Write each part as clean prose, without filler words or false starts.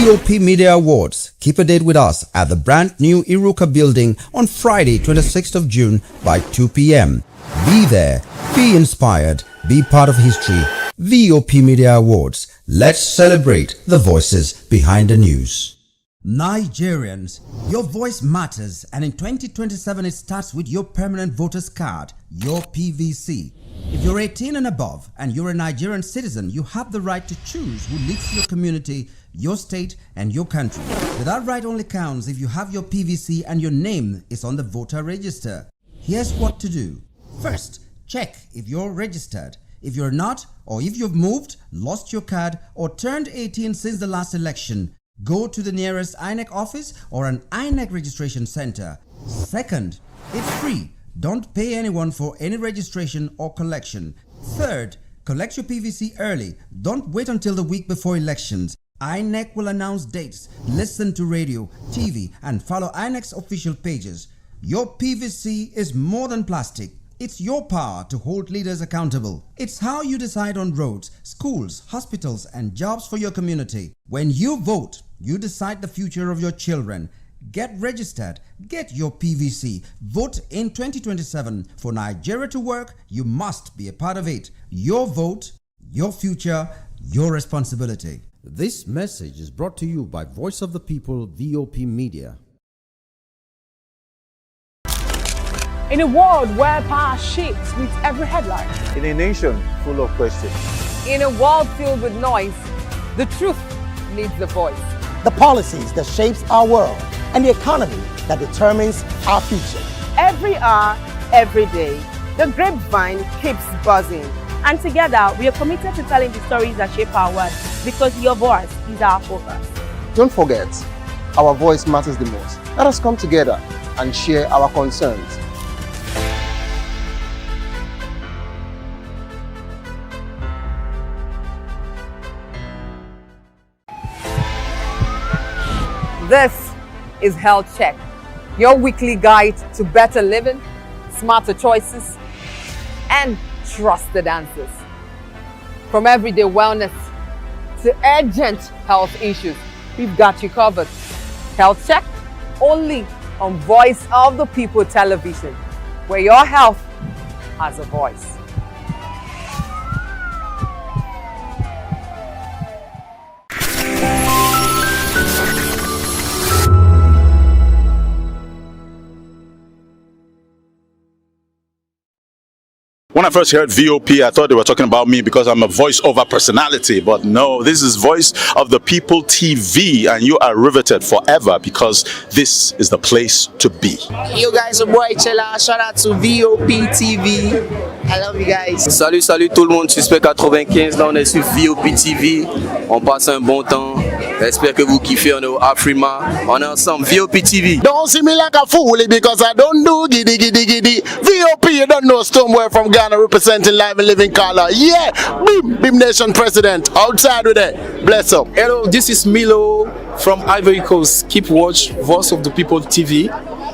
VOP Media Awards. Keep a date with us at the brand new Iruka building on Friday, 26th of June by 2 p.m. Be there, be inspired, be part of history. VOP Media Awards. Let's celebrate the voices behind the news. Nigerians, your voice matters, and in 2027 it starts with your permanent voters card, your PVC. If you're 18 and above and you're a Nigerian citizen, you have the right to choose who leads your community, your state, and your country. But that right only counts if you have your PVC and your name is on the voter register. Here's what to do. First, check if you're registered. If you're not, or if you've moved, lost your card, or turned 18 since the last election, go to the nearest INEC office or an INEC registration center. Second, it's free. Don't pay anyone for any registration or collection. Third, collect your PVC early. Don't wait until the week before elections. INEC will announce dates. Listen to radio, TV, and follow INEC's official pages. Your PVC is more than plastic. It's your power to hold leaders accountable. It's how you decide on roads, schools, hospitals, and jobs for your community. When you vote, you decide the future of your children. Get registered. Get your PVC. Vote in 2027. For Nigeria to work, you must be a part of it. Your vote, your future, your responsibility. This message is brought to you by Voice of the People, VOP Media. In a world where power shapes with every headline. In a nation full of questions. In a world filled with noise, the truth needs the voice. The policies that shapes our world and the economy that determines our future. Every hour, every day, the grapevine keeps buzzing. And together, we are committed to telling the stories that shape our world because your voice is our focus. Don't forget, our voice matters the most. Let us come together and share our concerns. This is Health Check, your weekly guide to better living, smarter choices, and trusted answers. From everyday wellness to urgent health issues, we've got you covered. Health Check, only on Voice of the People television, where your health has a voice. When I first heard VOP, I thought they were talking about me because I'm a voiceover personality. But no, this is Voice of the People TV, and you are riveted forever because this is the place to be. Yo guys, your boy Chella, shout out to VOP TV. I love you guys. Salut tout le monde, Suspect 95, là on est sur VOP TV. On passe un bon temps. J'espère que vous kiffez, on est au Afrima. On est ensemble, VOP TV. Don't see me like a fool because I don't do giddy giddy giddy. VOP, you don't know somewhere from Ghana representing live and living color. Yeah, Beam Nation President, outside with it. Bless up. Hello, this is Milo from Ivory Coast. Keep watch Voice of the People TV.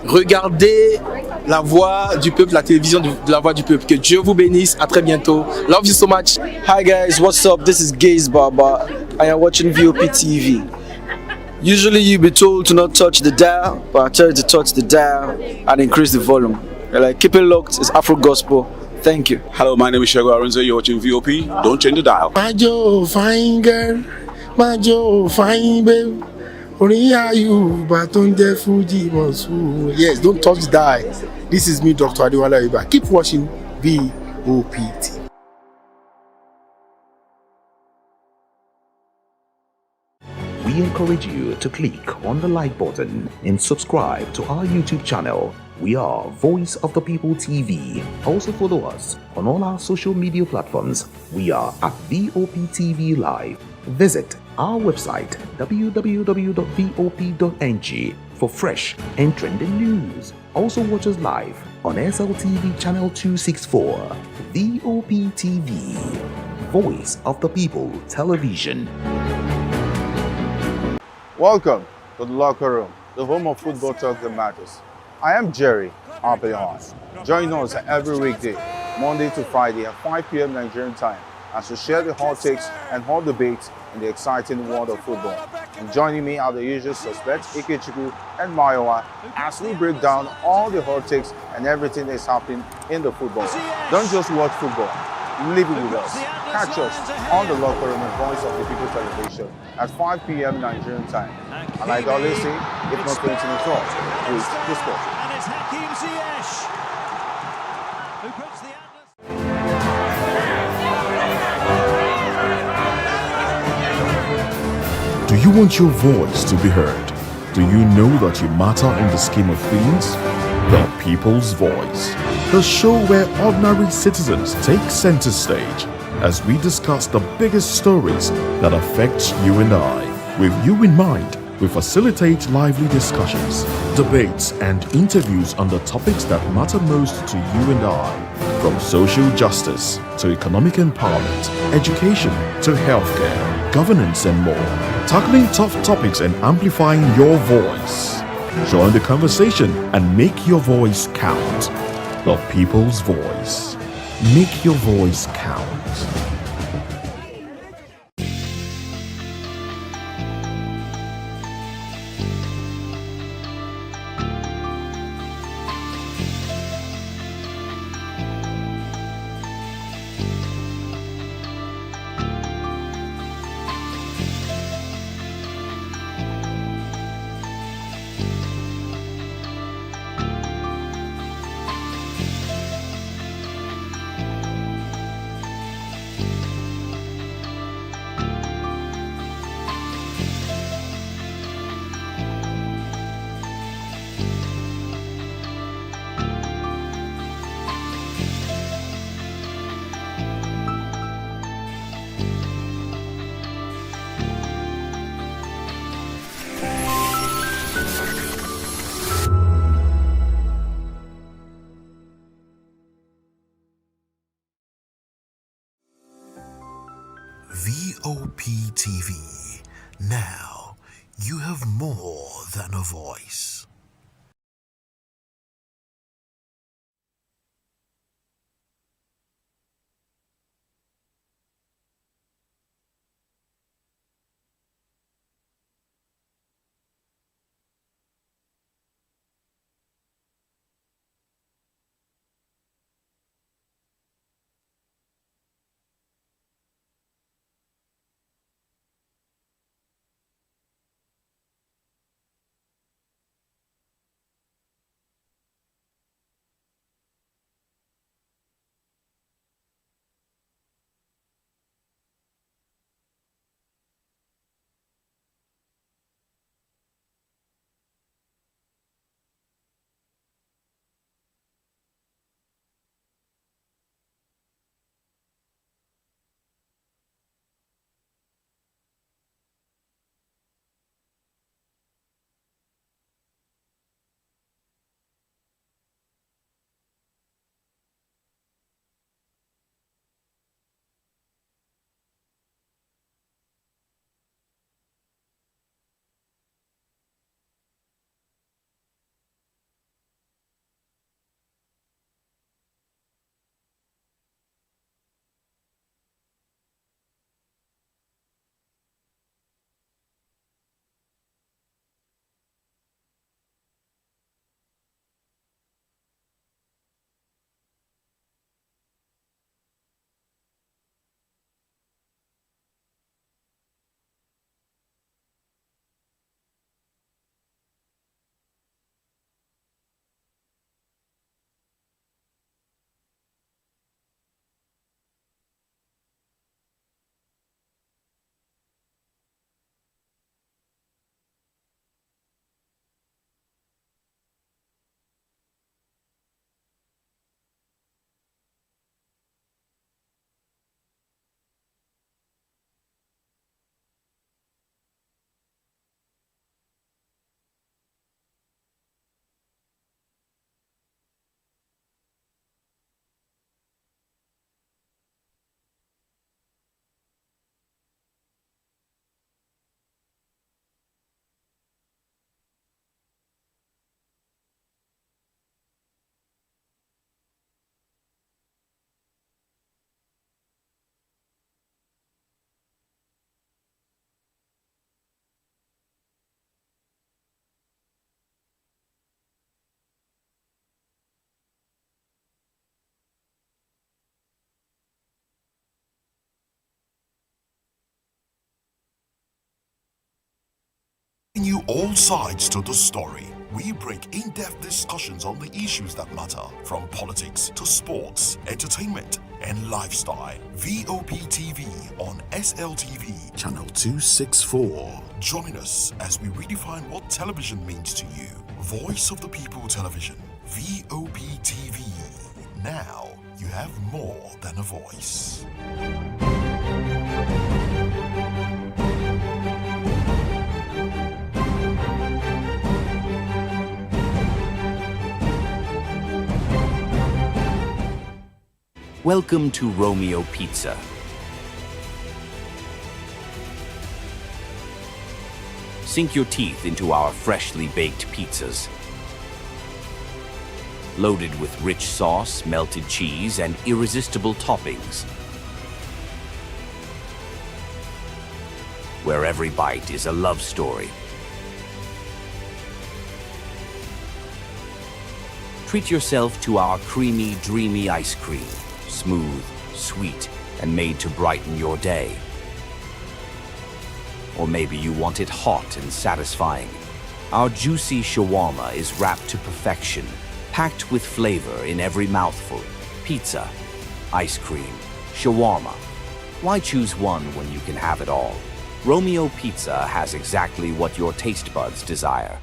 Regardez la voix du peuple, la télévision de la voix du peuple. Que Dieu vous bénisse. À très bientôt. Love you so much. Hi guys, what's up? This is Gaze Baba. I am watching VOP TV. Usually you be told to not touch the dial, but I tell you to touch the dial and increase the volume. You're like, keep it locked. It's Afro Gospel. Thank you. Hello, my name is Shego Arunze. You're watching VOP. Don't change the dial. My Joe, fine girl. My Joe, fine babe. Yes, don't touch the dial. This is me, Dr. Adiwala Iba. Keep watching VOPT. We encourage you to click on the like button and subscribe to our YouTube channel. We are Voice of the People TV. Also follow us on all our social media platforms. We are at VOP TV Live. Visit our website www.vop.ng for fresh and trending news. Also watch us live on SLTV channel 264. VOP TV, Voice of the People Television. Welcome to the locker room, the home of football talk that matters. I am Jerry Arpeon. Join us every weekday, Monday to Friday at 5 p.m. Nigerian time, as we share the hot takes and hot debates in the exciting world of football. And joining me are the usual suspects, Ikechukwu and Mayowa, as we break down all the hot takes and everything that's happening in the football. Don't just watch football, live it with us. Catch us on the Locker Room and Voice of the People television at 5 p.m. Nigerian time. And like I always say, if not 20 minutes off, please discuss. And it's Hakim Ziyech who puts the Do you want your voice to be heard? Do you know that you matter in the scheme of things? The People's Voice, the show where ordinary citizens take center stage as we discuss the biggest stories that affect you and I. With you in mind, we facilitate lively discussions, debates, and interviews on the topics that matter most to you and I, from social justice to economic empowerment, education to healthcare, governance, and more, tackling tough topics and amplifying your voice. Join the conversation and make your voice count. The People's Voice. Make your voice count. VOP TV. Now you have more than a voice. giving you all sides to the story. We bring in-depth discussions on the issues that matter, from politics to sports, entertainment, and lifestyle. VOP TV on SLTV, channel 264. Join us as we redefine what television means to you. Voice of the People Television, VOP TV. Now you have more than a voice. Welcome to Romeo Pizza. Sink your teeth into our freshly baked pizzas. Loaded with rich sauce, melted cheese, and irresistible toppings. Where every bite is a love story. Treat yourself to our creamy, dreamy ice cream. Smooth, sweet, and made to brighten your day. Or maybe you want it hot and satisfying. Our juicy shawarma is wrapped to perfection, packed with flavor in every mouthful. Pizza, ice cream, shawarma. Why choose one when you can have it all? Romeo Pizza has exactly what your taste buds desire.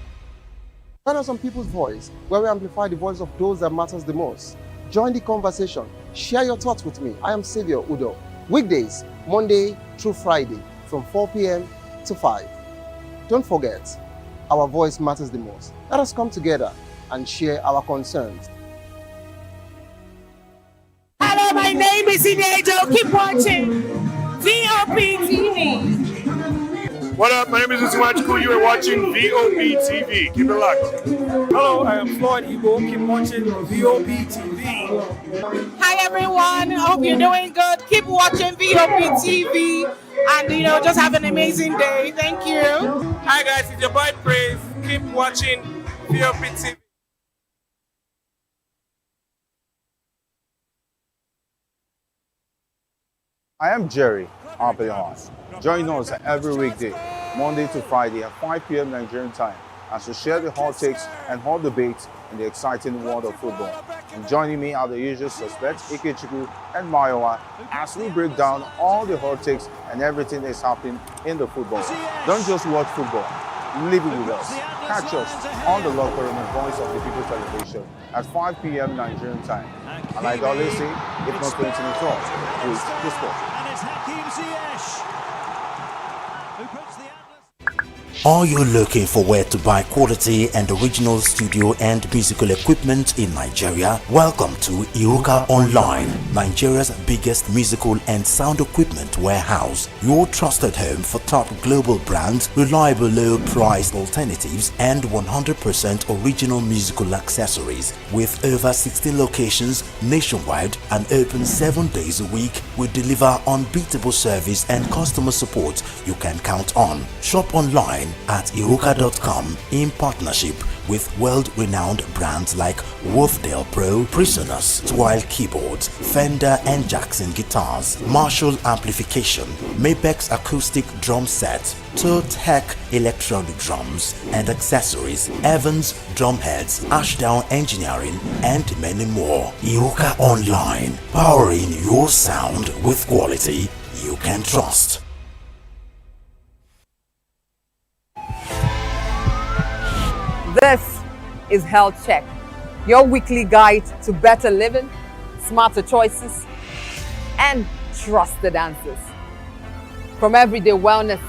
Join us on People's Voice, where we amplify the voice of those that matters the most. Join the conversation. Share your thoughts with me. I am Savior Udo. Weekdays, Monday through Friday, from 4 p.m. to 5. Don't forget, our voice matters the most. Let us come together and share our concerns. Hello, my name is Inejo. Keep watching VOP TV. What up? My name is Usimachiku. You are watching VOP TV. Keep it locked. Hello, I am Floyd Igbo. Keep watching VOP TV. Hi, everyone. I hope you're doing good. Keep watching VOP TV. And, just have an amazing day. Thank you. Hi, guys. It's your boy Praise. Keep watching VOP TV. I am Jerry Arpelon. Join us every weekday, Monday to Friday at 5 p.m. Nigerian time, as we share the hot takes and hot debates in the exciting world of football. And joining me are the usual suspects, Ikechukwu and Mayowa, as we break down all the hot takes and everything that's happening in the football. Don't just watch football, live it with us. Catch us on the Locker Room and Voice of the People Television at 5 p.m. Nigerian time. And like I always say, if not 20 minutes off, please the sport. Are you looking for where to buy quality and original studio and musical equipment in Nigeria? Welcome to Iruka Online, Nigeria's biggest musical and sound equipment warehouse. Your trusted home for top global brands, reliable low-priced alternatives, and 100% original musical accessories. With over 16 locations nationwide and open 7 days a week, we deliver unbeatable service and customer support you can count on. Shop online at iruka.com in partnership with world-renowned brands like Wolfdale Pro, Prisoners, Twile Keyboards, Fender and Jackson Guitars, Marshall Amplification, Mapex Acoustic Drum Set, Tech Electronic Drums and Accessories, Evans Drumheads, Ashdown Engineering, and many more. Iruka Online, powering your sound with quality you can trust. This is Health Check, your weekly guide to better living, smarter choices, and trusted answers. From everyday wellness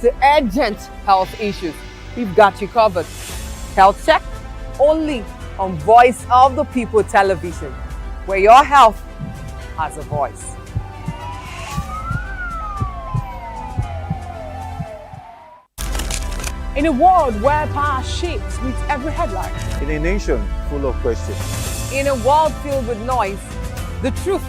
to urgent health issues, we've got you covered. Health Check, only on Voice of the People Television, where your health has a voice. In a world where power shapes with every headline. In a nation full of questions. In a world filled with noise, the truth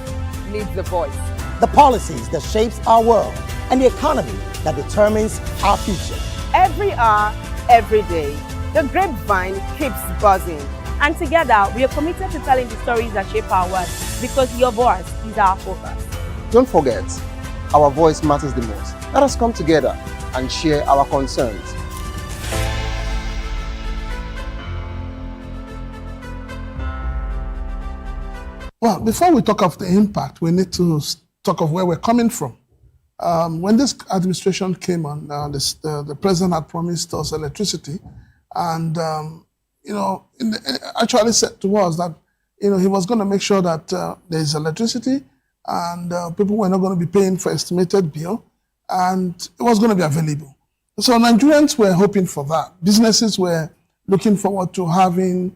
needs a voice. The policies that shapes our world and the economy that determines our future. Every hour, every day, the grapevine keeps buzzing. And together, we are committed to telling the stories that shape our world, because your voice is our focus. Don't forget, our voice matters the most. Let us come together and share our concerns. Well, before we talk of the impact, we need to talk of where we're coming from. When this administration came on, the president had promised us electricity, and actually said to us that he was going to make sure that there is electricity, and people were not going to be paying for estimated bill, and it was going to be available. So Nigerians were hoping for that. Businesses were looking forward to having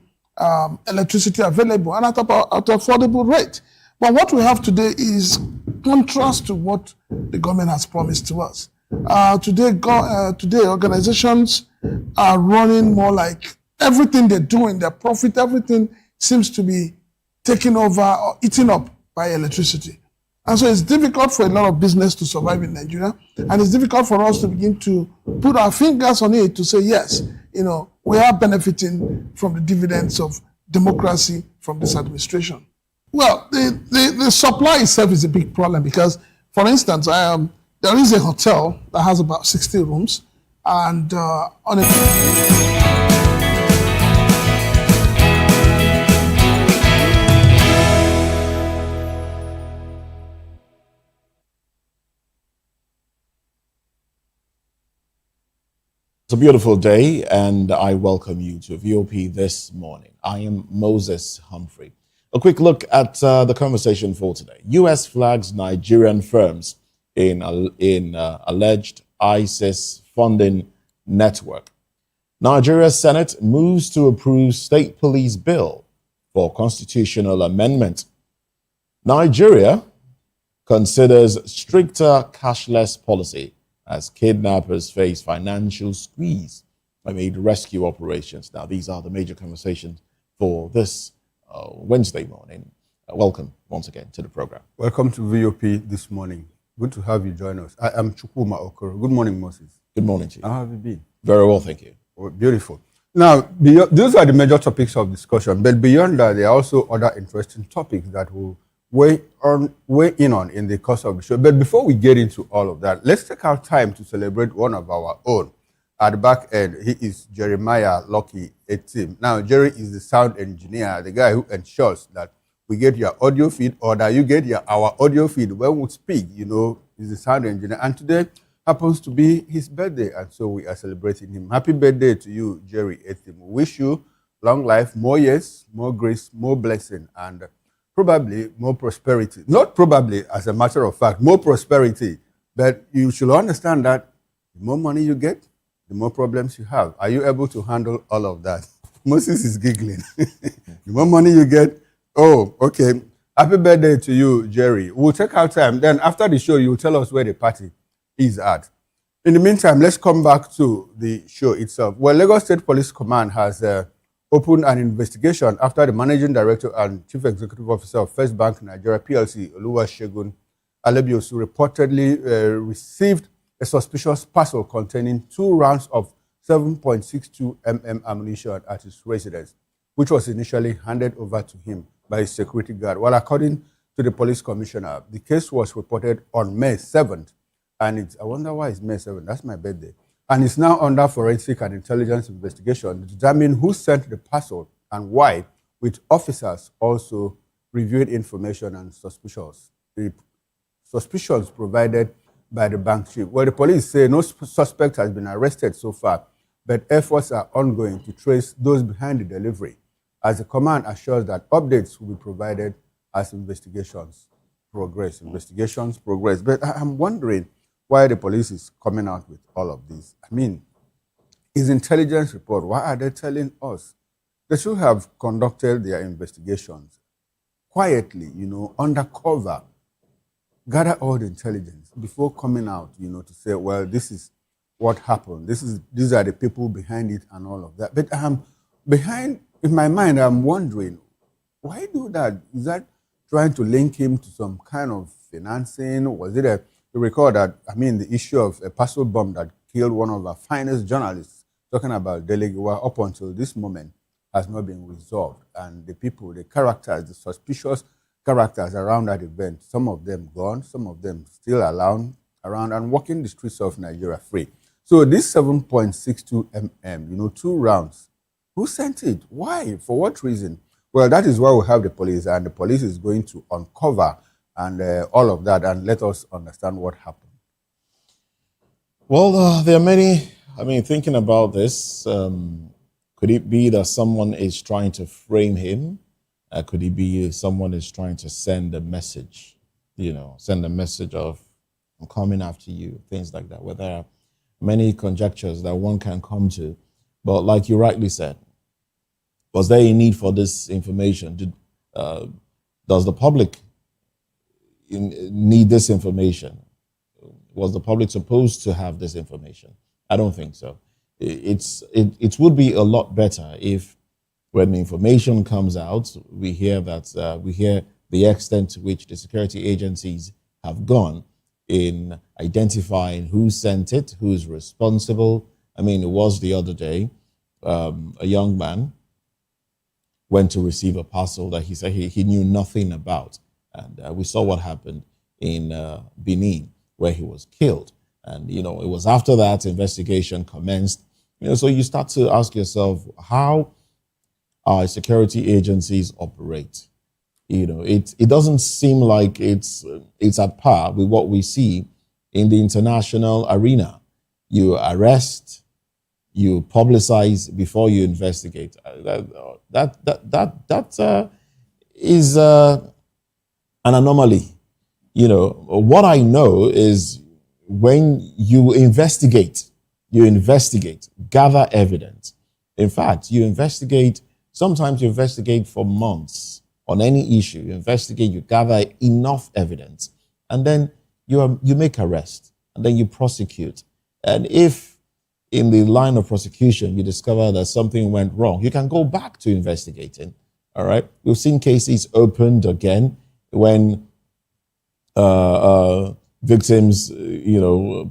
electricity available and at affordable rate. But what we have today is contrast to what the government has promised to us. Today, organizations are running more like everything they do in their profit, everything seems to be taken over or eaten up by electricity. And so it's difficult for a lot of business to survive in Nigeria, and it's difficult for us to begin to put our fingers on it to say, yes, we are benefiting from the dividends of democracy from this administration. Well, the supply itself is a big problem because, for instance, there is a hotel that has about 60 rooms, and on a... It's a beautiful day, and I welcome you to VOP this morning. I am Moses Humphrey. A quick look at the conversation for today. U.S. flags Nigerian firms in alleged ISIS funding network. Nigeria's Senate moves to approve state police bill for constitutional amendment. Nigeria considers stricter cashless policy as kidnappers face financial squeeze amid rescue operations. Now, these are the major conversations for this Wednesday morning. Welcome once again to the program. Welcome to VOP this morning. Good to have you join us. I am Chukwuma Okoro. Good morning, Moses. Good morning to you. How have you been? Very well, thank you. Oh, beautiful. Now, those are the major topics of discussion, but beyond that, there are also other interesting topics that will weigh in on in the course of the show. But before we get into all of that, let's take our time to celebrate one of our own. At the back end, he is Jeremiah Lucky Etim. Now, Jerry is the sound engineer, the guy who ensures that we get your audio feed or that you get our audio feed when we speak. He's the sound engineer. And today happens to be his birthday, and so we are celebrating him. Happy birthday to you, Jerry Etim. We wish you long life, more years, more grace, more blessing, and probably more prosperity. Not probably, as a matter of fact, more prosperity. But you should understand that the more money you get, the more problems you have. Are you able to handle all of that? Moses is giggling. The more money you get, oh, okay. Happy birthday to you, Jerry. We'll take our time. Then after the show, you'll tell us where the party is at. In the meantime, let's come back to the show itself. Well, Lagos State Police Command has opened an investigation after the Managing Director and Chief Executive Officer of First Bank Nigeria PLC, Oluwasegun Alebiosu, reportedly received a suspicious parcel containing 2 rounds of 7.62 mm ammunition at his residence, which was initially handed over to him by his security guard. Well, according to the police commissioner, the case was reported on May 7th, and I wonder why it's May 7th. That's my birthday. And it's now under forensic and intelligence investigation to determine who sent the parcel and why, with officers also reviewing information and suspicions provided by the bank chief. Well, the police say no suspect has been arrested so far, but efforts are ongoing to trace those behind the delivery, as the command assures that updates will be provided as investigations progress. But I'm wondering why the police is coming out with all of this. I mean, his intelligence report, why are they telling us? They should have conducted their investigations quietly, undercover, gather all the intelligence before coming out, to say, well, this is what happened. These are the people behind it and all of that. But in my mind, I'm wondering, why do that? Is that trying to link him to some kind of financing? Was it you recall that, the issue of a parcel bomb that killed one of our finest journalists, talking about Delegiwa, up until this moment, has not been resolved. And the people, the characters, the suspicious characters around that event, some of them gone, some of them still around and walking the streets of Nigeria free. So this 7.62 mm, 2 rounds, who sent it? Why? For what reason? Well, that is why we have the police, and the police is going to uncover and all of that and let us understand what happened. Well, there are many. I mean, thinking about this, could it be that someone is trying to frame him? Could it be someone is trying to send a message? Send a message of "I'm coming after you," things like that. Where there are many conjectures that one can come to, but like you rightly said, was there a need for this information? Does the public need this information? Was the public supposed to have this information? I don't think so. It would be a lot better if, when the information comes out, we hear the extent to which the security agencies have gone in identifying who sent it, who is responsible. I mean, it was the other day, a young man went to receive a parcel that he said he knew nothing about. And we saw what happened in Benin, where he was killed. And, it was after that investigation commenced. So you start to ask yourself how our security agencies operate. It doesn't seem like it's at par with what we see in the international arena. You arrest, you publicize before you investigate. That is an anomaly. What I know is when you investigate, gather evidence. In fact, sometimes you investigate for months on any issue. You investigate, you gather enough evidence, and then you make arrest, and then you prosecute. And if in the line of prosecution you discover that something went wrong, you can go back to investigating. All right? We've seen cases opened again when victims,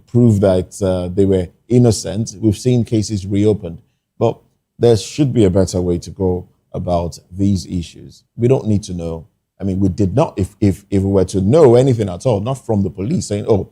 prove that they were innocent. We've seen cases reopened, but there should be a better way to go about these issues. We don't need to know. I mean, we did not, if we were to know anything at all, not from the police saying, "Oh,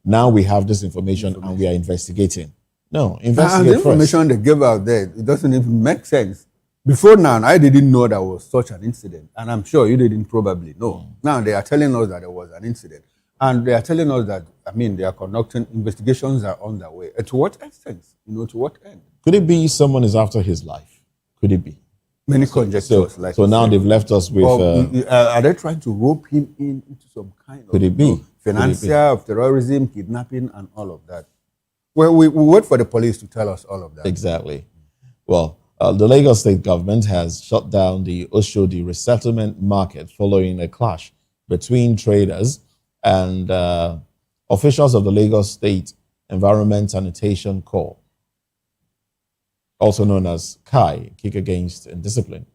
now we have this information and we are investigating." No, investigate and the information first. they gave out there, it doesn't even make sense. Before now, I didn't know there was such an incident, and I'm sure you didn't probably know. Now they are telling us that there was an incident, and they are telling us that, they are conducting investigations are on their way. To what extent? To what end? Could it be someone is after his life? Could it be? Many conjectures. So now they've left us with... are they trying to rope him into some kind of... Could it be? Financier of terrorism, kidnapping, and all of that? Well, we wait for the police to tell us all of that. Exactly. Well, the Lagos state government has shut down the Oshodi resettlement market following a clash between traders and officials of the Lagos State Environment Sanitation Corps, also known as KAI, Kick Against Indiscipline,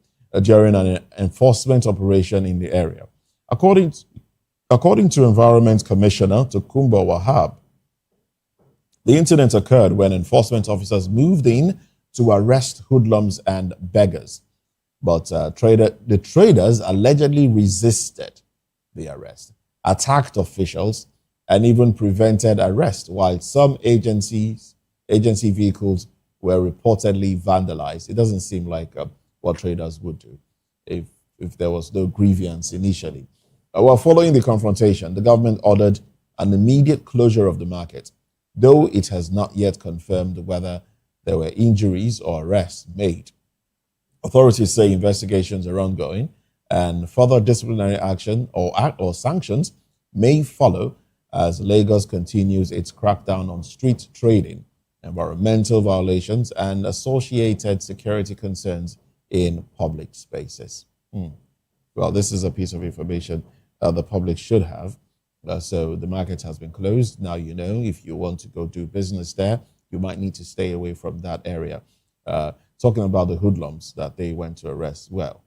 during an enforcement operation in the area. According to Environment Commissioner Tokumbo Wahab, the incident occurred when enforcement officers moved in to arrest hoodlums and beggars. But the traders allegedly resisted the arrest, attacked officials, and even prevented arrest, while some agency vehicles were reportedly vandalized. It doesn't seem like what traders would do if there was no grievance initially. Well, following the confrontation, the government ordered an immediate closure of the market, though it has not yet confirmed whether there were injuries or arrests made. Authorities say investigations are ongoing and further disciplinary action or sanctions may follow as Lagos continues its crackdown on street trading, environmental violations, and associated security concerns in public spaces. Well, this is a piece of information the public should have. So the market has been closed. Now you know if you want to go do business there, you might need to stay away from that area. Talking about the hoodlums that they went to arrest, well,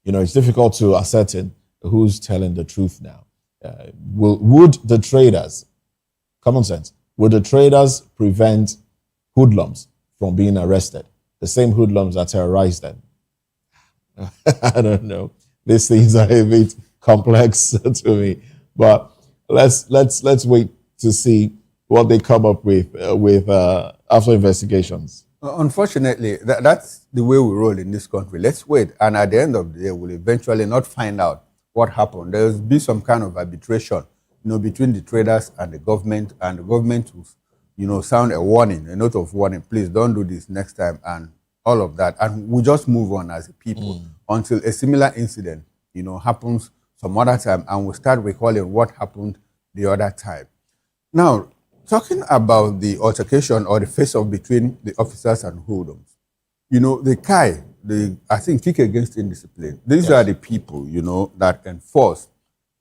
it's difficult to ascertain who's telling the truth now. Would the traders, common sense, would the traders prevent hoodlums from being arrested? The same hoodlums that terrorized them? I don't know. These things are a bit complex to me, but let's wait to see what they come up with after investigations. Unfortunately, that's the way we roll in this country. Let's wait, and at the end of the day, we'll eventually not find out what happened. There will be some kind of arbitration, between the traders and the government will, sound a warning, a note of warning. Please don't do this next time, and all of that, and we just move on as a people until a similar incident, happens some other time, and we start recalling what happened the other time. Now, talking about the altercation or the face-off between the officers and hoodlums, I think kick against indiscipline. These are the people, that enforce,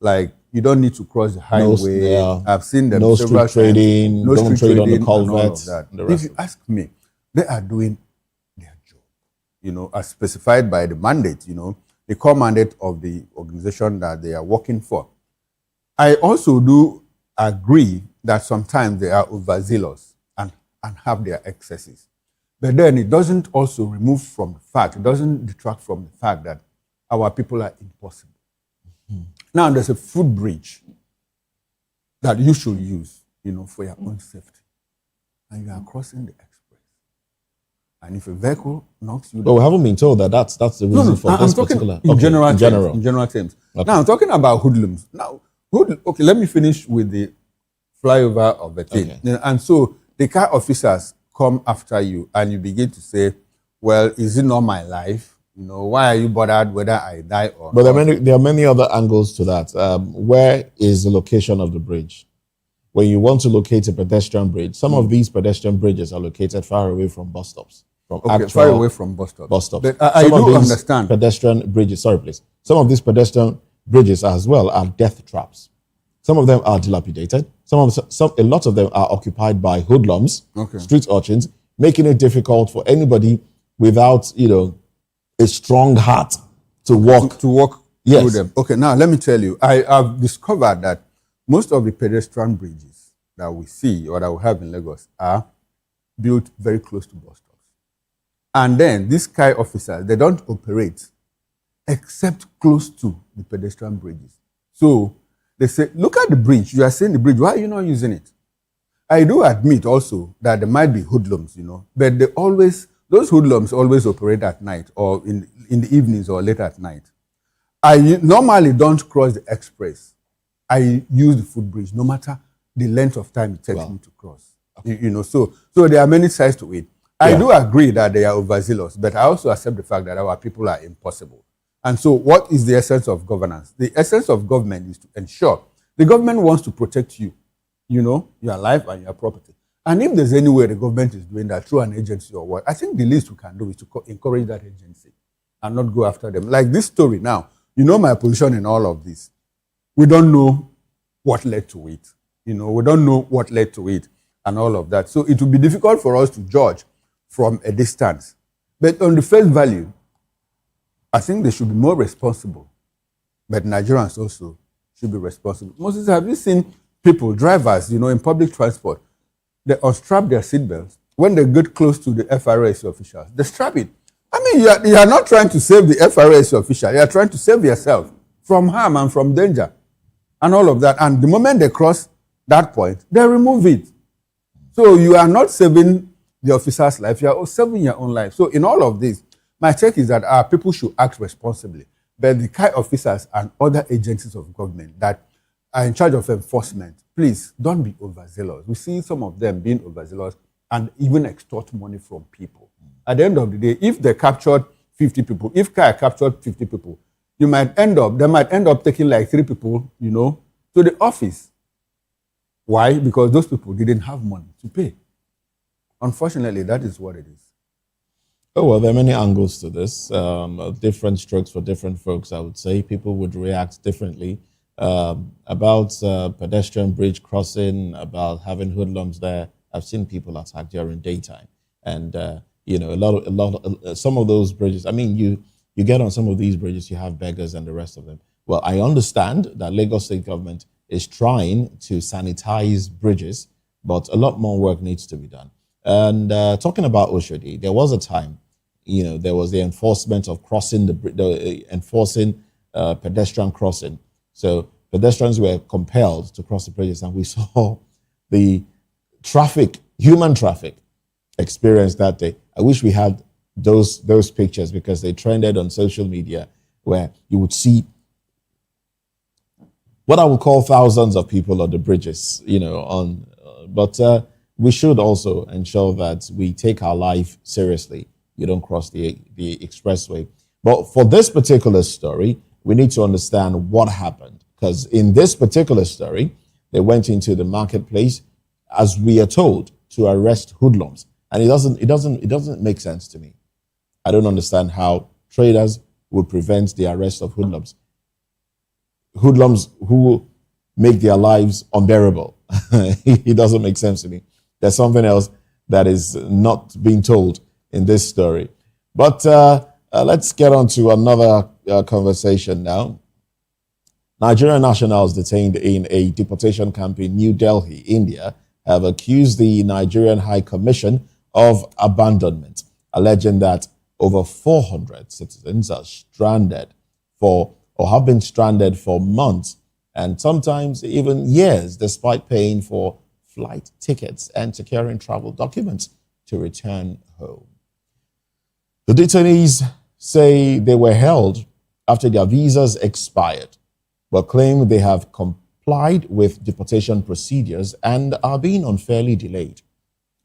like, you don't need to cross the highway. I've seen them several street trading, no don't street trade on the trading, and all of culverts. that. The If rest you ask me, they are doing their job, as specified by the mandate, the core mandate of the organization that they are working for. I also do agree that sometimes they are overzealous and have their excesses. But then it doesn't also remove from the fact, it doesn't detract from the fact that our people are impossible. Now there's a footbridge that you should use, for your own safety. And you are crossing the express. And if a vehicle knocks you down... But we haven't been told that that's the reason for this particular... In general terms. Okay. Now I'm talking about hoodlums. Now, okay, let me finish with the flyover of the thing. Okay. And so the car officers come after you and you begin to say, well, is it not my life? Why are you bothered whether I die or But not? there are many other angles to that. Where is the location of the bridge? When you want to locate a pedestrian bridge, some of these pedestrian bridges are located far away from bus stops. Far away from bus stops. Bus stops. But I Some of do these understand. pedestrian bridges. Sorry, please. Some of these pedestrian bridges as well are death traps. Some of them are dilapidated. A lot of them are occupied by hoodlums, street urchins, making it difficult for anybody without, a strong heart to walk. Through them. Okay, now let me tell you, I have discovered that most of the pedestrian bridges that we see or that we have in Lagos are built very close to bus stops. And then these sky officers, they don't operate except close to the pedestrian bridges. So they say, look at the bridge. You are seeing the bridge. Why are you not using it? I do admit also that there might be hoodlums, but those hoodlums always operate at night or in the evenings or late at night. I normally don't cross the express. I use the footbridge, no matter the length of time it takes me to cross. So there are many sides to it. I do agree that they are overzealous, but I also accept the fact that our people are impossible. And so what is the essence of governance? The essence of government is to ensure the government wants to protect you, your life and your property. And if there's any way the government is doing that through an agency or what, I think the least we can do is to encourage that agency and not go after them. Like this story now, my position in all of this. We don't know what led to it. We don't know what led to it and all of that. So it will be difficult for us to judge from a distance. But on the face value, I think they should be more responsible. But Nigerians also should be responsible. Moses, have you seen people, drivers, in public transport, they unstrap their seatbelts. When they get close to the FRS officials, they strap it. I mean, you are not trying to save the FRS official. You are trying to save yourself from harm and from danger and all of that. And the moment they cross that point, they remove it. So you are not saving the officer's life. You are saving your own life. So in all of this, my take is that our people should act responsibly. But the kind officers and other agencies of government that are in charge of enforcement, please don't be overzealous. We see some of them being overzealous and even extort money from people. At the end of the day, if they captured 50 people, if Kai captured 50 people, they might end up taking like 3 people, to the office. Why? Because those people didn't have money to pay. Unfortunately, that is what it is. Oh, well, there are many angles to this. Different strokes for different folks, I would say. People would react differently. About pedestrian bridge crossing, about having hoodlums there. I've seen people attacked during daytime. And, some of those bridges, I mean, you get on some of these bridges, you have beggars and the rest of them. Well, I understand that Lagos State government is trying to sanitize bridges, but a lot more work needs to be done. And talking about Oshodi, there was a time, there was the enforcement of crossing enforcing pedestrian crossing. So pedestrians were compelled to cross the bridges, and we saw the traffic, human traffic, experienced that day. I wish we had those pictures because they trended on social media where you would see what I would call thousands of people on the bridges, but we should also ensure that we take our life seriously. You don't cross the expressway. But for this particular story, we need to understand what happened. Because in this particular story, they went into the marketplace, as we are told, to arrest hoodlums. And it doesn't make sense to me. I don't understand how traders would prevent the arrest of hoodlums. Hoodlums who make their lives unbearable. It doesn't make sense to me. There's something else that is not being told in this story. But let's get on to another conversation now. Nigerian nationals detained in a deportation camp in New Delhi, India, have accused the Nigerian High Commission of abandonment, alleging that over 400 citizens are stranded or have been stranded for months and sometimes even years, despite paying for flight tickets and securing travel documents to return home. The detainees say they were held after their visas expired, but claim they have complied with deportation procedures and are being unfairly delayed,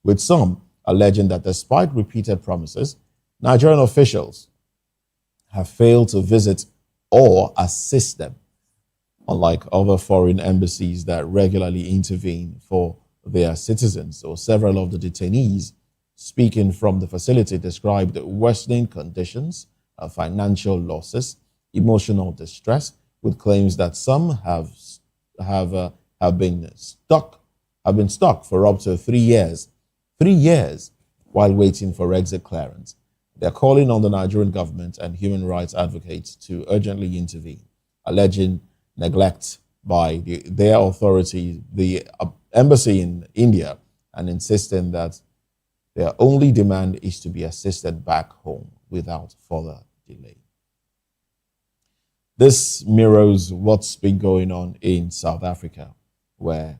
with some alleging that despite repeated promises, Nigerian officials have failed to visit or assist them, unlike other foreign embassies that regularly intervene for their citizens. Or several of the detainees speaking from the facility described worsening conditions, financial losses, emotional distress, with claims that some have been stuck for up to 3 years. 3 years while waiting for exit clearance. They're calling on the Nigerian government and human rights advocates to urgently intervene, alleging neglect by their authority, the embassy in India, and insisting that their only demand is to be assisted back home without further delay. This mirrors what's been going on in South Africa, where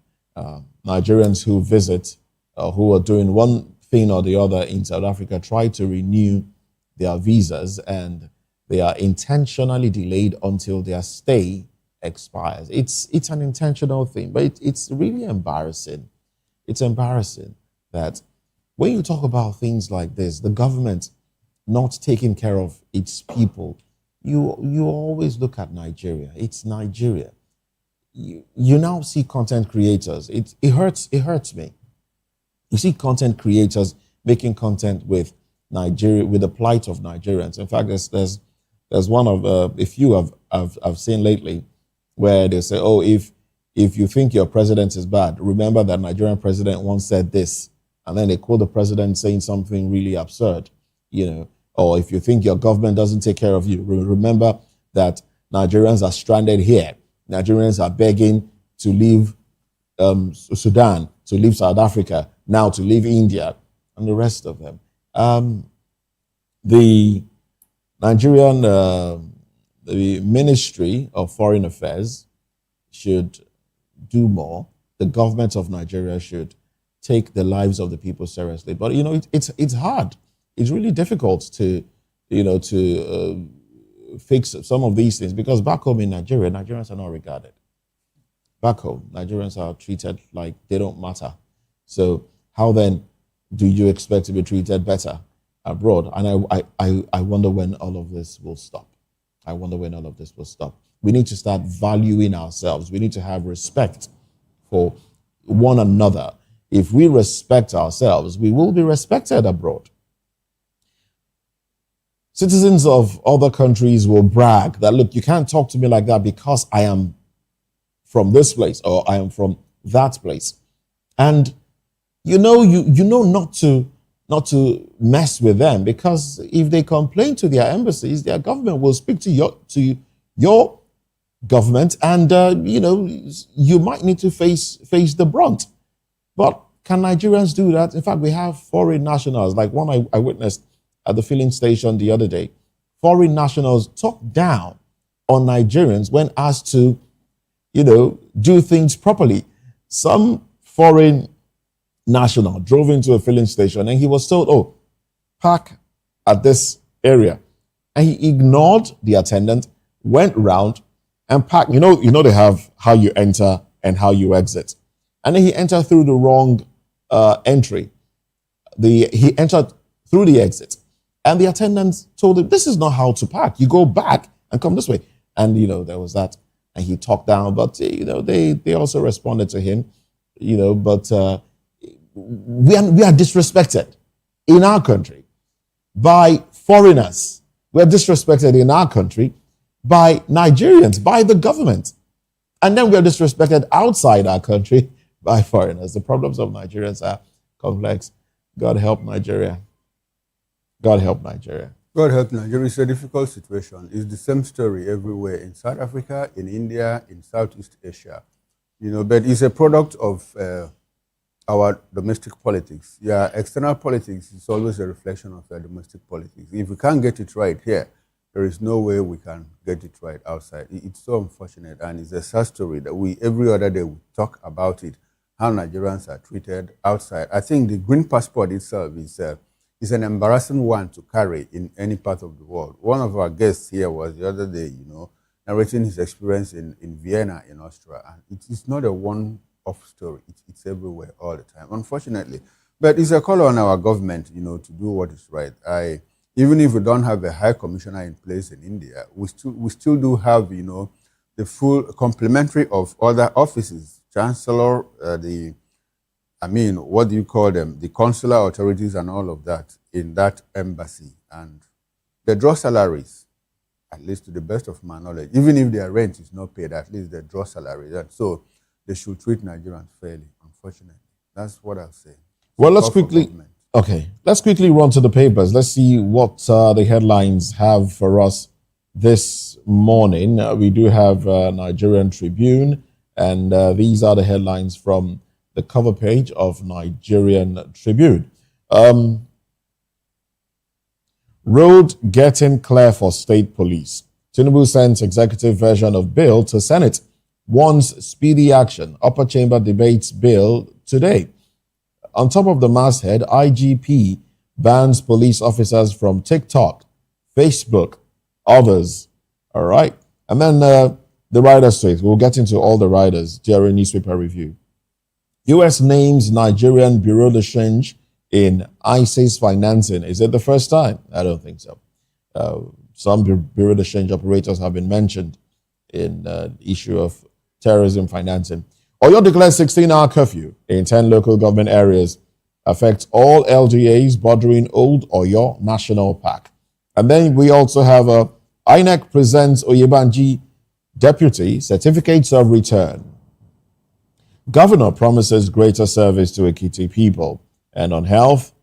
Nigerians who visit, who are doing one thing or the other in South Africa, try to renew their visas, and they are intentionally delayed until their stay expires. It's an intentional thing, but it's really embarrassing. It's embarrassing that when you talk about things like this, the government not taking care of its people, you always look at Nigeria. It's Nigeria. You now see content creators. It hurts me. You see content creators making content with Nigeria, with the plight of Nigerians. In fact, there's one of a few I've seen lately where they say, oh, if you think your president is bad, remember that Nigerian president once said this, and then they quote the president saying something really absurd, or if you think your government doesn't take care of you, remember that Nigerians are stranded here. Nigerians are begging to leave Sudan, to leave South Africa, now to leave India, and the rest of them. The Nigerian the Ministry of Foreign Affairs should do more. The government of Nigeria should take the lives of the people seriously. But it's hard. It's really difficult to fix some of these things, because back home in Nigeria, Nigerians are not regarded. Back home, Nigerians are treated like they don't matter. So how then do you expect to be treated better abroad? And I wonder when all of this will stop. I wonder when all of this will stop. We need to start valuing ourselves. We need to have respect for one another. If we respect ourselves, we will be respected abroad. Citizens of other countries will brag that, look, you can't talk to me like that because I am from this place or I am from that place. And you know not to mess with them, because if they complain to their embassies, their government will speak to your government, and you might need to face the brunt. But can Nigerians do that? In fact, we have foreign nationals, like one I witnessed at the filling station the other day. Foreign nationals talk down on Nigerians when asked to, do things properly. Some foreign national drove into a filling station and he was told, oh, park at this area. And he ignored the attendant, went round and parked. You know they have how you enter and how you exit. And then he entered through the wrong entry. He entered through the exit. And the attendant told him, this is not how to park. You go back and come this way. And, there was that. And he talked down. But, they also responded to him, but we are disrespected in our country by foreigners. We are disrespected in our country by Nigerians, by the government. And then we are disrespected outside our country by foreigners. The problems of Nigerians are complex. God help Nigeria. God help Nigeria. God help Nigeria. It's a difficult situation. It's the same story everywhere, in South Africa, in India, in Southeast Asia. But it's a product of our domestic politics. Yeah, external politics is always a reflection of our domestic politics. If we can't get it right here, there is no way we can get it right outside. It's so unfortunate, and it's a sad story that every other day we talk about it, how Nigerians are treated outside. I think the green passport itself is an embarrassing one to carry in any part of the world. One of our guests here was the other day, narrating his experience in Vienna, in Austria, and it's not a one-off story. It's everywhere all the time, unfortunately. But it's a call on our government, to do what is right. Even if we don't have a high commissioner in place in India, we still do have, the full complementary of other offices, chancellor, what do you call them? The consular authorities and all of that in that embassy. And they draw salaries, at least to the best of my knowledge. Even if their rent is not paid, at least they draw salaries. And so they should treat Nigerians fairly, unfortunately. That's what I'll say. Well, let's quickly run to the papers. Let's see what the headlines have for us this morning. We do have Nigerian Tribune, and these are the headlines from the cover page of Nigerian Tribune. Road getting clear for state police. Tinubu sends executive version of bill to Senate. Wants speedy action. Upper chamber debates bill today. On top of the masthead, IGP bans police officers from TikTok, Facebook, others. All right. And then the rider street. We'll get into all the riders during newspaper review. U.S. names Nigerian Bureau de Change in ISIS financing. Is it the first time? I don't think so. Some Bureau de Change operators have been mentioned in the issue of terrorism financing. Oyo declares 16-hour curfew in 10 local government areas. Affects all LGAs bordering Old Oyo National Park. And then we also have INEC presents Oyebanji deputy certificates of return. Governor promises greater service to Ekiti people. And on health,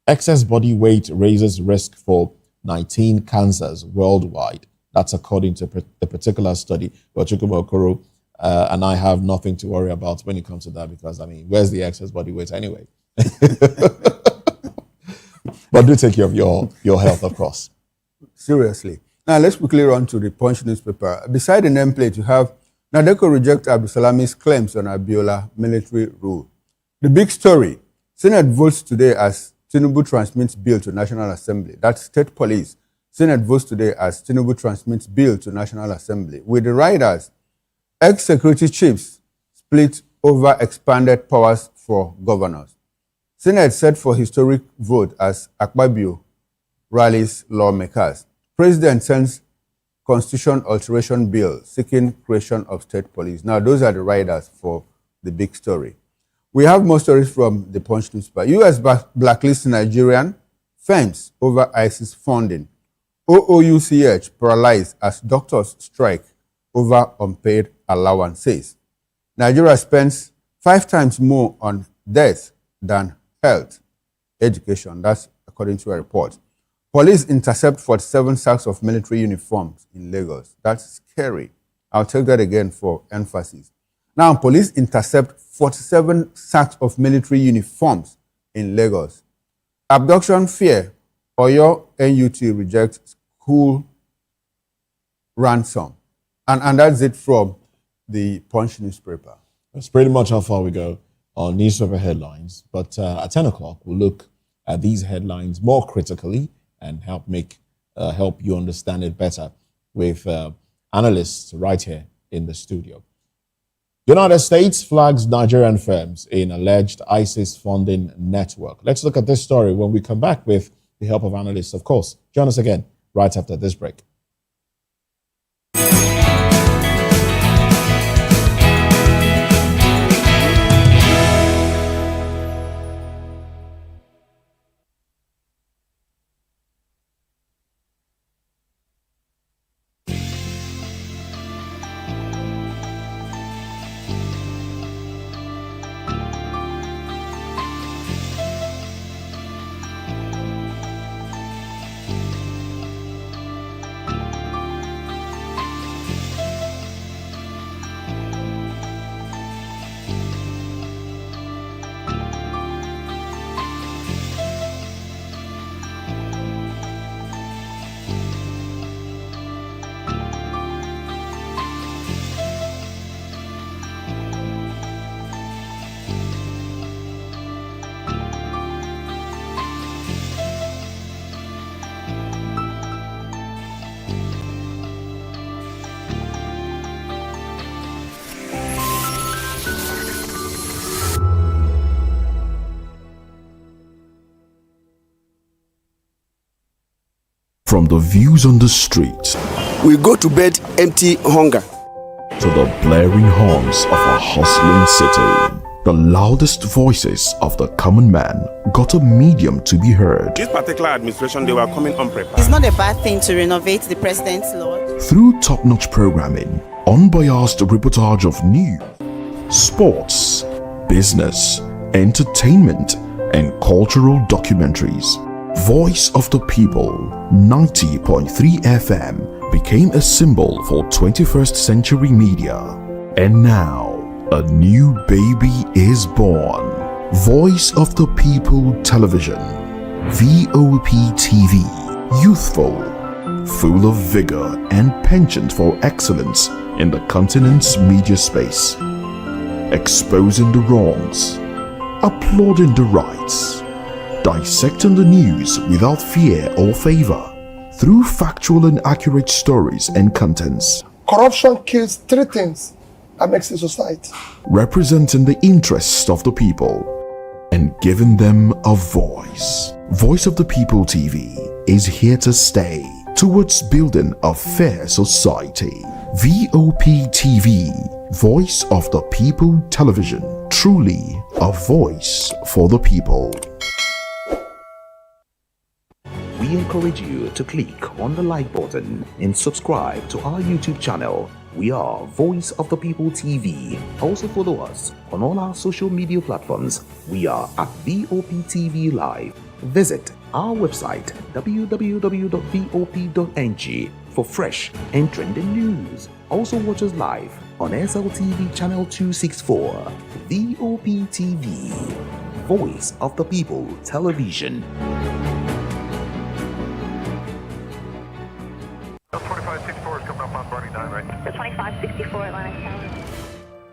excess body weight raises risk for 19 cancers worldwide. That's according to a particular study. Chukwuma Okoro and I have nothing to worry about when it comes to that because, where's the excess body weight anyway? But do take care of your health, of course. Seriously. Now, let's quickly run to the Punch newspaper. Beside the nameplate, you have Nadeko rejects Abdulsalami's claims on Abiola military rule. The big story, Senate votes today as Tinubu transmits bill to National Assembly. That's state police. Senate votes today as Tinubu transmits bill to National Assembly. With the riders, ex-security chiefs split over expanded powers for governors. Senate set for historic vote as Akpabio rallies lawmakers. President sends constitution alteration bill seeking creation of state police. Now, those are the riders for the big story. We have more stories from the Punch newspaper. U.S. blacklists Nigerian firms over ISIS funding. OOUCH paralyzed as doctors strike over unpaid allowances. Nigeria spends 5 times more on death than health, education. That's according to a report. Police intercept 47 sacks of military uniforms in Lagos. That's scary. I'll take that again for emphasis. Now, police intercept 47 sacks of military uniforms in Lagos. Abduction fear. Oyo NUT rejects school ransom. And that's it from the Punch newspaper. That's pretty much how far we go. on newspaper headlines, but at 10 o'clock, we'll look at these headlines more critically and help you understand it better with analysts right here in the studio. United States flags Nigerian firms in alleged ISIS funding network. Let's look at this story when we come back with the help of analysts, of course. Join us again right after this break. From the views on the street, we go to bed empty hunger, to the blaring horns of a hustling city, the loudest voices of the common man got a medium to be heard. This particular administration, they were coming unprepared. It's not a bad thing to renovate the president's lodge. Through top-notch programming, unbiased reportage of news, sports, business, entertainment, and cultural documentaries, Voice of the People 90.3 FM became a symbol for 21st century media. And now, a new baby is born. Voice of the People Television, VOP TV, youthful, full of vigor and penchant for excellence in the continent's media space, exposing the wrongs, applauding the rights, dissecting the news without fear or favor, through factual and accurate stories and contents. Corruption kills three things that makes a society. Representing the interests of the people and giving them a voice. Voice of the People TV is here to stay towards building a fair society. VOP TV, Voice of the People Television, truly a voice for the people. We encourage you to click on the like button and subscribe to our YouTube channel. We are Voice of the People TV. Also follow us on all our social media platforms. We are at VOP TV Live. Visit our website www.vop.ng for fresh and trending news. Also watch us live on SLTV channel 264. VOP TV, Voice of the People Television. 2564 is coming up on Barney 9, right? The 2564 Atlantic Tower.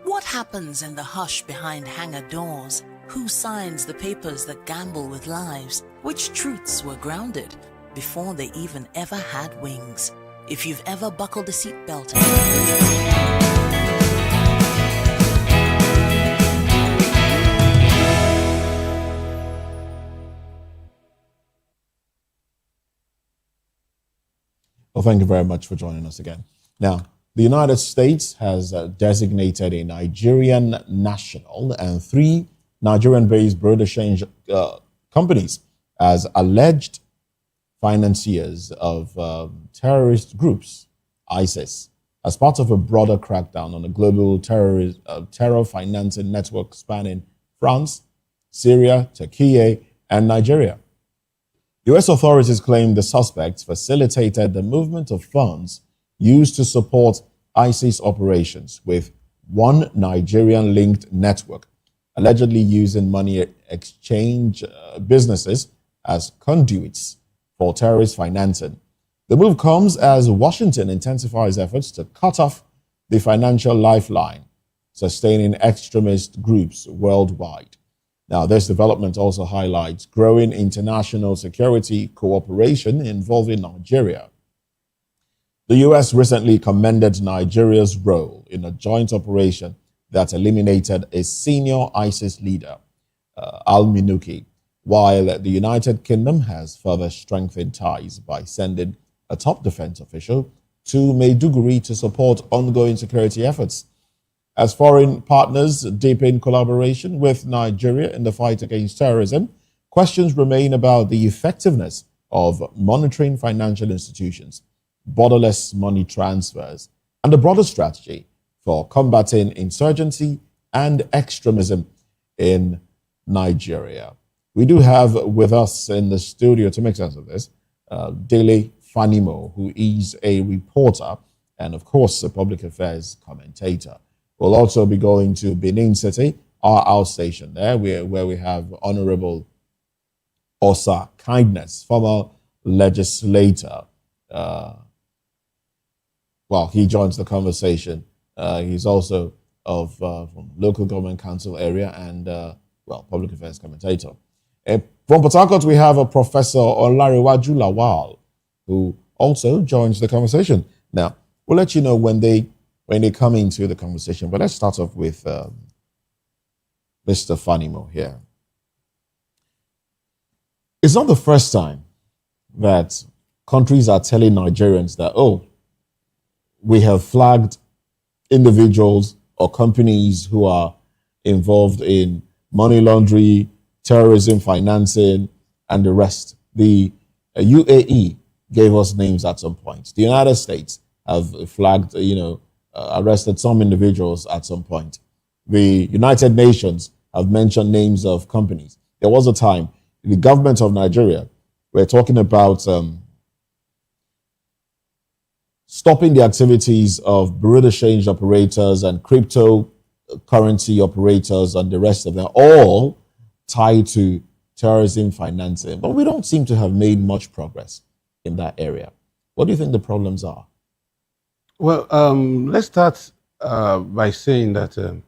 What happens in the hush behind hangar doors? Who signs the papers that gamble with lives? Which truths were grounded before they even ever had wings? If you've ever buckled a seatbelt, Well, thank you very much for joining us again. Now, the United States has designated a Nigerian national and 3 Nigerian-based broad exchange companies as alleged financiers of terrorist groups, ISIS, as part of a broader crackdown on a global terror financing network spanning France, Syria, Turkey, and Nigeria. U.S. authorities claim the suspects facilitated the movement of funds used to support ISIS operations, with one Nigerian-linked network allegedly using money exchange businesses as conduits for terrorist financing. The move comes as Washington intensifies efforts to cut off the financial lifeline sustaining extremist groups worldwide. Now, this development also highlights growing international security cooperation involving Nigeria. The U.S. recently commended Nigeria's role in a joint operation that eliminated a senior ISIS leader, al-Minuki, while the United Kingdom has further strengthened ties by sending a top defense official to Maiduguri to support ongoing security efforts. As foreign partners deepen collaboration with Nigeria in the fight against terrorism, questions remain about the effectiveness of monitoring financial institutions, borderless money transfers, and the broader strategy for combating insurgency and extremism in Nigeria. We do have with us in the studio to make sense of this, Dele Fanimo, who is a reporter and, of course, a public affairs commentator. We'll also be going to Benin City, our outstation there, where we have Honorable Osa Kindness, former legislator. Well, he joins the conversation. He's also of from local government council area and, well, public affairs commentator. From Port Harcourt, we have a Professor Olarewaju Lawal, who also joins the conversation. Now, we'll let you know when they come into the conversation, but let's start off with Mr. Fanimo here. It's not the first time that countries are telling Nigerians that, oh, we have flagged individuals or companies who are involved in money laundering, terrorism financing, and the rest. The UAE gave us names at some point. The United States have flagged, arrested some individuals at some point. The United Nations have mentioned names of companies. There was a time, the government of Nigeria, we're talking about stopping the activities of bureau de change operators and cryptocurrency operators and the rest of them, all tied to terrorism financing. But we don't seem to have made much progress in that area. What do you think the problems are? Well, let's start by saying that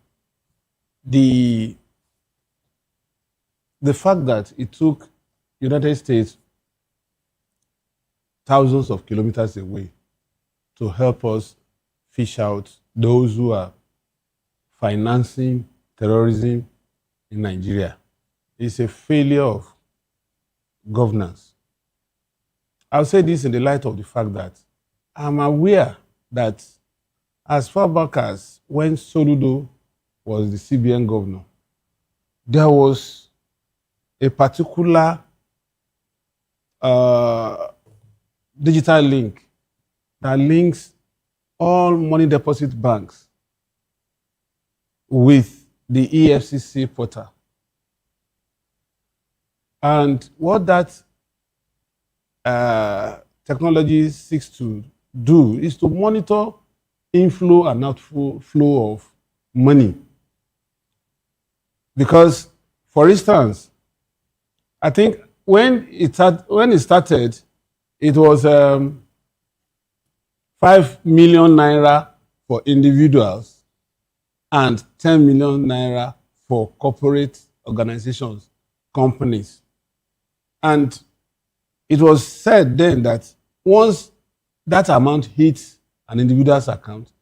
the fact that it took United States thousands of kilometers away to help us fish out those who are financing terrorism in Nigeria is a failure of governance. I'll say this in the light of the fact that I'm aware that as far back as when Soludo was the CBN governor, there was a particular digital link that links all money deposit banks with the EFCC portal. And what that technology seeks to do is to monitor inflow and outflow of money. Because, for instance, I think when it started, it was 5 million naira for individuals and 10 million naira for corporate organizations, companies. And it was said then that once that amount hits an individual's account,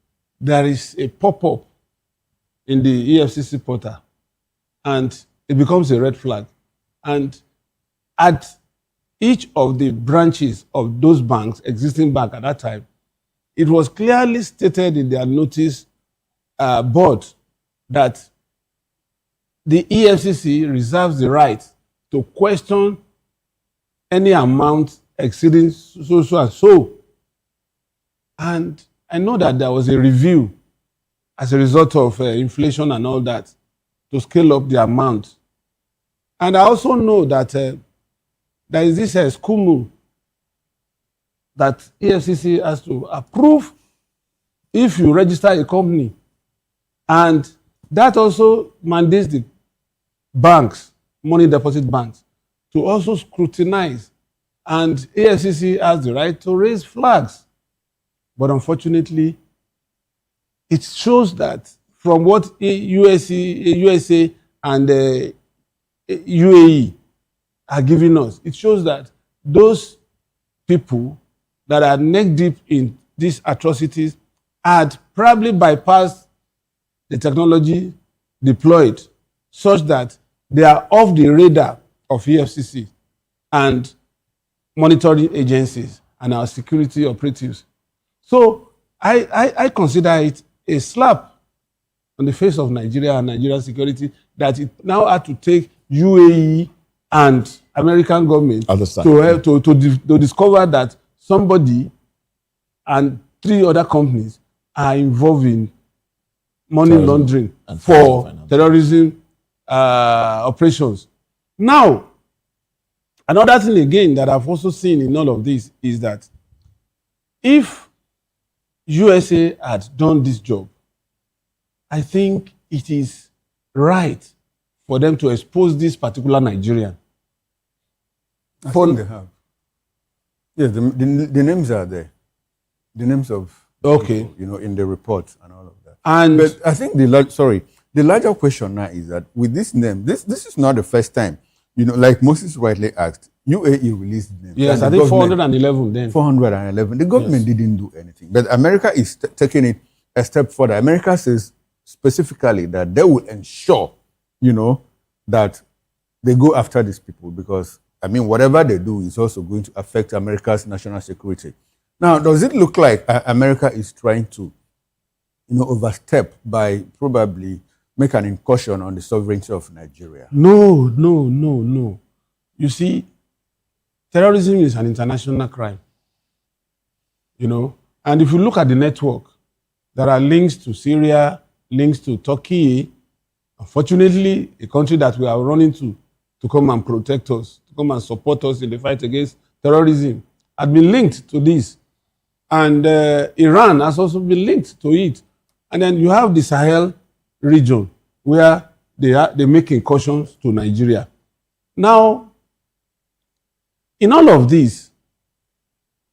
there is a pop-up in the EFCC portal and it becomes a red flag. And at each of the branches of those banks, existing bank at that time, it was clearly stated in their notice board that the EFCC reserves the right to question any amount exceeding so and so. And I know that there was a review as a result of inflation and all that to scale up the amount. And I also know that there is this SCUMU that EFCC has to approve if you register a company. And that also mandates the banks, money deposit banks, to also scrutinize. And EFCC has the right to raise flags. But unfortunately, it shows that from what USA and UAE are giving us, it shows that those people that are neck deep in these atrocities had probably bypassed the technology deployed such that they are off the radar of EFCC and monitoring agencies and our security operatives. So I consider it a slap on the face of Nigeria and Nigerian security that it now had to take UAE and American government to discover that somebody and 3 other companies are involved in money laundering for terrorism operations. Now, another thing again that I've also seen in all of this is that if USA had done this job, I think it is right for them to expose this particular Nigerian. I think they have. Yes, the names are there. The names of people, you know, in the report and all of that. But I think the larger question now is that with this name, this is not the first time. You know, like Moses rightly asked, UAE released names. Yes, I think 411 then. 411. The government didn't do anything. But America is taking it a step further. America says specifically that they will ensure, you know, that they go after these people because, I mean, whatever they do is also going to affect America's national security. Now, does it look like America is trying to, you know, overstep by probably make an incursion on the sovereignty of Nigeria? No. You see, terrorism is an international crime, you know, and if you look at the network, there are links to Syria, links to Turkey. Unfortunately, a country that we are running to come and protect us, to come and support us in the fight against terrorism, had been linked to this. And Iran has also been linked to it. And then you have the Sahel region where they make incursions to Nigeria. Now, in all of this,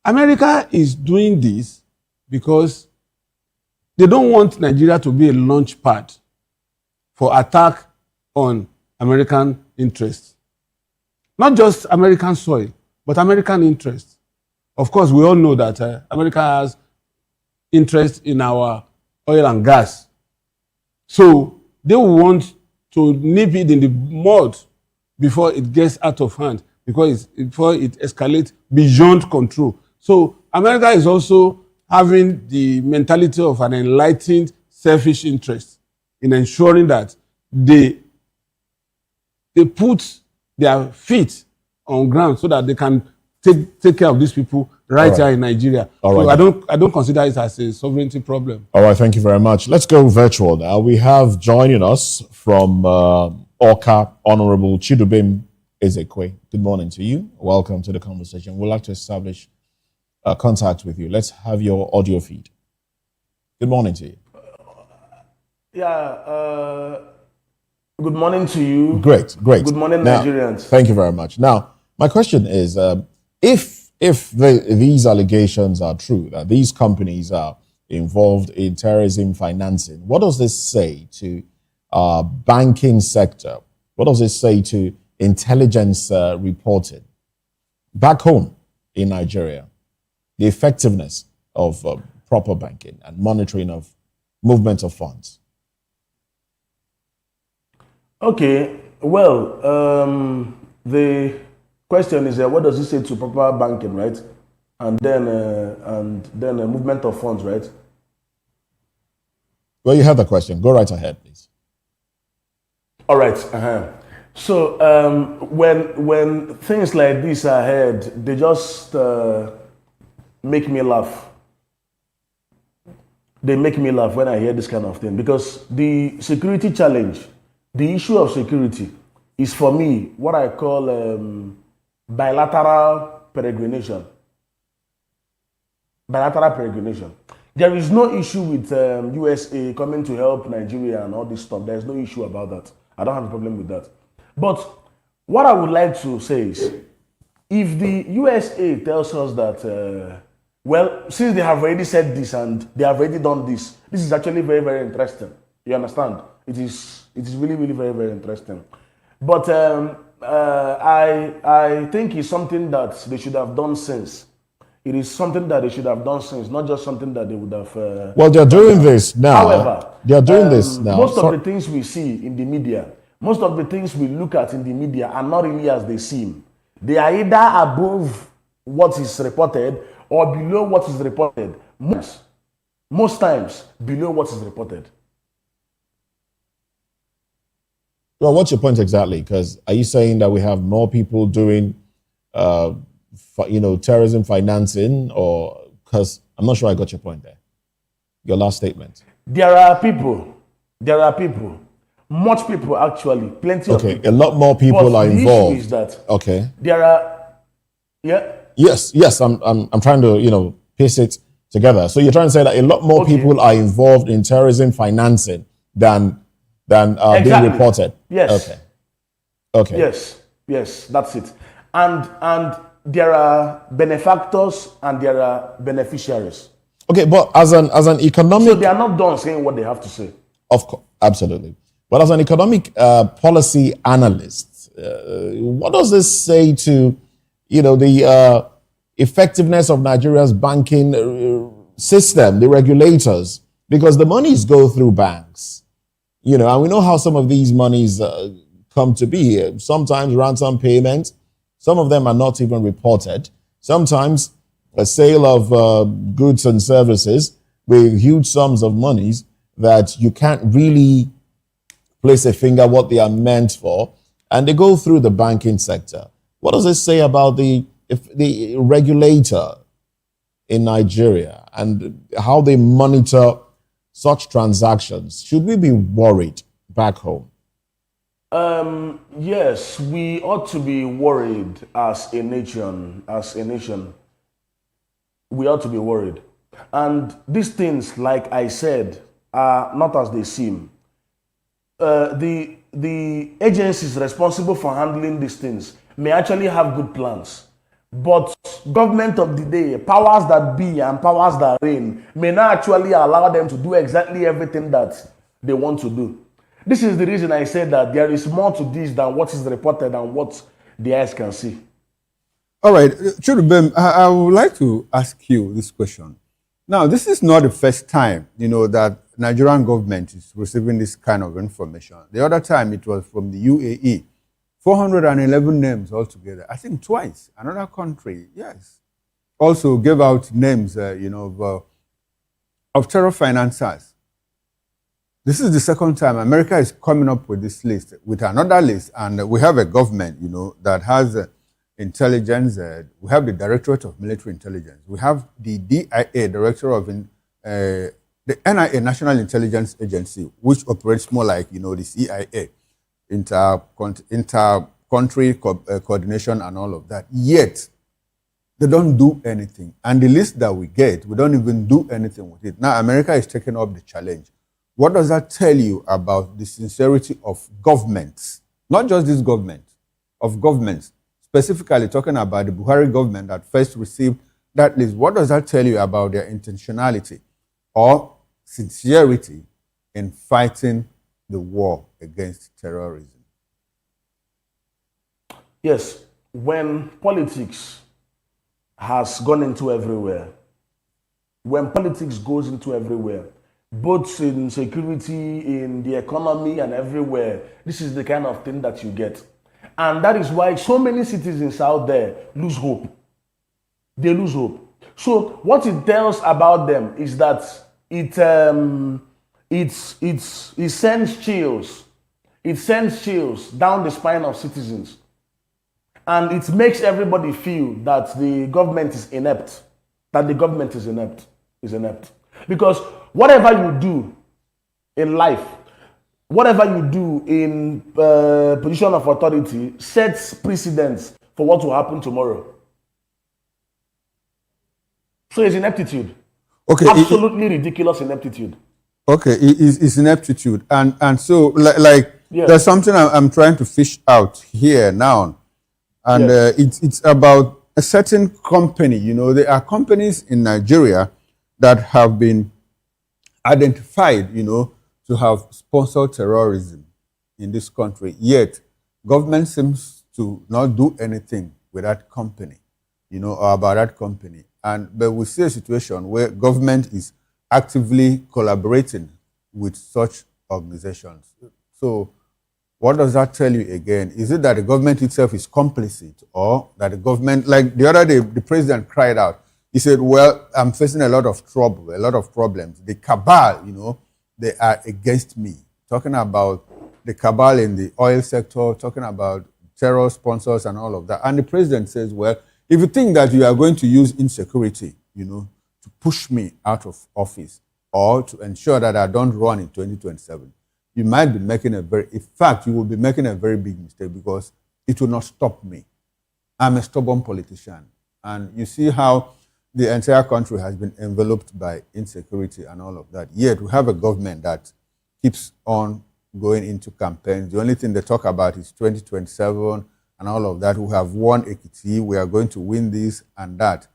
America is doing this because they don't want Nigeria to be a launch pad for attack on American interests. Not just American soil, but American interests. Of course, we all know that America has interest in our oil and gas. So they will want to nip it in the mud before it gets out of hand, before it escalates beyond control. So America is also having the mentality of an enlightened, selfish interest in ensuring that they put their feet on ground so that they can take care of these people right here in Nigeria. So I don't consider it as a sovereignty problem. All right, thank you very much. Let's go virtual now. We have joining us from Awka, Honorable Chidubem Ezekwe. Good morning to you. Welcome to the conversation. We'd like to establish contact with you. Let's have your audio feed. Good morning to you. Good morning to you. Great. Good morning, now, Nigerians. Thank you very much. Now, my question is, if these allegations are true, that these companies are involved in terrorism financing, what does this say to banking sector? What does this say to intelligence reporting back home in Nigeria? The effectiveness of proper banking and monitoring of movement of funds. Okay, well, the question is, what does it say to proper banking, right? And then movement of funds, right? Well, you have the question. Go right ahead, please. All right. So when things like this are heard, they just make me laugh. They make me laugh when I hear this kind of thing, because the security challenge, the issue of security, is for me what I call bilateral peregrination. Bilateral peregrination. There is no issue with USA coming to help Nigeria and all this stuff. There is no issue about that. I don't have a problem with that. But what I would like to say is, if the USA tells us that, well, since they have already said this and they have already done this, this is actually very, very interesting. You understand? It is really, really very, very interesting. But I think it's something that they should have done since. It is something that they should have done since, not just something that they would have. Well, they're doing this now. However, they're doing this now. Most of the things we see in the media, most of the things we look at in the media are not really as they seem. They are either above what is reported or below what is reported. Most times below what is reported. Well, what's your point exactly? Because are you saying that we have more people doing, terrorism financing, or because I'm not sure I got your point there. Your last statement. There are people, much people actually, plenty of people. Okay, a lot more people are involved. The issue is that okay, there are, yeah. Yes. I'm trying to piece it together. So you're trying to say that a lot more people are involved in terrorism financing than being reported. Yes. Okay. Yes, that's it. And there are benefactors and there are beneficiaries. Okay, but as an economic, so they are not done saying what they have to say. Of course, absolutely. But as an economic policy analyst, what does this say to the effectiveness of Nigeria's banking system, the regulators? Because the monies go through banks, and we know how some of these monies come to be. Sometimes ransom payments, some of them are not even reported. Sometimes a sale of goods and services with huge sums of monies that you can't really place a finger what they are meant for, and they go through the banking sector. What does this say about the regulator in Nigeria and how they monitor such transactions? Should we be worried back home? Yes, we ought to be worried as a nation. We ought to be worried. And these things, like I said, are not as they seem. The agencies responsible for handling these things may actually have good plans. But government of the day, powers that be and powers that reign, may not actually allow them to do exactly everything that they want to do. This is the reason I said that there is more to this than what is reported and what the eyes can see. All right, Chudubem, I would like to ask you this question. Now, this is not the first time, that Nigerian government is receiving this kind of information. The other time it was from the UAE. 411 names altogether. I think twice. Another country, yes, also gave out names, of terror financiers. This is the second time America is coming up with this list, with another list, and we have a government, that has intelligence. We have the Directorate of Military Intelligence. We have the DIA, Director of the NIA, National Intelligence Agency, which operates more like, the CIA. Inter-country coordination and all of that. Yet, they don't do anything. And the list that we get, we don't even do anything with it. Now, America is taking up the challenge. What does that tell you about the sincerity of governments? Not just this government, of governments. Specifically talking about the Buhari government that first received that list. What does that tell you about their intentionality or sincerity in fighting the war against terrorism? Yes, when politics has gone into everywhere, when politics goes into everywhere, both in security, in the economy and everywhere, this is the kind of thing that you get. And that is why so many citizens out there lose hope. They lose hope. So what it tells about them is that it sends chills. It sends chills down the spine of citizens. And it makes everybody feel that the government is inept. That the government is inept. Because whatever you do in life, whatever you do in position of authority sets precedents for what will happen tomorrow. So it's ineptitude. Okay. Absolutely ridiculous ineptitude. Okay, it's ineptitude. And so, like yes. There's something I'm trying to fish out here now. And Yes. It's about a certain company. There are companies in Nigeria that have been identified, to have sponsored terrorism in this country, yet government seems to not do anything with that company, or about that company. But we see a situation where government is actively collaborating with such organizations. So what does that tell you again? Is it that the government itself is complicit, or that the government, like the other day, the president cried out, he said, well, I'm facing a lot of trouble, a lot of problems. The cabal, they are against me. Talking about the cabal in the oil sector, talking about terror sponsors and all of that. And the president says, well, if you think that you are going to use insecurity, to push me out of office or to ensure that I don't run in 2027, you might be making in fact, you will be making a very big mistake, because it will not stop me. I'm a stubborn politician. And you see how the entire country has been enveloped by insecurity and all of that. Yet we have a government that keeps on going into campaigns. The only thing they talk about is 2027 and all of that. We have won Ekiti, we are going to win this and that.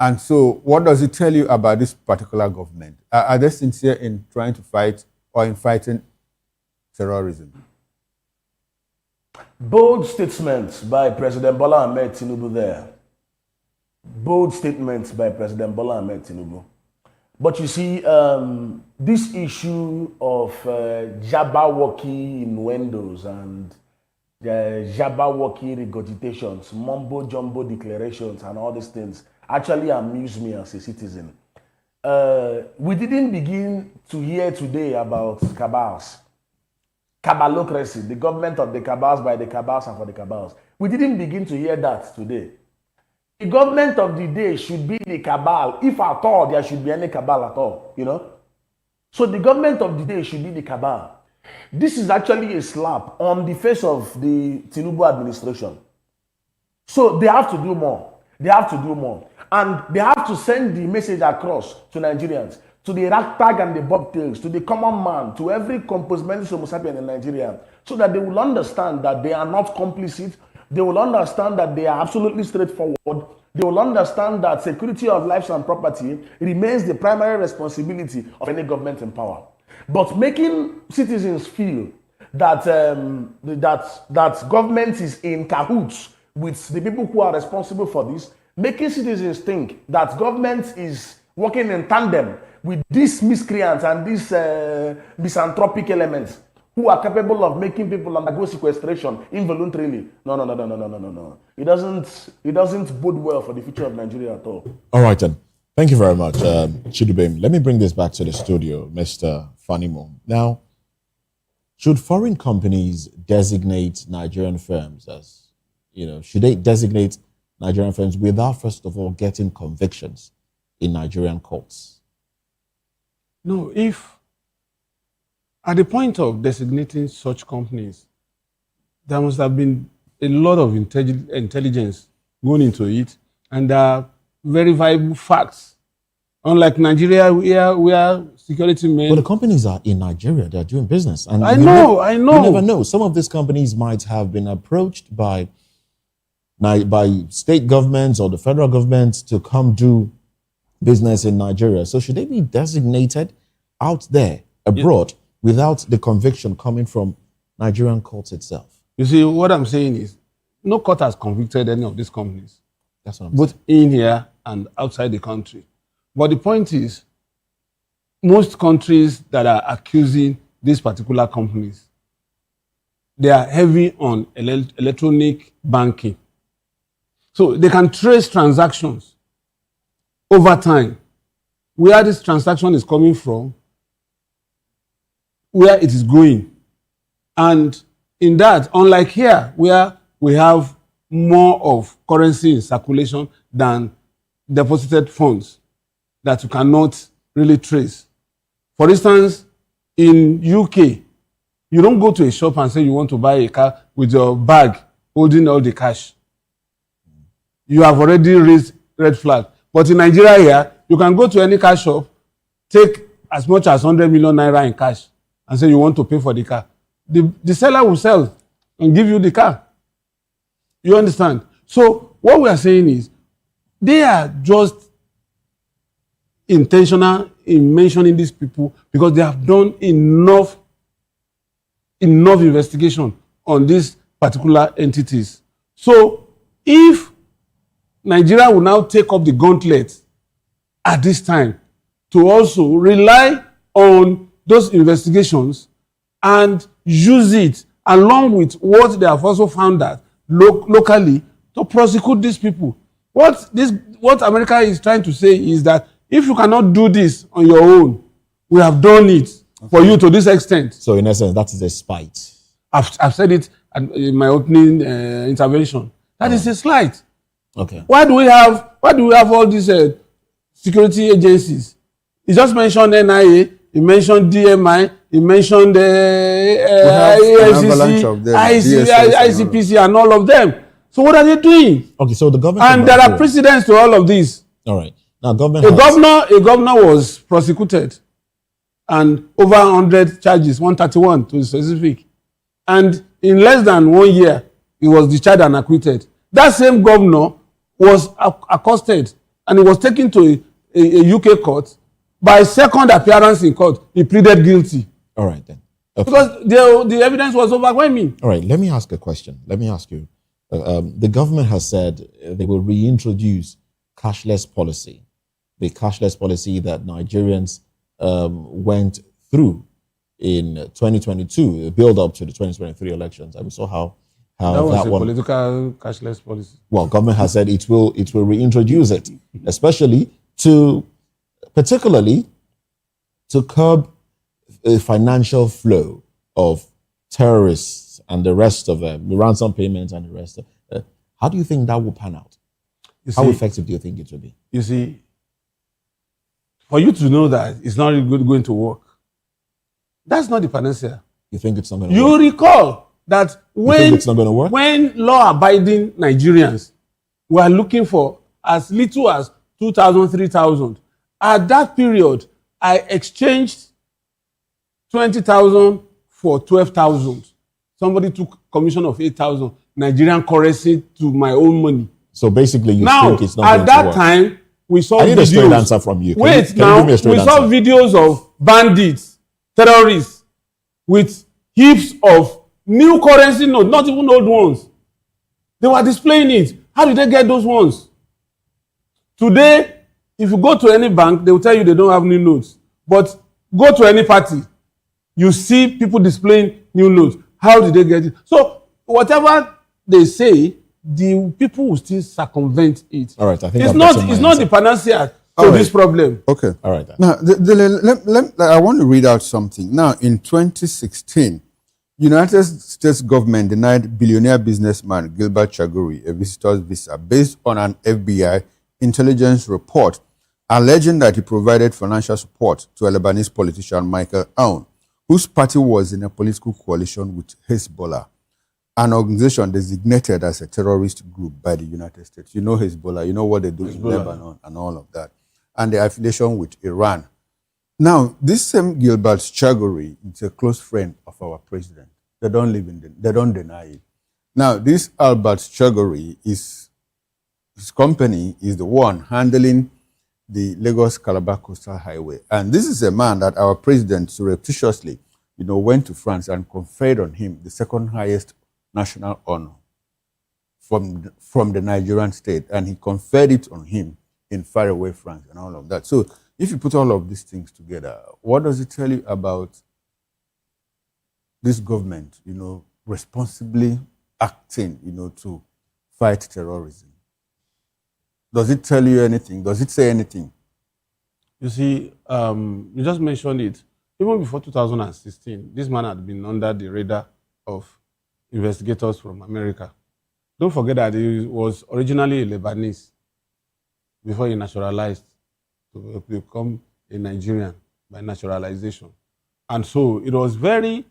And so what does it tell you about this particular government? Are they sincere in trying to fight or in fighting terrorism? Bold statements by President Bola Ahmed Tinubu there. Bold statements by President Bola Ahmed Tinubu. But you see, this issue of Jabberwocky innuendos and Jabberwocky regurgitations, mumbo-jumbo declarations and all these things actually amuse me as a citizen. We didn't begin to hear today about cabals. Cabalocracy, the government of the cabals, by the cabals and for the cabals. We didn't begin to hear that today. The government of the day should be the cabal, if at all there should be any cabal at all, So the government of the day should be the cabal. This is actually a slap on the face of the Tinubu administration. So they have to do more. They have to do more. And they have to send the message across to Nigerians, to the ragtag and the bobtails, to the common man, to every composed mentis homo sapien in Nigeria, so that they will understand that they are not complicit. They will understand that they are absolutely straightforward. They will understand that security of lives and property remains the primary responsibility of any government in power. But making citizens feel that that government is in cahoots with the people who are responsible for this, making citizens think that government is working in tandem with these miscreants and these misanthropic elements who are capable of making people undergo sequestration involuntarily. No. It doesn't bode well for the future of Nigeria at all. All right, then. Thank you very much, Chidubem. Let me bring this back to the studio, Mr. Fanimo. Now, should foreign companies designate Nigerian firms as, should they designate Nigerian firms without, first of all, getting convictions in Nigerian courts? No, if at the point of designating such companies, there must have been a lot of intelligence going into it, and there are very viable facts. Unlike Nigeria, we are security men. Well, the companies are in Nigeria; they are doing business, and I know. You never know. Some of these companies might have been approached by state governments or the federal government to come do business in Nigeria. So, should they be designated out there abroad without the conviction coming from Nigerian courts itself? You see, what I'm saying is, no court has convicted any of these companies. That's what I'm both saying. in here and outside the country. But the point is, most countries that are accusing these particular companies, they are heavy on electronic banking. So they can trace transactions over time, where this transaction is coming from, where it is going. And in that, unlike here, where we have more of currency in circulation than deposited funds that you cannot really trace. For instance, in UK, you don't go to a shop and say you want to buy a car with your bag holding all the cash. You have already raised red flag. But in Nigeria here, you can go to any car shop, take as much as 100 million naira in cash and say you want to pay for the car. The seller will sell and give you the car. You understand? So what we are saying is, they are just intentional in mentioning these people because they have done enough investigation on these particular entities. So if Nigeria will now take up the gauntlet at this time to also rely on those investigations and use it along with what they have also found out locally to prosecute these people. What America is trying to say is that if you cannot do this on your own, we have done it for you to this extent. So in essence, that is a spite. I've said it in my opening intervention. That is a slight. Okay. Why do we have all these security agencies? He just mentioned NIA, he mentioned DMI, he mentioned ICPC and all of them. So what are they doing? Okay, so the government... And there are precedents to all of this. All right. Now, government a governor was prosecuted and over 100 charges, 131 to be specific. And in less than 1 year, he was discharged and acquitted. That same governor was accosted and he was taken to a UK court. By second appearance in court, he pleaded guilty. All right, then. Okay. Because the evidence was overwhelming. All right, let me ask a question. Let me ask you. The government has said they will reintroduce cashless policy. The cashless policy that Nigerians went through in 2022, the build up to the 2023 elections. And we saw how that was a political cashless policy. Well, government has said it will reintroduce it, particularly to curb a financial flow of terrorists and the rest of them, the ransom payments and the rest of how do you think that will pan out? How effective do you think it will be? You see, for you to know that it's not really going to work, that's not the panacea. You think it's not going to work? You recall that it's not going to work? When law-abiding Nigerians were looking for as little as 2,000, 3,000, at that period, I exchanged 20,000 for 12,000. Somebody took commission of 8,000 Nigerian currency to my own money. So basically, you think it's not going to work? At that time, we saw I need a straight answer from you. We saw videos of bandits, terrorists, with heaps of new currency notes, not even old ones. They were displaying it. How did they get those ones? Today, if you go to any bank, they will tell you they don't have new notes. But go to any party, you see people displaying new notes. How did they get it? So whatever they say, the people will still circumvent it. All right, I think it's not the panacea to this problem. Okay. All right. Then. Now, I want to read out something. Now, in 2016, United States government denied billionaire businessman Gilbert Chaguri a visitor's visa based on an FBI intelligence report alleging that he provided financial support to a Lebanese politician, Michael Aoun, whose party was in a political coalition with Hezbollah, an organization designated as a terrorist group by the United States. You know Hezbollah, you know what they do in Lebanon and all of that, and the affiliation with Iran. Now, this same Gilbert Chaguri is a close friend of our president. They don't deny it. Now, this Albert Chaguri, his company is the one handling the Lagos-Calabar Coastal Highway. And this is a man that our president surreptitiously, went to France and conferred on him the second highest national honor from the Nigerian state. And he conferred it on him in faraway France and all of that. So if you put all of these things together, what does it tell you about this government, responsibly acting, to fight terrorism? Does it tell you anything? Does it say anything? You see, you just mentioned it. Even before 2016, this man had been under the radar of investigators from America. Don't forget that he was originally a Lebanese before he naturalized to become a Nigerian by naturalization. And so it was very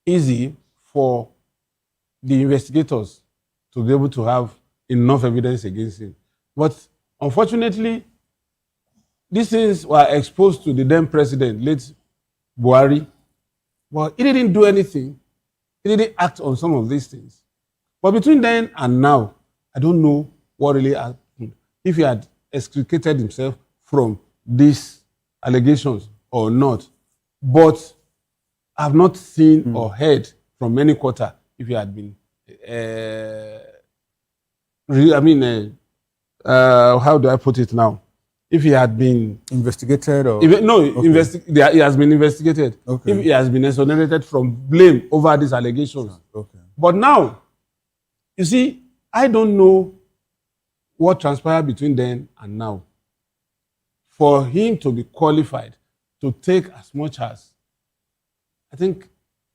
easy for the investigators to be able to have enough evidence against him. But unfortunately, these things were exposed to the then president, late Buhari. Well, he didn't do anything. He didn't act on some of these things. But between then and now, I don't know what really happened. If he had extricated himself from this allegations or not. But I've not seen or heard from any quarter if he had been, how do I put it now? If he had been investigated or he has been investigated. Okay. If he has been exonerated from blame over these allegations. Okay. But now, you see, I don't know what transpired between then and now. For him to be qualified to take as much as, I think,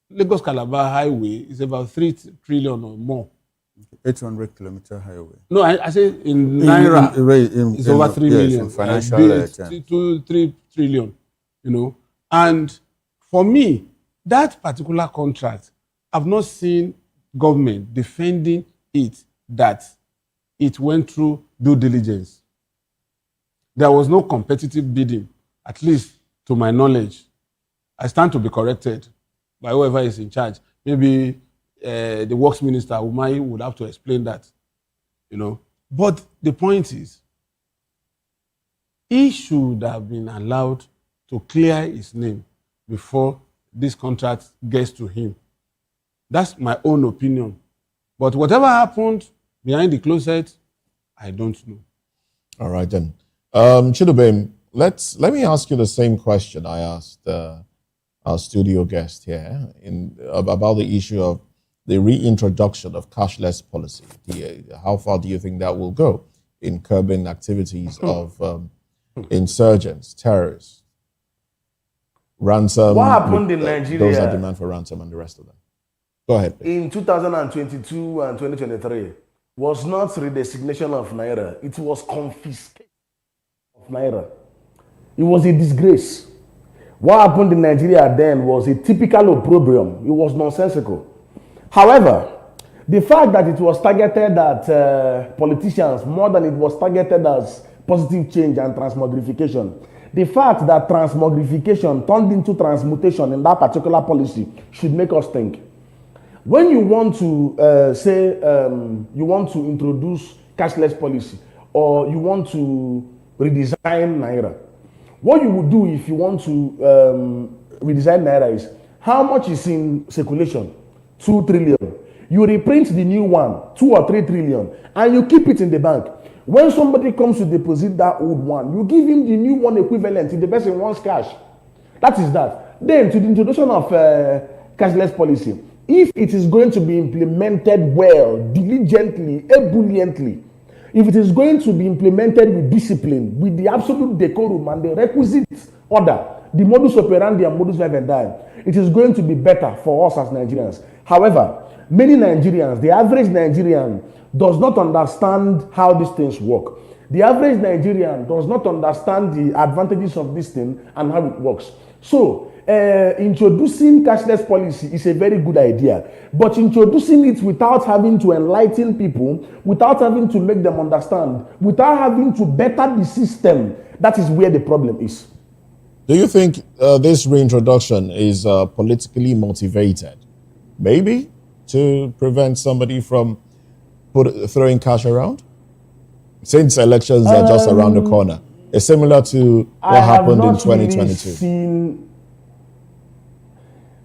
Lagos Calabar Highway is about 3 trillion or more. 800-kilometer highway. No, I say in Naira, it's over 3 million. In financial 3 trillion, you know. And for me, that particular contract, I've not seen government defending it that it went through due diligence. There was no competitive bidding, at least to my knowledge. I stand to be corrected by whoever is in charge. Maybe the works minister, Umai, would have to explain that, you know. But the point is, he should have been allowed to clear his name before this contract gets to him. That's my own opinion. But whatever happened behind the closet, I don't know. All right, then. Chidubem, let me ask you the same question I asked our studio guest here about the issue of the reintroduction of cashless policy. How far do you think that will go in curbing activities of insurgents, terrorists, ransom? What happened in Nigeria? Those that demand for ransom and the rest of them. Go ahead, please. In 2022 and 2023 was not redesignation of Naira. It was confiscation of Naira. It was a disgrace. What happened in Nigeria then was a typical opprobrium. It was nonsensical. However, the fact that it was targeted at politicians more than it was targeted as positive change and transmogrification, the fact that transmogrification turned into transmutation in that particular policy should make us think. When you want to you want to introduce cashless policy or you want to redesign Naira, what you would do if you want to redesign Naira is how much is in circulation? 2 trillion. You reprint the new one, 2 or 3 trillion, and you keep it in the bank. When somebody comes to deposit that old one, you give him the new one equivalent if the person wants cash. That is that. Then to the introduction of cashless policy, if it is going to be implemented well, diligently, ebulliently, if it is going to be implemented with discipline, with the absolute decorum and the requisite order, the modus operandi and modus vivendi, it is going to be better for us as Nigerians. However, many Nigerians, the average Nigerian, does not understand how these things work. The average Nigerian does not understand the advantages of this thing and how it works. So, introducing cashless policy is a very good idea, but introducing it without having to enlighten people, without having to make them understand, without having to better the system, that is where the problem is. Do you think this reintroduction is politically motivated? Maybe to prevent somebody from throwing cash around? Since elections are just around the corner. It's similar to what happened in 2022.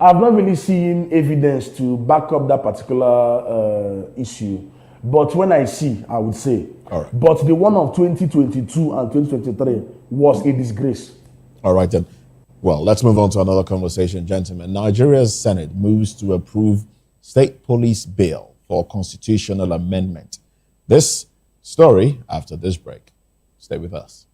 I've not really seen evidence to back up that particular issue. But when I see, I would say. All right. But the one of 2022 and 2023 was a disgrace. All right, then. Well, let's move on to another conversation, gentlemen. Nigeria's Senate moves to approve state police bill for constitutional amendment. This story after this break. Stay with us.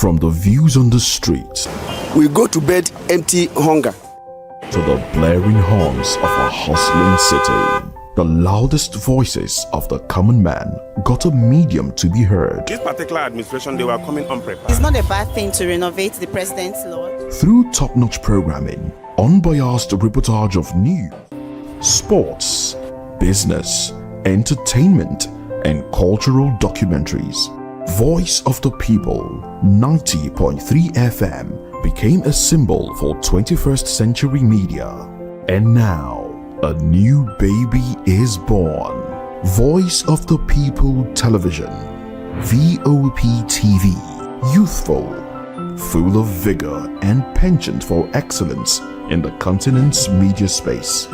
From the views on the streets, We go to bed empty hunger. to the blaring horns of a hustling city, the loudest voices of the common man got a medium to be heard. This particular administration, they were coming unprepared. It's not a bad thing to renovate the president's lodge. Through top-notch programming, unbiased reportage of news, sports, business, entertainment, and cultural documentaries, Voice of the People 90.3 FM became a symbol for 21st century media. And now, a new baby is born. Voice of the People Television, VOP TV, youthful, full of vigor and penchant for excellence in the continent's media space,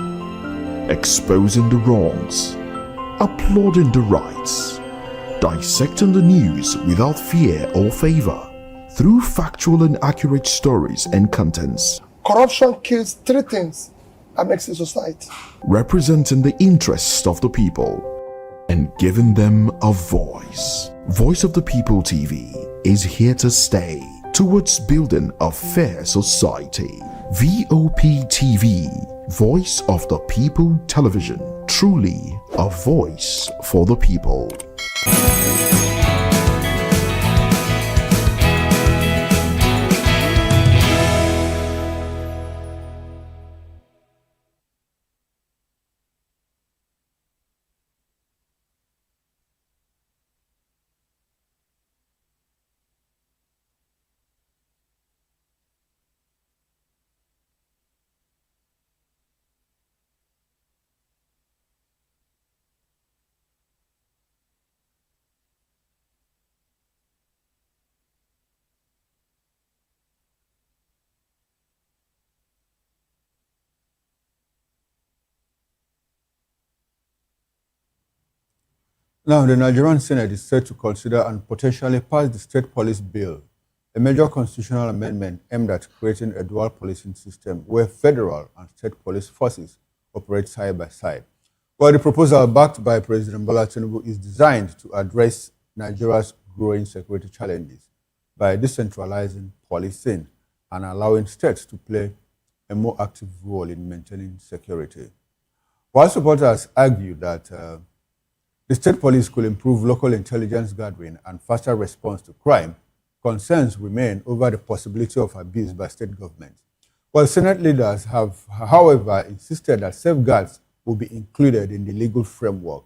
exposing the wrongs, applauding the rights, dissecting the news without fear or favor, through factual and accurate stories and contents, Corruption kills three things that makes a society. representing the interests of the people and giving them a voice. Voice of the People TV is here to stay towards building a fair society. VOP TV, Voice of the People Television, truly a voice for the people. Now, the Nigerian Senate is set to consider and potentially pass the State Police Bill, a major constitutional amendment aimed at creating a dual policing system where federal and state police forces operate side by side. Well, the proposal, backed by President Bola Tinubu, is designed to address Nigeria's growing security challenges by decentralizing policing and allowing states to play a more active role in maintaining security. While supporters argue that the state police could improve local intelligence gathering and faster response to crime, concerns remain over the possibility of abuse by state governments. Well, Senate leaders have, however, insisted that safeguards will be included in the legal framework.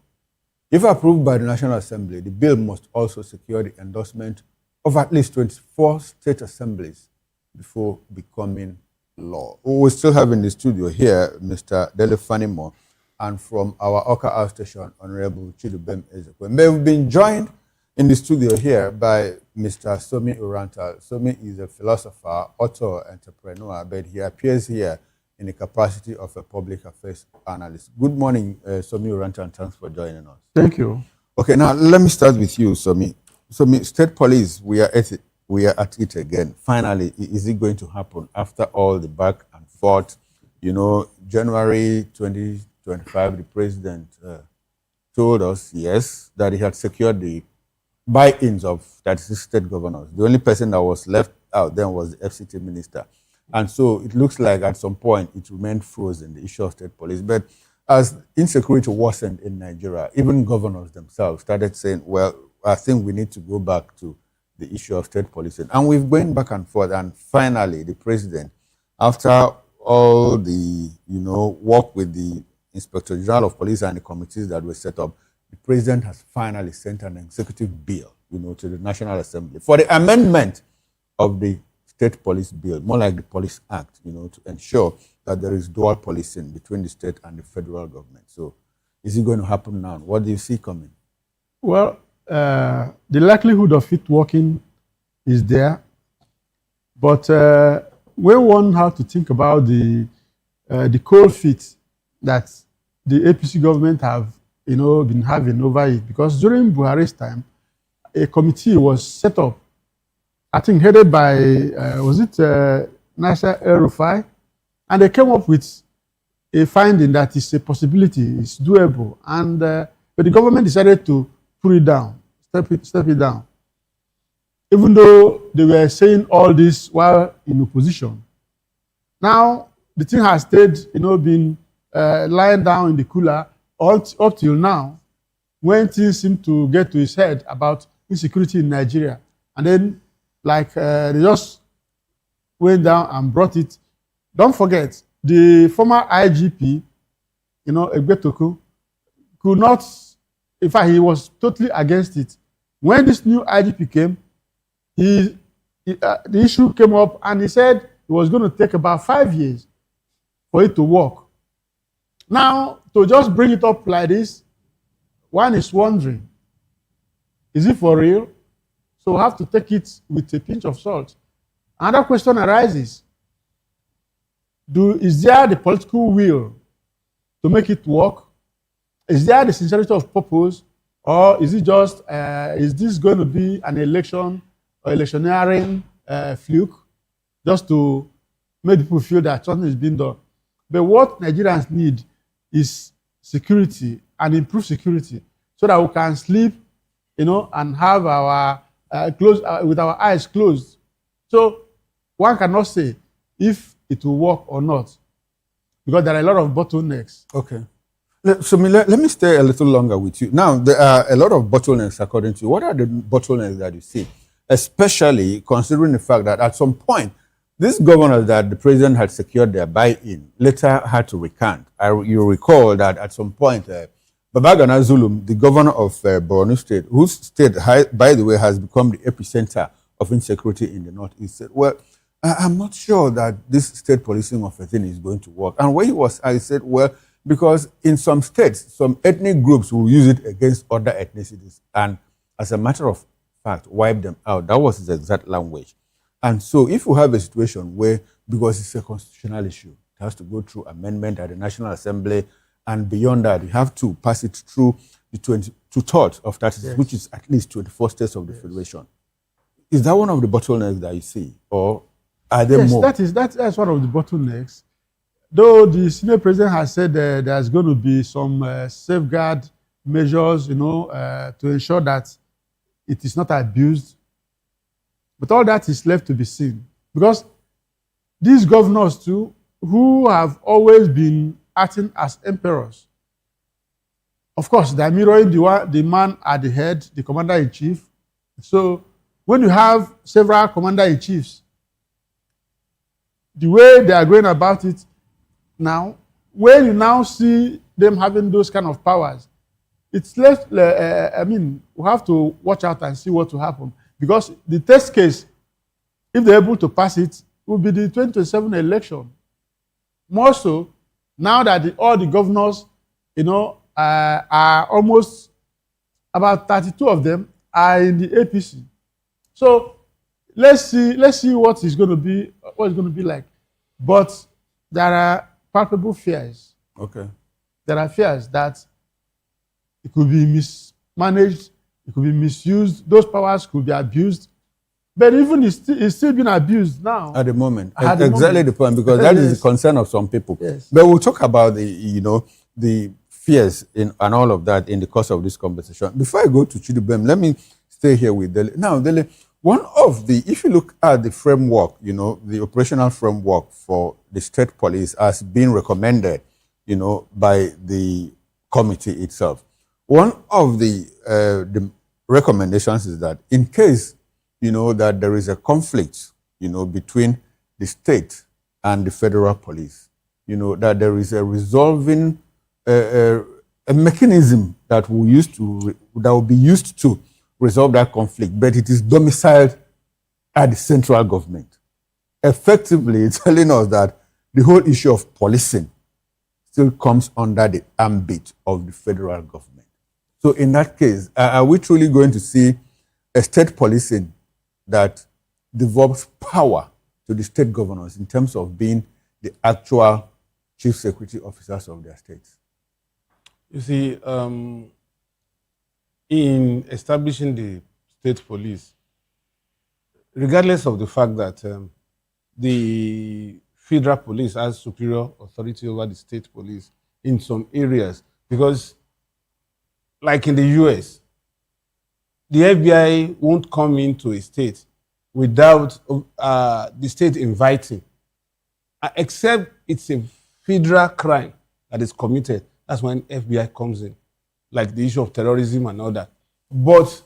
If approved by the National Assembly, the bill must also secure the endorsement of at least 24 state assemblies before becoming law. We still have in the studio here Mr. Dele Fanimo, and from our Oka House Station, Honorable Chidubem Ezekwe. We've been joined in the studio here by Mr. Somi Uranta. Somi is a philosopher, author, entrepreneur, but he appears here in the capacity of a public affairs analyst. Good morning, Somi Uranta, and thanks for joining us. Thank you. Okay, now let me start with you, Somi. Somi, state police, we are at it again. Finally, is it going to happen after all the back and forth? You know, January 2025, the president told us, yes, that he had secured the buy-ins of 36 state governors. The only person that was left out then was the FCT minister. And so it looks like at some point it remained frozen, the issue of state police. But as insecurity worsened in Nigeria, even governors themselves started saying, well, I think we need to go back to the issue of state policing. And we've gone back and forth. And finally, the president, after all the, work with the Inspector General of Police and the committees that were set up, the president has finally sent an executive bill, to the National Assembly for the amendment of the State Police Bill, more like the Police Act, to ensure that there is dual policing between the state and the federal government. So is it going to happen now? What do you see coming? Well, the likelihood of it working is there. But when one has to think about the cold feet that the APC government have, been having over it, because during Buhari's time, a committee was set up, I think headed by, Nasser El-Rufai, and they came up with a finding that it's a possibility, it's doable, and but the government decided to put it down, step it down. even though they were saying all this while in opposition. Now, the thing has stayed, been lying down in the cooler up till now, when things seem to get to his head about insecurity in Nigeria. And then, they just went down and brought it. Don't forget, the former IGP, Egbetoku, could not, in fact, he was totally against it. When this new IGP came, the issue came up and he said it was going to take about 5 years for it to work. Now, to just bring it up like this, one is wondering, is it for real? So we have to take it with a pinch of salt. Another question arises. Is there the political will to make it work? Is there the sincerity of purpose? Or is it just, is this going to be an election or electioneering fluke just to make people feel that something is being done? But what Nigerians need is security and improved security so that we can sleep, and have our with our eyes closed. So one cannot say if it will work or not, because there are a lot of bottlenecks. Okay. So let me stay a little longer with you. Now, there are a lot of bottlenecks according to you. What are the bottlenecks that you see? Especially considering the fact that at some point, these governors that the president had secured their buy-in later had to recant. You recall that at some point, Babagana Zulum, the governor of Borno State, whose state, by the way, has become the epicenter of insecurity in the Northeast, said, well, I'm not sure that this state policing of a thing is going to work. And when I said, well, because in some states, some ethnic groups will use it against other ethnicities and, as a matter of fact, wipe them out. That was his exact language. And so if we have a situation where, because it's a constitutional issue, it has to go through amendment at the National Assembly, and beyond that, you have to pass it through the 22 of that, yes, which is at least 24 states of the Federation. Is that one of the bottlenecks that you see, or are there more? That's one of the bottlenecks. Though the senior president has said there's going to be some safeguard measures, to ensure that it is not abused. But all that is left to be seen. Because these governors too, who have always been acting as emperors, of course, they're mirroring the man at the head, the commander-in-chief. So when you have several commander-in-chiefs, the way they are going about it now, when you now see them having those kind of powers, it's less, we have to watch out and see what will happen. Because the test case, if they're able to pass it, will be the 2027 election. More so, now that all the governors, are almost, about 32 of them are in the APC. So let's see what it's going to be like. But there are palpable fears. Okay. There are fears that it could be mismanaged, it could be misused, those powers could be abused. But even it's still being abused now. At the moment. Exactly the point, because that is the concern of some people. Yes. But we'll talk about the fears and all of that in the course of this conversation. Before I go to Chidubem, let me stay here with Dele. Now, Dele, if you look at the framework, the operational framework for the state police as being recommended, by the committee itself, one of the recommendations is that in case, that there is a conflict, between the state and the federal police, that there is a resolving, a mechanism that will be used to resolve that conflict, but it is domiciled at the central government. Effectively, telling us that the whole issue of policing still comes under the ambit of the federal government. So in that case, are we truly going to see a state policing that devolves power to the state governors in terms of being the actual chief security officers of their states? You see, in establishing the state police, regardless of the fact that the federal police has superior authority over the state police in some areas, because like in the US, the FBI won't come into a state without the state inviting, except it's a federal crime that is committed. That's when FBI comes in, like the issue of terrorism and all that. But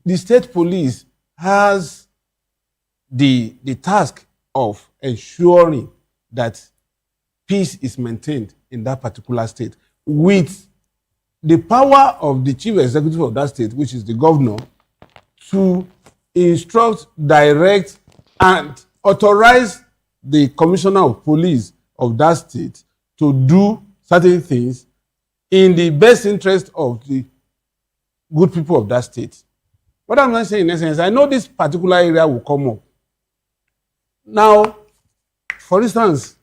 the state police has the task of ensuring that peace is maintained in that particular state with the power of the chief executive of that state, which is the governor, to instruct, direct, and authorize the commissioner of police of that state to do certain things in the best interest of the good people of that state. What I'm not saying in essence, I know this particular area will come up. Now, for instance,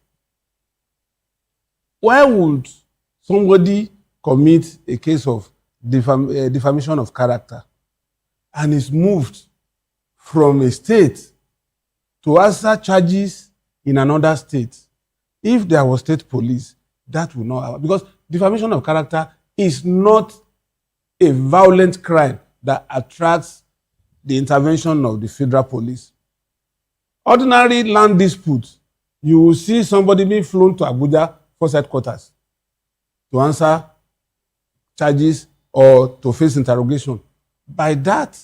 why would somebody commit a case of defamation of character and is moved from a state to answer charges in another state? If there was state police, that would not happen, because defamation of character is not a violent crime that attracts the intervention of the federal police. Ordinary land disputes, you will see somebody being flown to Abuja Force Headquarters to answer charges or to face interrogation. By that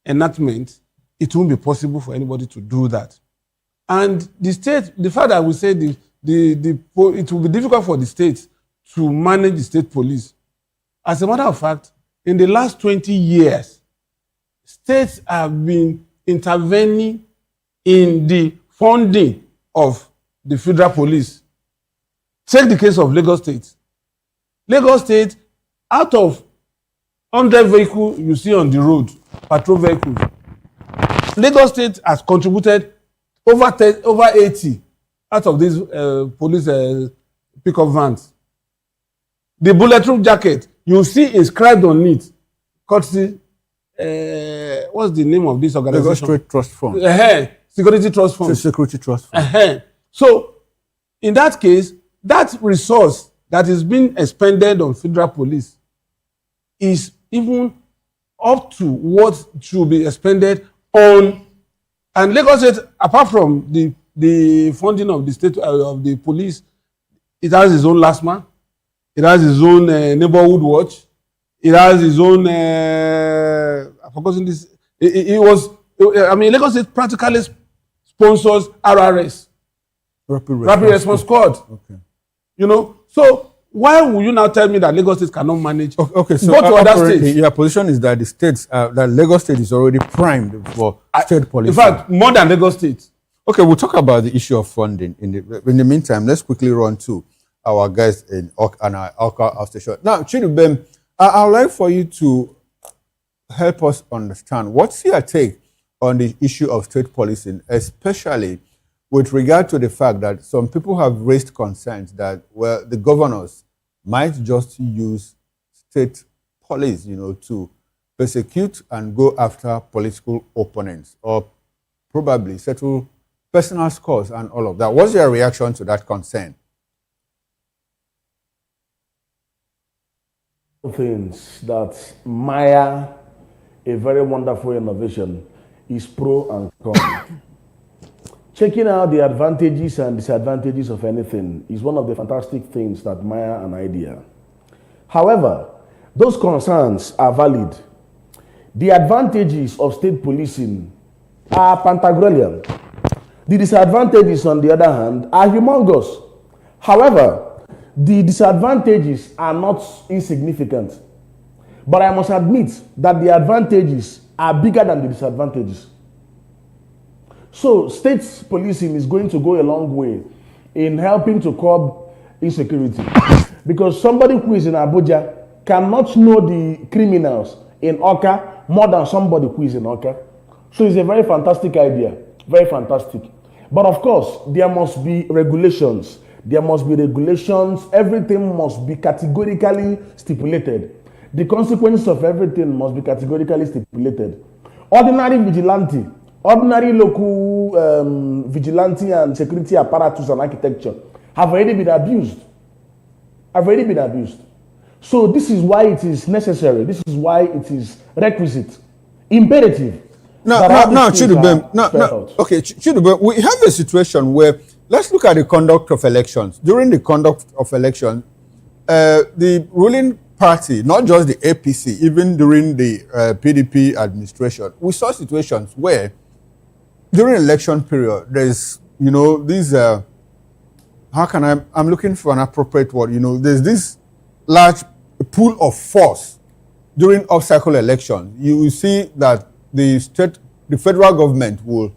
enactment, it won't be possible for anybody to do that. And the state, the fact that we say it will be difficult for the state to manage the state police. As a matter of fact, in the last 20 years, states have been intervening in the funding of the federal police. Take the case of Lagos State. Lagos State, out of 100 vehicles you see on the road, patrol vehicles, Lagos State has contributed over 80 out of these police pickup vans. The bulletproof jacket, you see inscribed on it, courtesy, what's the name of this organization? Lagos State Trust Fund. Security Trust Fund. Security Trust Fund. So, in that case, that resource that is being expended on federal police is even up to what should be expended on. And Lagos State, apart from the funding of the state of the police, it has its own LASMA, it has its own neighborhood watch, it has its own. I've forgotten this. Lagos State practically sponsors RRS, Rapid Response Squad. Okay. You know, so why will you now tell me that Lagos State cannot manage? Okay, so go to other states. Your position is that the states, that Lagos State is already primed for state policy. In fact, more than Lagos State. Okay, we'll talk about the issue of funding. In the meantime, let's quickly run to our guys in our station. Now, Chidubem, I would like for you to help us understand what's your take on the issue of state policing, especially with regard to the fact that some people have raised concerns that, well, the governors might just use state police, to persecute and go after political opponents or probably settle personal scores and all of that. What's your reaction to that concern? Things that Maya, a very wonderful innovation, is pro and con. Checking out the advantages and disadvantages of anything is one of the fantastic things that Maya an idea. However, those concerns are valid. The advantages of state policing are pantagruelian. The disadvantages, on the other hand, are humongous. However, the disadvantages are not insignificant. But I must admit that the advantages are bigger than the disadvantages. So, state policing is going to go a long way in helping to curb insecurity. Because somebody who is in Abuja cannot know the criminals in Oka more than somebody who is in Oka. So, it's a very fantastic idea. Very fantastic. But of course, there must be regulations. There must be regulations. Everything must be categorically stipulated. The consequences of everything must be categorically stipulated. Ordinary vigilante, ordinary local vigilante and security apparatus and architecture have already been abused. So this is why it is necessary. This is why it is requisite, imperative. Now, Chidubem, okay, Chidubem, we have a situation where, let's look at the conduct of elections. During the conduct of elections, the ruling party, not just the APC, even during the PDP administration, we saw situations where during election period, there's, these, I'm looking for an appropriate word, there's this large pool of force during off-cycle elections. You will see that the federal government will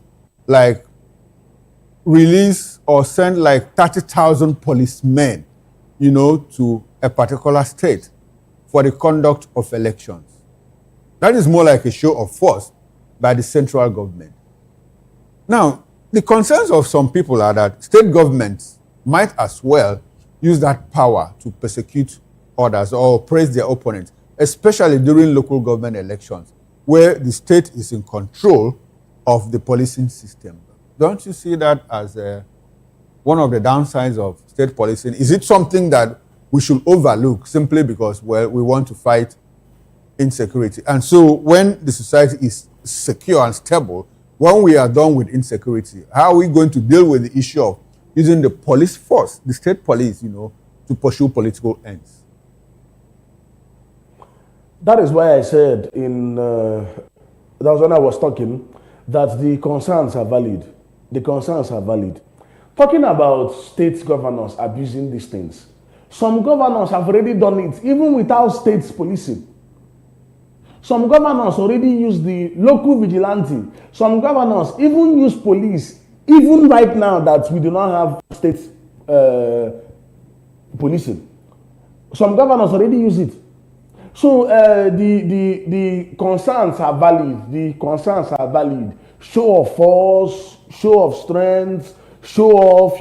release or send 30,000 policemen, to a particular state for the conduct of elections. That is more like a show of force by the central government. Now, the concerns of some people are that state governments might as well use that power to persecute others or oppress their opponents, especially during local government elections, where the state is in control of the policing system. Don't you see that as one of the downsides of state policing? Is it something that we should overlook simply because, we want to fight insecurity? And so when the society is secure and stable, when we are done with insecurity, how are we going to deal with the issue of using the police force, the state police, to pursue political ends? That is why I said that was when I was talking, that the concerns are valid. The concerns are valid. Talking about state governors abusing these things, some governors have already done it, even without states policing. Some governors already use the local vigilante. Some governors even use police, even right now that we do not have state policing. Some governors already use it. So the concerns are valid. The concerns are valid. Show of force, show of strength, show of,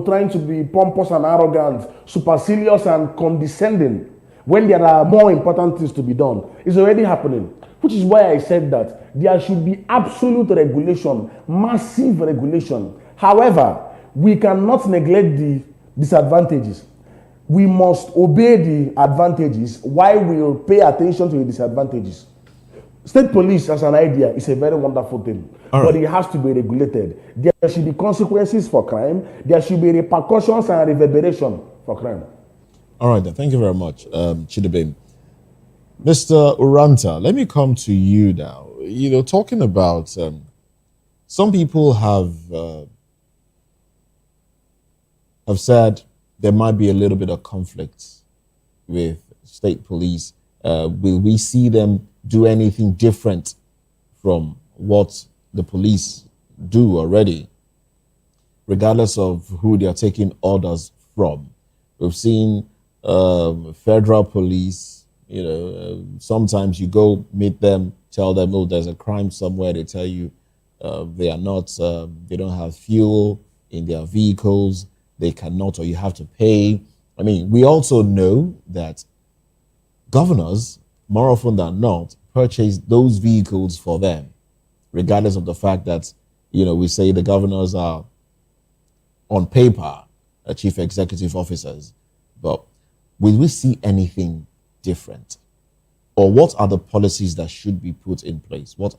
trying to be pompous and arrogant, supercilious and condescending when there are more important things to be done. It's already happening. Which is why I said that there should be absolute regulation, massive regulation. However, we cannot neglect the disadvantages. We must obey the advantages while we will pay attention to the disadvantages. State police as an idea is a very wonderful thing, but it has to be regulated. There should be consequences for crime. There should be repercussions and reverberation for crime. All right, then. Thank you very much, Chidubem. Mr. Uranta, let me come to you now. Talking about some people have said there might be a little bit of conflict with state police. Will we see them do anything different from what the police do already, regardless of who they are taking orders from? We've seen federal police, sometimes you go meet them, tell them, oh, there's a crime somewhere. They tell you they don't have fuel in their vehicles. They cannot, or you have to pay. I mean, we also know that governors, more often than not, purchase those vehicles for them, regardless of the fact that, we say the governors are on paper chief executive officers. But will we see anything different? Or what are the policies that should be put in place? What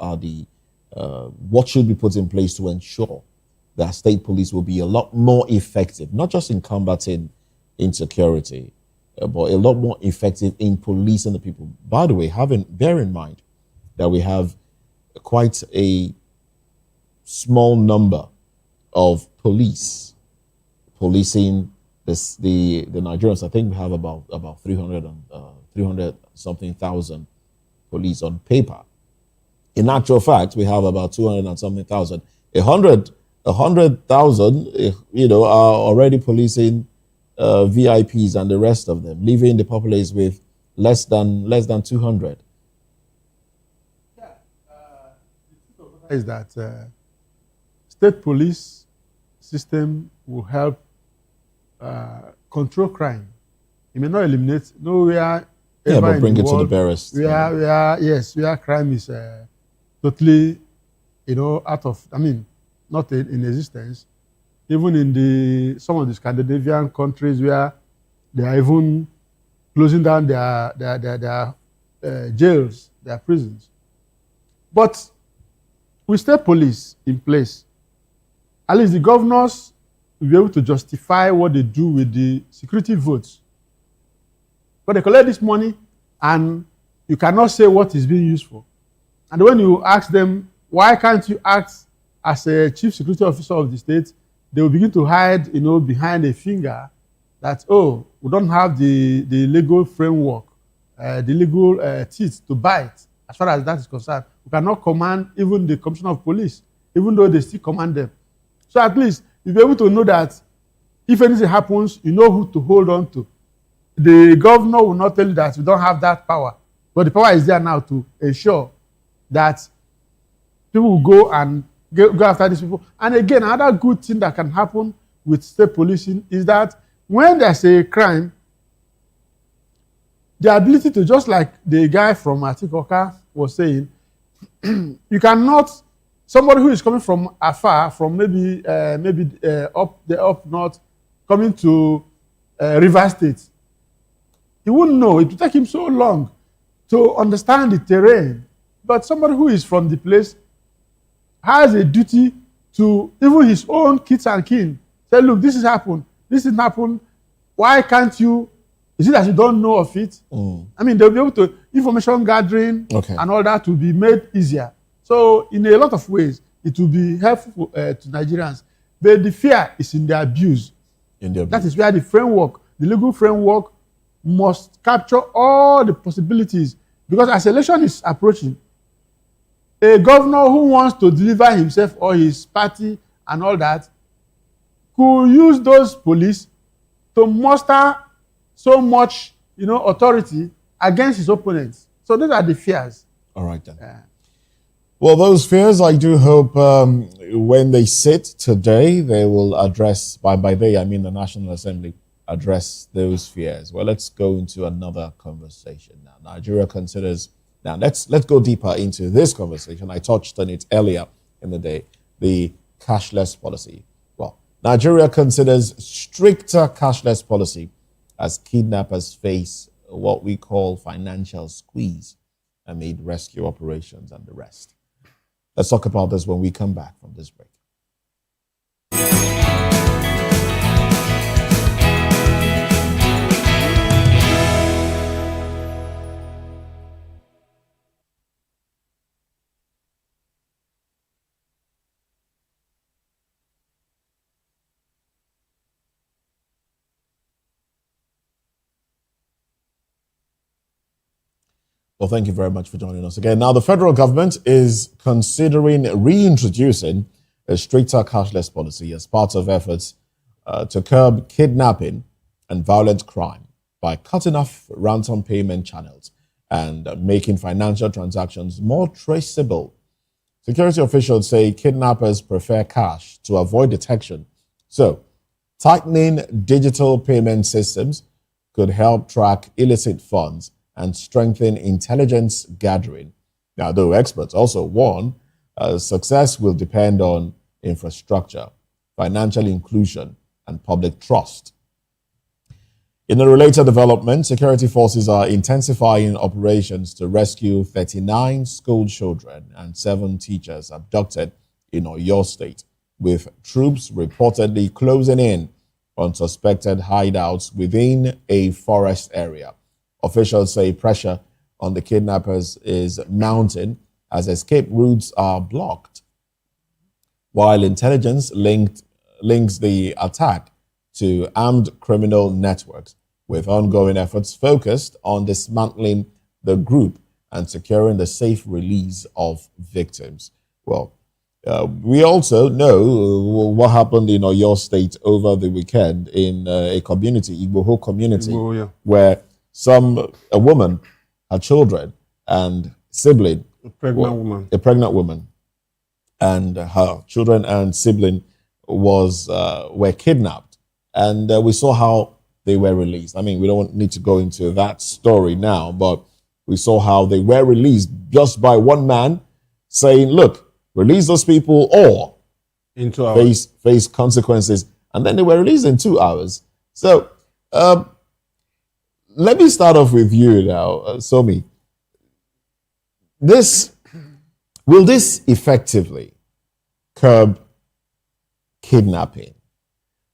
should be put in place to ensure that state police will be a lot more effective, not just in combating insecurity, but a lot more effective in policing the people? By the way, bear in mind that we have quite a small number of police policing the Nigerians. I think we have about 300 something thousand police on paper. In actual fact, we have about 200 and something thousand. 100,000, are already policing VIPs and the rest of them, leaving the populace with less than 200. Is that state police system will help control crime. It may not eliminate nowhere. But bring it to the barest. Where crime is totally, out of, not in existence. Even in some of the Scandinavian countries where they are even closing down their jails, their prisons. But with state police in place, at least the governors will be able to justify what they do with the security votes. But they collect this money and you cannot say what is being used for. And when you ask them, why can't you act as a chief security officer of the state, they will begin to hide, behind a finger that, oh, we don't have the legal framework, the legal teeth to bite. As far as that is concerned, we cannot command even the commissioner of police, even though they still command them. So at least you'll be able to know that if anything happens, you know who to hold on to. The governor will not tell you that you don't have that power, but the power is there now to ensure that people will go and go after these people. And again, another good thing that can happen with state policing is that when there's a crime, the ability to, just like the guy from Atikoka was saying, you cannot, somebody who is coming from afar, from maybe up north, coming to River State, he wouldn't know. It would take him so long to understand the terrain. But somebody who is from the place has a duty to even his own kids and kin say, look, this has happened. This has happened. Why can't you? Is it that you don't know of it? I mean, they'll be able to, information gathering and all that will be made easier. So in a lot of ways, it will be helpful to Nigerians. But the fear is in the abuse. That is where the framework, the legal framework, must capture all the possibilities. Because as election is approaching, a governor who wants to deliver himself or his party and all that could use those police to muster so much, authority against his opponents. So those are the fears. All right then. Well, those fears, I do hope when they sit today, they will address, by they, I mean the National Assembly, address those fears. Well, let's go into another conversation now. Nigeria considers, now let's go deeper into this conversation. I touched on it earlier in the day, the cashless policy. Well, Nigeria considers stricter cashless policy as kidnappers face what we call financial squeeze amid rescue operations and the rest. Let's talk about this when we come back from this break. Well, thank you very much for joining us again. Now, the federal government is considering reintroducing a stricter cashless policy as part of efforts to curb kidnapping and violent crime by cutting off ransom payment channels and making financial transactions more traceable. Security officials say kidnappers prefer cash to avoid detection. So, tightening digital payment systems could help track illicit funds and strengthen intelligence gathering. Now, though experts also warn success will depend on infrastructure, financial inclusion, and public trust. In a related development, security forces are intensifying operations to rescue 39 school children and 7 teachers abducted in Oyo State, with troops reportedly closing in on suspected hideouts within a forest area. Officials say pressure on the kidnappers is mounting as escape routes are blocked, while intelligence links the attack to armed criminal networks, with ongoing efforts focused on dismantling the group and securing the safe release of victims. Well, we also know what happened in Oyo State over the weekend in a community, Igboho community, where a woman, her children and sibling, a pregnant woman, and her children and sibling were kidnapped, and we saw how they were released. I mean, we don't need to go into that story now, but we saw how they were released just by one man saying, "Look, release those people or face consequences," and then they were released in 2 hours. So. let me start off with you now, Somi. Will this effectively curb kidnapping?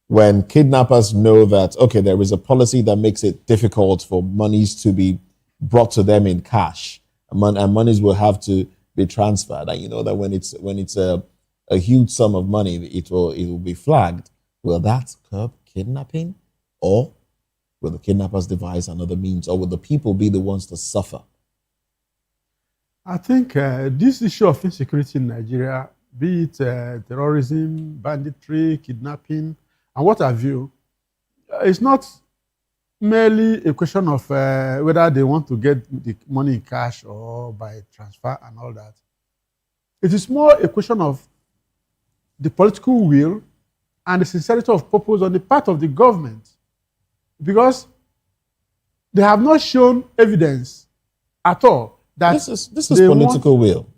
When kidnappers know that, okay, there is a policy that makes it difficult for monies to be brought to them in cash, and monies will have to be transferred. And you know that when it's a huge sum of money, it will be flagged. Will that curb kidnapping, or will the kidnappers devise another means, or will the people be the ones to suffer? I think this issue of insecurity in Nigeria, be it terrorism, banditry, kidnapping, and what have you, it's not merely a question of whether they want to get the money in cash or by transfer and all that. It is more a question of the political will and the sincerity of purpose on the part of the government, because they have not shown evidence at all that this is political will.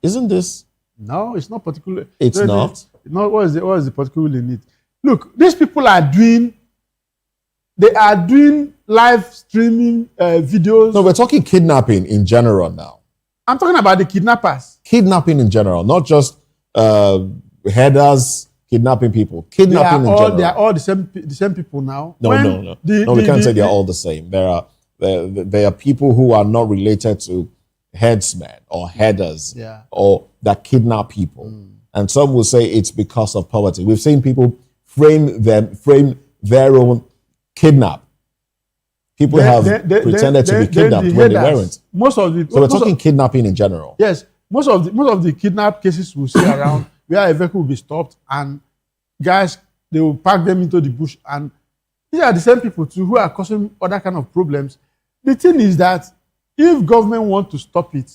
Isn't this? No, it's not particular. It's not. What is the political will in it? Look, these people are doing live streaming videos. No, we're talking kidnapping in general now. I'm talking about the kidnappers. Kidnapping in general, not just headers kidnapping people. Kidnapping in general. They are all the same people now. No. We can't say they are all the same. There are people who are not related to headsmen or headers or that kidnap people. And some will say it's because of poverty. We've seen people frame their own kidnap. People have pretended to be kidnapped when they weren't. So we're talking kidnapping in general. Yes, most of the kidnap cases we'll see around where a vehicle will be stopped and guys, they will pack them into the bush, and these are the same people too who are causing other kind of problems. The thing is that if government want to stop it,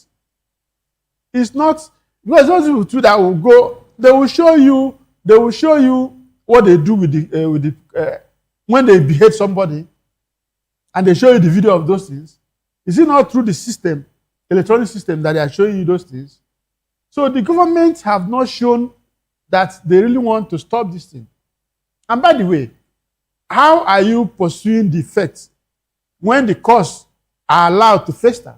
it's not because those people too that will go. They will show you what they do with the when they behead somebody, and they show you the video of those things. Is it not through the system, electronic system, that they are showing you those things? So the government have not shown that they really want to stop this thing. And by the way, how are you pursuing the effects when the costs are allowed to fester?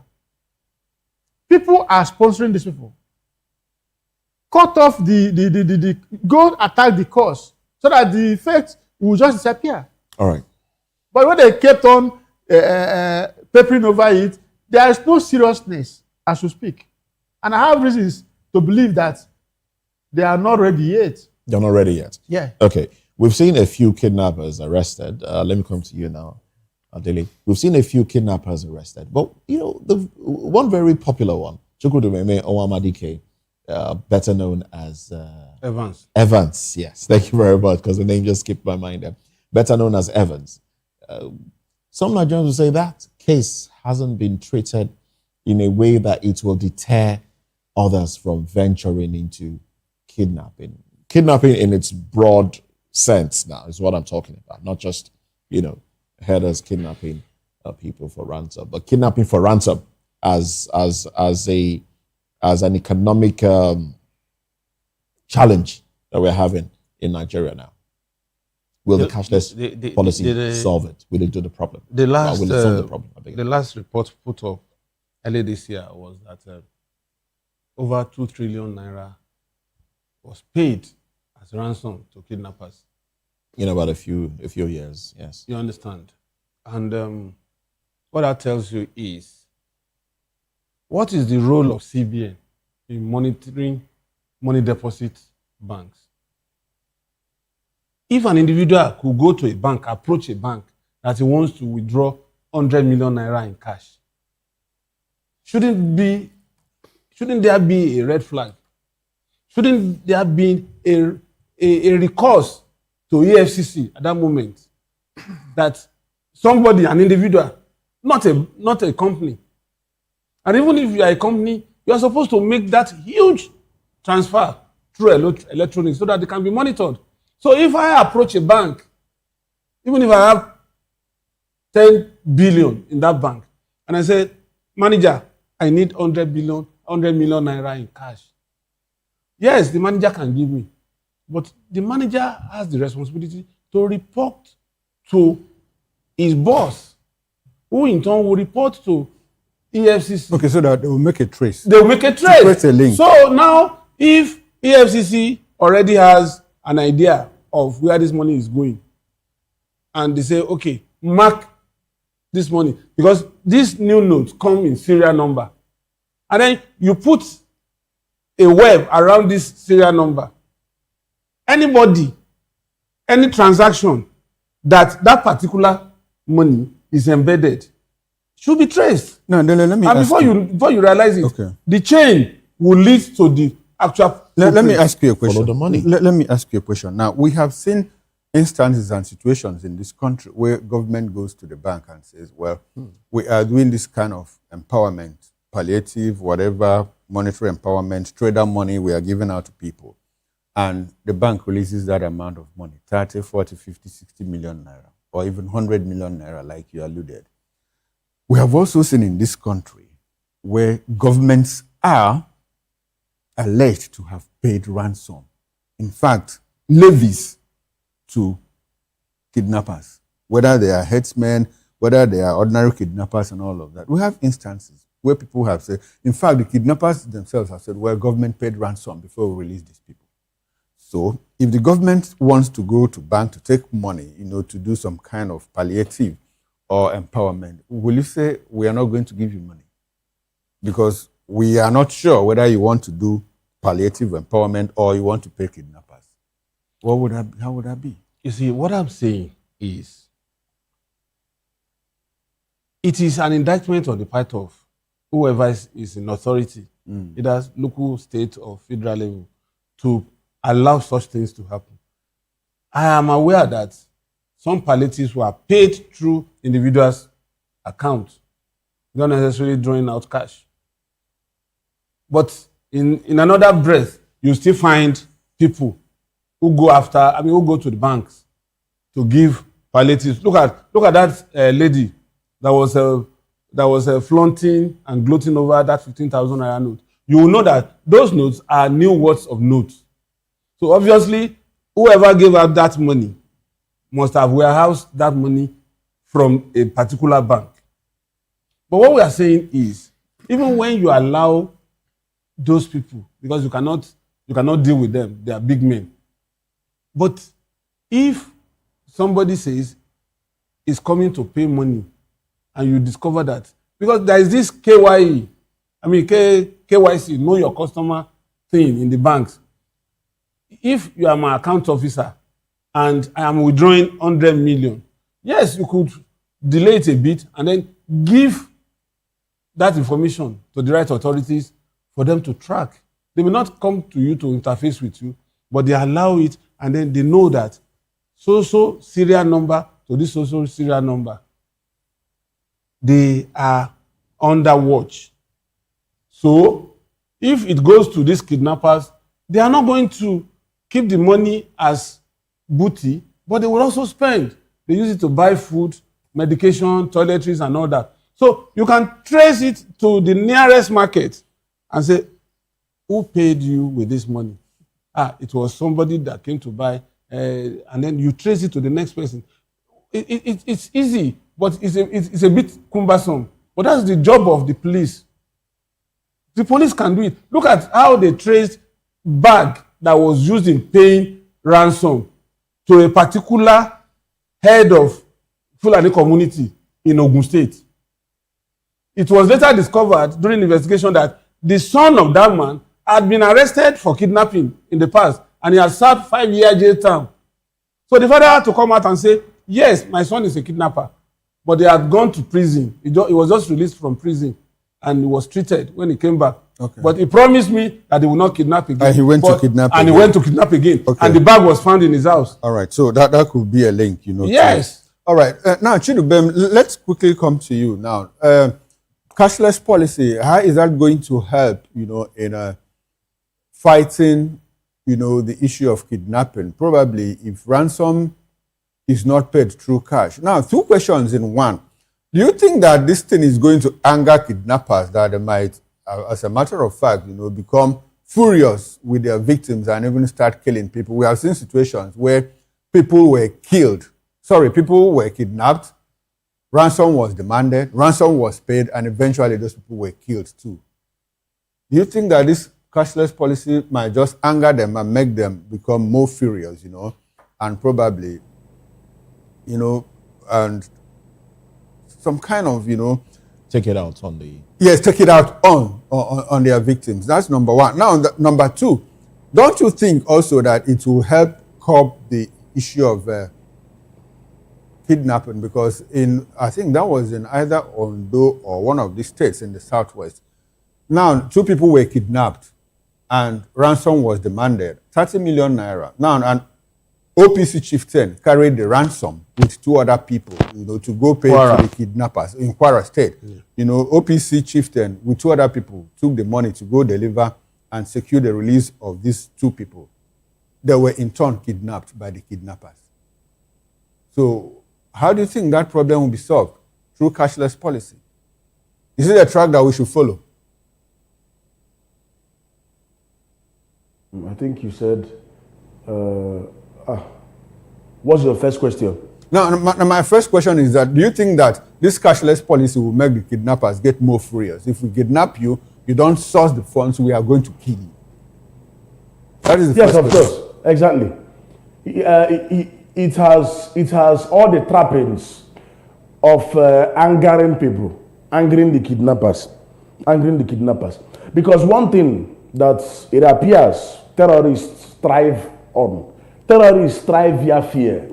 People are sponsoring these people. Cut off go attack the cause so that the effects will just disappear. All right. But when they kept on papering over it, there is no seriousness as we speak. And I have reasons to believe that they are not ready yet. They're not ready yet? Yeah. Okay. We've seen a fedu kidnappers arrested. Let me come to you now, Adele. We've seen a few kidnappers arrested. But, you know, the one very popular one, Chukwudumeme Owamadike, better known as... Evans. Evans, yes. Thank you very much, because the name just skipped my mind there. Better known as Evans. Some Nigerians will say that case hasn't been treated in a way that it will deter others from venturing into kidnapping. Kidnapping in its broad sense now is what I'm talking about. Not just, you know, headers kidnapping people for ransom, but kidnapping for ransom as an economic challenge that we're having in Nigeria now. Will the cashless policy solve it? Will it do the problem? The last, will it solve the problem? The last report put up early this year was that over 2 trillion naira was paid as ransom to kidnappers. In about a few years, yes. You understand? And what that tells you is, what is the role of CBN in monitoring money deposit banks? If an individual could go to a bank, approach a bank that he wants to withdraw 100 million naira in cash, shouldn't there be a red flag? Shouldn't there be a recourse to EFCC at that moment that somebody, an individual, not a company, and even if you are a company, you are supposed to make that huge transfer through electronics so that they can be monitored. So if I approach a bank, even if I have 10 billion in that bank, and I say, manager, I need 100 million naira in cash. Yes, the manager can give me, but the manager has the responsibility to report to his boss who in turn will report to EFCC. Okay, so that they will make a trace. They will make a trace. Trace a link. So now, if EFCC already has an idea of where this money is going, and they say, okay, mark this money, because these new notes come in serial number, and then you put a web around this serial number. Anybody, any transaction that particular money is embedded should be traced. No, let me and ask before you realize it, okay, the chain will lead to the actual. Let me ask you a question. Follow the money. Let me ask you a question. Now, we have seen instances and situations in this country where government goes to the bank and says, well, we are doing this kind of empowerment, palliative, whatever, monetary empowerment, trader money we are giving out to people. And the bank releases that amount of money, 30, 40, 50, 60 million naira, or even 100 million naira, like you alluded. We have also seen in this country where governments are alleged to have paid ransom. In fact, levies to kidnappers, whether they are headsmen, whether they are ordinary kidnappers and all of that. We have instances where people have said, in fact, the kidnappers themselves have said, well, government paid ransom before we release these people. So if the government wants to go to bank to take money, to do some kind of palliative or empowerment, will you say we are not going to give you money? Because we are not sure whether you want to do palliative empowerment or you want to pay kidnappers. How would that be? You see, what I'm saying is, it is an indictment on the part of whoever is in authority, either local, state, or federal level, to allow such things to happen. I am aware that some palliatives were paid through individuals' accounts, not necessarily drawing out cash. But in another breath, you still find people who go to the banks to give palliatives. Look at that lady that was flaunting and gloating over that 15,000 naira note. You will know that those notes are new words of notes. So obviously, whoever gave out that money must have warehoused that money from a particular bank. But what we are saying is, even when you allow those people, because you cannot deal with them, they are big men. But if somebody says is coming to pay money, and you discover that, because there is this KYC, know your customer thing in the banks. If you are my account officer and I am withdrawing 100 million, yes, you could delay it a bit and then give that information to the right authorities for them to track. They will not come to you to interface with you, but they allow it, and then they know that so serial number to this so serial number, they are under watch. So if it goes to these kidnappers, they are not going to keep the money as booty, but they will also spend. They use it to buy food, medication, toiletries, and all that. So you can trace it to the nearest market and say, who paid you with this money? It was somebody that came to buy, and then you trace it to the next person. It's easy, but it's a bit cumbersome. But that's the job of the police. The police can do it. Look at how they traced bag that was used in paying ransom to a particular head of Fulani community in Ogun State. It was later discovered during investigation that the son of that man had been arrested for kidnapping in the past, and he had served 5-year jail term. So the father had to come out and say, yes, my son is a kidnapper, but they had gone to prison. He was just released from prison, and he was treated when he came back. Okay. But he promised me that he will not kidnap again. And he went to kidnap again. And he went to kidnap again. Okay. And the bag was found in his house. All right. So that could be a link, Yes. All right. Now, Chidubem, let's quickly come to you now. Cashless policy, how is that going to help, in fighting, the issue of kidnapping? Probably if ransom is not paid through cash. Now, 2 questions in one. Do you think that this thing is going to anger kidnappers, that they might, as a matter of fact, become furious with their victims and even start killing people? We have seen situations where people were kidnapped, ransom was demanded, ransom was paid, and eventually those people were killed too. Do you think that this cashless policy might just anger them and make them become more furious, and probably, and some kind of, take it out on the... Yes, take it out on their victims. That's number one. Now, number two, don't you think also that it will help curb the issue of kidnapping? Because I think that was in either Ondo or one of the states in the southwest. Now, 2 people were kidnapped and ransom was demanded, 30 million naira. Now, an OPC chieftain carried the ransom with 2 other people, to go pay to the kidnappers in Kwara State. Yeah. OPC chieftain with 2 other people took the money to go deliver and secure the release of these 2 people. They were in turn kidnapped by the kidnappers. So, how do you think that problem will be solved? Through cashless policy. Is it a track that we should follow? I think you said, what's your first question? No, my first question is that, do you think that this cashless policy will make the kidnappers get more furious? If we kidnap you, you don't source the funds, we are going to kill you. That is the yes, first of question. course, exactly. It has all the trappings of angering people, angering the kidnappers. Because one thing that it appears terrorists thrive on. Terrorists thrive via fear.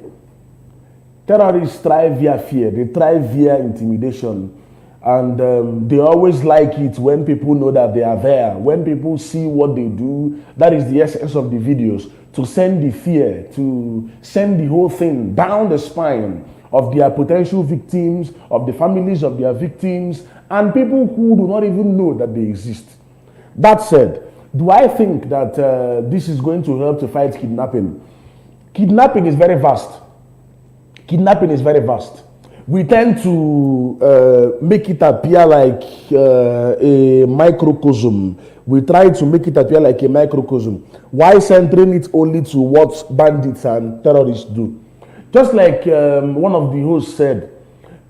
Terrorists thrive via fear. They thrive via intimidation. And they always like it when people know that they are there. When people see what they do, that is the essence of the videos. To send the fear, to send the whole thing down the spine of their potential victims, of the families of their victims, and people who do not even know that they exist. That said, do I think that this is going to help to fight kidnapping? Kidnapping is very vast. Kidnapping is very vast. We tend to make it appear like a microcosm. We try to make it appear like a microcosm. Why centering it only to what bandits and terrorists do? Just like one of the hosts said,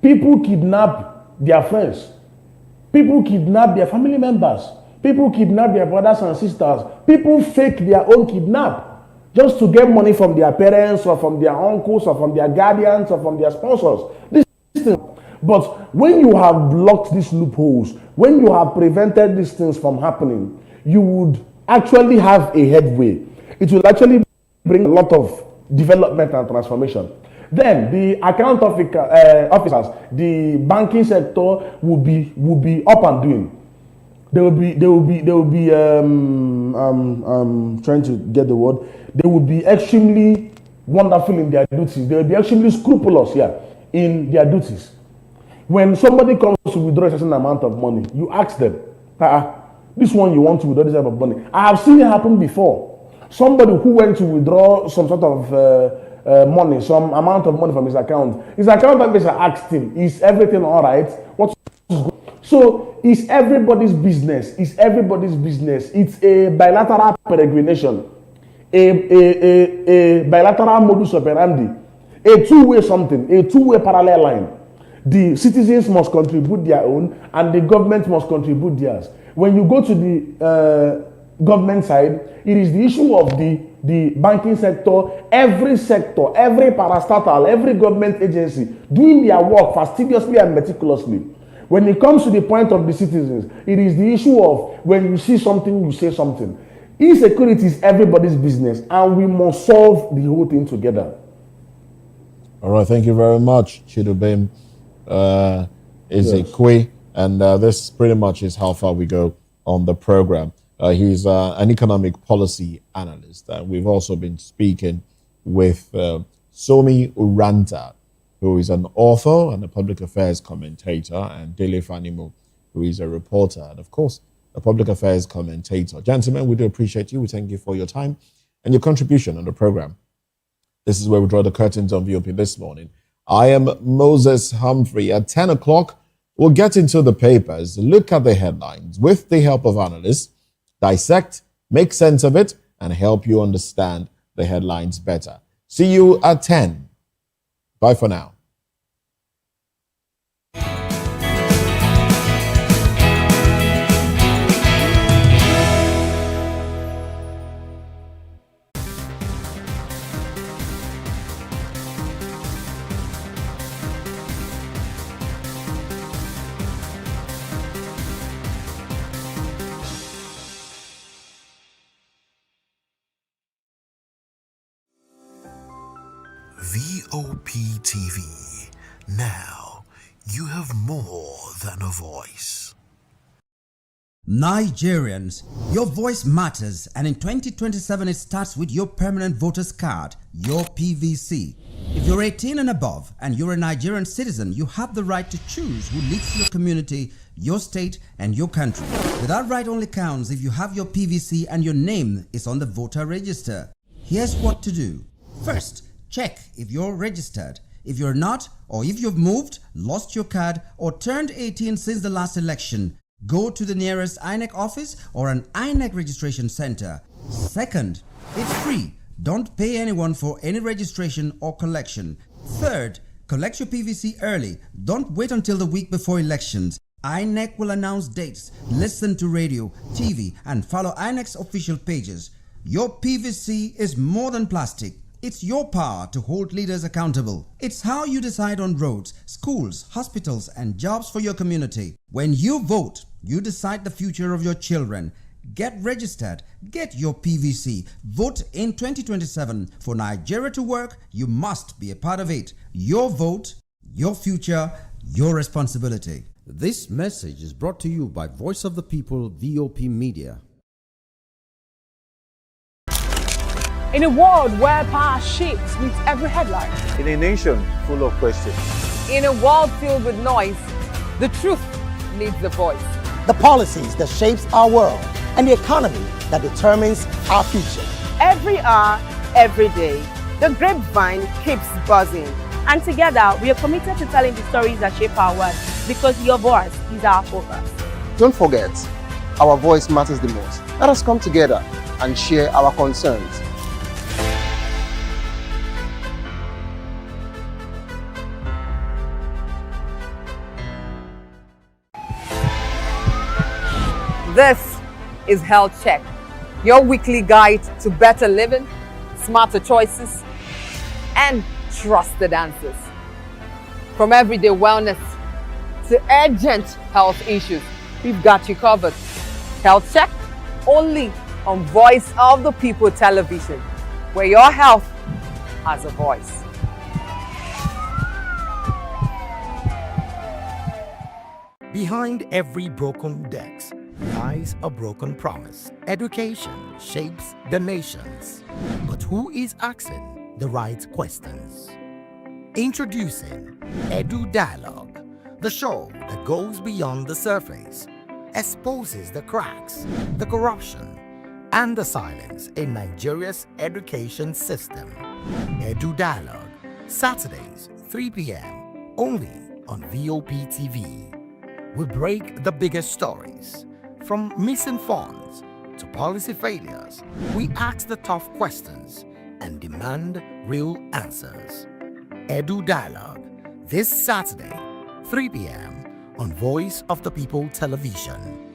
people kidnap their friends. People kidnap their family members. People kidnap their brothers and sisters. People fake their own kidnap just to get money from their parents or from their uncles or from their guardians or from their sponsors. But when you have blocked these loopholes, when you have prevented these things from happening, you would actually have a headway. It will actually bring a lot of development and transformation. Then the account officers, the banking sector will be up and doing. They will be trying to get the word. They will be extremely wonderful in their duties. They will be extremely scrupulous in their duties. When somebody comes to withdraw a certain amount of money, you ask them, this one you want to withdraw this type of money. I have seen it happen before. Somebody who went to withdraw some sort of money, some amount of money from his account officer asked him, is everything all right? What's good? So it's everybody's business. It's everybody's business. It's a bilateral peregrination, a bilateral modus operandi, a two-way something, a two-way parallel line. The citizens must contribute their own, and the government must contribute theirs. When you go to the government side, it is the issue of the banking sector, every parastatal, every government agency doing their work fastidiously and meticulously. When it comes to the point of the citizens, it is the issue of when you see something, you say something. Insecurity is everybody's business, and we must solve the whole thing together. All right, thank you very much, Chidubem. Ezekwe, and this pretty much is how far we go on the program. He's an economic policy analyst. We've also been speaking with Somi Uranta, who is an author and a public affairs commentator, and Dele Fanimo, who is a reporter and, of course, a public affairs commentator. Gentlemen, we do appreciate you. We thank you for your time and your contribution on the program. This is where we draw the curtains on VOP this morning. I am Moses Humphrey. At 10 o'clock, we'll get into the papers, look at the headlines with the help of analysts, dissect, make sense of it, and help you understand the headlines better. See you at 10. Bye for now. VOP TV. Now, you have more than a voice. Nigerians, your voice matters, and in 2027 it starts with your permanent voters card, your PVC. If you're 18 and above and you're a Nigerian citizen, you have the right to choose who leads your community, your state, and your country. But that right only counts if you have your PVC and your name is on the voter register. Here's what to do. First, check if you're registered. If you're not, or if you've moved, lost your card, or turned 18 since the last election, go to the nearest INEC office or an INEC registration center. Second, it's free. Don't pay anyone for any registration or collection. Third, collect your PVC early. Don't wait until the week before elections. INEC will announce dates. Listen to radio, TV, and follow INEC's official pages. Your PVC is more than plastic. It's your power to hold leaders accountable. It's how you decide on roads, schools, hospitals, and jobs for your community. When you vote, you decide the future of your children. Get registered. Get your PVC. Vote in 2027. For Nigeria to work, you must be a part of it. Your vote, your future, your responsibility. This message is brought to you by Voice of the People, VOP Media. In a world where power shapes with every headline. In a nation full of questions. In a world filled with noise, the truth needs the voice. The policies that shapes our world and the economy that determines our future. Every hour, every day, the grapevine keeps buzzing. And together, we are committed to telling the stories that shape our world because your voice is our focus. Don't forget, our voice matters the most. Let us come together and share our concerns. This is Health Check, your weekly guide to better living, smarter choices, and trusted answers. From everyday wellness to urgent health issues, we've got you covered. Health Check, only on Voice of the People television, where your health has a voice. Behind every broken desk lies a broken promise. Education shapes the nations. But who is asking the right questions? Introducing Edu Dialogue, the show that goes beyond the surface, exposes the cracks, the corruption, and the silence in Nigeria's education system. Edu Dialogue, Saturdays, 3 p.m., only on VOP TV. We break the biggest stories. From missing funds to policy failures, we ask the tough questions and demand real answers. Edu Dialogue, this Saturday, 3 p.m. on Voice of the People television.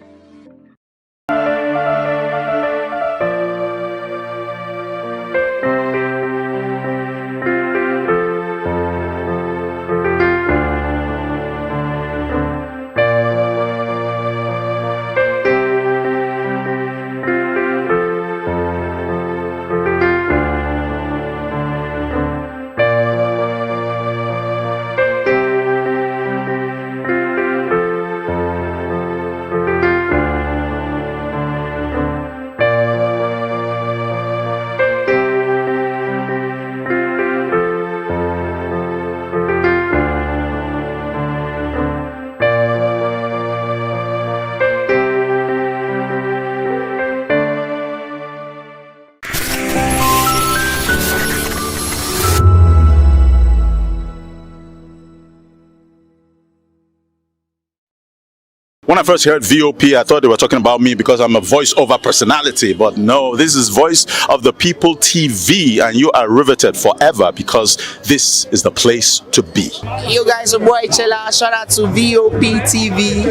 When I first heard VOP, I thought they were talking about me because I'm a voice-over personality. But no, this is Voice of the People TV, and you are riveted forever because this is the place to be. Yo guys, your boy Chella. Shout out to VOP TV.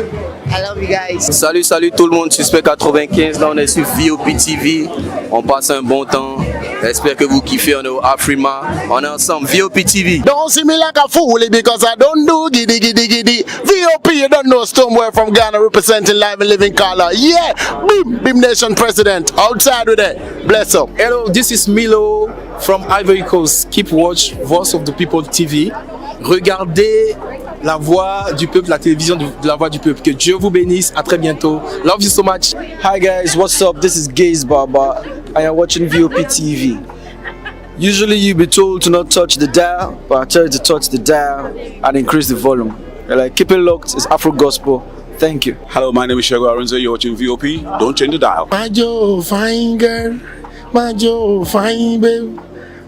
I love you guys. Salut tout le monde, Suspect 95, là on est sur VOP TV. On passe un bon temps. J'espère que vous kiffez. On est au Afrima. On est ensemble. VOP TV. Don't see me like a fool because I don't do giddy giddy giddy. VOP, you don't know Stoneware from Ghana representing live and living color. Yeah, Beam Nation president. Outside with it. Bless up. Hello, this is Milo from Ivory Coast. Keep watch Voice of the People TV. Regardez la voix du peuple, la télévision de la voix du peuple. Que Dieu vous bénisse. À très bientôt. Love you so much. Hi guys, what's up? This is Gaze Baba. I am watching VOP TV. Usually you be told to not touch the dial, but I tell you to touch the dial and increase the volume. You're like, keep it locked. It's Afro Gospel. Thank you. Hello, my name is Shego Aronzo. You're watching VOP. Don't change the dial. My Joe, fine girl. My Joe, fine babe.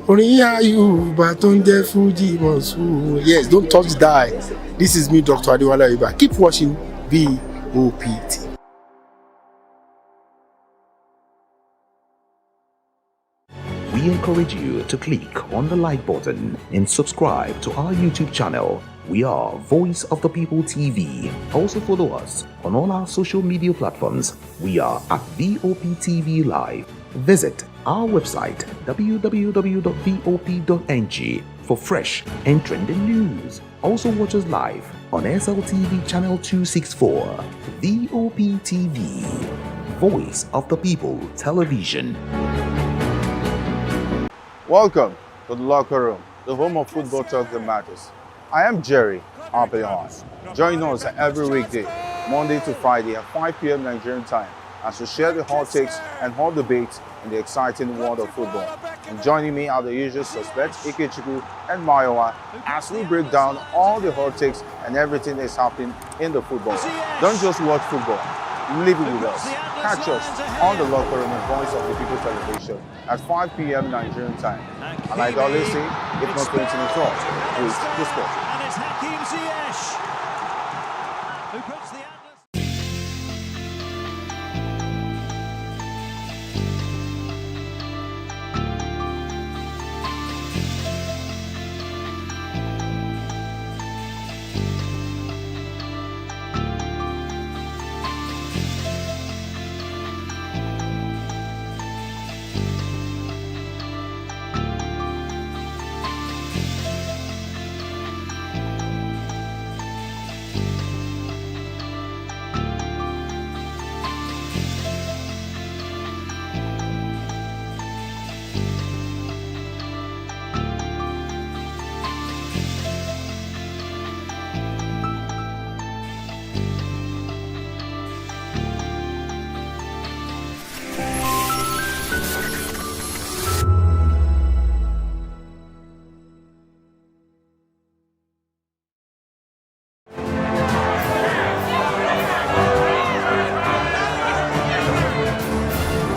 Only are you, but on the Fuji Monsoon. Yes, don't touch the dial. This is me, Dr. Adiwala Iba. Keep watching VOP TV. We encourage you to click on the like button and subscribe to our YouTube channel. We are Voice of the People TV. Also follow us on all our social media platforms. We are at VOP TV Live. Visit our website www.vop.ng for fresh and trending news. Also watch us live on SLTV channel 264. VOP TV, Voice of the People Television. Welcome to the locker room, the home of football talk that matters. I am Jerry Ampelon. Join us every weekday, Monday to Friday at 5 p.m. Nigerian time, as we share the hot takes and hot debates in the exciting world of football. And joining me are the usual suspects, Ikechukwu and Mayowa, as we break down all the hot takes and everything that's happening in the football. Don't just watch football, live it with us. Catch us on the locker room and Voice of the People television at 5 p.m. Nigerian time. And like I always say, if not 20 minutes off, please discuss. And it's Hakim Ziyech, who puts the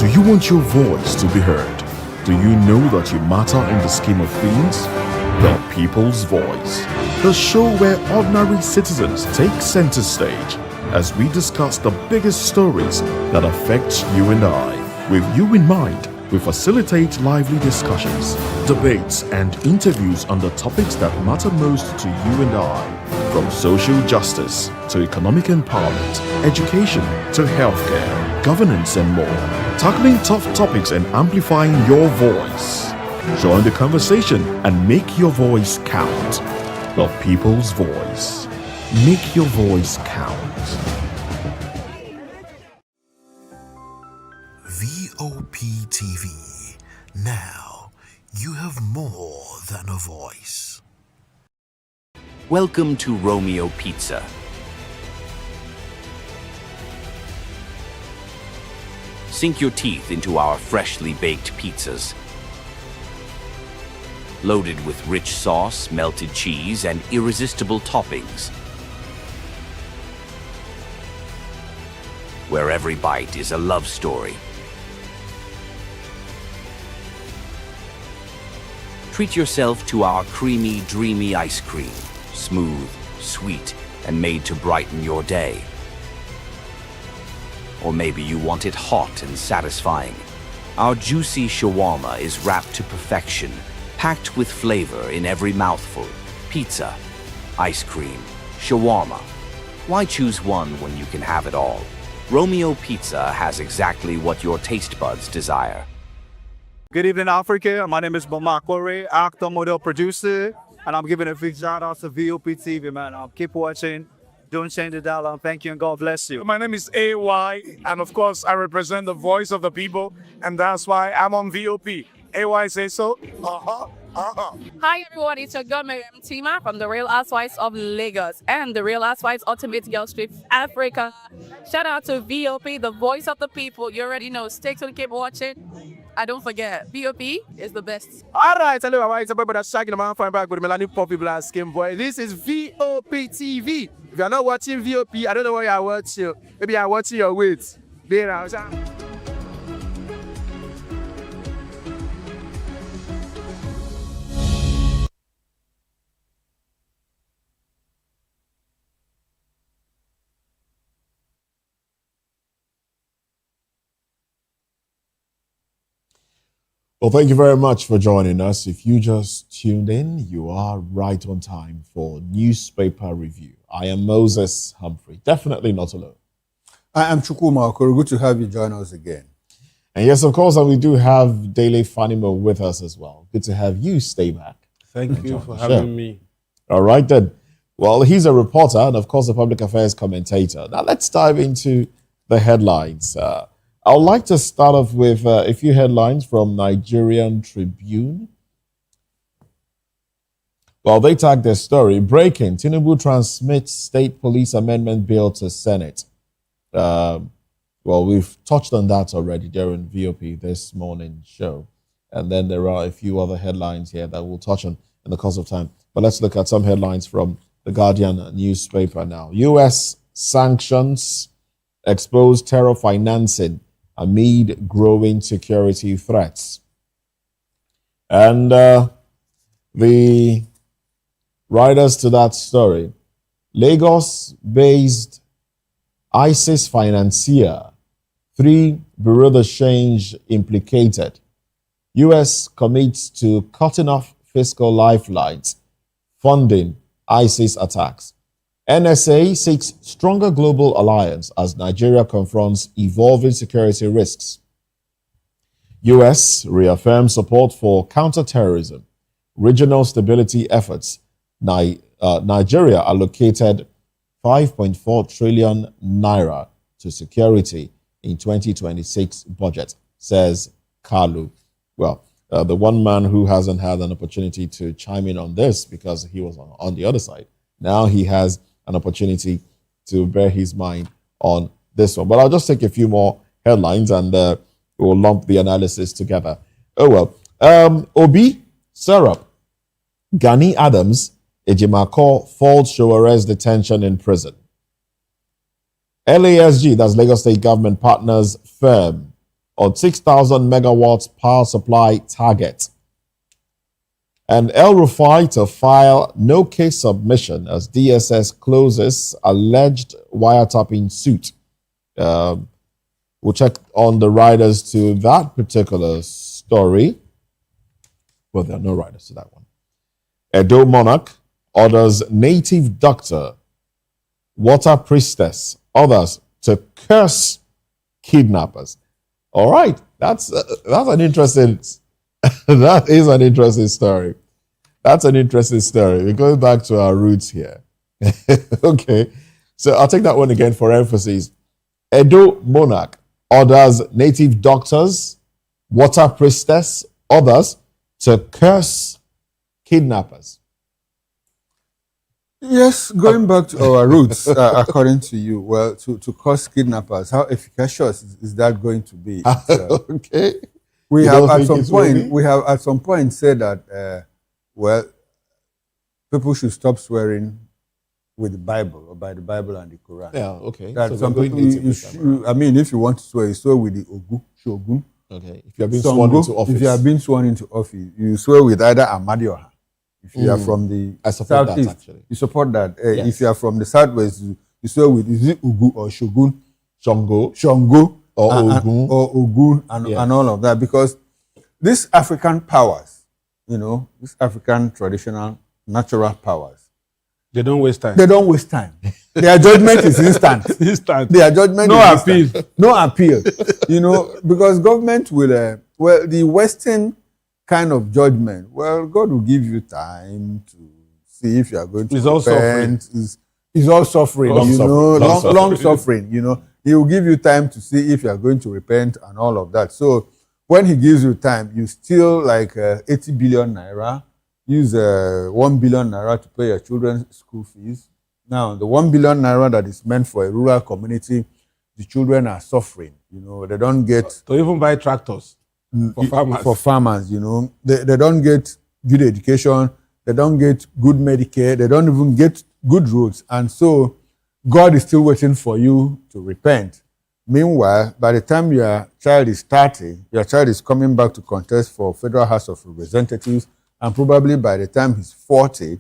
Do you want your voice to be heard? Do you know that you matter in the scheme of things? The People's Voice, the show where ordinary citizens take center stage as we discuss the biggest stories that affect you and I. With you in mind, we facilitate lively discussions, debates, and interviews on the topics that matter most to you and I. From social justice to economic empowerment, education to healthcare, governance, and more. Tackling tough topics and amplifying your voice. Join the conversation and make your voice count. The People's Voice. Make your voice count. VOP TV. Now, you have more than a voice. Welcome to Romeo Pizza. Sink your teeth into our freshly baked pizzas. Loaded with rich sauce, melted cheese, and irresistible toppings. Where every bite is a love story. Treat yourself to our creamy, dreamy ice cream. Smooth, sweet, and made to brighten your day. Or maybe you want it hot and satisfying. Our juicy shawarma is wrapped to perfection, packed with flavor in every mouthful. Pizza, ice cream, shawarma. Why choose one when you can have it all? Romeo Pizza has exactly what your taste buds desire. Good evening, Africa. My name is Bama Kore, actor, model, producer, and I'm giving a big shout out to VOP TV, man. Keep watching. Don't change the dial. Thank you and God bless you. My name is AY, and of course, I represent the voice of the people, and that's why I'm on VOP. AY say so. Hi everyone, it's your girl Miriam Tima from the Real Housewives of Lagos and the Real Housewives Ultimate Girls Trip Africa. Shout out to VOP, the voice of the people. You already know. Stay tuned, keep watching. And don't forget, VOP is the best. All right, hello, everybody. It's about shagging the man fine back with Melanie Poppy Black Skin Boy. This is VOP TV. If you're not watching VOP, I don't know what you're watching. Maybe you're watching your weight. There, Well, thank you very much for joining us. If you just tuned in, you are right on time for Newspaper Review. I am Moses Humphrey, definitely not alone. I am Chukuma Okoro. Good to have you join us again. And yes, of course, and we do have Dele Fanimo with us as well. Good to have you stay back. Thank you for having me. All right, then. Well, he's a reporter and, of course, a public affairs commentator. Now, let's dive into the headlines. I would like to start off with a few headlines from Nigerian Tribune. Well, they tag their story, breaking, Tinubu transmits state police amendment bill to Senate. Well, we've touched on that already during VOP this morning show. And then there are a few other headlines here that we'll touch on in the course of time. But let's look at some headlines from the Guardian newspaper now. U.S. sanctions expose terror financing amid growing security threats. And the writers to that story, Lagos-based ISIS financier, 3 Bureau de Change implicated. U.S. commits to cutting off fiscal lifelines, funding ISIS attacks. NSA seeks stronger global alliance as Nigeria confronts evolving security risks. U.S. reaffirms support for counterterrorism, regional stability efforts. Nigeria allocated 5.4 trillion naira to security in 2026 budget, says Kalu. Well, the one man who hasn't had an opportunity to chime in on this because he was on the other side. Now he has an opportunity to bear his mind on this one. But I'll just take a few more headlines and we'll lump the analysis together. Oh, well. Obi, Syrup, Gani Adams, Ejimako falls show arrest detention in prison. LASG, that's Lagos State Government Partners, firm on 6,000 megawatts power supply target. And El Rufai to file no case submission as DSS closes alleged wiretapping suit. We'll check on the writers to that particular story. Well, there are no writers to that one. Edo Monarch orders native doctor, water priestess, others to curse kidnappers. All right, that's an interesting. That is an interesting story. That's an interesting story. We're going back to our roots here. Okay, so I'll take that one again for emphasis. Edo Monarch orders native doctors, water priestess, others to curse kidnappers. Yes, going back to our roots, according to you, well, to curse kidnappers, how efficacious is that going to be? Okay. We have at some point said that, well, people should stop swearing with the Bible or by the Bible and the Quran. Yeah, okay. That So some we're people, going native I mean, if you want to swear, you swear with the Ogu, Shogun. Okay. If you have been sworn into office. If you have been sworn into office, you swear with either Amadioha. If you are from the I support that, southeast, actually. you support that. Yes. If you are from the southwest, you swear with is it Ugu or Shogun? Shango. Or Ogun and Yes. all of that, because these African powers, these African traditional natural powers, They don't waste time. they don't waste time. Their judgment is instant. Instant. Their judgment No is appeal. instant. No appeal. Because government will Well, the Western kind of judgment, well, God will give you time to see if you are going to repent. It's all suffering, long suffering, He will give you time to see if you are going to repent and all of that. So when he gives you time, you still like 80 billion naira, use 1 billion naira to pay your children's school fees. Now, the 1 billion naira that is meant for a rural community, the children are suffering. They don't get to even buy tractors for farmers. For farmers, they don't get good education. They don't get good Medicare. They don't even get good roads. And so God is still waiting for you to repent. Meanwhile, by the time your child is 30, your child is coming back to contest for Federal House of Representatives, and probably by the time he's 40,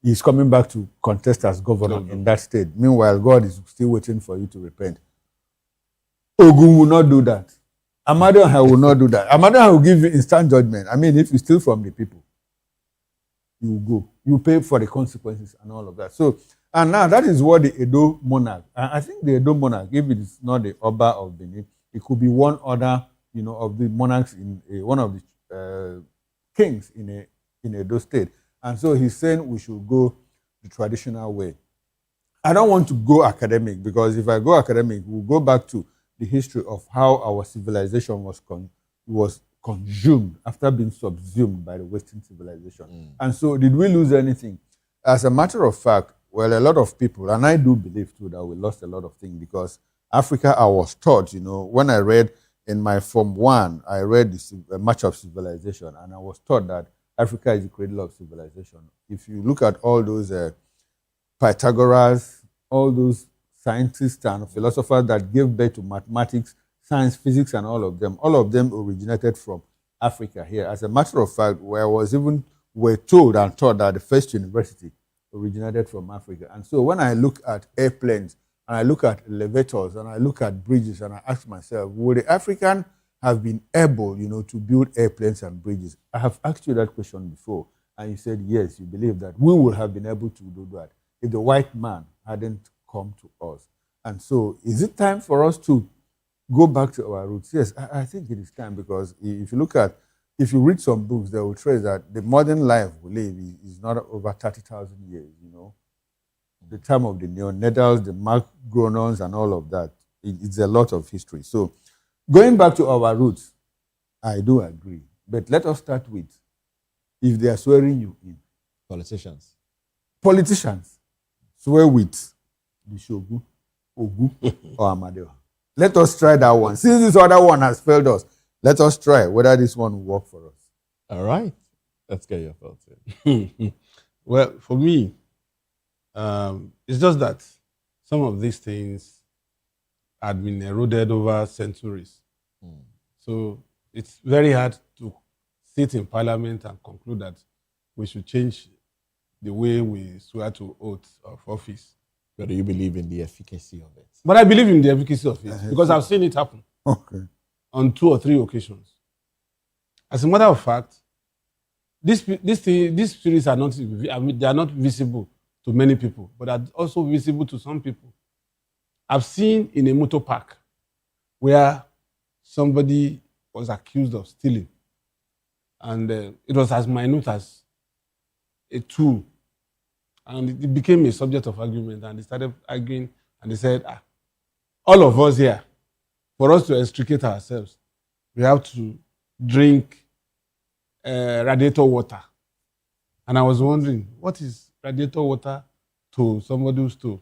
he's coming back to contest as governor in that state. Meanwhile, God is still waiting for you to repent. Ogun will not do that. Amadioha will not do that. Amadioha will give you instant judgment. I mean, if you steal from the people, you will go. You pay for the consequences and all of that. So, and now that is what the Edo monarch, I think the Edo monarch, if it is not the Oba of Benin, it could be one other, of the monarchs in one of the kings in Edo state. And so he's saying we should go the traditional way. I don't want to go academic, because if I go academic, we'll go back to the history of how our civilization was consumed after being subsumed by the Western civilization. And so did we lose anything? As a matter of fact, well, a lot of people, and I do believe too that we lost a lot of things, because Africa, I was taught, when I read in my Form 1, I read the March of Civilization, and I was taught that Africa is the cradle of civilization. If you look at all those Pythagoras, all those scientists and philosophers that gave birth to mathematics, science, physics, and all of them originated from Africa here. As a matter of fact, we're told and taught that the first university originated from Africa. And so when I look at airplanes, and I look at elevators, and I look at bridges, and I ask myself, would the African have been able, to build airplanes and bridges? I have asked you that question before, and you said, yes, you believe that we would have been able to do that if the white man hadn't come to us. And so is it time for us to go back to our roots? Yes, I think it is time, because if you read some books, they will trace that the modern life we live is not over 30,000 years, The time of the Neanderthals, the Mark-Gronons, and all of that. It's a lot of history. So going back to our roots, I do agree. But let us start with, if they are swearing you in. Politicians swear with the Shogun, Ogu, or Amadeo. Let us try that one. Since this other one has failed us, let us try whether this one will work for us. All right. Let's get your thoughts in. Well, for me, it's just that some of these things had been eroded over centuries. So it's very hard to sit in parliament and conclude that we should change the way we swear to oaths of office. But do you believe in the efficacy of it? But I believe in the efficacy of it, because I've seen it happen. Okay. On 2 or 3 occasions. As a matter of fact, these spirits are not, they are not visible to many people, but are also visible to some people. I've seen in a motor park where somebody was accused of stealing, and it was as minute as a tool, and it became a subject of argument, and they started arguing, and they said, all of us here, for us to extricate ourselves, we have to drink radiator water. And I was wondering, what is radiator water to somebody who stole?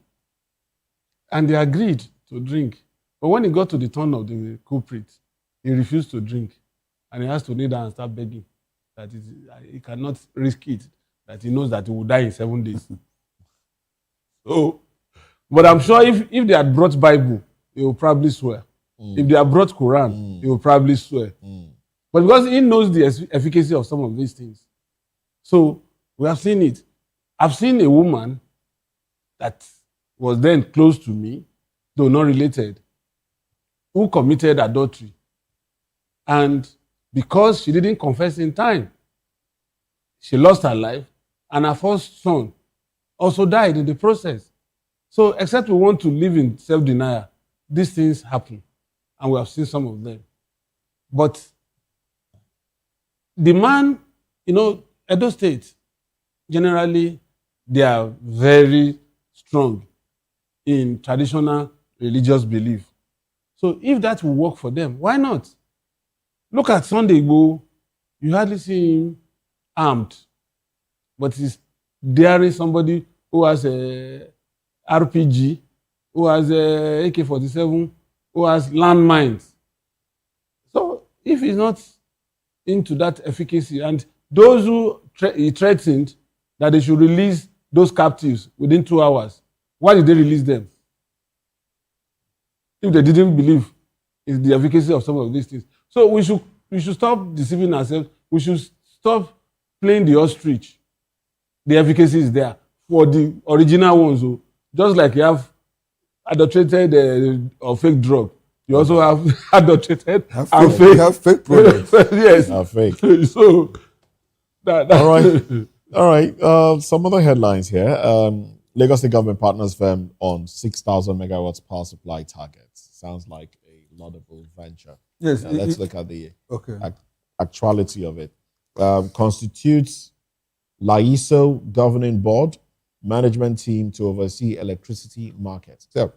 And they agreed to drink. But when it got to the turn of the culprit, he refused to drink. And he has to kneel down and start begging that he cannot risk it, that he knows that he will die in 7 days. So, but I'm sure if they had brought Bible, he will probably swear. If they have brought Quran, he will probably swear. But because he knows the efficacy of some of these things. So we have seen it. I've seen a woman that was then close to me, though not related, who committed adultery. And because she didn't confess in time, she lost her life, and her first son also died in the process. So except we want to live in self-denial, these things happen. And we have seen some of them. But the man, Edo State, generally, they are very strong in traditional religious belief. So if that will work for them, why not? Look at Sunday Igboho. You hardly see him armed, but he's daring somebody who has a RPG, who has a AK-47, who has landmines. So if he's not into that efficacy, and those who he threatened that they should release those captives within 2 hours, why did they release them? If they didn't believe in the efficacy of some of these things. So we should stop deceiving ourselves. We should stop playing the ostrich. The efficacy is there for the original ones. Just like you have adulterated or fake drug, you also have adulterated and fake. You have fake products. Yes. Are fake. So All right. Some other headlines here. Lagos State government partners firm on 6,000 megawatts power supply targets. Sounds like a laudable venture. Yes. Let's look at the actuality of it. Constitutes LAISO governing board management team to oversee electricity markets. So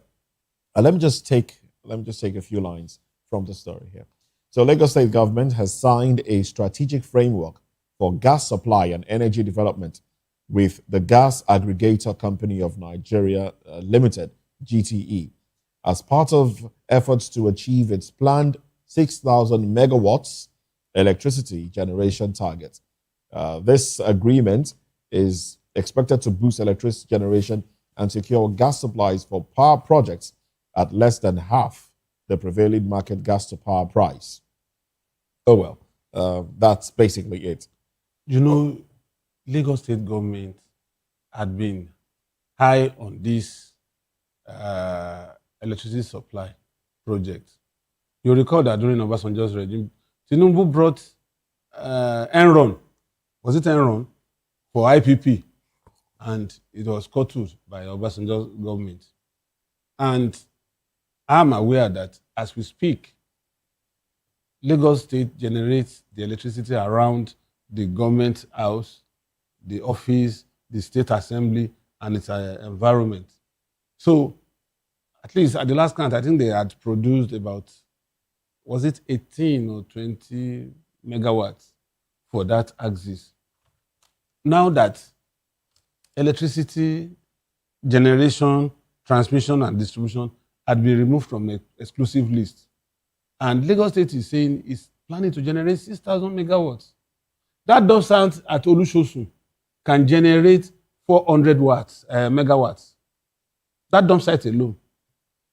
let me just take a few lines from the story here. So Lagos State government has signed a strategic framework for gas supply and energy development with the Gas Aggregator Company of Nigeria Limited, GTE, as part of efforts to achieve its planned 6,000 megawatts electricity generation target. This agreement is expected to boost electricity generation and secure gas supplies for power projects at less than half the prevailing market gas to power price. Oh well, that's basically it. Lagos State government had been high on this electricity supply project. You recall that during Obasanjo's regime, Tinubu brought Enron, was it Enron, for IPP, and it was scuttled by Obasanjo's government. And I'm aware that as we speak, Lagos State generates the electricity around the government house, the office, the state assembly, and its environment. So, at least at the last count, I think they had produced about, was it 18 or 20 megawatts for that axis. Now that electricity generation, transmission, and distribution had been removed from the exclusive list, and Lagos State is saying it's planning to generate 6,000 megawatts. That dump site at Olushosu can generate 400 megawatts. That dump site alone.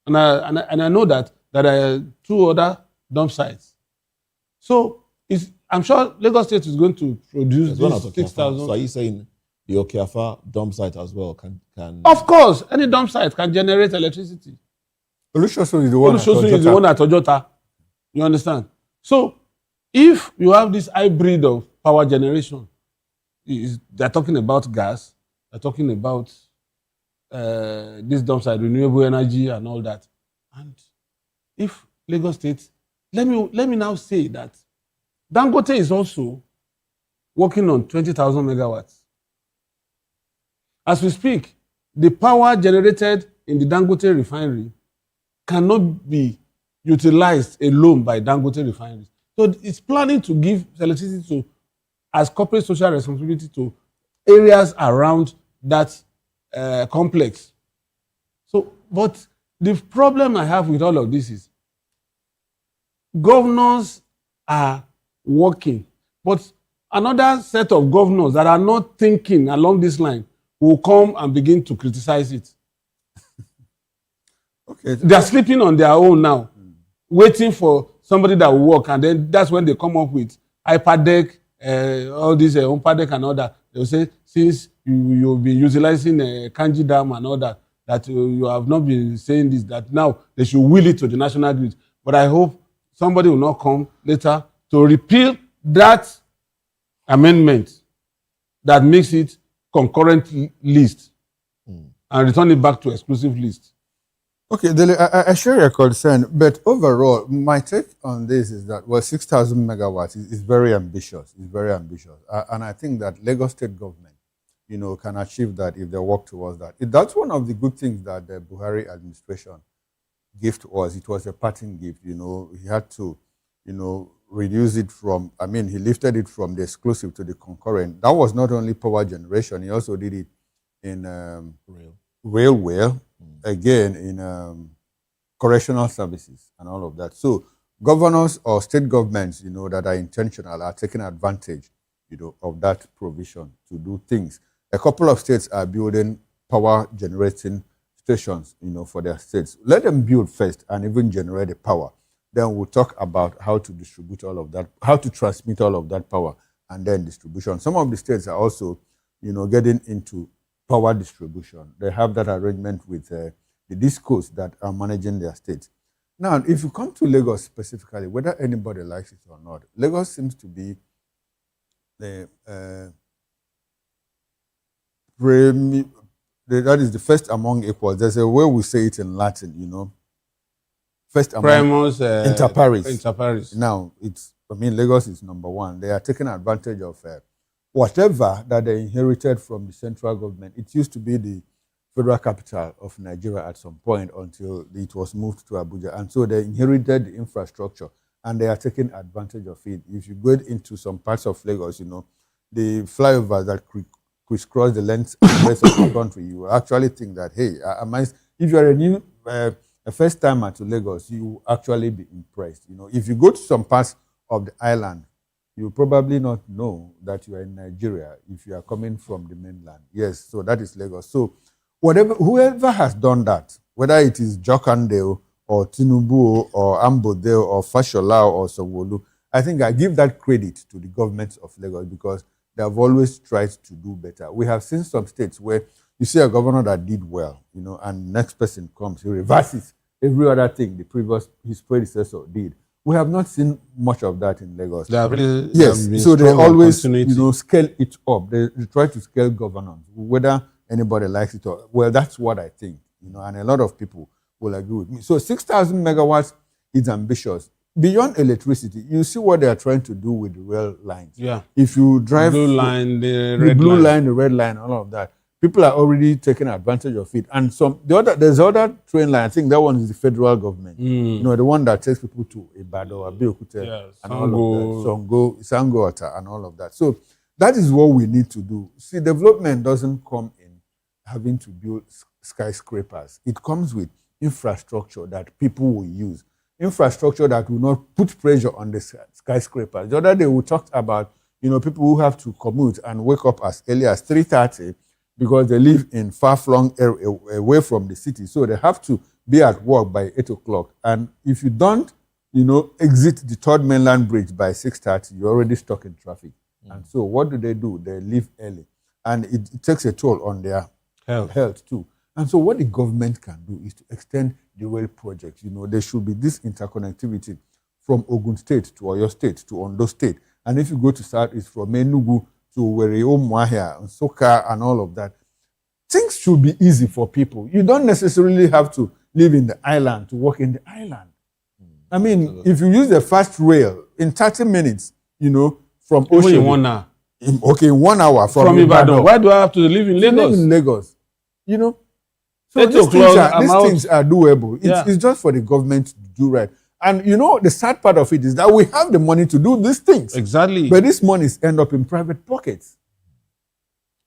And I know that there are 2 other dump sites. So I'm sure Lagos State is going to produce this 6,000. So are you saying the Okeafa dump site as well can? Of course, any dump site can generate electricity. Olushosu is the one at Ojota. You understand? So if you have this hybrid of power generation, they're talking about gas, they're talking about this dump site, renewable energy and all that. And if Lagos State, let me now say that Dangote is also working on 20,000 megawatts. As we speak, the power generated in the Dangote refinery cannot be utilized alone by Dangote refineries. So it's planning to give electricity as corporate social responsibility to areas around that complex. So, but the problem I have with all of this is governors are working, but another set of governors that are not thinking along this line will come and begin to criticize it. Okay. They are sleeping on their own now, waiting for somebody that will work, and then that's when they come up with hyperdeck, all this hyperdeck and all that. They will say, since you've been utilizing Kanji Dam and all that, that you have not been saying this, that now they should will it to the national grid. But I hope somebody will not come later to repeal that amendment that makes it concurrent list and return it back to exclusive list. Okay, I share your concern, but overall, my take on this is that, well, 6,000 megawatts is very ambitious. It's very ambitious. And I think that Lagos state government, can achieve that if they work towards that. That's one of the good things that the Buhari administration gift was. It was a parting gift. He had to, reduce it from, he lifted it from the exclusive to the concurrent. That was not only power generation, he also did it in railway, again in correctional services and all of that. So governors or state governments, that are intentional are taking advantage, of that provision to do things. A couple of states are building power generating stations, for their states. Let them build first and even generate the power. Then we'll talk about how to distribute all of that, how to transmit all of that power, and then distribution. Some of the states are also, getting into power distribution. They have that arrangement with the discos that are managing their states. Now, if you come to Lagos specifically, whether anybody likes it or not, Lagos seems to be that is the first among equals. There's a way we say it in Latin, first among Primus, inter pares. Inter pares. Now, Lagos is number one. They are taking advantage of whatever that they inherited from the central government. It used to be the federal capital of Nigeria at some point until it was moved to Abuja. And so they inherited the infrastructure and they are taking advantage of it. If you go into some parts of Lagos, the flyovers that crisscross the length and breadth of the country, you will actually think that, hey, if you are a first timer to Lagos, you will actually be impressed. If you go to some parts of the island, you probably not know that you are in Nigeria if you are coming from the mainland. Yes, so that is Lagos. So whoever has done that, whether it is Jokande or Tinubu or Ambode or Fashola or Sanwo-Olu, I think I give that credit to the governments of Lagos because they have always tried to do better. We have seen some states where you see a governor that did well, and next person comes, he reverses every other thing his predecessor did. We have not seen much of that in Lagos. Yes, so they always, scale it up. They try to scale governance, whether anybody likes it or, well, that's what I think, and a lot of people will agree with me. So 6,000 megawatts is ambitious. Beyond electricity, you see what they are trying to do with the rail lines. Yeah. If you drive blue line, the red line, all of that, people are already taking advantage of it. And there's other train line. I think that one is the federal government. The one that takes people to Ibadan, Abeokuta, and all of that. Sango, and all of that. So that is what we need to do. See, development doesn't come in having to build skyscrapers. It comes with infrastructure that people will use. Infrastructure that will not put pressure on the skyscrapers. The other day we talked about, people who have to commute and wake up as early as 3:30 because they live in far-flung area away from the city. So they have to be at work by 8 o'clock. And if you don't, exit the third mainland bridge by 6:30, you're already stuck in traffic. And so what do? They leave early. And it takes a toll on their health too. And so what the government can do is to extend the rail project. There should be this interconnectivity from Ogun State to Oyo State to Ondo State. And if you go to South, it's from Enugu to Wereo, Mwahia, and Soka, and all of that. Things should be easy for people. You don't necessarily have to live in the island to work in the island. If you use the fast rail in 30 minutes, from Ocean. In 1 hour. In 1 hour from Ibadan. Why do I have to live in Lagos? To live in Lagos. So these things are doable. It's just for the government to do right. And the sad part of it is that we have the money to do these things. Exactly. But these monies end up in private pockets.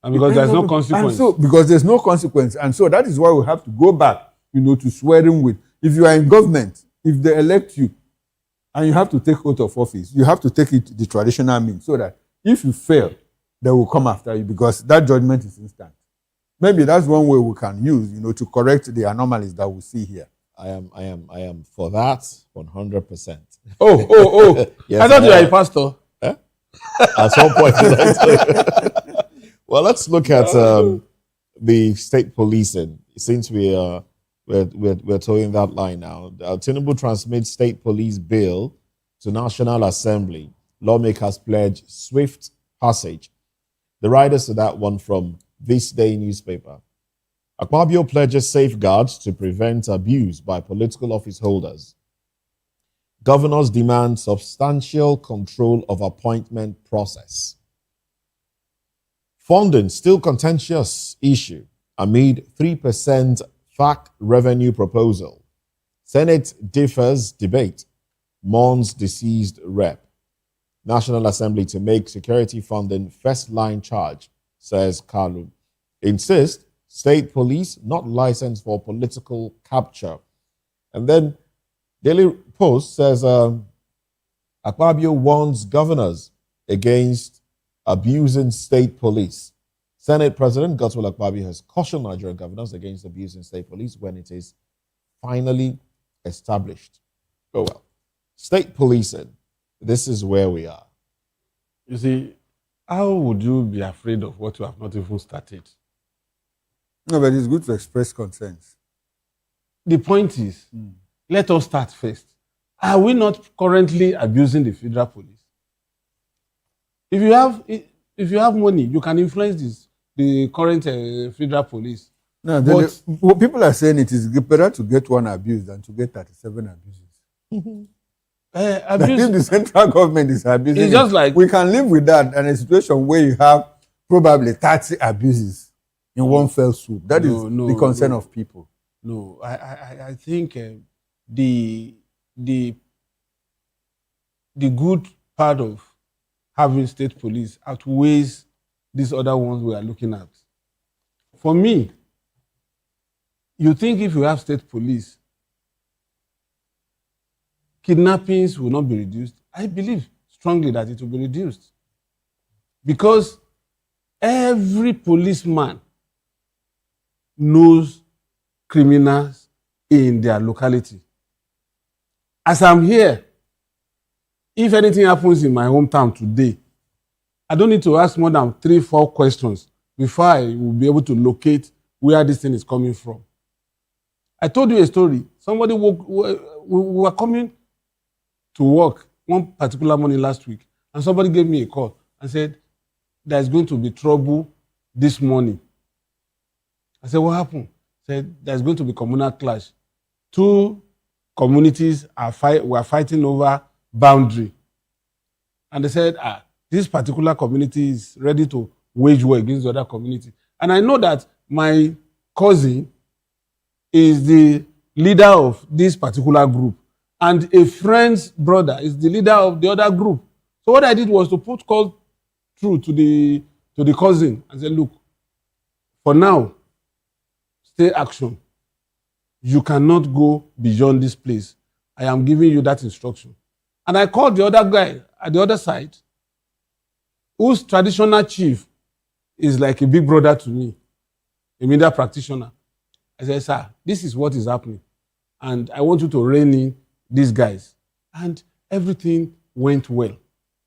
And because there's no consequence. And so, because there's no consequence. And so that is why we have to go back, to swearing with. If you are in government, if they elect you, and you have to take oath of office, you have to take it the traditional means so that if you fail, they will come after you because that judgment is instant. Maybe that's one way we can use, to correct the anomalies that we see here. I am for that 100%. Oh. Yes, I thought you were a pastor. At some point. Well, let's look at the state policing. Since we're towing that line now, Tinubu transmits state police bill to National Assembly. Lawmakers pledge swift passage. The writers to that one from This Day newspaper. Akpabio pledges safeguards to prevent abuse by political office holders. Governors demand substantial control of appointment process. Funding still contentious issue amid 3% FAC revenue proposal. Senate differs debate, mourns deceased rep. National Assembly to make security funding first line charge, says Kalu. Insist state police not licensed for political capture. And then Daily Post says Akpabio warns governors against abusing state police. Senate President Godswill Akpabio has cautioned Nigerian governors against abusing state police when it is finally established. Oh well. State policing, this is where we are. You see, how would you be afraid of what you have not even started? No, but it's good to express concerns. The point is, let us start first. Are we not currently abusing the federal police? If you have money, you can influence the current federal police. No, what people are saying it is better to get one abuse than to get 37 abuses. That if the central government is abusing it's just like we can live with that and a situation where you have probably 30 abuses in one fell swoop. That is the concern of people. No, I think the good part of having state police outweighs these other ones we are looking at. For me, you think if you have state police, kidnappings will not be reduced? I believe strongly that it will be reduced. Because every policeman knows criminals in their locality. As I'm here, if anything happens in my hometown today, I don't need to ask more than 3-4 questions before I will be able to locate where this thing is coming from. I told you a story. Somebody we were coming to work one particular morning last week, and somebody gave me a call and said, there's going to be trouble this morning. I said, what happened? He said, there's going to be communal clash. 2 communities were fighting over boundary. And they said, this particular community is ready to wage war against the other community. And I know that my cousin is the leader of this particular group. And a friend's brother is the leader of the other group. So what I did was to put call through to the cousin and say, look, for now, stay action. You cannot go beyond this place. I am giving you that instruction. And I called the other guy at the other side, whose traditional chief is like a big brother to me, a media practitioner. I said, sir, this is what is happening. And I want you to rein in these guys. And everything went well.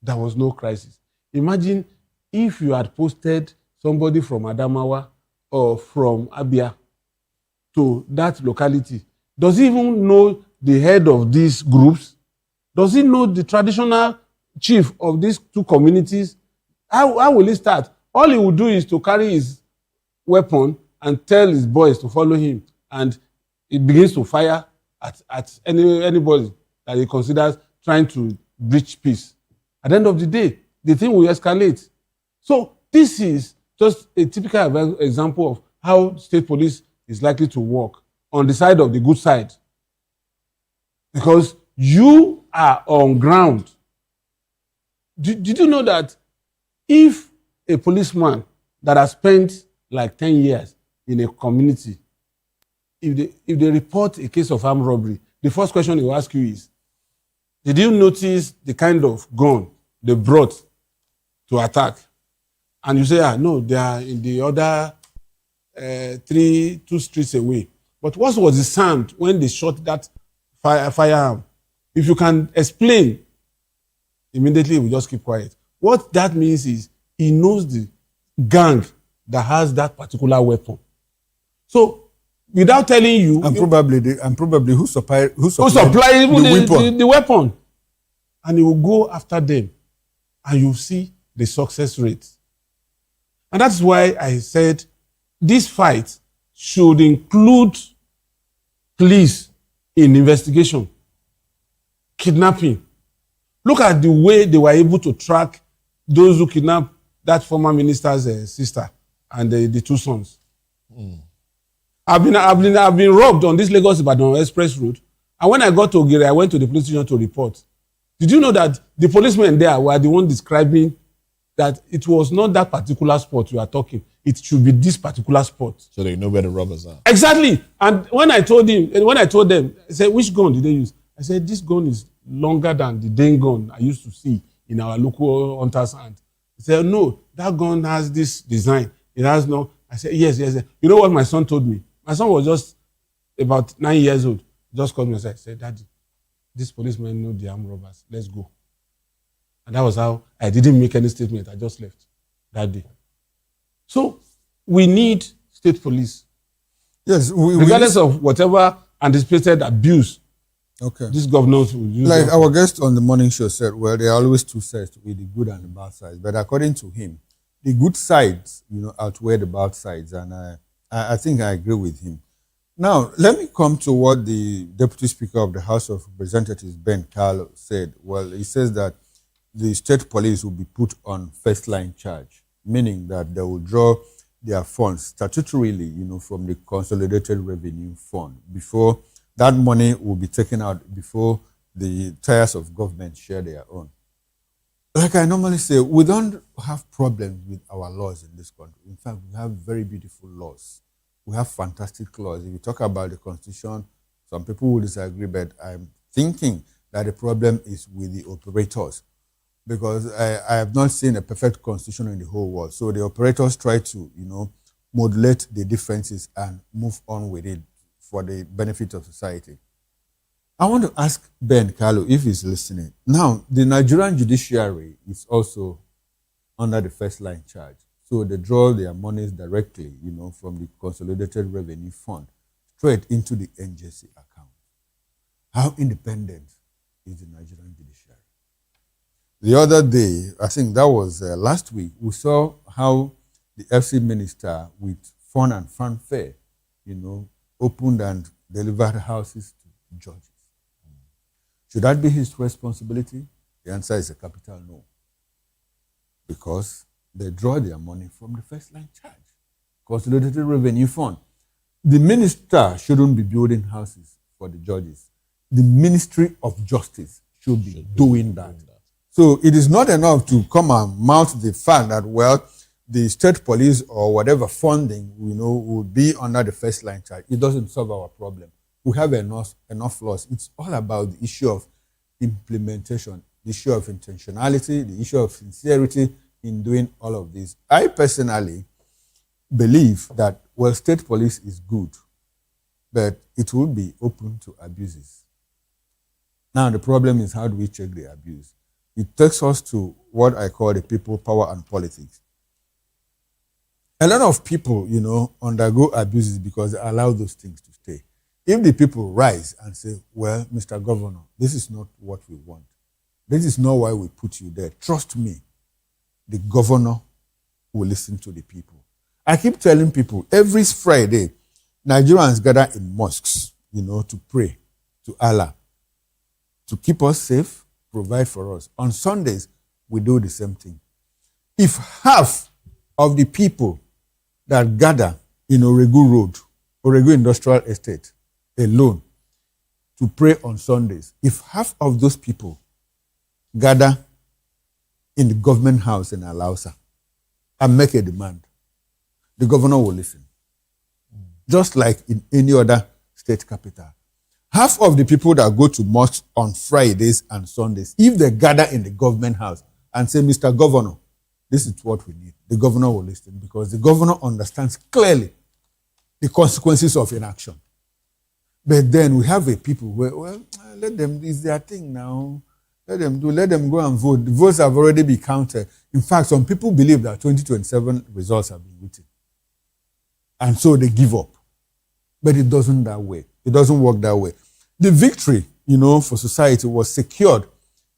There was no crisis. Imagine if you had posted somebody from Adamawa or from Abia to that locality. Does he even know the head of these groups? Does he know the traditional chief of these 2 communities? How will he start? All he will do is to carry his weapon and tell his boys to follow him. And he begins to fire at anybody that he considers trying to breach peace. At the end of the day, the thing will escalate. So this is just a typical example of how state police is likely to work on the side of the good side. Because you are on ground. Did you know that if a policeman that has spent like 10 years in a community, if they report a case of armed robbery, the first question he will ask you is, did you notice the kind of gun they brought to attack? And you say, no, they are in the other 2 streets away. But what was the sound when they shot that firearm? If you can explain, immediately we just keep quiet. What that means is he knows the gang that has that particular weapon. So without telling you, and probably who supplied the weapon, and he will go after them, and you see the success rate. And that's why I said this fight should include police in investigation. Kidnapping. Look at the way they were able to track those who kidnapped that former minister's sister and the two sons. I've been robbed on this Lagos-Ibadan Express Road, and when I got to Ogere, I went to the police station to report. Did you know that the policemen there were the one describing that it was not that particular spot we are talking. It should be this particular spot. So they know where the robbers are. Exactly. And when I told them, I said, which gun did they use? I said, this gun is longer than the Dane gun I used to see in our local hunter's hand. He said, no, that gun has this design. It has no. I said, yes. You know what my son told me? My son was just about 9 years old. Just called me and said, Daddy, these policemen know the armed robbers. Let's go. And that was how I didn't make any statement. I just left that day. So we need state police. Yes, regardless of whatever anticipated abuse. Okay. These governors will use. Like our guest on the morning show said, well, there are always two sides with the good and the bad sides. But according to him, the good sides, outweigh the bad sides, and I think I agree with him. Now, let me come to what the Deputy Speaker of the House of Representatives, Ben Carlo, said. Well, he says that the state police will be put on first-line charge, meaning that they will draw their funds statutorily, from the Consolidated Revenue Fund before that money will be taken out before the tiers of government share their own. Like I normally say, we don't have problems with our laws in this country. In fact, we have very beautiful laws. We have fantastic laws. If you talk about the Constitution, some people will disagree, but I'm thinking that the problem is with the operators, because I have not seen a perfect Constitution in the whole world. So the operators try to, modulate the differences and move on with it for the benefit of society. I want to ask Ben Carlo if he's listening. Now, the Nigerian judiciary is also under the first line charge. So they draw their monies directly, from the Consolidated Revenue Fund straight into the NJC account. How independent is the Nigerian judiciary? The other day, I think that was last week, we saw how the FC minister with fun and fanfare, opened and delivered houses to judges. Should that be his responsibility? The answer is a capital no. Because they draw their money from the first line charge, Consolidated Revenue Fund. The minister shouldn't be building houses for the judges. The Ministry of Justice should be doing that. So it is not enough to come and mount the fact that, well, the state police or whatever funding, will be under the first line charge. It doesn't solve our problem. We have enough laws. It's all about the issue of implementation, the issue of intentionality, the issue of sincerity in doing all of this. I personally believe that, well, state police is good, but it will be open to abuses. Now, the problem is, how do we check the abuse? It takes us to what I call the people, power, and politics. A lot of people, undergo abuses because they allow those things to stay. If the people rise and say, well, Mr. Governor, this is not what we want. This is not why we put you there. Trust me, the governor will listen to the people. I keep telling people, every Friday, Nigerians gather in mosques, to pray to Allah, to keep us safe, provide for us. On Sundays, we do the same thing. If half of the people that gather in Oregu Road, Oregu Industrial Estate, alone, to pray on Sundays, if half of those people gather in the government house in Alausa and make a demand, the governor will listen. Just like in any other state capital. Half of the people that go to mosques on Fridays and Sundays, if they gather in the government house and say, Mr. Governor, this is what we need, the governor will listen, because the governor understands clearly the consequences of inaction. But then we have a people where, well, let them, it's their thing now. Let them go and vote. The votes have already been counted. In fact, some people believe that 2027 results have been written. And so they give up. But it doesn't that way. It doesn't work that way. The victory, for society was secured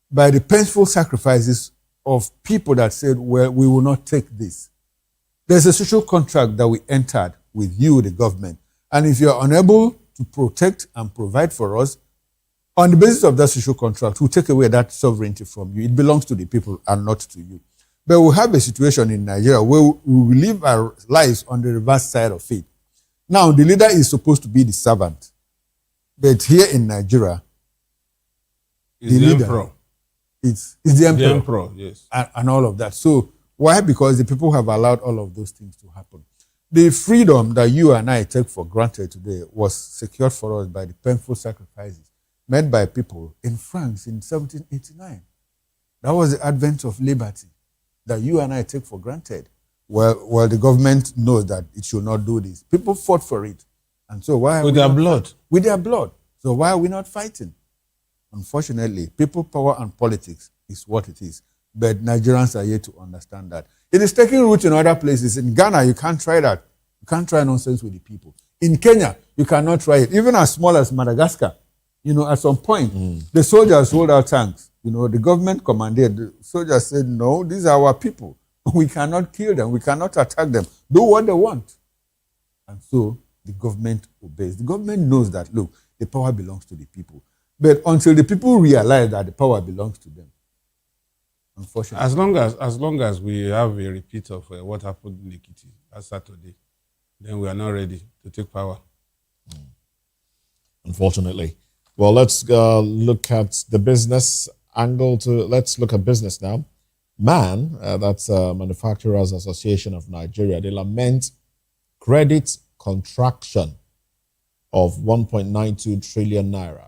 by the painful sacrifices of people that said, well, we will not take this. There's a social contract that we entered with you, the government. And if you're unable to protect and provide for us, on the basis of that social contract, we'll take away that sovereignty from you. It belongs to the people and not to you. But we have a situation in Nigeria where we will live our lives on the reverse side of it. Now, the leader is supposed to be the servant. But here in Nigeria, It's the emperor. It's the emperor. The emperor, yes. And all of that. So why? Because the people have allowed all of those things to happen. The freedom that you and I take for granted today was secured for us by the painful sacrifices made by people in France in 1789. That was the advent of liberty that you and I take for granted. Well, the government knows that it should not do this. People fought for it. And so why are with we their not blood? With their blood. So why are we not fighting? Unfortunately, people power and politics is what it is. But Nigerians are yet to understand that. It is taking root in other places. In Ghana, you can't try that. You can't try nonsense with the people. In Kenya, you cannot try it. Even as small as Madagascar, at some point, the soldiers rolled out tanks. The government commanded. The soldiers said, no, these are our people. We cannot kill them. We cannot attack them. Do what they want. And so the government obeys. The government knows that, look, the power belongs to the people. But until the people realize that the power belongs to them, unfortunately. As long as we have a repeat of what happened in Ekiti last Saturday, then we are not ready to take power. Unfortunately. Well, let's look at the business angle. Let's look at business now. MAN, that's Manufacturers Association of Nigeria, they lament credit contraction of 1.92 trillion naira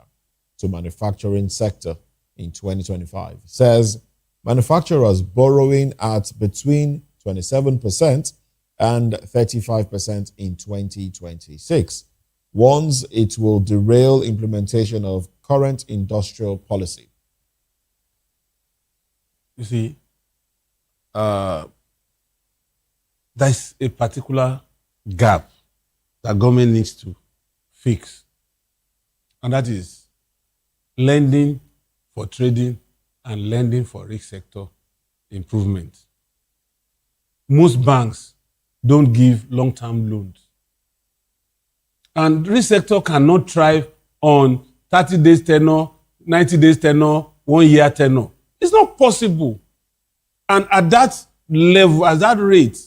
to manufacturing sector in 2025. Says manufacturers borrowing at between 27% and 35% in 2026. Warns it will derail implementation of current industrial policy. You see, there's a particular gap that government needs to fix, and that is lending for trading and lending for risk sector improvement. Most banks don't give long-term loans. And risk sector cannot thrive on 30 days tenor, 90 days tenor, 1 year tenor. It's not possible. And at that level, at that rate,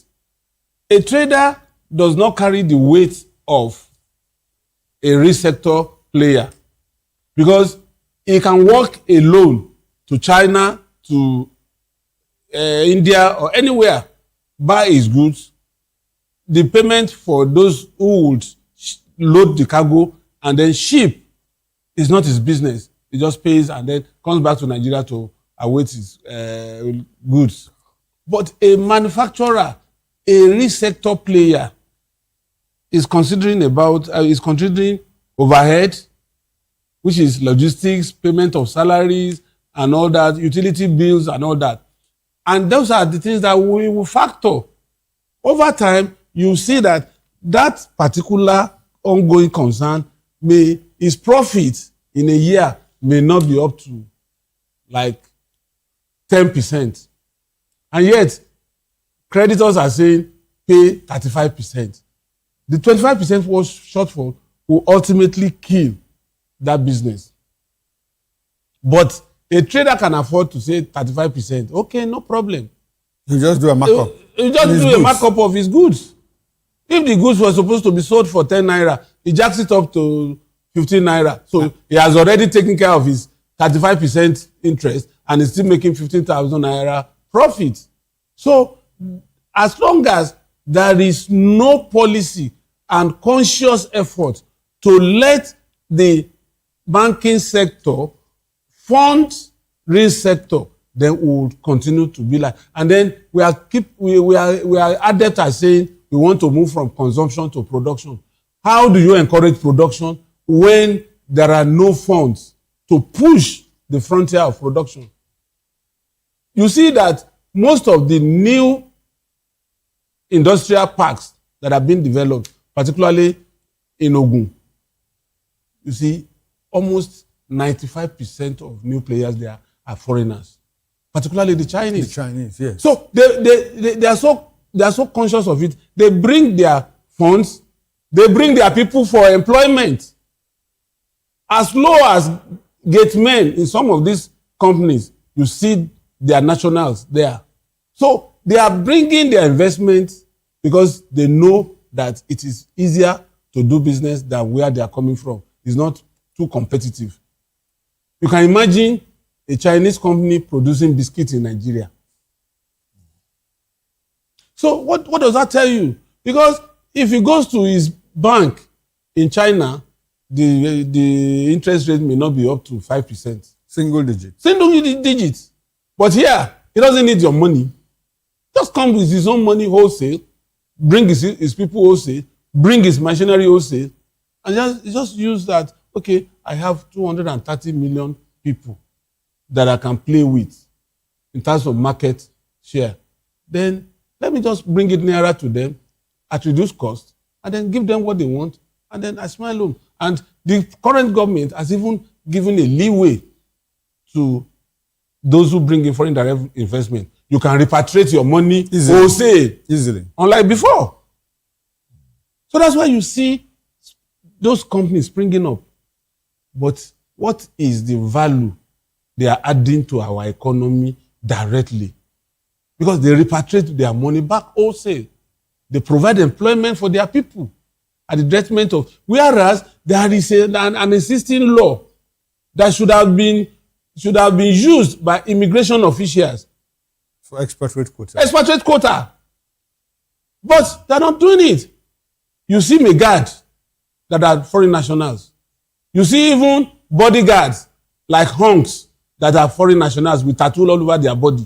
a trader does not carry the weight of a risk sector player, because he can walk alone to China, to India, or anywhere, buy his goods. The payment for those who would load the cargo and then ship is not his business. He just pays and then comes back to Nigeria to await his goods. But a manufacturer, a risk sector player, is considering overhead, which is logistics, payment of salaries, and all that, utility bills and all that. And those are the things that we will factor. Over time, you see that that particular ongoing concern his profit in a year may not be up to like 10%. And yet, creditors are saying pay 35%. The 25% was shortfall will ultimately kill that business. But a trader can afford to say 35%. Okay, no problem. You just do a markup. You just do a markup of his goods. If the goods were supposed to be sold for 10 naira, he jacks it up to 15 naira. So he has already taken care of his 35% interest and is still making 15,000 naira profit. So as long as there is no policy and conscious effort to let the banking sector fund real sector, then we will continue to be like. And then we are adept at saying we want to move from consumption to production. How do you encourage production when there are no funds to push the frontier of production? You see that most of the new industrial parks that have been developed, particularly in Ogun, you see almost 95% of new players there are foreigners, particularly the Chinese. The Chinese, yes. So they are so conscious of it. They bring their funds They bring their people for employment. As low as gate men in some of these companies, you see their nationals there. So they are bringing their investment because they know that it is easier to do business than where they are coming from. It's not too competitive. You can imagine a Chinese company producing biscuits in Nigeria. So what does that tell you? Because if he goes to his bank in China, the interest rate may not be up to 5%. Single digit. Single digits. But here, he doesn't need your money. Just come with his own money wholesale, bring his people wholesale, bring his machinery wholesale, and just use that, okay, I have 230 million people that I can play with in terms of market share. Then let me just bring it nearer to them at reduced cost and then give them what they want, and then I smile on. And the current government has even given a leeway to those who bring in foreign direct investment. You can repatriate your money easily, unlike before. So that's why you see those companies springing up. But what is the value they are adding to our economy directly? Because they repatriate their money back wholesale. They provide employment for their people at the detriment of, whereas there is an existing law that should have been used by immigration officials for expatriate quota. Expatriate quota. But they're not doing it. You see guards that are foreign nationals. You see even bodyguards like hunks that are foreign nationals with tattoos all over their body.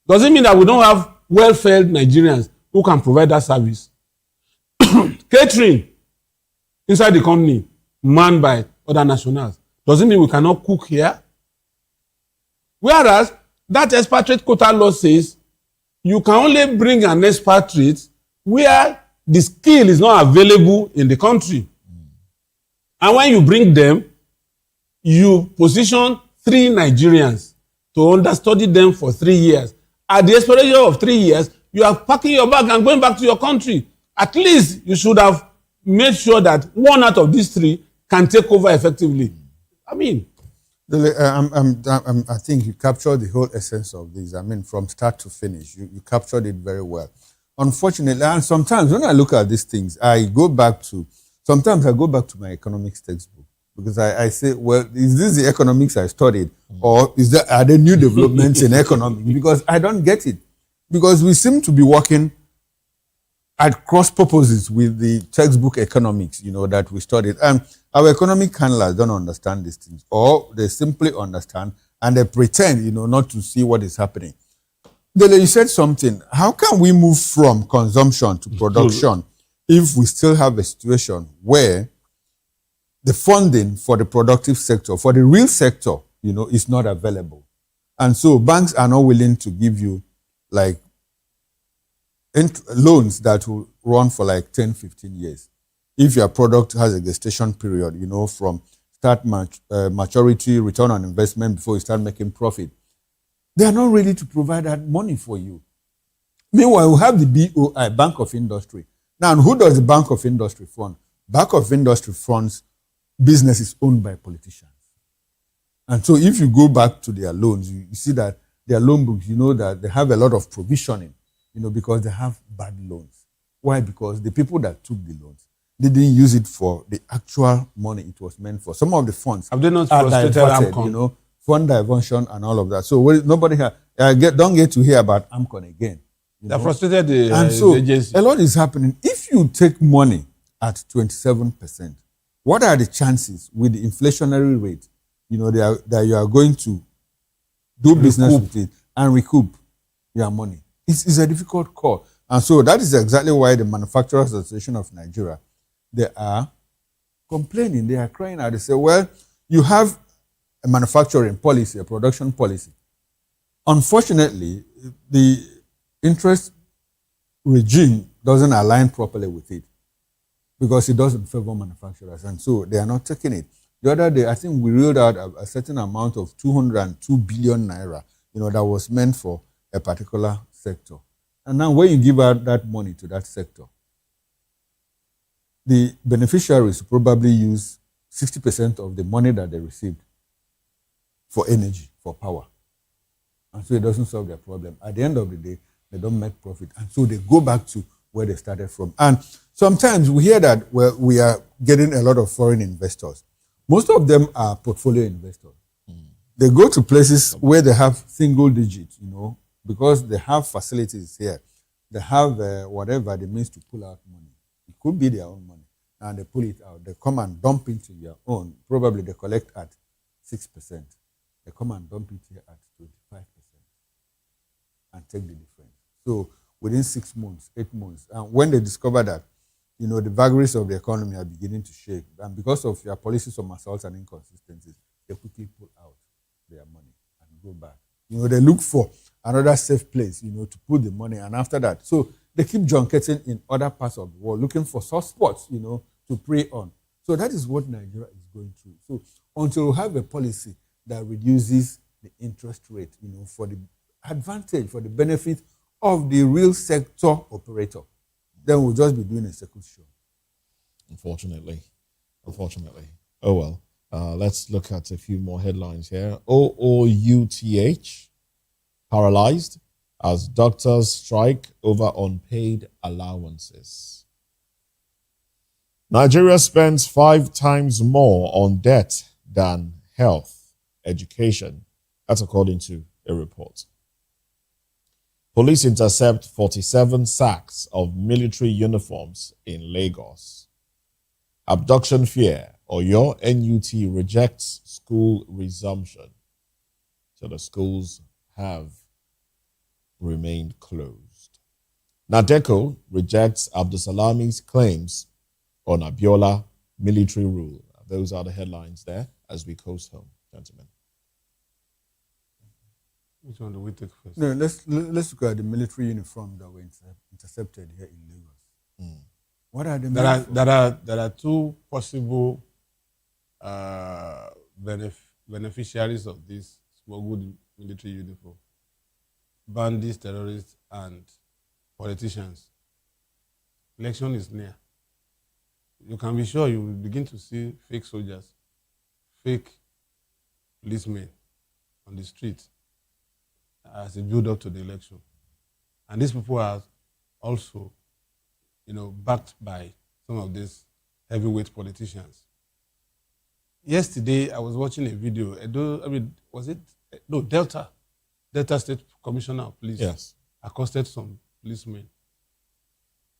Does it mean that we don't have well-fed Nigerians who can provide that service? Catering inside the company manned by other nationals. Does it mean we cannot cook here? Whereas that expatriate quota law says you can only bring an expatriate where the skill is not available in the country. And when you bring them, you position 3 Nigerians to understudy them for 3 years. At the expiration of 3 years, you are packing your bag and going back to your country. At least you should have made sure that 1 out of these 3 can take over effectively. I mean, I think you captured the whole essence of this. I mean, from start to finish, you captured it very well. Unfortunately, and sometimes when I look at these things, I go back to my economics textbook, because I say, well, is this the economics I studied, or are there new developments in economics? Because I don't get it. Because we seem to be working at cross purposes with the textbook economics, that we studied. And our economic handlers don't understand these things, or they simply understand and they pretend, not to see what is happening. Dele, you said something. How can we move from consumption to production if we still have a situation where the funding for the productive sector, for the real sector, is not available? And so banks are not willing to give you loans that will run for 10, 15 years. If your product has a gestation period, from start maturity, return on investment before you start making profit, they are not ready to provide that money for you. Meanwhile, we have the BOI, Bank of Industry. Now, who does the Bank of Industry fund? Bank of Industry funds businesses owned by politicians. And so if you go back to their loans, you see that their loan books, that they have a lot of provisioning, because they have bad loans. Why? Because the people that took the loans, they didn't use it for the actual money it was meant for. Some of the funds have they not are frustrated diverted, fund diversion and all of that. So nobody here, don't get to hear about AMCON again. They frustrated the agency. A lot is happening. If you take money at 27%, what are the chances with the inflationary rate, that you are going to do business with it and recoup your money? It's a difficult call. And so that is exactly why the Manufacturers Association of Nigeria, they are complaining, they are crying out. They say, well, you have a manufacturing policy, a production policy. Unfortunately, the interest regime doesn't align properly with it, because it doesn't favor manufacturers. And so they are not taking it. The other day, I think we reeled out a certain amount of 202 billion naira, that was meant for a particular sector. And now when you give out that money to that sector, the beneficiaries probably use 60% of the money that they received for energy, for power. And so it doesn't solve their problem. At the end of the day, they don't make profit. And so they go back to where they started from. And sometimes we hear that we are getting a lot of foreign investors. Most of them are portfolio investors. They go to places where they have single digits, because they have facilities here. They have whatever they means to pull out money. It could be their own money. And they pull it out. They come and dump into your own. Probably they collect at 6%. They come and dump it here at 25% and take the difference. So within 6 months, 8 months, and when they discover that, the vagaries of the economy are beginning to shake, and because of your policies of assaults and inconsistencies, they quickly pull out their money and go back. They look for another safe place, to put the money, and after that, so they keep junketing in other parts of the world, looking for soft spots, to prey on. So that is what Nigeria is going through. So until we have a policy that reduces the interest rate, for the advantage, for the benefit of the real sector operator, then we'll just be doing a circuit show. Unfortunately. Oh well. Let's look at a few more headlines here. OOUTH paralyzed as doctors strike over unpaid allowances. Nigeria spends 5 times more on debt than health, education. That's according to a report. Police intercept 47 sacks of military uniforms in Lagos. Abduction fear. Oyo NUT rejects school resumption. So the schools have remained closed. Nadeco rejects Abdusalami's claims on Abiola military rule. Those are the headlines there as we coast home, gentlemen. Which one do we take first? No, let's look at the military uniform that were intercepted here in Lagos. What are the there are 2 possible beneficiaries of this smuggled military uniform: bandits, terrorists, and politicians. Election is near. You can be sure you will begin to see fake soldiers, fake policemen on the street as a build-up to the election. And these people are also, backed by some of these heavyweight politicians. Yesterday, I was watching a video. Delta State Commissioner of Police, yes, accosted some policemen.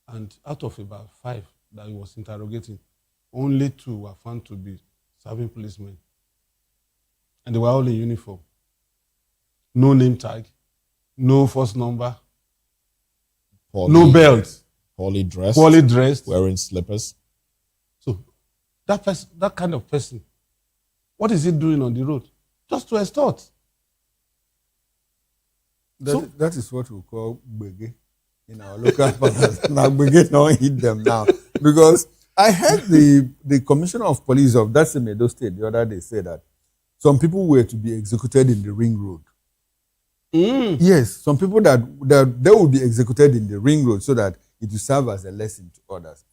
And out of about 5 that he was interrogating, only 2 were found to be serving policemen. And they were all in uniform. No name tag, no first number, no belt. Poorly dressed. Wearing slippers. So that kind of person, what is he doing on the road? Just to extort. That is what we call bege in our local parlance. Now bege don't hit them now. Because I heard the commissioner of police of that same Edo State the other day say that some people were to be executed in the ring road. Yes, some people that they will be executed in the ring road so that it will serve as a lesson to others.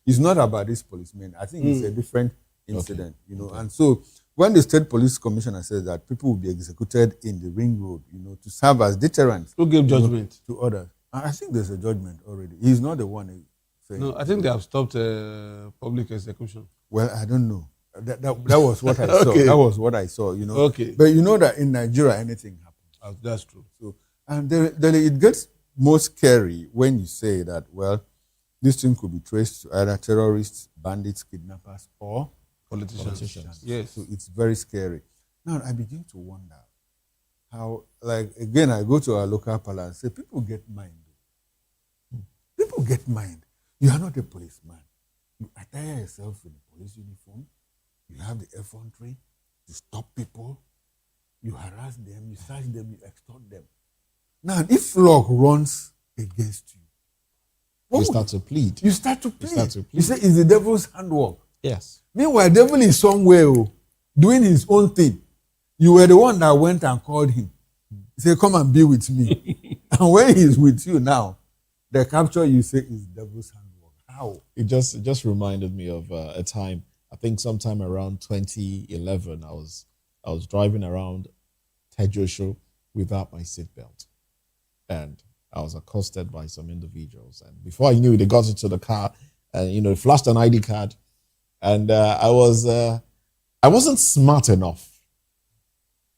It's not about this policeman. I think it's a different incident, And so when the state police commissioner says that people will be executed in the ring road, to serve as deterrents. Who gave judgment to others? I think there's a judgment already. He's not the one saying. No, I think they have stopped public execution. Well, I don't know. That was what I saw. Okay. That was what I saw. Okay. But that in Nigeria anything happens. That's true. So and then it gets more scary when you say that, well, this thing could be traced to either terrorists, bandits, kidnappers, or politicians. Yes. So it's very scary. Now I begin to wonder how, again, I go to our local palace and say, people get mind. People get mind. You are not a policeman. You attire yourself in a police uniform. You have the effrontery to stop people. You harass them, you search them, you extort them. Now, if law runs against you, you start to plead. You say it's the devil's handwork. Yes. Meanwhile, the devil is somewhere doing his own thing. You were the one that went and called him. He said, come and be with me. And when he's with you now, the capture you say is devil's handwork. How? It just reminded me of a time. I think sometime around 2011, I was driving around Tejosho without my seatbelt, and I was accosted by some individuals. And before I knew it, they got into the car, and flashed an ID card, and I wasn't smart enough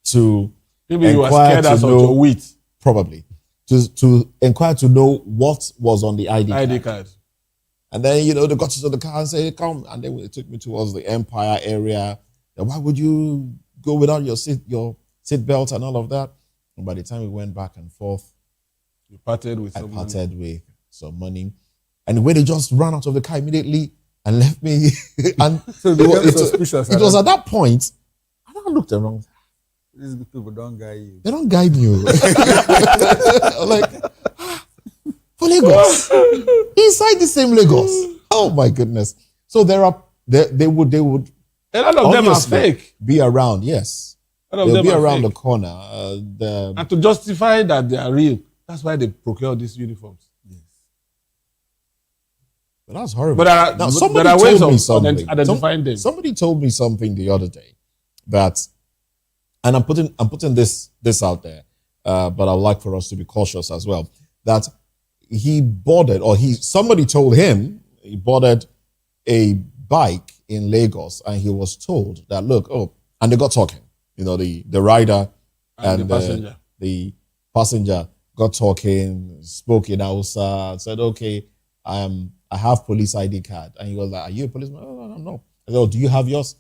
to maybe you were scared as of your wit, probably to inquire to know what was on the ID card. And then, they got into the car and said, come. And then they took me towards the Empire area. And why would you go without your seatbelt and all of that? And by the time we went back and forth, I parted with some money. And when they just ran out of the car immediately and left me. And so it was at that point, and I looked around. These people don't guide you. They don't guide you. Like, for Lagos, inside the same Lagos. Oh my goodness! So they would. A lot of them are fake. Be around, yes. They'll be around the corner. And to justify that they are real, that's why they procure these uniforms. Yes. But that's horrible. But there are ways of identifying them. Somebody told me something the other day that, and I'm putting this out there, but I would like for us to be cautious as well. That somebody told him he boarded a bike in Lagos, and he was told that, look, and they got talking. The rider and the passenger got talking, spoke in Hausa, said, okay, I have police ID card. And he was like, are you a policeman? Oh, no. I said, do you have yours?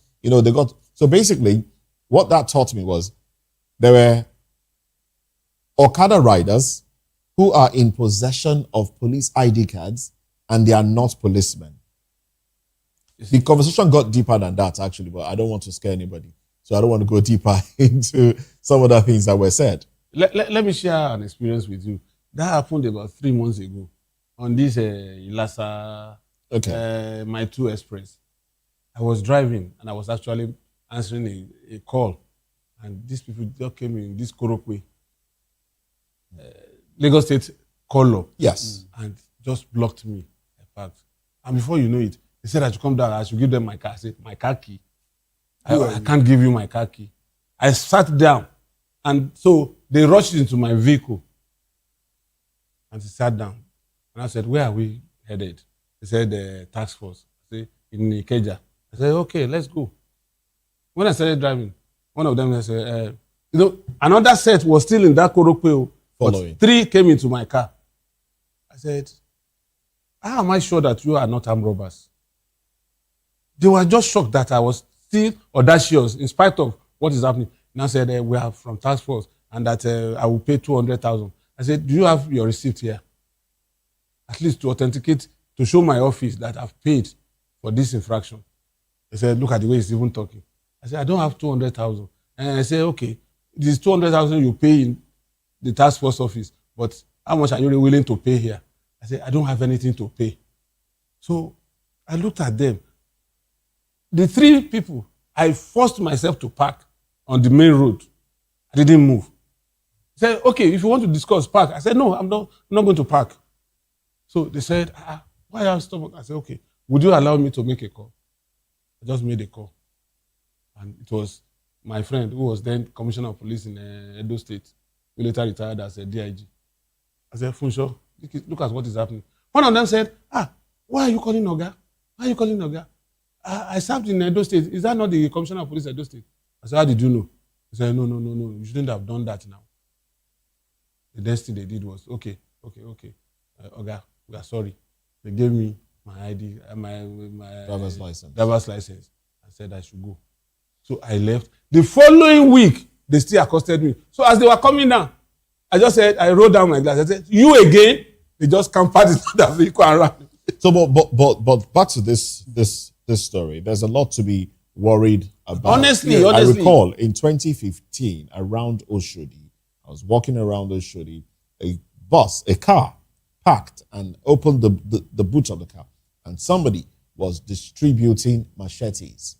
So basically, what that taught me was there were Okada riders who are in possession of police ID cards and they are not policemen. The conversation got deeper than that, actually, but I don't want to scare anybody. So I don't want to go deeper into some of the things that were said. Let me share an experience with you. That happened about 3 months ago on this Ilasa My 2 Express. I was driving and I was actually answering a call. And these people just came in this Korokwe, Lagos State color. Yes. And just blocked me. I parked. And before you know it, they said I should come down, I should give them my car. I said, my car key. I can't give you my car key. I sat down. And so they rushed into my vehicle. And they sat down. And I said, where are we headed? They said, task force. I said, in Ikeja. I said, okay, let's go. When I started driving, one of them said, another set was still in that Korokwe. But 3 came into my car. I said, how am I sure that you are not armed robbers? They were just shocked that I was still audacious in spite of what is happening. Now said, we are from task force and that I will pay 200,000. I said, do you have your receipt here? At least to authenticate, to show my office that I've paid for this infraction. They said, look at the way he's even talking. I said, I don't have 200,000. And I said, okay, this 200,000 you pay in the task force office, but how much are you willing to pay here? I said, I don't have anything to pay. So I looked at them. The 3 people, I forced myself to park on the main road. I didn't move. They said, okay, if you want to discuss, park. I said, no, I'm not going to park. So they said, why are you stopping? I said, okay, would you allow me to make a call? I just made a call. And it was my friend who was then commissioner of police in Edo State, who later retired as a DIG. I said, Funsho, look at what is happening. One of them said, why are you calling Oga? Why are you calling Oga? I served in Edo State. Is that not the commissioner of police Edo State? I said, how did you know? He said, no. You shouldn't have done that now. The next thing they did was, okay. Oga, we are sorry. They gave me my ID, my driver's license. I said I should go. So I left. The following week, they still accosted me. So as they were coming down, I just said, I rolled down my glass. I said, you again? They just camped into the vehicle and ran. So, but back to this story. There's a lot to be worried about. Honestly. I recall in 2015 around Oshodi, I was walking around Oshodi, a car parked and opened the boot of the car, and somebody was distributing machetes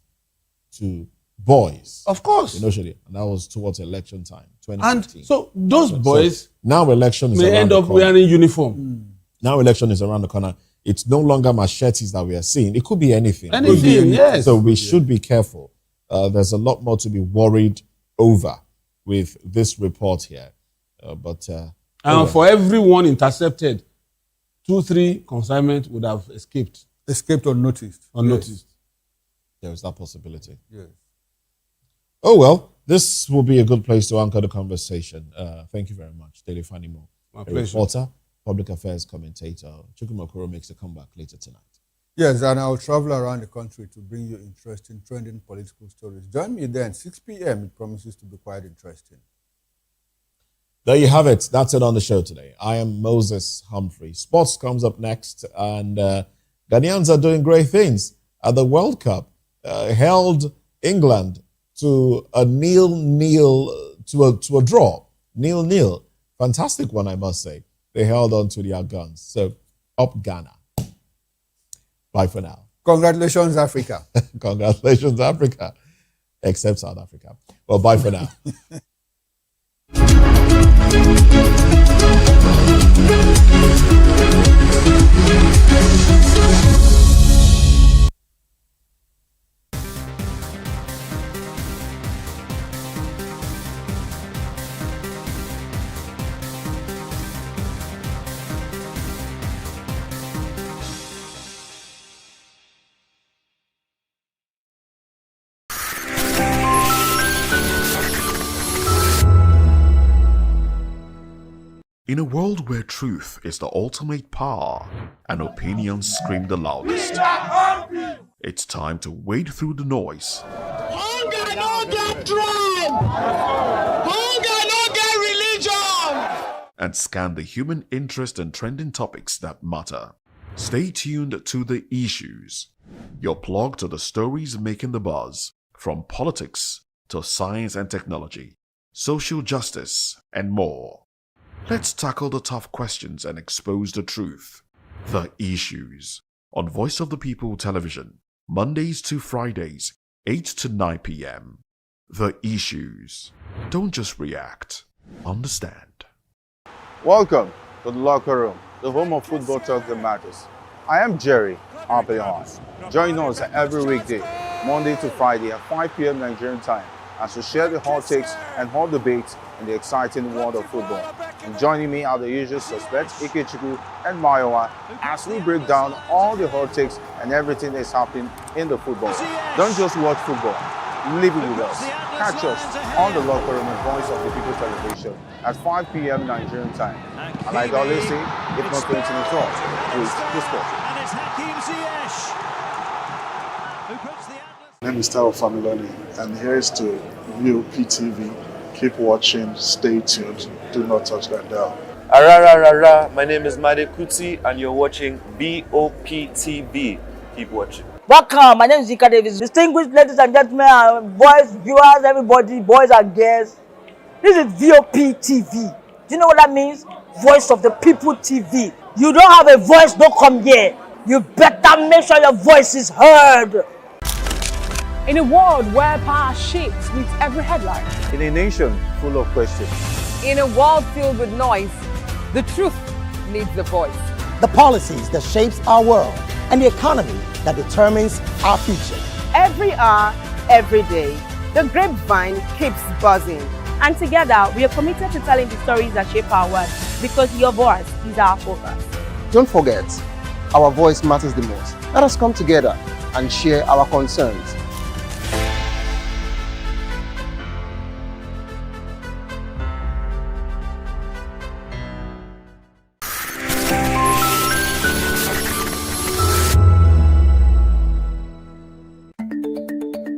to boys. Of course. In Oshodi, and that was towards election time, 2015. And so those boys now election is may around end the up corner. wearing uniform. Now election is around the corner. It's no longer machetes that we are seeing. It could be anything. Anything, yes. So we should be careful. There's a lot more to be worried over with this report here. And for everyone intercepted, 2-3 consignment would have escaped. Escaped unnoticed. Unnoticed. There is that possibility. Yes. Oh, well, this will be a good place to anchor the conversation. Thank you very much, Daily Fanimo. My pleasure. Reporter, public affairs commentator. Chukwumakoro makes a comeback later tonight. Yes, and I'll travel around the country to bring you interesting, trending political stories. Join me then, 6 p.m. It promises to be quite interesting. There you have it. That's it on the show today. I am Moses Humphrey. Sports comes up next, and Ghanaians are doing great things at the World Cup. Held England to a to a draw, 0-0. Fantastic one, I must say. They held on to their guns. So, up Ghana. Bye for now. Congratulations, Africa. Congratulations, Africa. Except South Africa. Well, bye for now. In a world where truth is the ultimate power and opinions scream the loudest, it's time to wade through the noise. Hunger no get tribe! Hunger no get religion! And scan the human interest and trending topics that matter. Stay tuned to The Issues, your plug to the stories making the buzz, from politics to science and technology, social justice, and more. Let's tackle the tough questions and expose the truth. The Issues on Voice of the People Television, Mondays to Fridays, 8 to 9 p.m. The Issues. Don't just react, understand. Welcome to the locker room, the home of football talk that matters. I am Jerry Arpeon. Join us every weekday, Monday to Friday at 5 p.m. Nigerian time, as we share the hot takes and hot debates in the exciting world of football. And joining me are the usual suspects, Ikechukwu and Mayowa, as we break down all the hot takes and everything that's happening in the football. Don't just watch football, live it with us. Catch us on the locker room and Voice of the People Television at 5 p.m. Nigerian time. And like I always say, if not 20 minutes off, please discuss. And it's Hakim Ziyech, who puts the My name is Tao Familoni, and here's to VOP TV. Keep watching, stay tuned, do not touch that dial. Arararara, my name is Made Kuti, and you're watching VOP TV. Keep watching. Welcome, my name is Zika Davis. Distinguished ladies and gentlemen, boys, viewers, everybody, boys and girls. This is VOP TV. Do you know what that means? Voice of the People TV. You don't have a voice, don't come here. You better make sure your voice is heard. In a world where power shapes with every headline. In a nation full of questions. In a world filled with noise, the truth needs a voice. The policies that shapes our world and the economy that determines our future. Every hour, every day, the grapevine keeps buzzing. And together, we are committed to telling the stories that shape our world, because your voice is our focus. Don't forget, our voice matters the most. Let us come together and share our concerns.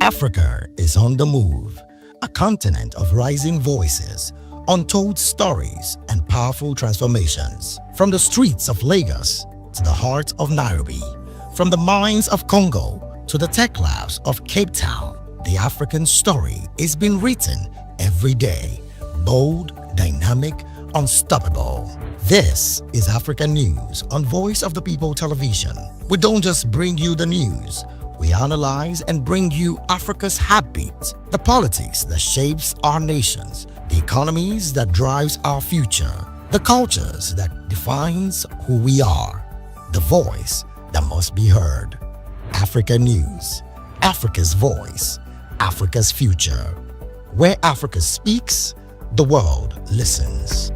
Africa is on the move, a continent of rising voices, untold stories, and powerful transformations. From the streets of Lagos to the heart of Nairobi, from the mines of Congo to the tech labs of Cape Town, the African story is being written every day. Bold, dynamic, unstoppable. This is African News on Voice of the People Television. We don't just bring you the news. We analyze and bring you Africa's heartbeat, the politics that shapes our nations, the economies that drives our future, the cultures that defines who we are. the voice that must be heard. Africa News, Africa's voice, Africa's future. Where Africa speaks, the world listens.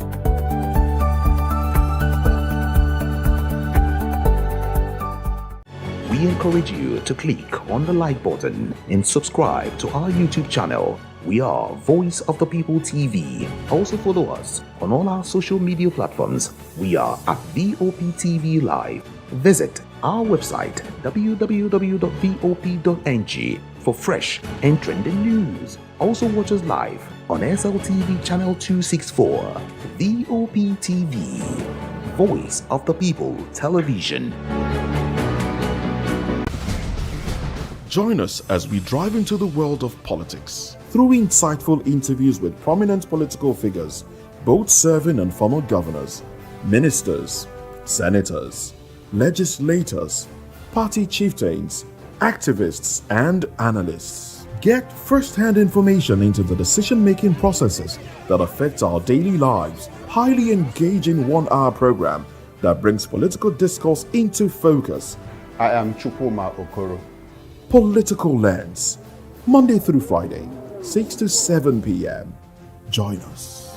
We encourage you to click on the like button and subscribe to our YouTube channel. We are Voice of the People TV. Also follow us on all our social media platforms. We are at VOP TV Live. Visit our website www.vop.ng for fresh and trending news. Also watch us live on SLTV channel 264. VOP TV, Voice of the People Television. Join us as we drive into the world of politics through insightful interviews with prominent political figures, both serving and former governors, ministers, senators, legislators, party chieftains, activists, and analysts. Get first-hand information into the decision-making processes that affect our daily lives. Highly engaging one-hour program that brings political discourse into focus. I am Chukwuma Okoro. Political Lens, Monday through Friday, 6 to 7 p.m. Join us.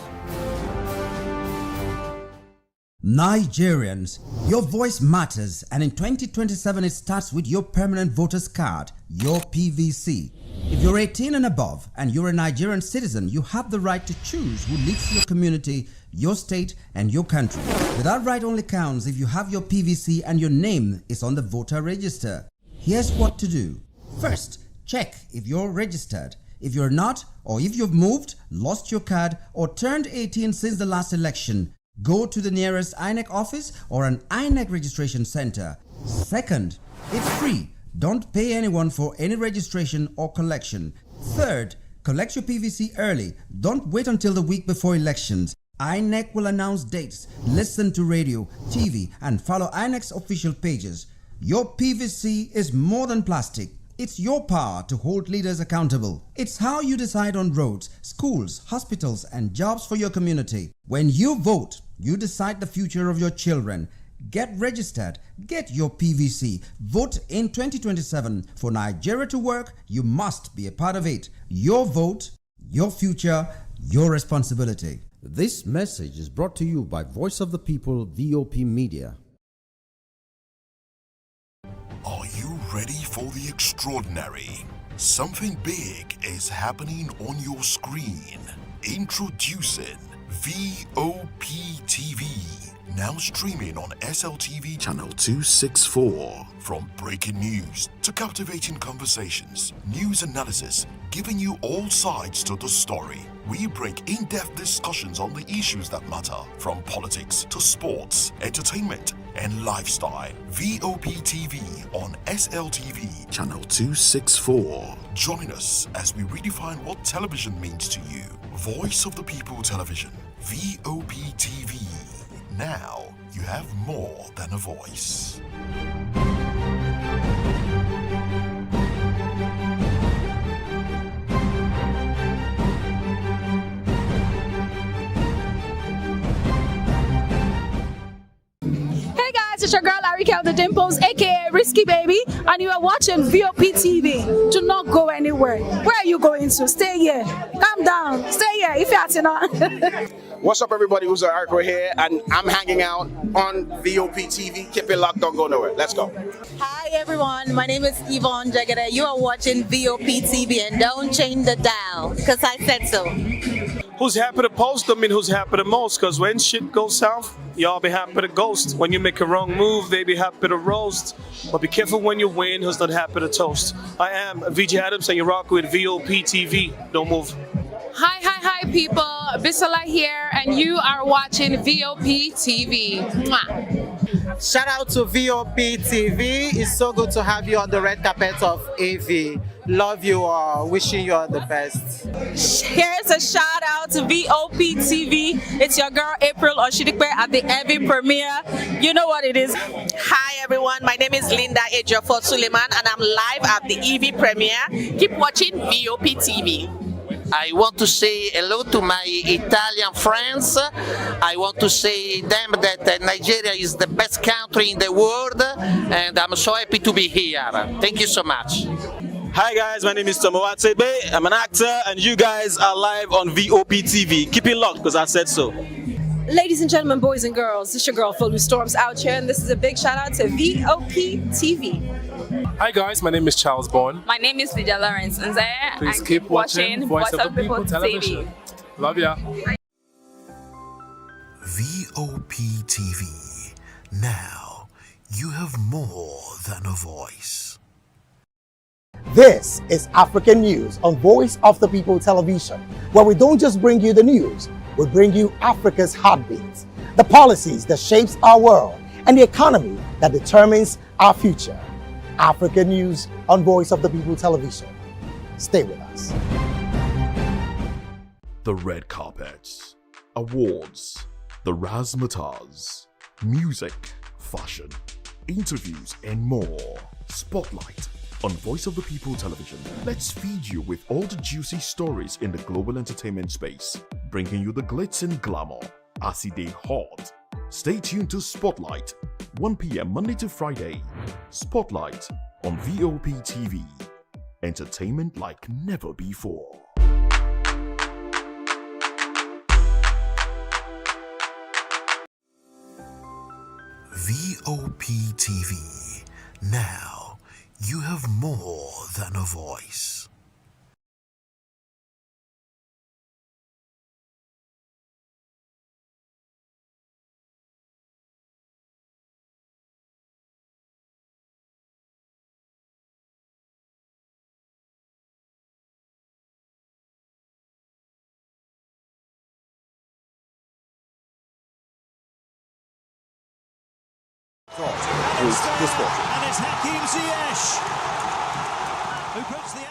Nigerians, your voice matters, and in 2027 it starts with your permanent voters card, your PVC. If you're 18 and above and you're a Nigerian citizen, you have the right to choose who leads your community, your state, and your country. But that right only counts if you have your PVC and your name is on the voter register. Here's what to do. First, check if you're registered. If you're not, or if you've moved, lost your card, or turned 18 since the last election, go to the nearest INEC office or an INEC registration center. Second, it's free. Don't pay anyone for any registration or collection. Third, collect your PVC early. Don't wait until the week before elections. INEC will announce dates. Listen to radio, TV, and follow INEC's official pages. Your PVC is more than plastic. It's your power to hold leaders accountable. It's how you decide on roads, schools, hospitals, and jobs for your community. When you vote, you decide the future of your children. Get registered. Get your PVC. Vote in 2027. For Nigeria to work, you must be a part of it. Your vote, your future, your responsibility. This message is brought to you by Voice of the People, VOP Media. Are you ready for the extraordinary? Something big is happening on your screen. Introducing VOP TV. Now streaming on SLTV channel 264. From breaking news to captivating conversations, news analysis, giving you all sides to the story. We break in-depth discussions on the issues that matter, from politics to sports, entertainment, and lifestyle. VOP TV on SLTV channel 264. Join us as we redefine what television means to you. Voice of the People Television, VOP TV. Now you have more than a voice. It's your girl Arika the Dimples, aka Risky Baby, and you are watching VOP TV. Do not go anywhere. Where are you going to? Stay here. Calm down. Stay here if you're not. What's up, everybody? Uzo Ariko here, and I'm hanging out on VOP TV. Keep it locked, don't go nowhere. Let's go. Hi, everyone. My name is Yvonne Jagade. You are watching VOP TV, and don't change the dial, because I said so. Who's happy to post them and who's happy the most? Because when shit goes south, y'all be happy to ghost. When you make a wrong move, they be happy to roast. But be careful when you win, who's not happy to toast. I am VJ Adams, and you rock with VOP TV. Don't move. Hi, people. Bisola here, and you are watching VOP TV. Mwah. Shout out to VOP TV. It's so good to have you on the red carpet of AV. Love you all. Wishing you all the best. Here's a shout out to VOP TV. It's your girl April Oshidikwe at the AV premiere. You know what it is. Hi everyone, my name is Linda Ejiofor Suleiman and I'm live at the EV premiere. Keep watching VOP TV. I want to say hello to my Italian friends. I want to say them that Nigeria is the best country in the world, and I'm so happy to be here. Thank you so much. Hi guys, my name is Tomo Watsebe. I'm an actor, and you guys are live on VOP TV. Keep it locked, because I said so. Ladies and gentlemen, boys and girls, this is your girl Phil Storms out here, and this is a big shout out to VOP TV. Hi guys, my name is Charles Bourne. My name is Lydia Lawrence Nze, Please and keep watching Voice of the People Television. Love ya. VOP TV. Now, you have more than a voice. This is African News on Voice of the People Television, where we don't just bring you the news, we bring you Africa's heartbeat, the policies that shapes our world, and the economy that determines our future. African News on Voice of the People Television. Stay with us. The red carpets, awards, the razzmatazz, music, fashion, interviews, and more. Spotlight on Voice of the People Television. Let's feed you with all the juicy stories in the global entertainment space, bringing you the glitz and glamour as it is hot. Stay tuned to Spotlight, 1 p.m. Monday to Friday. Spotlight on VOP TV. Entertainment like never before. VOP TV. Now, you have more than a voice. And it's Hakim Ziyech who puts the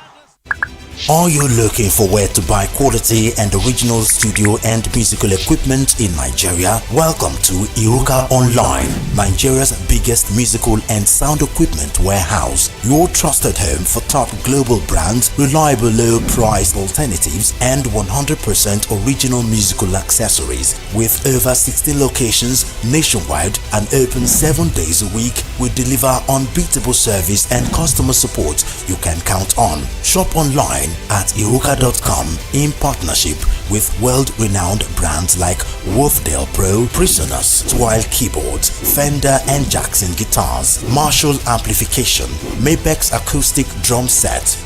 Are you looking for where to buy quality and original studio and musical equipment in Nigeria? Welcome to Iruka Online, Nigeria's biggest musical and sound equipment warehouse. Your trusted home for top global brands, reliable low-priced alternatives, and 100% original musical accessories. With over 60 locations nationwide and open 7 days a week, we deliver unbeatable service and customer support you can count on. Shop online at iruka.com in partnership with world-renowned brands like Wolfdale Pro, Prisoners, Twile Keyboards, Fender and Jackson Guitars, Marshall Amplification, Mapex Acoustic Drum Set,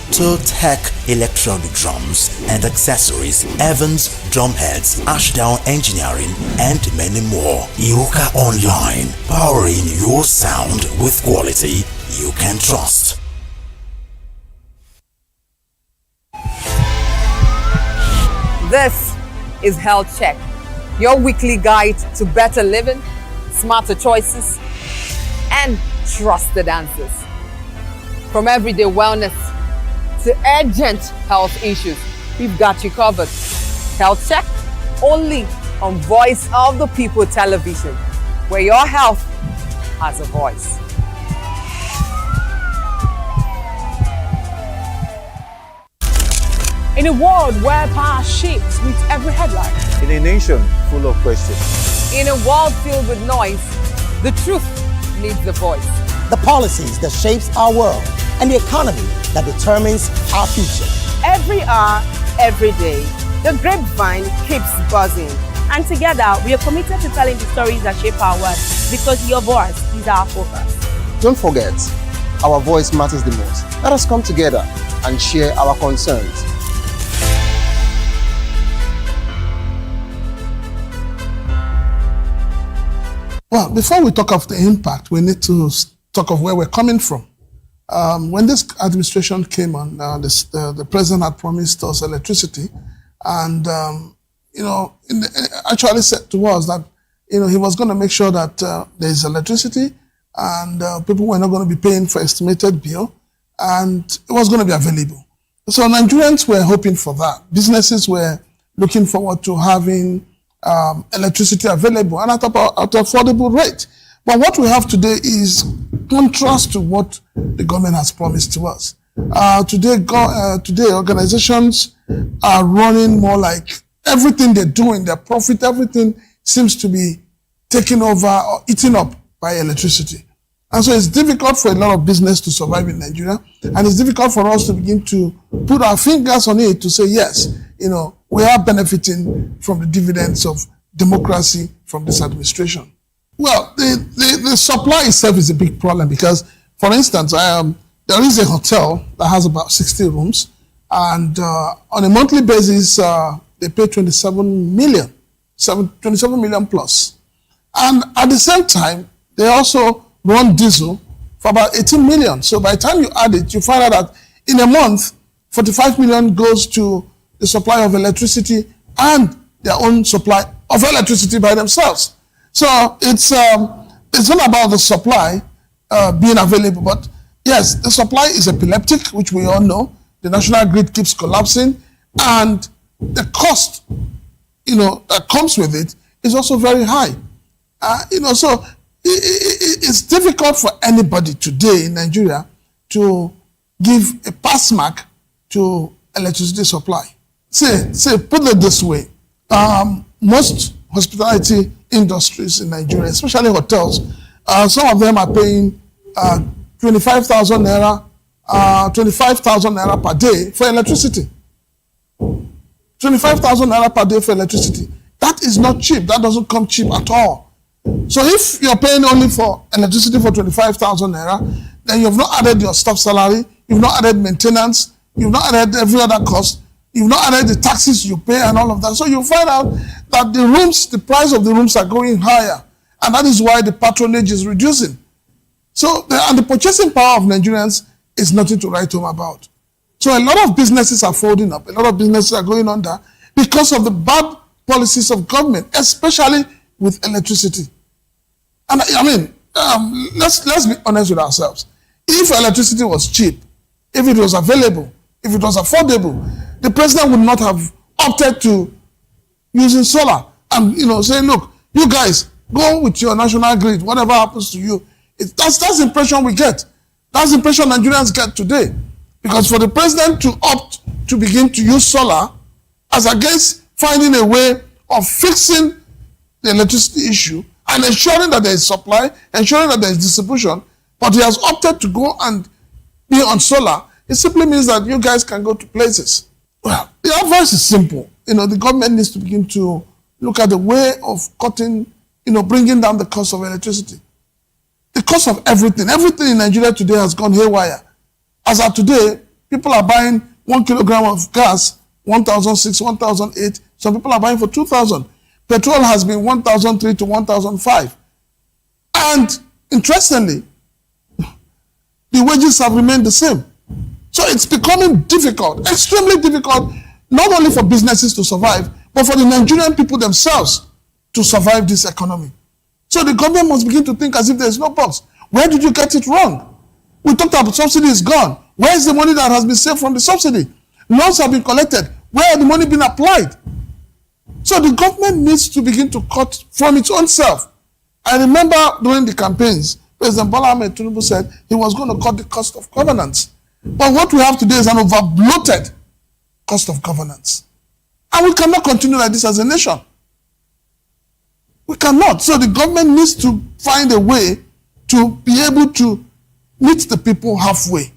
Tech Electronic Drums and Accessories, Evans Drumheads, Ashdown Engineering, and many more. Iruka Online, powering your sound with quality you can trust. This is Health Check, your weekly guide to better living, smarter choices, and trusted answers. From everyday wellness to urgent health issues, we've got you covered. Health Check, only on Voice of the People Television, where your health has a voice. In a world where power shapes with every headline. In a nation full of questions. In a world filled with noise, the truth needs the voice. The policies that shapes our world and the economy that determines our future. Every hour, every day, the grapevine keeps buzzing. And together, we are committed to telling the stories that shape our world, because your voice is our focus. Don't forget, our voice matters the most. Let us come together and share our concerns. Well, before we talk of the impact, we need to talk of where we're coming from. When this administration came on, the president had promised us electricity, and actually said to us that he was going to make sure that there is electricity, and people were not going to be paying for estimated bill, and it was going to be available. So Nigerians were hoping for that. Businesses were looking forward to having electricity available and at an affordable rate. But what we have today is contrast to what the government has promised to us. Today, organizations are running more like everything they're doing, their profit, everything seems to be taken over or eaten up by electricity. And so it's difficult for a lot of business to survive in Nigeria, and it's difficult for us to begin to put our fingers on it to say, yes, we are benefiting from the dividends of democracy from this administration. Well, the supply itself is a big problem because, for instance, there is a hotel that has about 60 rooms, and on a monthly basis, they pay 27 million plus. And at the same time, they also run diesel for about 18 million. So by the time you add it, you find out that in a month, 45 million goes to the supply of electricity and their own supply of electricity by themselves. So it's not about the supply being available, but yes, the supply is epileptic, which we all know. The national grid keeps collapsing, and the cost, that comes with it is also very high. So it's difficult for anybody today in Nigeria to give a pass mark to electricity supply. Say, put it this way, most hospitality industries in Nigeria, especially hotels, some of them are paying 25,000 naira per day for electricity. 25,000 naira per day for electricity. That is not cheap. That doesn't come cheap at all. So if you're paying only for electricity for 25,000 naira, then you've not added your staff salary, you've not added maintenance, you've not added every other cost, you've not added the taxes you pay and all of that. So you find out that the price of the rooms are going higher, and that is why the patronage is reducing. So, and the purchasing power of Nigerians is nothing to write home about. So a lot of businesses are folding up, a lot of businesses are going under because of the bad policies of government, especially with electricity. And let's be honest with ourselves. If electricity was cheap, if it was available, if it was affordable, the president would not have opted to using solar and saying, look, you guys go with your national grid, whatever happens to you. That's the impression we get. That's the impression Nigerians get today. Because for the president to opt to begin to use solar as against finding a way of fixing the electricity issue and ensuring that there is supply, ensuring that there is distribution, but he has opted to go and be on solar, it simply means that you guys can go to places. Well, the advice is simple. The government needs to begin to look at the way of cutting, bringing down the cost of electricity. The cost of everything in Nigeria today has gone haywire. As of today, people are buying 1 kilogram of gas, 1,600, 1,008. Some people are buying for 2,000. Petrol has been 1,003 to 1,005. And interestingly, the wages have remained the same. So it's becoming difficult, extremely difficult, not only for businesses to survive, but for the Nigerian people themselves to survive this economy. So the government must begin to think as if there is no box. Where did you get it wrong? We talked about subsidy is gone. Where is the money that has been saved from the subsidy? Loans have been collected. Where has the money been applied? So the government needs to begin to cut from its own self. I remember during the campaigns, President Bola Ahmed Tinubu said he was going to cut the cost of governance. But what we have today is an over-bloated cost of governance. And we cannot continue like this as a nation. We cannot. So the government needs to find a way to be able to meet the people halfway.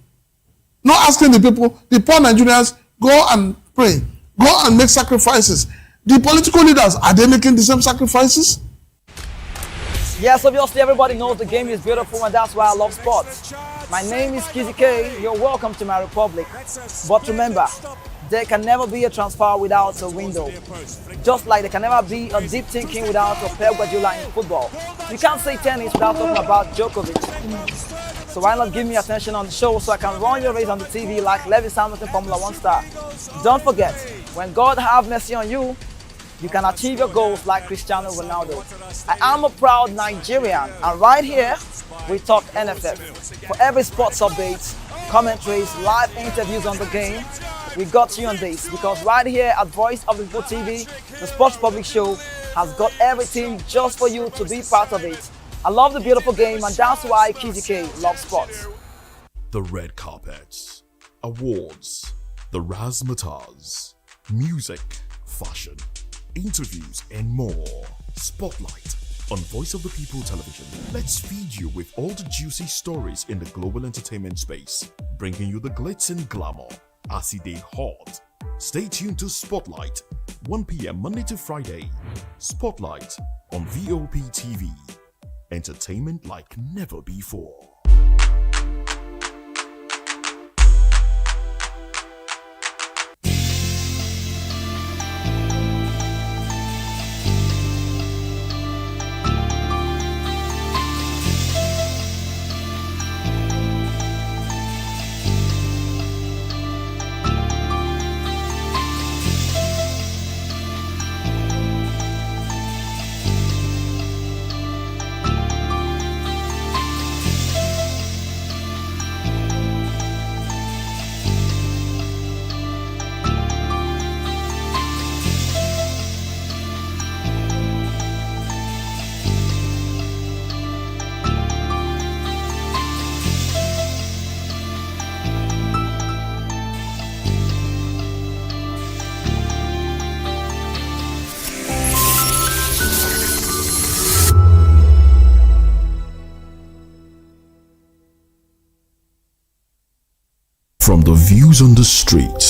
Not asking the people, the poor Nigerians, go and pray, go and make sacrifices. The political leaders, are they making the same sacrifices? Yes, obviously everybody knows the game is beautiful, and that's why I love sports. My name is Kizzy K. You're welcome to my republic. But remember, there can never be a transfer without a window. Just like there can never be a deep thinking without a Pep Guardiola in football. You can't say tennis without talking about Djokovic. So why not give me attention on the show so I can run your race on the TV like Lewis Hamilton Formula 1 star. Don't forget, when God have mercy on you, you can achieve your goals like Cristiano Ronaldo. I am a proud Nigerian, and right here, we talk NFF. For every sports update, commentaries, live interviews on the game, we got you on this, because right here at Voice of the People TV, the Sports Public Show has got everything just for you to be part of it. I love the beautiful game, and that's why Kizzy K loves sports. The red carpets, awards, the razzmatazz, music, fashion, interviews, and more. Spotlight on Voice of the People Television. Let's feed you with all the juicy stories in the global entertainment space, bringing you the glitz and glamour as it is hot. Stay tuned to Spotlight, 1 p.m. Monday to Friday. Spotlight on VOP TV. Entertainment like never before. From the views on the streets,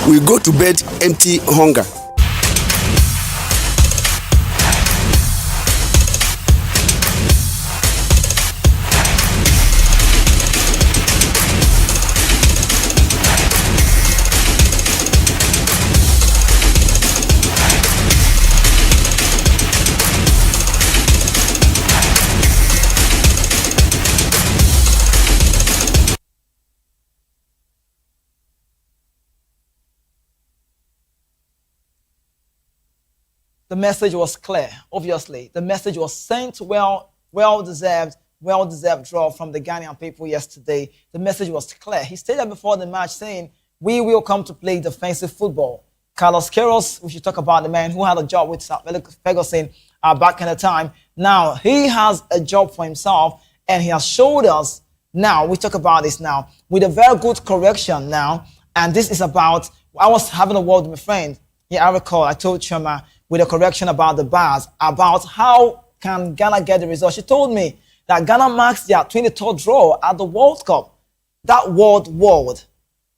we go to bed empty hunger. The message was clear, obviously. The message was sent well-deserved draw from the Ghanaian people yesterday. The message was clear. He stated before the match saying, we will come to play defensive football. Carlos Queiroz, we should talk about the man who had a job with Ferguson back in the time. Now, he has a job for himself, and he has showed us now, we talk about this now, with a very good correction now, and this is about, I was having a word with my friend. Yeah, I recall, I told Choma, with a correction about the bars, about how can Ghana get the result. She told me that Ghana marks their 23rd draw at the World Cup. That word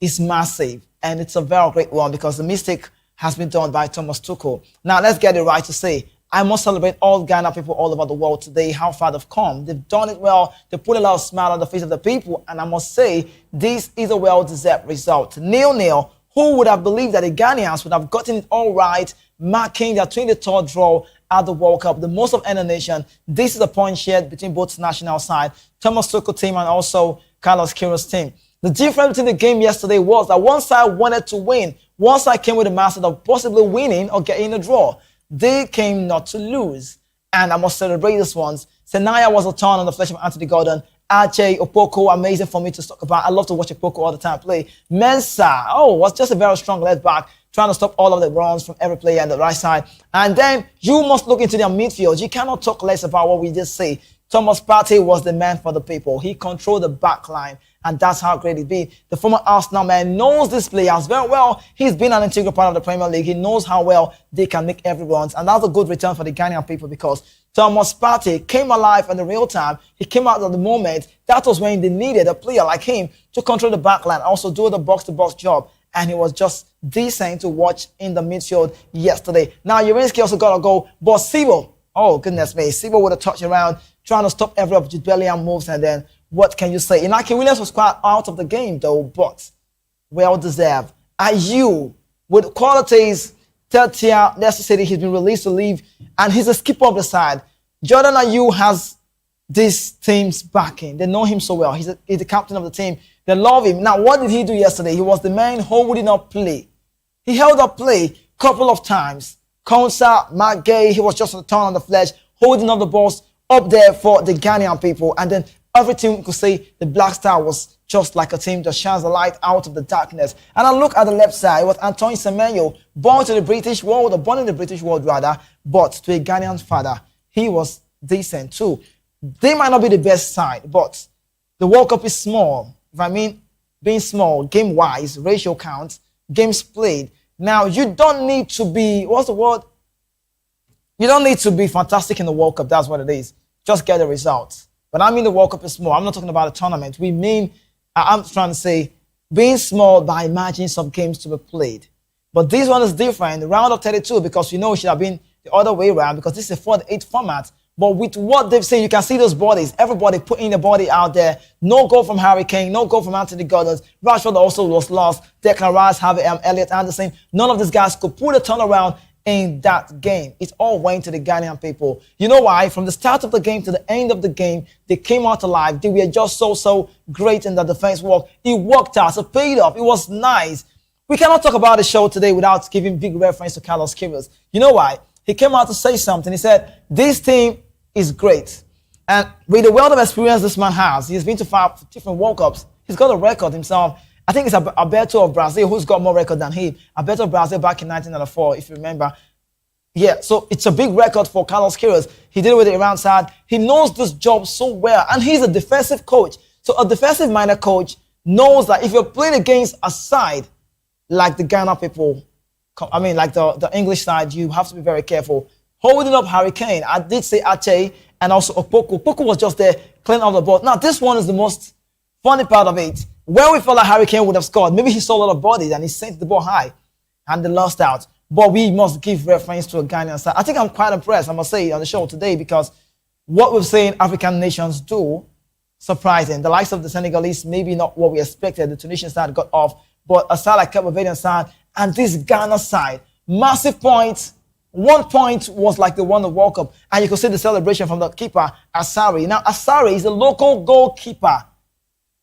is massive, and it's a very great one because the mistake has been done by Thomas Tuchel. Now, let's get it right to say, I must celebrate all Ghana people all over the world today, how far they've come. They've done it well. They put a lot of smile on the face of the people, and I must say, this is a well-deserved result. 0-0. Who would have believed that the Ghanaians would have gotten it all right, marking their 23rd draw at the World Cup, the most of any nation. This is a point shared between both national side, Thomas Tuchel team and also Carlos Queiroz team. The difference between the game yesterday was that one side wanted to win. One side came with the mindset of possibly winning or getting a draw. They came not to lose. And I must celebrate this ones. Senaya was a turn on the flesh of Anthony Gordon. Archie, Opoko, amazing for me to talk about. I love to watch Opoko all the time play. Mensah, was just a very strong left back, trying to stop all of the runs from every player on the right side. And then you must look into their midfield. You cannot talk less about what we just say. Thomas Partey was the man for the people. He controlled the back line, and that's how great it be. The former Arsenal man knows these players very well. He's been an integral part of the Premier League. He knows how well they can make every run. And that's a good return for the Ghanaian people because Thomas Partey came alive in the real time. He came out at the moment. That was when they needed a player like him to control the back line, also do the box-to-box job. And he was just decent to watch in the midfield yesterday. Now, Urinsky also got a goal, but Sibo, oh goodness me, Sibo would have touched around, trying to stop every of Bellingham moves, and then what can you say? Inaki Williams was quite out of the game though, but well-deserved. Ayew, with qualities, third tier, Leicester City, he's been released to leave, and he's a skipper of the side. Jordan Ayew has this team's backing. They know him so well. He's the captain of the team. They love him. Now, what did he do yesterday? He was the man holding up play. He held up play a couple of times. Konsa, Matt Gay, he was just on the turn on the flesh, holding up the balls up there for the Ghanaian people. And then every team could say the Black Star was just like a team that shines the light out of the darkness. And I look at the left side, it was Antoine Semenyo, born in the British world, but to a Ghanaian father, he was decent too. They might not be the best side, but the World Cup is small. If I mean being small, game-wise, ratio count, games played, Now, you don't need to be, what's the word? You don't need to be fantastic in the World Cup. That's what it is. Just get the results. But I mean the World Cup is small. I'm not talking about a tournament. We mean, I'm trying to say, being small by imagining some games to be played. But this one is different. The round of 32, because you know it should have been the other way around, because this is a 4-8 format. But with what they've said, you can see those bodies. Everybody putting the body out there. No goal from Harry Kane. No goal from Anthony Gordon. Rashford also was lost. Declan Rice, Elliot Anderson. None of these guys could put a turnaround in that game. It all went to the Ghanaian people. You know why? From the start of the game to the end of the game, they came out alive. They were just so great in the defense work. It worked out. It paid off. It was nice. We cannot talk about the show today without giving big reference to Carlos Queiroz. You know why? He came out to say something. He said, this team is great. And with the wealth of experience this man has, he's been to 5 different World Cups. He's got a record himself. I think it's Alberto of Brazil who's got more record than him. Alberto of Brazil back in 1994, if you remember. Yeah, so it's a big record for Carlos Queiroz. He did it with the Iran side. He knows this job so well. And he's a defensive coach. So a defensive-minded coach knows that if you're playing against a side like the Ghana people, I mean, like the English side, you have to be very careful. Holding up Harry Kane, I did say Ache and also Opoku. Opoku was just there cleaning up the ball. Now, this one is the most funny part of it. Where we felt like Harry Kane would have scored, maybe he saw a lot of bodies and he sent the ball high and they lost out. But we must give reference to a Ghanaian side. I think I'm quite impressed, I must say, on the show today, because what we've seen African nations do, surprising. The likes of the Senegalese, maybe not what we expected. The Tunisian side got off, but a side like Cape Verdean side and this Ghana side, massive points. 1 point was like the one of World Cup, and you could see the celebration from the keeper, Asari. Now, Asari is a local goalkeeper.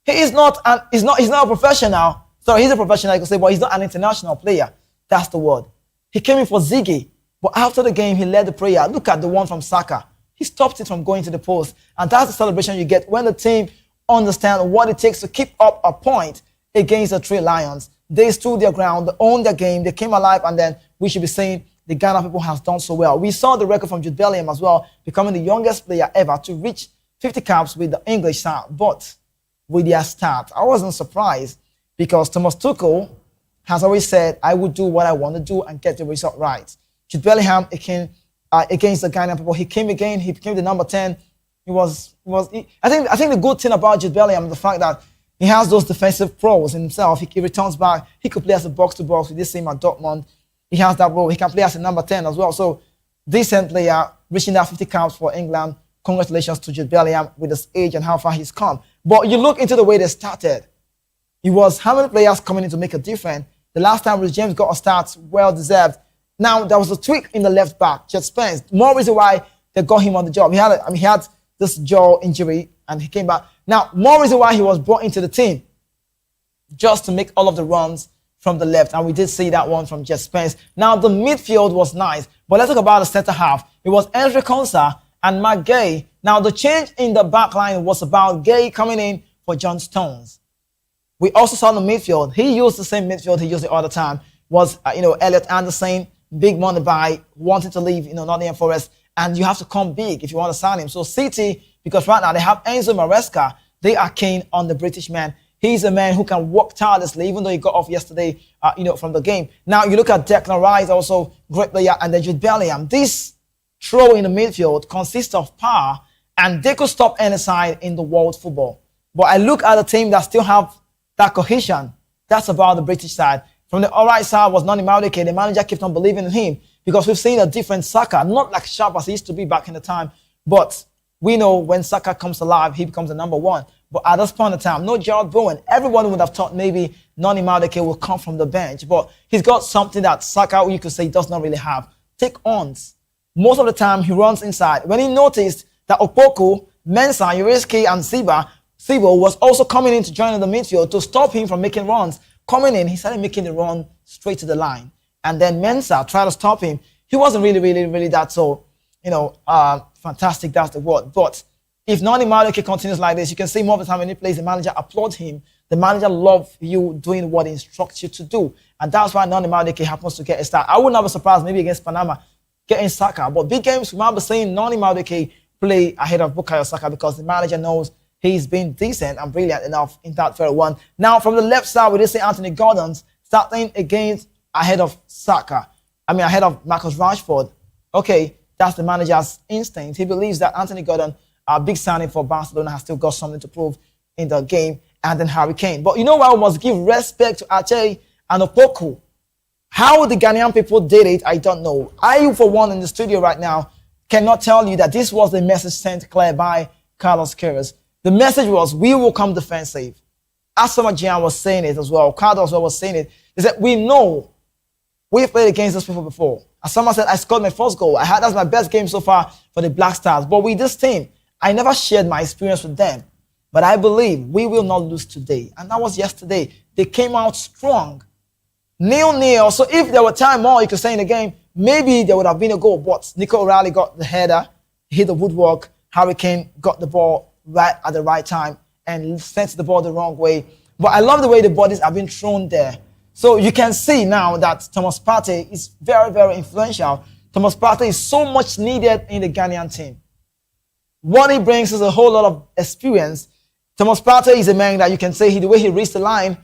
He's not a professional. Sorry, he's a professional, I could say, but he's not an international player. That's the word. He came in for Ziggy, but after the game, he led the prayer. Look at the one from Saka. He stopped it from going to the post, and that's the celebration you get when the team understands what it takes to keep up a point against the Three Lions. They stood their ground, they owned their game, they came alive, and then we should be saying the Ghana people has done so well. We saw the record from Jude Bellingham as well, becoming the youngest player ever to reach 50 caps with the English side. But with their start, I wasn't surprised, because Thomas Tuchel has always said, I would do what I want to do and get the result right. Jude Bellingham against the Ghanaian people, he came again, he became the number 10. I think the good thing about Jude Bellingham is the fact that he has those defensive pros in himself. He returns back, he could play as a box-to-box. We did see him at Dortmund. He has that role. He can play as a number 10 as well. So, decent player, reaching that 50 caps for England. Congratulations to Jude Bellingham with his age and how far he's come. But you look into the way they started. It was how many players coming in to make a difference. The last time Rhys James got a start, well-deserved. Now, there was a tweak in the left back, Jet Spence. More reason why they got him on the job. He had this jaw injury and he came back. Now, more reason why he was brought into the team, just to make all of the runs from the left, and we did see that one from Jet Spence. Now, the midfield was nice, but let's talk about the center half. It was Andre Konsa and Mark Gay. Now, the change in the back line was about Gay coming in for John Stones. We also saw the midfield. He used the same midfield he used the other time. Was Elliot Anderson, big money buy, wanting to leave Nottingham Forest, and you have to come big if you want to sign him. So City, because right now they have Enzo Maresca, they are keen on the British man. He's a man who can work tirelessly, even though he got off yesterday, from the game. Now, you look at Declan Rice, also great player, and then Jude Bellingham. This throw in the midfield consists of power, and they could stop any side in the world football. But I look at a team that still have that cohesion. That's about the British side. From the alright side was Nani Madueke. The manager kept on believing in him, because we've seen a different Saka, not like sharp as he used to be back in the time, but we know when Saka comes alive, he becomes the number 1. But at this point in time, no Gerald Bowen. Everyone would have thought maybe Nani Madueke will come from the bench. But he's got something that Saka, you could say, does not really have. Take-ons. Most of the time, he runs inside. When he noticed that Opoku, Mensah, Uriski, and Sibo was also coming in to join in the midfield to stop him from making runs. Coming in, he started making the run straight to the line. And then Mensah tried to stop him. He wasn't really that so, fantastic, that's the word. But if Nani Madueke continues like this, you can see more of the time when he plays, the manager applauds him. The manager loves you doing what he instructs you to do. And that's why Nani Madueke happens to get a start. I would not be surprised maybe against Panama getting Saka. But big games, we might be seeing Nani Madueke play ahead of Bukayo Saka, because the manager knows he's been decent and brilliant enough in that very one. Now, from the left side, we did see Anthony Gordon starting against ahead of Saka. Ahead of Marcus Rashford. Okay, that's the manager's instinct. He believes that Anthony Gordon, a big signing for Barcelona, has still got something to prove in the game, and then Harry Kane. But you know what? We must give respect to Ache and Opoku. How the Ghanaian people did it, I don't know. I, for one, in the studio right now, cannot tell you that this was the message sent clear by Carlos Queiroz. The message was, we will come defensive. Asamoah Gyan was saying it as well. Carlos was saying it. They said, we know we've played against those people before. As someone said, I scored my first goal. That's my best game so far for the Black Stars. But with this team, I never shared my experience with them. But I believe we will not lose today. And that was yesterday. They came out strong. 0-0. So if there were time more, you could say in the game, maybe there would have been a goal. But Nico O'Reilly got the header, hit the woodwork. Harry Kane got the ball right at the right time and sent the ball the wrong way. But I love the way the bodies have been thrown there. So you can see now that Thomas Partey is very, very influential. Thomas Partey is so much needed in the Ghanaian team. What he brings is a whole lot of experience. Thomas Partey is a man that you can say the way he reached the line,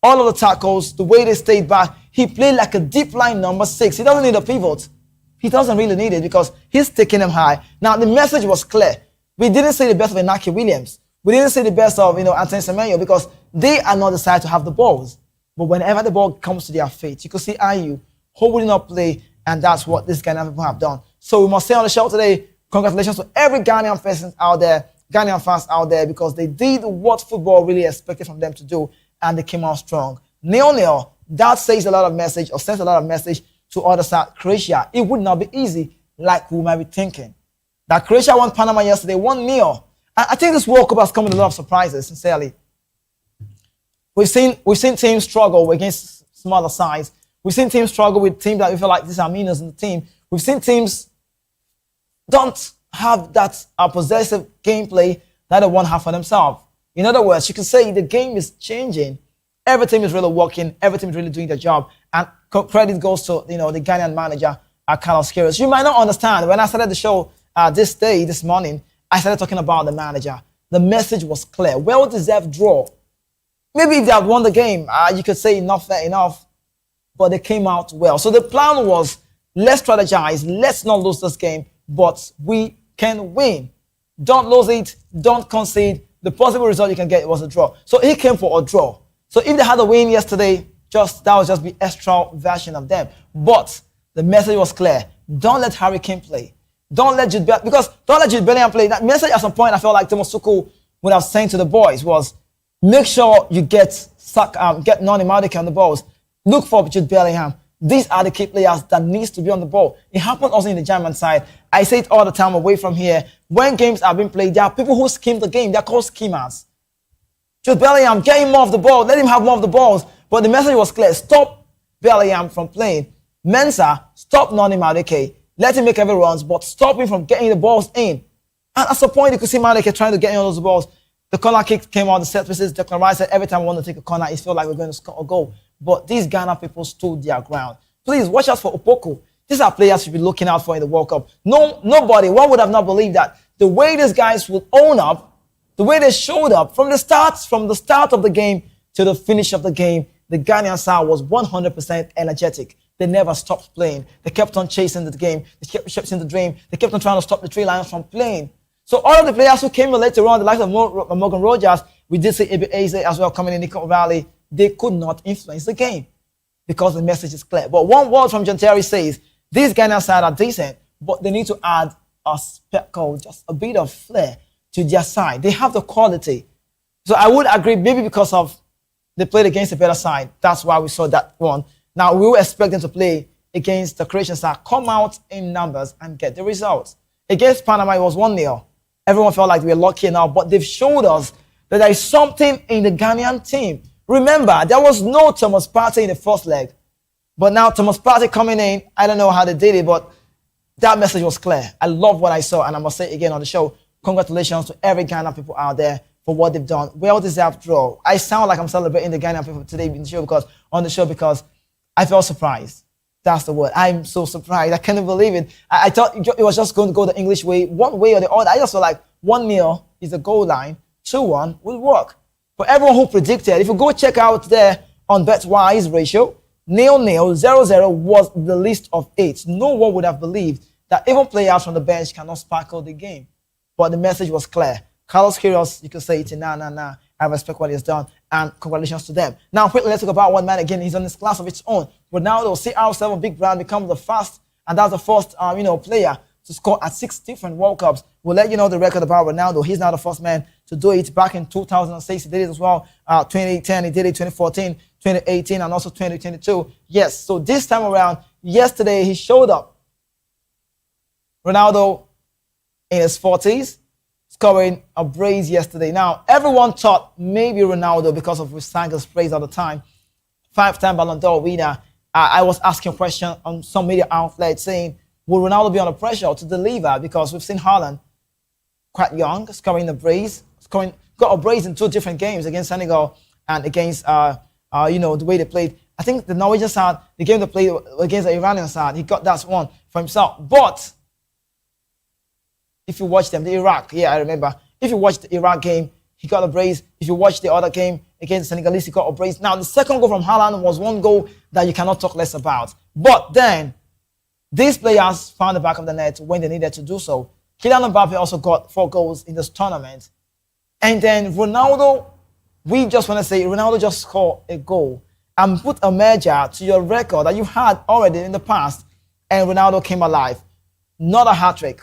all of the tackles, the way they stayed back, he played like a deep line number 6. He doesn't need a pivot. He doesn't really need it because he's taking them high. Now, the message was clear. We didn't say the best of Inaki Williams. We didn't say the best of, Anthony Semenyo because they are not the side to have the balls. But whenever the ball comes to their feet, you could see Ayew holding up play, and that's what this Ghanaian people have done. So we must say on the show today, congratulations to every Ghanaian person out there, Ghanaian fans out there, because they did what football really expected from them to do, and they came out strong. 0-0, that says a lot of message, or sends a lot of message to other side, Croatia. It would not be easy, like we might be thinking. That Croatia won Panama yesterday, 1-0. I think this World Cup has come with a lot of surprises, sincerely. We've seen teams struggle against smaller sides. We've seen teams struggle with teams that we feel like these are minors in the team. We've seen teams don't have that possessive gameplay that they want to have for themselves. In other words, you can say the game is changing. Every team is really working. Every team is really doing their job. And credit goes to the Ghanaian manager, Carlos Queiroz. You might not understand. When I started the show this morning, I started talking about the manager. The message was clear. Well-deserved draw. Maybe if they had won the game, you could say enough, fair enough. But they came out well. So the plan was, let's strategize. Let's not lose this game, but we can win. Don't lose it. Don't concede. The possible result you can get was a draw. So he came for a draw. So if they had a win yesterday, that was just the extra version of them. But the message was clear. Don't let Harry Kane play. Don't let Jude Bellingham play. That message at some point I felt like Thomas Tuchel would have sent to the boys was, make sure you get Noni Madueke on the balls. Look for Jude Bellingham. These are the key players that needs to be on the ball. It happened also in the German side. I say it all the time away from here. When games are being played, there are people who scheme the game. They're called schemers. Jude Bellingham, get him more of the ball. Let him have more of the balls. But the message was clear. Stop Bellingham from playing. Mensah, stop Noni Madueke. Let him make every runs, but stop him from getting the balls in. And at some point, you could see Madueke trying to get in all those balls. The corner kick came out, the set pieces. Declan Rice said every time we want to take a corner, it felt like we're going to score a goal. But these Ghana people stood their ground. Please watch out for Opoku. These are players you should be looking out for in the World Cup. Nobody, one would have not believed that the way these guys would own up, the way they showed up from the start of the game to the finish of the game, the Ghanaian side was 100% energetic. They never stopped playing. They kept on chasing the game. They kept chasing the dream. They kept on trying to stop the Three Lions from playing. So all of the players who came in later on, the likes of Morgan Rogers, we did see Ibe Eze as well coming in, Nico O'Reilly, they could not influence the game because the message is clear. But one word from John Terry says, these Ghanaian side are decent, but they need to add a speckle, just a bit of flair to their side. They have the quality. So I would agree, maybe because of they played against a better side. That's why we saw that one. Now, we will expect them to play against the Croatian side, come out in numbers and get the results. Against Panama, it was 1-0. Everyone felt like we were lucky now, but they've showed us that there is something in the Ghanaian team. Remember, there was no Thomas Partey in the first leg. But now Thomas Partey coming in, I don't know how they did it, but that message was clear. I love what I saw, and I must say again on the show, congratulations to every Ghana people out there for what they've done. Well-deserved draw. I sound like I'm celebrating the Ghanaian people today on the show because I felt surprised. That's the word. I'm so surprised. I can't believe it. I thought it was just going to go the English way, one way or the other. I just felt like 1-0 is the goal line, 2-1 will work. For everyone who predicted, if you go check out there on BetWise ratio, 0-0, 0-0 was the list of 8. No one would have believed that even players from the bench cannot sparkle the game. But the message was clear. Carlos Queiroz, you could say it's a nah. I respect what he's done, and congratulations to them. Now, quickly, let's talk about one man again. He's on his class of its own. Ronaldo, CR7, big brand, becomes the first, and that's the first, player to score at 6 different World Cups. We'll let you know the record about Ronaldo. He's now the first man to do it. Back in 2006, he did it as well. 2010, he did it. 2014, 2018, and also 2022. Yes, so this time around, yesterday, he showed up. Ronaldo in his 40s, scoring a brace yesterday. Now, everyone thought maybe Ronaldo, because of Sanga's praise at the time, 5-time Ballon d'Or winner. I was asking a question on some media outlet saying, will Ronaldo be under pressure to deliver? Because we've seen Haaland, quite young, scoring a brace, got a brace in 2 different games against Senegal and against, the way they played. I think the Norwegian side, the game they played against the Iranian side, he got that one for himself. But if you watch them, the Iraq, I remember. If you watch the Iraq game, he got a brace. If you watch the other game against Senegalese, he got a brace. Now, the second goal from Haaland was one goal that you cannot talk less about. But then, these players found the back of the net when they needed to do so. Kylian Mbappe also got 4 goals in this tournament. And then Ronaldo, we just want to say, Ronaldo just scored a goal and put a measure to your record that you had already in the past. And Ronaldo came alive. Not a hat-trick.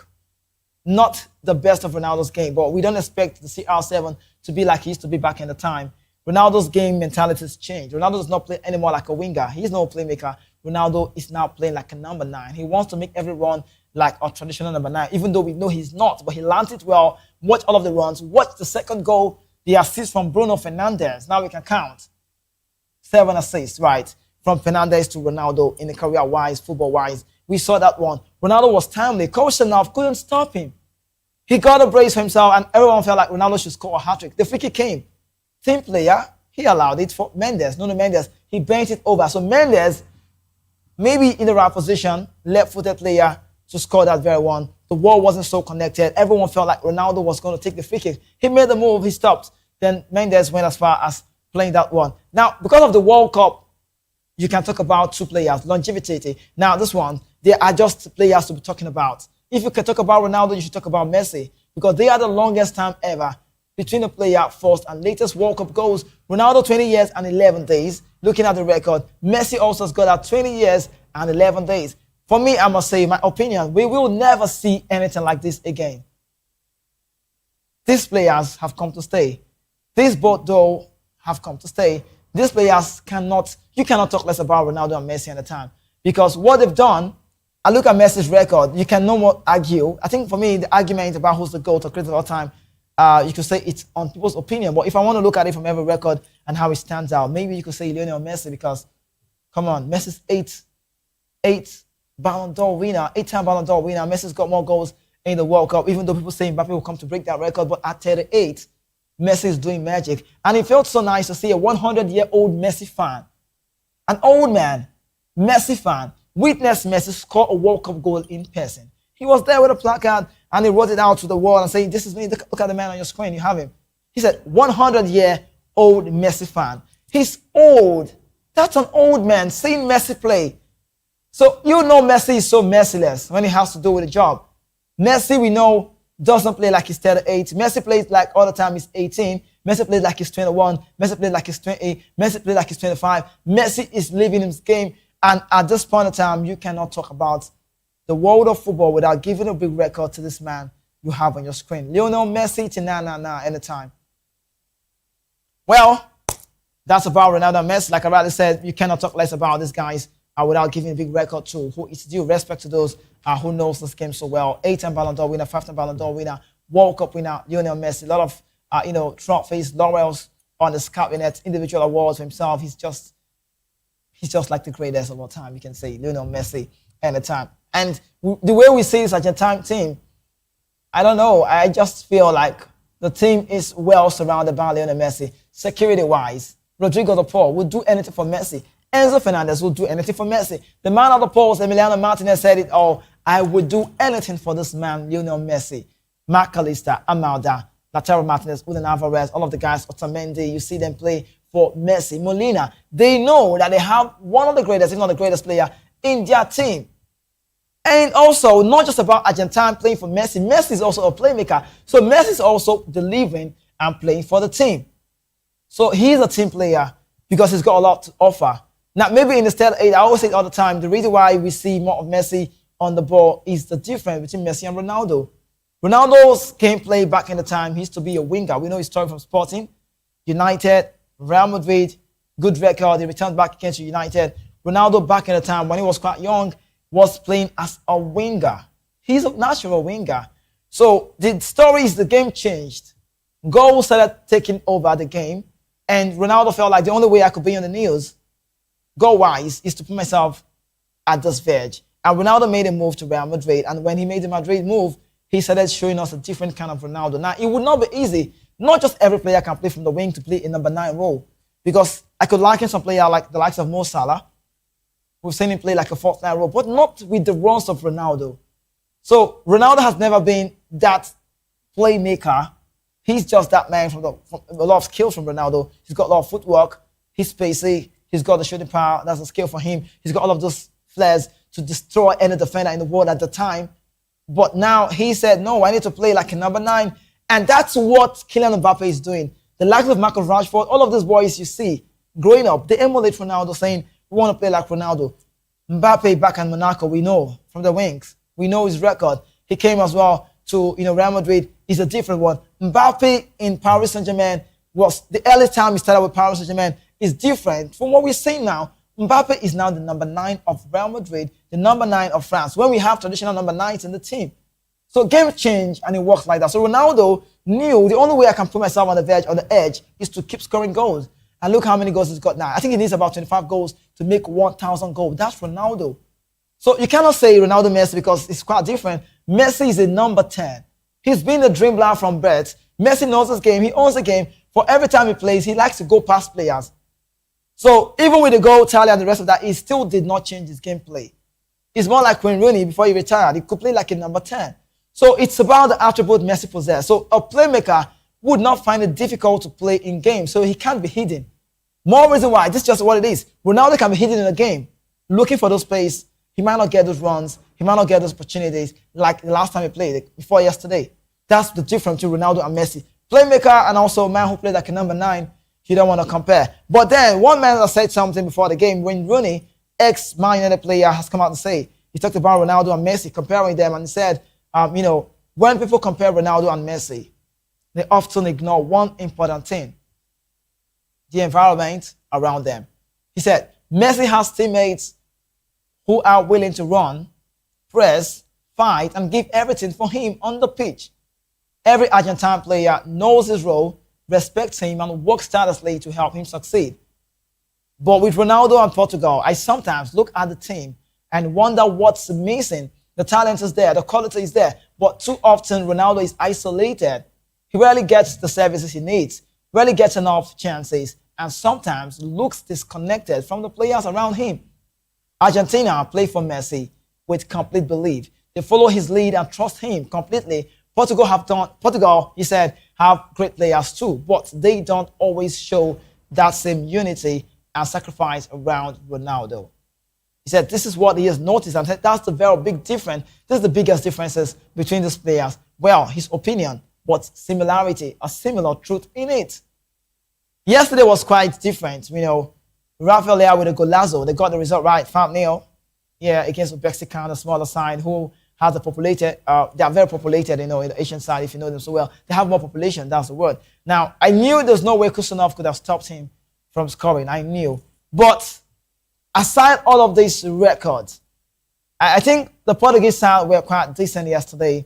Not the best of Ronaldo's game, but we don't expect the CR7 to be like he used to be back in the time. Ronaldo's game mentality has changed. Ronaldo does not play anymore like a winger. He's no playmaker. Ronaldo is now playing like a number 9. He wants to make every run like a traditional number 9, even though we know he's not, but he lands it well. Watch all of the runs. Watch the second goal, the assist from Bruno Fernandes. Now we can count. 7 assists, right, from Fernandes to Ronaldo in the career-wise, football-wise. We saw that one. Ronaldo was timely. Coach Sanaf couldn't stop him. He got a brace for himself, and everyone felt like Ronaldo should score a hat-trick. The free kick came. Team player, he allowed it for Mendes. Nuno Mendes, he bent it over. So Mendes, maybe in the right position, left-footed player to score that very one. The ball wasn't so connected. Everyone felt like Ronaldo was going to take the free kick. He made the move. He stopped. Then Mendes went as far as playing that one. Now, because of the World Cup, you can talk about 2 players, longevity. Now, this one, they are just players to be talking about. If you can talk about Ronaldo, you should talk about Messi, because they are the longest time ever between the player first and latest World Cup goals. Ronaldo, 20 years and 11 days. Looking at the record, Messi also has got at 20 years and 11 days. For me, I must say, my opinion, we will never see anything like this again. These players have come to stay. These both, though, have come to stay. These players you cannot talk less about Ronaldo and Messi at the time, because what they've done, I look at Messi's record, you can no more argue. I think for me, the argument about who's the GOAT or greatest of all time, you could say it's on people's opinion. But if I want to look at it from every record and how it stands out, maybe you could say Lionel Messi, because, come on, Messi's 8 Ballon d'Or winner, 8-time Ballon d'Or winner. Messi's got more goals in the World Cup, even though people say Mbappe will come to break that record. But at 38, Messi is doing magic. And it felt so nice to see a 100-year-old Messi fan, an old man, Messi fan, witness Messi score a World Cup goal in person. He was there with a placard and he wrote it out to the wall and saying, "This is me, look at the man on your screen, you have him." He said, 100-year-old Messi fan. He's old. That's an old man seeing Messi play. So you know Messi is so merciless when he has to do with a job. Messi, we know, doesn't play like he's 38. Messi plays like all the time he's 18. Messi plays like he's 21. Messi plays like he's 20. Messi plays like he's 25. Messi is living his game. And at this point in time, you cannot talk about the world of football without giving a big record to this man you have on your screen. Lionel Messi to anytime. Well, that's about Ronaldo and Messi. Like I already said, you cannot talk less about these guys without giving a big record to who is due respect to those who knows this game so well. 8-time Ballon d'Or winner, 5-time Ballon d'Or winner, World Cup winner, Lionel Messi. A lot of trophies, laurels on the cabinet, individual awards for himself. He's just like the greatest of all time, you can say, Lionel Messi anytime. And the way we see this Argentine team, I don't know, I just feel like the team is well surrounded by Lionel Messi, security-wise. Rodrigo de Paul would do anything for Messi. Enzo Fernandez will do anything for Messi. The man of the post, Emiliano Martinez, said it all. I would do anything for this man, Lionel Messi. Mark Calista, Amalda, Lautaro Martinez, Julian Alvarez, all of the guys, Otamendi, you see them play for Messi. Molina, they know that they have one of the greatest, if not the greatest player in their team. And also, not just about Argentina playing for Messi. Messi is also a playmaker. So Messi is also delivering and playing for the team. So he's a team player because he's got a lot to offer. Now, maybe in the state 8, I always say it all the time, the reason why we see more of Messi on the ball is the difference between Messi and Ronaldo. Ronaldo's gameplay back in the time, he used to be a winger. We know his story from Sporting, United, Real Madrid, good record. He returned back against United. Ronaldo back in the time when he was quite young was playing as a winger. He's a natural winger. So the story is the game changed. Goals started taking over the game. And Ronaldo felt like the only way I could be on the news, goal-wise, is to put myself at this verge. And Ronaldo made a move to Real Madrid. And when he made the Madrid move, he started showing us a different kind of Ronaldo. Now, it would not be easy. Not just every player can play from the wing to play a number 9 role. Because I could liken some player like the likes of Mo Salah. We've seen him play like a 4th line role, but not with the runs of Ronaldo. So Ronaldo has never been that playmaker. He's just that man from a lot of skills from Ronaldo. He's got a lot of footwork. He's spacey. He's got the shooting power. That's a skill for him. He's got all of those flares to destroy any defender in the world at the time. But now he said, no, I need to play like a number 9. And that's what Kylian Mbappe is doing. The likes of Marcus Rashford, all of these boys you see growing up, they emulate Ronaldo, saying, we want to play like Ronaldo. Mbappe back in Monaco, we know from the wings. We know his record. He came as well to Real Madrid. He's a different one. Mbappe in Paris Saint-Germain was the early time he started with Paris Saint-Germain is different from what we're seeing now. Mbappe is now the number 9 of Real Madrid, the number 9 of France, when we have traditional number 9s in the team. So game change and it works like that. So Ronaldo knew the only way I can put myself on the verge, on the edge, is to keep scoring goals. And look how many goals he's got now. I think he needs about 25 goals to make 1,000 goals. That's Ronaldo. So you cannot say Ronaldo Messi because it's quite different. Messi is a number 10. He's been a dribbler from birth. Messi knows his game. He owns the game. For every time he plays, he likes to go past players. So even with the goal tally and the rest of that, he still did not change his gameplay. It's more like when Rooney, before he retired, he could play like a number 10. So it's about the attribute Messi possesses. So a playmaker would not find it difficult to play in games. So he can't be hidden. More reason why, this is just what it is. Ronaldo can be hidden in a game, looking for those space. He might not get those runs. He might not get those opportunities like the last time he played, before yesterday. That's the difference between Ronaldo and Messi. Playmaker and also a man who played like a number 9, you don't want to compare. But then one man that said something before the game, when Rooney, ex-Man United player, has come out to say, he talked about Ronaldo and Messi, comparing them, and he said, when people compare Ronaldo and Messi, they often ignore one important thing: the environment around them. He said, Messi has teammates who are willing to run, press, fight, and give everything for him on the pitch. Every Argentine player knows his role, respects him, and works tirelessly to help him succeed. But with Ronaldo and Portugal, I sometimes look at the team and wonder what's missing. The talent is there, the quality is there, but too often Ronaldo is isolated. He rarely gets the services he needs, rarely gets enough chances, and sometimes looks disconnected from the players around him. Argentina play for Messi with complete belief. They follow his lead and trust him completely. Portugal, he said, have great players too, but they don't always show that same unity and sacrifice around Ronaldo. He said this is what he has noticed, and said that's the very big difference. This is the biggest differences between these players. Well, his opinion, but similarity, a similar truth in it. Yesterday was quite different. Rafael Leao with a golazo. They got the result right, 5-0. Yeah, against Uzbekistan, a smaller side who has a populated, they are very populated, in the Asian side, if you know them so well. They have more population, that's the word. Now, I knew there's no way Kusanov could have stopped him from scoring. I knew. But aside all of these records, I think the Portuguese side were quite decent yesterday.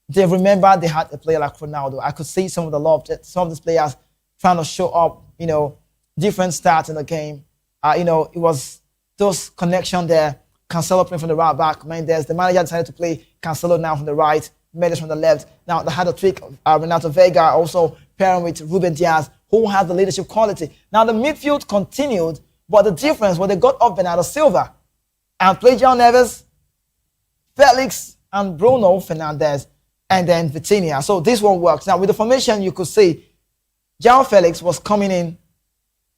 They remembered they had a player like Ronaldo. I could see some of the love, some of these players trying to show up, different stats in the game. It was those connection there. Cancelo playing from the right back, Mendes. The manager decided to play Cancelo now from the right, Mendes from the left. Now they had a trick, Renato Vega also pairing with Ruben Diaz, who has the leadership quality. Now the midfield continued, but the difference was they got off Bernardo Silva and played João Neves, Felix, and Bruno Fernandes, and then Vitinha. So this one works. Now with the formation, you could see João Felix was coming in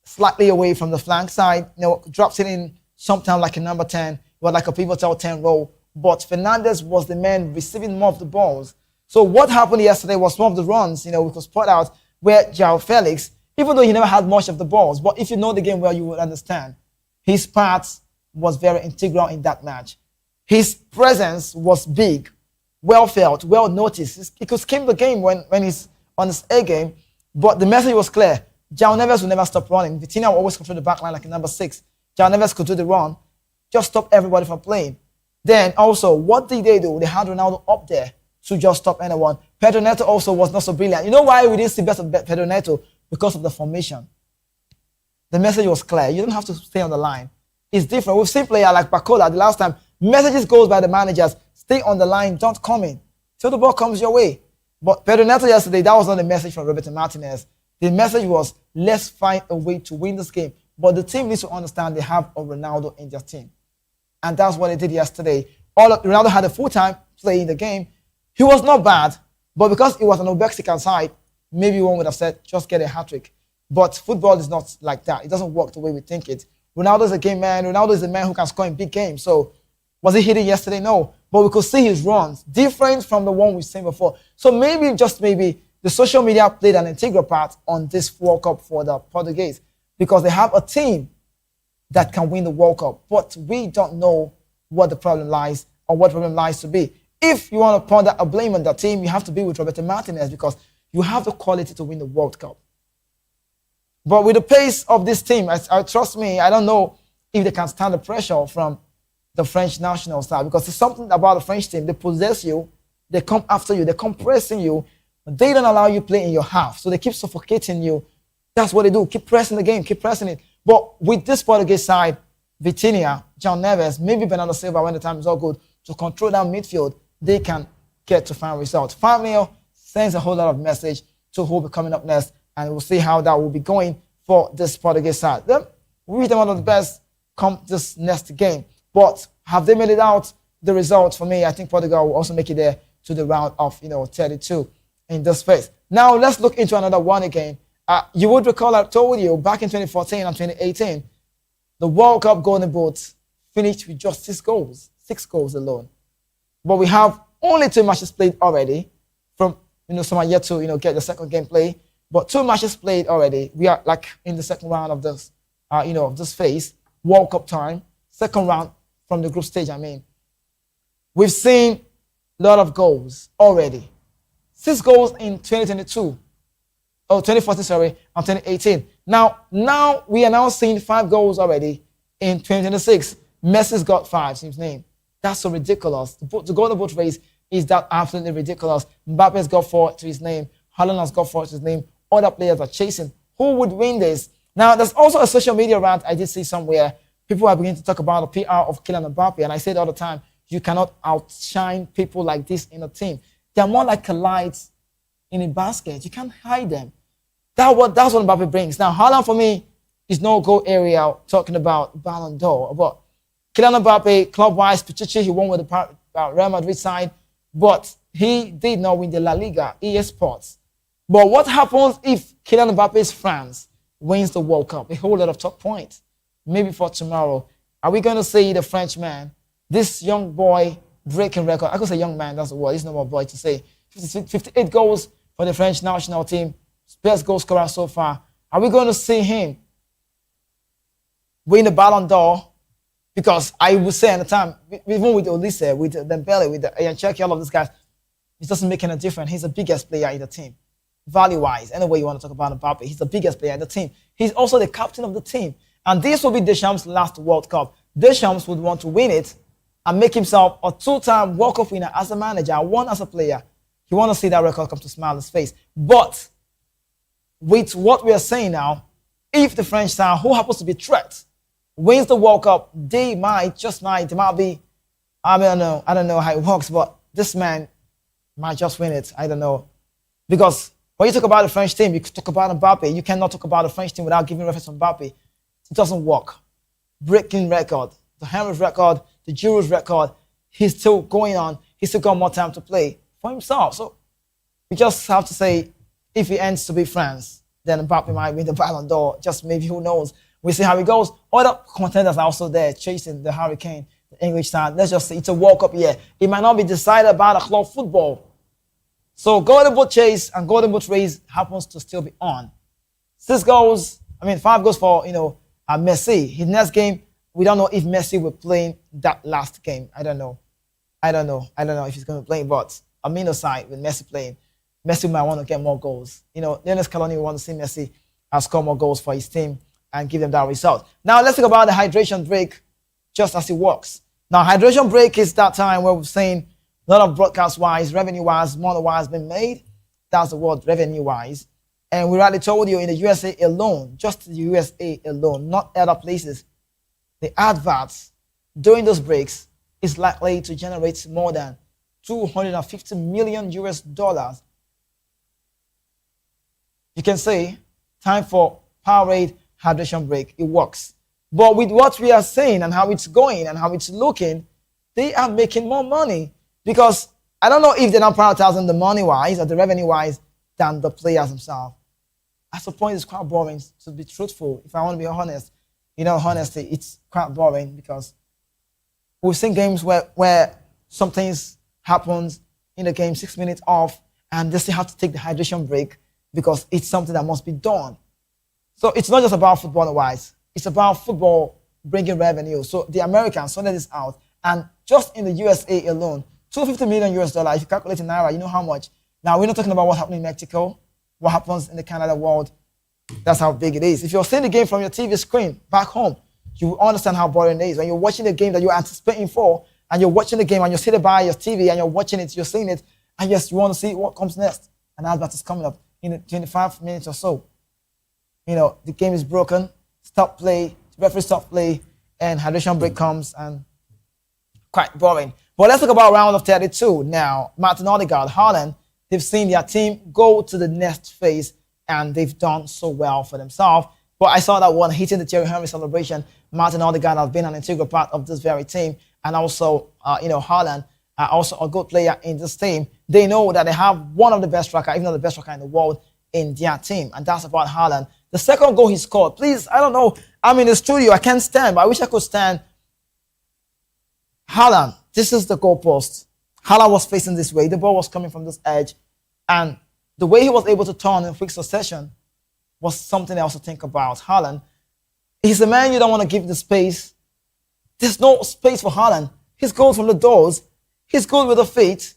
slightly away from the flank side, drops it in sometimes like a number 10, but like a pivotal 10 role. But Fernandez was the man receiving more of the balls. So what happened yesterday was one of the runs, we could spot out where João Felix, even though he never had much of the balls, but if you know the game well, you will understand. His part was very integral in that match. His presence was big, well felt, well noticed. He could skim the game when he's on his A game, but the message was clear. João Neves will never stop running. Vitinha will always control the back line like a number 6. João Neves could do the run, just stop everybody from playing. Then also, what did they do? They had Ronaldo up there to just stop anyone. Pedro Neto also was not so brilliant. You know why we didn't see best of Pedro Neto? Because of the formation. The message was clear. You don't have to stay on the line. It's different. We've seen players like Bacola the last time. Messages goes by the managers. Stay on the line. Don't come in. Till the ball comes your way. But Pedro Neto yesterday, that was not the message from Roberto Martinez. The message was, let's find a way to win this game. But the team needs to understand they have a Ronaldo in their team. And that's what they did yesterday. Ronaldo had a full-time play in the game. He was not bad, but because it was an Mexican side, maybe one would have said, just get a hat-trick. But football is not like that. It doesn't work the way we think it. Ronaldo is a game man. Ronaldo is a man who can score in big games. So was he hitting yesterday? No. But we could see his runs, different from the one we've seen before. So maybe, just maybe, the social media played an integral part on this World Cup for the Portuguese because they have a team that can win the World Cup. But we don't know what the problem lies or what the problem lies to be. If you want to point a blame on the team, you have to be with Roberto Martinez because you have the quality to win the World Cup. But with the pace of this team, trust me, I don't know if they can stand the pressure from the French national side because there's something about the French team. They possess you, they come after you, they come pressing you, but they don't allow you play in your half. So they keep suffocating you. That's what they do. Keep pressing the game, keep pressing it. But with this Portuguese side, Vitinha, João Neves, maybe Bernardo Silva when the time is all good, to control that midfield, they can get to final results. Famio sends a whole lot of message to who will be coming up next, and we'll see how that will be going for this Portuguese side. Then we wish them one of the best come this next game. But have they made it out? The results for me, I think Portugal will also make it there to the round of 32 in this phase. Now let's look into another one again. You would recall I told you back in 2014 and 2018, the World Cup Golden Boot finished with just 6 goals. 6 goals alone. But we have only 2 matches played already. From some are yet to get the second game play. But 2 matches played already. We are like in the second round of this of this phase, World Cup time, second round from the group stage. I mean, we've seen a lot of goals already. 6 goals in 2022. Oh, 2014, sorry, and 2018. Now we are now seeing 5 goals already in 2026. Messi's got 5, seems name. That's so ridiculous. The Golden Boot race is that absolutely ridiculous. Mbappe's got 4 to his name. Haaland has got 4 to his name. Other players are chasing. Who would win this? Now, there's also a social media rant I did see somewhere. People are beginning to talk about the PR of Kylian Mbappe, and I say it all the time. You cannot outshine people like this in a team. They're more like a light in a basket. You can't hide them. That's what Mbappe brings. Now, Haaland for me is no go area talking about Ballon d'Or, but Kylian Mbappe, club-wise, Pichichi, he won with the Real Madrid side, but he did not win the La Liga, EA Sports. But what happens if Kylian Mbappe's France wins the World Cup? A whole lot of talk points. Maybe for tomorrow. Are we going to see the Frenchman, this young boy, breaking record? I could say young man, that's the word. He's no more boy to say. 58 goals for the French national team. Best goal scorer so far. Are we going to see him win the Ballon d'Or? Because I would say at the time, even with Olise, with Dembele, with Ian Cherki, all of these guys, it doesn't make any difference. He's the biggest player in the team. Value-wise, any way you want to talk about Mbappe, he's the biggest player in the team. He's also the captain of the team. And this will be Deschamps' last World Cup. Deschamps would want to win it and make himself a 2-time World Cup winner as a manager, 1 as a player. He wants to see that record come to smile on his face. But with what we are saying now, if the French side, who happens to be threat, wins the World Cup, they might be, I don't know how it works, but this man might just win it. I don't know. Because when you talk about the French team, you talk about Mbappe. You cannot talk about the French team without giving reference to Mbappe. It doesn't work. Breaking record, the Henry's record, the Giroud's record, he's still going on. He's still got more time to play for himself. So we just have to say, if he ends to be France, then Mbappe might win the Ballon d'Or. Just maybe, who knows? We'll see how it goes. Other contenders are also there chasing the Hurricane, the English side. Let's just see. It's a World Cup year. It might not be decided by the club football. So Golden Boot chase and Golden Boot race happens to still be on. 5 goals for, Messi. His next game, we don't know if Messi will play that last game. I don't know if he's going to play, but Amino side with Messi playing, Messi might want to get more goals. Lionel Scaloni will want to see Messi score more goals for his team and give them that result. Now let's talk about the hydration break, just as it works. Now hydration break is that time where we're saying a lot of broadcast-wise, revenue-wise, money-wise been made. That's the word, revenue-wise. And we already told you in the USA alone, just the USA alone, not other places, the adverts during those breaks is likely to generate more than $250 million US. You can say, time for Powerade hydration break. It works. But with what we are saying and how it's going and how it's looking, they are making more money. Because I don't know if they're not prioritizing the money-wise or the revenue-wise than the players themselves. At some point, it's quite boring, to be truthful. If I want to be honest, honesty, it's quite boring because we've seen games where something happens in the game, 6 minutes off, and they still have to take the hydration break because it's something that must be done. So it's not just about football-wise. It's about football bringing revenue. So the Americans sorted this out, and just in the USA alone, $250 million US. If you calculate in Naira, you know how much. Now, we're not talking about what happened in Mexico, what happens in the Canada world. That's how big it is. If you're seeing the game from your TV screen back home, you will understand how boring it is. When you're watching the game that you're anticipating for, and you're watching the game and you're sitting by your TV and you're watching it, you're seeing it, and yes, you want to see what comes next. And advert is coming up in 25 minutes or so. The game is broken, stop play, referee stop play, and hydration break comes, and quite boring. But let's talk about round of 32 now. Martin Odegaard, Haaland, they've seen their team go to the next phase, and they've done so well for themselves. But I saw that one hitting the Thierry Henry celebration. Martin Odegaard has been an integral part of this very team, and also, Haaland, also a good player in this team. They know that they have one of the best striker, if not the best striker in the world, in their team, and that's about Haaland. The second goal he scored, please, I don't know, I'm in the studio, I can't stand, but I wish I could stand. Haaland, this is the goalpost. Haaland was facing this way, the ball was coming from this edge, and the way he was able to turn in quick succession was something else to think about. Haaland, he's a man you don't want to give the space. There's no space for Haaland. He's good from the doors. He's good with the feet,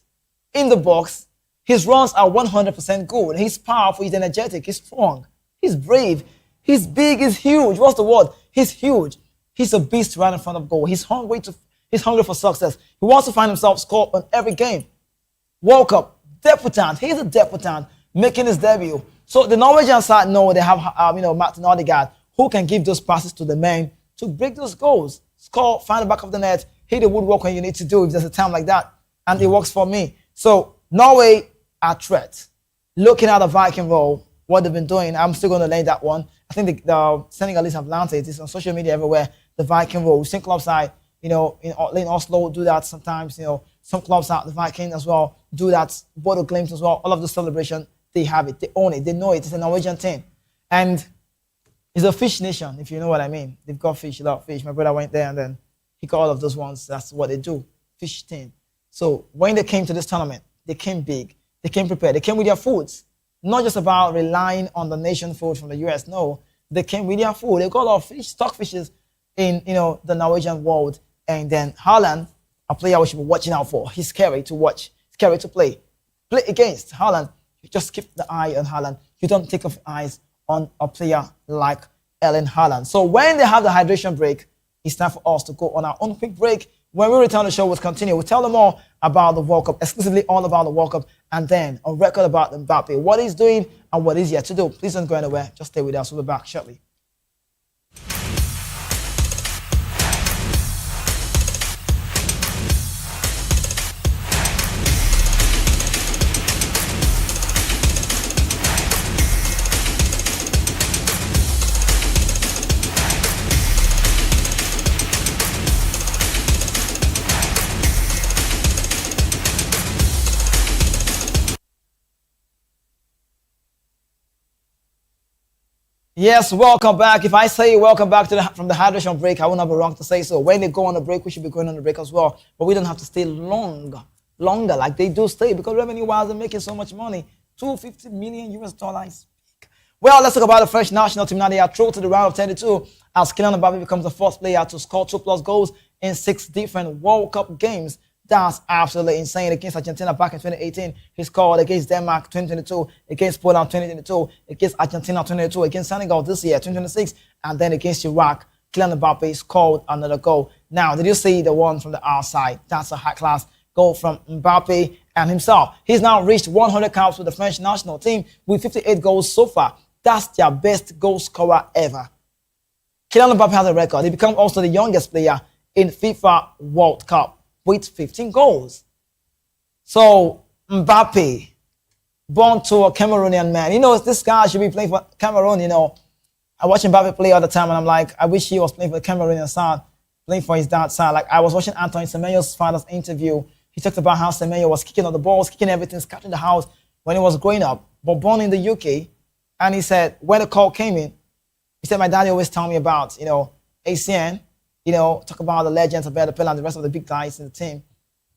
in the box. His runs are 100% good. He's powerful, he's energetic, he's strong, he's brave, he's big, he's huge. What's the word? He's huge. He's a beast right in front of goal. He's hungry for success. He wants to find himself score on every game. World Cup, debutant. He's a debutant making his debut. So the Norwegian side know they have Martin Odegaard, who can give those passes to the men to break those goals, score, find the back of the net, hit the woodwork when you need to do if there's a time like that, and it works for me. So Norway are threat. Looking at the Viking role, what they've been doing, I'm still going to lay that one. I think the Senegalese have landed it. It's on social media everywhere. The Viking role. We've seen clubs side, in Oslo do that sometimes. Some clubs out the Viking as well do that. Bodo Glimt as well. All of the celebration, they have it. They own it. They know it. It's a Norwegian thing. And it's a fish nation, if you know what I mean. They've got fish, a lot of fish. My brother went there and then he got all of those ones. That's what they do. Fish thing. So when they came to this tournament, they came big. They came prepared. They came with their foods. Not just about relying on the nation food from the US. No, they came with their food. They got a lot of fish, stockfishes in the Norwegian world. And then Haaland, a player we should be watching out for. He's scary to watch. Scary to play. Play against Haaland. You just keep the eye on Haaland. You don't take off eyes on a player like Erling Haaland. So when they have the hydration break, it's time for us to go on our own quick break. When we return, the show will continue. We'll tell them all about the World Cup, exclusively all about the World Cup, and then on record about Mbappe, what he's doing and what he's yet to do. Please don't go anywhere. Just stay with us. We'll be back shortly. Yes, welcome back. If I say welcome back to from the hydration break, I will not be wrong to say so. When they go on the break, we should be going on the break as well. But we don't have to stay longer like they do stay because revenue-wise, they're making so much money. $250 million US. Well, let's talk about the French national team. Now they are through to the round of 32 as Kylian Mbappe becomes the first player to score 2+ goals in 6 different World Cup games. That's absolutely insane. Against Argentina back in 2018, he scored against Denmark 2022, against Poland 2022, against Argentina 2022, against Senegal this year 2026, and then against Iraq, Kylian Mbappe scored another goal. Now, did you see the one from the outside? That's a high-class goal from Mbappe and himself. He's now reached 100 caps with the French national team with 58 goals so far. That's their best goal scorer ever. Kylian Mbappe has a record. He becomes also the youngest player in FIFA World Cup with 15 goals. So, Mbappe, born to a Cameroonian man. You know, this guy should be playing for Cameroon, you know. I watch Mbappe play all the time, and I'm like, I wish he was playing for the Cameroonian side, playing for his dad's side. Like, I was watching Antoine Semenyo's father's interview. He talked about how Semenyo was kicking all the balls, kicking everything, scratching the house when he was growing up, but born in the UK. And he said, when the call came in, he said, my daddy always told me about, you know, ACN, you know, talk about the legends of Better and the rest of the big guys in the team.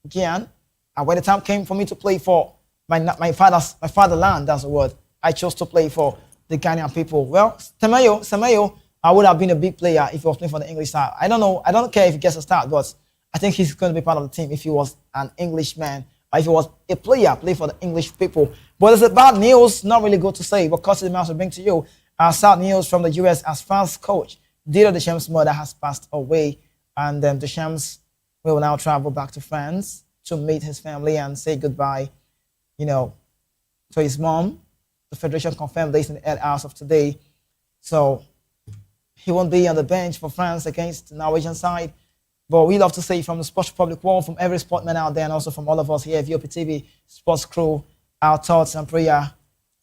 Gian. And when the time came for me to play for my fatherland, that's the word, I chose to play for the Ghanaian people. Well, Semenyo, I would have been a big player if he was playing for the English side. I don't know. I don't care if he gets a start, but I think he's going to be part of the team if he was an Englishman or if he was a player, play for the English people. But it's bad news, not really good to say, but Costa Mouse will bring to you sad news from the US as France coach Didier Deschamps' mother has passed away, and Deschamps will now travel back to France to meet his family and say goodbye, you know, to his mom. The Federation confirmed this in the 8 hours of today. So he won't be on the bench for France against the Norwegian side. But we love to say from the Sports Public world, from every sportman out there, and also from all of us here at VOP TV Sports Crew, our thoughts and prayer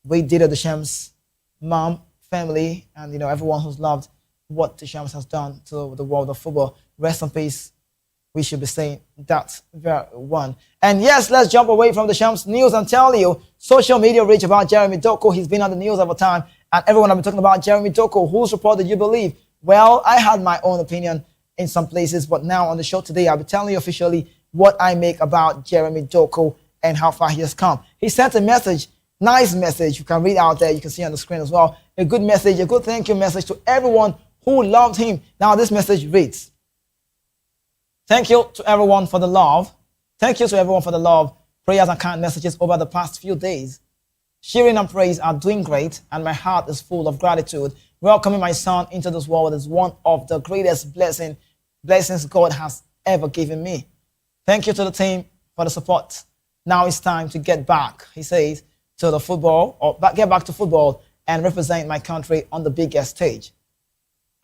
with Didier Deschamps' mom, family, and, you know, everyone who's loved what Deschamps has done to the world of football. Rest in peace. We should be saying that very one. And yes, let's jump away from Deschamps' news and tell you social media reach about Jeremy Doku. He's been on the news over time, and everyone has been talking about Jeremy Doku. Whose report did you believe? Well, I had my own opinion in some places, but now on the show today, I'll be telling you officially what I make about Jeremy Doku and how far he has come. He sent a message, nice message. You can read out there. You can see on the screen as well. A good message, a good thank you message to everyone who loved him. Now this message reads, thank you to everyone for the love. Thank you to everyone for the love, prayers and kind messages over the past few days. Sharing and praise are doing great, and my heart is full of gratitude. Welcoming my son into this world is one of the greatest blessings God has ever given me. Thank you to the team for the support. Now it's time to get back, he says, to the football, or get back to football and represent my country on the biggest stage.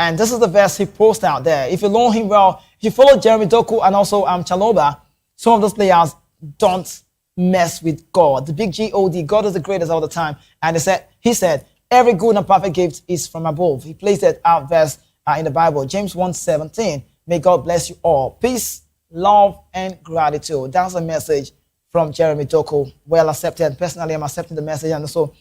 And this is the verse he posted out there. If you know him well, if you follow Jeremy Doku and also Chaloba, some of those players don't mess with God. The big G-O-D, God is the greatest all the time. And he said, every good and perfect gift is from above. He placed that out verse in the Bible, James 1:17. May God bless you all. Peace, love, and gratitude. That's a message from Jeremy Doku. Well accepted. Personally, I'm accepting the message, and also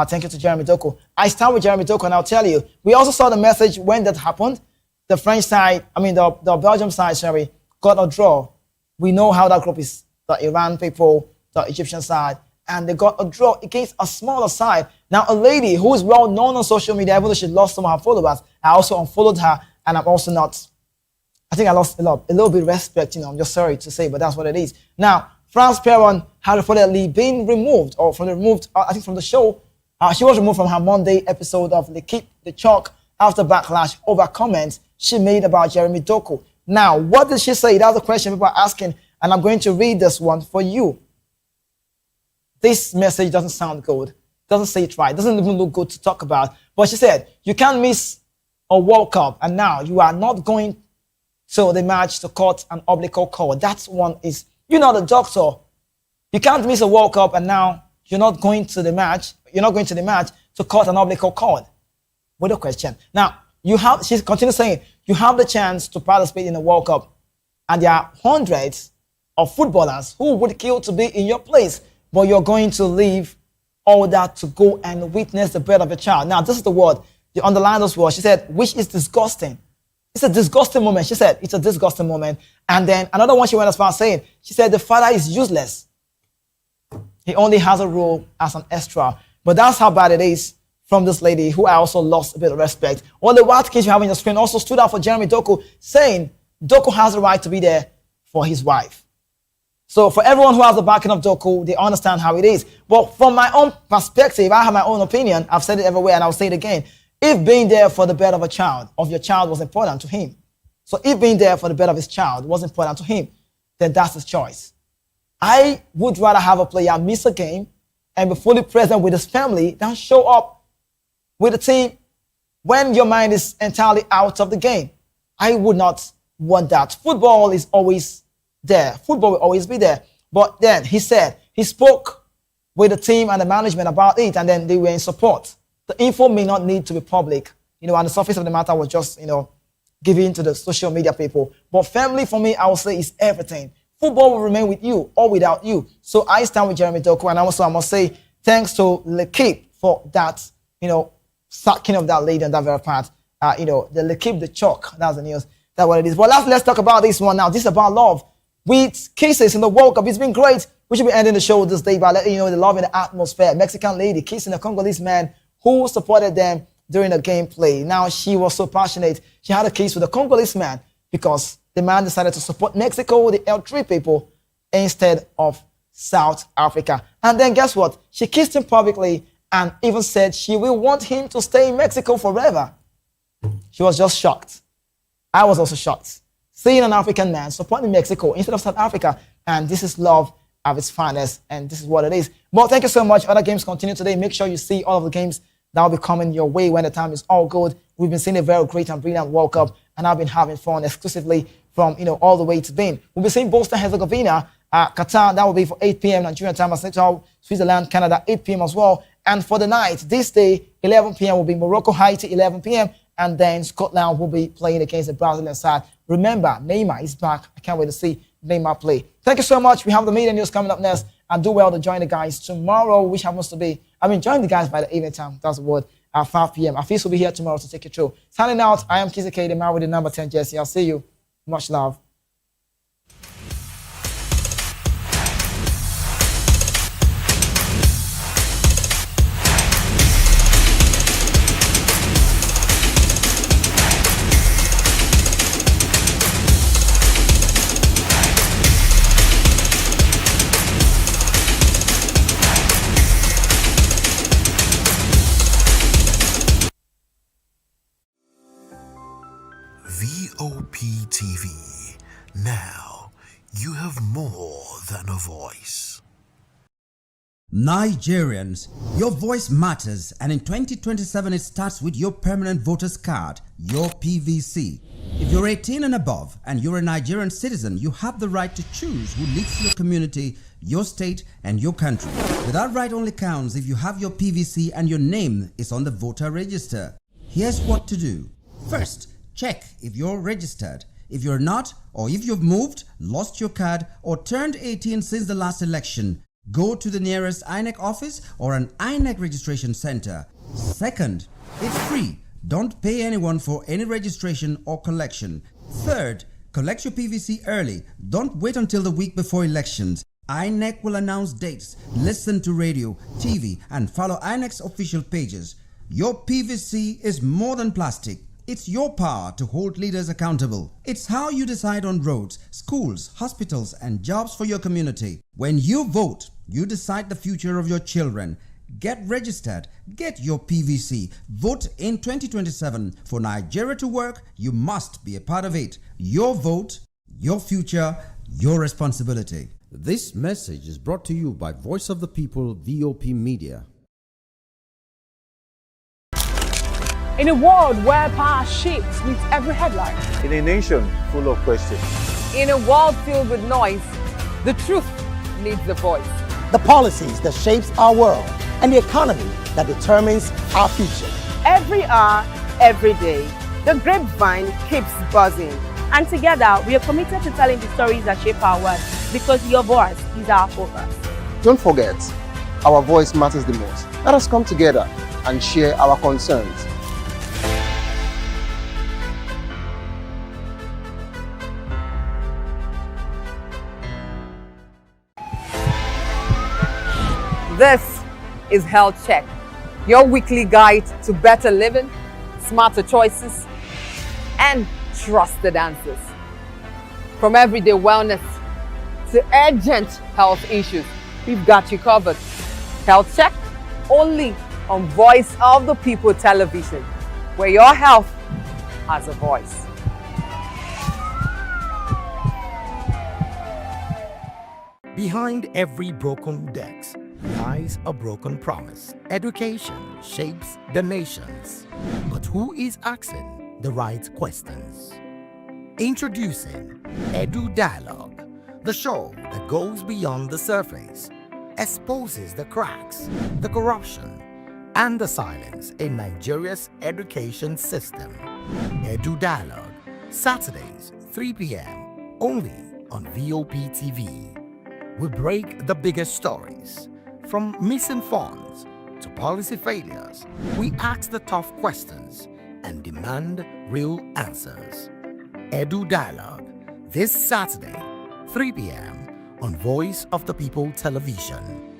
thank you to Jeremy Doku. I start with Jeremy Doku, and I'll tell you, we also saw the message when that happened. The French side, the Belgium side, got a draw. We know how that group is, the Iran people, the Egyptian side, and they got a draw against a smaller side. Now, a lady who is well known on social media, even though she lost some of her followers, I also unfollowed her, and I'm also not, I think I lost a little bit of respect, I'm just sorry to say, but that's what it is. Now, France Perron had reportedly been removed, I think from the show. She was removed from her Monday episode of L'Equipe de Chalk after backlash over comments she made about Jeremy Doku. Now, what did she say? That's the question people are asking, and I'm going to read this one for you. This message doesn't sound good. Doesn't say it right. Doesn't even look good to talk about. But she said, you can't miss a World Cup, and now you are not going to the match to cut an umbilical cord. That one is, you're not a doctor. You can't miss a World Cup, and now you're not going to the match. You're not going to the match to cut an umbilical cord. What a question. Now, she continues saying, you have the chance to participate in the World Cup, and there are hundreds of footballers who would kill to be in your place, but you're going to leave all that to go and witness the birth of a child. Now, this is the word. She underlined those words. She said, which is disgusting. It's a disgusting moment. She said, it's a disgusting moment. And then another one she went as far as saying, she said, the father is useless. He only has a role as an extra. But that's how bad it is from this lady, who I also lost a bit of respect. Well, the white kids you have on your screen also stood out for Jeremy Doku, saying Doku has the right to be there for his wife. So for everyone who has the backing of Doku, they understand how it is. But from my own perspective, I have my own opinion. I've said it everywhere and I'll say it again. If being there for the birth of your child was important to him, so if being there for the birth of his child was important to him, then that's his choice. I would rather have a player miss a game and be fully present with his family than show up with the team when your mind is entirely out of the game. I would not want that. Football is always there. Football will always be there. But then he said, he spoke with the team and the management about it, and then they were in support. The info may not need to be public, and the surface of the matter was just, given to the social media people. But family, for me, I would say, is everything. Football will remain with you or without you. So I stand with Jeremy Doku, and also I must say thanks to L'Equipe for that, sacking of that lady on that very part. The L'Equipe, the chalk, that's the news. That's what it is. But let's talk about this one now. This is about love. With kisses in the World Cup, it's been great. We should be ending the show this day by letting you know the love in the atmosphere. Mexican lady kissing a Congolese man who supported them during the gameplay. Now, she was so passionate. She had a kiss with a Congolese man because the man decided to support Mexico, the L3 people, instead of South Africa. And then guess what? She kissed him publicly and even said she will want him to stay in Mexico forever. She was just shocked. I was also shocked. Seeing an African man supporting Mexico instead of South Africa. And this is love at its finest. And this is what it is. Well, thank you so much. Other games continue today. Make sure you see all of the games that will be coming your way when the time is all good. We've been seeing a very great and brilliant World Cup. And I've been having fun exclusively from, all the way to Spain. We'll be seeing Bosnia Herzegovina, Qatar. That will be for 8 p.m. Nigerian time. Switzerland, Canada, 8 p.m. as well. And for the night, this day, 11 p.m. will be Morocco, Haiti, 11 p.m. And then Scotland will be playing against the Brazilian side. Remember, Neymar is back. I can't wait to see Neymar play. Thank you so much. We have the media news coming up next. And do well to join the guys tomorrow, which happens to be, join the guys by the evening time. That's the word. At 5 p.m. Afis will be here tomorrow to take you through. Signing out, I am Kizzy K, the man with the number 10 jersey. I'll see you. Much love. VOP TV. Now, you have more than a voice. Nigerians, your voice matters, and in 2027 it starts with your permanent voters card, your PVC. If you're 18 and above and you're a Nigerian citizen, you have the right to choose who leads your community, your state, and your country. But that right only counts if you have your PVC and your name is on the voter register. Here's what to do. First, check if you're registered. If you're not, or if you've moved, lost your card, or turned 18 since the last election, go to the nearest INEC office or an INEC registration center. Second, it's free. Don't pay anyone for any registration or collection. Third, collect your PVC early. Don't wait until the week before elections. INEC will announce dates. Listen to radio, TV, and follow INEC's official pages. Your PVC is more than plastic. It's your power to hold leaders accountable. It's how you decide on roads, schools, hospitals, and jobs for your community. When you vote, you decide the future of your children. Get registered. Get your PVC. Vote in 2027. For Nigeria to work, you must be a part of it. Your vote, your future, your responsibility. This message is brought to you by Voice of the People, VOP Media. In a world where power shapes with every headline. In a nation full of questions. In a world filled with noise, the truth needs the voice. The policies that shapes our world and the economy that determines our future. Every hour, every day, the grapevine keeps buzzing. And together, we are committed to telling the stories that shape our world because your voice is our focus. Don't forget, our voice matters the most. Let us come together and share our concerns. This is Health Check, your weekly guide to better living, smarter choices, and trusted answers. From everyday wellness to urgent health issues, we've got you covered. Health Check, only on Voice of the People television, where your health has a voice. Behind every broken desk lies a broken promise. Education shapes the nations, but who is asking the right questions? Introducing Edu Dialogue, the show that goes beyond the surface, exposes the cracks, the corruption, and the silence in Nigeria's education system. Edu Dialogue, Saturdays, 3 p.m., only on VOP TV. We break the biggest stories, from missing funds to policy failures. We ask the tough questions and demand real answers. Edu Dialogue, this Saturday, 3 p.m. on Voice of the People television.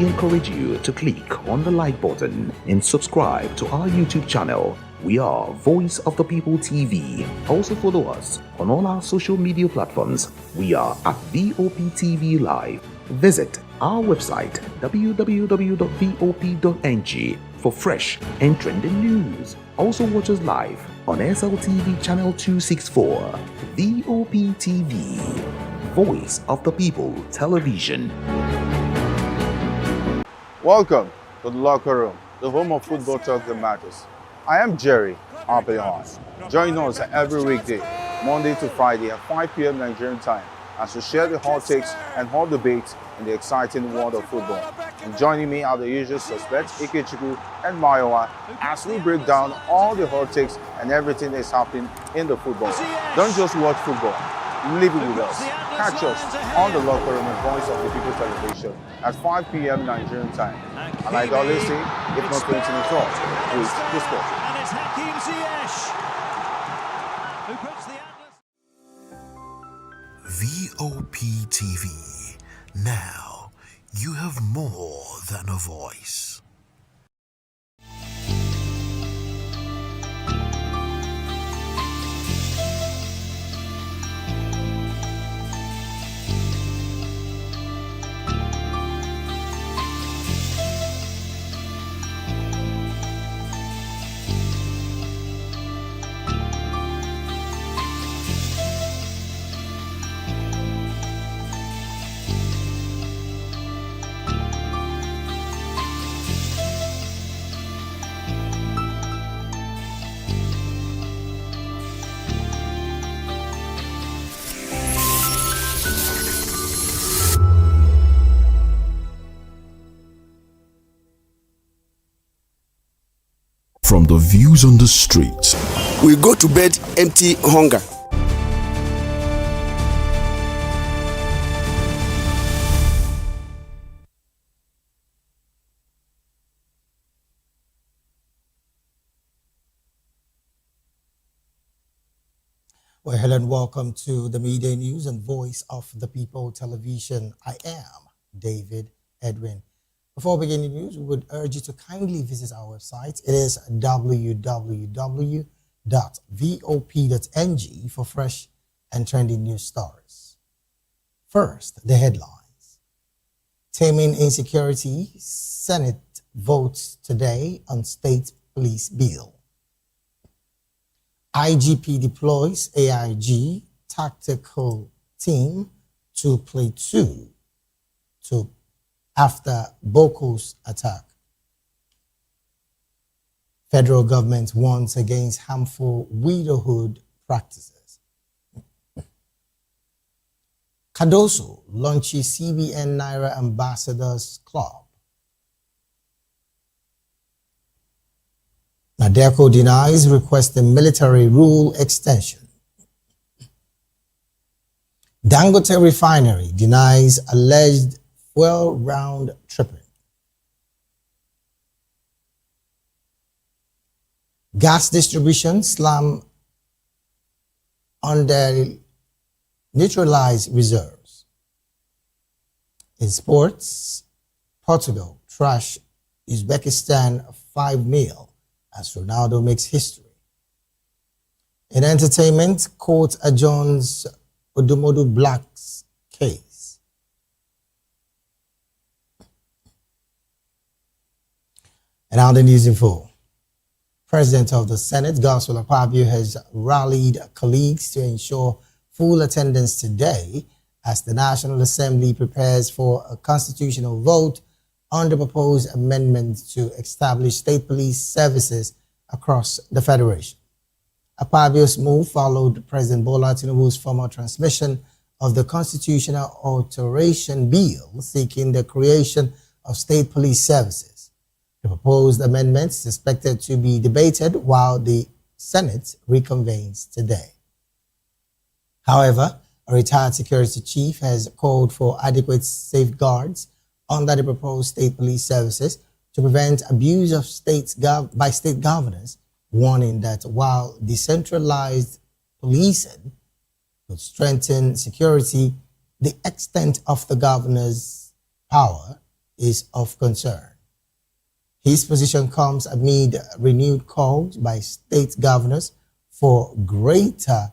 we encourage you to click on the like button and subscribe to our YouTube channel. We are Voice of the People TV. Also follow us on all our social media platforms. We are at VOP TV Live. Visit our website www.vop.ng for fresh and trending news. Also watch us live on SLTV channel 264. VOP TV, Voice of the People Television. Welcome to the locker room, the home of football talk that matters. I am Jerry Apelon. Join us every weekday, Monday to Friday at 5 p.m. Nigerian time, as we share the hot takes and hot debates in the exciting world of football. And joining me are the usual suspects, Ikechukwu and Mayowa, as we break down all the hot takes and everything that's happening in the football. Don't just watch football, live it with us. Catch us on the locker room and Voice of the People Television at 5 p.m. Nigerian time. And like I always say, if not 20 minutes off, with the sport. And it's Hakim Ziyech who puts the VOP TV. Now, you have more than a voice. From the views on the street, We go to bed empty hunger. Well, hello and welcome to the Media News and Voice of the People Television. I am David Edwin. Before beginning the news, we would urge you to kindly visit our website. It is www.vop.ng for fresh and trending news stories. First, the headlines. Taming insecurity, Senate votes today on state police bill. IGP deploys AIG tactical team to platoon after Boko's attack. Federal government warns against harmful widowhood practices. Cardoso launches CBN Naira Ambassadors Club. Nadeco denies requesting military rule extension. Dangote Refinery denies alleged fuel round tripping. Gas distribution slam under neutralized reserves. In sports, Portugal trash Uzbekistan 5-0 as Ronaldo makes history. In entertainment, court adjourns Odumodu Black's case. And now the news in full. President of the Senate, Osula, has rallied colleagues to ensure full attendance today as the National Assembly prepares for a constitutional vote on the proposed amendment to establish state police services across the Federation. Akpabio's move followed President Bola Tinubu's formal transmission of the constitutional alteration bill seeking the creation of state police services. The proposed amendment is expected to be debated while the Senate reconvenes today. However, a retired security chief has called for adequate safeguards under the proposed state police services to prevent abuse of by state governors, warning that while decentralized policing could strengthen security, the extent of the governor's power is of concern. His position comes amid renewed calls by state governors for greater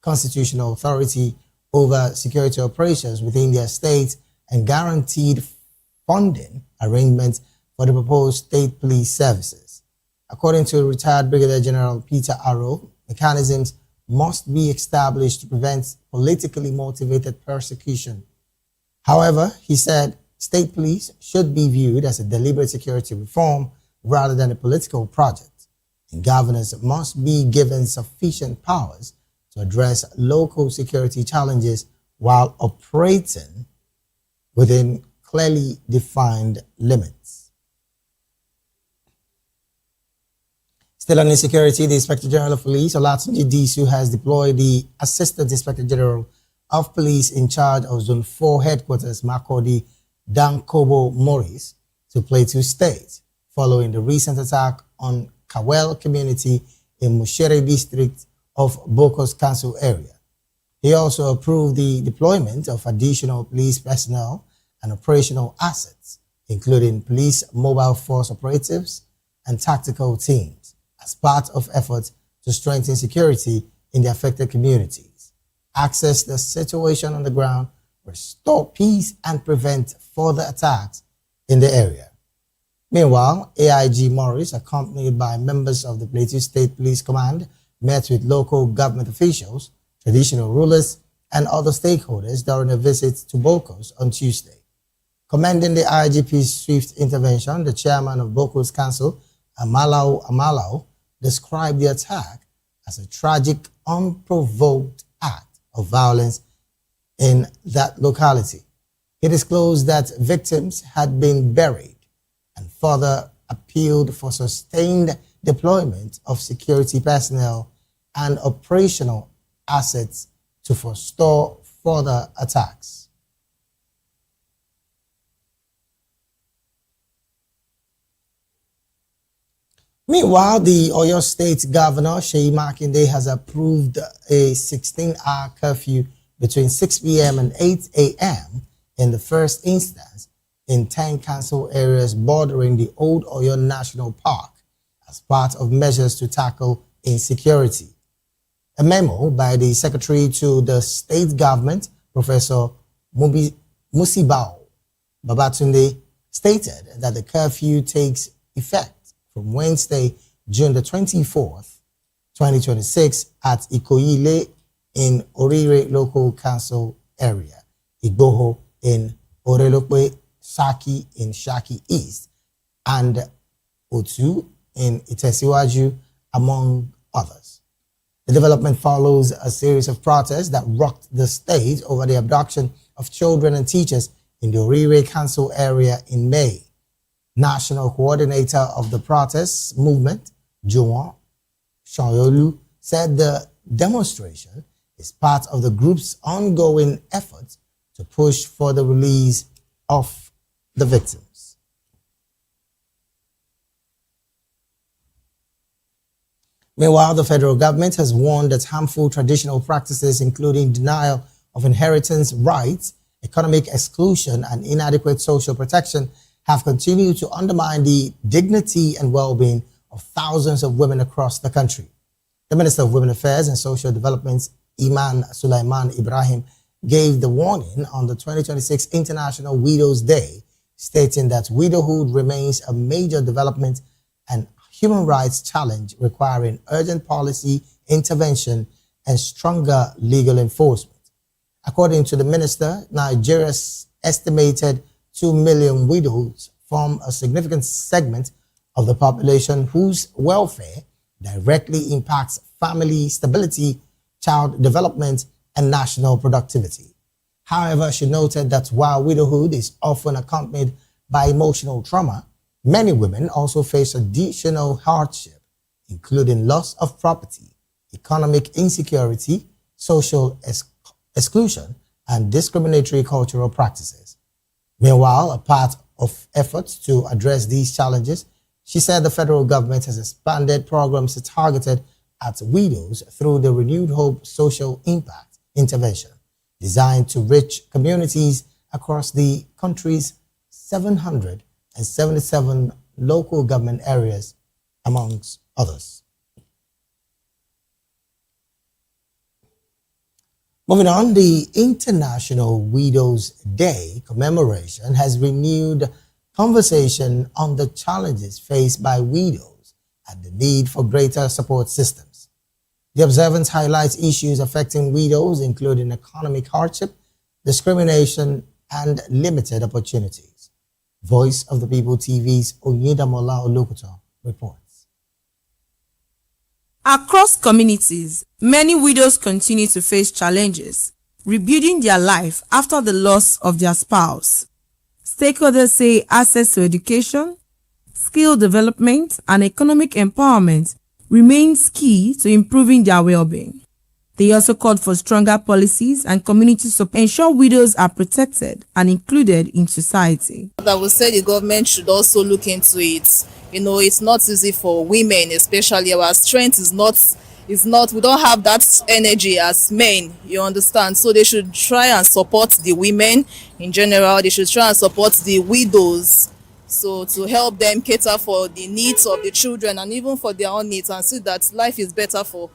constitutional authority over security operations within their states and guaranteed funding arrangements for the proposed state police services. According to retired Brigadier General Peter Arrow, mechanisms must be established to prevent politically motivated persecution. However, he said state police should be viewed as a deliberate security reform rather than a political project, and governors must be given sufficient powers to address local security challenges while operating within clearly defined limits. Still on insecurity, the Inspector General of Police, Olatunji Disu, has deployed the Assistant Inspector General of Police in charge of Zone 4 headquarters, Makurdi Dankobo Morris, to Plateau State, following the recent attack on Kawel community in Mushere district of Bokos Council area. He also approved the deployment of additional police personnel and operational assets, including police mobile force operatives and tactical teams, as part of efforts to strengthen security in the affected communities, assess the situation on the ground, restore peace, and prevent further attacks in the area. Meanwhile, AIG Morris, accompanied by members of the Plateau State Police Command, met with local government officials, traditional rulers, and other stakeholders during a visit to Bokos on Tuesday. Commending the IGP's swift intervention, the chairman of Bokos Council, Amalau, described the attack as a tragic, unprovoked act of violence in that locality. He disclosed that victims had been buried and further appealed for sustained deployment of security personnel and operational assets to forestall further attacks. Meanwhile, the Oyo State Governor, Seyi Makinde, has approved a 16-hour curfew between 6 p.m. and 8 a.m. in the first instance in 10 council areas bordering the Old Oyo National Park as part of measures to tackle insecurity. A memo by the Secretary to the State Government, Professor Musibao Babatunde, stated that the curfew takes effect from Wednesday, June the 24th, 2026 at Ikoyile in Orire Local Council area, Igboho in Orelokwe, Shaki in Shaki East, and Otu in Itesiwaju, among others. The development follows a series of protests that rocked the state over the abduction of children and teachers in the Orire Council area in May. National coordinator of the protest movement, Juwon Shanyolu, said the demonstration is part of the group's ongoing efforts to push for the release of the victims. Meanwhile, the federal government has warned that harmful traditional practices, including denial of inheritance rights, economic exclusion, and inadequate social protection, have continued to undermine the dignity and well-being of thousands of women across the country. The Minister of Women Affairs and Social Development, Iman Sulaiman Ibrahim, gave the warning on the 2026 International Widows' Day, stating that widowhood remains a major development and human rights challenge requiring urgent policy intervention and stronger legal enforcement. According to the minister, Nigeria's estimated 2 million widows form a significant segment of the population whose welfare directly impacts family stability, child development, and national productivity. However, she noted that while widowhood is often accompanied by emotional trauma, many women also face additional hardship, including loss of property, economic insecurity, social exclusion, and discriminatory cultural practices. Meanwhile, a part of efforts to address these challenges, she said the federal government has expanded programs targeted at widows through the Renewed Hope Social Impact Intervention, designed to reach communities across the country's 777 local government areas, amongst others. Moving on, the International Widows' Day commemoration has renewed conversation on the challenges faced by widows and the need for greater support systems. The observance highlights issues affecting widows, including economic hardship, discrimination, and limited opportunities. Voice of the People TV's Oyedamola Olukuto reports. Across communities, many widows continue to face challenges, rebuilding their life after the loss of their spouse. Stakeholders say access to education, skill development, and economic empowerment remains key to improving their well-being. They also called for stronger policies and community support to ensure widows are protected and included in society. I would say the government should also look into it. You know, it's not easy for women, especially. Our strength is not, we don't have that energy as men, you understand? So they should try and support the women in general. They should try and support the widows. So to help them cater for the needs of the children and even for their own needs, and see that life is better for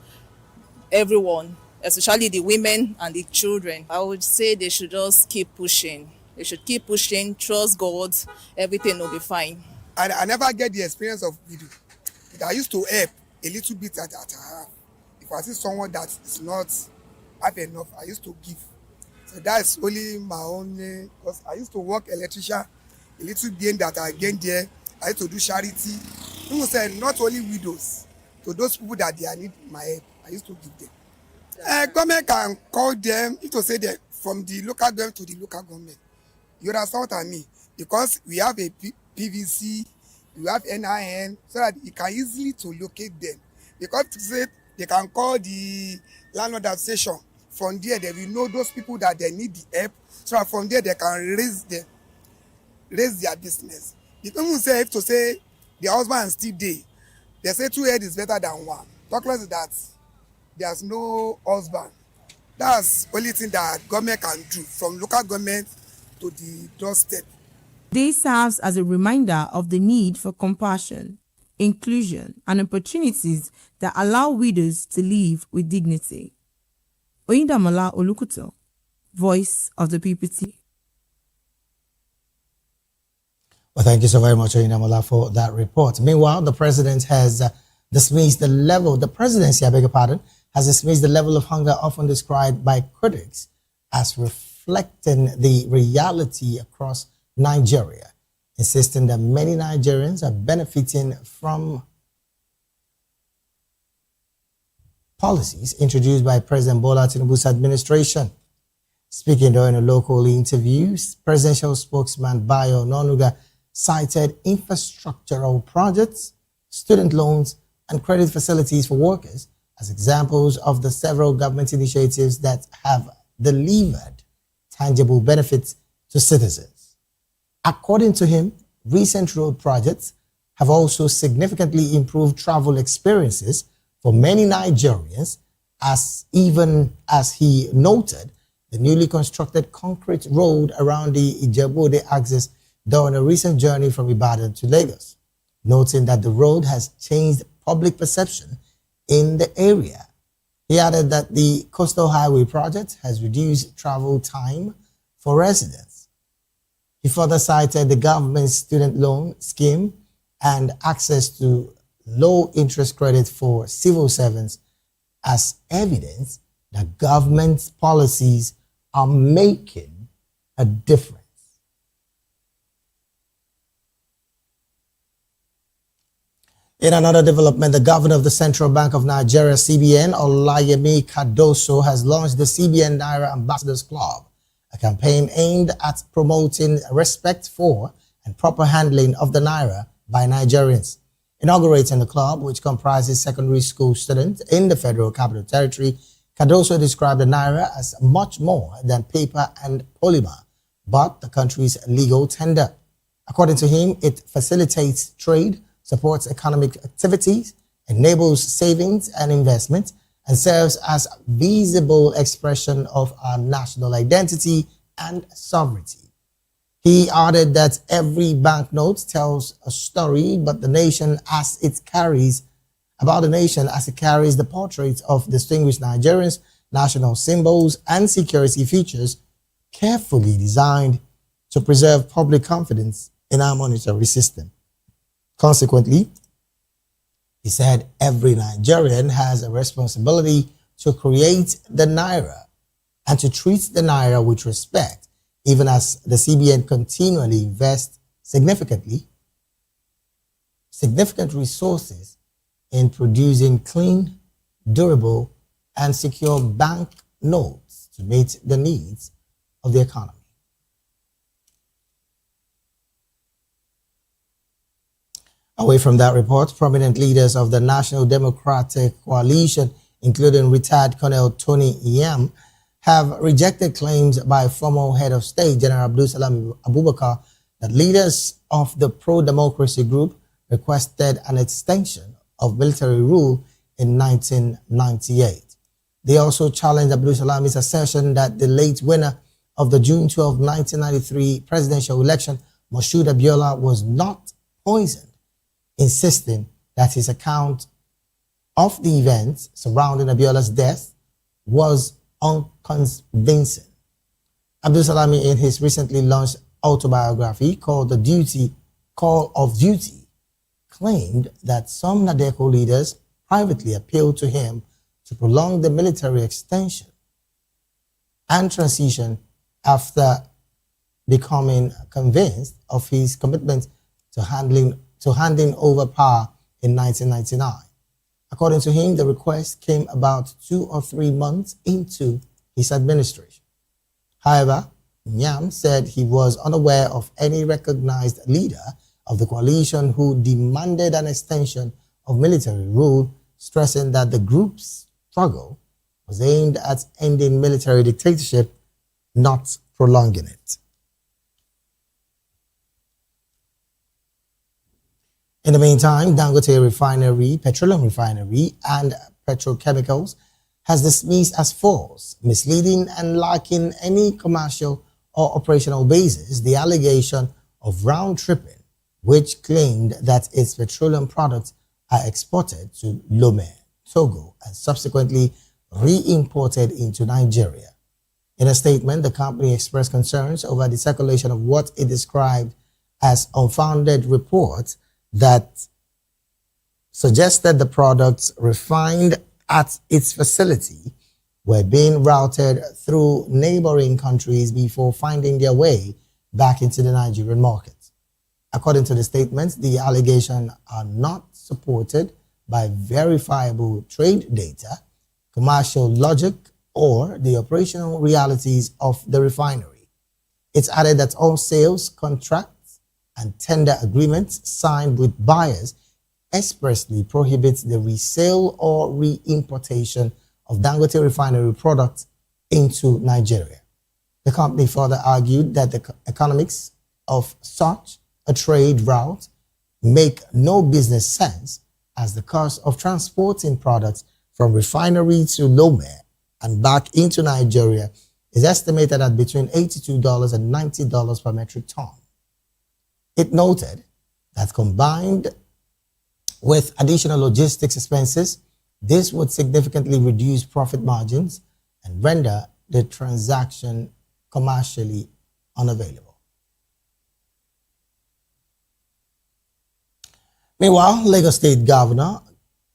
everyone, especially the women and the children. I would say they should just keep pushing. They should keep pushing, trust God, everything will be fine. I never get the experience of widow. I used to help a little bit at I have. If I see someone that is not have enough, I used to give. So that's only my own, because I used to work electrician, a little gain that I gained there. I used to do charity. People say not only widows, to those people that they need my help, I used to give them. Government can call them, if to say that from the local government to the local government. You understand what I mean? Because we have a PVC, we have NIN, so that you can easily to locate them. Because to say they can call the landlord association. From there, they will know those people that they need the help. So that from there, they can raise their business. The people say, if to say the husband still there, they say 2 heads is better than 1. Talk less that there's no husband. That's the only thing that government can do, from local government to the doorstep. This serves as a reminder of the need for compassion, inclusion, and opportunities that allow widows to live with dignity. Oyedamola Olukuto, Voice of the People TV. Well, thank you so very much, Oyedamola, for that report. Meanwhile, the president has dismissed the presidency, has dismissed the level of hunger often described by critics as reflecting the reality across Nigeria, insisting that many Nigerians are benefiting from policies introduced by President Bola Tinubu's administration. Speaking during a local interview, presidential spokesman Bayo Ononuga cited infrastructural projects, student loans, and credit facilities for workers as examples of the several government initiatives that have delivered tangible benefits to citizens. According to him, recent road projects have also significantly improved travel experiences for many Nigerians, even as he noted the newly constructed concrete road around the Ijebu-Ode axis during a recent journey from Ibadan to Lagos, noting that the road has changed public perception in the area. He added that the Coastal Highway project has reduced travel time for residents. He further cited the government's student loan scheme and access to low interest credit for civil servants as evidence that government policies are making a difference. In another development, the governor of the Central Bank of Nigeria, CBN, Olayemi Cardoso, has launched the CBN Naira Ambassadors Club, a campaign aimed at promoting respect for and proper handling of the Naira by Nigerians. Inaugurating the club, which comprises secondary school students in the Federal Capital Territory, Cardoso described the Naira as much more than paper and polymer, but the country's legal tender. According to him, it facilitates trade, supports economic activities, enables savings and investment, and serves as a visible expression of our national identity and sovereignty. He added that every banknote tells a story, but the nation as it carries the portraits of distinguished Nigerians, national symbols, and security features carefully designed to preserve public confidence in our monetary system. Consequently, he said every Nigerian has a responsibility to create the Naira and to treat the Naira with respect, even as the CBN continually invests significant resources in producing clean, durable, and secure bank notes to meet the needs of the economy. Away from that report, prominent leaders of the National Democratic Coalition, including retired Colonel Tony Iyam, have rejected claims by former head of state General Abdulsalam Abubakar that leaders of the pro-democracy group requested an extension of military rule in 1998. They also challenged Abdulsalam's assertion that the late winner of the June 12, 1993 presidential election, Moshood Abiola, was not poisoned, insisting that his account of the events surrounding Abiola's death was unconvincing. Abdulsalami, in his recently launched autobiography called Call of Duty, claimed that some Nadeco leaders privately appealed to him to prolong the military extension and transition after becoming convinced of his commitment to handing over power in 1999. According to him, the request came about 2 or 3 months into his administration. However, Nyam said he was unaware of any recognized leader of the coalition who demanded an extension of military rule, stressing that the group's struggle was aimed at ending military dictatorship, not prolonging it. In the meantime, Dangote Refinery, Petroleum Refinery, and Petrochemicals has dismissed as false, misleading, and lacking any commercial or operational basis the allegation of round-tripping, which claimed that its petroleum products are exported to Lomé, Togo, and subsequently re-imported into Nigeria. In a statement, the company expressed concerns over the circulation of what it described as unfounded reports that suggested the products refined at its facility were being routed through neighboring countries before finding their way back into the Nigerian market. According to the statements, the allegations are not supported by verifiable trade data, commercial logic, or the operational realities of the refinery. It's added that all sales contracts and tender agreements signed with buyers expressly prohibits the resale or re-importation of Dangote refinery products into Nigeria. The company further argued that the economics of such a trade route make no business sense, as the cost of transporting products from refinery to Lomé and back into Nigeria is estimated at between $82 and $90 per metric ton. It noted that combined with additional logistics expenses, this would significantly reduce profit margins and render the transaction commercially unavailable. Meanwhile, Lagos State Governor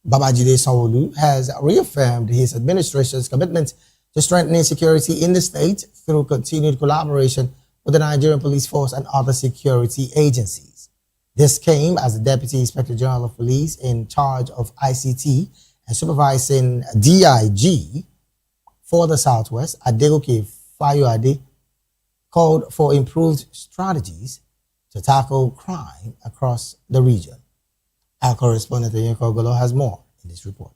Babajide Sanwo-Olu has reaffirmed his administration's commitment to strengthening security in the state through continued collaboration with the Nigerian Police Force and other security agencies. This came as the Deputy Inspector General of Police in charge of ICT and supervising DIG for the Southwest, Adegoke Fayoade, called for improved strategies to tackle crime across the region. Our correspondent Yinka Ogolo has more in this report.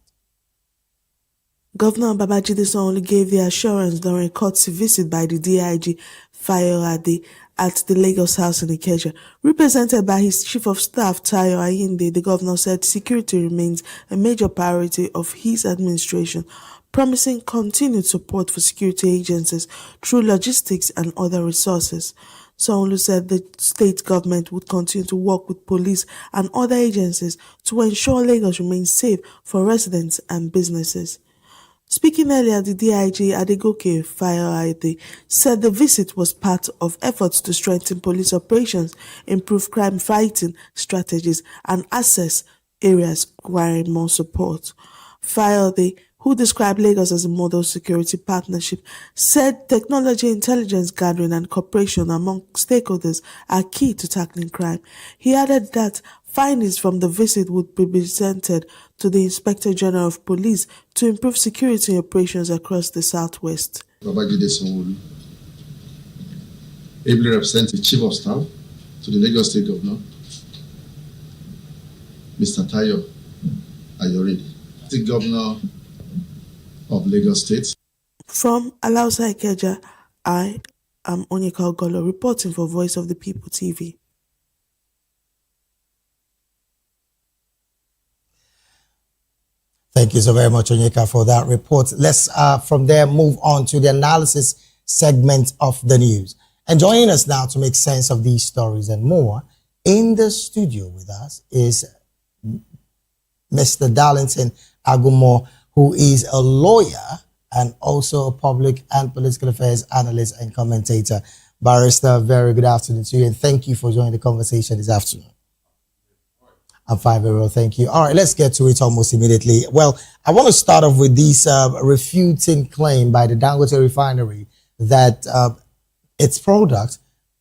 Governor Babajide Sanwo-Olu gave the assurance during a courtesy visit by the DIG Fayoade at the Lagos House in Ikeja. Represented by his Chief of Staff, Tayo Ayinde, the governor said security remains a major priority of his administration, promising continued support for security agencies through logistics and other resources. Sanwo-Olu said the state government would continue to work with police and other agencies to ensure Lagos remains safe for residents and businesses. Speaking earlier, the DIG Adegoke Fayoade said the visit was part of efforts to strengthen police operations, improve crime fighting strategies, and assess areas requiring more support. Fayoade, who described Lagos as a model security partnership, said technology, intelligence gathering, and cooperation among stakeholders are key to tackling crime. He added that findings from the visit would be presented to the Inspector General of Police to improve security operations across the Southwest. Babajide Sanwo-Olu ably represent the Chief of Staff to the Lagos State Governor, Mr. Tayo Ayoride, the Governor of Lagos State. From Alausa Ikeja, I am Onyeka Ogolo reporting for Voice of the People TV. Thank you so very much, Onyeka, for that report. Let's from there move on to the analysis segment of the news. And joining us now to make sense of these stories and more, in the studio with us is Mr. Darlington Agumo, who is a lawyer and also a public and political affairs analyst and commentator. Barrister, very good afternoon to you, and thank you for joining the conversation this afternoon. I'm fine, very well, thank you. All right, let's get to it almost immediately. Well, I want to start off with this refuting claim by the Dangote refinery that its product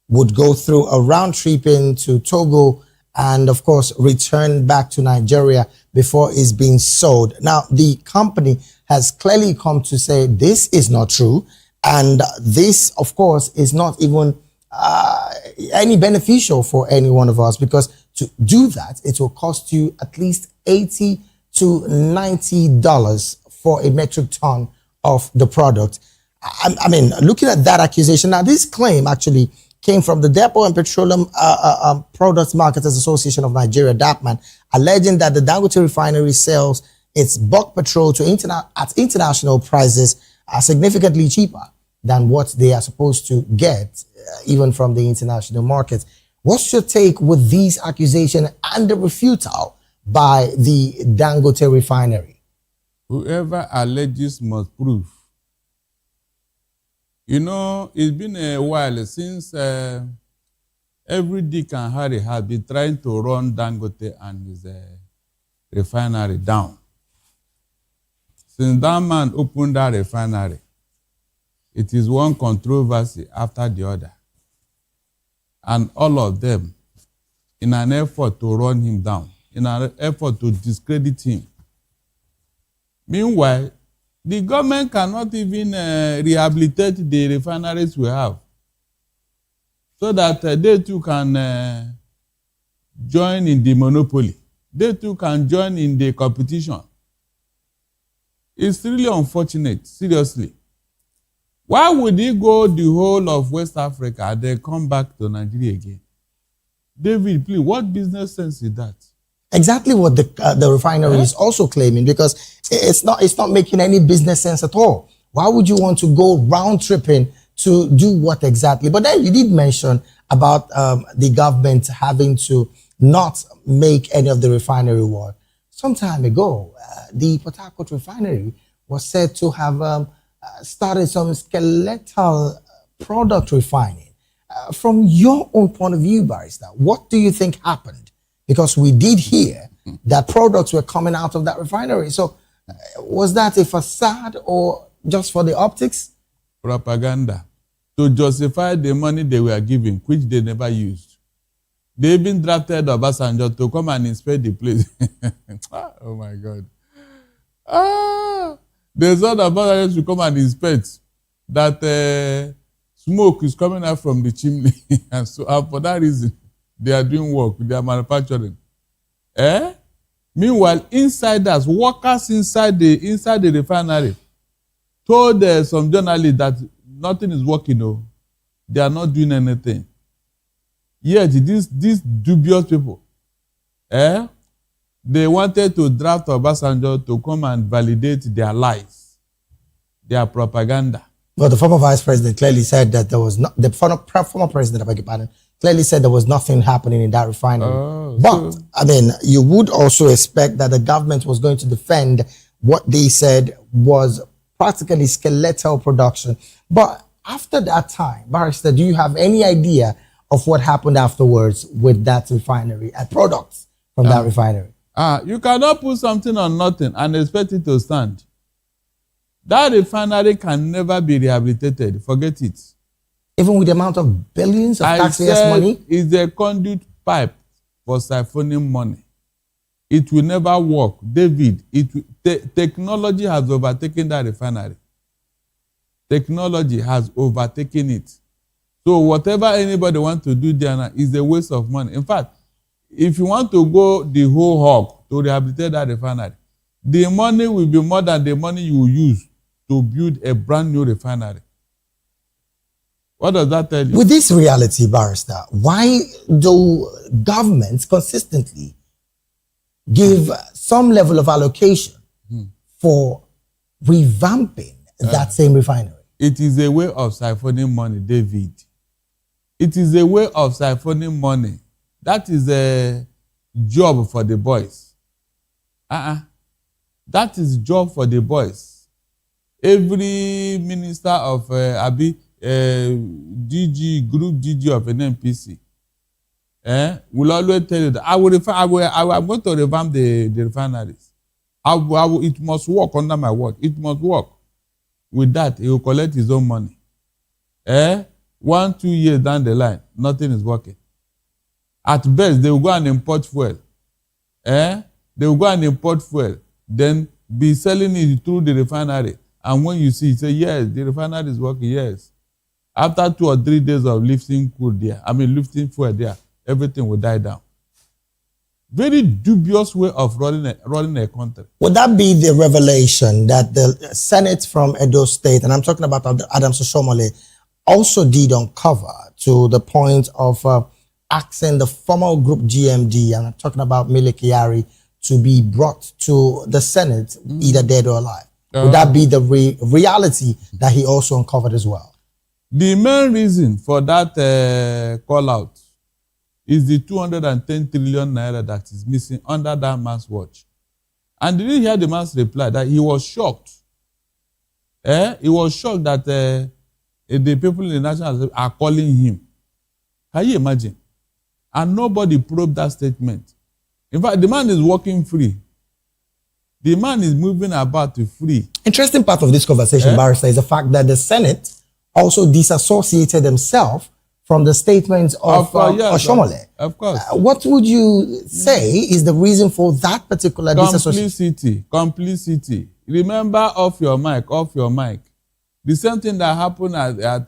would go through a round trip into Togo and, of course, return back to Nigeria before it's being sold. Now, the company has clearly come to say this is not true, and this, of course, is not even any beneficial for any one of us, because to do that, it will cost you at least $80 to $90 for a metric ton of the product. I mean, looking at that accusation, now this claim actually came from the Depot and Petroleum Products Marketers Association of Nigeria, DAPMAN, alleging that the Dangote refinery sells its bulk petrol to at international prices are significantly cheaper than what they are supposed to get, even from the international market. What's your take with these accusations and the refutal by the Dangote refinery? Whoever alleges must prove. You know, it's been a while since every Dick and Harry have been trying to run Dangote and his refinery down. Since that man opened that refinery, it is one controversy after the other. And all of them, in an effort to run him down, in an effort to discredit him. Meanwhile, the government cannot even rehabilitate the refineries we have, so that they too can join in the monopoly. They too can join in the competition. It's really unfortunate, seriously. Why would he go the whole of West Africa and then come back to Nigeria again? David, please, what business sense is that? Exactly what the refinery is also claiming, because it's not making any business sense at all. Why would you want to go round tripping to do what exactly? But then you did mention about the government having to not make any of the refinery work. Some time ago, the Port Harcourt refinery was said to have started some skeletal product refining. From your own point of view, Barrister, what do you think happened? Because we did hear that products were coming out of that refinery. So was that a facade or just for the optics? Propaganda. To justify the money they were giving, which they never used. They even drafted Obasanjo to come and inspect the place. Oh my God. They thought Obasanjo to come and inspect that smoke is coming out from the chimney. And so for that reason, they are doing work, they are manufacturing. Meanwhile, insiders, workers inside the refinery told some journalists that nothing is working. No, they are not doing anything. Yet these dubious people, they wanted to draft Obasanjo to come and validate their lies, their propaganda. Well, the former vice president clearly said that there was not, the former president, I beg your pardon, clearly said there was nothing happening in that refinery. But, I mean, you would also expect that the government was going to defend what they said was practically skeletal production. But after that time, Barrister, do you have any idea of what happened afterwards with that refinery and products from that refinery? You cannot put something on nothing and expect it to stand. That refinery can never be rehabilitated. Forget it. Even with the amount of billions of taxpayers' money? It's a conduit pipe for siphoning money. It will never work. David, technology has overtaken that refinery. Technology has overtaken it. So whatever anybody wants to do there now is a waste of money. In fact, if you want to go the whole hog to rehabilitate that refinery, the money will be more than the money you will use to build a brand new refinery. What does that tell you? With this reality, Barrister, why do governments consistently give some level of allocation for revamping that same refinery? It is a way of siphoning money, David. It is a way of siphoning money. That is a job for the boys. That is job for the boys. Every minister of DG, Group DG of an NPC will always tell you that I'm going to revamp the refineries. It must work under my word. It must work. With that, he will collect his own money. 1-2 years down the line, nothing is working. At best, they will go and import fuel. They will go and import fuel, then be selling it through the refinery. And when you see, say, yes, the refinery is working, yes. After 2 or 3 days of lifting lifting fuel there, everything will die down. Very dubious way of running a country. Would that be the revelation that the Senate from Edo State, and I'm talking about Adams Osomole, also did uncover to the point of asking the former group GMD, and I'm talking about Mele Kyari, to be brought to the Senate, either dead or alive? Would that be the reality that he also uncovered as well? The main reason for that call out is the 210 trillion naira that is missing under that man's watch. And did you hear the man's reply that he was shocked? He was shocked that the people in the National Assembly are calling him. Can you imagine? And nobody probed that statement. In fact, the man is walking free. The man is moving about free. Interesting part of this conversation, Barrister, is the fact that the Senate also disassociated themselves from the statements of Osomole. Of course. What would you say is the reason for that particular disassociation? Complicity. Remember, off your mic. The same thing that happened at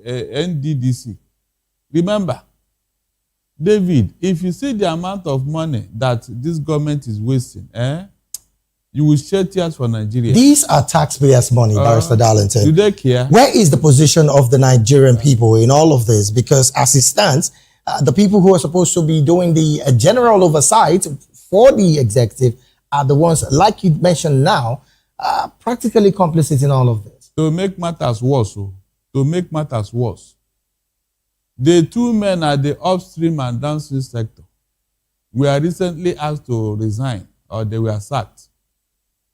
NDDC. Remember, David, if you see the amount of money that this government is wasting, you will shed tears for Nigeria. These are taxpayers' money, Barrister Darlington. Do they care? Where is the position of the Nigerian people in all of this? Because as it stands, the people who are supposed to be doing the general oversight for the executive are the ones, like you mentioned now, practically complicit in all of this. To make matters worse, the 2 men at the upstream and downstream sector were recently asked to resign, or they were sacked,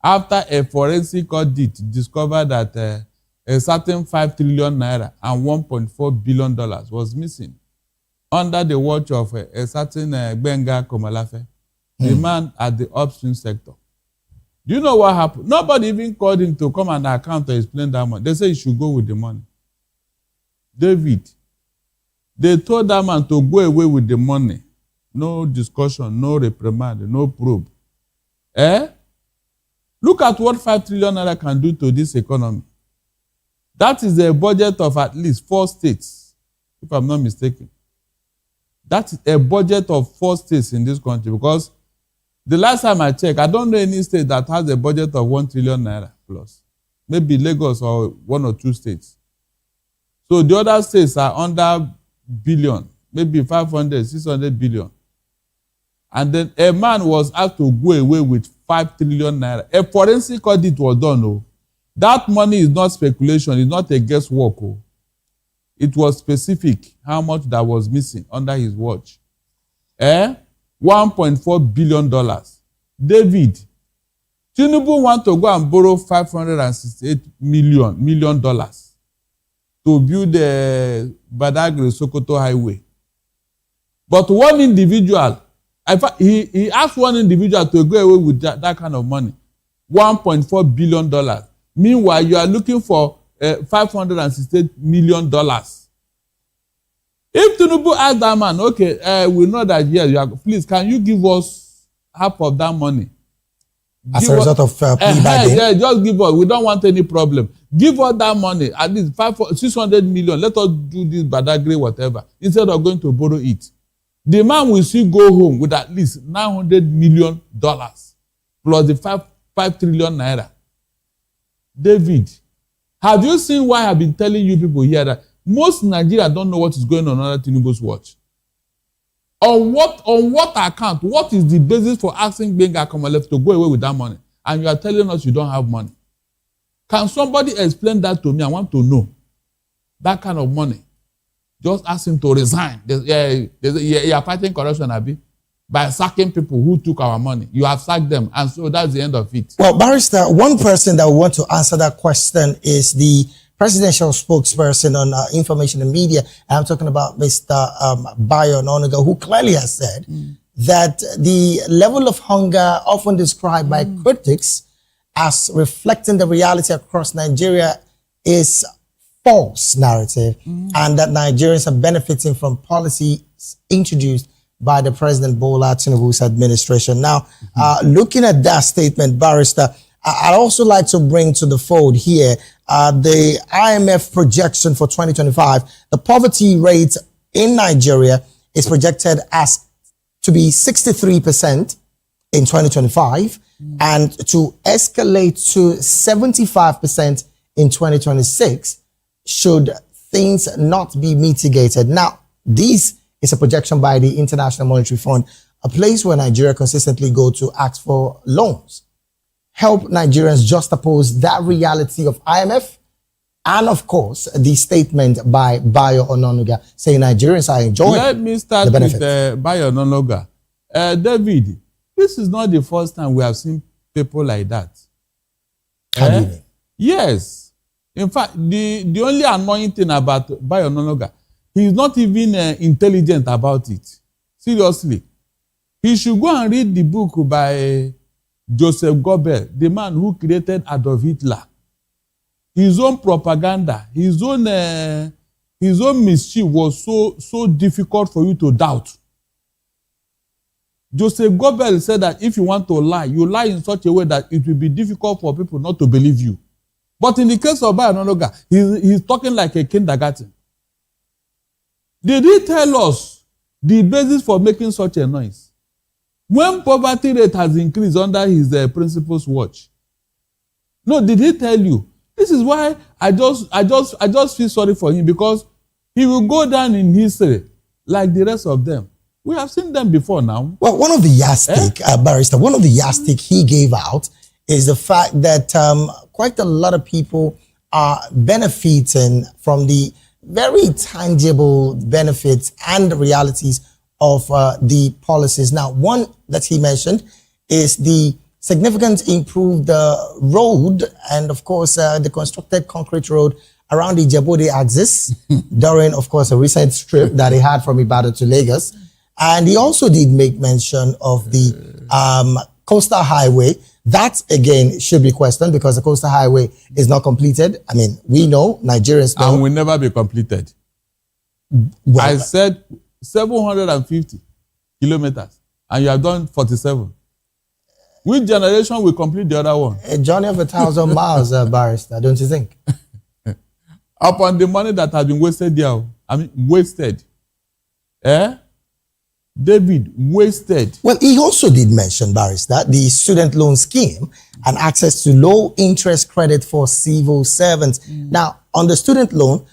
after a forensic audit discovered that a certain 5 trillion naira and $1.4 billion was missing under the watch of a certain Benga Komalafe, the man at the upstream sector. Do you know what happened? Nobody even called him to come and account to explain that money. They said he should go with the money. David, they told that man to go away with the money. No discussion, no reprimand, no probe. Look at what 5 trillion naira can do to this economy. That is a budget of at least 4 states, if I'm not mistaken. That is a budget of 4 states in this country, because the last time I checked, I don't know any state that has a budget of 1 trillion naira plus. Maybe Lagos or 1 or 2 states. So the other states are under billion, maybe 500, 600 billion. And then a man was asked to go away with 5 trillion naira. A forensic audit was done. That money is not speculation. It's not a guesswork. Oh. It was specific how much that was missing under his watch. $1.4 billion. David, Tinubu want to go and borrow $568 million to build the Badagry-Sokoto highway. But one individual, he asked one individual to go away with that kind of money. $1.4 billion. Meanwhile, you are looking for $568 million. If Tinubu asked that man, okay, we know that, yes, please, can you give us half of that money? As a result of plea bargain? Yeah, just give us. We don't want any problem. Give us that money, at least 600 million. Let us do this Badagry, whatever, instead of going to borrow it. The man will still go home with at least $900 million plus the 5 trillion naira. David, have you seen why I've been telling you people here that most Nigeria don't know what is going on under Tinubu's watch? On what account? What is the basis for asking Gbenga Akomole to go away with that money? And you are telling us you don't have money. Can somebody explain that to me? I want to know. That kind of money. Just ask him to resign. You are fighting corruption, Abi, by sacking people who took our money. You have sacked them, and so that's the end of it. Well, Barrister, one person that we want to answer that question is the presidential spokesperson on information and media. I'm talking about Mr. Bayo Onanuga, who clearly has said that the level of hunger often described by critics as reflecting the reality across Nigeria is false narrative, and that Nigerians are benefiting from policies introduced by the President Bola Tinubu's administration. Now, looking at that statement, Barrister, I'd also like to bring to the fold here the IMF projection for 2025. The poverty rate in Nigeria is projected as to be 63% in 2025 and to escalate to 75% in 2026 should things not be mitigated. Now, this is a projection by the International Monetary Fund, a place where Nigeria consistently go to ask for loans. Help Nigerians juxtapose that reality of IMF and, of course, the statement by Bayo Onanuga saying Nigerians are enjoying the benefits. Let me start with Bayo Onanuga. David, this is not the first time we have seen people like that. How do you mean? Yes. In fact, the only annoying thing about Bayo Onanuga, he is not even intelligent about it. Seriously. He should go and read the book by Joseph Goebbels, the man who created Adolf Hitler. His own propaganda, his own mischief was so difficult for you to doubt. Joseph Goebbels said that if you want to lie, you lie in such a way that it will be difficult for people not to believe you. But in the case of Bayo Onanuga, he's talking like a kindergarten. Did he tell us the basis for making such a noise? When poverty rate has increased under his principal's watch. No, did he tell you? This is why I just feel sorry for him, because he will go down in history like the rest of them. We have seen them before now. Well, one of the yardstick, Barrister, one of the yardstick he gave out is the fact that quite a lot of people are benefiting from the very tangible benefits and realities of the policies. Now, one that he mentioned is the significant improved road and, of course, the constructed concrete road around the Ijebu-Ode axis during, of course, a recent trip that he had from Ibadan to Lagos. And he also did make mention of the coastal highway. That, again, should be questioned because the coastal highway is not completed. I mean, we know, Nigerians know. And will never be completed. Well, I said 750 kilometers, and you have done 47. Which generation will complete the other one? A journey of 1,000 miles, Barrister, don't you think? Upon the money that has been wasted there, wasted. David, wasted. Well, he also did mention, Barrister, the student loan scheme and access to low interest credit for civil servants. Now, on the student loan,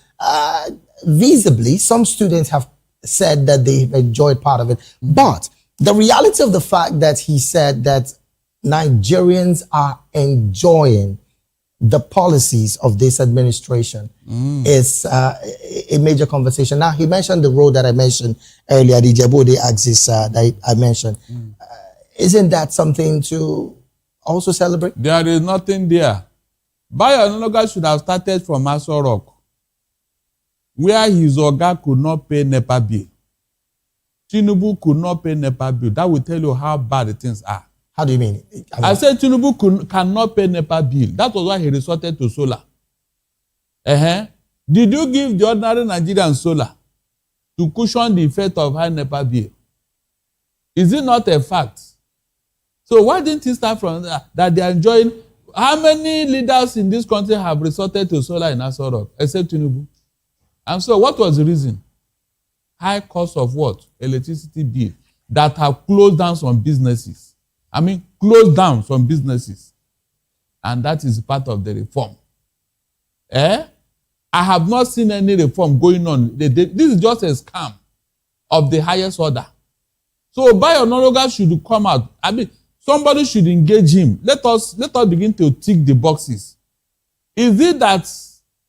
visibly, some students have said that they've enjoyed part of it. But the reality of the fact that he said that Nigerians are enjoying the policies of this administration is a major conversation. Now, he mentioned the road that I mentioned earlier, the Ijebu axis that I mentioned. Isn't that something to also celebrate? There is nothing there. Bayo Onanuga should have started from Aso Rock, where his Oga could not pay NEPA bill. Tinubu could not pay NEPA bill. That will tell you how bad the things are. How do you mean? I said Tinubu cannot pay NEPA bill. That was why he resorted to solar. Did you give the ordinary Nigerian solar to cushion the effect of high NEPA bill? Is it not a fact? So why didn't he start from that they are enjoying? How many leaders in this country have resorted to solar in Aso Rock, except Tinubu? And so what was the reason? High cost of what? Electricity bill that have closed down some businesses. Closed down some businesses. And that is part of the reform. I have not seen any reform going on. This is just a scam of the highest order. So Bayo Onanuga should come out. Somebody should engage him. Let us begin to tick the boxes. Is it that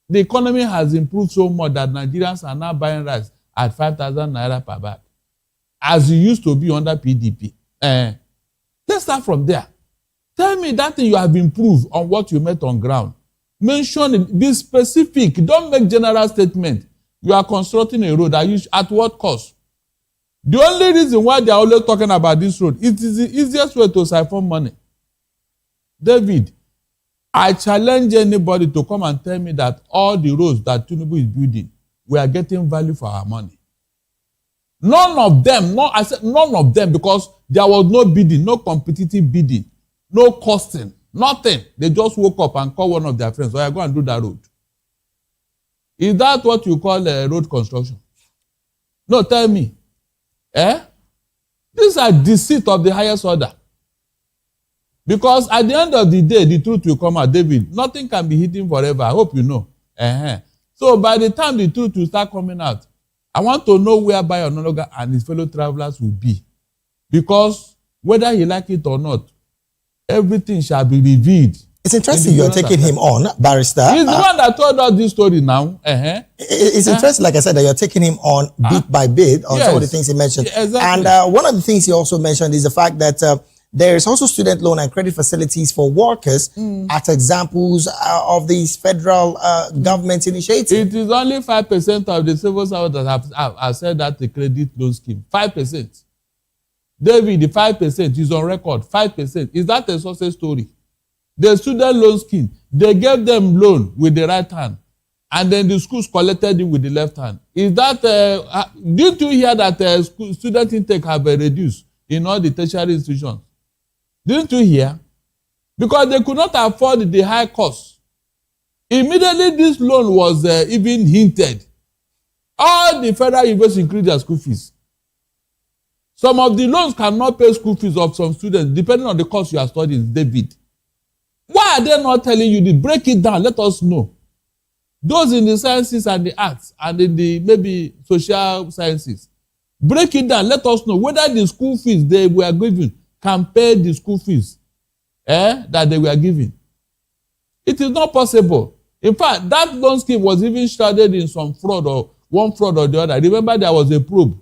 the economy has improved so much that Nigerians are now buying rice at 5,000 naira per bag, as it used to be under PDP? Let's start from there. Tell me that thing you have improved on what you met on ground. Mention it. Be specific. Don't make general statement. You are constructing a road. At what cost? The only reason why they are always talking about this road, it is the easiest way to siphon money. David, I challenge anybody to come and tell me that all the roads that Tinubu is building, we are getting value for our money. None of them, I said none of them, because there was no bidding, no competitive bidding, no costing, nothing. They just woke up and called one of their friends, go and do that road. Is that what you call road construction? No, tell me. These are deceit of the highest order. Because at the end of the day, the truth will come out. David, nothing can be hidden forever. I hope you know. So by the time the truth will start coming out, I want to know where Bayo Onanuga and his fellow travelers will be. Because whether he like it or not, everything shall be revealed. It's interesting you're taking him on, Barrister. He's the one that told us this story now. It's interesting, like I said, that you're taking him on bit by bit on some of the things he mentioned. Yeah, exactly. And one of the things he also mentioned is the fact that there is also student loan and credit facilities for workers at examples of these federal government initiatives. It is only 5% of the civil servants that have said that the credit loan scheme. 5%. David, the 5% is on record. 5%. Is that a success story? The student loan scheme, they gave them loan with the right hand, and then the schools collected it with the left hand. Is that, didn't you hear that student intake have been reduced in all the tertiary institutions? Didn't you hear? Because they could not afford the high cost. Immediately this loan was even hinted. All the federal universities increased their school fees. Some of the loans cannot pay school fees of some students, depending on the course you are studying, David. Why are they not telling you this? Break it down, let us know. Those in the sciences and the arts and in the maybe social sciences, break it down, let us know whether the school fees they were given can pay the school fees that they were giving. It is not possible. In fact, that loan scheme was even shrouded in some fraud or one fraud or the other. Remember, there was a probe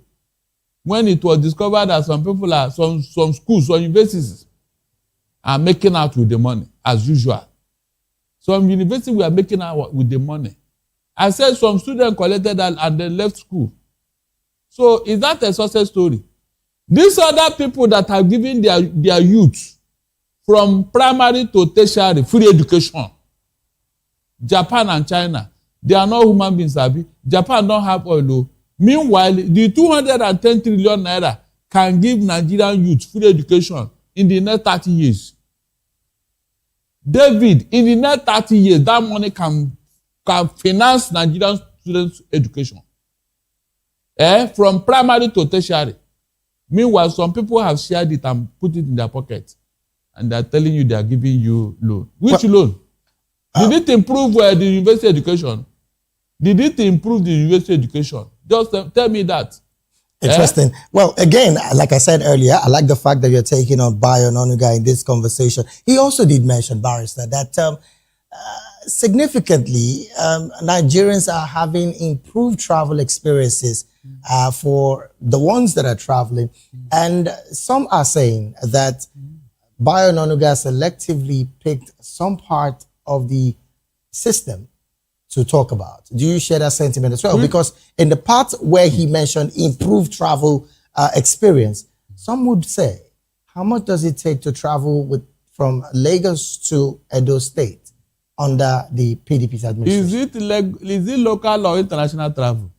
when it was discovered that some people are, some schools, some universities are making out with the money, as usual. Some universities were making out with the money. I said some students collected that and then left school. So is that a success story? These other people that have given their youth from primary to tertiary free education, Japan and China, they are not human beings, Abi. Japan don't have oil. Meanwhile, the 210 trillion naira can give Nigerian youth free education in the next 30 years. David, in the next 30 years, that money can finance Nigerian students' education. From primary to tertiary. Meanwhile, some people have shared it and put it in their pocket. And they're telling you they are giving you loan. Which loan? Did it improve the university education? Did it improve the university education? Just tell me that. Interesting. Well, again, like I said earlier, I like the fact that you're taking on Bayo Onanuga in this conversation. He also did mention, Barrister, that significantly, Nigerians are having improved travel experiences for the ones that are traveling. And some are saying that Bayo Onanuga selectively picked some part of the system to talk about. Do you share that sentiment as well? Because in the part where he mentioned improved travel experience, some would say, how much does it take to travel from Lagos to Edo State under the PDP's administration? Is it local or international travel?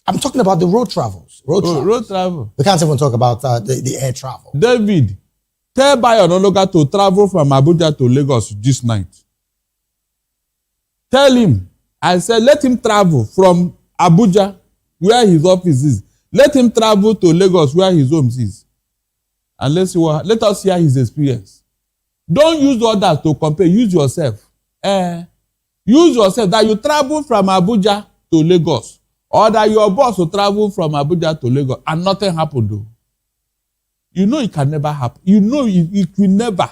I'm talking about the road travels. Road travel. We can't even talk about the air travel. David, tell Bayo Onanuga to travel from Abuja to Lagos this night. Tell him, I said, let him travel from Abuja, where his office is. Let him travel to Lagos, where his home is. And let us hear his experience. Don't use others to compare. Use yourself. Use yourself that you travel from Abuja to Lagos, or that your boss will travel from Abuja to Lagos, and nothing happened though. You know it can never happen. You know it will never.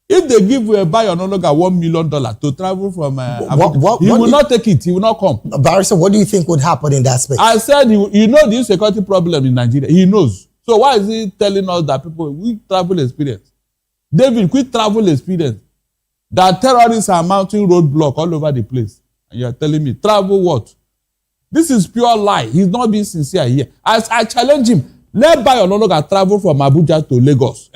If they give you a Bayo Onanuga $1 million to travel from Abuja, he will not take it. He will not come. Barrister, what do you think would happen in that space? I said, you know the insecurity problem in Nigeria. He knows. So why is he telling us that people with travel experience? David, quick travel experience. That terrorists are mounting roadblock all over the place. And you are telling me, travel what? This is pure lie. He's not being sincere here. I challenge him. Let Bayo Onanuga travel from Abuja to Lagos.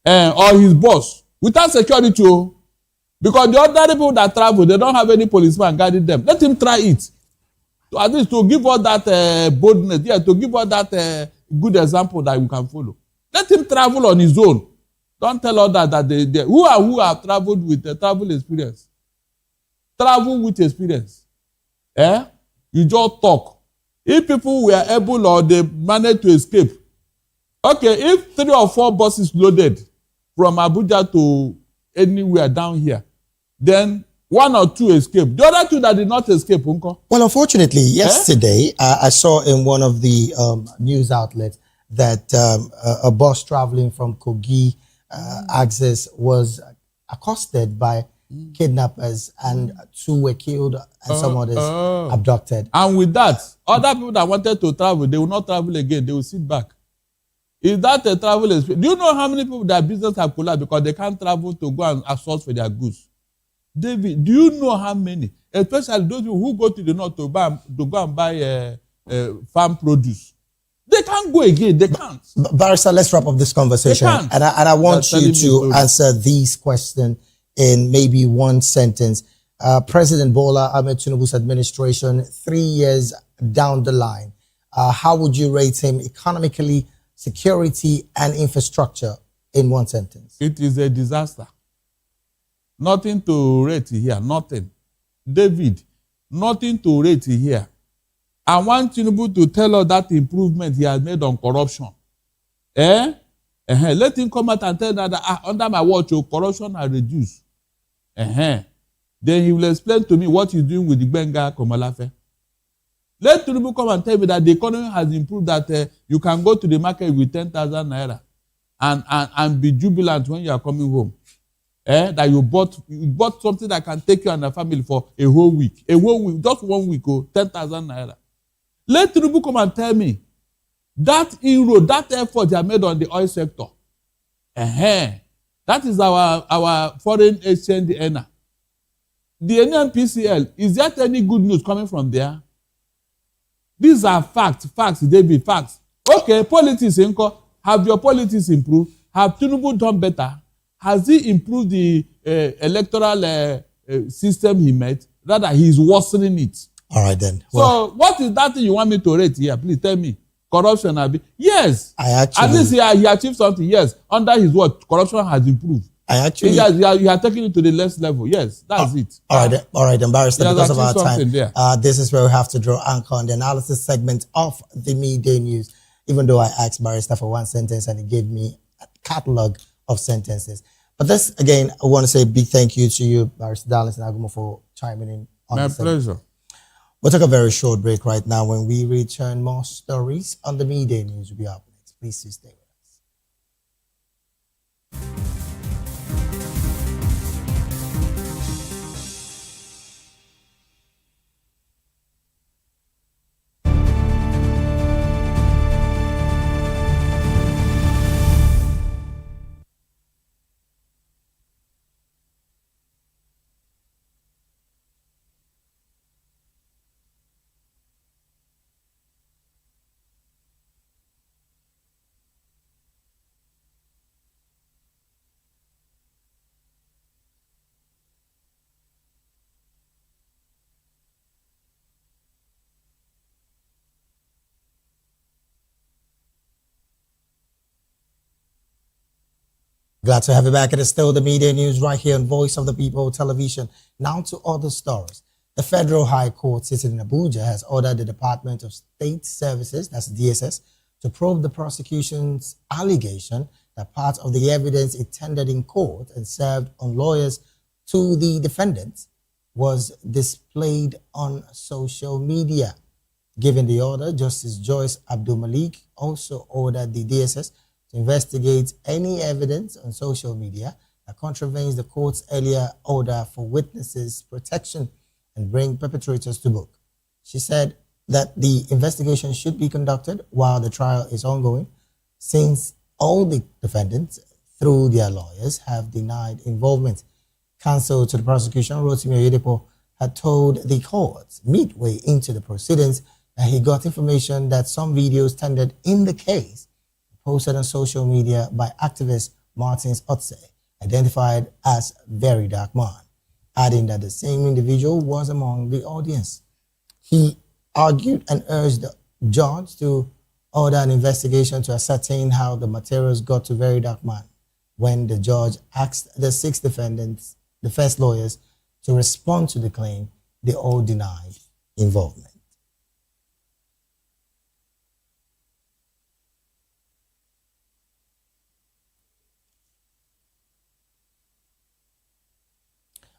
Or his boss. Without security. Because the ordinary people that travel, they don't have any policeman guarding them. Let him try it. So at least to give us that boldness, to give us that good example that we can follow. Let him travel on his own. Don't tell others that they who have traveled with travel experience. Travel with experience. You just talk. If people were able or they managed to escape, okay, if 3 or 4 buses loaded from Abuja to anywhere down here, then 1 or 2 escaped. The other 2 that did not escape, Unko. Well, unfortunately, yesterday, I saw in one of the news outlets that a bus traveling from Kogi Access was accosted by kidnappers, and 2 were killed and some others abducted. And with that, other people that wanted to travel, they will not travel again. They will sit back. Is that a travel experience? Do you know how many people their business have collapsed because they can't travel to go and source for their goods? David, do you know how many? Especially those people who go to the north to go and buy farm produce. They can't go again. They can't. Barrister, let's wrap up this conversation. And I want you to answer these questions in maybe one sentence. President Bola Ahmed Tinubu's administration, 3 years down the line, how would you rate him economically, security, and infrastructure in one sentence? It is a disaster. Nothing to rate here. Nothing. David, nothing to rate here. I want Tinubu to tell us that improvement he has made on corruption. Let him come out and tell that under my watch, corruption has reduced. Then he will explain to me what he's doing with the Benga Komalafe. Let Tinubu come and tell me that the economy has improved, that you can go to the market with 10,000 naira and be jubilant when you are coming home. That you bought something that can take you and the family for a whole week. Just 1 week, 10,000 naira. Let Tinubu come and tell me that inroad, that effort they have made on the oil sector. That is our foreign exchange earner. The NNPCL, is there any good news coming from there? These are facts, David, facts. Okay, politics, have your politics improved? Have Tinubu done better? Has he improved the electoral system he made? Rather, he's worsening it. All right, then. Well, so, what is that thing you want me to rate here? Please tell me. Corruption, Abi? Yes. At least he achieved something. Yes. Under his word, corruption has improved. You are taking it to the next level. Yes, that's it. All right, Barrister, because of our time, this is where we have to draw anchor on the analysis segment of the midday news. Even though I asked Barrister for one sentence and he gave me a catalog of sentences. But this, again, I want to say a big thank you to you, Barrister Darlington Agumo, for chiming in on my pleasure. We'll take a very short break right now. When we return, more stories on the midday news will be up next. Please stay with us. Glad to have you back. It is still the media news right here on Voice of the People television. Now to other stories. The Federal High Court sitting in Abuja has ordered the Department of State Services, that's DSS, to probe the prosecution's allegation that part of the evidence it tendered in court and served on lawyers to the defendants was displayed on social media. Given the order, Justice Joyce Abdul Malik also ordered the DSS to investigate any evidence on social media that contravenes the court's earlier order for witnesses' protection and bring perpetrators to book. She said that the investigation should be conducted while the trial is ongoing, since all the defendants, through their lawyers, have denied involvement. Counsel to the prosecution, Rotimi Oyedepo, had told the court midway into the proceedings that he got information that some videos tendered in the case posted on social media by activist Martins Otse, identified as Very Dark Man, adding that the same individual was among the audience. He argued and urged the judge to order an investigation to ascertain how the materials got to Very Dark Man. When the judge asked the 6 defendants, defense lawyers, to respond to the claim, they all denied involvement.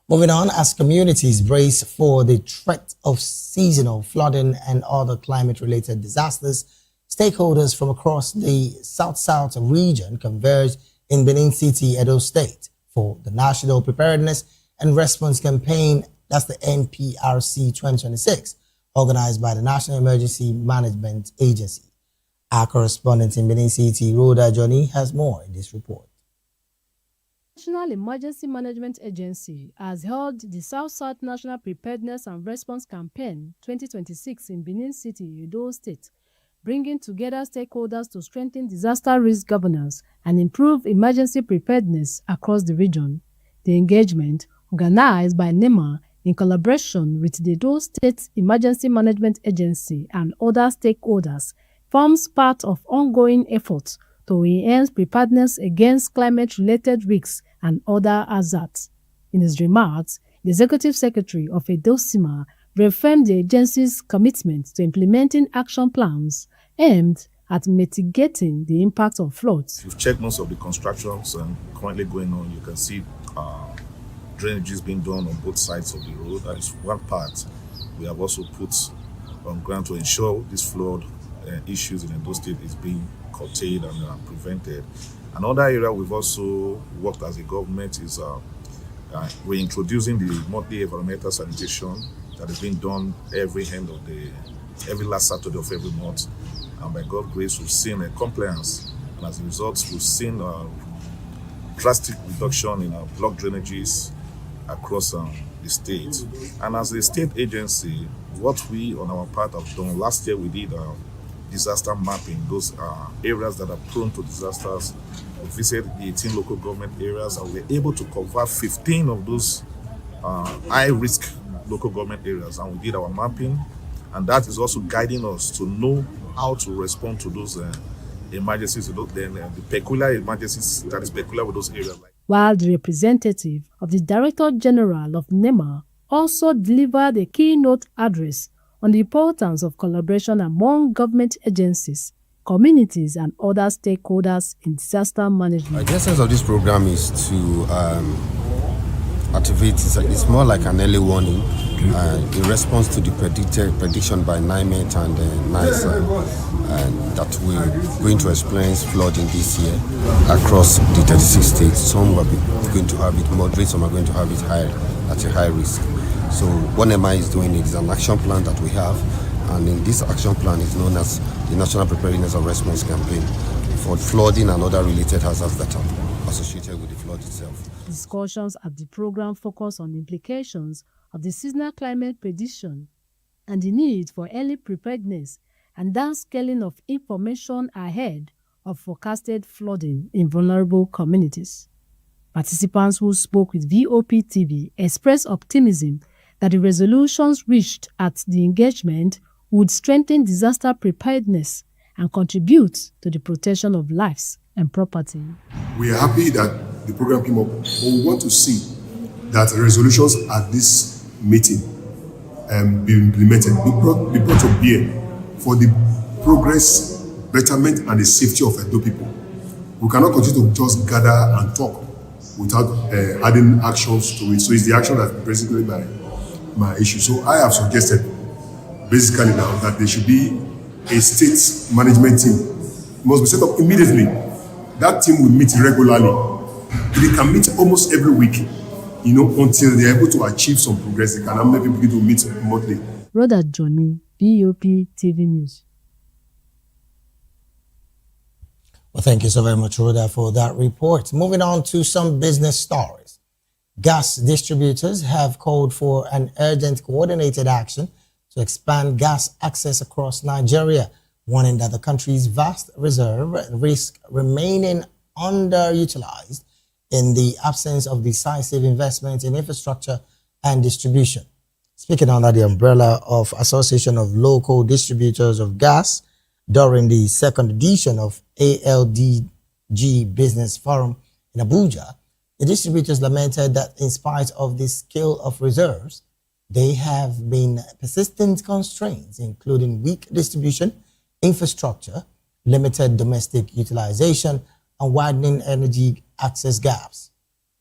Moving on, as communities brace for the threat of seasonal flooding and other climate-related disasters, stakeholders from across the South-South region converged in Benin City, Edo State, for the National Preparedness and Response Campaign, that's the NPRC 2026, organized by the National Emergency Management Agency. Our correspondent in Benin City, Rhoda Johnny, has more in this report. National Emergency Management Agency has held the South-South National Preparedness and Response Campaign 2026 in Benin City, Edo State, bringing together stakeholders to strengthen disaster risk governance and improve emergency preparedness across the region. The engagement, organized by NEMA in collaboration with the Edo State Emergency Management Agency and other stakeholders, forms part of ongoing efforts to enhance preparedness against climate-related risks and other hazards. In his remarks, the Executive Secretary of EDOSIMA reaffirmed the agency's commitment to implementing action plans aimed at mitigating the impact of floods. If you've checked most of the constructions currently going on, you can see drainages being done on both sides of the road. That is one part we have also put on ground to ensure this flood issues in Edo State is being curtailed and prevented. Another area we've also worked as a government is reintroducing the monthly environmental sanitation that is being done every last Saturday of every month. And by God's grace, we've seen a compliance, and as a result, we've seen a drastic reduction in our block drainages across the state. And as a state agency, what we on our part have done, last year we did disaster mapping, those areas that are prone to disasters. We visited the 18 local government areas and we were able to cover 15 of those high-risk local government areas, and we did our mapping, and that is also guiding us to know how to respond to those emergencies, the peculiar emergencies that is peculiar with those areas. While the representative of the Director General of NEMA also delivered a keynote address on the importance of collaboration among government agencies, communities, and other stakeholders in disaster management. The essence of this program is to activate, it's more like an early warning in response to the prediction by NIMET and NICE that we're going to experience flooding this year across the 36 states. Some are going to have it moderate, some are going to have it high, at a high risk. So what NEMA is doing is an action plan that we have, and in this action plan is known as the National Preparedness and Response Campaign for flooding and other related hazards that are associated with the flood itself. Discussions at the program focus on implications of the seasonal climate prediction and the need for early preparedness and downscaling of information ahead of forecasted flooding in vulnerable communities. Participants who spoke with VOP TV expressed optimism that the resolutions reached at the engagement would strengthen disaster preparedness and contribute to the protection of lives and property. We are happy that the program came up, but we want to see that resolutions at this meeting be implemented, be brought to bear for the progress, betterment, and the safety of Edo people. We cannot continue to just gather and talk without adding actions to it. So it's the action that's basically my issue. So I have suggested basically now that there should be a state management team. It must be set up immediately. That team will meet regularly. They can meet almost every week, until they're able to achieve some progress. They can maybe begin to meet monthly. Brother Johnny, BOP TV News. Well, thank you so very much, Rhoda, for that report. Moving on to some business stories. Gas distributors have called for an urgent coordinated action to expand gas access across Nigeria, warning that the country's vast reserve risk remaining underutilized in the absence of decisive investment in infrastructure and distribution. Speaking under the umbrella of Association of Local Distributors of Gas during the second edition of ALDG Business Forum in Abuja, the distributors lamented that in spite of the scale of reserves, they have been persistent constraints, including weak distribution, infrastructure, limited domestic utilization, and widening energy access gaps.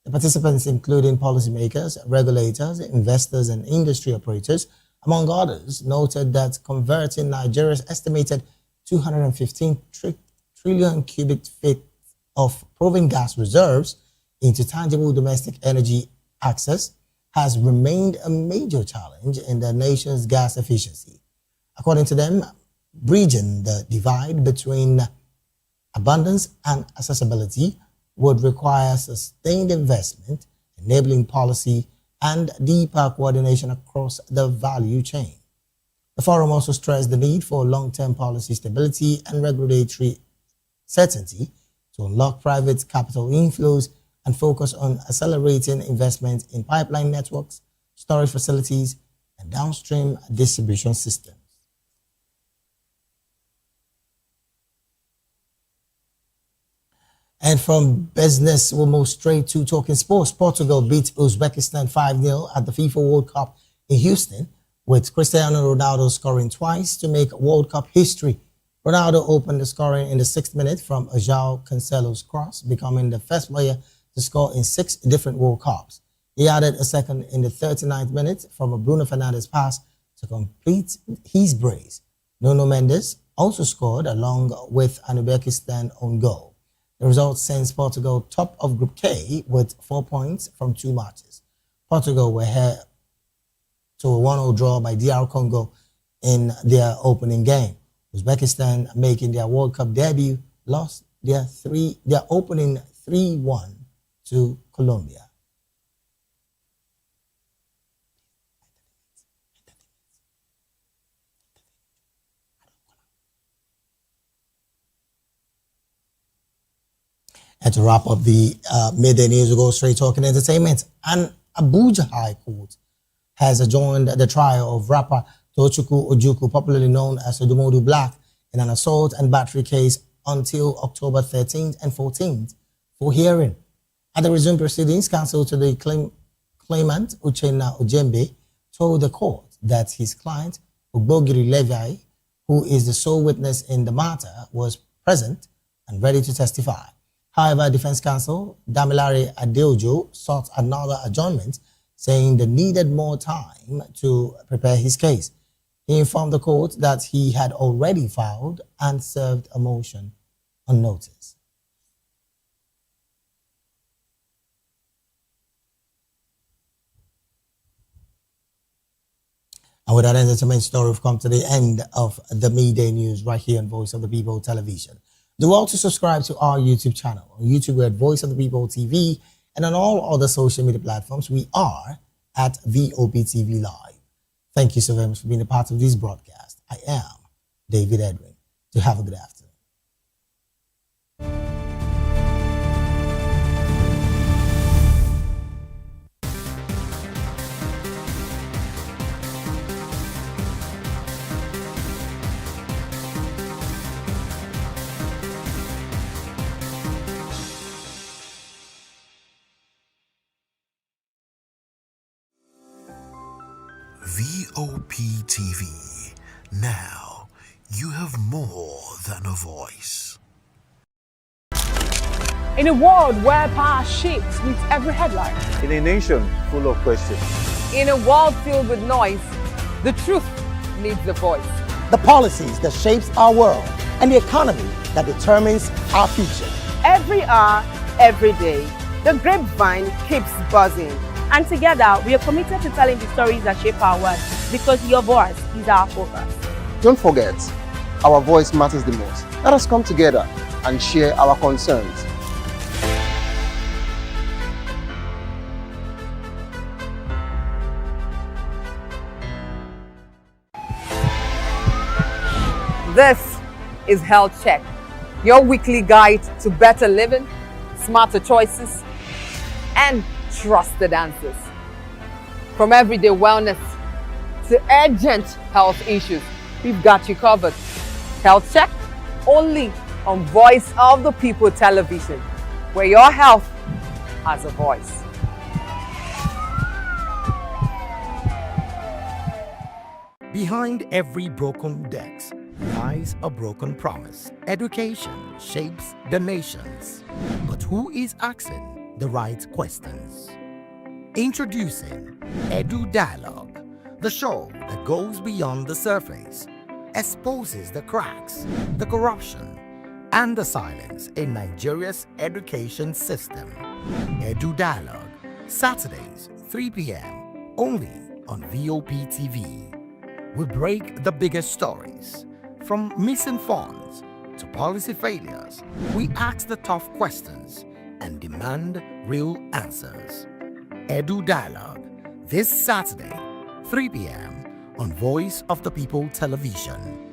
The participants, including policymakers, regulators, investors, and industry operators, among others, noted that converting Nigeria's estimated 215 trillion cubic feet of proven gas reserves into tangible domestic energy access has remained a major challenge in the nation's gas efficiency. According to them, bridging the divide between abundance and accessibility would require sustained investment, enabling policy and deeper coordination across the value chain. The forum also stressed the need for long-term policy stability and regulatory certainty to unlock private capital inflows and focus on accelerating investment in pipeline networks, storage facilities, and downstream distribution systems. And from business, we'll move straight to talking sports. Portugal beat Uzbekistan 5-0 at the FIFA World Cup in Houston, with Cristiano Ronaldo scoring twice to make World Cup history. Ronaldo opened the scoring in the 6th minute from João Cancelo's cross, becoming the first player to score in 6 different World Cups. He added a second in the 39th minute from a Bruno Fernandes pass to complete his brace. Nuno Mendes also scored along with an Uzbekistan own goal. The result sends Portugal top of Group K with 4 points from 2 matches. Portugal were here to a 1-0 draw by DR Congo in their opening game. Uzbekistan, making their World Cup debut, lost their opening 3-1 to Colombia. And to wrap up the midday news, we'll go straight talking entertainment. An Abuja High Court has adjourned the trial of rapper Tochukwu Ojukwu, popularly known as Odumodu Black, in an assault and battery case until October 13th and 14th for hearing. At the resumed proceedings, counsel to the claimant, Uchenna Ojembe, told the court that his client, Ugbogiri Levi, who is the sole witness in the matter, was present and ready to testify. However, defense counsel Damilare Adeojo sought another adjournment, saying they needed more time to prepare his case. He informed the court that he had already filed and served a motion on notice. And with that entertainment story, we've come to the end of the midday news right here on Voice of the People Television. Do also subscribe to our YouTube channel. On YouTube, we're at Voice of the People TV, and on all other social media platforms, we are at VOPTV Live. Thank you so very much for being a part of this broadcast. I am David Edwin. To have a good afternoon. VOP TV. Now, you have more than a voice. In a world where power shifts with every headline, In a nation full of questions, in a world filled with noise, the truth needs a voice. The policies that shapes our world and the economy that determines our future. Every hour, every day, the grapevine keeps buzzing. And together, we are committed to telling the stories that shape our world, because your voice is our focus. Don't forget, our voice matters the most. Let us come together and share our concerns. This is Health Check, your weekly guide to better living, smarter choices, and trusted answers. From everyday wellness to urgent health issues, we've got you covered. Health Check, only on Voice of the People television, where your health has a voice. Behind every broken desk lies a broken promise. Education shapes the nations. But who is asking the right questions? Introducing Edu Dialogue, the show that goes beyond the surface, exposes the cracks, the corruption, and the silence in Nigeria's education system. Edu Dialogue, Saturdays, 3 p.m., only on VOP TV. We break the biggest stories. From missing funds to policy failures, we ask the tough questions and demand real answers. Edu Dialogue, this Saturday, 3 p.m. on Voice of the People television.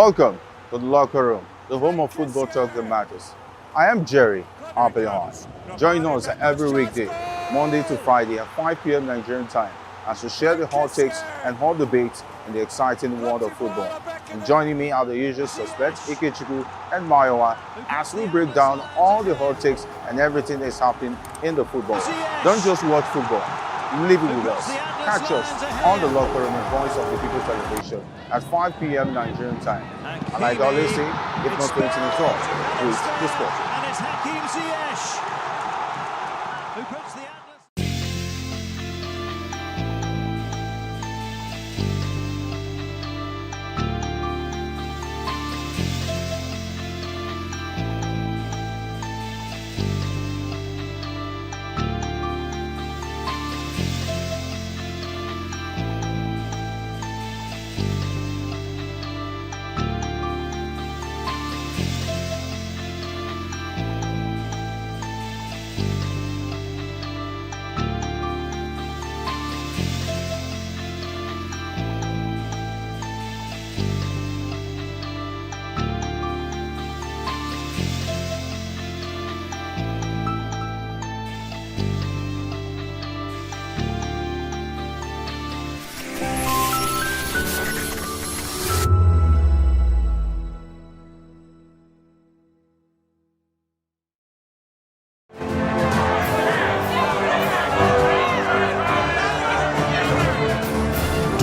welcome to the locker room, the home of football talk that matters. I am Jerry Apelon. Join us every weekday, Monday to Friday at 5 p.m. Nigerian time, as we share the hot takes and hot debates in the exciting world of football. And joining me are the usual suspects, Ikechukwu and Mayowa, as we break down all the hot takes and everything that's happening in the football. Don't just watch football, live it with us. Catch us on the locker room and Voice of the People television at 5 p.m. Nigerian time. And like I always say, if not 20 minutes off, please discuss. And it's Hakim Ziyech who puts the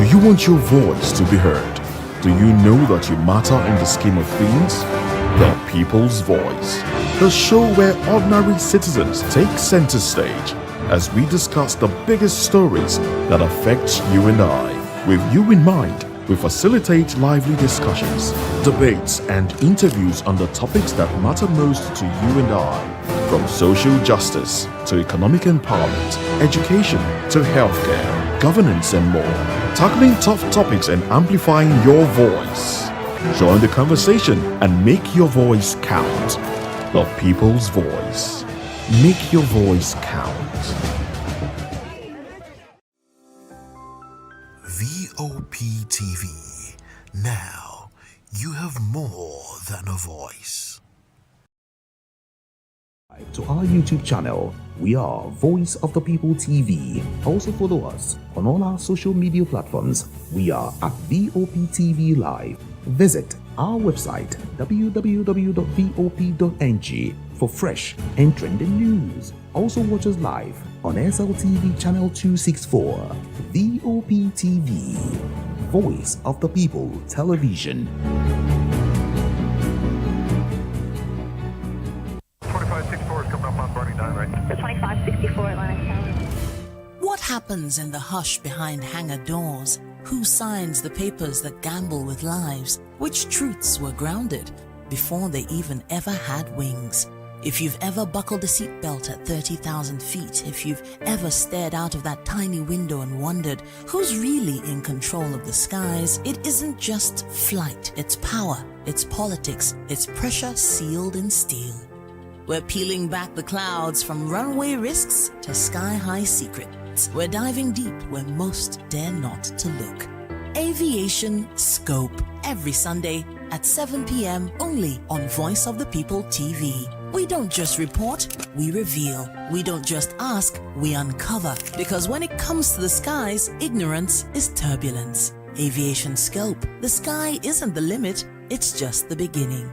Do you want your voice to be heard? Do you know that you matter in the scheme of things? The People's Voice, the show where ordinary citizens take center stage as we discuss the biggest stories that affect you and I. With you in mind, we facilitate lively discussions, debates, and interviews on the topics that matter most to you and I. From social justice to economic empowerment, education to healthcare, governance, and more. Tackling tough topics and amplifying your voice. Join the conversation and make your voice count. The People's Voice. Make your voice count. VOP TV. Now, you have more than a voice. To our YouTube channel, we are Voice of the People TV. Also follow us on all our social media platforms. We are at VOP TV Live. Visit our website www.vop.ng for fresh and trending news. Also watch us live on SLTV channel 264. VOP TV, Voice of the People Television. 2564 is coming up on Barney 9 right now. 2564 Atlantic Tower. What happens in the hush behind hangar doors? Who signs the papers that gamble with lives? Which truths were grounded before they even ever had wings? If you've ever buckled a seatbelt at 30,000 feet, if you've ever stared out of that tiny window and wondered who's really in control of the skies, it isn't just flight, it's power, it's politics, it's pressure sealed in steel. We're peeling back the clouds from runway risks to sky-high secrets. We're diving deep where most dare not to look. Aviation Scope, every Sunday at 7 p.m. only on Voice of the People TV. We don't just report, we reveal. We don't just ask, we uncover. Because when it comes to the skies, ignorance is turbulence. Aviation Scope, the sky isn't the limit, it's just the beginning.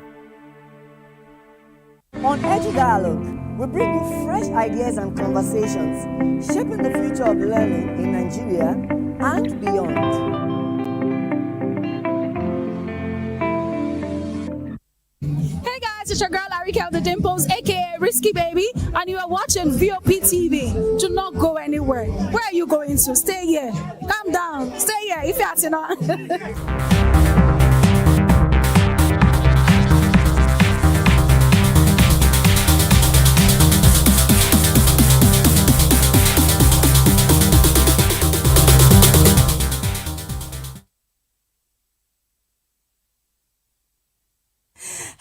On Edu Dialogue, we bring you fresh ideas and conversations, shaping the future of learning in Nigeria and beyond. Hey guys, it's your girl Arika the Dimples, aka Risky Baby, and you are watching VOP TV. Do not go anywhere. Where are you going to? Stay here. Calm down. Stay here if you're not.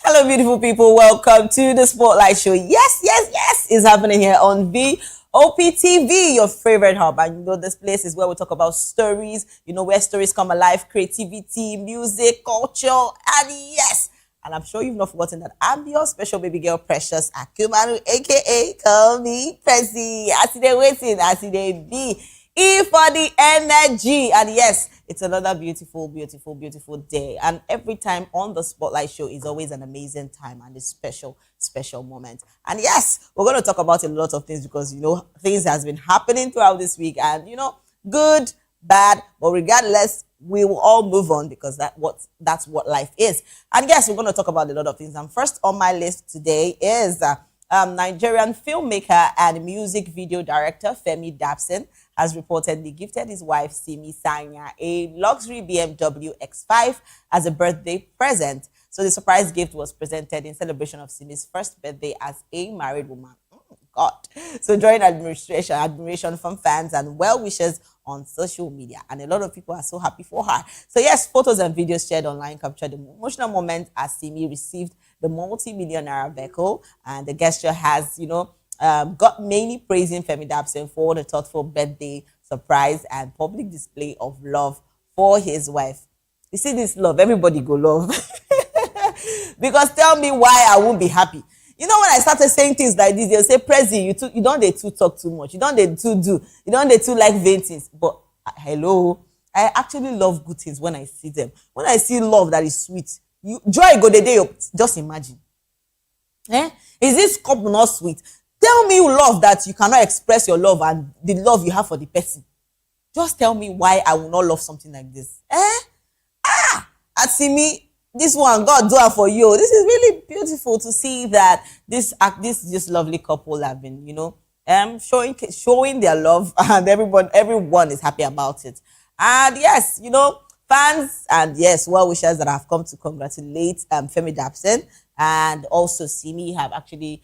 Hello, beautiful people. Welcome to the Spotlight Show. Yes, it's happening here on VOP TV, your favorite hub. And you know, this place is where we talk about stories, you know, where stories come alive, creativity, music, culture, and yes. And I'm sure you've not forgotten that I'm your special baby girl, Precious Akumanu, aka Call Me Prezi. As they waiting, as they be. E for the energy. And yes, it's another beautiful day. And every time on the Spotlight Show is always an amazing time and a special moment. And yes, we're going to talk about a lot of things because, you know, things has been happening throughout this week and, you know, good, bad, but regardless, we will all move on because that's what life is. And yes, we're going to talk about a lot of things. And first on my list today is Nigerian filmmaker and music video director Femi Dabson has reportedly gifted his wife Simi Sanya a luxury BMW X5 as a birthday present. So the surprise gift was presented in celebration of Simi's first birthday as a married woman. God. So drawing admiration from fans and well-wishers on social media. And a lot of people are so happy for her. So yes, photos and videos shared online captured the emotional moment as Simi received the multi-millionaire vehicle. And the gesture has, you know, got many praising Femi Dabson for the thoughtful birthday surprise and public display of love for his wife. You see this love, everybody go love. Because tell me why I won't be happy. You know, when I started saying things like this, they'll say, Prezi, you don't they too talk too much. You don't they too do. You don't they too like vain things. But hello, I actually love good things when I see them. When I see love that is sweet, joy go the day up. Just imagine. Is this cup not sweet? Tell me love that you cannot express your love and the love you have for the person. Just tell me why I will not love something like this. At Simi, this one, God do it for you. This is really beautiful to see that this lovely couple have been, you know, showing their love and everyone is happy about it. And yes, you know, fans and yes, well-wishers that have come to congratulate Femi Dapson and also Simi have actually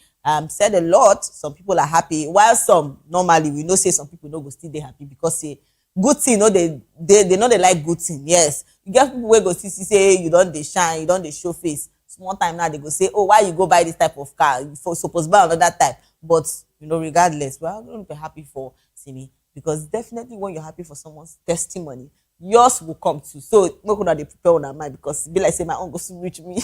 said a lot. Some people are happy, while some normally we know say some people no go still dey happy because say good thing, no, they know they like good thing. Yes, you get people wey go see say you don dey shine, you don dey show face. Small time now they go say, oh, why you go buy this type of car? You supposed buy another type. But you know, regardless, we're going to be happy for Simi because definitely when you're happy for someone's testimony, yours will come too. So no gonna dey prepare on our mind because be like say my own goes to reach me.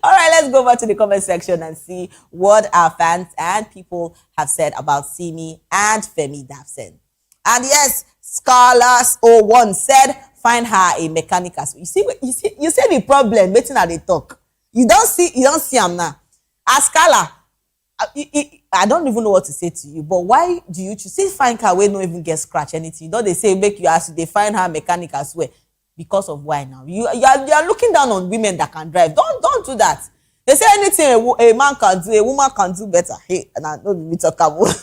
All right, let's go over to the comment section and see what our fans and people have said about Simi and Femi Dapson. And yes, Scarlas01 said, find her a mechanic as well. You see the problem, waiting at the talk. You don't see him now. As Scala, I don't even know what to say to you, but why do you choose? See, find car where no even get scratch anything. You know they say make you ask, they find her mechanic as well. Because of why now? You are looking down on women that can drive. Don't do that. They say anything a man can do, a woman can do better. Hey, and I don't be talk about.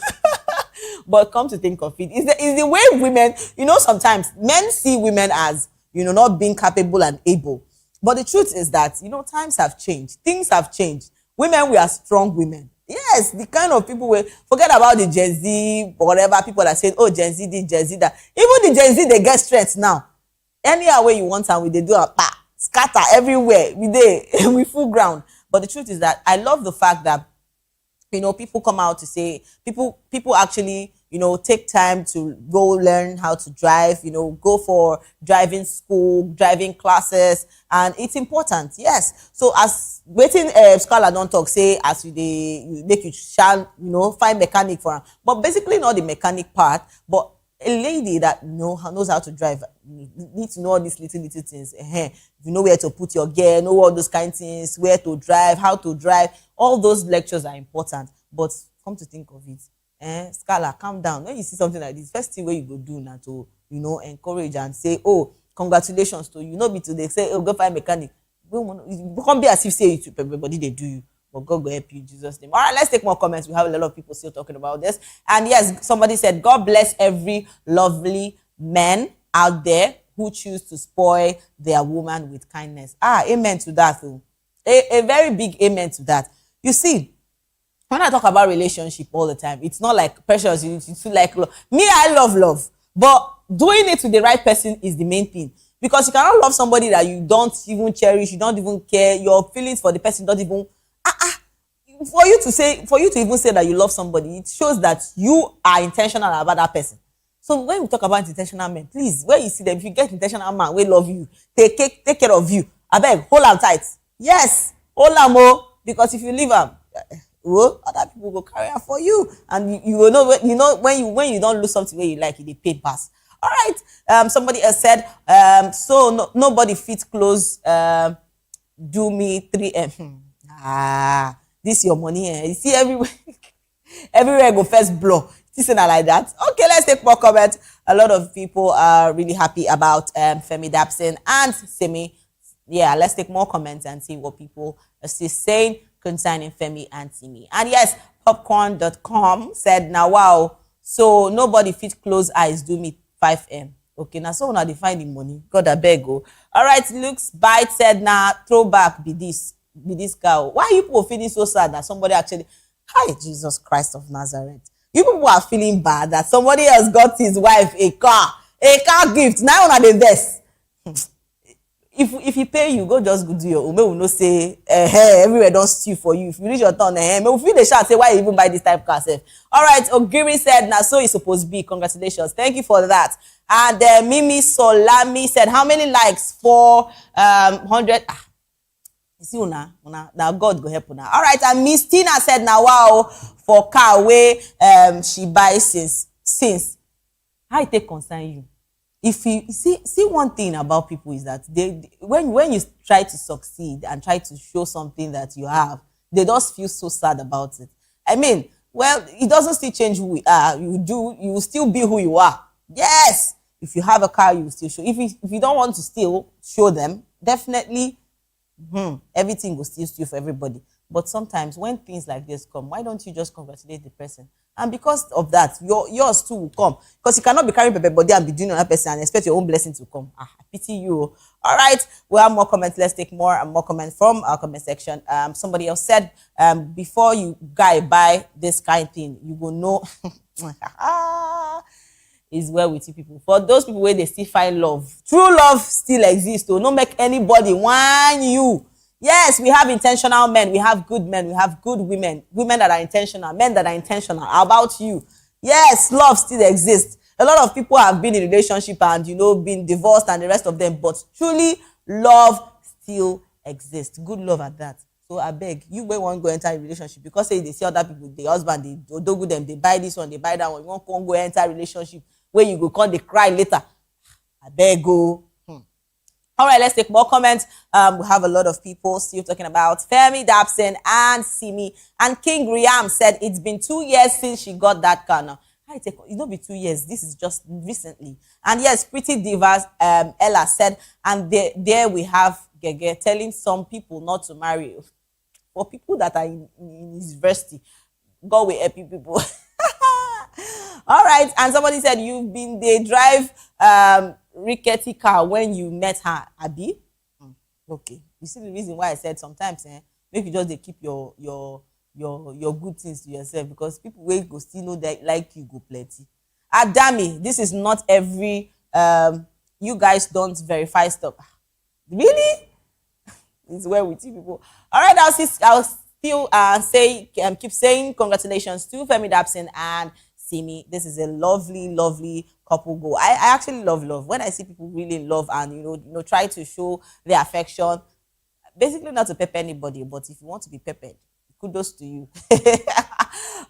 But come to think of it, is the way women, you know, sometimes men see women as, you know, not being capable and able. But the truth is that, you know, times have changed. Things have changed. Women, we are strong women. Yes, the kind of people we forget about the Gen Z, whatever people are saying, oh, Gen Z did, Gen Z that. Even the Gen Z, they get strength now. Anyhow way you want and they do a scatter everywhere. We full ground. But the truth is that I love the fact that, you know, people come out to say, people actually, you know, take time to go learn how to drive, you know, go for driving school, driving classes, and it's important. Yes. So as waiting scholar don't talk, say as you make you shall, you know, find mechanic for her. But basically not the mechanic part, but a lady that knows how to drive need to know all these little things. You know where to put your gear, know all those kind of things, where to drive, how to drive. All those lectures are important. But come to think of it, Scala, calm down. When you see something like this, first thing what you go do now to, you know, encourage and say, oh, congratulations to you. No be today say, oh, go find mechanic. You can't be as if say it to everybody they do you. But God will help you in Jesus' name. All right, let's take more comments. We have a lot of people still talking about this. And yes, somebody said, God bless every lovely man out there who choose to spoil their woman with kindness. Amen to that. Though. A very big amen to that. You see, when I talk about relationship all the time, it's not like precious. It's like love. Me, I love. But doing it to the right person is the main thing. Because you cannot love somebody that you don't even cherish, you don't even care, your feelings for the person don't even... For you to even say that you love somebody, it shows that you are intentional about that person. So when we talk about intentional men, please, when you see them, if you get intentional man, we love you, take care of you. I beg, hold am tight. Yes, hold am because if you leave am, other people go carry am for you, and you will know. You know when you don't lose something where you like, they pay pass. All right. Somebody else said, nobody fit close. Do me 3M. This your money. You see everywhere. Everywhere go first blow. This ain't like that. Okay, let's take more comments. A lot of people are really happy about Femi Dapson and Simi. Yeah, let's take more comments and see what people are still saying concerning Femi and Simi. And yes, popcorn.com said, now wow, so nobody fit close eyes do me 5M. Okay, now so now they find the money. God, I beg go. All right, Luke's Bite said, now throwback be this cow. Why are you people feeling so sad that somebody actually... Hi, Jesus Christ of Nazareth. You people are feeling bad that somebody else got his wife a car gift. Now on the best. If he pay you, go just go do your own. We will not say, everywhere don't steal for you. If you reach your turn, we feel the shot say why you even buy this type of car. All right, Ogiri said, now so it's supposed to be. Congratulations. Thank you for that. And Mimi Solami said, how many likes? 400. You see, now God go help una. All right, and Miss Tina said, now wow, for car way she buys since. How it take concern you? If you see one thing about people is that when you try to succeed and try to show something that you have, they just feel so sad about it. I mean, well, it doesn't still change who we are. You will still be who you are. Yes, if you have a car, you will still show. If you don't want to still show them, definitely. Everything will still for everybody. But sometimes when things like this come, why don't you just congratulate the person And because of that, yours too will come. Because you cannot be carrying pepper body and be doing another person and expect your own blessing to come. I pity you. All right, we have more comments. Let's take more and more comments from our comment section. Somebody else said, before you guy buy this kind of thing, you will know is well with you people. For those people where they still find love, true love still exists. So don't make anybody whine you. Yes, we have intentional men, we have good women, women that are intentional, men that are intentional. How about you? Yes, love still exists. A lot of people have been in relationship and been divorced and the rest of them, but truly love still exists. Good love at that. So I beg you, when one go enter a relationship because say they see other people, the husband, they do them, they buy this one, they buy that one. You won't go enter a relationship where you go come they cry later. I beg go. All right, let's take more comments. We have a lot of people still talking about Femi Dapson and Simi. And King Riam said it's been 2 years since she got that car now. It's not be 2 years. This is just recently. And yes, Pretty Divas, Ella said, and there we have Gege telling some people not to marry. For people that are in university, God will help you people. All right, and somebody said they drive rickety car when you met her, Abi. Okay, you see the reason why I said sometimes, make you just keep your good things to yourself, because people will go still know that like you go plenty. Adami, this is not every you guys don't verify stuff. Really? It's well with you people. All right, I'll still keep saying congratulations to Femi Dapson and Simi. This is a lovely couple goal. I actually love when I see people really in love and try to show their affection. Basically, not to pepper anybody, but if you want to be peppered, kudos to you. All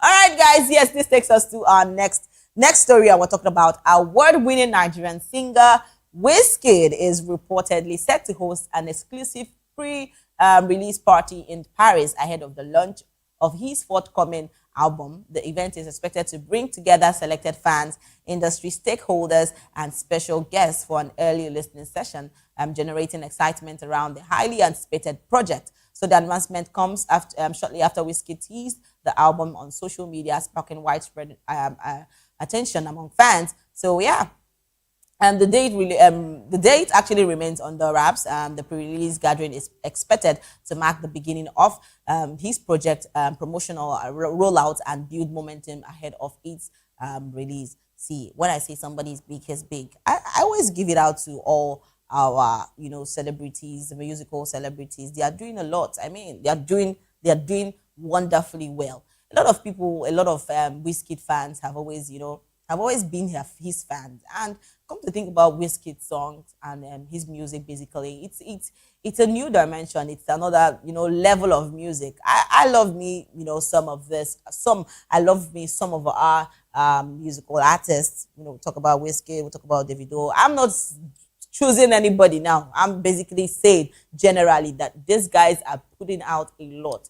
right, guys. Yes, this takes us to our next story. And we're talking about award-winning Nigerian singer Wizkid is reportedly set to host an exclusive pre-release party in Paris ahead of the launch of his forthcoming album. The event is expected to bring together selected fans, industry stakeholders, and special guests for an early listening session, generating excitement around the highly anticipated project. So the announcement comes after, shortly after Wizkid teased the album on social media, sparking widespread attention among fans. So yeah. And the date actually remains under wraps. The pre-release gathering is expected to mark the beginning of his project promotional rollout and build momentum ahead of its release. See, when I say somebody is big, he's big. I always give it out to all our celebrities, musical celebrities. They are doing a lot. I mean, they are doing wonderfully well. A lot of people, a lot of Wizkid fans have always been his fans. And come to think about Wizkid songs and his music, basically, it's a new dimension. It's another level of music. I love me some of this. Some of our musical artists. Talk about Wizkid. We talk about Davido. I'm not choosing anybody now. I'm basically saying generally that these guys are putting out a lot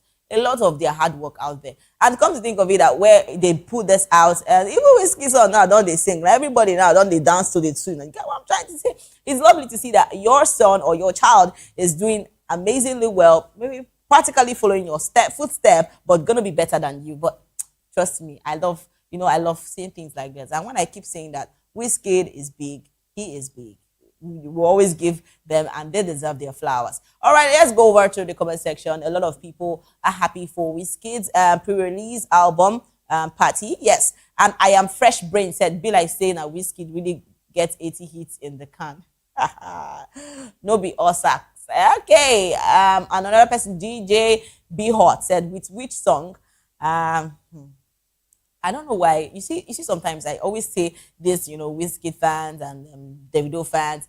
of their hard work out there. And come to think of it, that where they put this out, and even Wizkid song now, don't they sing? Like everybody now, don't they dance to the tune? You get what I'm trying to say? It's lovely to see that your son or your child is doing amazingly well, maybe practically following your footstep, but gonna be better than you. But trust me, I love seeing things like this. And when I keep saying that Wizkid is big, he is big. We will always give them, and they deserve their flowers. All right, let's go over to the comment section. A lot of people are happy for Wizkid's pre-release album party. Yes, and I am fresh brain said, be like saying that Wizkid really gets 80 hits in the can. No be all sacks. Okay, another person, DJ B Hot, said, with which song? I don't know why. You see, sometimes I always say this, Wizkid fans and Davido fans.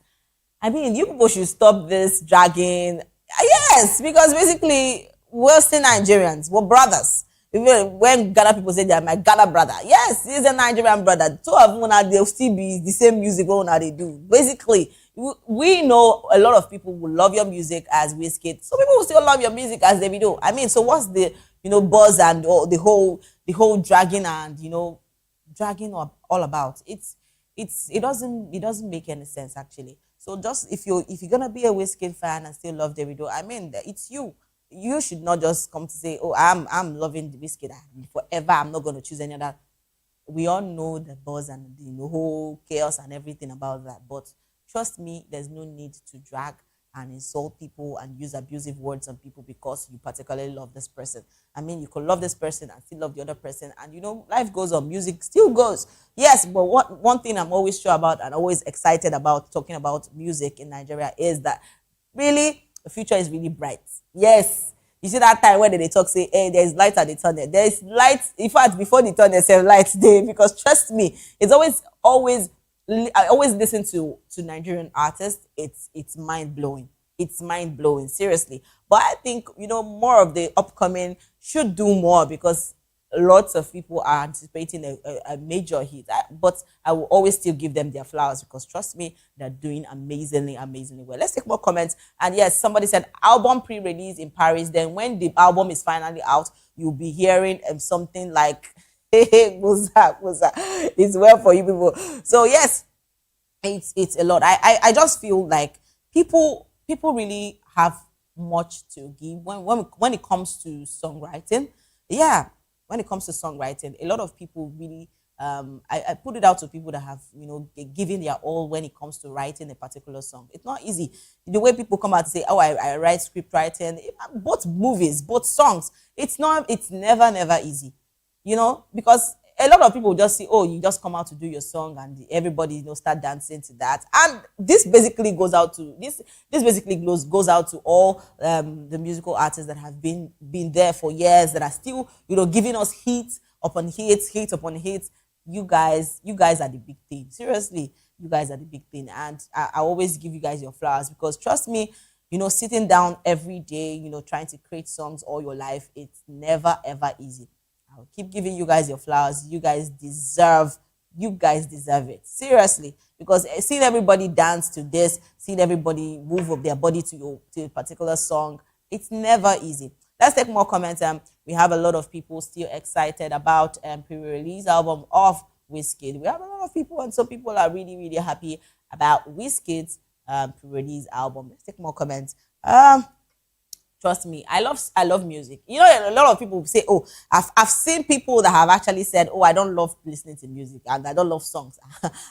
I mean, you people should stop this dragging. Yes, because basically, we're still Nigerians. We're brothers. Even when Ghana people say they're my Ghana brother. Yes, he's a Nigerian brother. Two of them, they'll still be the same music what they do. Basically, we know a lot of people will love your music as Wizkid. Some people will still love your music as Davido. I mean, so what's the buzz and the whole dragging and dragging all about? It doesn't make any sense actually. So just if you're gonna be a Wizkid fan and still love Davido, I mean, it's you. You should not just come to say, oh, I'm loving the Wizkid forever. I'm not going to choose any other. we all know the buzz and the whole chaos and everything about that. But trust me, there's no need to drag and insult people and use abusive words on people because you particularly love this person. I mean, you could love this person and still love the other person, and life goes on, music still goes. Yes, but one thing I'm always sure about and always excited about talking about music in Nigeria is that really the future is really bright. Yes. You see that time when they talk, say, hey, there's light at the tunnel. There's light. In fact, before the tunnel, there's light there. Because trust me, it's always, I always listen to Nigerian artists. It's mind blowing. It's mind blowing, seriously. But I think more of the upcoming should do more because lots of people are anticipating a major hit. But I will always still give them their flowers because trust me, they're doing amazingly well. Let's take more comments. And yes, somebody said album pre-release in Paris. Then when the album is finally out, you'll be hearing something like, hey, Musa, it's well for you people. So yes, it's a lot. I just feel like people really have much to give when it comes to songwriting. Yeah. When it comes to songwriting, a lot of people really, I put it out to people that have, given their all when it comes to writing a particular song. It's not easy. The way people come out and say, oh, I write script writing, both movies, both songs. It's never easy, because a lot of people just say, oh, you just come out to do your song and everybody, start dancing to that. And this basically goes out to, this basically goes out to all the musical artists that have been there for years, that are still, giving us hits upon hits, hits upon hits. You guys are the big thing. Seriously, you guys are the big thing. And I always give you guys your flowers because trust me, sitting down every day, trying to create songs all your life, it's never, ever easy. I'll keep giving you guys your flowers. You guys deserve it. Seriously. Because seeing everybody dance to this, seeing everybody move up their body to a particular song, it's never easy. Let's take more comments. We have a lot of people still excited about pre-release album of Wizkid. We have a lot of people, and some people are really, really happy about Wizkid's pre-release album. Let's take more comments. Trust me, I love music. A lot of people say, oh, I've seen people that have actually said, oh, I don't love listening to music and I don't love songs.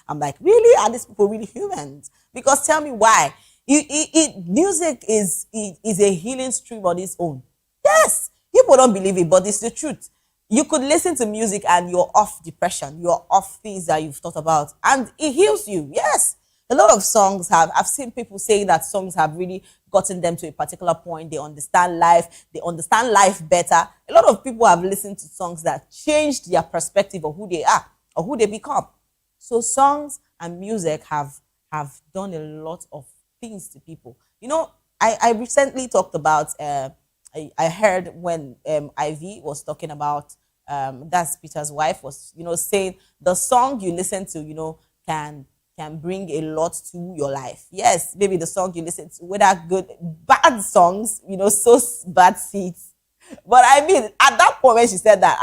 I'm like, really? Are these people really humans? Because tell me why. Music is a healing stream on its own. Yes, people don't believe it, but it's the truth. You could listen to music and you're off depression. You're off things that you've thought about and it heals you. Yes. A lot of songs I've seen people saying that songs have really gotten them to a particular point. They understand life better. A lot of people have listened to songs that changed their perspective of who they are or who they become. So songs and music have done a lot of things to people. I recently talked about, I heard when Ivy was talking about, that's Peter's wife, was, saying the song you listen to, can bring a lot to your life. Yes, maybe the song you listen to, whether good, bad songs, so bad seeds. But I mean, at that point when she said that,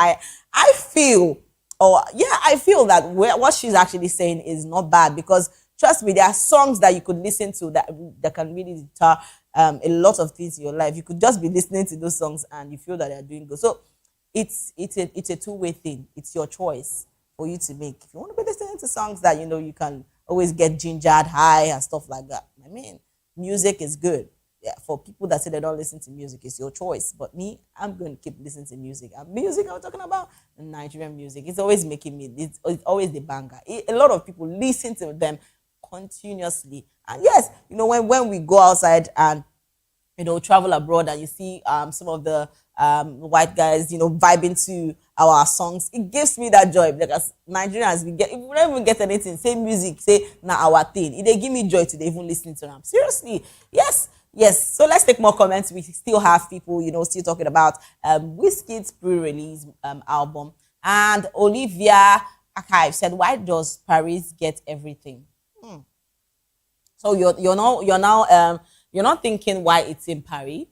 I feel that what she's actually saying is not bad because trust me, there are songs that you could listen to that can really deter a lot of things in your life. You could just be listening to those songs and you feel that they're doing good. So it's a two-way thing. It's your choice for you to make. If you want to be listening to songs that you can always get gingered high and stuff like that. I mean, music is good. Yeah, for people that say they don't listen to music, it's your choice. But me, I'm going to keep listening to music. And music I'm talking about, Nigerian music. It's always making me, it's always the banger. A lot of people listen to them continuously. And yes, when we go outside and, travel abroad and you see some of the white guys, vibing to our songs, it gives me that joy because Nigerians, if we don't even get anything, say music, say now our thing. They give me joy to even listening to them. Seriously, yes. So let's take more comments. We still have people, still talking about Wizkid's pre-release album. And Olivia Archive said, "Why does Paris get everything?" So you're not thinking why it's in Paris.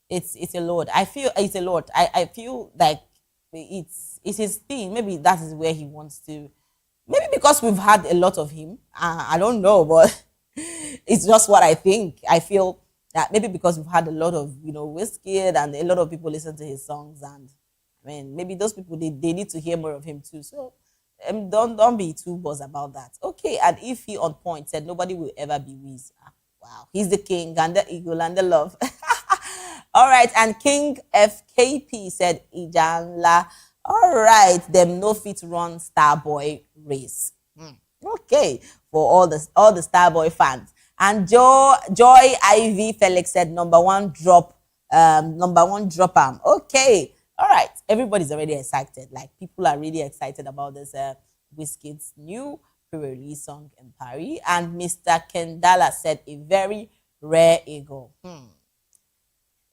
It's a lot. I feel it's a lot. I feel like it's his thing. Maybe that is where he wants to. Maybe because we've had a lot of him. I don't know, but it's just what I think. I feel that maybe because we've had a lot of Wizkid and a lot of people listen to his songs, and I mean, maybe those people they need to hear more of him too. So don't be too buzzed about that. Okay, and if he on point said nobody will ever be Wiz. Wow, he's the king and the eagle and the love. All right, and King FKP said Ijanla. All right, them no fit run Starboy race. Okay, for all the Starboy fans. And Joy Ivy Felix said number one drop Okay, all right. Everybody's already excited. Like people are really excited about this Wizkid's new pre-release song in Paris. And Mr. Kendala said a very rare ego.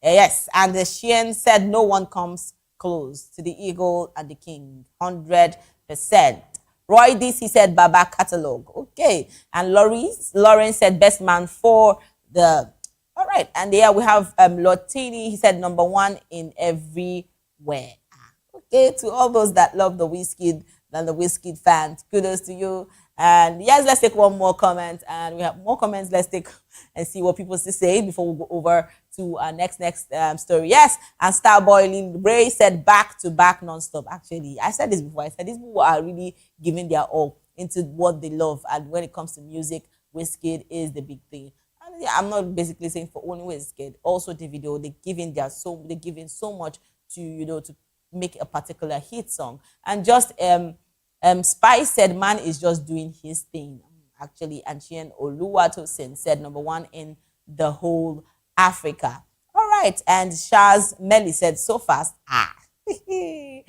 Yes, and the Sheehan said no one comes close to the eagle and the king. 100%. Roy he said Baba catalog. Okay. And Lawrence said best man for the. All right. And there we have Lotini. He said number one in everywhere. Okay. To all those that love the Wizkid and the Wizkid fans, kudos to you. And yes, let's take one more comment. And we have more comments. Let's take and see what people say before we go over to our next story. Yes, and Starboy Lil Bray said back to back non-stop. Actually, I said this before. I said these people are really giving their all into what they love. And when it comes to music, Wizkid is the big thing. And yeah, I'm not basically saying for only Wizkid. Also, Davido, they're giving so much to to make a particular hit song. And just Spice said man is just doing his thing. Actually, and Chien Oluwatosin said number one in the whole Africa. All right, and Shaz Melly said so fast. Okay.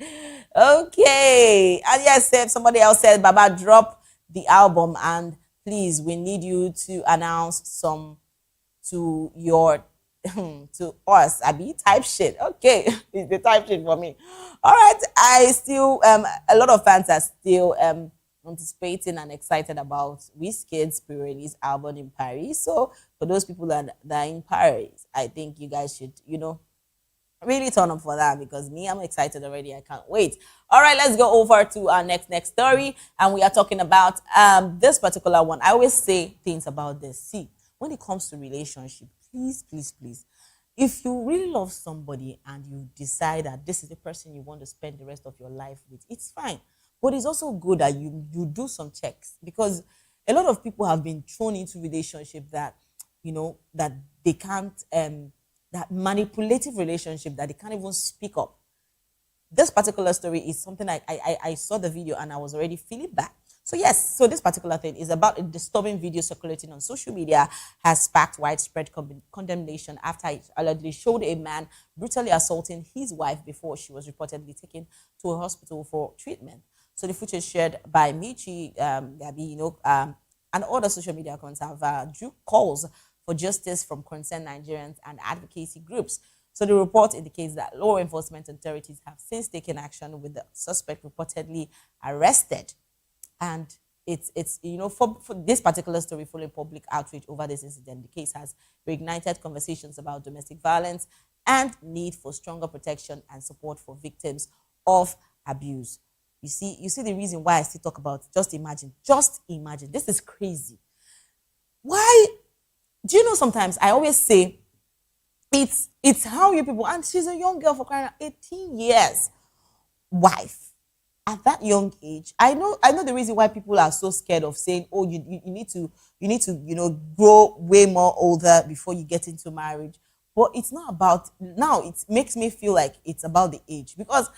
And yes, somebody else said Baba drop the album and please we need you to announce some to your to us. Abi type shit. Okay, it's the type shit for me. All right, I still a lot of fans are still anticipating and excited about Wizkid's pre-release album in Paris. So for those people that are in Paris, I think you guys should really turn up for that because me, I'm excited already. I can't wait. All right, let's go over to our next story, and we are talking about this particular one. I always say things about this. See, when it comes to relationship, please, if you really love somebody and you decide that this is the person you want to spend the rest of your life with, it's fine. But it's also good that you do some checks because a lot of people have been thrown into relationship that, that they can't, that manipulative relationship that they can't even speak up. This particular story is something I saw the video and I was already feeling bad. So yes, so this particular thing is about a disturbing video circulating on social media has sparked widespread condemnation after it allegedly showed a man brutally assaulting his wife before she was reportedly taken to a hospital for treatment. So the footage shared by Michi, Gabi, and other social media accounts have drew calls for justice from concerned Nigerians and advocacy groups. So the report indicates that law enforcement authorities have since taken action with the suspect reportedly arrested. And it's for this particular story following public outreach over this incident, the case has reignited conversations about domestic violence and need for stronger protection and support for victims of abuse. You see the reason why I still talk about just imagine. This is crazy. Why? Do you know sometimes I always say it's how you people, and she's a young girl for crying out, 18 years, wife. At that young age, I know the reason why people are so scared of saying, oh, you need to grow way more older before you get into marriage. But it's not about now. It makes me feel like it's about the age because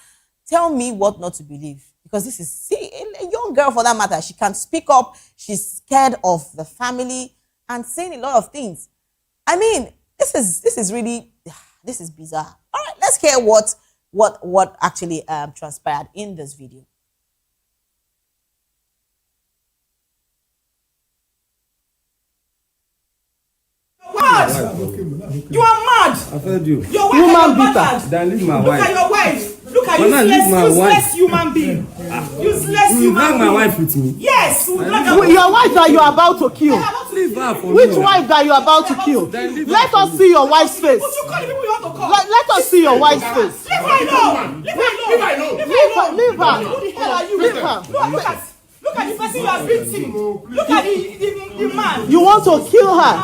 tell me what not to believe because this is a young girl for that matter. She can't speak up. She's scared of the family and saying a lot of things. I mean, this is really bizarre. All right, let's hear what actually transpired in this video. Mad. You are mad. I've heard you. Your wife Human beater. Then leave my wife. Look at your wife. Look at useless human being. Useless human being. You drag my wife with me. Yes. Your wife that you are about to kill. Leave her for Which wife that you are about to kill? Let us see your wife's face. But you call the people you want to call. Let us see your wife's face. Leave her alone. Leave her alone. Leave her. Who the hell are you? Leave her. Look at the person you are beating. Look at the man. You want to kill her.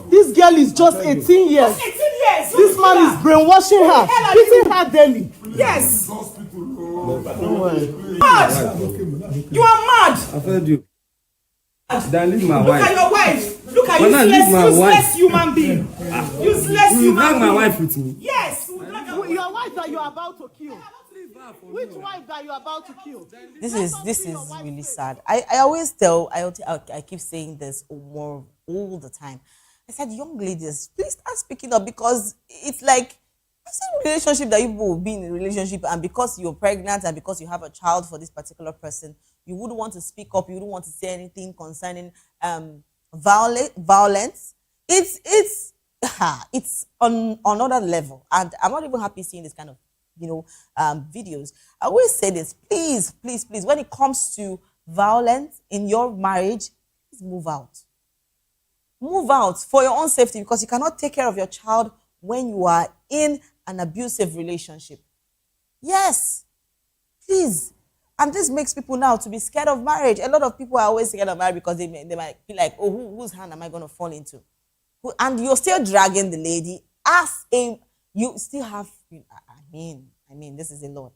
This girl is just 18 years. Just 18 years. This man is brainwashing her, beating her daily. Yes. Don't worry. Mad! You are mad! I've heard you. Then leave my Look wife. at your wife. Look at useless human being. Useless human being. Drag my wife with me. Yes. Your wife that you are about to kill. Which wife that you are about to kill? This is really sad. I always tell, I keep saying this all the time. I said, young ladies, please start speaking up, because it's like I've seen relationship that you will be in a relationship, and because you're pregnant and because you have a child for this particular person, you wouldn't want to speak up, you wouldn't want to say anything concerning violence. It's on another level, and I'm not even happy seeing this kind of videos. I always say this, please, when it comes to violence in your marriage, please move out. Move out for your own safety, because you cannot take care of your child when you are in an abusive relationship. Yes, please. And this makes people now to be scared of marriage. A lot of people are always scared of marriage because they might be like, oh, whose hand am I going to fall into? And you're still dragging the lady you still have, I mean, this is a lot.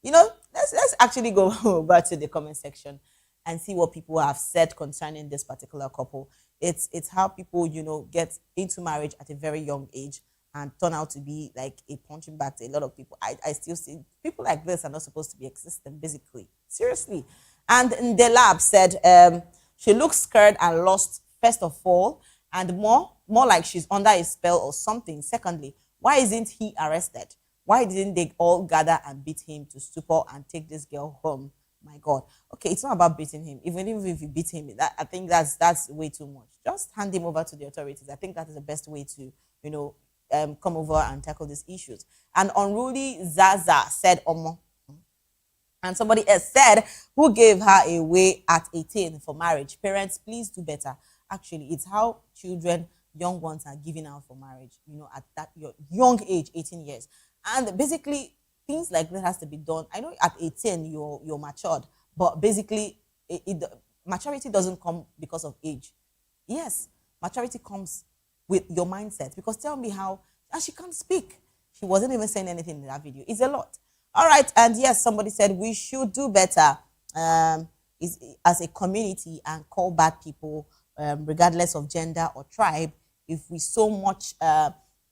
Let's actually go back to the comment section and see what people have said concerning this particular couple. It's how people, get into marriage at a very young age and turn out to be like a punching bag to a lot of people. I still see people like this are not supposed to be existing, basically. Seriously. And the lab said she looks scared and lost, first of all, and more like she's under a spell or something. Secondly, why isn't he arrested? Why didn't they all gather and beat him to stupor and take this girl home? My God. Okay, it's not about beating him. Even if you beat him, I think that's way too much. Just hand him over to the authorities. I think that is the best way to, come over and tackle these issues. And Unruly Zaza said, Omo. And somebody else said, who gave her away at 18 for marriage? Parents, please do better. Actually, it's how children, young ones, are given out for marriage, at that your young age, 18 years. And basically, things like that has to be done. I know at 18, you're matured, but basically, maturity doesn't come because of age. Yes, maturity comes with your mindset. Because tell me how, and she can't speak. She wasn't even saying anything in that video. It's a lot. All right, and yes, somebody said we should do better as a community and call back people, regardless of gender or tribe. If we so much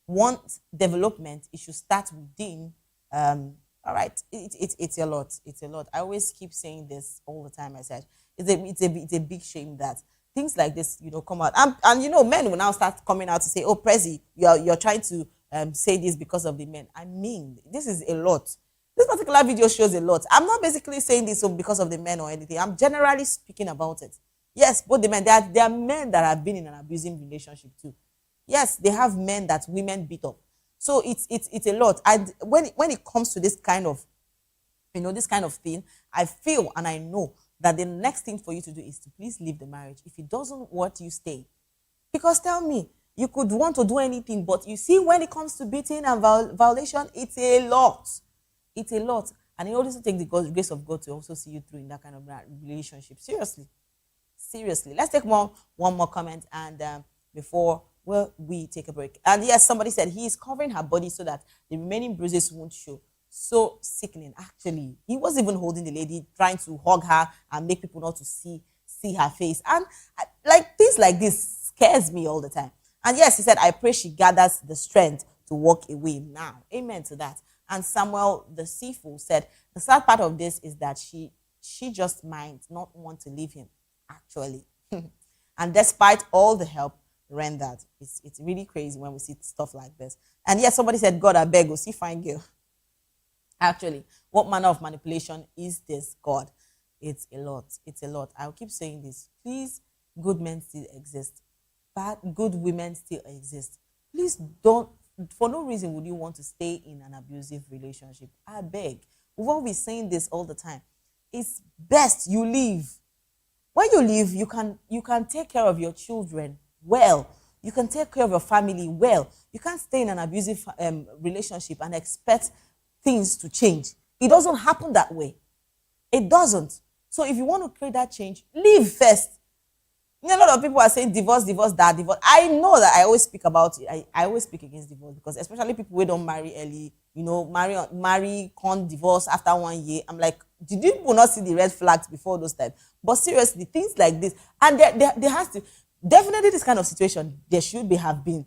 want development, it should start within. All right, it's a lot. It's a lot. I always keep saying this all the time. I said it's a big shame that things like this, come out. And men will now start coming out to say, oh, Prezi, you're trying to say this because of the men. I mean, this is a lot. This particular video shows a lot. I'm not basically saying this because of the men or anything. I'm generally speaking about it. Yes, both the men. There are men that have been in an abusive relationship too. Yes, they have men that women beat up. So it's a lot. And when it comes to this kind of, this kind of thing, I feel and I know that the next thing for you to do is to please leave the marriage. If it doesn't want you, stay. Because tell me, you could want to do anything, but you see, when it comes to beating and violation, it's a lot. It's a lot. And it also takes the grace of God to also see you through in that kind of relationship. Seriously. Let's take one more comment and before we take a break. And yes, somebody said he is covering her body so that the remaining bruises won't show. So sickening. Actually, he was even holding the lady, trying to hug her and make people not to see her face. And like things like this scares me all the time. And yes, he said, I pray she gathers the strength to walk away now. Amen to that. And Samuel the Seafool said, the sad part of this is that she just might not want to leave him, actually. And despite all the help rendered, it's really crazy when we see stuff like this. And yes, somebody said, God, I beg, go see fine girl. Actually, what manner of manipulation is this, God? It's a lot. It's a lot. I'll keep saying this. Please, good men still exist. Good women still exist. Please don't, for no reason would you want to stay in an abusive relationship. I beg. We won't be saying this all the time. It's best you leave. When you leave, you can take care of your children well. You can take care of your family well. You can't stay in an abusive relationship and expect things to change. It doesn't happen that way. It doesn't. So if you want to create that change, leave first. A lot of people are saying divorce, that, divorce. I know that I always speak about it. I always speak against divorce because especially people who don't marry early, marry, con divorce after 1 year. I'm like, did you people not see the red flags before those times? But seriously, things like this, and there has to definitely this kind of situation. There should have been,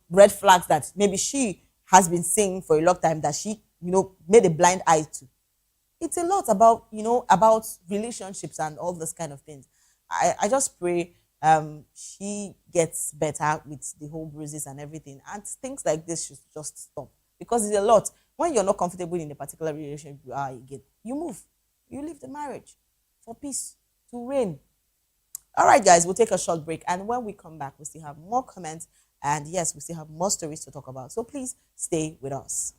red flags that maybe she has been seeing for a long time that she, made a blind eye to. It's a lot about, about relationships and all those kind of things. I just pray she gets better with the whole bruises and everything, and things like this should just stop, because it's a lot. When you're not comfortable in a particular relationship you are again, you move, you leave the marriage for peace to reign. All right, guys, we'll take a short break, and when we come back, we still have more comments, and yes, we still have more stories to talk about. So please stay with us.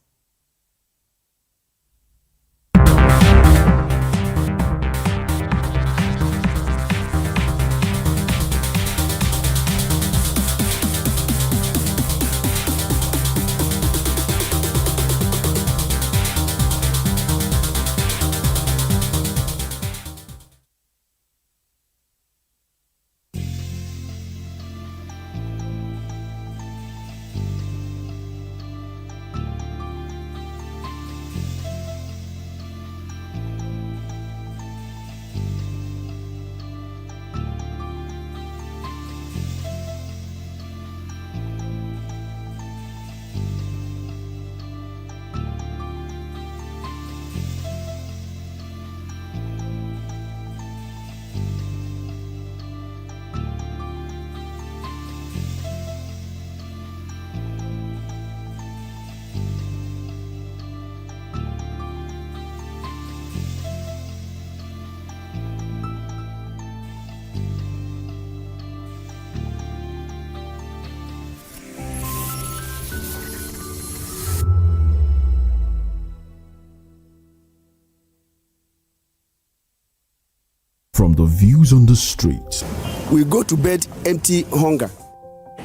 From the views on the streets, we go to bed empty hunger,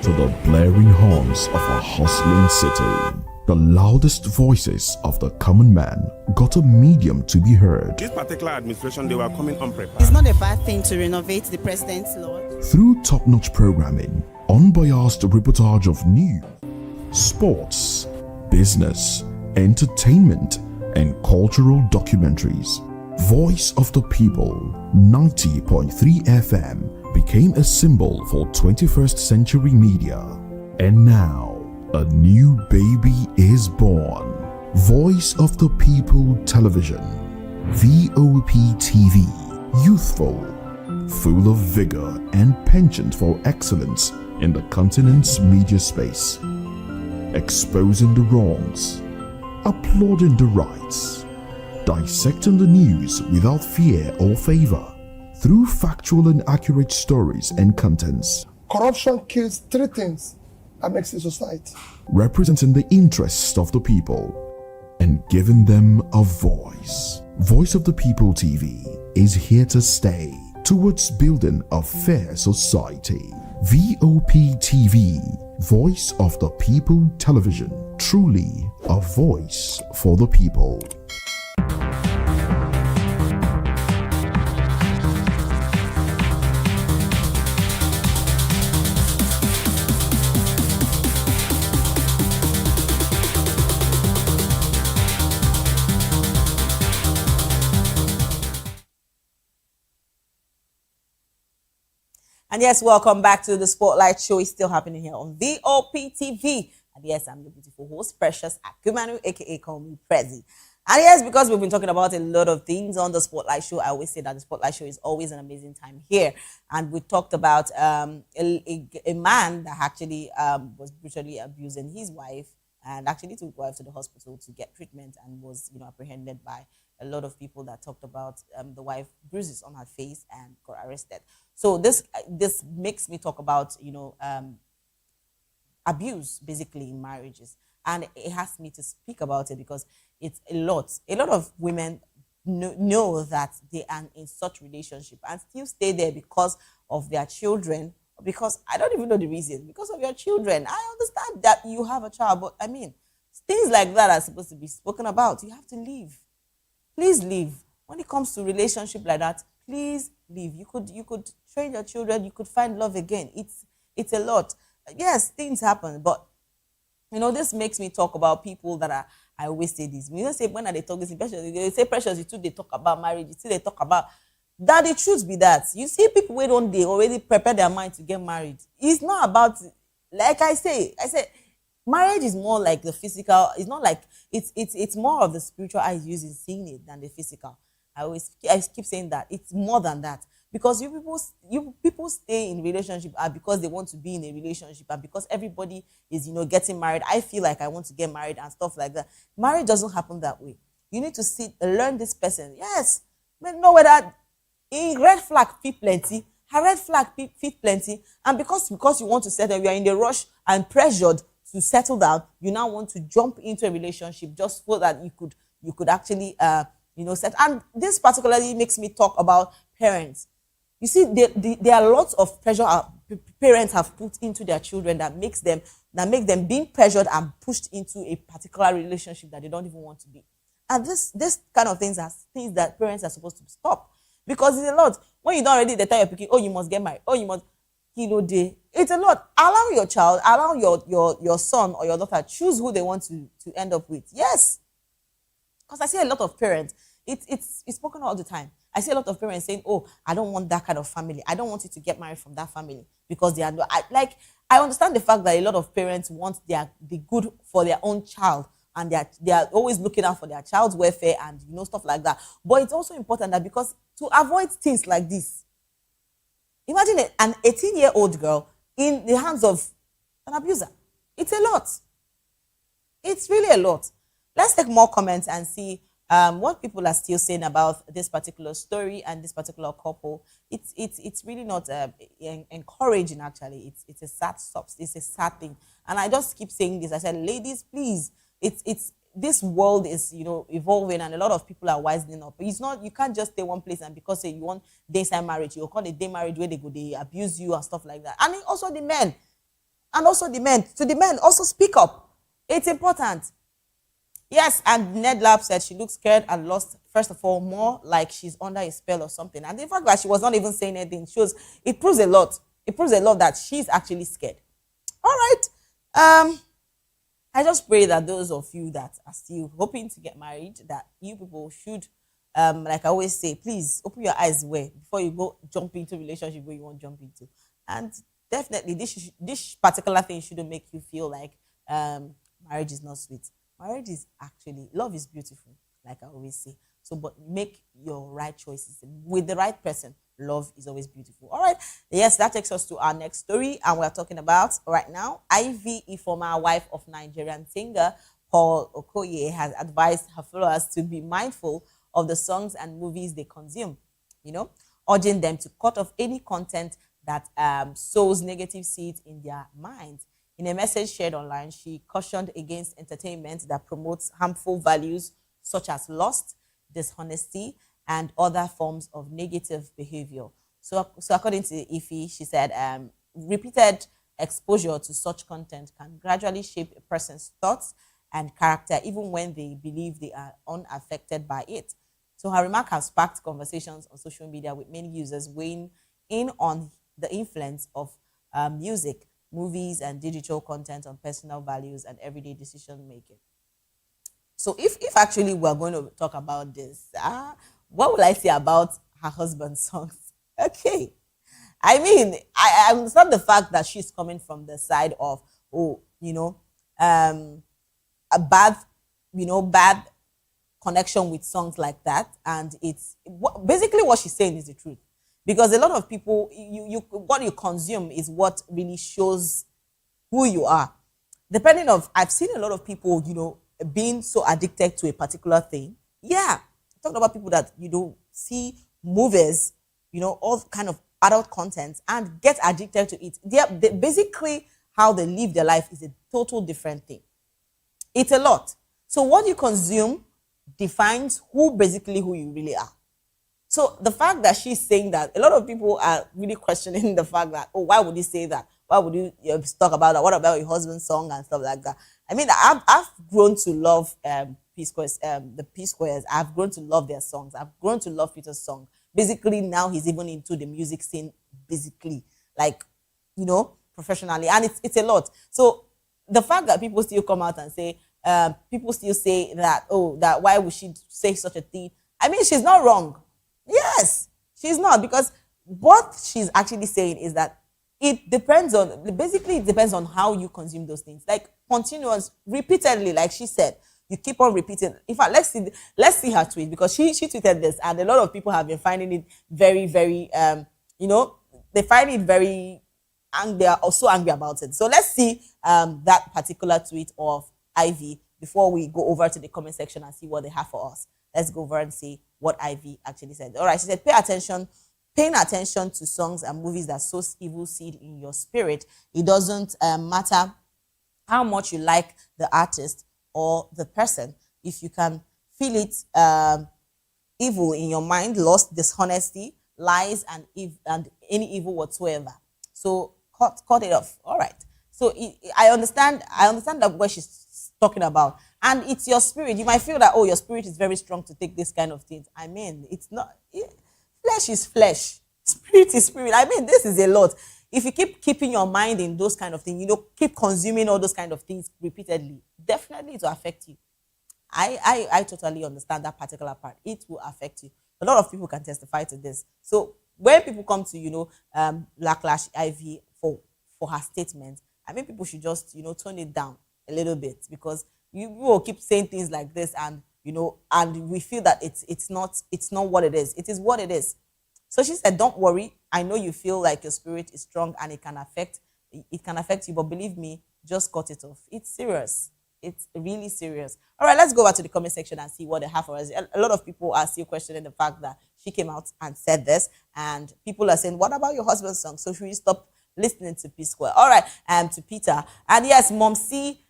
to the blaring horns of a hustling city, the loudest voices of the common man got a medium to be heard. This particular administration, they were coming unprepared. It's not a bad thing to renovate the president's lawn. Through top-notch programming, unbiased reportage of news, sports, business, entertainment, and cultural documentaries, Voice of the People 90.3 FM became a symbol for 21st century media. And now, a new baby is born. Voice of the People Television, VOP TV, youthful, full of vigor and penchant for excellence in the continent's media space, exposing the wrongs, applauding the rights, dissecting the news without fear or favor, through factual and accurate stories and contents. Corruption kills three things that makes a society. Representing the interests of the people and giving them a voice. Voice of the People TV is here to stay towards building a fair society. VOP TV, Voice of the People Television, truly a voice for the people. And yes, welcome back to the Spotlight Show. It's still happening here on VOP TV. And yes, I'm the beautiful host, Precious Akumanu, aka Call Me Prezi. And yes, because we've been talking about a lot of things on the Spotlight Show, I always say that the Spotlight Show is always an amazing time here. And we talked about a man that actually was brutally abusing his wife, and actually took his wife to the hospital to get treatment, and was apprehended by a lot of people that talked about the wife bruises on her face and got arrested. So this makes me talk about abuse basically in marriages, and it has me to speak about it because it's a lot of women know that they are in such relationship and still stay there because of their children, because I don't even know the reason, because of your children. I understand that you have a child, but I mean, things like that are supposed to be spoken about. You have to leave. Please leave. When it comes to relationship like that, please leave. You could train your children, you could find love again. It's a lot. Yes, things happen, but this makes me talk about people that are I always say this. We don't say when are they talk this in Precious, they say Precious, you too they talk about marriage, you too they talk about that. The truth be that you see people wait on they already prepare their mind to get married. It's not about, like I say marriage is more like the physical. It's not like it's more of the spiritual eyes using seeing it than the physical. I keep saying that it's more than that, because you people stay in relationship because they want to be in a relationship, and because everybody is getting married. I feel like I want to get married and stuff like that. Marriage doesn't happen that way. You need to sit and learn this person. Yes, but know whether in red flag fit plenty, her red flag fit plenty, and because you want to settle, you are in the rush and pressured to settle down. You now want to jump into a relationship just so that you could actually set. And this particularly makes me talk about parents. You see, there are lots of pressure parents have put into their children that make them being pressured and pushed into a particular relationship that they don't even want to be. And this kind of things are things that parents are supposed to stop, because it's a lot. When you don't already tell your pikin, oh, you must get married, oh, you must day. It's a lot. Allow your child, allow your son or your daughter choose who they want to end up with. Yes, because I see a lot of parents. It's spoken all the time. I see a lot of parents saying, "Oh, I don't want that kind of family. I don't want you to get married from that family because they are not." I understand the fact that a lot of parents want the good for their own child, and they are always looking out for their child's welfare and stuff like that. But it's also important that, because to avoid things like this, imagine an 18-year-old girl in the hands of an abuser. It's a lot. It's really a lot. Let's take more comments and see what people are still saying about this particular story and this particular couple. It's really not encouraging. Actually, it's a sad it's a sad thing. And I just keep saying this. I said, ladies, please. It's this world is evolving, and a lot of people are wisening up. It's not, you can't just stay one place and because you want day-time marriage, you call it day marriage where they abuse you and stuff like that. And also the men, to the men also speak up. It's important. Yes, and Ned Lab said she looks scared and lost. First of all, more like she's under a spell or something. And the fact that she was not even saying anything it proves a lot. It proves a lot that she's actually scared. All right. I just pray that those of you that are still hoping to get married, that you people should, like I always say, please open your eyes well before you go jump into a relationship where you won't jump into. And definitely, this particular thing shouldn't make you feel like marriage is not sweet. Marriage is actually, love is beautiful, like I always say. So, but make your right choices with the right person. Love is always beautiful. All right. Yes, that takes us to our next story. And we're talking about right now, Ivy, a former wife of Nigerian singer Paul Okoye, has advised her followers to be mindful of the songs and movies they consume, urging them to cut off any content that sows negative seeds in their minds. In a message shared online, she cautioned against entertainment that promotes harmful values such as lust, dishonesty, and other forms of negative behavior. So according to Ify, she said, repeated exposure to such content can gradually shape a person's thoughts and character, even when they believe they are unaffected by it. So her remark has sparked conversations on social media, with many users weighing in on the influence of music, movies, and digital content on personal values and everyday decision making. So if actually we're going to talk about this, what will I say about her husband's songs? Okay. I mean, I understand the fact that she's coming from the side of, a bad connection with songs like that. And it's basically what she's saying is the truth. Because a lot of people, what you consume is what really shows who you are. I've seen a lot of people, being so addicted to a particular thing. Yeah. Talking about people that see movies, all kind of adult content and get addicted to it. They basically how they live their life is a total different thing. It's a lot. So what you consume defines who you really are. So the fact that she's saying that, a lot of people are really questioning the fact that, oh, why would you say that? Why would you talk about that? What about your husband's song and stuff like that? I mean, I've grown to love P-Squares, the P-Squares. I've grown to love their songs. I've grown to love Peter's song. Basically, now he's even into the music scene, basically, professionally. And it's a lot. So the fact that people still come out and say, people still say that, oh, that why would she say such a thing? I mean, she's not wrong. Yes, she's not, because what she's actually saying is that it depends on how you consume those things. Like continuous, repeatedly, like she said, you keep on repeating. In fact, let's see her tweet, because she tweeted this, and a lot of people have been finding it very, very they find it very, and they are also angry about it. So let's see that particular tweet of Ivy before we go over to the comment section and see what they have for us. Let's go over and see what Ivy actually said. All right, she said, paying attention to songs and movies that sow evil seed in your spirit. It doesn't matter how much you like the artist or the person. If you can feel it, evil in your mind, lust, dishonesty, lies, and any evil whatsoever. So cut it off. All right. So I understand that what she's talking about, and it's your spirit. You might feel that, oh, your spirit is very strong to take this kind of things. I mean, it's not. Flesh is flesh. Spirit is spirit. I mean, this is a lot. If you keep keeping your mind in those kind of things, keep consuming all those kind of things repeatedly, definitely it will affect you. I totally understand that particular part. It will affect you. A lot of people can testify to this. So when people come to, backlash Ivy for her statement, I mean, people should just, tone it down a little bit, because you will keep saying things like this, and and we feel that it's not what it is. It is what it is. So she said, don't worry. I know you feel like your spirit is strong and it can affect you, but believe me, just cut it off. It's serious. It's really serious. All right, let's go over to the comment section and see what they have for us. A lot of people are still questioning the fact that she came out and said this, and people are saying, what about your husband's song? So should we stop listening to P Square? All right, to Peter. And yes, Mom C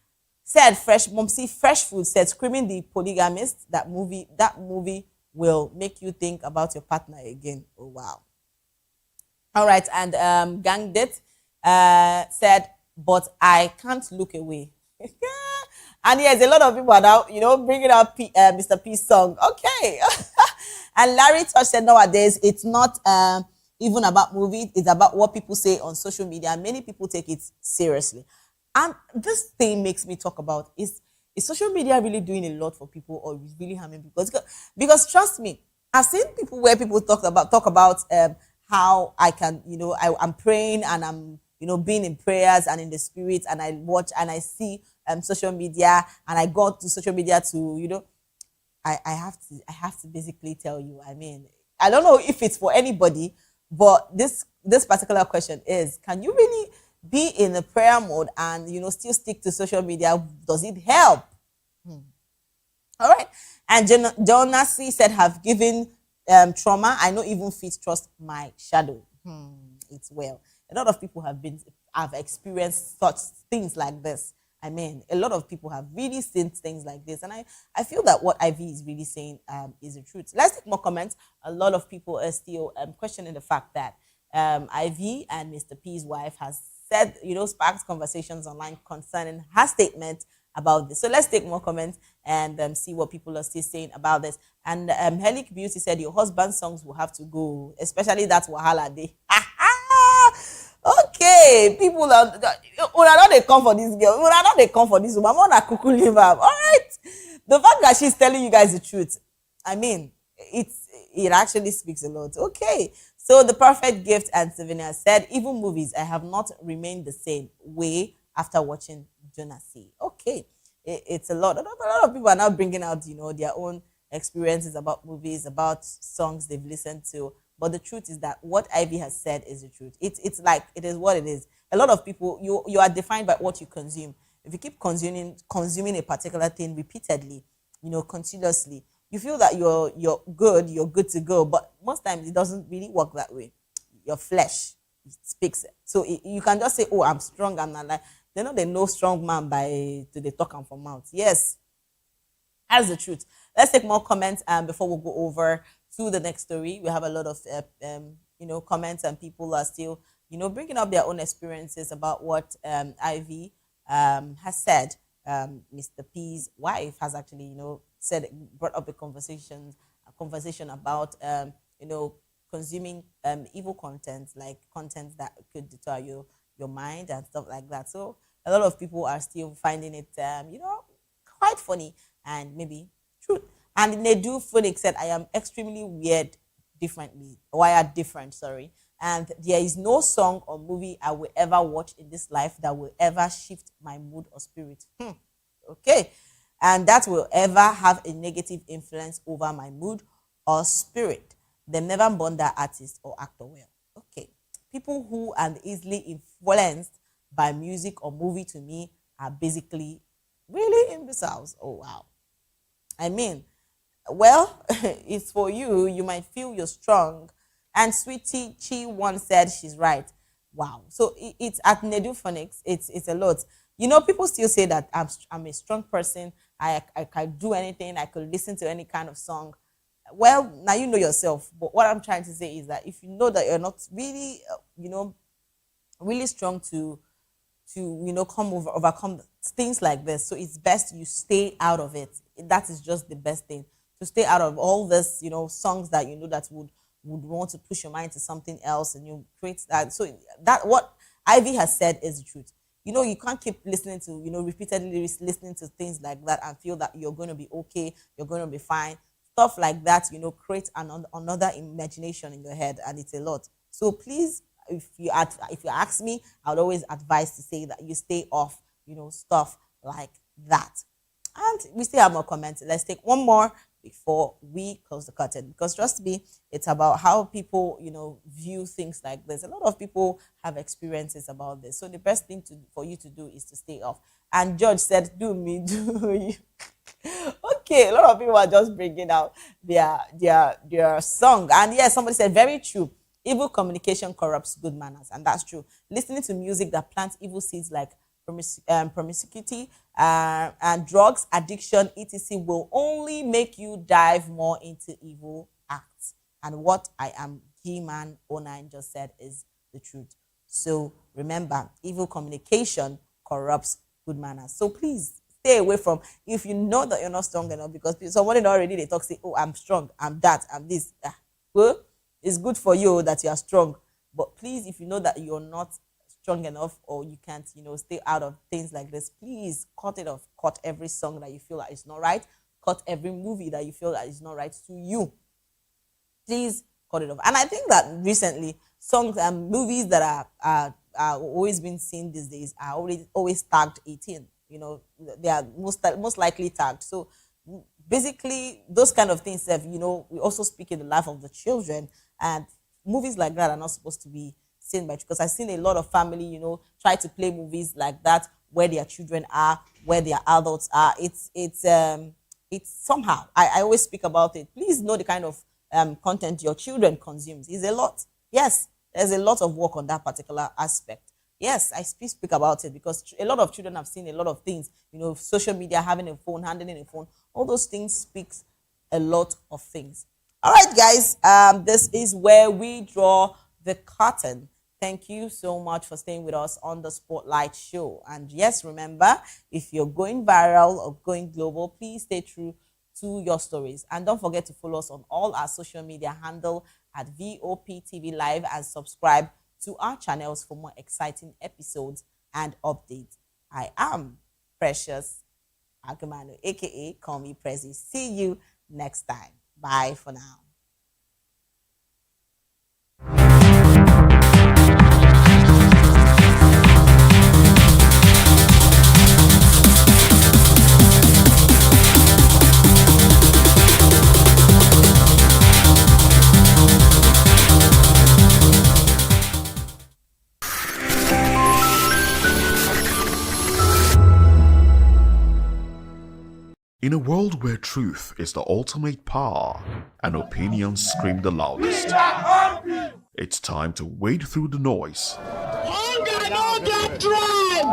said Fresh Food said, screaming the polygamist, that movie will make you think about your partner again. Oh wow. All right, and Gang Det said, but I can't look away. And yes, a lot of people are now, bringing out Mr. P's song. Okay. And Larry Touch said, nowadays it's not even about movies, it's about what people say on social media. Many people take it seriously. And this thing makes me talk about, is social media really doing a lot for people, or is really harming people? Because trust me, I've seen people where people talk about how I can, I'm praying and I'm, being in prayers and in the spirit, and I watch and I see social media, and I go to social media to, I have to basically tell you, I mean, I don't know if it's for anybody, but this particular question is, can you really be in a prayer mode and, still stick to social media? Does it help? All right. And Jonas said, have given trauma. I know even fit trust my shadow. It's well. A lot of people have experienced such things like this. I mean, a lot of people have really seen things like this. And I feel that what Ivy is really saying is the truth. Let's take more comments. A lot of people are still questioning the fact that Ivy and Mr. P's wife has said, sparked conversations online concerning her statement about this. So let's take more comments and see what people are still saying about this. And Helic Beauty said, your husband's songs will have to go, especially that Wahala Day. Okay, people are not they come for this girl. Are not they come for this woman. I'm not cuckoo leave her. All right. The fact that she's telling you guys the truth, I mean, it actually speaks a lot. Okay. So the perfect gift and souvenir said, even movies, I have not remained the same way after watching Jonah C. Okay. It's a lot. A lot of people are now bringing out, their own experiences about movies, about songs they've listened to. But the truth is that what Ivy has said is the truth. It's like, it is what it is. A lot of people, you are defined by what you consume. If you keep consuming a particular thing repeatedly, continuously, you feel that you're good to go. But most times it doesn't really work that way. Your flesh speaks. So you can just say, oh, I'm strong, I'm not like, they know strong man to the talk and from mouth. Yes, that's the truth. Let's take more comments before we go over to the next story. We have a lot of comments, and people are still bringing up their own experiences about what Ivy has said. Mr. P's wife has actually brought up a conversation about consuming evil content, like content that could deter your mind and stuff like that. So a lot of people are still finding it quite funny and maybe true. And Nedu Phoenix said, I am extremely weird differently, wired different, sorry. And there is no song or movie I will ever watch in this life that will ever shift my mood or spirit. Okay. And that will ever have a negative influence over my mood or spirit. They never born that artist or actor well. Okay. People who are easily influenced by music or movie to me are basically really imbeciles. Oh, wow. I mean, well, it's for you. You might feel you're strong. And Sweetie Chi once said she's right. Wow. So it's at Nedu Phonics. It's a lot. You know, people still say that I'm a strong person. I can do anything. I could listen to any kind of song. Well, now you know yourself. But what I'm trying to say is that if you know that you're not really, really strong to overcome things like this, so it's best you stay out of it. That is just the best thing, to stay out of all this, songs that that would want to push your mind to something else, and you create that. So that what Ivy has said is the truth. You can't keep listening to, repeatedly listening to things like that and feel that you're going to be okay, you're going to be fine. Stuff like that, create another imagination in your head, and it's a lot. So please, if you ask me, I would always advise to say that you stay off, stuff like that. And we still have more comments. Let's take one more before we close the curtain, because trust me, it's about how people, view things like this. A lot of people have experiences about this. So the best thing for you to do is to stay off. And George said, do me, do you. Okay, a lot of people are just bringing out their song. And yes, somebody said, very true. Evil communication corrupts good manners. And that's true. Listening to music that plants evil seeds like promiscuity and drugs, addiction, etc. will only make you dive more into evil acts. And what I am G-Man 09 just said is the truth. So remember, evil communication corrupts good manners. So please stay away from, if you know that you're not strong enough, because somebody already they talk, say, oh, I'm strong, I'm that, I'm this. Well, it's good for you that you are strong. But please, if you know that you're not strong enough, or you can't, stay out of things like this, please cut it off. Cut every song that you feel that is not right. Cut every movie that you feel that is not right to you. Please cut it off. And I think that recently, songs and movies that are always been seen these days are always tagged 18. They are most likely tagged. So basically, those kind of things have, we also speak in the life of the children, and movies like that are not supposed to be seen by, because I've seen a lot of family, try to play movies like that where their children are, where their adults are. It's somehow, I always speak about it. Please know the kind of content your children consumes. It's a lot. Yes, there's a lot of work on that particular aspect. Yes, I speak about it because a lot of children have seen a lot of things, social media, having a phone, handling a phone, all those things speaks a lot of things. All right, guys, this is where we draw the curtain. Thank you so much for staying with us on the Spotlight Show. And yes, remember, if you're going viral or going global, please stay true to your stories. And don't forget to follow us on all our social media handle at VOPTV Live, and subscribe to our channels for more exciting episodes and updates. I am Precious Agamano, aka Call Me Prezi. See you next time. Bye for now. In a world where truth is the ultimate power and opinions scream the loudest, it's time to wade through the noise. Hunger no get tribe!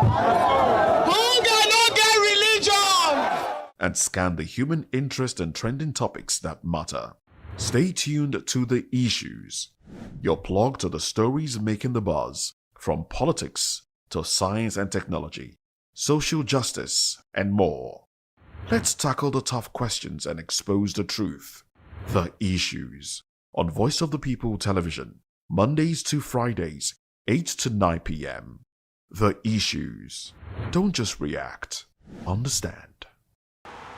Hunger no get religion! And scan the human interest and trending topics that matter. Stay tuned to The Issues, your plug to the stories making the buzz, from politics to science and technology, social justice, and more. Let's tackle the tough questions and expose the truth. The Issues, on Voice of the People Television, Mondays to Fridays, 8 to 9 p.m. The Issues. Don't just react, understand.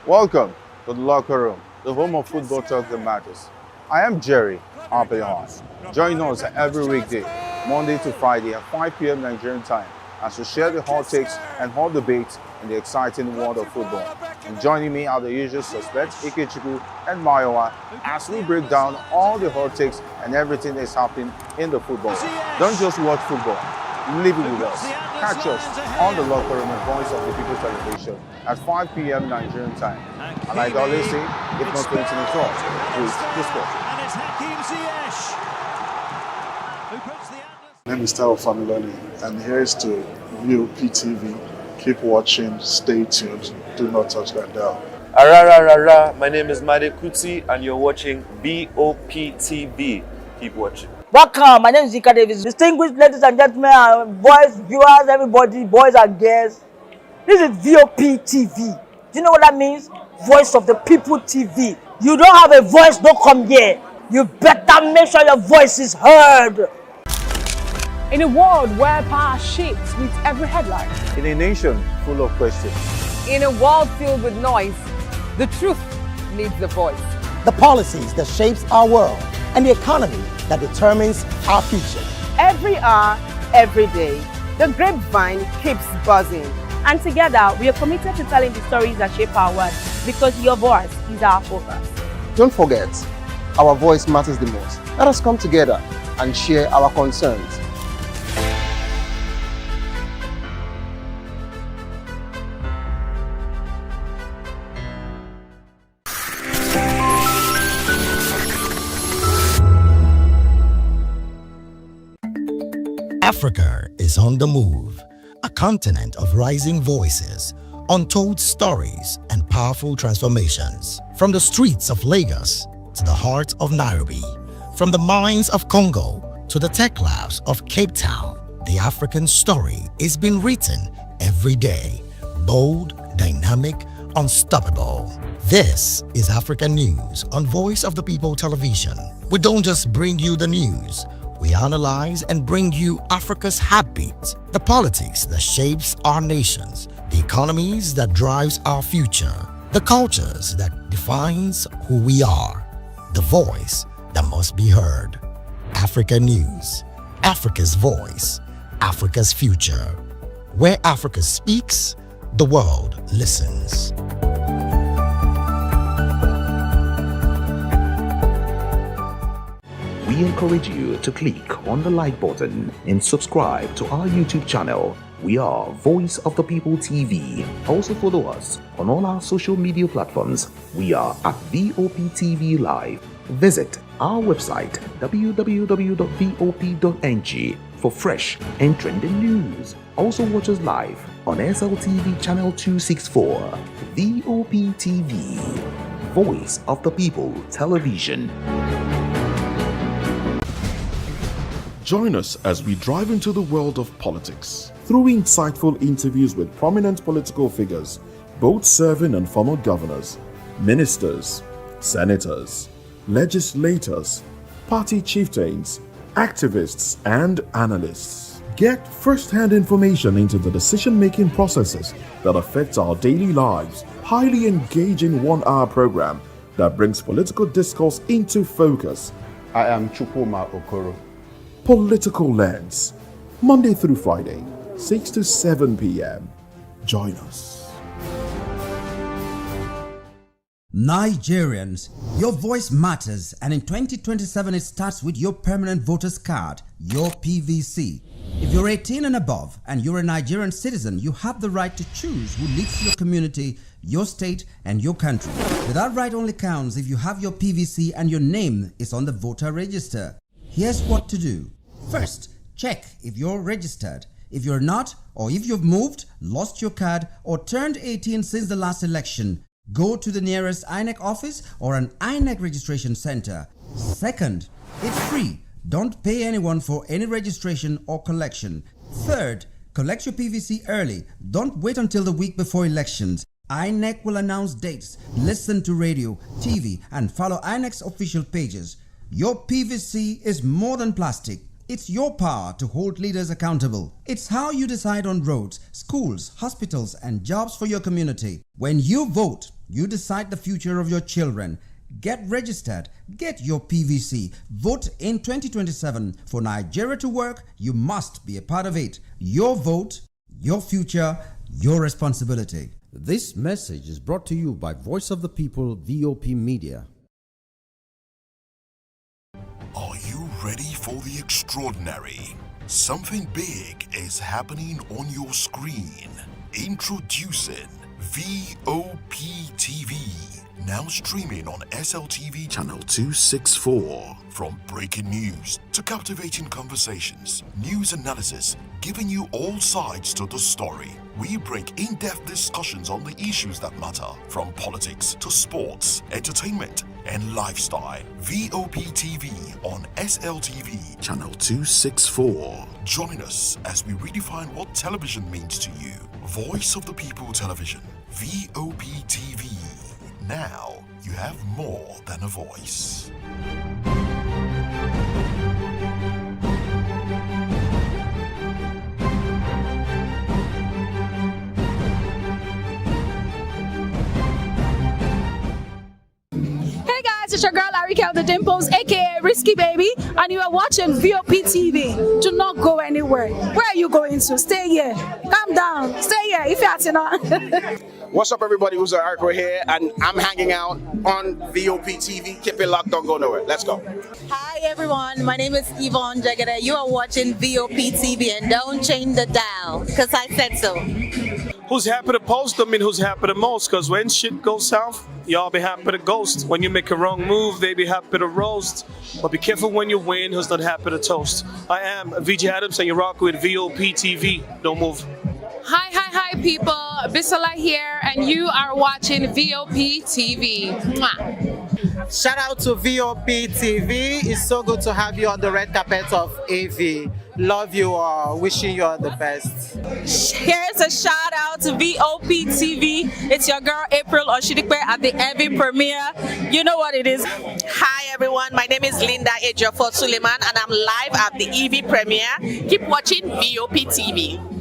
Welcome to the locker room, the home of football talk that matters. I am Jerry Ampelon. Join us every weekday, Monday to Friday at 5 p.m. Nigerian time, as we share the hot takes and hot debates in the exciting world of football. And joining me are the usual suspects, Ikechukwu and Mayowa, as we break down all the hot takes and everything that's happening in the football. Don't just watch football, live it with us. Catch us on the locker room and Voice of the People television at 5 p.m. Nigerian time. And like I always say, if not 20 minutes off, please discuss. My name is Tao Familoni, and here's to VOP TV. Keep watching, stay tuned, do not touch that dial. My name is Made Kuti, and you're watching VOP TV. Keep watching. Welcome, my name is Zika Davis. Distinguished ladies and gentlemen, boys, viewers, everybody, boys and girls. This is VOP TV. Do you know what that means? Voice of the People TV. You don't have a voice, don't come here. You better make sure your voice is heard. In a world where power shapes with every headline. In a nation full of questions. In a world filled with noise, the truth needs a voice. The policies that shapes our world and the economy that determines our future. Every hour, every day, the grapevine keeps buzzing. And together, we are committed to telling the stories that shape our world, because your voice is our focus. Don't forget, our voice matters the most. Let us come together and share our concerns. Africa is on the move, a continent of rising voices, untold stories, and powerful transformations. From the streets of Lagos to the heart of Nairobi, from the mines of Congo to the tech labs of Cape Town, the African story is being written every day. Bold, dynamic, unstoppable. This is African News on Voice of the People television. We don't just bring you the news. We analyze and bring you Africa's heartbeat, the politics that shapes our nations, the economies that drives our future, the cultures that defines who we are, the voice that must be heard. Africa News, Africa's voice, Africa's future. Where Africa speaks, the world listens. We encourage you to click on the like button and subscribe to our YouTube channel. We are Voice of the People TV. Also follow us on all our social media platforms. We are at VOP TV Live. Visit our website www.vop.ng for fresh and trending news. Also watch us live on SLTV channel 264. VOP TV, Voice of the People Television. Join us as we drive into the world of politics through insightful interviews with prominent political figures, both serving and former governors, ministers, senators, legislators, party chieftains, activists, and analysts. Get first-hand information into the decision-making processes that affect our daily lives. Highly engaging one-hour program that brings political discourse into focus. I am Chukwuma Okoro. Political Lens, Monday through Friday, 6 to 7 p.m. Join us. Nigerians, your voice matters, and in 2027 it starts with your permanent voter's card, your PVC. If you're 18 and above and you're a Nigerian citizen, you have the right to choose who leads your community, your state, and your country. But that right only counts if you have your PVC and your name is on the voter register. Here's what to do. First, check if you're registered. If you're not, or if you've moved, lost your card, or turned 18 since the last election, go to the nearest INEC office or an INEC registration center. Second, it's free. Don't pay anyone for any registration or collection. Third, collect your PVC early. Don't wait until the week before elections. INEC will announce dates. Listen to radio, TV, and follow INEC's official pages. Your PVC is more than plastic. It's your power to hold leaders accountable. It's how you decide on roads, schools, hospitals, and jobs for your community. When you vote, you decide the future of your children. Get registered. Get your PVC. Vote in 2027. For Nigeria to work, you must be a part of it. Your vote, your future, your responsibility. This message is brought to you by Voice of the People, VOP Media. Are you ready for the extraordinary? Something big is happening on your screen. Introducing VOP TV. Now streaming on SLTV channel 264. From breaking news to captivating conversations, news analysis, giving you all sides to the story. We bring in-depth discussions on the issues that matter, from politics to sports, entertainment, and lifestyle. VOP TV on SLTV channel 264. Join us as we redefine what television means to you. Voice of the People Television, VOP TV. Now you have more than a voice. Hey guys, it's your girl Arika of the Dimples, aka Risky Baby, and you are watching VOP TV. Do not go anywhere. Where are you going to? Stay here. Calm down. Stay here if you're not. What's up, everybody? Uzo Arco here, and I'm hanging out on VOP TV. Keep it locked, don't go nowhere. Let's go. Hi everyone, my name is Yvonne Jagade. You are watching VOP TV, and don't change the dial, because I said so. Who's happy to post? I mean, who's happy the most? Because when shit goes south, y'all be happy to ghost. When you make a wrong move, they be happy to roast. But be careful when you win, who's not happy to toast. I am VJ Adams, and you're rocking with VOP TV. Don't move. Hi, people. Bisola here, and you are watching VOP TV. Mwah. Shout out to VOP TV. It's so good to have you on the red carpet of AV. Love you all. Wishing you all the best. Here's a shout out to VOP TV. It's your girl April Oshidikwe at the AV premiere. You know what it is. Hi everyone, my name is Linda Ejiofor Suleiman, and I'm live at the EV premiere. Keep watching VOP TV.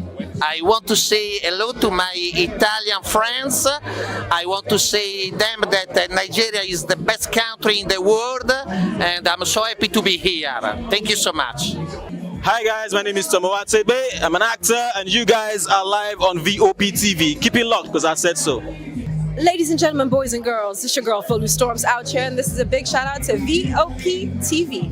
I want to say hello to my Italian friends. I want to say them that Nigeria is the best country in the world, and I'm so happy to be here. Thank you so much. Hi guys, my name is Tomowatsebe. I'm an actor, and you guys are live on VOP TV. Keep it locked, because I said so. Ladies and gentlemen, boys and girls, this is your girl Philou Storms out here, and this is a big shout out to VOP TV.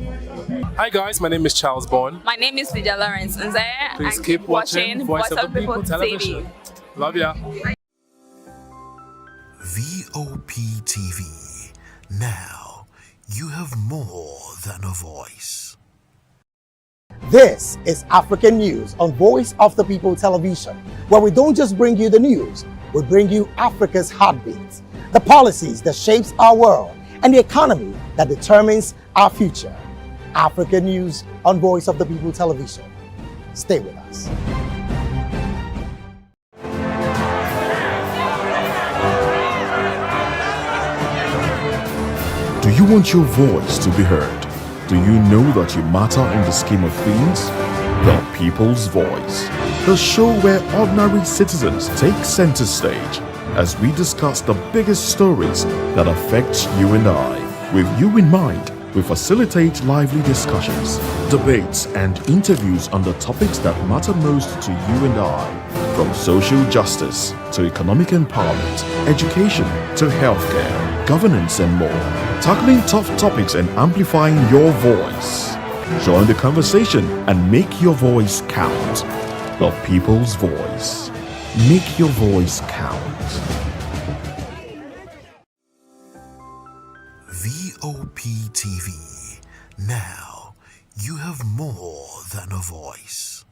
Hi guys, my name is Charles Bourne. My name is Lydia Lawrence Nze. Please keep watching Voice of the People Television. Love ya. VOP TV. Now you have more than a voice. This is African News on Voice of the People Television, where we don't just bring you the news, we bring you Africa's heartbeat, the policies that shapes our world, and the economy that determines our future. African News on Voice of the People Television. Stay with us. Do you want your voice to be heard? Do you know that you matter in the scheme of things? The People's Voice, the show where ordinary citizens take center stage as we discuss the biggest stories that affect you and I. With you in mind, we facilitate lively discussions, debates, and interviews on the topics that matter most to you and I. From social justice to economic empowerment, education to healthcare, governance, and more. Tackling tough topics and amplifying your voice. Join the conversation and make your voice count. The People's Voice. Make your voice count. VOP TV. Now you have more than a voice.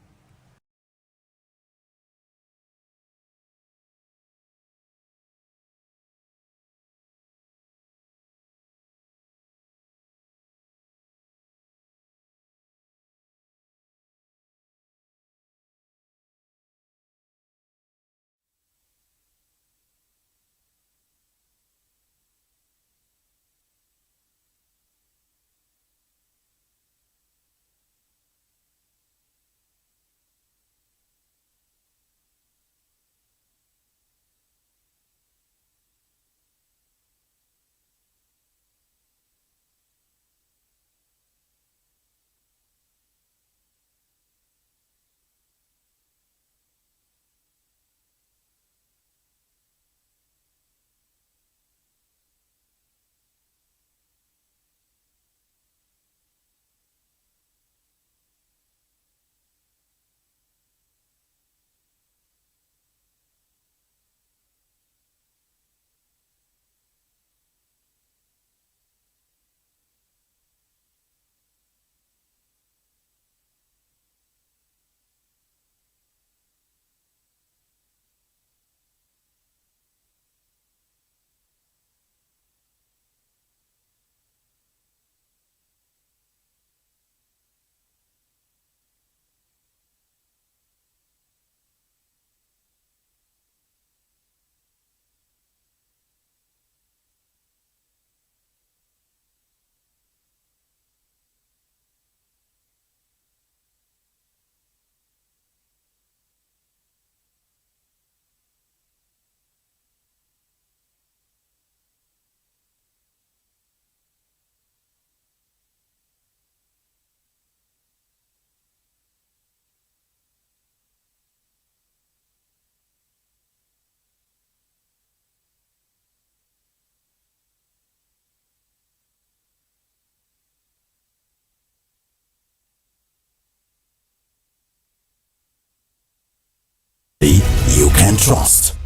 you can trust.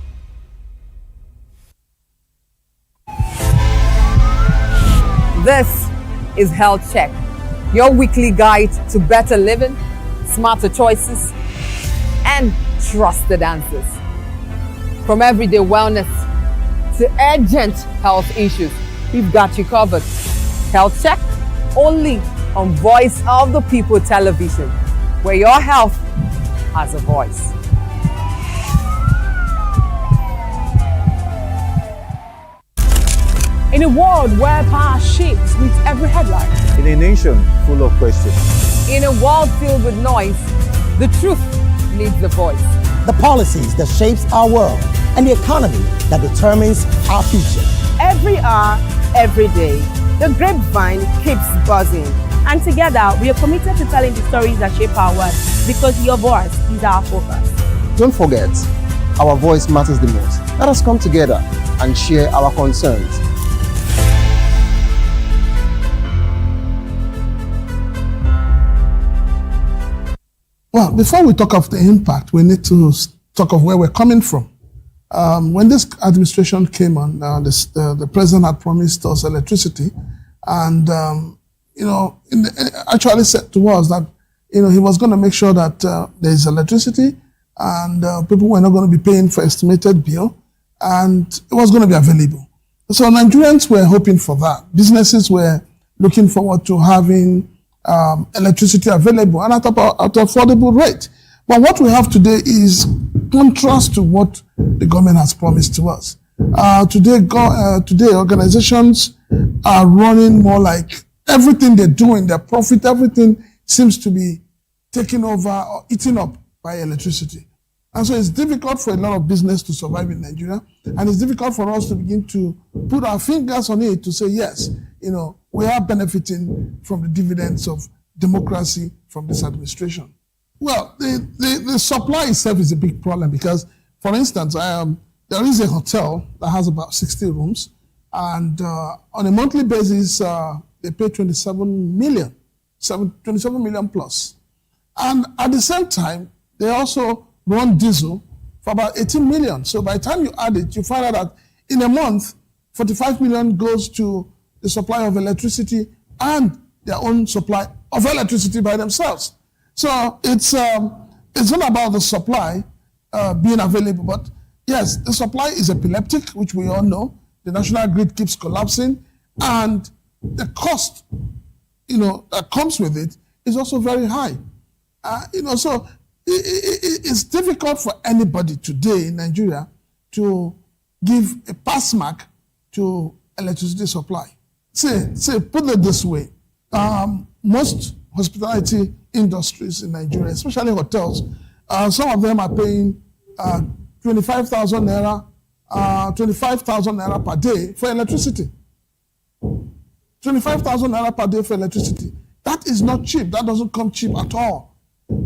This is Health Check, your weekly guide to better living, smarter choices, and trusted answers. From everyday wellness to urgent health issues, we've got you covered. Health Check, only on Voice of the People television, where your health has a voice. In a world where power shapes with every headline. In a nation full of questions. In a world filled with noise, the truth needs a voice. The policies that shapes our world and the economy that determines our future. Every hour, every day, the grapevine keeps buzzing. And together, we are committed to telling the stories that shape our world because your voice is our focus. Don't forget, our voice matters the most. Let us come together and share our concerns. Well, before we talk of the impact, we need to talk of where we're coming from. When this administration came on, the president had promised us electricity, and actually said to us that he was going to make sure that there is electricity, and people were not going to be paying for estimated bill, and it was going to be available. So Nigerians were hoping for that. Businesses were looking forward to having electricity available and at an affordable rate. But what we have today is contrast to what the government has promised to us. Today, organizations are running more like everything they're doing, their profit, everything seems to be taken over or eaten up by electricity. And so it's difficult for a lot of business to survive in Nigeria, and it's difficult for us to begin to put our fingers on it to say, yes, we are benefiting from the dividends of democracy from this administration. Well, the supply itself is a big problem because, for instance, there is a hotel that has about 60 rooms, and on a monthly basis, they pay 27 million plus. And at the same time, they also run diesel for about 18 million. So by the time you add it, you find out that in a month, 45 million goes to the supply of electricity and their own supply of electricity by themselves. So it's not about the supply being available, but yes, the supply is epileptic, which we all know. The national grid keeps collapsing, and the cost, that comes with it is also very high. So it's difficult for anybody today in Nigeria to give a pass mark to electricity supply. Say, put it this way, most hospitality industries in Nigeria, especially hotels, some of them are paying 25,000 naira per day for electricity. 25,000 naira per day for electricity. That is not cheap. That doesn't come cheap at all.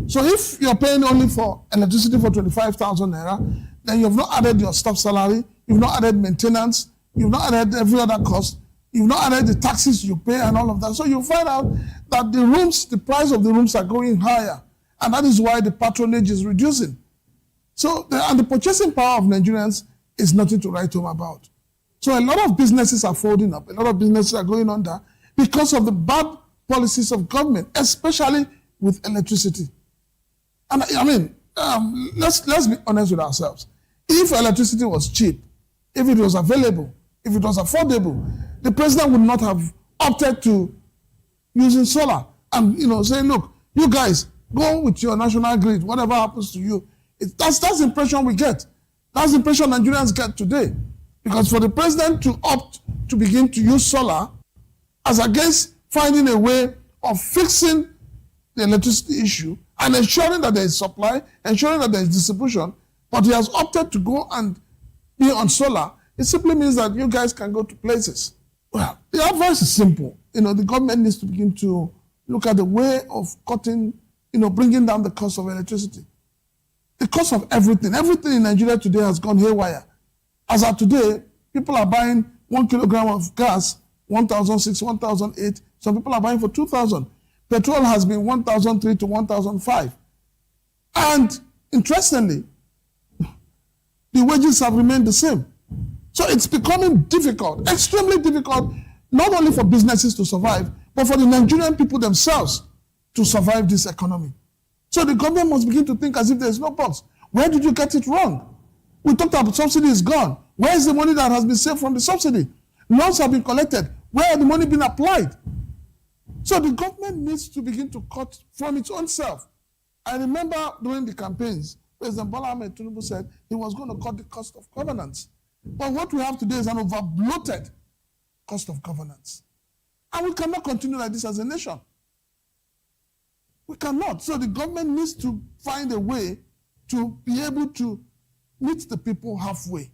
So if you're paying only for electricity for 25,000 naira, then you've not added your staff salary, you've not added maintenance, you've not added every other cost, you've not added the taxes you pay and all of that. So you find out that the price of the rooms are going higher, and that is why the patronage is reducing. So, and the purchasing power of Nigerians is nothing to write home about. So a lot of businesses are folding up, a lot of businesses are going under because of the bad policies of government, especially with electricity. And let's be honest with ourselves. If electricity was cheap, if it was available, if it was affordable, the president would not have opted to using solar and saying, look, you guys go with your national grid, whatever happens to you. That's the impression we get. That's the impression Nigerians get today. Because for the president to opt to begin to use solar as against finding a way of fixing the electricity issue and ensuring that there is supply, ensuring that there is distribution, but he has opted to go and be on solar, it simply means that you guys can go to places. Well, the advice is simple. The government needs to begin to look at the way of cutting, bringing down the cost of electricity. The cost of everything in Nigeria today has gone haywire. As of today, people are buying 1 kilogram of gas, 1,600, 1,800. Some people are buying for 2,000. Petrol has been 1,300 to 1,500. And interestingly, the wages have remained the same. So it's becoming difficult, extremely difficult, not only for businesses to survive, but for the Nigerian people themselves to survive this economy. So the government must begin to think as if there's no box. Where did you get it wrong? We talked about subsidy is gone. Where is the money that has been saved from the subsidy? Loans have been collected. Where has the money been applied? So the government needs to begin to cut from its own self. I remember during the campaigns, President Bola Ahmed Tinubu said he was going to cut the cost of governance. But what we have today is an over-bloated cost of governance. And we cannot continue like this as a nation. We cannot. So the government needs to find a way to be able to meet the people halfway.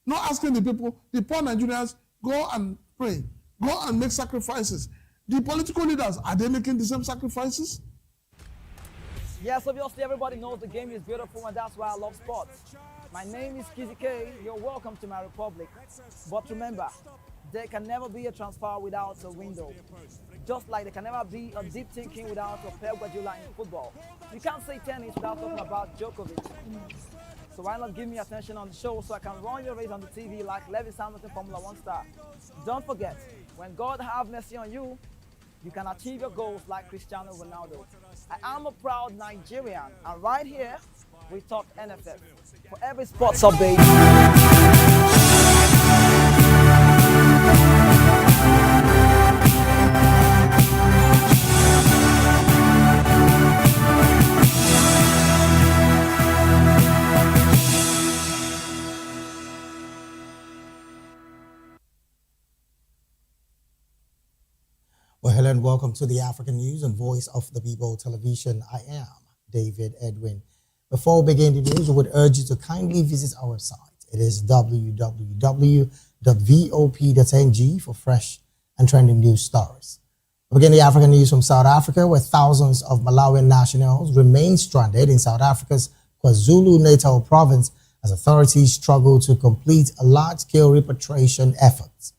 Not asking the people, the poor Nigerians, go and pray, go and make sacrifices. The political leaders, are they making the same sacrifices? Yes, obviously everybody knows the game is beautiful and that's why I love sports. My name is Kizzy K, you're welcome to my republic. But remember, there can never be a transfer without a window. Just like there can never be a deep thinking without a Pep Guardiola in football. You can't say tennis without talking about Djokovic. So why not give me attention on the show so I can run your race on the TV like Lewis Hamilton Formula 1 star. Don't forget, when God have mercy on you, you can achieve your goals like Cristiano Ronaldo. I am a proud Nigerian, and right here, we talk NFF. For every sports update. Well, hello and welcome to the African News on Voice of the People Television. I am David Edwin. Before we begin the news, we would urge you to kindly visit our website. It is www.vop.ng for fresh and trending news stories. We begin the African News from South Africa, where thousands of Malawian nationals remain stranded in South Africa's KwaZulu-Natal province as authorities struggle to complete a large-scale repatriation effort.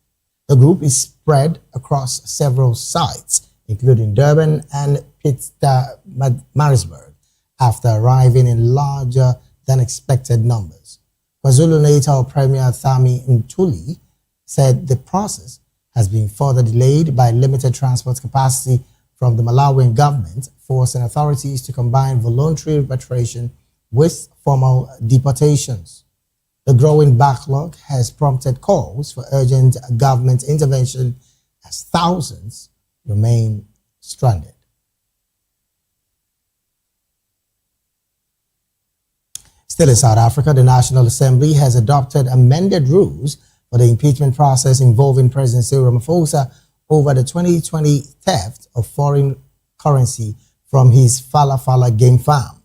The group is spread across several sites, including Durban and Pietermaritzburg, after arriving in larger than expected numbers. KwaZulu-Natal Premier Thami Ntuli said the process has been further delayed by limited transport capacity from the Malawian government, forcing authorities to combine voluntary repatriation with formal deportations. The growing backlog has prompted calls for urgent government intervention as thousands remain stranded. Still in South Africa, the National Assembly has adopted amended rules for the impeachment process involving President Cyril Ramaphosa over the 2020 theft of foreign currency from his Fala game farm.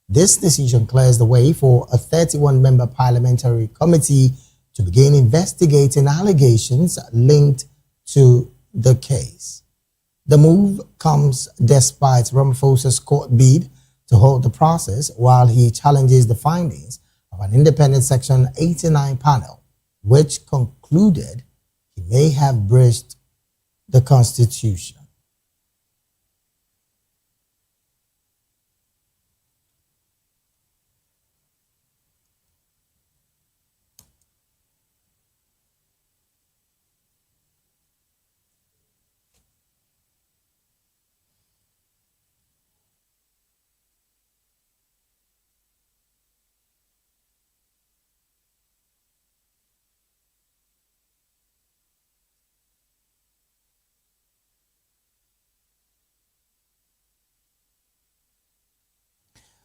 This decision clears the way for a 31-member parliamentary committee to begin investigating allegations linked to the case. The move comes despite Ramaphosa's court bid to hold the process while he challenges the findings of an independent Section 89 panel, which concluded he may have breached the Constitution.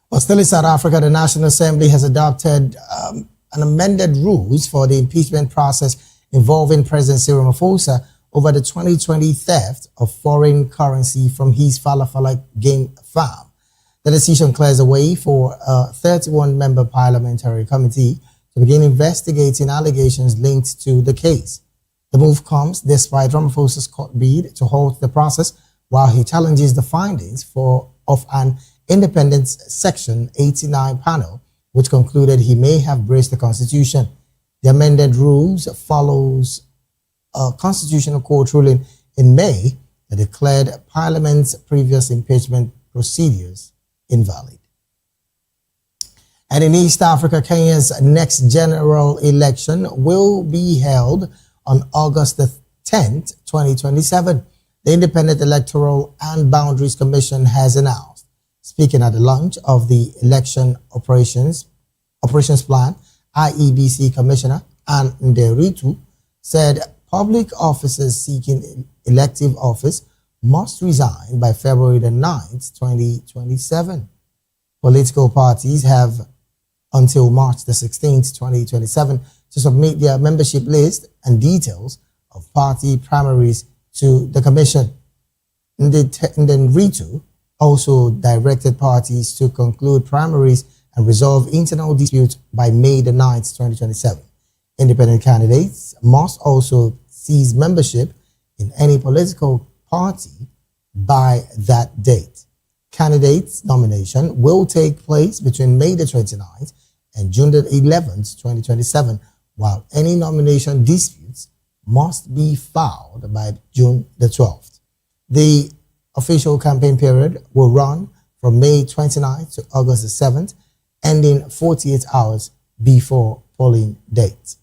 Well, still in South Africa, the National Assembly has adopted an amended rules for the impeachment process involving President Cyril Ramaphosa over the 2020 theft of foreign currency from his Fala game farm. The decision clears the way for a 31-member parliamentary committee to begin investigating allegations linked to the case. The move comes despite Ramaphosa's court bid to halt the process while he challenges the findings of an independent Section 89 panel, which concluded he may have breached the Constitution. The amended rules follows a constitutional court ruling in May that declared Parliament's previous impeachment procedures invalid. And in East Africa, Kenya's next general election will be held on August the 10th, 2027. The Independent Electoral and Boundaries Commission has announced. Speaking at the launch of the Election Operations Plan, IEBC Commissioner Ann Nderitu said public officers seeking elective office must resign by February the 9th, 2027. Political parties have until March the 16th, 2027 to submit their membership list and details of party primaries to the commission. Nderitu also directed parties to conclude primaries and resolve internal disputes by May the 9th, 2027. Independent candidates must also cease membership in any political party by that date. Candidates' nomination will take place between May the 29th and June the 11th, 2027, while any nomination disputes must be filed by June the 12th. The official campaign period will run from May 29th to August the 7th, ending 48 hours before polling date.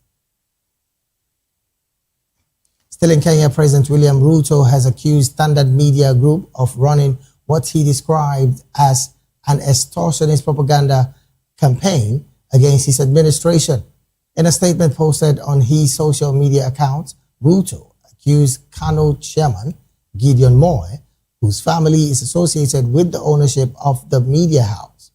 Still in Kenya, President William Ruto has accused Standard Media Group of running what he described as an extortionist propaganda campaign against his administration. In a statement posted on his social media account, Ruto accused Kano chairman Gideon Moe, whose family is associated with the ownership of the media house.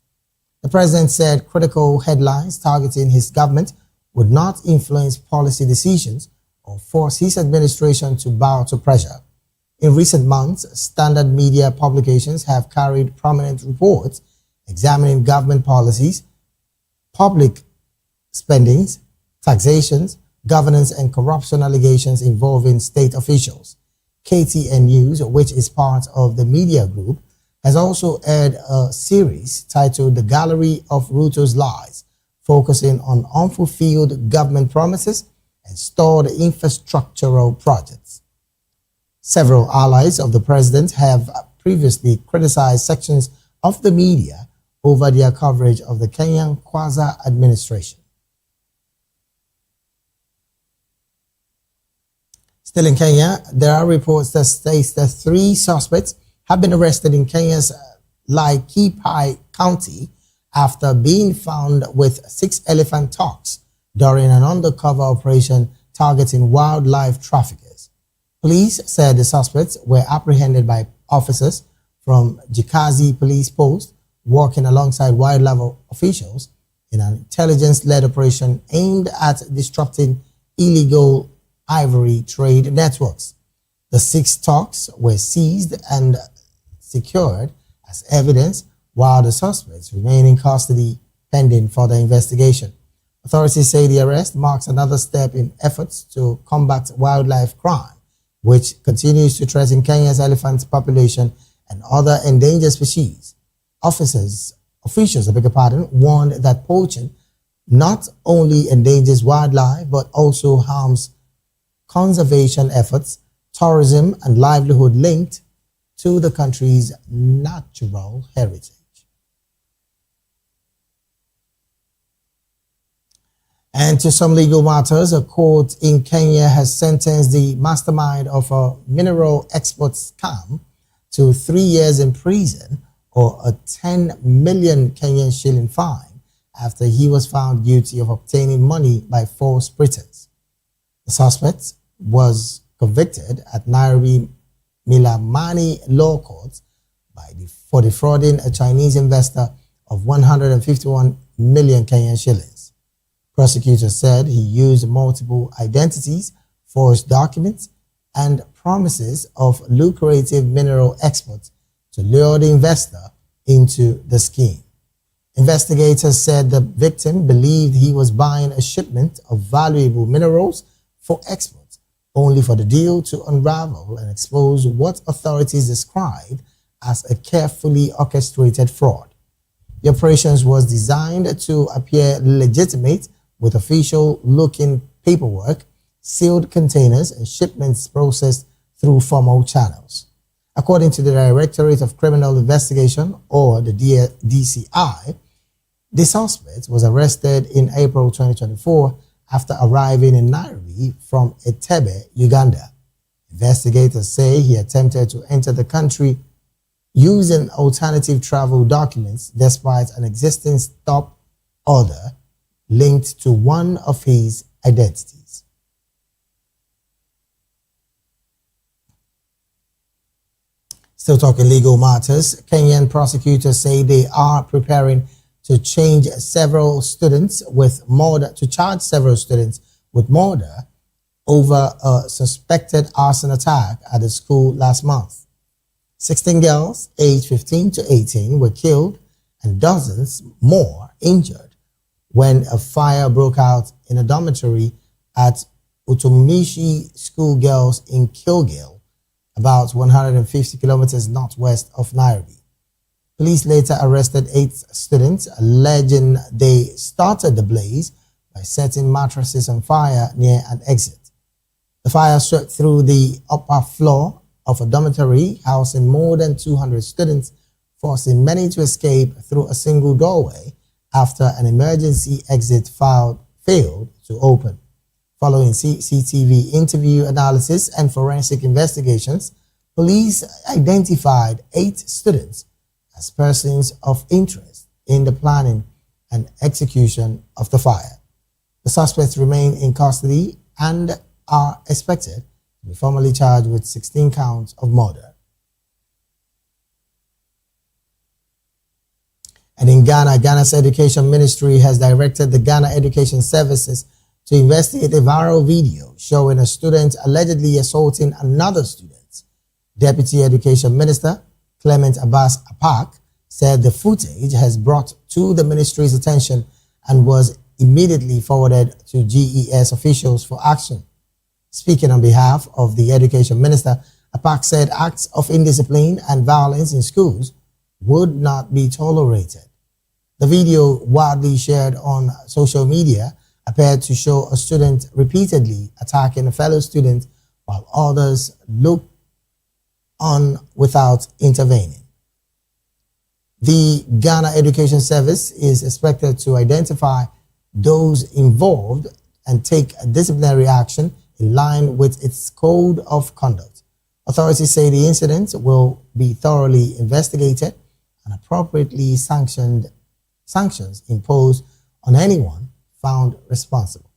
The president said critical headlines targeting his government would not influence policy decisions or force his administration to bow to pressure. In recent months, standard media publications have carried prominent reports examining government policies, public spendings, taxations, governance, and corruption allegations involving state officials. KTN News, which is part of the media group, has also aired a series titled The Gallery of Ruto's Lies, focusing on unfulfilled government promises and stalled infrastructural projects. Several allies of the president have previously criticized sections of the media over their coverage of the Kenyan Kwanza administration. Still in Kenya, there are reports that state that 3 suspects have been arrested in Kenya's Laikipia County after being found with 6 elephant tuks during an undercover operation targeting wildlife traffickers. Police said the suspects were apprehended by officers from Jikazi Police Post working alongside wildlife officials in an intelligence-led operation aimed at disrupting illegal ivory trade networks. The 6 tuks were seized and secured as evidence, while the suspects remain in custody pending further investigation. Authorities say the arrest marks another step in efforts to combat wildlife crime, which continues to threaten Kenya's elephant population and other endangered species. Officials, warned that poaching not only endangers wildlife but also harms conservation efforts, tourism, and livelihood linked to the country's natural heritage. And to some legal matters, a court in Kenya has sentenced the mastermind of a mineral export scam to 3 years in prison or a 10 million Kenyan shilling fine after he was found guilty of obtaining money by false pretense. The suspect was convicted at Nairobi Milamani Law Court for defrauding a Chinese investor of 151 million Kenyan shillings. Prosecutors said he used multiple identities, forged documents, and promises of lucrative mineral exports to lure the investor into the scheme. Investigators said the victim believed he was buying a shipment of valuable minerals for export, only for the deal to unravel and expose what authorities described as a carefully orchestrated fraud. The operations was designed to appear legitimate, with official-looking paperwork, sealed containers, and shipments processed through formal channels. According to the Directorate of Criminal Investigation, or the DCI, The suspect was arrested in April 2024 after arriving in Nairobi from Entebbe, Uganda. Investigators say he attempted to enter the country using alternative travel documents despite an existing stop order linked to one of his identities. Still talking legal matters, Kenyan prosecutors say they are preparing to charge several students with murder over a suspected arson attack at the school last month. 16 girls aged 15 to 18 were killed and dozens more injured when a fire broke out in a dormitory at Utumishi School Girls in Kilgil, about 150 kilometers northwest of Nairobi. Police later arrested 8 students, alleging they started the blaze by setting mattresses on fire near an exit. The fire swept through the upper floor of a dormitory housing more than 200 students, forcing many to escape through a single doorway after an emergency exit failed to open. Following CCTV interview analysis and forensic investigations, police identified 8 students as persons of interest in the planning and execution of the fire. The suspects remain in custody and are expected to be formally charged with 16 counts of murder. And in Ghana, Ghana's Education Ministry has directed the Ghana Education Services to investigate a viral video showing a student allegedly assaulting another student. Deputy Education Minister Clement Abbas Apak said the footage has brought to the ministry's attention and was immediately forwarded to GES officials for action. Speaking on behalf of the Education Minister, Apak said acts of indiscipline and violence in schools would not be tolerated. The video, widely shared on social media, appeared to show a student repeatedly attacking a fellow student while others looked on without intervening. The Ghana Education Service is expected to identify those involved and take disciplinary action in line with its code of conduct. Authorities say the incident will be thoroughly investigated and appropriately sanctions imposed on anyone found responsible.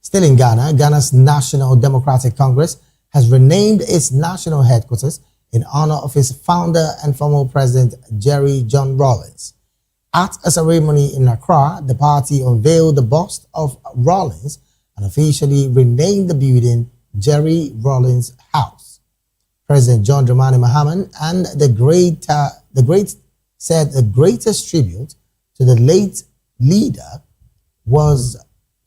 Still in Ghana, Ghana's National Democratic Congress has renamed its national headquarters in honor of its founder and former president, Jerry John Rawlings. At a ceremony in Accra, the party unveiled the bust of Rawlings and officially renamed the building Jerry Rawlings House. President John Dramani Mahama and the great said the greatest tribute to the late leader was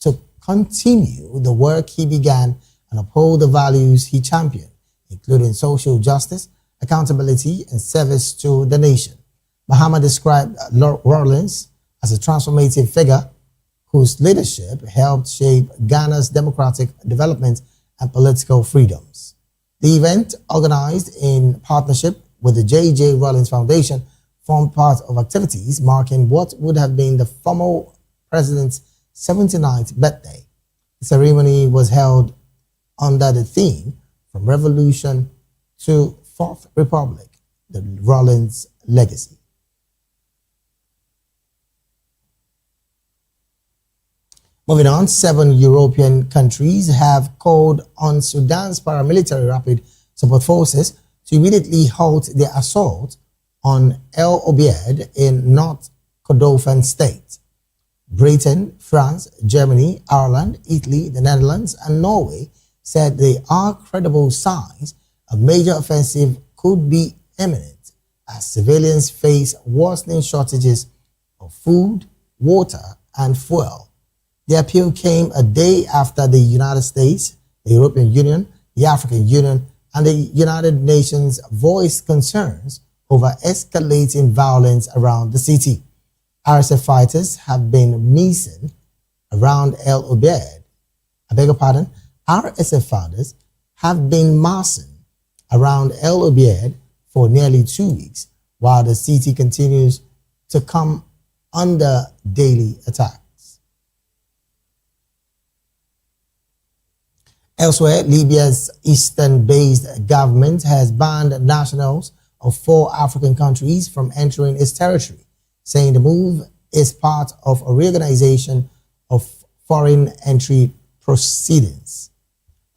to continue the work he began and uphold the values he championed, including social justice, accountability, and service to the nation. Mahama described Rawlings as a transformative figure whose leadership helped shape Ghana's democratic development and political freedoms. The event, organized in partnership with the J.J. Rawlings Foundation, formed part of activities marking what would have been the former president's 79th birthday. The ceremony was held under the theme "From Revolution to Fourth Republic, the Rawlings Legacy." Moving on, 7 European countries have called on Sudan's paramilitary rapid support forces to immediately halt their assault on El Obeid in North Kordofan state. Britain, France, Germany, Ireland, Italy, the Netherlands, and Norway said there are credible signs a major offensive could be imminent as civilians face worsening shortages of food, water, and fuel. The appeal came a day after the United States, the European Union, the African Union, and the United Nations voiced concerns over escalating violence around the city. RSF fighters have been massing around El Obeid. RSF fighters have been massing around El Obeid for nearly 2 weeks, while the city continues to come under daily attacks. Elsewhere, Libya's eastern-based government has banned nationals of 4 African countries from entering its territory, saying the move is part of a reorganization of foreign entry proceedings.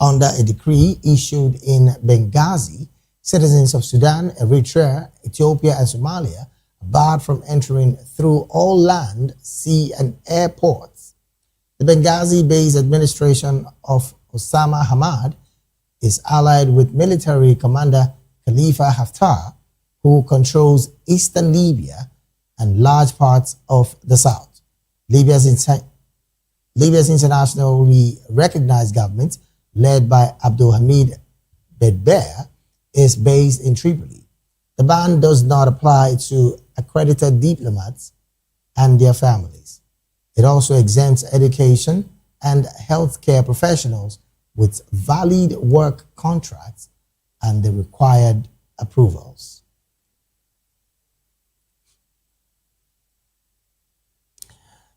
Under a decree issued in Benghazi, citizens of Sudan, Eritrea, Ethiopia, and Somalia are barred from entering through all land, sea, and airports. The Benghazi-based administration of Osama Hamad is allied with military commander Khalifa Haftar, who controls eastern Libya and large parts of the south. Libya's internationally recognized government, led by Abdulhamid Bedber, is based in Tripoli. The ban does not apply to accredited diplomats and their families. It also exempts education and healthcare professionals with valid work contracts and the required approvals.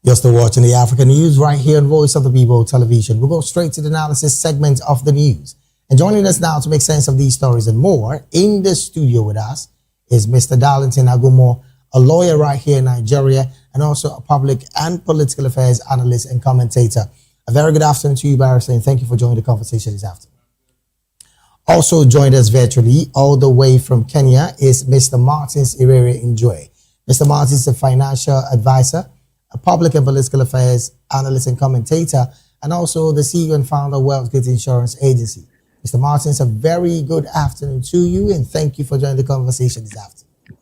You're still watching the African News right here on Voice of the People television. We'll go straight to the analysis segment of the news. And joining us now to make sense of these stories and more, in the studio with us is Mr. Darlington Agumo, a lawyer right here in Nigeria, and also a public and political affairs analyst and commentator. A very good afternoon to you, Barrister, and thank you for joining the conversation this afternoon. Also joined us virtually, all the way from Kenya, is Mr. Martins Irere Njoy. Mr. Martins is a financial advisor, a public and political affairs analyst and commentator, and also the CEO and founder of WealthGate Insurance Agency. Mr. Martins, a very good afternoon to you, and thank you for joining the conversation this afternoon.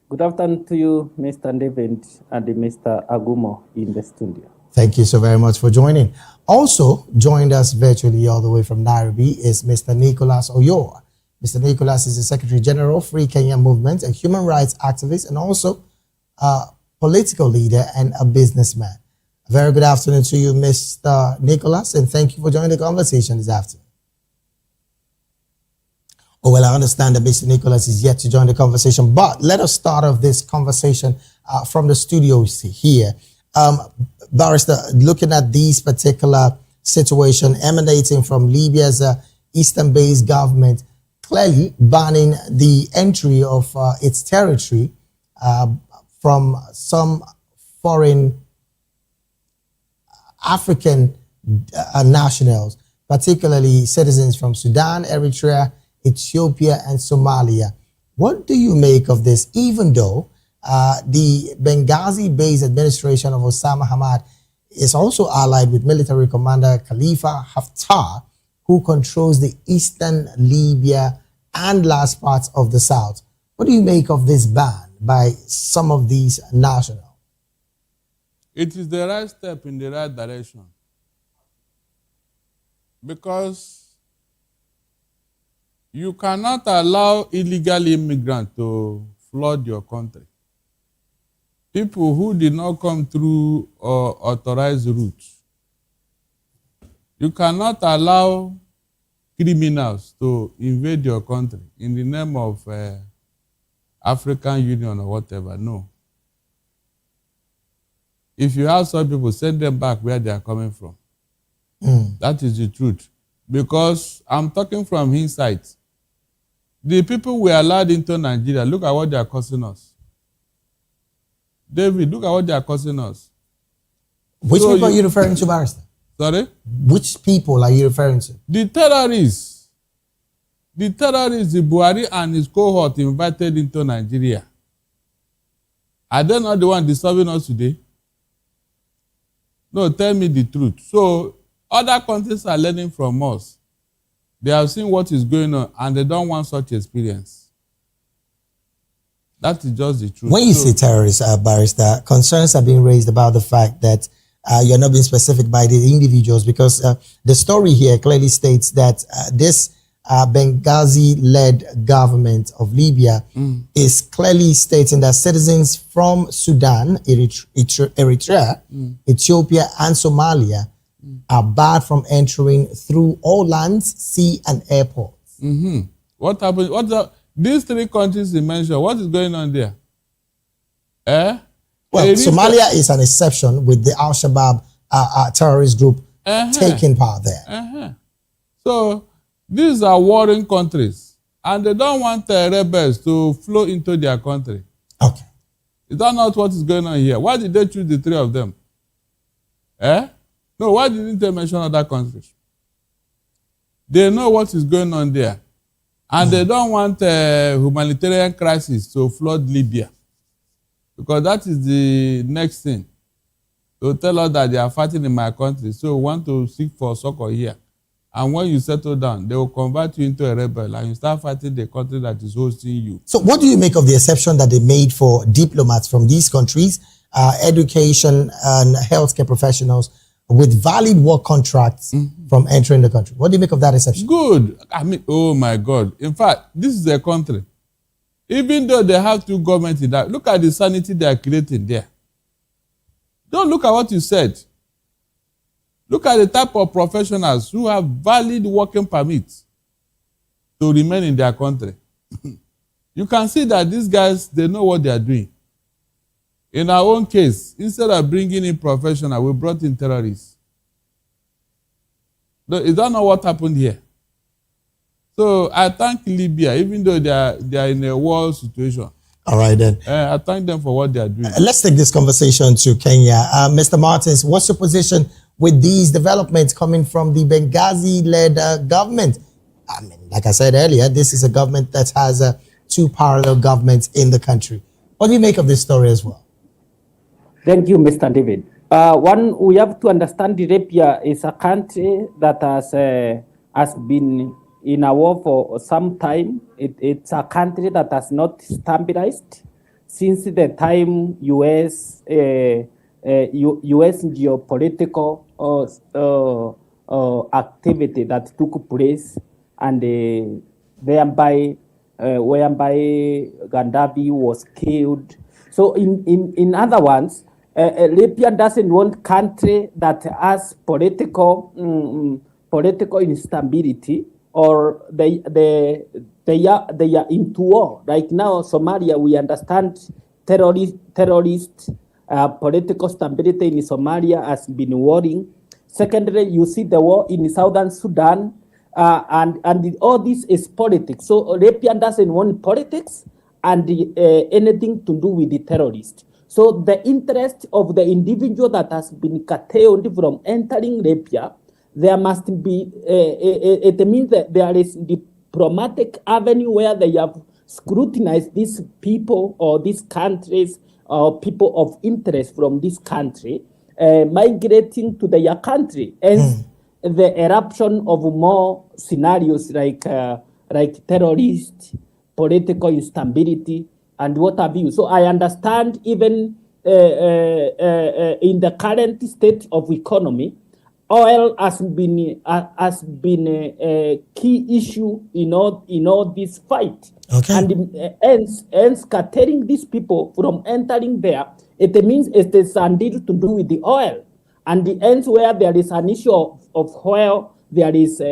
Good afternoon to you, Mr. David and Mr. Agumo in the studio. Thank you so very much for joining. Also joined us virtually all the way from Nairobi is Mr. Nicholas Oyor. Mr. Nicholas is the Secretary General, Free Kenya Movement, a human rights activist, and also a political leader and a businessman. A very good afternoon to you, Mr. Nicholas, and thank you for joining the conversation this afternoon. Oh, well, I understand that Mr. Nicholas is yet to join the conversation, but let us start off this conversation from the studios here. Barrister, looking at these particular situation emanating from Libya's eastern-based government, clearly banning the entry of its territory from some foreign African nationals, particularly citizens from Sudan, Eritrea, Ethiopia, and Somalia. What do you make of this, even though the Benghazi-based administration of Osama Hamad is also allied with military commander Khalifa Haftar, who controls the eastern Libya and large parts of the south? What do you make of this ban by some of these nationals? It is the right step in the right direction, because you cannot allow illegal immigrants to flood your country. People who did not come through authorized routes. You cannot allow criminals to invade your country in the name of African Union or whatever. No. If you have some people, send them back where they are coming from. That is the truth. Because I'm talking from inside. The people we allowed into Nigeria, look at what they are costing us. David, look at what they are costing us. Which people are you referring to, Barrister? Sorry? Which people are you referring to? The terrorists. The terrorists, the Buhari and his cohort invited into Nigeria. Are they not the one disturbing us today? No, tell me the truth. So, other countries are learning from us. They have seen what is going on, and they don't want such experience. That is just the truth. When you say terrorists, Barrister, concerns are being raised about the fact that you're not being specific by the individuals, because the story here clearly states that this Benghazi-led government of Libya is clearly stating that citizens from Sudan, Eritrea, Ethiopia, and Somalia are barred from entering through all lands, sea, and airports. What happened? These three countries you mentioned, what is going on there? Well, Somalia is an exception with the Al-Shabaab terrorist group taking power there. So these are warring countries, and they don't want rebels to flow into their country. Okay. Is that not what is going on here? Why did they choose the three of them? No, why didn't they mention other countries? They know what is going on there. And they don't want a humanitarian crisis to flood Libya. Because that is the next thing. They'll tell us that they are fighting in my country, so we want to seek for succor here. And when you settle down, they will convert you into a rebel and you start fighting the country that is hosting you. So what do you make of the exception that they made for diplomats from these countries, education and healthcare professionals with valid work contracts from entering the country? What do you make of that exception? Good. I mean, oh my God. In fact, this is a country. Even though they have two governments in that, look at the sanity they are creating there. Don't look at what you said. Look at the type of professionals who have valid working permits to remain in their country. You can see that these guys, they know what they are doing. In our own case, instead of bringing in professionals, we brought in terrorists. Is that not what happened here? So I thank Libya, even though they are in a war situation. All right, then. I thank them for what they are doing. Let's take this conversation to Kenya. Mr. Martins, what's your position with these developments coming from the Benghazi-led government? I mean, like I said earlier, this is a government that has two parallel governments in the country. What do you make of this story as well? Thank you, Mr. David. One, we have to understand Libya is a country that has been in a war for some time. It's a country that has not stabilized since the time U.S. geopolitical activity that took place, and whereby Gaddafi was killed. So in other words, Libya doesn't want country that has political instability, or they are into war. Right now, Somalia, we understand terrorist political stability in Somalia has been worrying. Secondly, you see the war in Southern Sudan, and all this is politics. So Libya doesn't want politics and anything to do with the terrorists. So the interest of the individual that has been curtailed from entering Libya, there must be, it means that there is diplomatic avenue where they have scrutinized these people or these countries or people of interest from this country migrating to their country. Hence, the eruption of more scenarios like terrorist, political instability, and what have you. So I understand even in the current state of economy, oil has been a key issue in all this fight. Okay. And hence curtailing these people from entering there, it means it is indeed to do with the oil. And the ends where there is an issue of oil, there is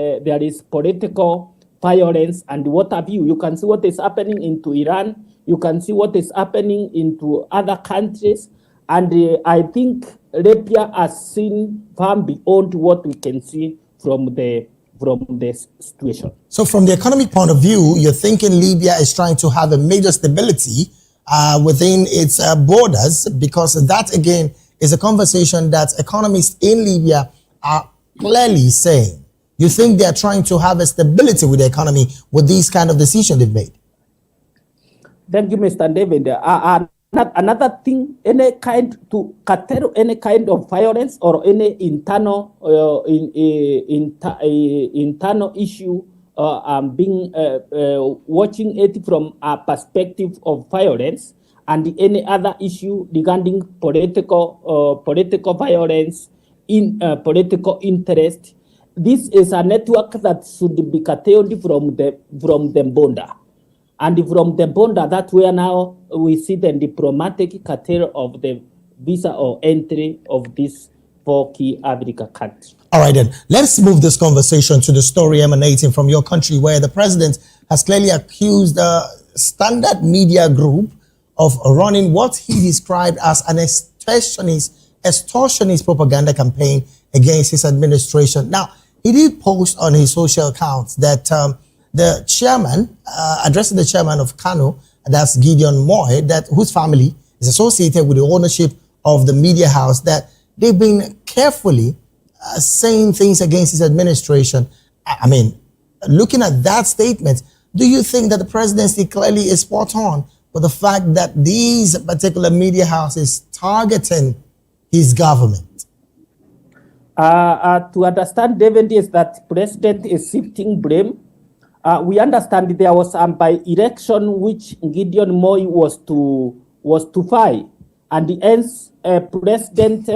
political violence and what have you. You can see what is happening into Iran. You can see what is happening into other countries. And I think Libya has seen far beyond what we can see from the situation. So from the economic point of view, you're thinking Libya is trying to have a major stability within its borders, because that, again, is a conversation that economists in Libya are clearly saying. You think they're trying to have a stability with the economy with these kind of decisions they've made? Thank you, Mr. David. Another thing, any kind to curtail any kind of violence or any internal internal issue, being watching it from a perspective of violence, and any other issue regarding political violence in political interest. This is a network that should be curtailed from the border. And from the border, that's where now we see the diplomatic curtail of the visa or entry of these 4 key African countries. All right, then. Let's move this conversation to the story emanating from your country, where the president has clearly accused the Standard Media Group of running what he described as an extortionist propaganda campaign against his administration. Now, he did post on his social accounts that the chairman, addressing the chairman of Kano, that's Gideon Moy, whose family is associated with the ownership of the media house, that they've been carefully saying things against his administration. I mean, looking at that statement, do you think that the presidency clearly is spot on with the fact that these particular media houses targeting his government? To understand, David, is that president is shifting blame. We understand there was by election which Gideon Moy was to fight, and hence president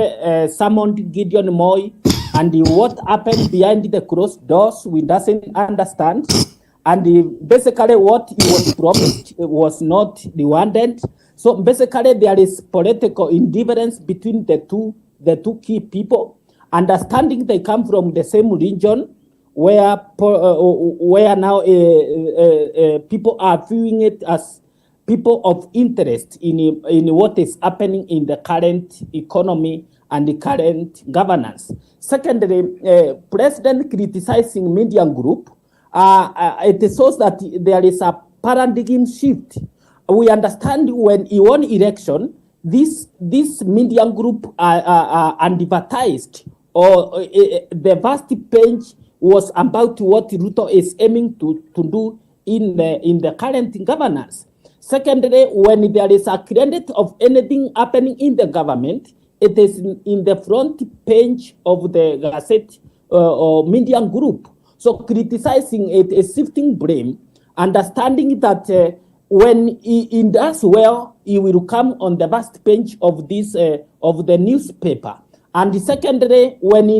summoned Gideon Moy, and what happened behind the closed doors we doesn't understand. And basically what he was promised was not rewarded. So basically there is political indifference between the two key people, understanding they come from the same region, where now people are viewing it as people of interest in what is happening in the current economy and the current governance. Secondly, president criticizing media group, it shows that there is a paradigm shift. We understand when he won election, this media group are advertised, or the vast page was about what Ruto is aiming to do in the current governance. Secondly, when there is a credit of anything happening in the government, it is in the front page of the Gazette or media group. So criticizing it is shifting blame, understanding that when he does well, he will come on the first page of this of the newspaper. And secondly, when he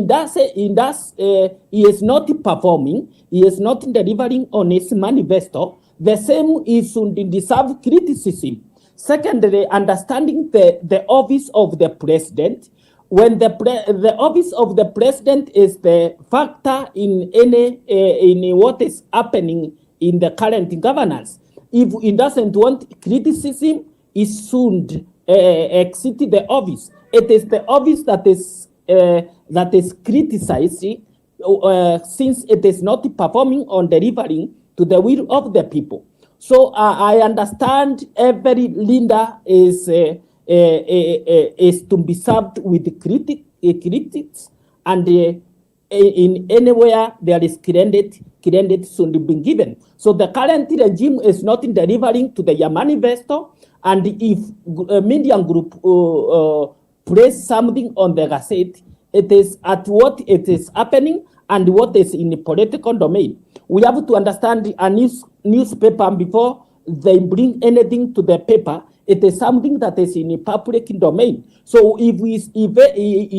is not performing, he is not delivering on his manifesto, the same is should deserve criticism. Secondly, understanding the office of the president. When the office of the president is the factor in what is happening in the current governance, if he doesn't want criticism, he should exit the office. It is the office that is criticizing since it is not performing on delivering to the will of the people. So I understand every leader is to be served with critics, and in anywhere there is credit should be given. So the current regime is not delivering to the manifesto, and if a media group press something on the Gazette, it is at what it is happening and what is in the political domain. We have to understand a newspaper before they bring anything to the paper. It is something that is in the public domain. So if he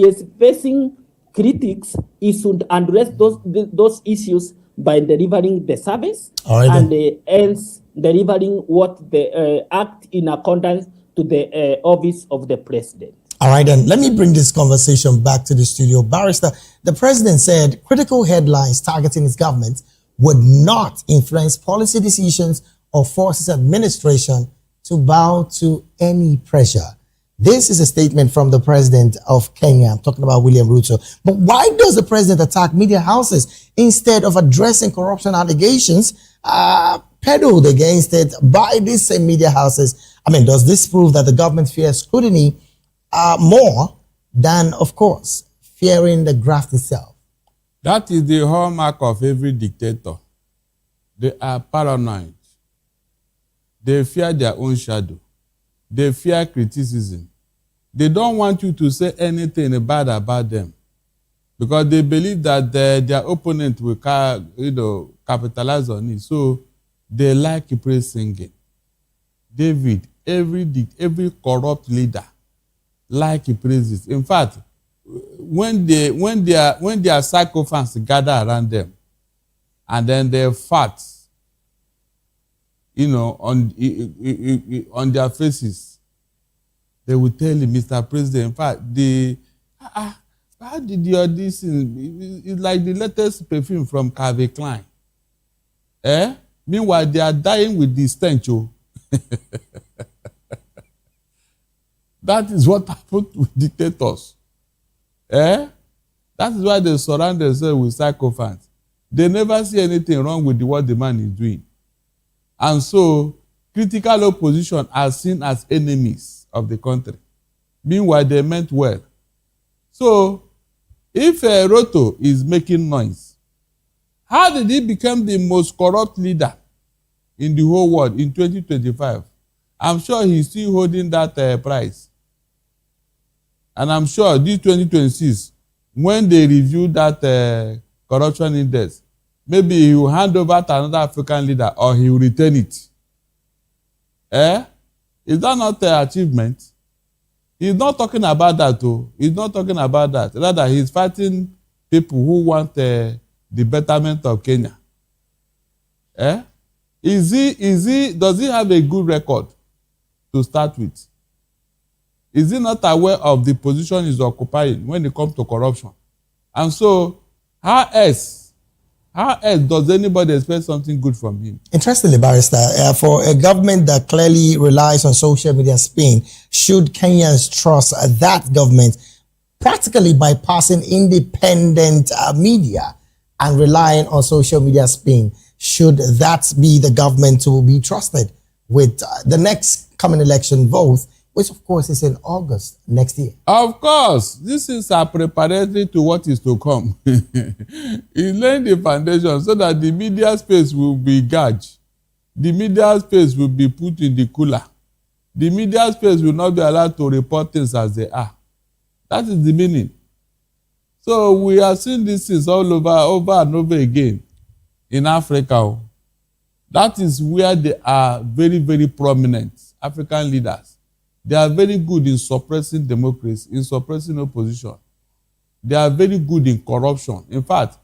is facing critics, he should address those issues by delivering the service, and hence delivering what the act in accordance to the office of the president. All right, then let me bring this conversation back to the studio. Barrister, the president said critical headlines targeting his government would not influence policy decisions or force his administration to bow to any pressure. This is a statement from the president of Kenya. I'm talking about William Ruto. But why does the president attack media houses instead of addressing corruption allegations peddled against it by these same media houses? I mean, does this prove that the government fears scrutiny more than, of course, fearing the graft itself? That is the hallmark of every dictator. They are paranoid. They fear their own shadow. They fear criticism. They don't want you to say anything bad about them, because they believe that their opponent will capitalize on it. So they like praise singing. David, every corrupt leader like praises. In fact, when their sycophants gather around them, and then they fart, on their faces, they will tell him, Mr. President, in fact, how did you audition? It's like the latest perfume from Calvin Klein. Meanwhile, they are dying with the stench. Oh. That is what happened with dictators. Eh? That is why they surround themselves with sycophants. They never see anything wrong with what the man is doing. And so, critical opposition are seen as enemies of the country. Meanwhile, they meant well. So, if Ruto is making noise, how did he become the most corrupt leader in the whole world in 2025? I'm sure he's still holding that prize. And I'm sure this 2026, when they review that corruption index, maybe he will hand over to another African leader or he will retain it. Eh? Is that not an achievement? He's not talking about that, though. He's not talking about that. Rather, he's fighting people who want the betterment of Kenya. Eh? Does he have a good record to start with? Is he not aware of the position he's occupying when it comes to corruption? And so, how else does anybody expect something good from him? Interestingly, Barrister, for a government that clearly relies on social media spin, should Kenyans trust that government practically bypassing independent media and relying on social media spin? Should that be the government to be trusted with the next coming election vote, which of course is in August next year? Of course, this is a preparatory to what is to come. He's laying the foundation so that the media space will be gauged. The media space will be put in the cooler. The media space will not be allowed to report things as they are. That is the meaning. So we are seeing these things all over and over again in Africa. That is where they are very, very prominent, African leaders. They are very good in suppressing democracy, in suppressing opposition. They are very good in corruption. In fact,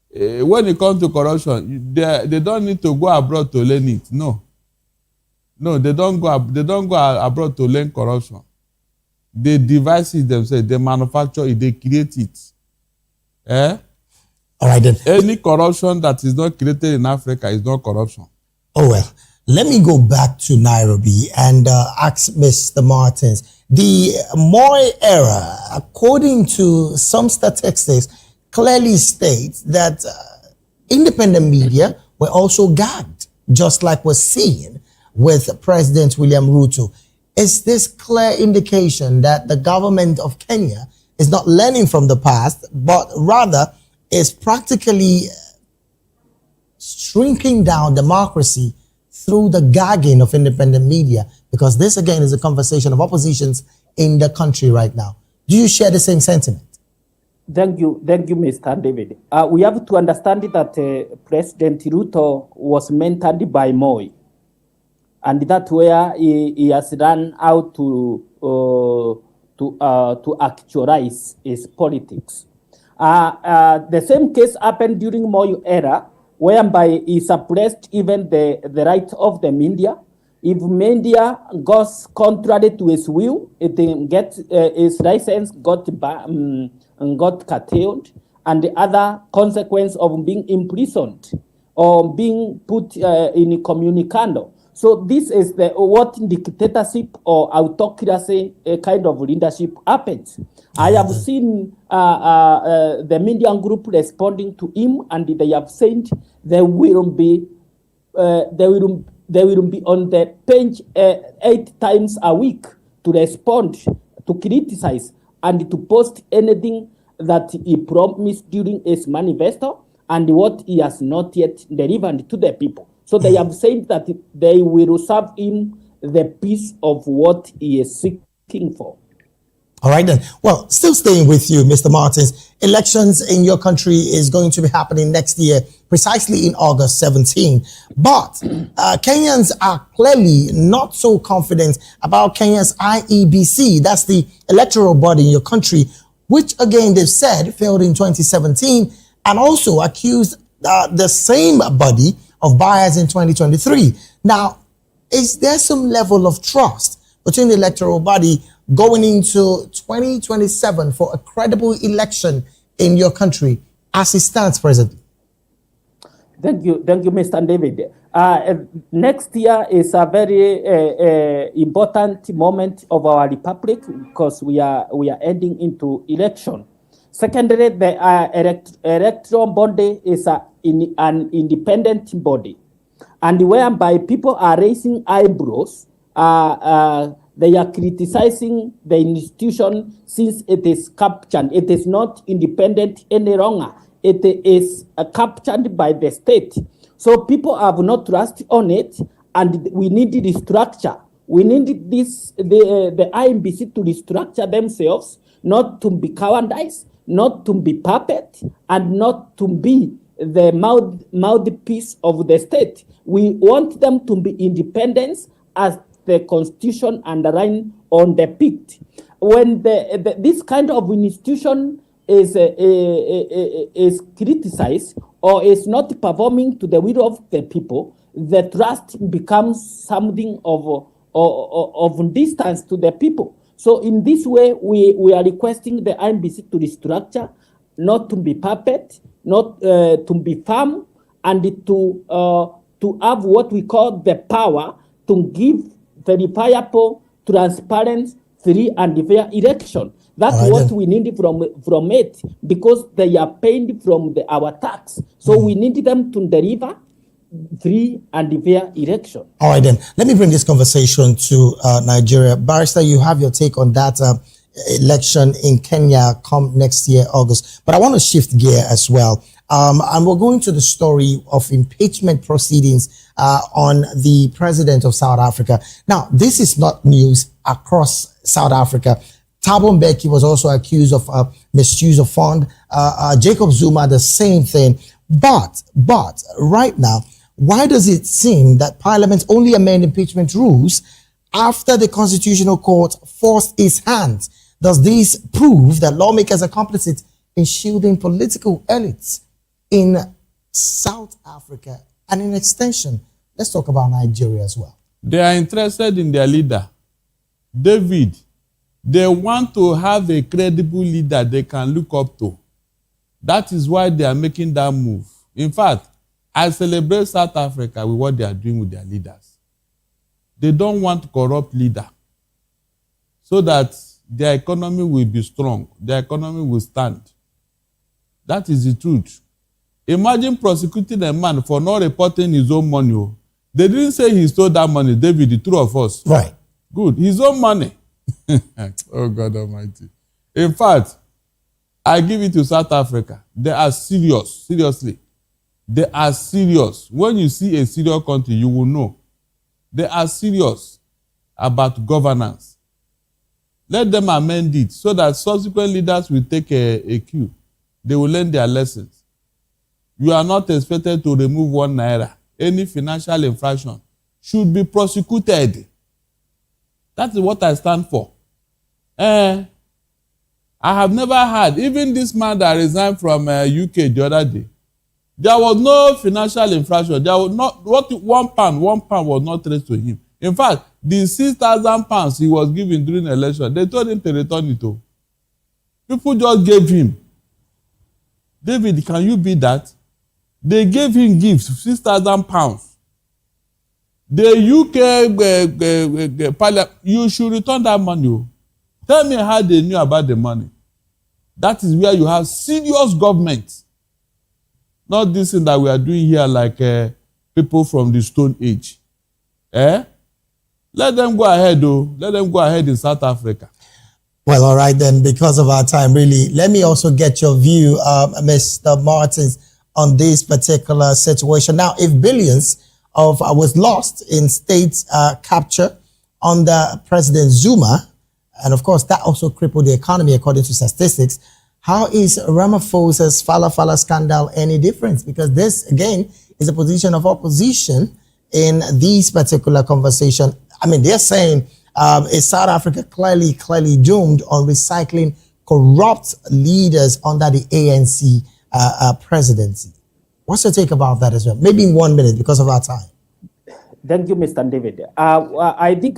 when it comes to corruption, they don't need to go abroad to learn it. No, they don't go abroad to learn corruption. They devise it themselves. They manufacture it. They create it. Eh? All right then. Any corruption that is not created in Africa is not corruption. Oh well. Let me go back to Nairobi and ask Mr. Martins. The Moi era, according to some statistics, clearly states that independent media were also gagged, just like we're seeing with President William Ruto. Is this clear indication that the government of Kenya is not learning from the past, but rather is practically shrinking down democracy through the gagging of independent media? Because this, again, is a conversation of oppositions in the country right now. Do you share the same sentiment? Thank you, Mr. David. We have to understand that President Ruto was mentored by Moi, and that's where he has run out to actualize his politics. The same case happened during Moi era, whereby he suppressed even the right of the media. If media goes contrary to his will, it gets his license got curtailed, and the other consequence of being imprisoned or being put in a communicando. So this is what dictatorship or autocracy kind of leadership happens. I have seen the media group responding to him, and they have said they will be on the page 8 times a week to respond, to criticize, and to post anything that he promised during his manifesto and what he has not yet delivered to the people. So they have said that they will serve him the piece of what he is seeking for. All right then. Well, still staying with you, Mr. Martins, elections in your country is going to be happening next year, precisely in August 17. But Kenyans are clearly not so confident about Kenya's IEBC. That's the electoral body in your country, which again they've said failed in 2017 and also accused the same body of bias in 2023. Now, is there some level of trust between the electoral body going into 2027 for a credible election in your country as it stands presently? Thank you, Mr. David. Next year is a very important moment of our republic because we are ending into election. Secondly, the electoral body is an independent body, and whereby people are raising eyebrows, they are criticizing the institution since it is captured. It is not independent any longer. It is captured by the state. So people have no trust on it, and we need the structure. We need the IMBC to restructure themselves, not to be cowardice, not to be puppet, and not to be the mouthpiece of the state. We want them to be independent as the constitution underlined on the pict. When this kind of institution is criticized or is not performing to the will of the people, the trust becomes something of distance to the people. So in this way, we are requesting the IMBC to restructure, not to be puppet, not to be firm, and to have what we call the power to give verifiable, transparent, free and fair election. That's what we need from it, because they are paid from our tax. So we need them to deliver free and fair election. All right, then. Let me bring this conversation to Nigeria. Barrister, you have your take on that election in Kenya come next year, August. But I want to shift gear as well. And we're going to the story of impeachment proceedings on the president of South Africa. Now, this is not news across South Africa. Thabo Mbeki was also accused of misuse of fund. Jacob Zuma, the same thing. But right now, why does it seem that Parliament only amend impeachment rules after the Constitutional Court forced its hand? Does this prove that lawmakers are complicit in shielding political elites in South Africa? And in extension, let's talk about Nigeria as well. They are interested in their leader, David. They want to have a credible leader they can look up to. That is why they are making that move. In fact, I celebrate South Africa with what they are doing with their leaders. They don't want corrupt leader so that their economy will be strong. Their economy will stand. That is the truth. Imagine prosecuting a man for not reporting his own money. They didn't say he stole that money, David, the two of us. Right. Good. His own money. Oh, God Almighty. In fact, I give it to South Africa. They are serious. Seriously. They are serious. When you see a serious country, you will know. They are serious about governance. Let them amend it so that subsequent leaders will take a cue. They will learn their lessons. You are not expected to remove 1 naira. Any financial infraction should be prosecuted. That is what I stand for. I have never heard, even this man that resigned from UK the other day, there was no financial infraction. There was not £1 was not traced to him. In fact, the £6,000 he was given during the election, they told him to return it to. People just gave him. David, can you be that? They gave him gifts, £6,000. The UK parliament, you should return that money. Tell me how they knew about the money. That is where you have serious government. Not this thing that we are doing here like people from the Stone Age. Let them go ahead, though. Let them go ahead in South Africa. Well, all right then, because of our time, really, let me also get your view, Mr. Martins, on this particular situation. Now, if billions was lost in state capture under President Zuma, and of course, that also crippled the economy according to statistics, how is Ramaphosa's Fala scandal any different? Because this, again, is a position of opposition in these particular conversation. I mean, they're saying is South Africa clearly doomed on recycling corrupt leaders under the ANC presidency? What's your take about that as well? Maybe in 1 minute because of our time. Thank you, Mr. David. I think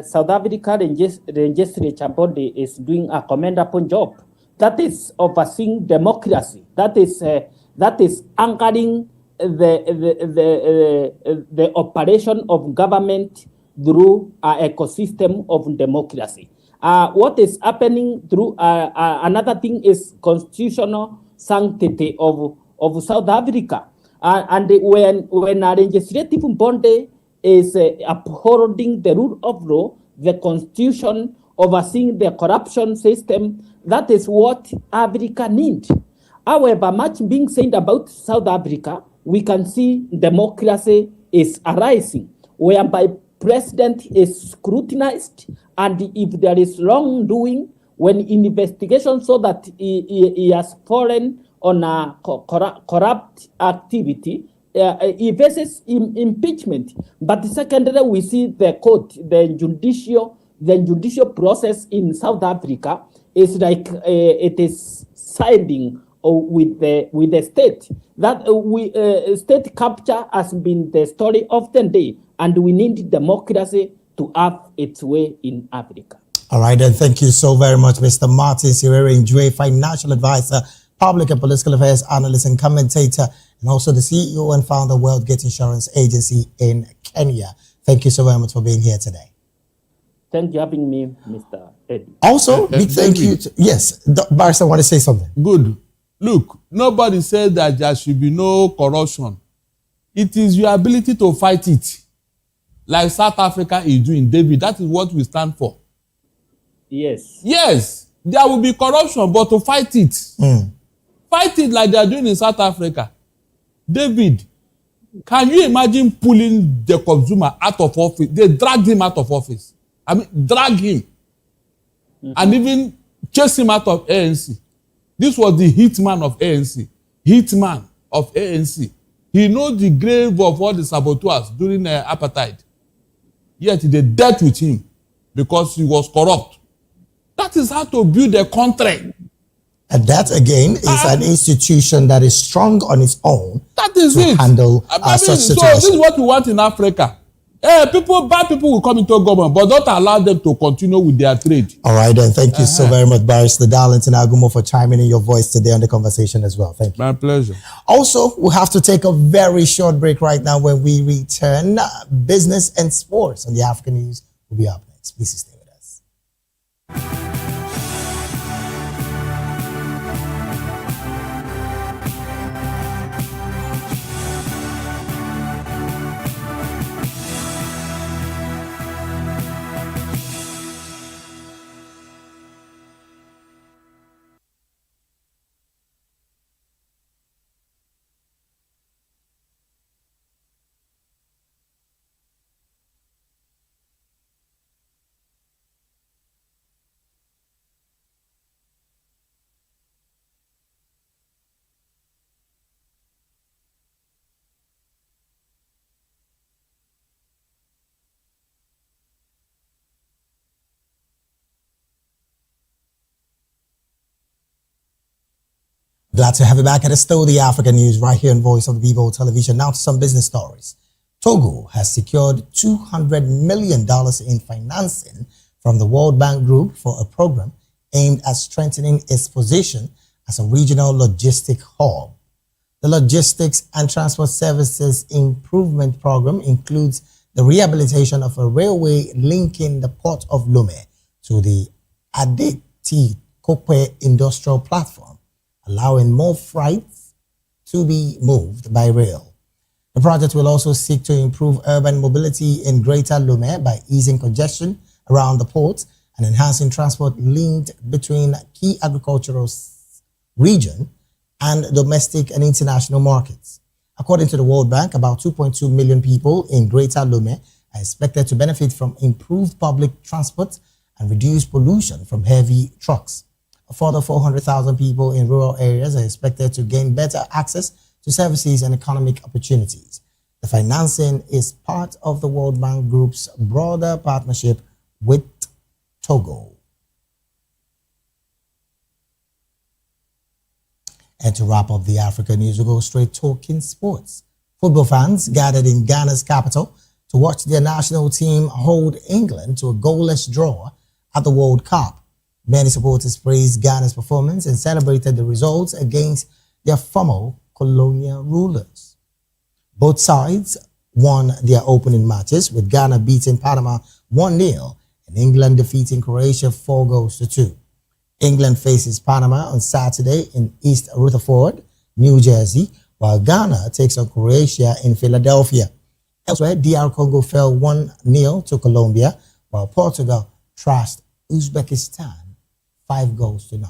South Africa legislature body is doing a commendable job. That is overseeing democracy. That is anchoring the operation of government through an ecosystem of democracy. What is happening through another thing is constitutional sanctity of South Africa. And when a legislative body is upholding the rule of law, the constitution, overseeing the corruption system, that is what Africa needs. However, much being said about South Africa, we can see democracy is arising, whereby president is scrutinized, and if there is wrongdoing, when investigation so that he has fallen on a corrupt activity, he faces impeachment. But secondly, we see the court, the judicial process in South Africa is like it is siding with the state. That state capture has been the story of the day, and we need democracy to have its way in Africa. All right, and thank you so very much, Mr. Martin Sirere-Njue, financial advisor, public and political affairs analyst and commentator, and also the CEO and founder of WorldGate Insurance Agency in Kenya. Thank you so very much for being here today. Thank you for having me, Mr. Eddie. Also, big thank you. Yes, Barrister, want to say something? Good. Look, nobody said that there should be no corruption. It is your ability to fight it. Like South Africa is doing, David. That is what we stand for. Yes. Yes, there will be corruption, but to fight it. Fight it like they are doing in South Africa. David, can you imagine pulling Jacob Zuma out of office? They dragged him out of office. I mean, drag him. And even chase him out of ANC. This was the hitman of ANC. Hitman of ANC. He knows the grave of all the saboteurs during apartheid. Yet they dealt with him because he was corrupt. That is how to build a country. And that, again, is an institution that is strong on its own. That is to it. handle such So situations. this is what we want in Africa. Bad people will come into government, but don't allow them to continue with their trade. All right, and thank you so very much, Barrister Darlington Agumo, for chiming in your voice today on the conversation as well. Thank you. My pleasure. Also, we'll have to take a very short break right now. When we return, business and sports on the African News will be up next. Please stay with us. Glad to have you back at the Still the African News right here on Voice of the People Television. Now to some business stories. Togo has secured $200 million in financing from the World Bank Group for a program aimed at strengthening its position as a regional logistic hub. The Logistics and Transport Services Improvement Program includes the rehabilitation of a railway linking the port of Lomé to the Adeti Kokwe industrial platform, allowing more freights to be moved by rail. The project will also seek to improve urban mobility in Greater Lomé by easing congestion around the port and enhancing transport linked between key agricultural region and domestic and international markets. According to the World Bank, about 2.2 million people in Greater Lomé are expected to benefit from improved public transport and reduced pollution from heavy trucks. A further 400,000 people in rural areas are expected to gain better access to services and economic opportunities. The financing is part of the World Bank Group's broader partnership with Togo. And to wrap up the Africa news, we'll go straight talking sports. Football fans gathered in Ghana's capital to watch their national team hold England to a goalless draw at the World Cup. Many supporters praised Ghana's performance and celebrated the results against their former colonial rulers. Both sides won their opening matches, with Ghana beating Panama 1-0 and England defeating Croatia 4-2. England faces Panama on Saturday in East Rutherford, New Jersey, while Ghana takes on Croatia in Philadelphia. Elsewhere, DR Congo fell 1-0 to Colombia, while Portugal thrashed Uzbekistan 5-0.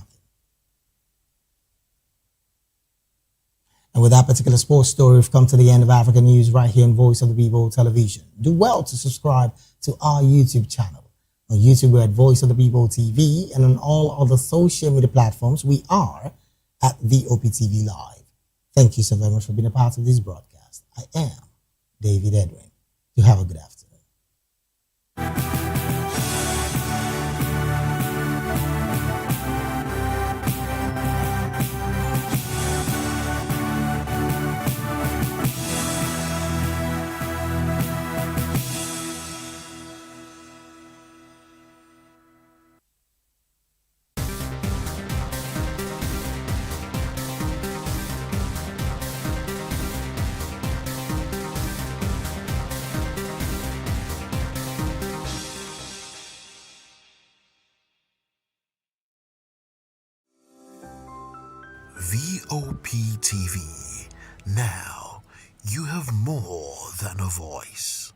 And with that particular sports story, we've come to the end of African News right here on Voice of the People Television. Do well to subscribe to our YouTube channel. On YouTube, we're at Voice of the People TV, and on all other social media platforms, we are at VOP TV Live. Thank you so very much for being a part of this broadcast. I am David Edwin. You have a good afternoon. VOP TV. Now you have more than a voice.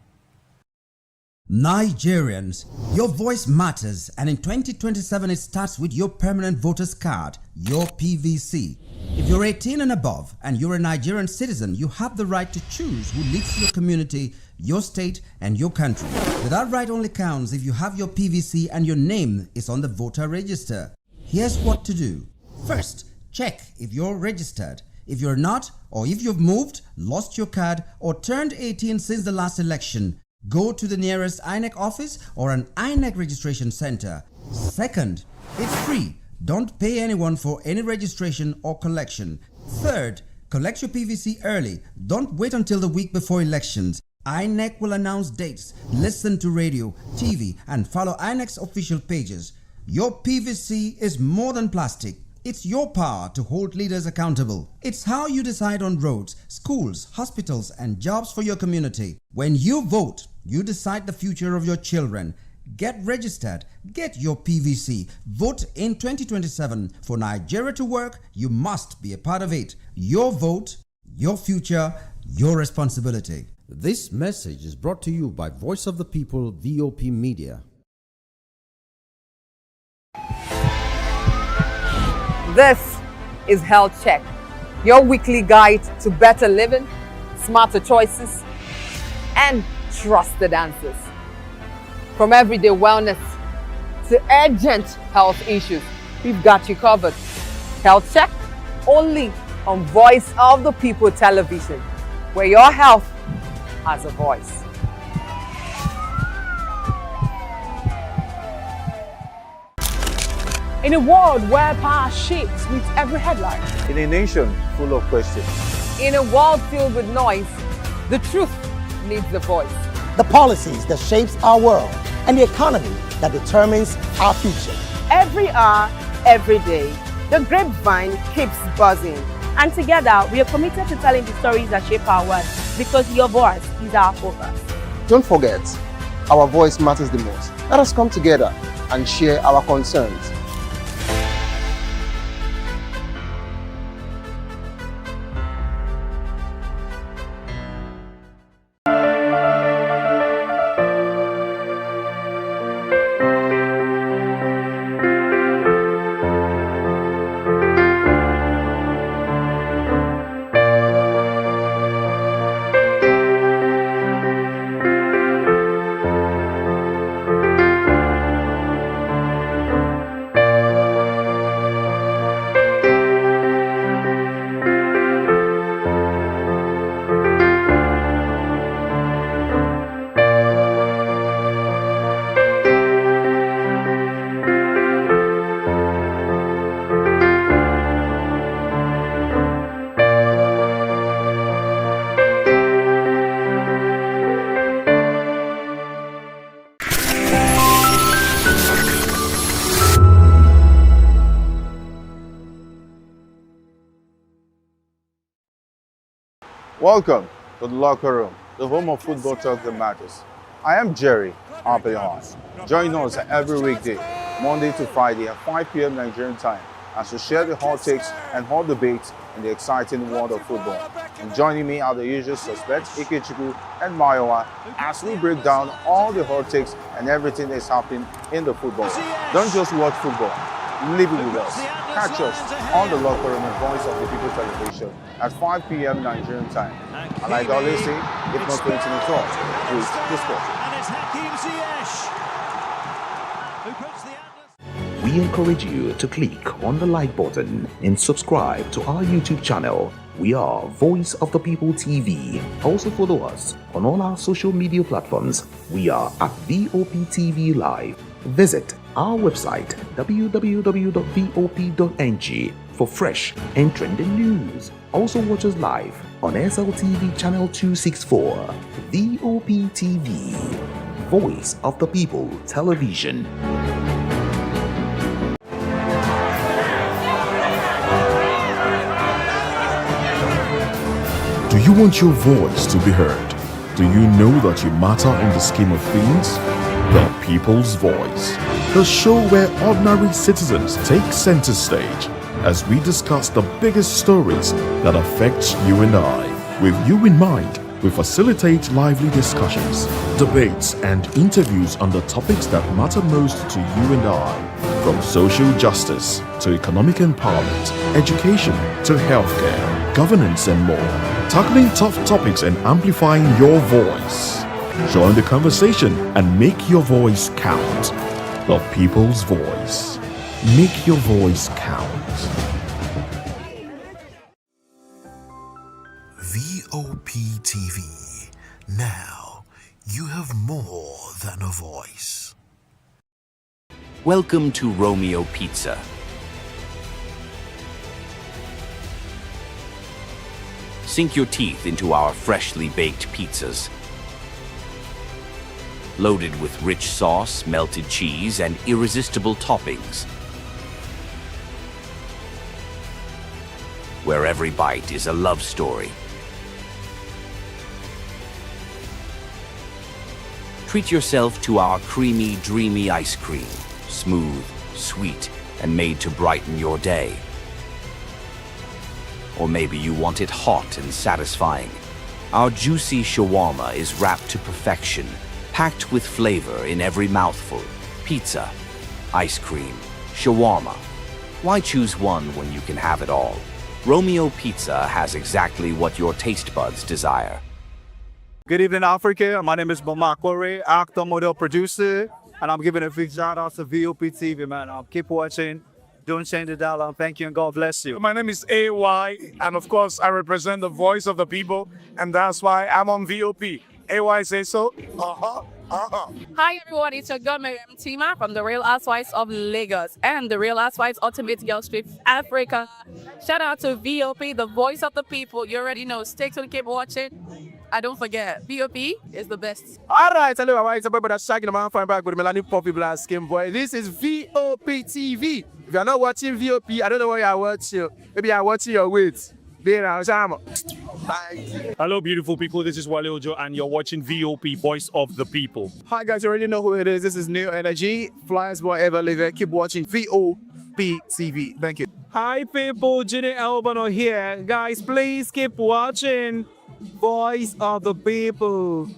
Nigerians, your voice matters, and in 2027 it starts with your permanent voter's card, your PVC. If you're 18 and above and you're a Nigerian citizen, you have the right to choose who leads your community, your state, and your country. But that right only counts if you have your PVC and your name is on the voter register. Here's what to do. First, check if you're registered. If you're not, or if you've moved, lost your card, or turned 18 since the last election, go to the nearest INEC office or an INEC registration center. Second, it's free. Don't pay anyone for any registration or collection. Third, collect your PVC early. Don't wait until the week before elections. INEC will announce dates. Listen to radio, TV, and follow INEC's official pages. Your PVC is more than plastic. It's your power to hold leaders accountable. It's how you decide on roads, schools, hospitals, and jobs for your community. When you vote, you decide the future of your children. Get registered. Get your PVC. Vote in 2027. For Nigeria to work, you must be a part of it. Your vote, your future, your responsibility. This message is brought to you by Voice of the People, VOP Media. This is Health Check, your weekly guide to better living, smarter choices, and trusted answers. From everyday wellness to urgent health issues, we've got you covered. Health Check, only on Voice of the People Television, where your health has a voice. In a world where power shapes with every headline. In a nation full of questions. In a world filled with noise, the truth needs a voice. The policies that shapes our world and the economy that determines our future. Every hour, every day, the grapevine keeps buzzing. And together, we are committed to telling the stories that shape our world, because your voice is our focus. Don't forget, our voice matters the most. Let us come together and share our concerns. Welcome to the locker room, the home of football talk that matters. I am Jerry Apelon. Join us every weekday, Monday to Friday at 5 p.m. Nigerian time, as we share the hot takes and hot debates in the exciting world of football. And joining me are the usual suspects, Ikechukwu and Mayowa, as we break down all the hot takes and everything that's happening in the football. Don't just watch football, live it with us. Catch us on the locker room and Voice of the People television at 5 p.m. Nigerian time. And like I always say, if not 20 minutes off, please the sport. We encourage you to click on the like button and subscribe to our YouTube channel. We are Voice of the People TV. Also follow us on all our social media platforms. We are at VOP TV Live. Visit our website www.vop.ng for fresh and trending news. Also watch us live on SLTV channel 264. VOP TV, Voice of the People Television. Do you want your voice to be heard? Do you know that you matter in the scheme of things? The People's Voice, the show where ordinary citizens take center stage as we discuss the biggest stories that affect you and I. With you in mind, we facilitate lively discussions, debates, and interviews on the topics that matter most to you and I. From social justice to economic empowerment, education to healthcare, governance, and more. Tackling tough topics and amplifying your voice. Join the conversation and make your voice count. The People's Voice. Make your voice count. VOP TV. Now you have more than a voice. Welcome to Romeo Pizza. Sink your teeth into our freshly baked pizzas. Loaded with rich sauce, melted cheese, and irresistible toppings. Where every bite is a love story. Treat yourself to our creamy, dreamy ice cream. Smooth, sweet, and made to brighten your day. Or maybe you want it hot and satisfying. Our juicy shawarma is wrapped to perfection, packed with flavor in every mouthful. Pizza, ice cream, shawarma. Why choose one when you can have it all? Romeo Pizza has exactly what your taste buds desire. Good evening, Africa. My name is Mama Kore, actor, model, producer, and I'm giving a big shout out to VOP TV, man. Keep watching. Don't change the dial. Thank you and God bless you. My name is AY, and of course, I represent the voice of the people, and that's why I'm on VOP. AY say so. Hi everyone, it's your girl Miriam Tima from the Real Housewives of Lagos and the Real Housewives Ultimate Girls Trip Africa. Shout out to VOP, the voice of the people. You already know. Stay tuned, keep watching. And don't forget, VOP is the best. All right, hello, it's a brother Shaggy, the man back with Melanie Poppy Blast Skin Boy. This is VOP TV. If you're not watching VOP, I don't know what you're watching. Maybe you're watching your weight. Hello, beautiful people. This is Wale Ojo, and you're watching VOP, Voice of the People. Hi, guys. You already know who it is. This is New Energy. Flyers boy ever live. Keep watching VOP TV. Thank you. Hi, people. Ginny Albano here. Guys, please keep watching Voice of the People.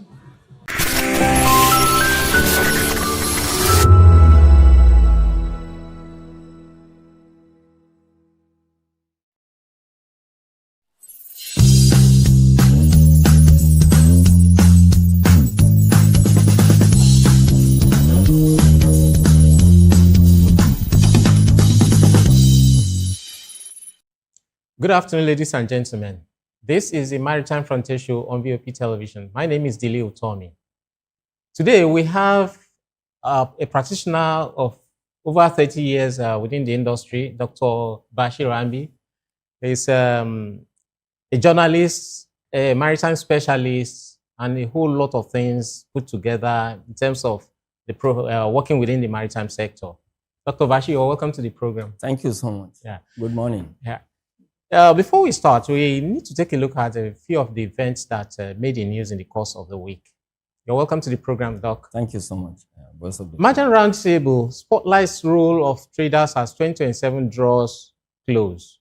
Good afternoon, ladies and gentlemen. This is a Maritime Frontier show on VOP television. My name is Dele Utomi. Today, we have a practitioner of over 30 years within the industry, Dr. Bashir Rambi. He's a journalist, a maritime specialist, and a whole lot of things put together in terms of the working within the maritime sector. Dr. Bashir, welcome to the program. Thank you so much. Yeah. Good morning. Yeah. Before we start, we need to take a look at a few of the events that made the news in the course of the week. You're welcome to the program, Doc. Thank you so much. Merchant Roundtable spotlights role of traders as 2027 draws close.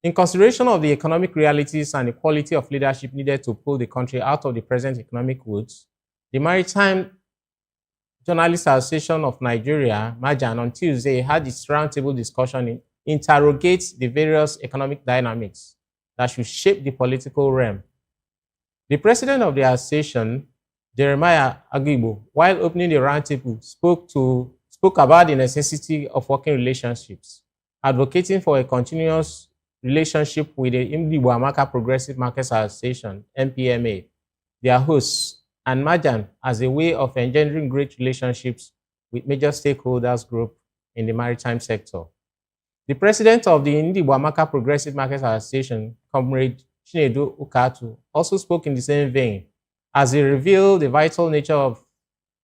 In consideration of the economic realities and the quality of leadership needed to pull the country out of the present economic woods, the Maritime Journalists Association of Nigeria, MAJAN, on Tuesday had its roundtable discussion interrogates the various economic dynamics that should shape the political realm. The president of the association, Jeremiah Agibo, while opening the roundtable, spoke about the necessity of working relationships, advocating for a continuous relationship with the Imdibuamaka Progressive Markets Association, MPMA, their hosts, and MAJAN as a way of engendering great relationships with major stakeholders group in the maritime sector. The president of the Imdibuamaka Progressive Markets Association, Comrade Chinedu Ukatu, also spoke in the same vein as he revealed the vital nature of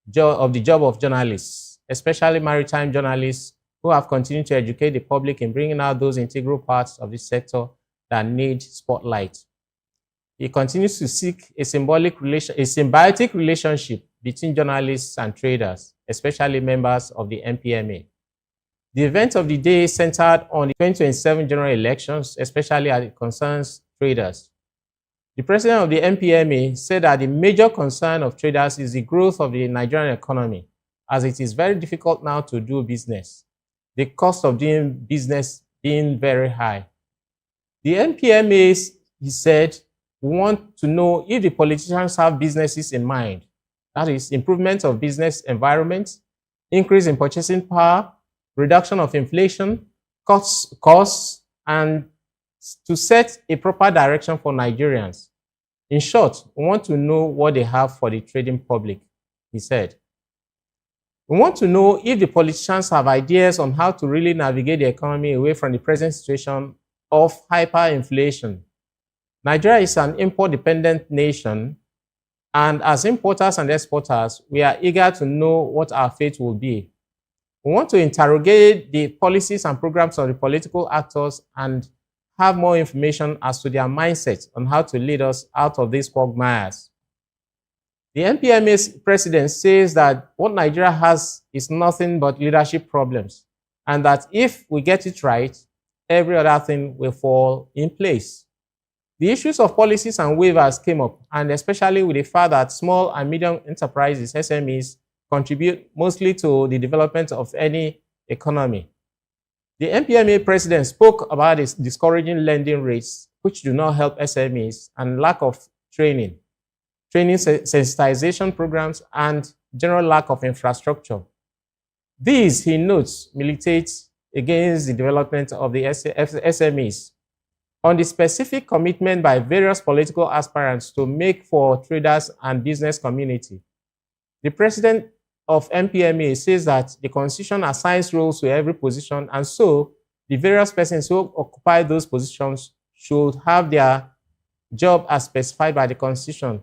the job of journalists, especially maritime journalists who have continued to educate the public in bringing out those integral parts of the sector that need spotlight. He continues to seek a symbiotic relationship between journalists and traders, especially members of the MPMA. The event of the day centered on the 2027 general elections, especially as it concerns traders. The president of the MPMA said that the major concern of traders is the growth of the Nigerian economy, as it is very difficult now to do business, the cost of doing business being very high. The MPMA, he said, want to know if the politicians have businesses in mind, that is, improvement of business environment, increase in purchasing power, reduction of inflation, costs, and to set a proper direction for Nigerians. In short, we want to know what they have for the trading public, he said. We want to know if the politicians have ideas on how to really navigate the economy away from the present situation of hyperinflation. Nigeria is an import-dependent nation, and as importers and exporters, we are eager to know what our fate will be. We want to interrogate the policies and programs of the political actors and have more information as to their mindset on how to lead us out of these quagmires. The MPMA's president says that what Nigeria has is nothing but leadership problems, and that if we get it right, every other thing will fall in place. The issues of policies and waivers came up, and especially with the fact that small and medium enterprises, SMEs, contribute mostly to the development of any economy. The MPMA president spoke about its discouraging lending rates, which do not help SMEs, and lack of training sensitization programs, and general lack of infrastructure. These, he notes, militate against the development of the SMEs. On the specific commitment by various political aspirants to make for traders and business community, the president of MPMA says that the Constitution assigns roles to every position, and so the various persons who occupy those positions should have their job as specified by the Constitution.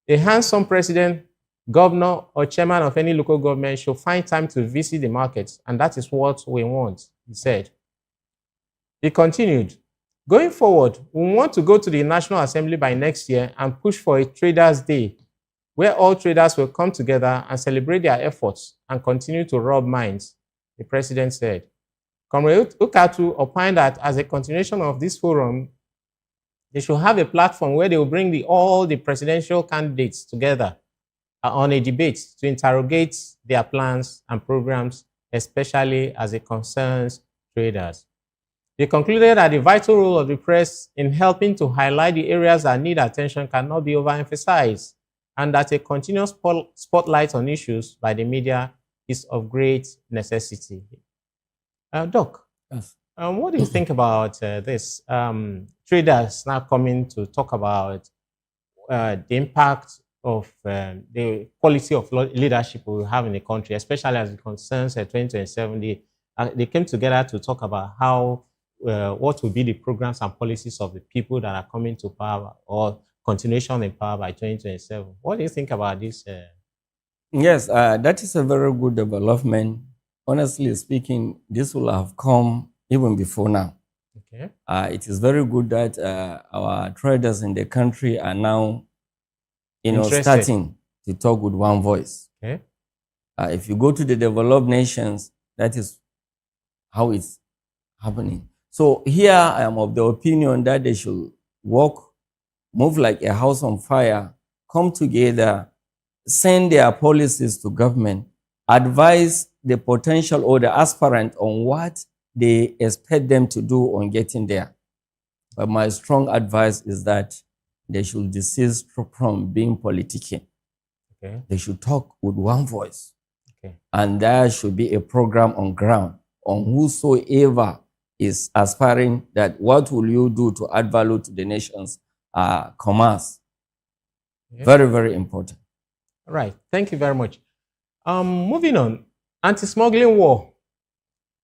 A handsome president, governor, or chairman of any local government should find time to visit the markets, and that is what we want, he said. He continued, going forward, we want to go to the National Assembly by next year and push for a Traders' Day, where all traders will come together and celebrate their efforts and continue to rub minds, the president said. Comrade Ukatu opined that as a continuation of this forum, they should have a platform where they will bring all the presidential candidates together on a debate to interrogate their plans and programs, especially as it concerns traders. They concluded that the vital role of the press in helping to highlight the areas that need attention cannot be overemphasized, and that a continuous spotlight on issues by the media is of great necessity. Doc, yes. What do you think about this? Traders now coming to talk about the impact of the quality of leadership we have in the country, especially as it concerns 2027. They came together to talk about how what will be the programs and policies of the people that are coming to power or continuation in power by 2027. What do you think about this? Yes, that is a very good development. Honestly speaking, this will have come even before now. Okay. It is very good that our traders in the country are now, Interested. starting to talk with one voice. Okay. If you go to the developed nations, that is how it's happening. So here I am of the opinion that they should work, move like a house on fire, come together, send their policies to government, advise the potential or the aspirant on what they expect them to do on getting there. But my strong advice is that they should desist from being politicking. Okay. They should talk with one voice. Okay. And there should be a program on ground on whosoever is aspiring that what will you do to add value to the nation's commerce. Yeah. Very, very important. All right. Thank you very much. Moving on. Anti-smuggling war.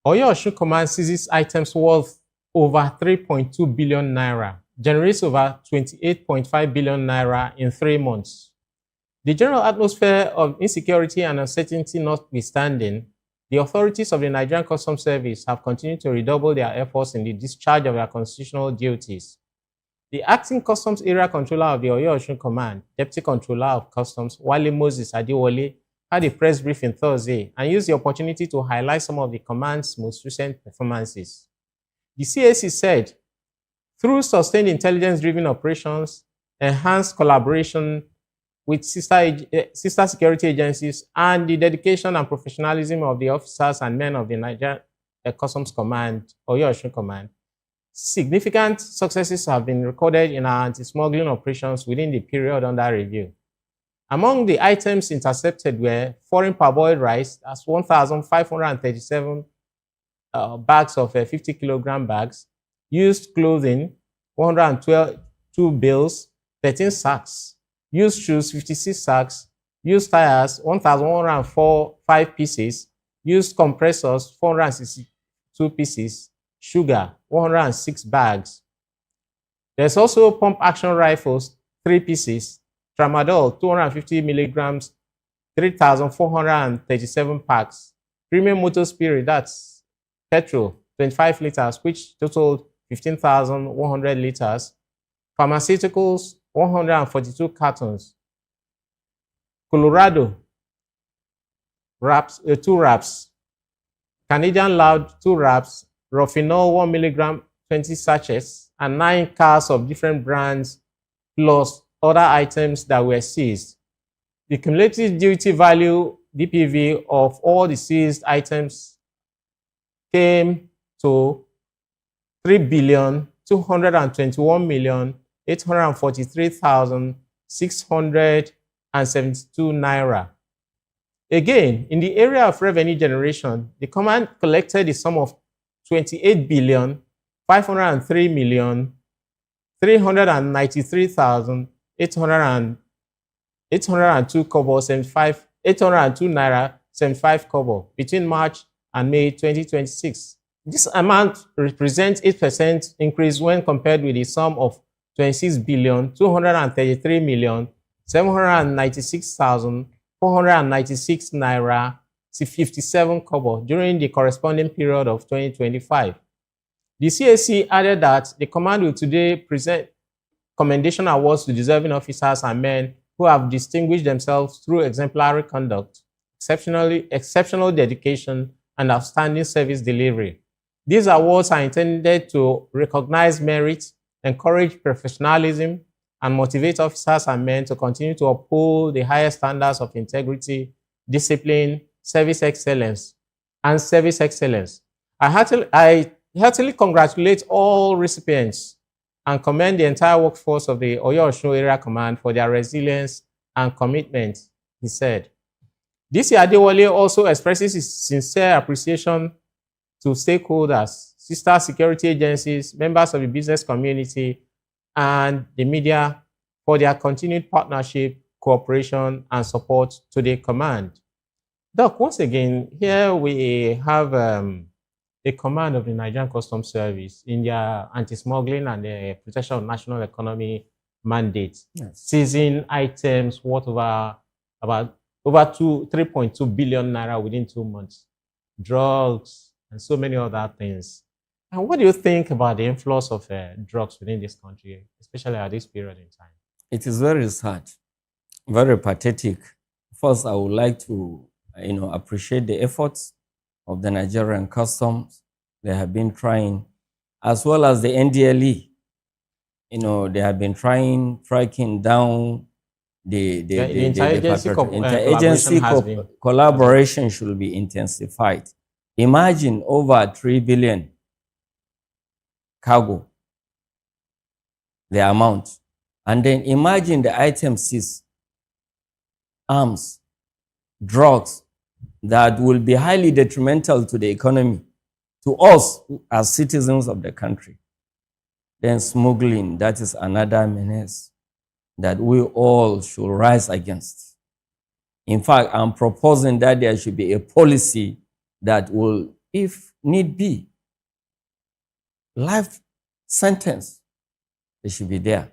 Oyo Command seizes items worth over 3.2 billion naira, generates over 28.5 billion naira in 3 months. The general atmosphere of insecurity and uncertainty notwithstanding, the authorities of the Nigerian Customs Service have continued to redouble their efforts in the discharge of their constitutional duties. The acting Customs Area Controller of the Oyo Command, Deputy Controller of Customs, Wale Moses Adewale, had a press briefing Thursday and used the opportunity to highlight some of the command's most recent performances. The CAC said, through sustained intelligence-driven operations, enhanced collaboration with sister security agencies, and the dedication and professionalism of the officers and men of the Nigerian Customs Command, Oyo Command, significant successes have been recorded in our anti-smuggling operations within the period under review. Among the items intercepted were foreign parboiled rice, that's 1,537 bags of 50-kilogram bags, used clothing, 112 bills, 13 sacks, used shoes, 56 sacks, used tires, 1,104 5 pieces, used compressors, 462 pieces, sugar, 106 bags. There's also pump action rifles, 3 pieces, tramadol, 250 milligrams, 3,437 packs, premium motor spirit, that's petrol, 25 liters, which totaled 15,100 liters, pharmaceuticals, 142 cartons, Colorado, 2 wraps, Canadian Loud, 2 wraps, Rofinol, 1 milligram, 20 sachets, and 9 cars of different brands, plus other items that were seized. The cumulative duty value, DPV, of all the seized items came to 3,221,843,672 naira. Again, in the area of revenue generation, the command collected the sum of 28,503,393,802 kobo 75 802 naira 75 kobo between March and May 2026. This amount represents 8% increase when compared with the sum of 26,233,796,496 naira 57 kobo during the corresponding period of 2025. The CAC added that the command will today present commendation awards to deserving officers and men who have distinguished themselves through exemplary conduct, exceptional dedication, and outstanding service delivery. These awards are intended to recognize merit, encourage professionalism, and motivate officers and men to continue to uphold the highest standards of integrity, discipline, service excellence. I heartily congratulate all recipients and commend the entire workforce of the Oyo Area Command for their resilience and commitment, he said. DC Adewale also expresses his sincere appreciation to stakeholders, sister security agencies, members of the business community, and the media for their continued partnership, cooperation, and support to the command. Doc, once again, here we have a command of the Nigerian Customs Service in their anti-smuggling and the protection of national economy mandate, seizing items worth over 3.2 billion naira within 2 months, drugs, and so many other things. And what do you think about the influence of drugs within this country, especially at this period in time? It is very sad, very pathetic. First, I would like to, appreciate the efforts of the Nigerian customs. They have been trying, as well as the NDLE. They have been tracking down the interagency collaboration should be intensified. Imagine over 3 billion cargo, the amount. And then imagine the items seized, arms, drugs, that will be highly detrimental to the economy, to us as citizens of the country. Then smuggling, that is another menace that we all should rise against. In fact, I'm proposing that there should be a policy that will, if need be, life sentence, it should be there,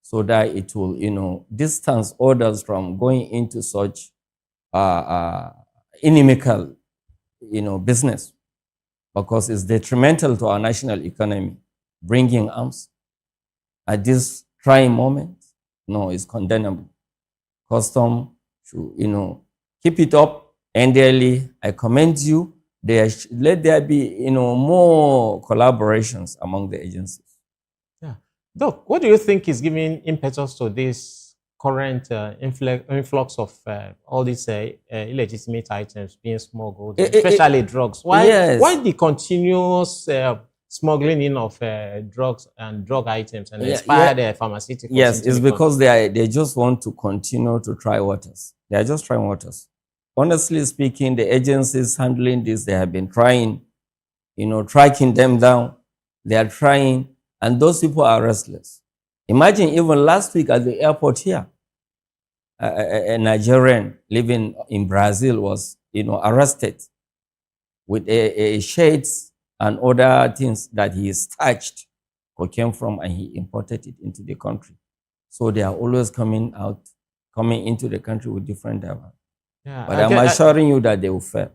so that it will, distance others from going into such inimical, business, because it's detrimental to our national economy. Bringing arms at this trying moment, no, it's condemnable. Custom should, keep it up. NDLE, I commend you. Let there be, more collaborations among the agencies. Yeah. Doc, what do you think is giving impetus to this current influx of all these illegitimate items being smuggled, especially drugs? Why the continuous smuggling in of drugs and drug items and expired pharmaceuticals? Yes, it's because they just want to continue to try waters. They are just trying waters. Honestly speaking, the agencies handling this, they have been trying, tracking them down. They are trying, and those people are restless. Imagine even last week at the airport here, a Nigerian living in Brazil was, arrested with a shades and other things that he starched cocaine from, and he imported it into the country. So they are always coming into the country with different diversity. Yeah, but I'm assuring you that they will fail.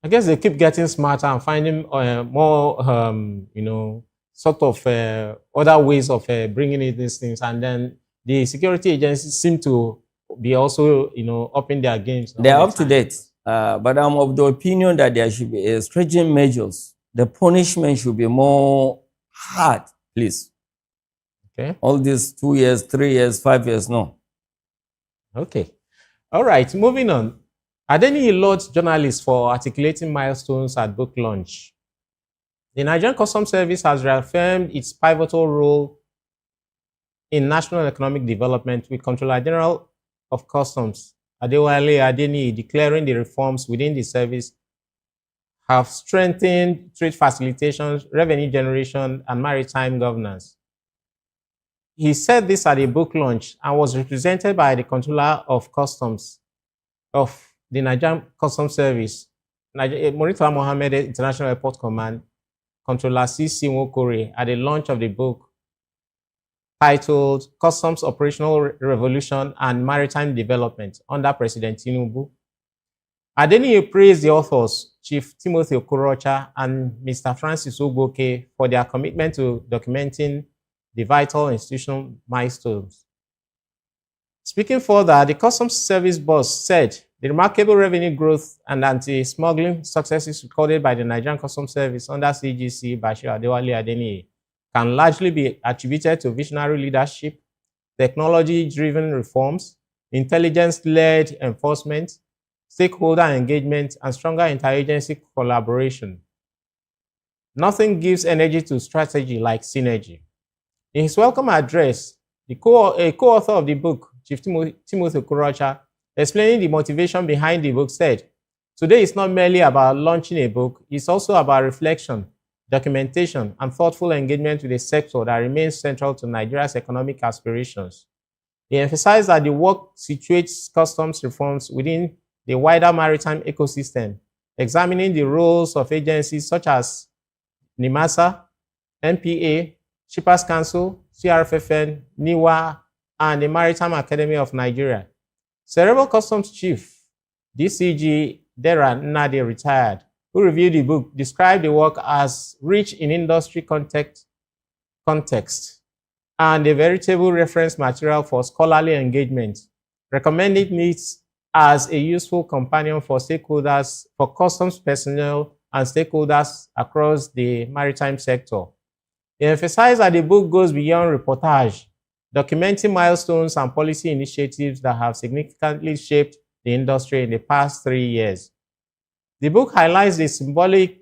I guess they keep getting smarter and finding more, sort of other ways of bringing in these things. And then the security agencies seem to be also, upping their games. They are up to date. But I'm of the opinion that there should be stringent measures. The punishment should be more hard, please. Okay. All these 2 years, 3 years, 5 years, no. Okay. All right, moving on. Adeniyi lauds journalists for articulating milestones at book launch. The Nigerian Customs Service has reaffirmed its pivotal role in national economic development, with Controller General of Customs Adewale Adeniyi declaring the reforms within the service have strengthened trade facilitation, revenue generation, and maritime governance. He said this at a book launch and was represented by the Controller of Customs of the Nigerian Customs Service, Murtala Mohammed International Airport Command, Controller C.C. Nwokore, at the launch of the book titled Customs Operational Revolution and Maritime Development under President Tinubu. Adeniyi praised the authors, Chief Timothy Okorocha and Mr. Francis Ogboke, for their commitment to documenting the vital institutional milestones. Speaking further, the Customs Service boss said the remarkable revenue growth and anti-smuggling successes recorded by the Nigerian Customs Service under CGC Bashir Adewale Adeniyi can largely be attributed to visionary leadership, technology-driven reforms, intelligence-led enforcement, stakeholder engagement, and stronger interagency collaboration. Nothing gives energy to strategy like synergy. In his welcome address, a co-author of the book, Chief Timothy Okorocha, explaining the motivation behind the book, said, "Today is not merely about launching a book, it's also about reflection, documentation, and thoughtful engagement with a sector that remains central to Nigeria's economic aspirations." He emphasized that the work situates customs reforms within the wider maritime ecosystem, examining the roles of agencies such as NIMASA, NPA, Shippers Council, CRFFN, NIWA, and the Maritime Academy of Nigeria. Cerebral Customs Chief, DCG Dera Nnadi, retired, who reviewed the book, described the work as rich in industry context and a veritable reference material for scholarly engagement, recommending it as a useful companion for stakeholders, for customs personnel and stakeholders across the maritime sector. He emphasized that the book goes beyond reportage, documenting milestones and policy initiatives that have significantly shaped the industry in the past 3 years. The book highlights the symbolic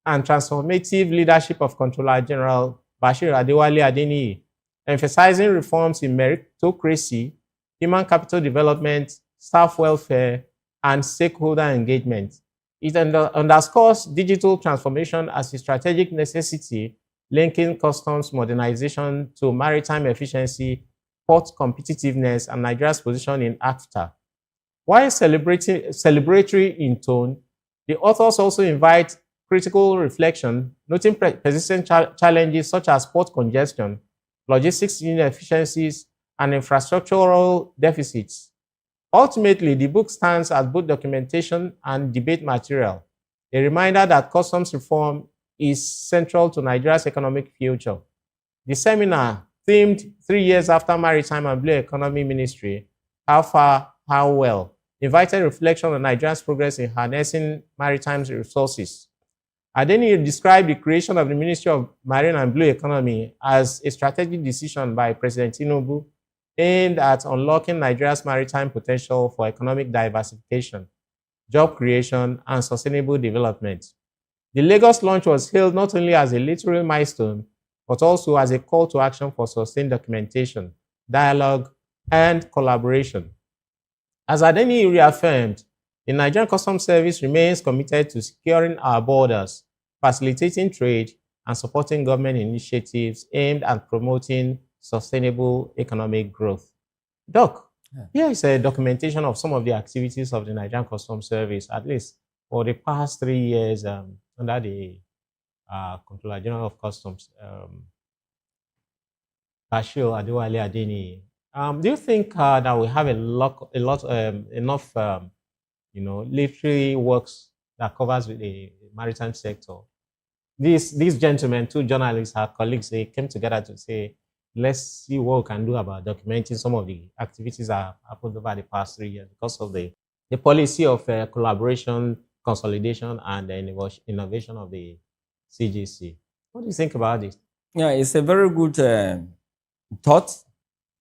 and transformative leadership of Controller General Bashir Adewale Adeniyi, emphasizing reforms in meritocracy, human capital development, staff welfare, and stakeholder engagement. It underscores digital transformation as a strategic necessity, linking customs modernization to maritime efficiency, port competitiveness, and Nigeria's position in AFTA. While celebratory in tone, the authors also invite critical reflection, noting persistent challenges such as port congestion, logistics inefficiencies, and infrastructural deficits. Ultimately, the book stands as both documentation and debate material, a reminder that customs reform is central to Nigeria's economic future. The seminar, themed 3 years after Maritime and Blue Economy Ministry, How Far, How Well, invited reflection on Nigeria's progress in harnessing maritime resources. Adeniyi described the creation of the Ministry of Marine and Blue Economy as a strategic decision by President Tinubu aimed at unlocking Nigeria's maritime potential for economic diversification, job creation, and sustainable development. The Lagos launch was hailed not only as a literary milestone, but also as a call to action for sustained documentation, dialogue, and collaboration. As Adeniyi reaffirmed, the Nigerian Customs Service remains committed to securing our borders, facilitating trade, and supporting government initiatives aimed at promoting sustainable economic growth. Doc, here is a documentation of some of the activities of the Nigerian Customs Service, at least for the past 3 years under the Controller General of Customs, Bashir Adewale Adeniyi. Do you think that we have enough literary works that covers the maritime sector? These gentlemen, 2 journalists, our colleagues, they came together to say, let's see what we can do about documenting some of the activities that have happened over the past 3 years because of the policy of collaboration, consolidation, and the innovation of the CGC. What do you think about this? Yeah, it's a very good thought.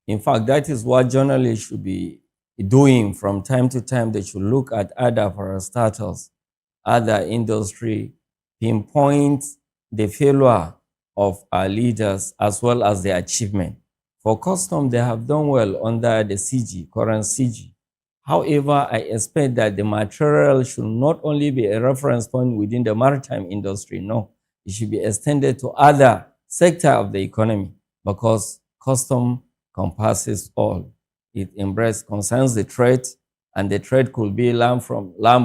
In fact, that is what journalists should be doing from time to time. They should look at other parastatals, other industry, pinpoint the failure of our leaders as well as their achievement. For custom, they have done well under the CG, current CG. However, I expect that the material should not only be a reference point within the maritime industry, no. It should be extended to other sectors of the economy because custom compasses all. It concerns the trade, and the trade could be land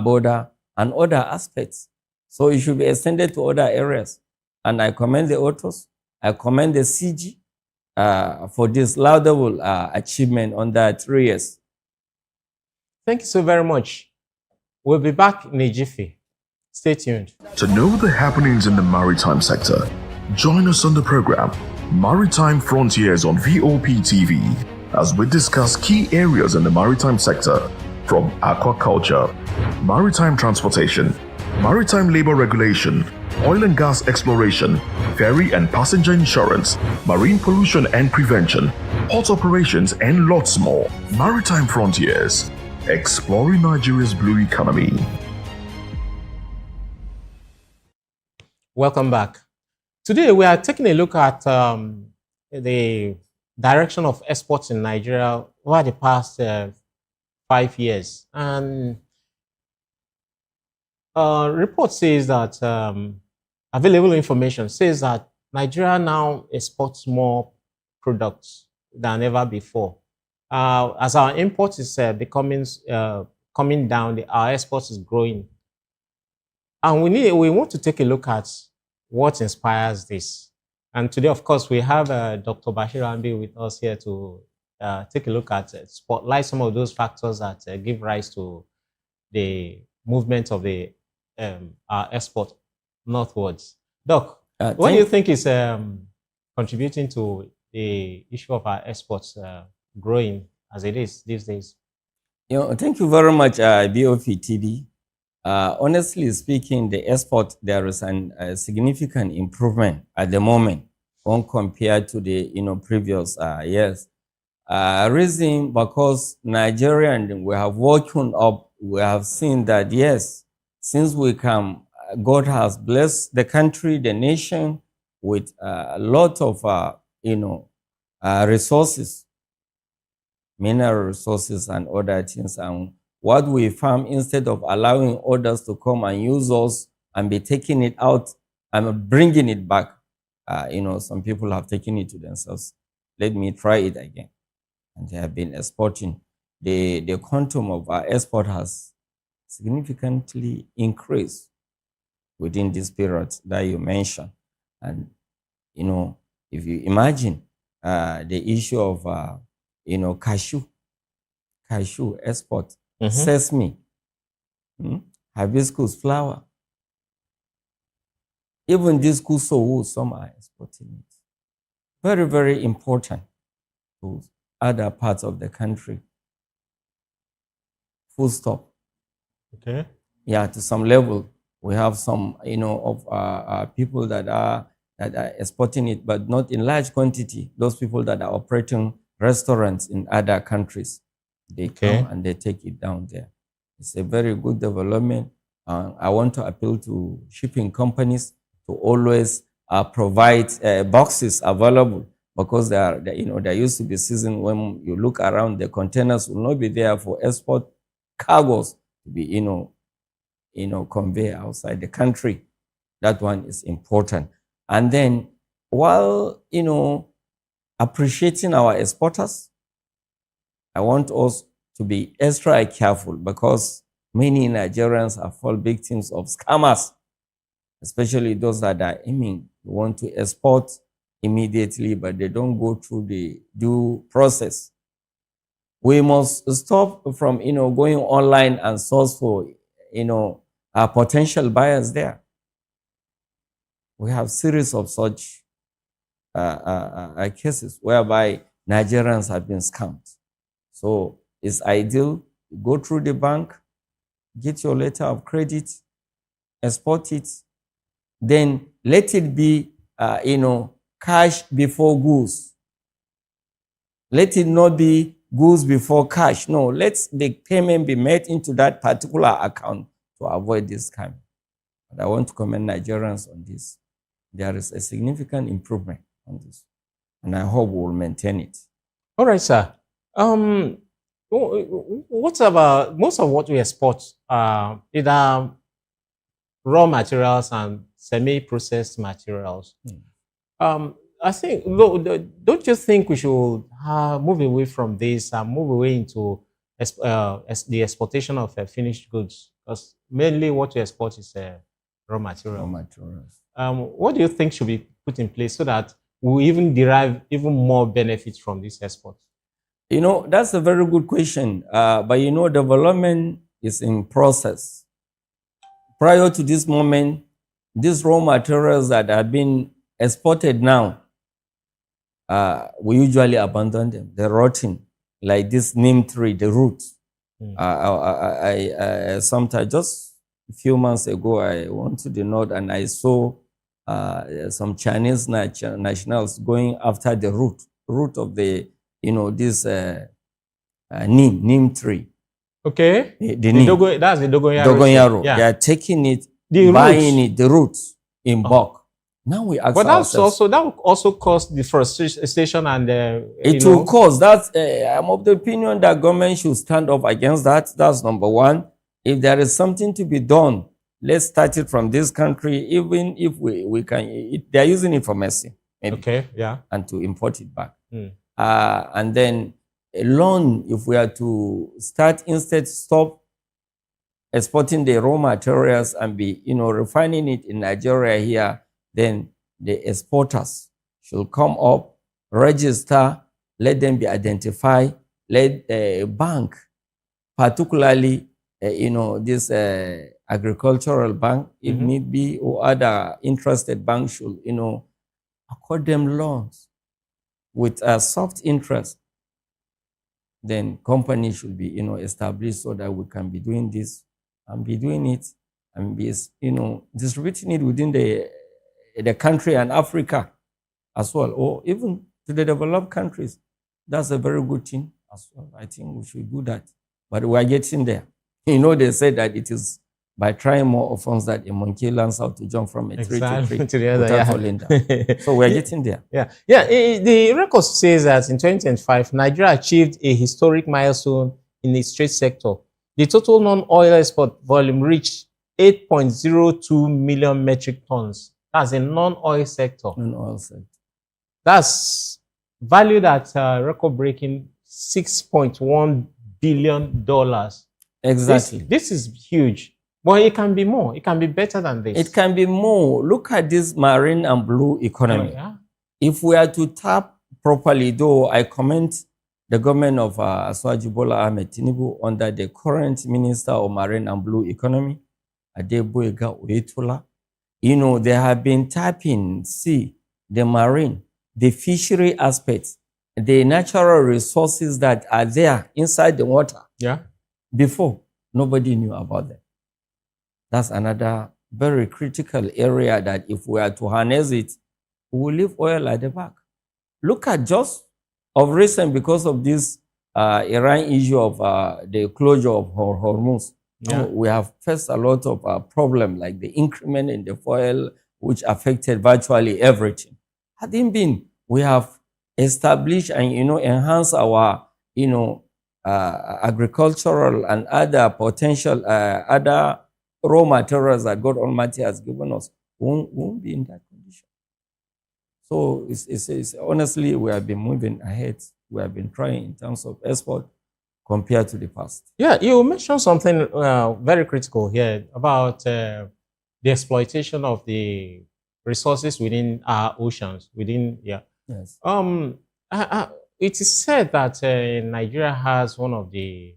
border and other aspects. So it should be extended to other areas. And I commend the authors, I commend the CG for this laudable achievement on that 3 years. Thank you so very much. We'll be back in a jiffy. Stay tuned. To know the happenings in the maritime sector, join us on the program Maritime Frontiers on VOP TV as we discuss key areas in the maritime sector from aquaculture, maritime transportation, maritime labor regulation, oil and gas exploration, ferry and passenger insurance, marine pollution and prevention, port operations, and lots more. Maritime Frontiers, exploring Nigeria's blue economy. Welcome back. Today, we are taking a look at the direction of exports in Nigeria over the past 5 years. And report says that available information says that Nigeria now exports more products than ever before. As our import is coming down, our exports is growing. And we want to take a look at what inspires this. And today, of course, we have Dr. Bashir Ambi with us here to take a look at, spotlight some of those factors that give rise to the movement of the our export northwards. Doc, what do you think is contributing to the issue of our exports growing as it is these days? Thank you very much, BOP TV. Honestly speaking, the export, there is a significant improvement at the moment when compared to the previous years. Reason because Nigerian, we have woken up, we have seen that yes, since we come, God has blessed the country, the nation with a lot of resources, mineral resources and other things. And what we farm, instead of allowing others to come and use us and be taking it out and bringing it back, some people have taken it to themselves. Let me try it again. And they have been exporting. The quantum of our export has significantly increased within this period that you mentioned. And, if you imagine the issue of, cashew export, sesame, hibiscus flower, even this kuso, some are exporting it. Very, very important to other parts of the country. Full stop. Okay. Yeah, to some level, we have some, of people that are exporting it, but not in large quantity. Those people that are operating restaurants in other countries, they come and they take it down there. It's a very good development. I want to appeal to shipping companies to always provide boxes available, because there used to be season when you look around, the containers will not be there for export cargoes to be, convey outside the country. That one is important. And then, while, appreciating our exporters, I want us to be extra careful, because many Nigerians have fallen victims of scammers, especially those that are aiming, want to export immediately, but they don't go through the due process. We must stop from, going online and source for, our potential buyers there. We have series of such cases whereby Nigerians have been scammed. So it's ideal, go through the bank, get your letter of credit, export it, then let it be, cash before goods. Let it not be goods before cash. No, let the payment be made into that particular account to avoid this scam. And I want to commend Nigerians on this. There is a significant improvement on this, and I hope we will maintain it. All right, sir. What about most of what we export? Either raw materials and semi-processed materials. I think, don't you think we should move away from this and move away into the exportation of finished goods? Because mainly what you export is raw material. Raw materials. What do you think should be put in place so that we even derive even more benefits from this export? That's a very good question. But development is in process. Prior to this moment, these raw materials that have been exported now, we usually abandon them. They're rotting, like this neem tree, the roots. Sometimes, just a few months ago, I went to the north and I saw some Chinese nationals going after the root of the, this neem tree. Okay. That's the dogoyaro. Dogoyaro. Yeah. They are taking it, buying it, the roots in bulk. Now we ask ourselves. That will also cause deforestation and it will cause that. I'm of the opinion that government should stand up against that. That's number one. If there is something to be done, let's start it from this country. Even if we can, they're using it for mercy, maybe. Okay, yeah, and to import it back. And then alone, if we are to stop exporting the raw materials and be, refining it in Nigeria here, then the exporters should come up, register, let them be identified, let the bank particularly this agricultural bank, if need be, or other interested banks should, accord them loans with a soft interest, then companies should be, established so that we can be doing this and be doing it and be, distributing it within the country and Africa as well, or even to the developed countries. That's a very good thing as well. I think we should do that. But we are getting there. They say that it is by trying more offense that a monkey learns how to jump from a tree to tree to the other, without falling down. So we are getting there. The record says that in 2025, Nigeria achieved a historic milestone in the trade sector. The total non-oil export volume reached 8.02 million metric tons. That's a non-oil sector. Non-oil sector. That's valued at record-breaking $6.1 billion. Exactly. This is huge. But it can be more. It can be better than this. It can be more. Look at this marine and blue economy. If we are to tap properly, though, I commend the government of Asuaji Bola Ahmed Tinubu under the current Minister of Marine and Blue Economy, Adeboyega Oyetola. They have been tapping, the marine, the fishery aspects, the natural resources that are there inside the water. Before, nobody knew about them. That's another very critical area that if we are to harness it, we will leave oil at the back. Look at just of recent, because of this Iran issue of the closure of Hormuz, we have faced a lot of problems like the increment in the fuel, which affected virtually everything. Hadn't been, we have established and enhanced our agricultural and other potential other raw materials that God Almighty has given us, won't be in that condition. So it's honestly, we have been moving ahead. We have been trying in terms of export compared to the past. Yeah, you mentioned something very critical here about the exploitation of the resources within our oceans, Yes. It is said that Nigeria has one of the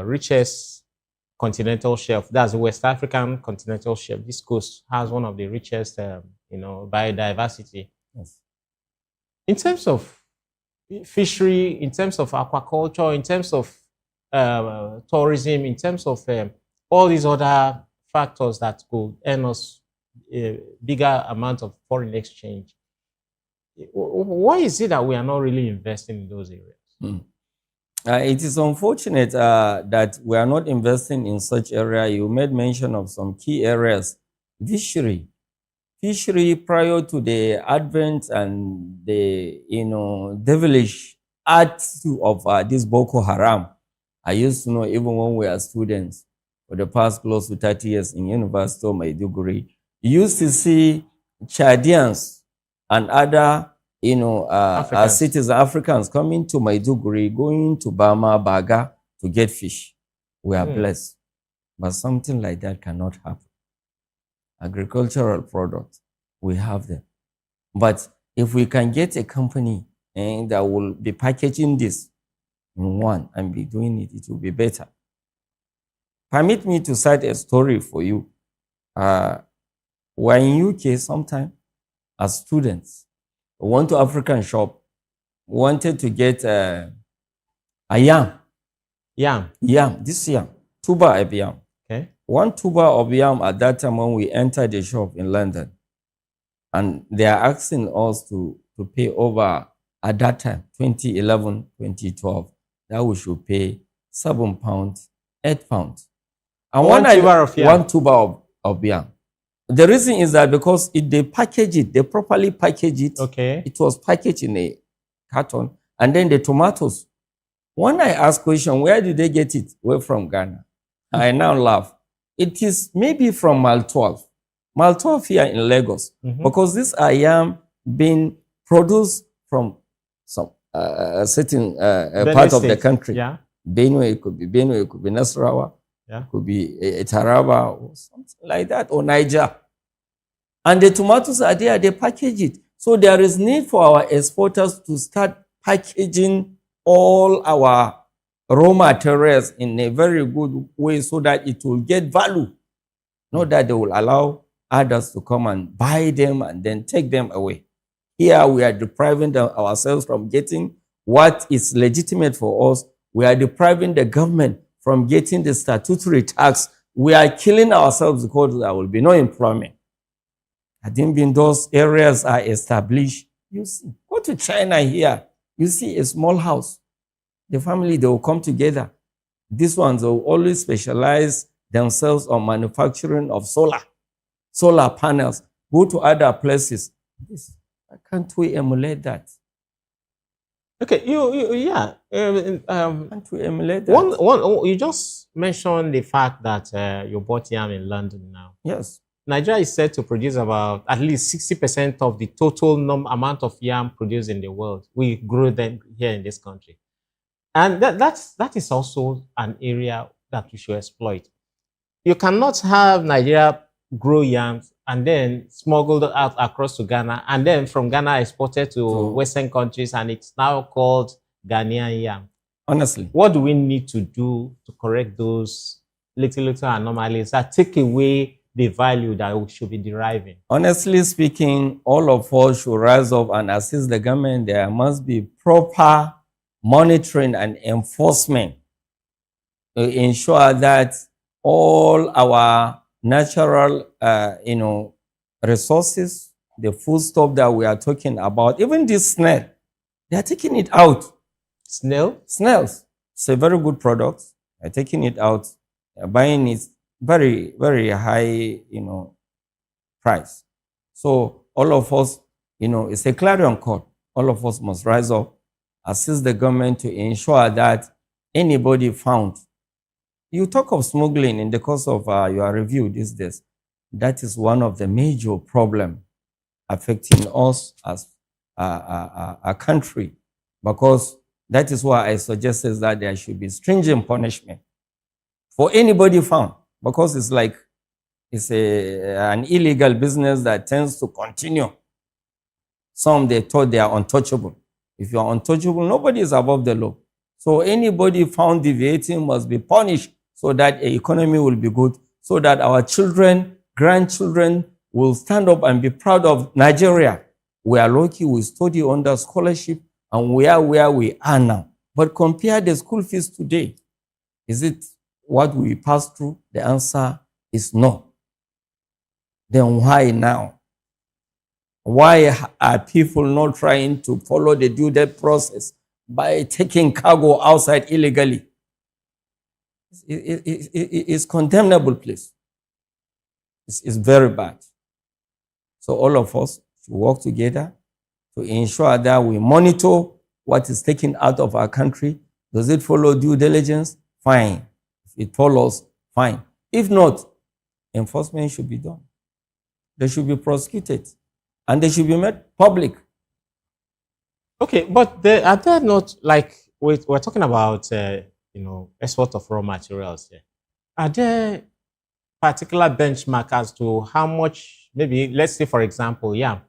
richest continental shelf. That's the West African continental shelf. This coast has one of the richest, biodiversity. Yes. In terms of fishery, in terms of aquaculture, in terms of tourism, in terms of all these other factors that could earn us a bigger amount of foreign exchange, why is it that we are not really investing in those areas? It is unfortunate that we are not investing in such area. You made mention of some key areas. Fishery. Fishery, prior to the advent and the devilish attitude of this Boko Haram, I used to know even when we were students for the past close to 30 years in University of Maiduguri, you used to see Chadians and other Africans coming to Maiduguri, going to Bama, Baga to get fish. We are blessed. But something like that cannot happen. Agricultural products, we have them. But if we can get a company that will be packaging this in one and be doing it, it will be better. Permit me to cite a story for you. We're in UK sometime as students. We went to African shop, wanted to get a yam. This yam, tuber of yam. Okay. One tuber of yam at that time when we entered the shop in London, and they are asking us to pay over, at that time, 2011, 2012, that we should pay £7, £8. And one tuber of yam. The reason is that because they package it, they properly package it. Okay. It was packaged in a carton. And then the tomatoes. When I ask question, where did they get it? We're from Ghana. I now laugh. It is maybe from Mile 12. Mile 12 here in Lagos. Because these are yam being produced from some certain part of the country. Yeah. Benue, it could be Nasarawa. Yeah. Could be Taraba or something like that, or Niger. And the tomatoes are there, they package it. So there is need for our exporters to start packaging all our raw materials in a very good way so that it will get value. Not that they will allow others to come and buy them and then take them away. Here we are depriving ourselves from getting what is legitimate for us. We are depriving the government from getting the statutory tax. We are killing ourselves because there will be no employment. I think when those areas are established, you see, go to China here, you see a small house. The family, they will come together. These ones will always specialize themselves on manufacturing of solar panels. Go to other places. Why can't we emulate that? Okay, yeah. Can't we emulate that? You just mentioned the fact that you bought yam in London now. Yes. Nigeria is said to produce about at least 60% of the total amount of yam produced in the world. We grow them here in this country. And that is also an area that we should exploit. You cannot have Nigeria grow yams and then smuggled out across to Ghana, and then from Ghana exported to Western countries, and it's now called Ghanaian yam. Honestly. What do we need to do to correct those little anomalies that take away the value that we should be deriving? Honestly speaking, all of us should rise up and assist the government. There must be proper monitoring and enforcement to ensure that all our natural, resources, the foodstuff that we are talking about, even this snail, they are taking it out. Snails. It's a very good product. They're taking it out. They're buying it very, very high, price. So all of us, it's a clarion call. All of us must rise up, assist the government to ensure that anybody found. You talk of smuggling in the course of your review these days. That is one of the major problems affecting us as a country, because that is why I suggested that there should be stringent punishment for anybody found, because it's like an illegal business that tends to continue. Some, they thought they are untouchable. If you are untouchable, nobody is above the law. So anybody found deviating must be punished so that the economy will be good, so that our children, grandchildren will stand up and be proud of Nigeria. We are lucky we study under scholarship and we are where we are now. But compare the school fees today. Is it what we passed through? The answer is no. Then why now? Why are people not trying to follow the due date process by taking cargo outside illegally? It's condemnable, please. It's very bad. So all of us should work together to ensure that we monitor what is taken out of our country. Does it follow due diligence? Fine. If it follows, fine. If not, enforcement should be done. They should be prosecuted. And they should be made public. Okay, but are there not, like, we're talking about, export of raw materials here. Are there particular benchmark as to how much, maybe, let's say, for example, you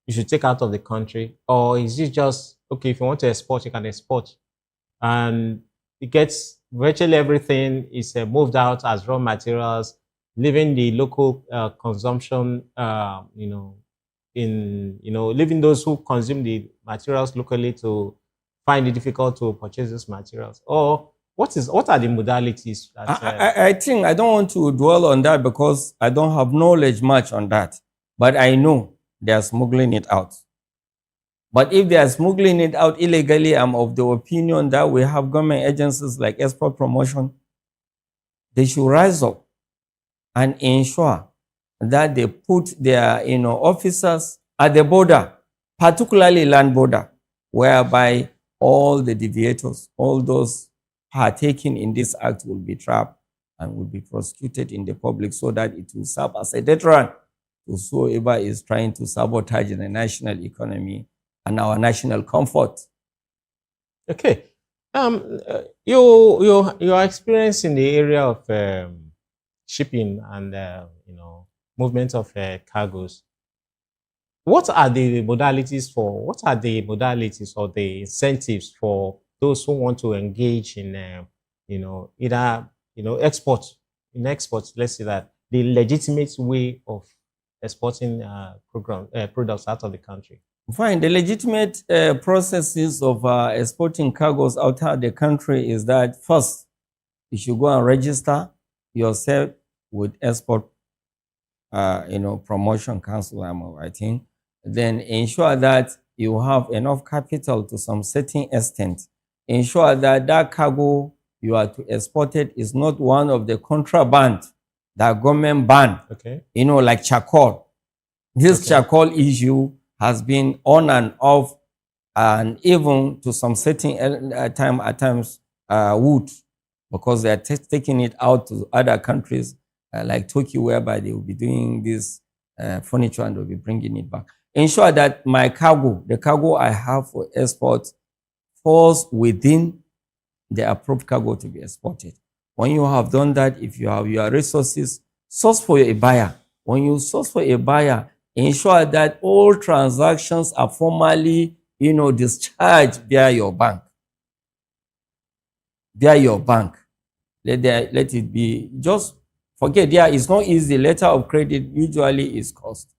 should take out of the country? Or is it just, okay, if you want to export, you can export? And it gets, virtually everything is moved out as raw materials, leaving the local consumption, leaving those who consume the materials locally to find it difficult to purchase these materials? Or what are the modalities? I think I don't want to dwell on that because I don't have knowledge much on that. But I know they are smuggling it out. But if they are smuggling it out illegally, I'm of the opinion that we have government agencies like export promotion. They should rise up and ensure that they put their officers at the border, particularly land border, whereby all the deviators, all those partaking in this act will be trapped and will be prosecuted in the public, so that it will serve as a deterrent to whoever is trying to sabotage the national economy and our national comfort. Okay. Your experience in the area of shipping and movement of cargoes, what are the modalities or the incentives for those who want to engage in, either, exports, let's say that the legitimate way of exporting products out of the country? Fine. The legitimate processes of exporting cargoes out of the country is that first, you should go and register yourself with Export, Promotion Council, I think. Then ensure that you have enough capital to some certain extent. Ensure that that cargo you are to export it is not one of the contraband that government banned. Okay. Like charcoal. This charcoal issue has been on and off, and even to some certain at times wood, because they are taking it out to other countries like Turkey, whereby they will be doing this furniture and they'll be bringing it back. Ensure that my cargo, the cargo I have for export, falls within the approved cargo to be exported. When you have done that, if you have your resources, source for a buyer. When you source for a buyer, ensure that all transactions are formally, discharged via your bank. Via your bank. Let it be. Just forget, it's not easy. Letter of credit usually is cost.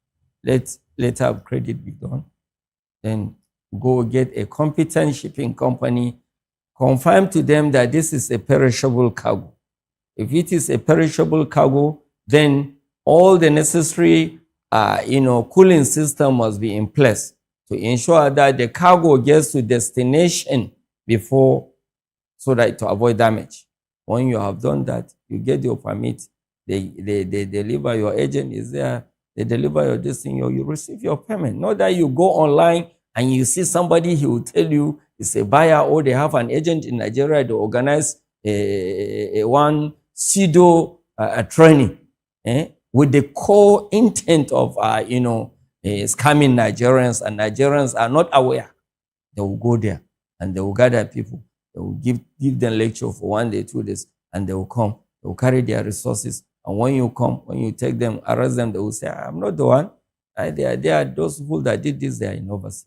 Let letter of credit be done. Then go get a competent shipping company. Confirm to them that this is a perishable cargo. If it is a perishable cargo, then all the necessary cooling system must be in place to ensure that the cargo gets to destination before, so that to avoid damage. When you have done that, you get your permit. They deliver, your agent is there. They deliver your this thing, you receive your payment. Not that you go online and you see somebody, he will tell you it's a buyer, or they have an agent in Nigeria to organize one pseudo training. With the core intent of, scamming Nigerians, and Nigerians are not aware. They will go there and they will gather people. They will give them lecture for 1 day, 2 days, and they will come. They will carry their resources. And when you come, when you take them, arrest them, they will say, I'm not the one. They are those people that did this, they are in overseas.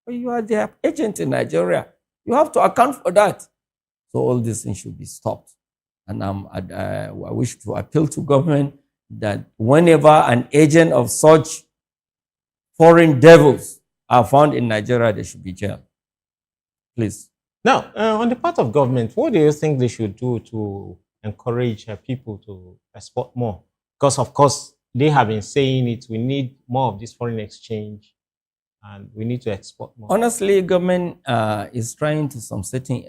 But you are their agent in Nigeria. You have to account for that. So all these things should be stopped. And I wish to appeal to government that whenever an agent of such foreign devils are found in Nigeria, they should be jailed. Please. Now, on the part of government, what do you think they should do to encourage people to export more? Because, of course, they have been saying it, we need more of this foreign exchange and we need to export more. Honestly, government is trying to some certain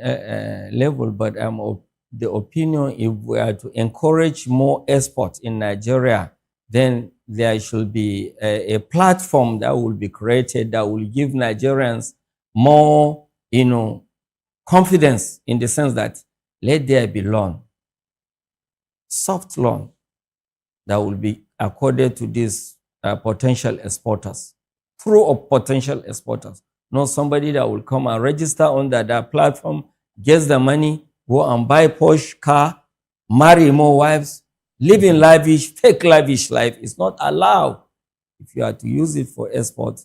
level, but I'm of the opinion if we are to encourage more exports in Nigeria, then there should be a platform that will be created that will give Nigerians more, confidence, in the sense that let there be loan, soft loan, that will be accorded to these potential exporters, through potential exporters, not somebody that will come and register under that platform, gets the money, go and buy Porsche car, marry more wives, live in lavish, fake lavish life. It's not allowed. If you are to use it for export,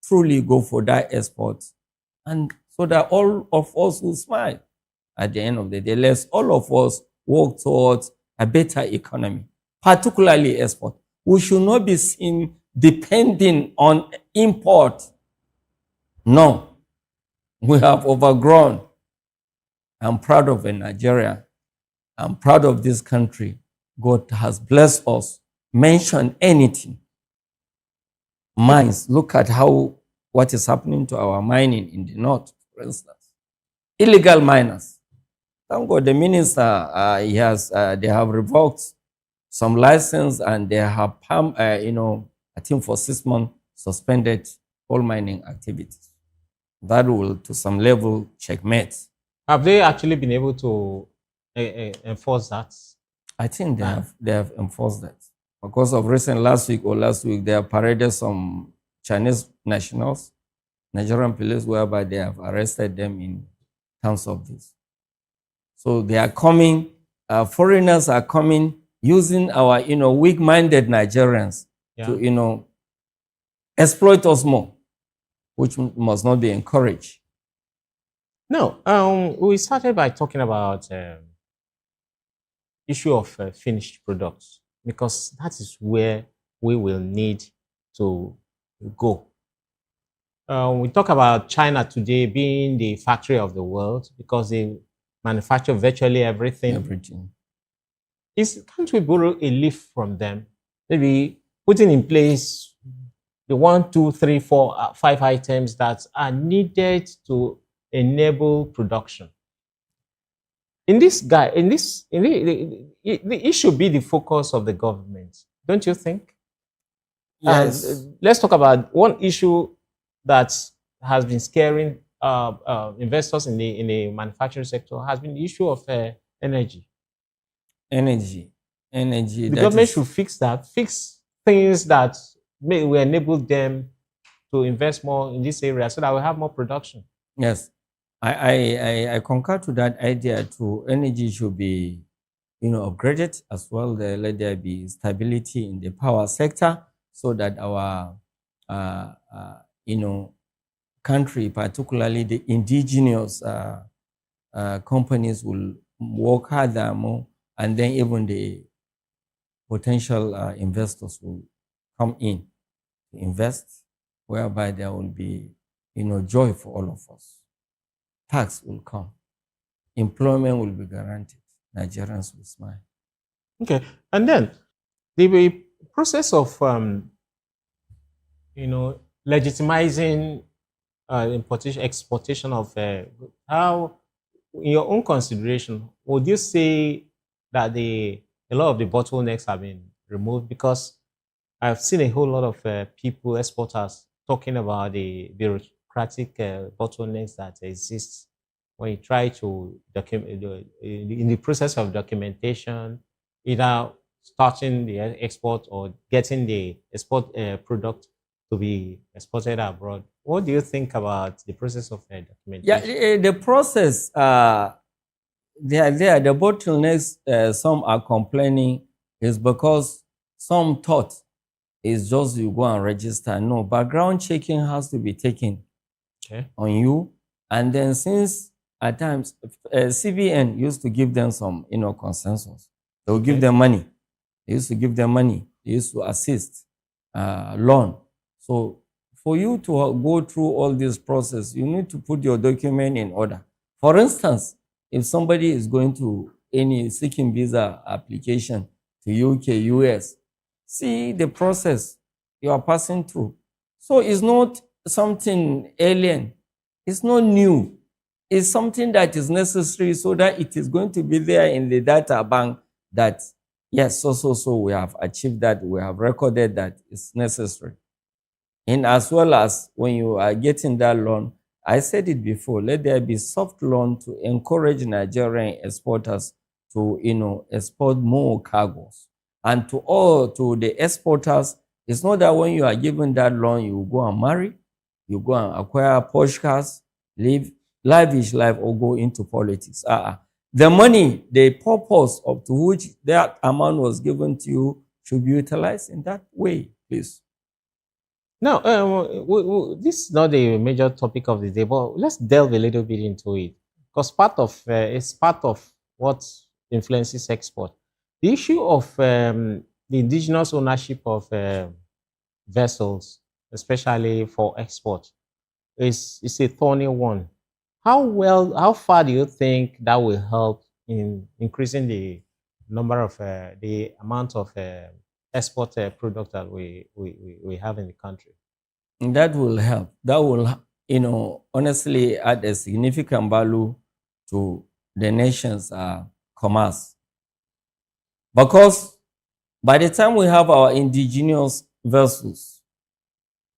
truly go for that export. And so that all of us will smile at the end of the day. Let's all of us work towards a better economy, particularly export. We should not be seen depending on import. No, we have overgrown. I'm proud of Nigeria. I'm proud of this country. God has blessed us. Mention anything. Mines. Look at what is happening to our mining in the north, for instance. Illegal miners. Thank God the minister, they have revoked some license, and they have, I think for 6 months, suspended all mining activities. That will, to some level, checkmate. Have they actually been able to enforce that? I think they have enforced that. Because of last week, they have paraded some Chinese nationals, Nigerian police, whereby they have arrested them in terms of this. So they are coming, foreigners are coming, using our, weak-minded Nigerians to, exploit us more, which must not be encouraged. No, we started by talking about issue of finished products because that is where we will need to go. We talk about China today being the factory of the world because they manufacture virtually everything. Can't we borrow a leaf from them? Maybe putting in place the 1, 2, 3, 4, 5 items that are needed to enable production. It should be the focus of the government, don't you think? Yes. Let's talk about one issue that has been scaring investors in the manufacturing sector has been the issue of energy. Energy. The government should fix that, fix things that will enable them to invest more in this area so that we have more production. Yes, I concur to that idea too. Energy should be, upgraded as well. Let there be stability in the power sector so that our, country, particularly the indigenous companies, will work harder more, and then even the potential investors will come in to invest, whereby there will be, joy for all of us. Tax will come. Employment will be guaranteed. Nigerians will smile. Okay, and then the process of, legitimizing importation, exportation of how, in your own consideration, would you say that a lot of the bottlenecks have been removed? Because I've seen a whole lot of people, exporters, talking about the bureaucratic bottlenecks that exist when you try to document in the process of documentation, either starting the export or getting the export product to be exported abroad. What do you think about the process of documentation? Yeah, the process, the bottlenecks, some are complaining is because some thought is just you go and register. No, background checking has to be taken on you. And then since at times, CBN used to give them some, consensus. They will give them money. They used to give them money. They used to assist, loan. So for you to go through all this process, you need to put your document in order. For instance, if somebody is going to any seeking visa application to UK, US, see the process you are passing through. So it's not something alien. It's not new. It's something that is necessary so that it is going to be there in the data bank that, yes, so we have achieved that, we have recorded that it's necessary. And as well as when you are getting that loan, I said it before, let there be soft loan to encourage Nigerian exporters to, export more cargoes. And to the exporters, it's not that when you are given that loan, you go and marry, you go and acquire Porsche cars, live lavish life, or go into politics. The money, the purpose of to which that amount was given to you should be utilized in that way, please. Now, this is not a major topic of the day, but let's delve a little bit into it because it's part of what influences export. The issue of the indigenous ownership of vessels, especially for export, is a thorny one. How far do you think that will help in increasing the number of the amount of export product that we have in the country? That will help. That will, honestly add a significant value to the nation's commerce. Because by the time we have our indigenous vessels,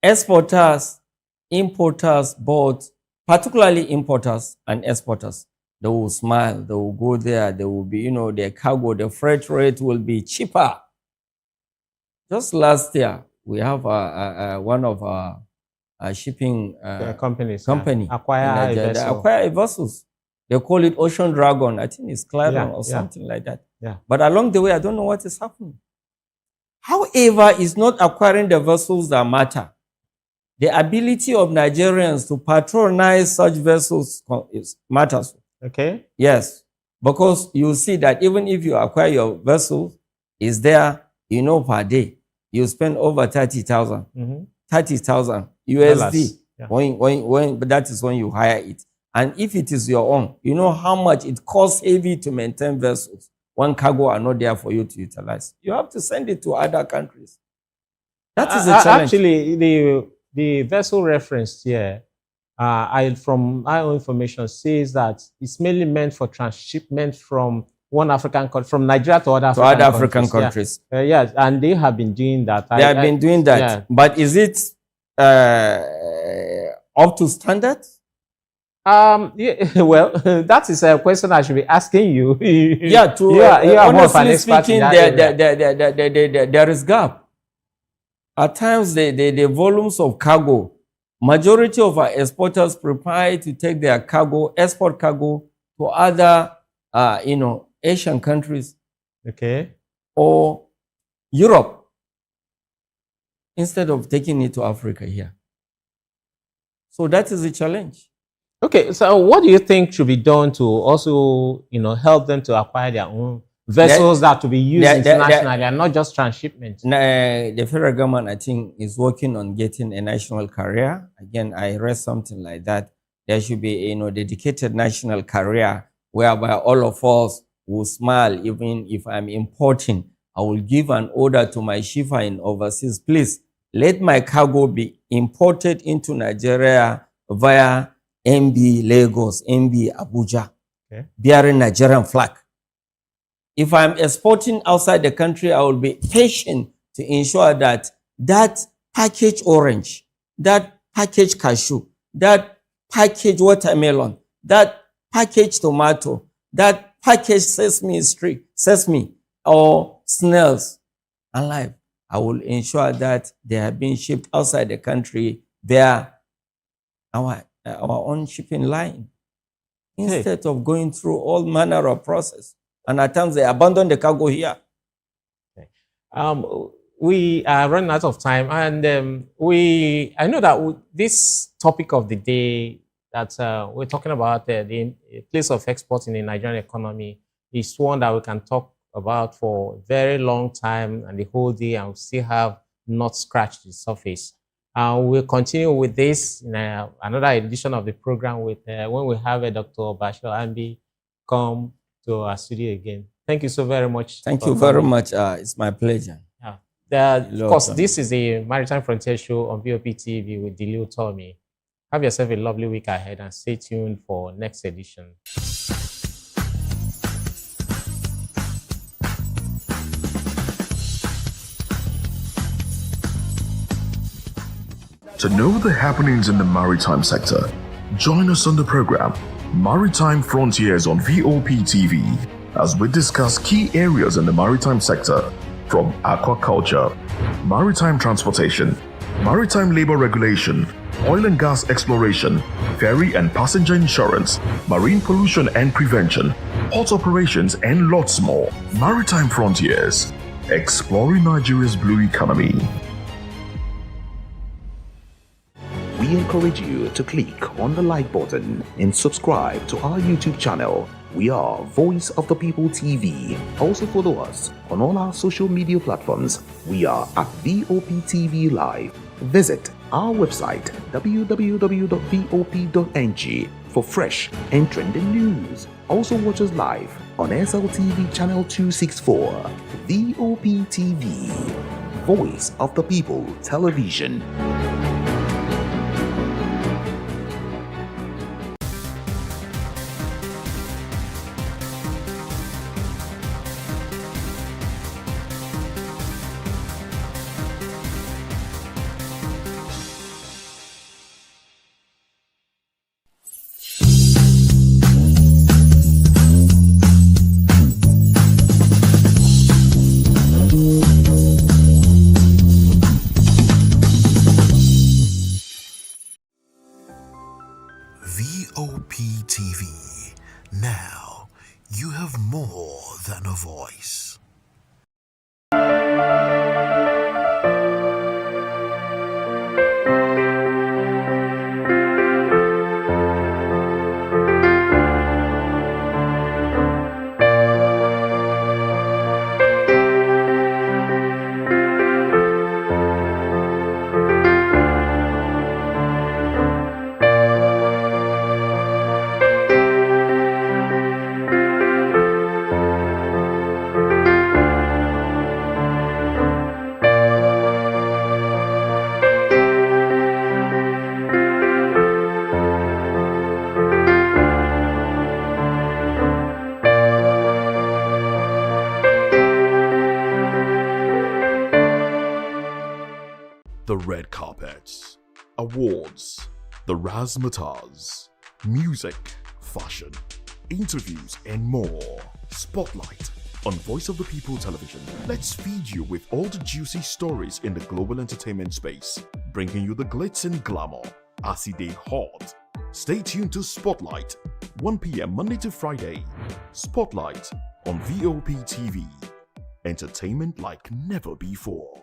exporters, importers, both, particularly importers and exporters, they will smile, they will go there, they will be, their cargo, the freight rate will be cheaper. Just last year, we have one of our shipping company acquire a vessels. They call it Ocean Dragon. I think it's Clarion or something like that. Yeah. But along the way, I don't know what is happening. However, it's not acquiring the vessels that matter. the ability of Nigerians to patronize such vessels matters. Okay. Yes, because you see that even if you acquire your vessel, is there, per day, you spend over 30,000. 30,000 USD. Yeah. But that is when you hire it. And if it is your own, you know how much it costs heavy to maintain vessels. One cargo are not there for you to utilize. You have to send it to other countries. That is a challenge. Actually, the vessel referenced here, from my own information, says that it's mainly meant for transshipment from one African country, from Nigeria to other African countries. Yeah. Yes, and they have been doing that. They have been doing that. Yeah. But is it up to standard? Yeah, well, that is a question I should be asking you. Yeah, honestly speaking, there is gap. At times, the volumes of cargo, majority of our exporters prepare to take their cargo, export cargo, to other, Asian countries. Okay. Or Europe, instead of taking it to Africa here. So that is a challenge. Okay, so what do you think should be done to also, help them to acquire their own vessels that to be used internationally and not just transshipment? The federal government, I think, is working on getting a national carrier. Again, I read something like that. There should be, dedicated national carrier whereby all of us will smile. Even if I'm importing, I will give an order to my shipper in overseas. Please, let my cargo be imported into Nigeria via MB Lagos, MB Abuja, bearing Nigerian flag. If I'm exporting outside the country, I will be patient to ensure that that packaged orange, that packaged cashew, that packaged watermelon, that packaged tomato, that packaged sesame or snails alive, I will ensure that they have been shipped outside the country via our own shipping line, instead of going through all manner of process. And at times they abandon the cargo here. We are running out of time, and I know that this topic of the day that we're talking about, the place of export in the Nigerian economy, is one that we can talk about for a very long time and the whole day, and we still have not scratched the surface. We'll continue with this in another edition of the program with when we have Dr. Bashir Ambi come to our studio again. Thank you so very much. Thank you very much. It's my pleasure. Of course, this is the Maritime Frontier Show on VOP TV with Dilio Tommy. Have yourself a lovely week ahead and stay tuned for next edition. To know the happenings in the maritime sector, join us on the program Maritime Frontiers on VOP TV as we discuss key areas in the maritime sector, from aquaculture, maritime transportation, maritime labor regulation, oil and gas exploration, ferry and passenger insurance, marine pollution and prevention, port operations, and lots more. Maritime Frontiers, exploring Nigeria's blue economy. We encourage you to click on the like button and subscribe to our YouTube channel. We are Voice of the People TV. Also follow us on all our social media platforms. We are at VOP TV Live. Visit our website www.vop.ng for fresh and trending news. Also watch us live on SLTV channel 264. VOP TV, Voice of the People Television. The red carpets, awards, the razzmatazz, music, fashion, interviews, and more. Spotlight on Voice of the People Television. Let's feed you with all the juicy stories in the global entertainment space, bringing you the glitz and glamour as they hot. Stay tuned to Spotlight, 1 p.m. Monday to Friday. Spotlight on VOP TV. Entertainment like never before.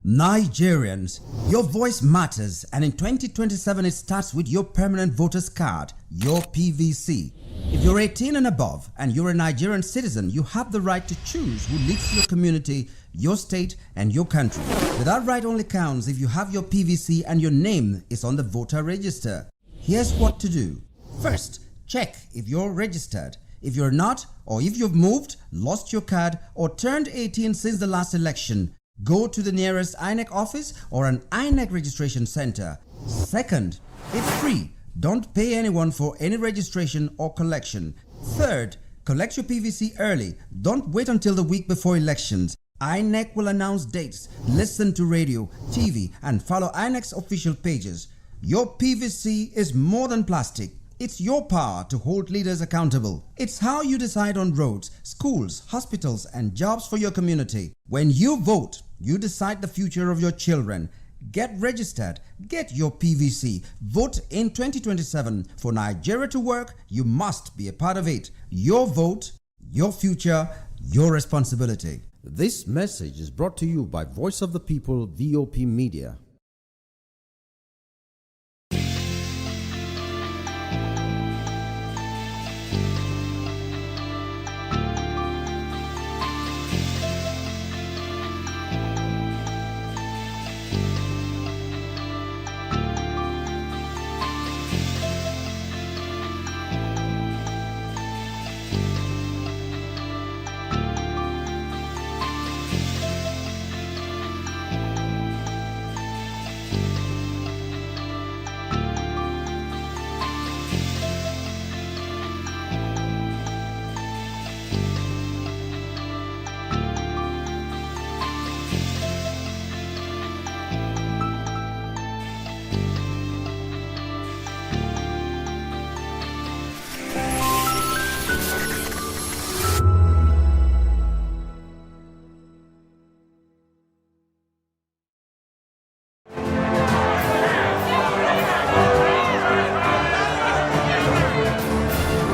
Nigerians, your voice matters, and in 2027 it starts with your permanent voters card, your PVC. If you're 18 and above and you're a Nigerian citizen, you have the right to choose who leads your community, your state, and your country. But that right only counts if you have your PVC and your name is on the voter register. Here's what to do. First, check if you're registered. If you're not, or if you've moved, lost your card, or turned 18 since the last election, go to the nearest INEC office or an INEC registration center. Second, it's free. Don't pay anyone for any registration or collection. Third, collect your PVC early. Don't wait until the week before elections. INEC will announce dates. Listen to radio, TV, and follow INEC's official pages. Your PVC is more than plastic. It's your power to hold leaders accountable. It's how you decide on roads, schools, hospitals, and jobs for your community. When you vote, you decide the future of your children. Get registered. Get your PVC. Vote in 2027. For Nigeria to work, you must be a part of it. Your vote, your future, your responsibility. This message is brought to you by Voice of the People VOP Media.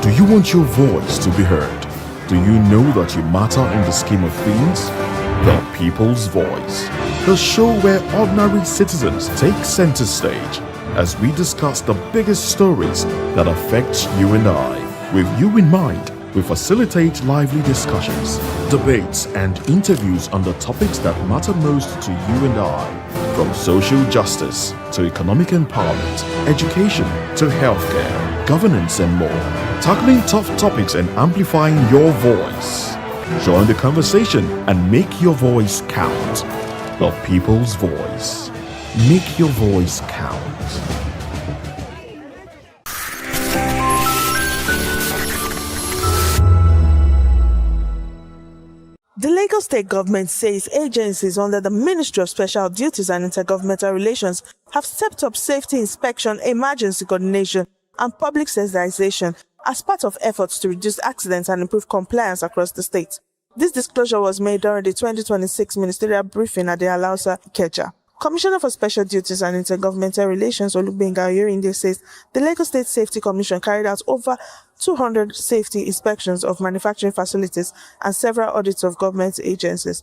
Do you want your voice to be heard? Do you know that you matter in the scheme of things? The People's Voice, the show where ordinary citizens take center stage as we discuss the biggest stories that affect you and I. With you in mind, we facilitate lively discussions, debates, and interviews on the topics that matter most to you and I, from social justice to economic empowerment, education to healthcare, governance, and more, tackling tough topics and amplifying your voice. Join the conversation and make your voice count. The People's Voice. Make your voice count. The Lagos State government says agencies under the Ministry of Special Duties and Intergovernmental Relations have stepped up safety inspection, emergency coordination, and public sensitization as part of efforts to reduce accidents and improve compliance across the state. This disclosure was made during the 2026 ministerial briefing at the Alausa, Ikeja. Commissioner for Special Duties and Intergovernmental Relations, Olubenga Oyorinde, says the Lagos State Safety Commission carried out over 200 safety inspections of manufacturing facilities and several audits of government agencies.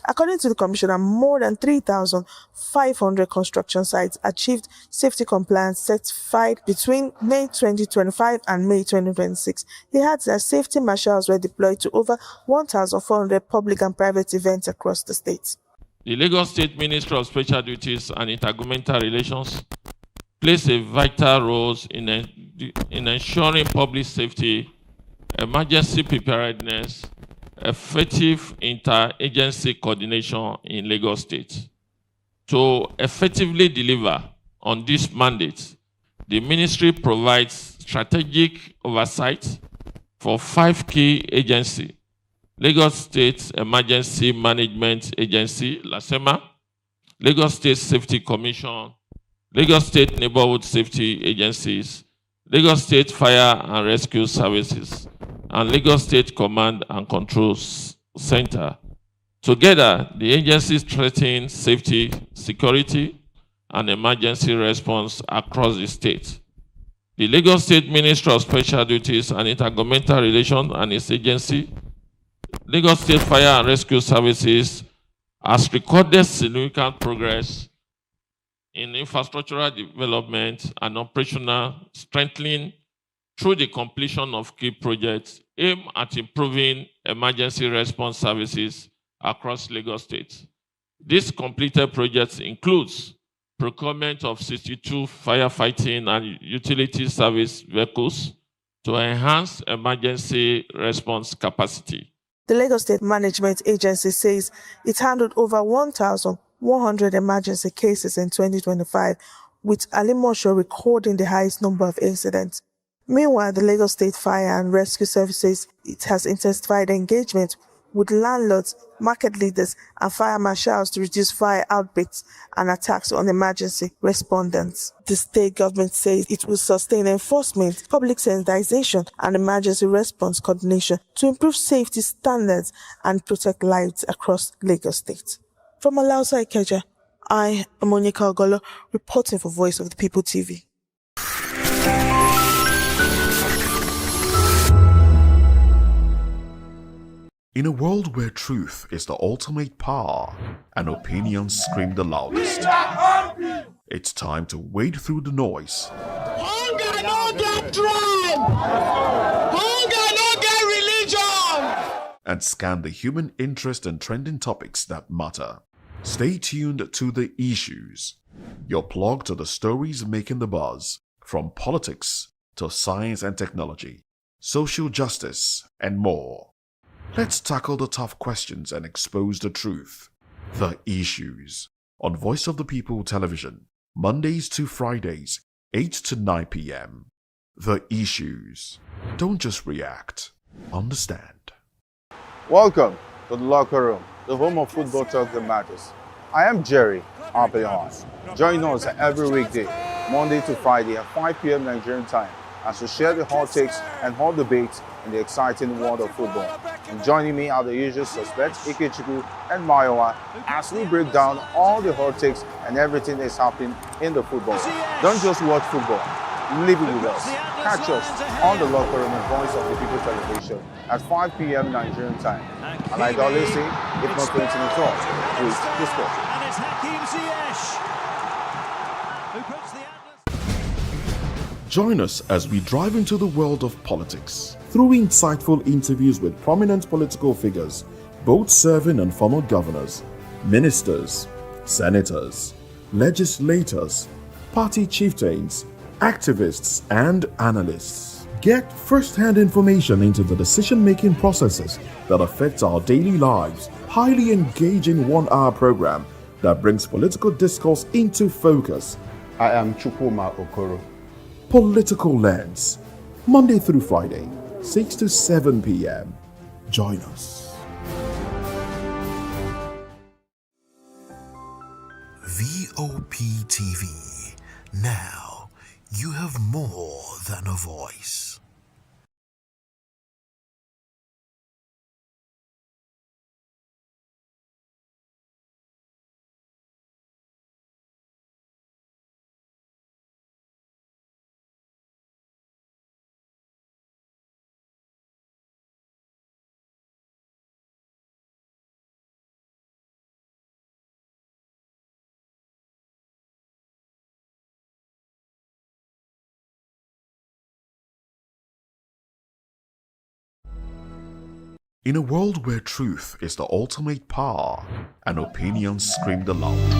According to the Commissioner, more than 3,500 construction sites achieved safety compliance certified between May 2025 and May 2026. He adds that safety marshals were deployed to over 1,400 public and private events across the state. The Lagos State Ministry of Special Duties and Intergovernmental Relations plays a vital role in ensuring public safety, emergency preparedness, effective interagency coordination in Lagos State. To effectively deliver on this mandate, the ministry provides strategic oversight for 5 key agencies: Lagos State Emergency Management Agency, LASEMA, Lagos State Safety Commission, Lagos State Neighborhood Safety Agencies, Lagos State Fire and Rescue Services, and Lagos State Command and Control Center. Together, the agencies threaten safety, security, and emergency response across the state. The Lagos State Ministry of Special Duties and Intergovernmental Relations and its agency, Lagos State Fire and Rescue Services, has recorded significant progress in infrastructural development and operational strengthening through the completion of key projects aimed at improving emergency response services across Lagos State. These completed projects includes procurement of 62 firefighting and utility service vehicles to enhance emergency response capacity. The Lagos State Management Agency says it handled over 1,100 emergency cases in 2025, with Alimosho recording the highest number of incidents. Meanwhile, the Lagos State Fire and Rescue Services it has intensified engagement with landlords, market leaders, and fire marshals to reduce fire outbreaks and attacks on emergency respondents. The state government says it will sustain enforcement, public sensitization, and emergency response coordination to improve safety standards and protect lives across Lagos State. From Alausa Ikeja, I am Monica Ogolo, reporting for Voice of the People TV. In a world where truth is the ultimate power and opinions scream the loudest, it's time to wade through the noise. Hunger no get tribe! Hunger no get religion! And scan the human interest and trending topics that matter. Stay tuned to The Issues, your plug to the stories making the buzz, from politics to science and technology, social justice, and more. Let's tackle the tough questions and expose the truth. The Issues on Voice of the People Television, Mondays to Fridays, 8 to 9 p.m. The Issues. Don't just react. Understand. Welcome to the locker room, the home of football talk that matters. I am Jerry Arpillon. Join us every weekday, Monday to Friday at 5 p.m. Nigerian time, as we share the hot takes and hot debates in the exciting world of football. And joining me are the usual suspects, Ikechukwu and Mayowa, as we break down all the hot takes and everything that's happening in the football. Don't just watch football, live it with us. Catch us on the locker room and Voice of the People television at 5 p.m. Nigerian time. And like I always say, if not going to the talk, please discuss. And it's Hakim Ziyech who puts the Join us as we drive into the world of politics through insightful interviews with prominent political figures, both serving and former governors, ministers, senators, legislators, party chieftains, activists, and analysts. Get first-hand information into the decision-making processes that affect our daily lives. Highly engaging one-hour program that brings political discourse into focus. I am Chukwuma Okoro. Political Lens, Monday through Friday, 6 to 7 p.m. Join us. VOP TV. Now you have more than a voice. In a world where truth is the ultimate power and opinions scream the loudest,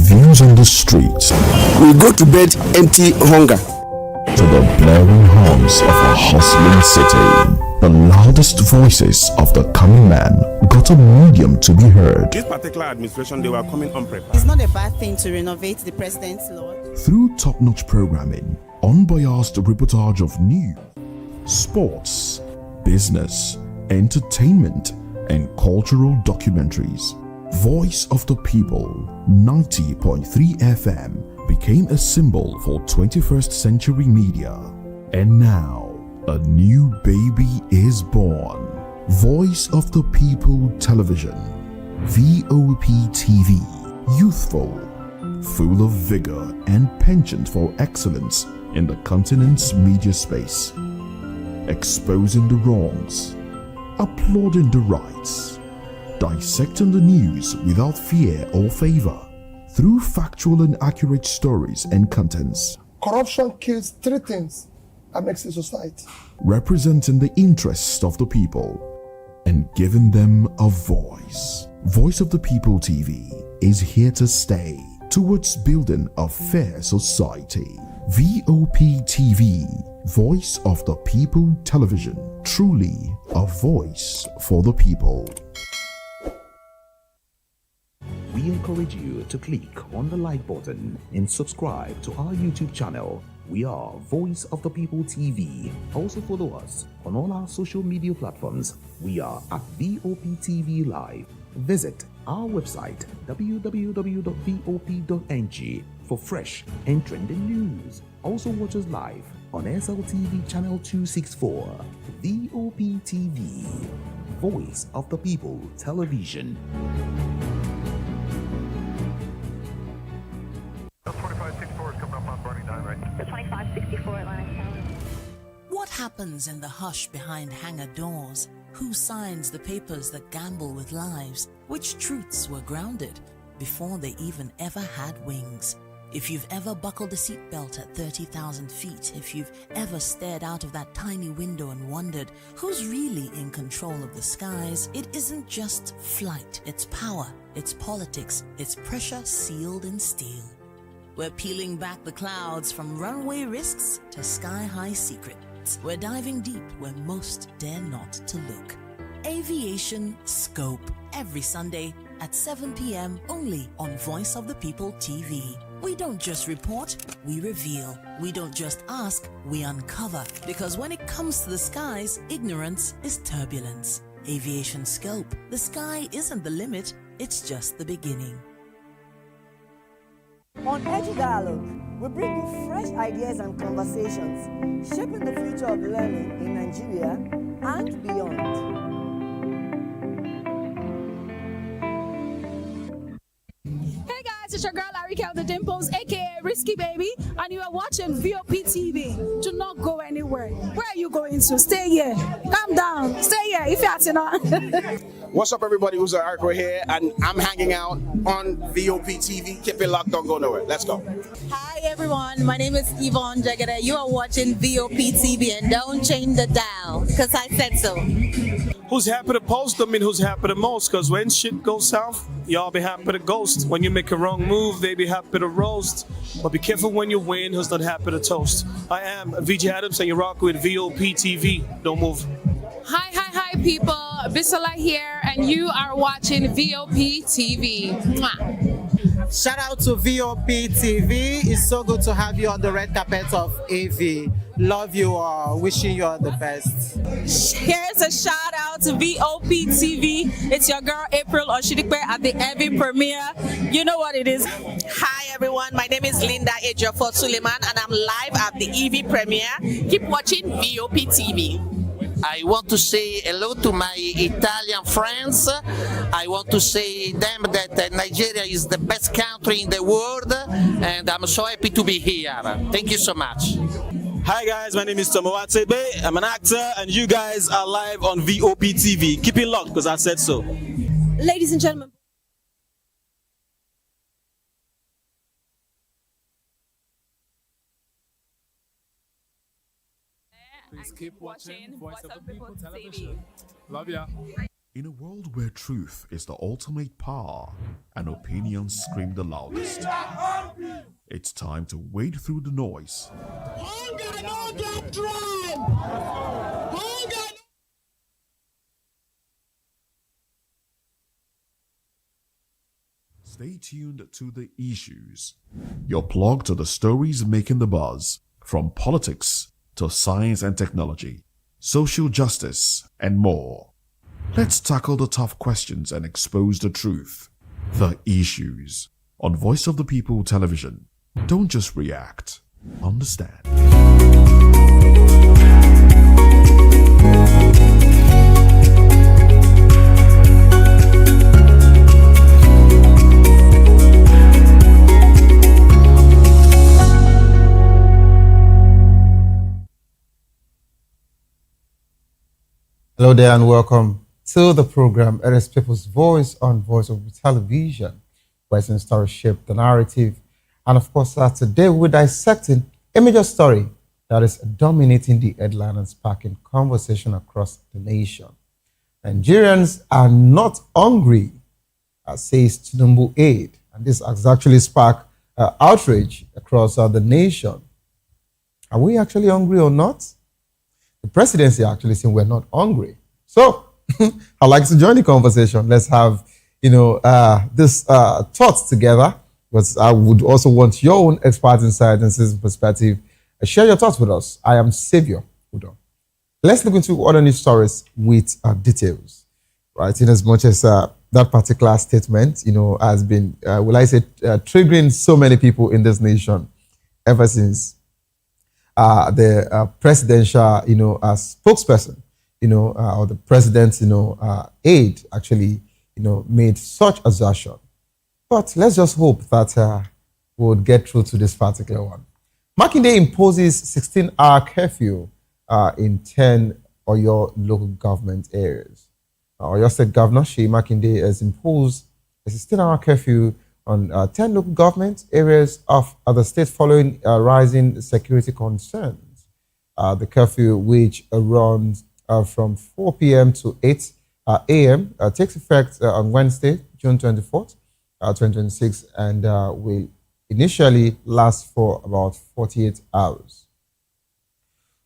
views on the streets. We go to bed empty hunger. To the blaring horns of a hustling city. The loudest voices of the coming man got a medium to be heard. This particular administration, they were coming unprepared. It's not a bad thing to renovate the president's lawn. Through top-notch programming, unbiased reportage of news, sports, business, entertainment, and cultural documentaries, Voice of the People 90.3 FM became a symbol for 21st century media. And now, a new baby is born. Voice of the People Television, VOP TV, youthful, full of vigor and penchant for excellence in the continent's media space, exposing the wrongs, applauding the rights, dissecting the news without fear or favor, through factual and accurate stories and contents. Corruption kills three things that makes a society. Representing the interests of the people and giving them a voice. Voice of the People TV is here to stay towards building a fair society. VOP TV, Voice of the People Television, truly a voice for the people. We encourage you to click on the like button and subscribe to our YouTube channel. We are Voice of the People TV. Also follow us on all our social media platforms. We are at VOP TV Live. Visit our website www.vop.ng for fresh and trending news. Also watch us live on SLTV channel 264. VOP TV, Voice of the People Television. What happens in the hush behind hangar doors? Who signs the papers that gamble with lives? Which truths were grounded before they even ever had wings? If you've ever buckled a seatbelt at 30,000 feet, if you've ever stared out of that tiny window and wondered who's really in control of the skies, it isn't just flight, it's power, it's politics, it's pressure sealed in steel. We're peeling back the clouds from runway risks to sky-high secrets. We're diving deep where most dare not to look. Aviation Scope, every Sunday at 7 p.m. only on Voice of the People TV. We don't just report, we reveal. We don't just ask, we uncover. Because when it comes to the skies, ignorance is turbulence. Aviation Scope, the sky isn't the limit, it's just the beginning. On Edge Dialogue, we bring you fresh ideas and conversations, shaping the future of learning in Nigeria and beyond. Hey guys, it's your girl Arika of the Dimples, aka Risky Baby, and you are watching VOP TV. Do not go anywhere. Where are you going to? Stay here. Calm down. Stay here if you're not. What's up, everybody? Who's Arco here, and I'm hanging out on VOP TV. Keep it locked, don't go nowhere. Let's go. Hi everyone, my name is Yvonne Jagade. You are watching VOP TV and don't change the dial, because I said so. Who's happy to post? I mean, who's happy the most? Because when shit goes south, y'all be happy to ghost. When you make a wrong move, they be happy to roast. But be careful when you win, who's not happy to toast. I am VJ Adams and you rock with VOP TV. Don't move. Hi, people. Bisola here, and you are watching VOP TV. Mwah. Shout out to VOP TV. It's so good to have you on the red carpet of AV. Love you all. Wishing you all the best. Here's a shout out to VOP TV. It's your girl April Oshidikwe at the EV premiere. You know what it is. Hi everyone, my name is Linda Ejiofor Suleiman and I'm live at the EV premiere. Keep watching VOP TV. I want to say hello to my Italian friends. I want to say them that Nigeria is the best country in the world, and I'm so happy to be here. Thank you so much. Hi guys, my name is Tomo Atebe. I'm an actor, and you guys are live on VOP TV. Keep it locked, because I said so. Ladies and gentlemen. Please keep watching Voice of the People Television. Love ya. In a world where truth is the ultimate power and opinions scream the loudest, it's time to wade through the noise. Stay tuned to The Issues, your plug to the stories making the buzz, from politics to science and technology, social justice, and more. Let's tackle the tough questions and expose the truth. The Issues on Voice of the People Television. Don't just react, understand. Hello there and welcome to the program. It is People's Voice on Voice of Television, where it's stories shape the narrative. And of course, today we're dissecting a major story that is dominating the headline and sparking conversation across the nation. Nigerians are not hungry, says Tinubu aide. And this has actually sparked outrage across the nation. Are we actually hungry or not? The presidency actually saying we're not hungry. So I'd like to join the conversation. Let's have, this thoughts together. But I would also want your own expert insight and citizen perspective. Share your thoughts with us. I am Savior Udo. Let's look into other news stories with details, right? In as much as that particular statement, has been, triggering so many people in this nation ever since the presidential, spokesperson, or the president's, aide actually, made such assertion. But let's just hope that we'll get through to this particular one. Makinde imposes 16-hour curfew in 10 Oyo local government areas. Oyo State Governor Sheyi Makinde has imposed a 16-hour curfew on 10 local government areas of the state following rising security concerns. The curfew, which runs from 4 p.m. to 8 a.m., takes effect on Wednesday, June 24th, 2026, and will initially last for about 48 hours.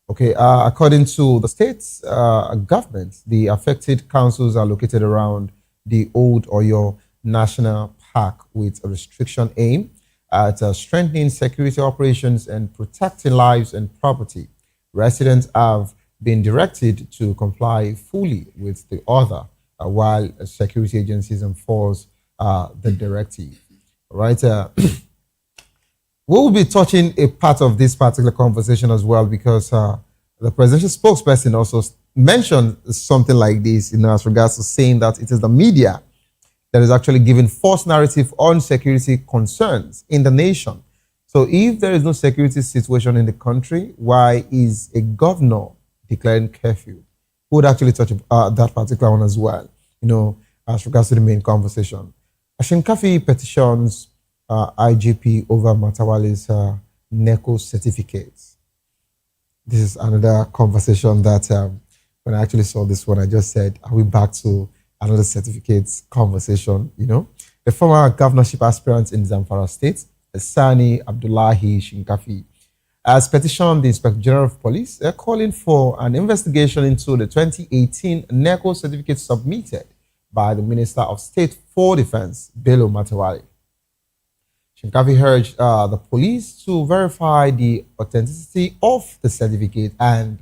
Okay, according to the state's government, the affected councils are located around the Old Oyo National Park with a restriction aim at strengthening security operations and protecting lives and property. Residents have been directed to comply fully with the order while security agencies enforce the directive. Right? We will be touching a part of this particular conversation as well, because the presidential spokesperson also mentioned something like this, as regards to saying that it is the media that is actually giving false narrative on security concerns in the nation. So if there is no security situation in the country, why is a governor declaring curfew? We would actually touch that particular one as well, as regards to the main conversation. Ashinkafi petitions IGP over Matawale's NECO certificates. This is another conversation that when I actually saw this one, I just said, are we back to another certificates conversation? The former governorship aspirant in Zamfara State, Sani Abdullahi Shinkafi, has petitioned the Inspector General of Police calling for an investigation into the 2018 NECO certificate submitted by the Minister of State for Defense, Bello Matawale. Shinkafi urged the police to verify the authenticity of the certificate and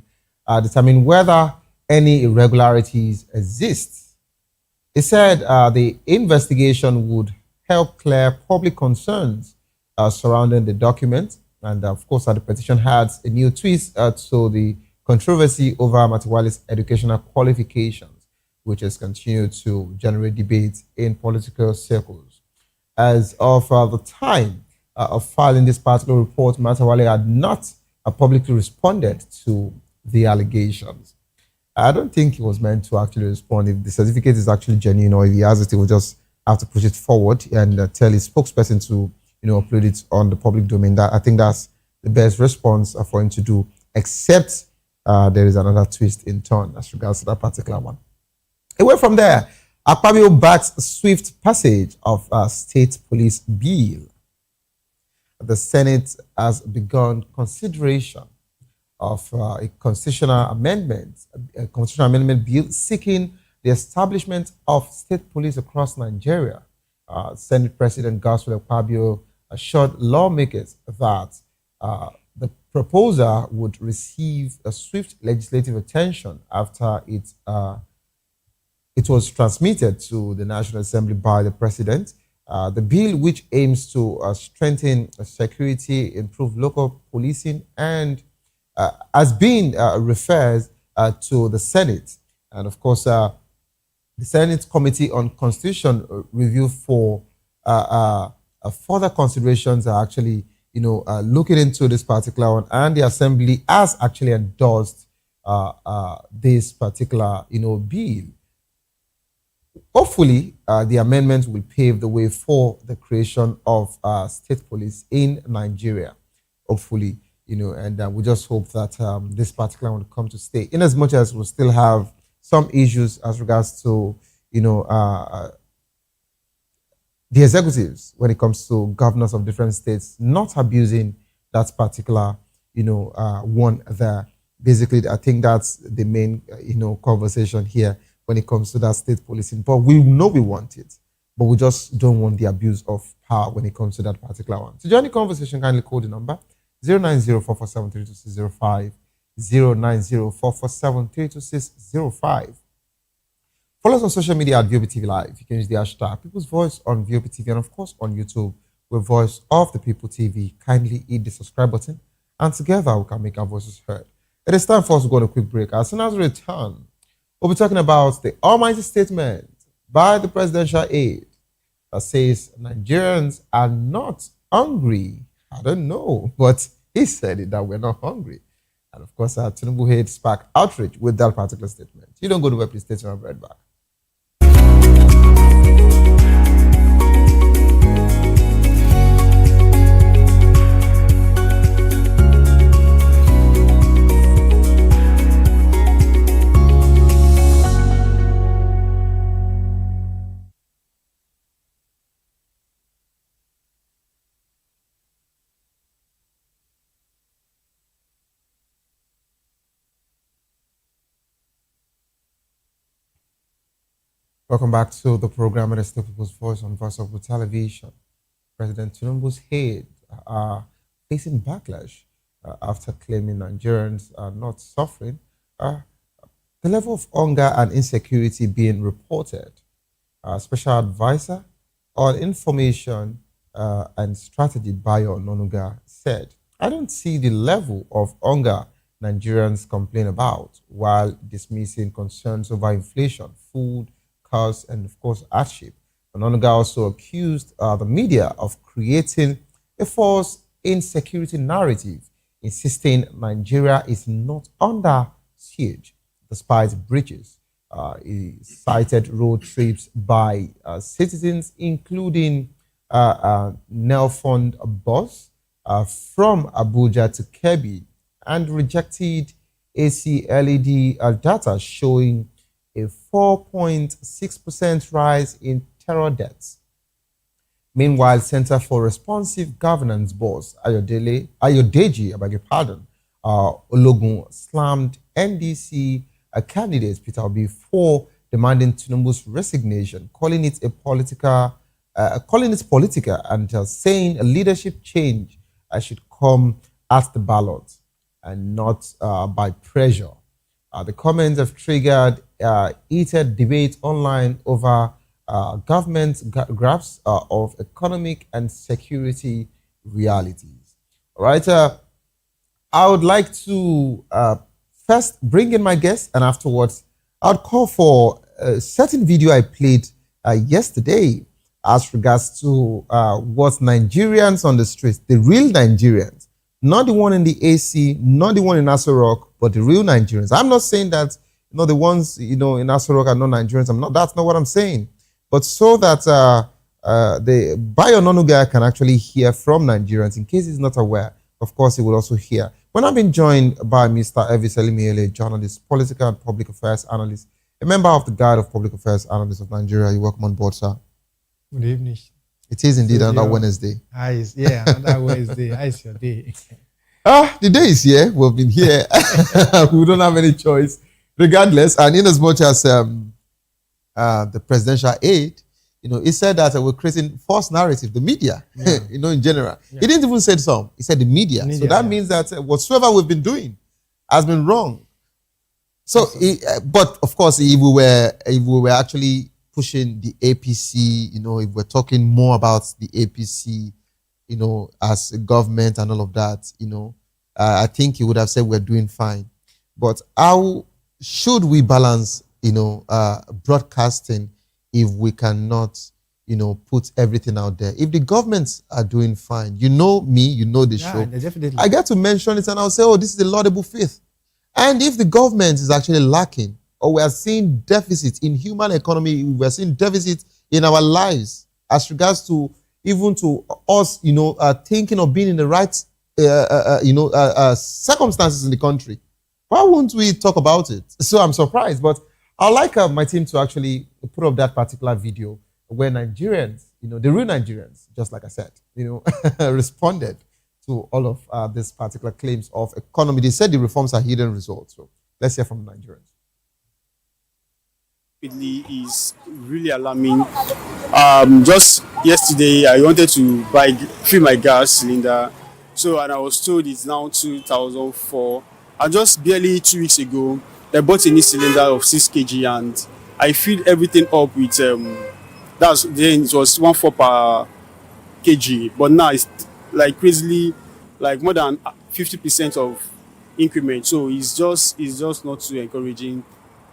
determine whether any irregularities exist. He said the investigation would help clear public concerns surrounding the document. And of course, the petition adds a new twist to the controversy over Matawale's educational qualifications, which has continued to generate debate in political circles. As of the time of filing this particular report, Matawale had not publicly responded to the allegations. I don't think he was meant to actually respond. If the certificate is actually genuine, or if he has it, he will just have to push it forward and tell his spokesperson to, upload it on the public domain. I think that's the best response for him to do, except there is another twist in turn as regards to that particular one. Away from there, Akpabio backs swift passage of state police bill. The Senate has begun consideration of a constitutional amendment bill seeking the establishment of state police across Nigeria. Senate President Godswill Akpabio assured lawmakers that the proposal would receive a swift legislative attention after it was transmitted to the National Assembly by the President. The bill, which aims to strengthen security, improve local policing, and has been referred to the Senate. And of course, the Senate Committee on Constitution Review for further considerations are actually, looking into this particular one. And the Assembly has actually endorsed this particular, bill. Hopefully, the amendment will pave the way for the creation of state police in Nigeria. Hopefully, and we just hope that this particular one will come to stay. In as much as we still have some issues as regards to, the executives when it comes to governors of different states not abusing that particular, one there. Basically, I think that's the main, conversation here when it comes to that state policing. But we know we want it, but we just don't want the abuse of power when it comes to that particular one. To join the conversation, kindly call the number 090-447-32605, 090-447-32605. Follow us on social media at VOPTV Live. You can use the hashtag People's Voice on VOPTV, and of course on YouTube with Voice of the People TV. Kindly hit the subscribe button, and together we can make our voices heard. It is time for us to go on a quick break. As soon as we return, we'll be talking about the almighty statement by the presidential aide that says Nigerians are not hungry. I don't know, but he said it that we're not hungry. And of course, Tinubu aide sparked outrage with that particular statement. You don't go to where, please stay tuned. I'll be right back. Welcome back to the program. It is the People's Voice on Voice of the Television. President Tinubu's aide are facing backlash after claiming Nigerians are not suffering. The level of hunger and insecurity being reported. Special Advisor on Information and Strategy, Bayo Ononuga, said, I don't see the level of hunger Nigerians complain about, while dismissing concerns over inflation, food, costs, and of course hardship. Ononuga also accused the media of creating a false insecurity narrative, insisting Nigeria is not under siege despite breaches. He cited road trips by citizens, including Nelfond bus from Abuja to Kebbi, and rejected AC LED data showing a 4.6% rise in terror deaths. Meanwhile, Center for Responsive Governance boss Ayodeji, I beg your pardon, Ologun slammed NDC candidate Peter Obi for demanding Tinubu's resignation, calling it political, and saying a leadership change should come at the ballot and not by pressure. The comments have triggered heated debate online over government graphs of economic and security realities. All right, I would like to first bring in my guest, and afterwards I'd call for a certain video I played yesterday as regards to what Nigerians on the streets, the real Nigerians, not the one in the AC, not the one in Aso Rock, but the real Nigerians. I'm not saying that the ones in Aso Rock are not Nigerians. That's not what I'm saying. But so that the Bayo Ononuga can actually hear from Nigerians, in case he's not aware. Of course, he will also hear. When I've been joined by Mr. Elvis Elimiele, journalist, political and public affairs analyst, a member of the Guide of Public Affairs Analysts of Nigeria. You're welcome on board, sir. Good evening. It is indeed another Wednesday. Yeah, another Wednesday. How is your day? The day is here. We've been here. We don't have any choice. Regardless, and in as much as the presidential aide, he said that we're creating false narrative, the media, in general. Yeah. He didn't even say some. He said the media. So that means that whatsoever we've been doing has been wrong. So, but of course, if we were actually pushing the APC, if we're talking more about the APC, as a government and all of that, I think he would have said we're doing fine. But how should we balance, broadcasting if we cannot, put everything out there? If the governments are doing fine, me, the show, definitely. I get to mention it and I'll say, oh, this is a laudable faith. And if the government is actually lacking, or we are seeing deficits in human economy, we are seeing deficits in our lives as regards to even to us, thinking of being in the right, circumstances in the country, why won't we talk about it? So I'm surprised, but I'd like my team to actually put up that particular video where Nigerians, the real Nigerians, just like I said, responded to all of these particular claims of economy. They said the reforms are hidden results. So let's hear from the Nigerians. It is really alarming. Just yesterday, I wanted to fill my gas cylinder. And I was told it's now 2004. And just barely 2 weeks ago, I bought a new cylinder of 6 kg and I filled everything up with, then it was 1.4 per kg. But now it's like crazily, like more than 50% of increment. So it's just not too encouraging.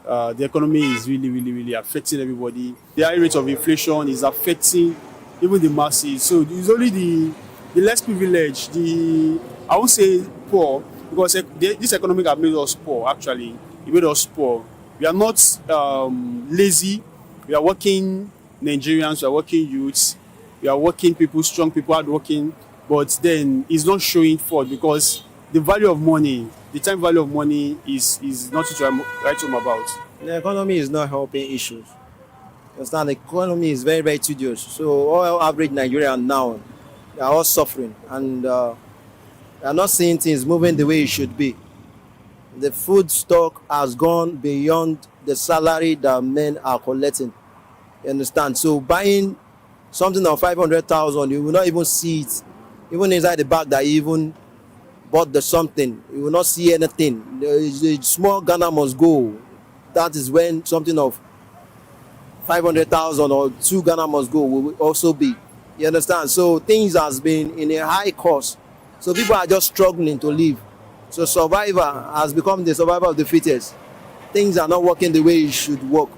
The economy is really affecting everybody. The high rate of inflation is affecting even the masses. So it's only the less privileged, I won't say poor, because this economic have made us poor, actually. It made us poor. We are not lazy. We are working Nigerians, we are working youths, we are working people, strong people, hardworking, but then it's not showing forth because the value of money, the time value of money is not to write home about. The economy is not helping issues. You understand? The economy is very tedious. So all average Nigerians now, they are all suffering and they are not seeing things moving the way it should be. The food stock has gone beyond the salary that men are collecting. You understand? So buying something of 500,000, you will not even see it. Even inside the bag that you even bought the something, you will not see anything. The small Ghana must go. That is when something of 500,000 or 2 Ghana must go will also be. You understand? So things has been in a high cost. So people are just struggling to live. So survivor has become the survivor of the fittest. Things are not working the way it should work.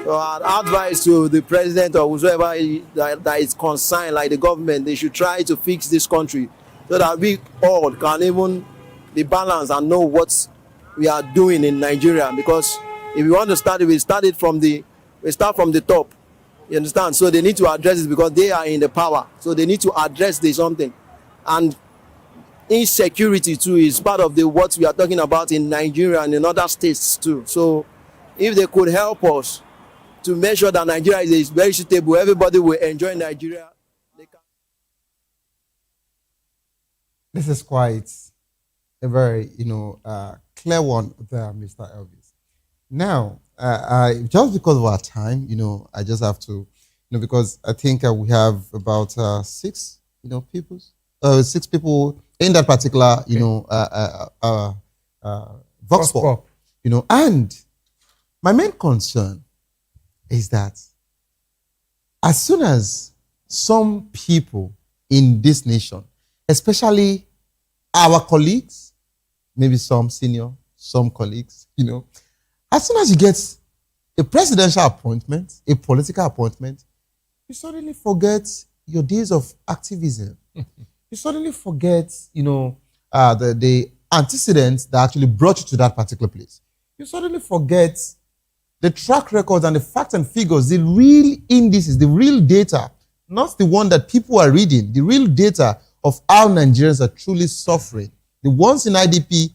So our advice to the president or whoever that is concerned, like the government, they should try to fix this country so that we all can even be balanced and know what we are doing in Nigeria. Because if we want to start it, we start from the top. You understand? So they need to address it because they are in the power. So they need to address this something. And insecurity too is part of what we are talking about in Nigeria and in other states too. So if they could help us to make sure that Nigeria is very suitable, everybody will enjoy Nigeria. This is quite a very, clear one there, Mr. Elvis. Now, just because of our time, I just have to, because I think we have about 6, people, 6 people in that particular, Vox Pop, and my main concern is that as soon as some people in this nation, especially our colleagues, maybe some senior, some colleagues, as soon as you get a presidential appointment, a political appointment, you suddenly forget your days of activism. You suddenly forget, the antecedents that actually brought you to that particular place. You suddenly forget the track records and the facts and figures, the real indices, the real data, not the one that people are reading, the real data of how Nigerians are truly suffering. The ones in IDP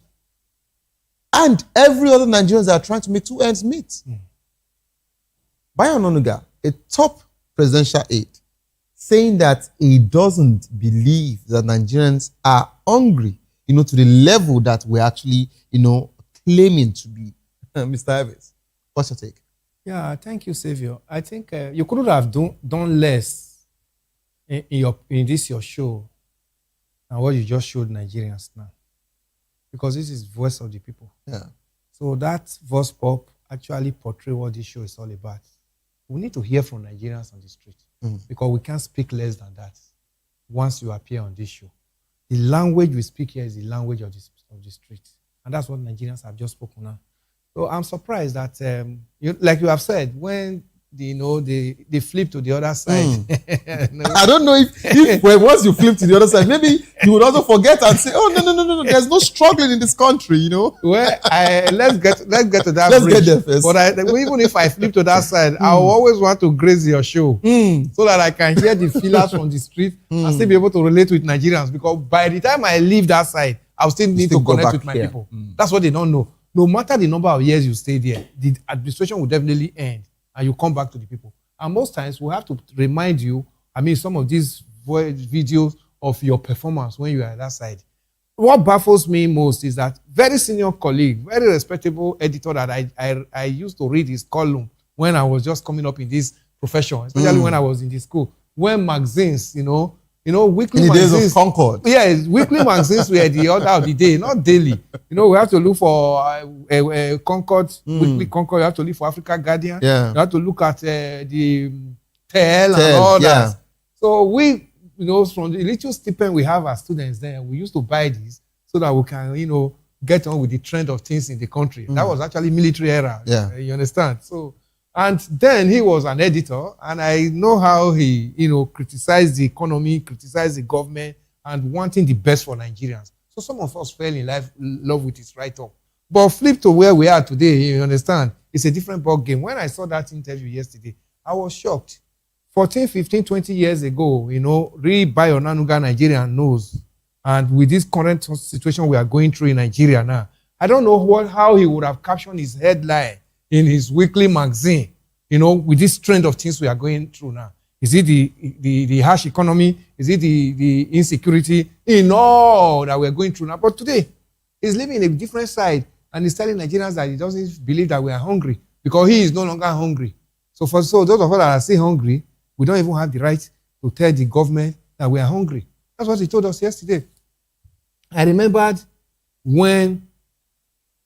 and every other Nigerians that are trying to make 2 ends meet. Bayo Onanuga, a top presidential aide, saying that he doesn't believe that Nigerians are hungry, to the level that we're actually, claiming to be. Mr. Evans, what's your take? Yeah, thank you, Savior. I think you could have done less in your show than what you just showed Nigerians now. Because this is voice of the people. Yeah. So that voice pop actually portray what this show is all about. We need to hear from Nigerians on the street because we can't speak less than that once you appear on this show. The language we speak here is the language of the street. And that's what Nigerians have just spoken now. So I'm surprised that, like you have said, when they flip to the other side. I don't know if once you flip to the other side, maybe you would also forget and say, oh, no, there's no struggling in this country, Well, let's get to that Let's bridge. get there first. But even if I flip to that side, I will always want to graze your show so that I can hear the feelers from the street and still be able to relate with Nigerians. Because by the time I leave that side, I'll still need to connect with my people. That's what they don't know. No matter the number of years you stay there, the administration will definitely end. And you come back to the people. And most times we have to remind you, some of these videos of your performance when you are at that side. What baffles me most is that very senior colleague, very respectable editor that I used to read his column when I was just coming up in this profession, especially when I was in the school. When magazines, weekly in the magazines. days of Concord. Yes, weekly magazines were the order of the day, not daily. We have to look for Concord, weekly Concord. You have to look for Africa Guardian. Yeah. You have to look at the TEL and all that. So we, from the little stipend we have as students there, we used to buy these so that we can, get on with the trend of things in the country. That was actually military era. Yeah. You understand? So, and then he was an editor, and I know how he, criticized the economy, criticized the government, and wanting the best for Nigerians. So some of us fell in love with his write-up. But flip to where we are today, you understand? It's a different ball game. When I saw that interview yesterday, I was shocked. 14, 15, 20 years ago, read Bayo Onanuga, Nigerian knows. And with this current situation we are going through in Nigeria now, I don't know how he would have captioned his headline in his weekly magazine, with this trend of things we are going through now. Is it the harsh economy? Is it the insecurity in all that we're going through now? But today, he's living in a different side, and he's telling Nigerians that he doesn't believe that we are hungry because he is no longer hungry. So those of us that are still hungry, we don't even have the right to tell the government that we are hungry. That's what he told us yesterday. I remembered when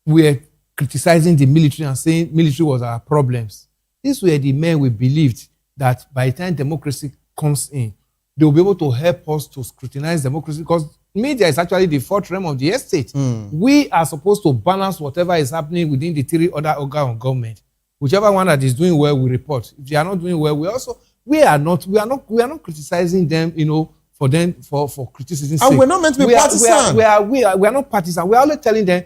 we were criticizing the military and saying military was our problems. These were the men we believed that by the time democracy comes in, they will be able to help us to scrutinize democracy because media is actually the fourth realm of the estate. We are supposed to balance whatever is happening within the three other organs of government. Whichever one that is doing well, we report. If they are not doing well, we are not criticizing them, for criticism. And we're not meant to be partisan. We are not partisan. We are only telling them,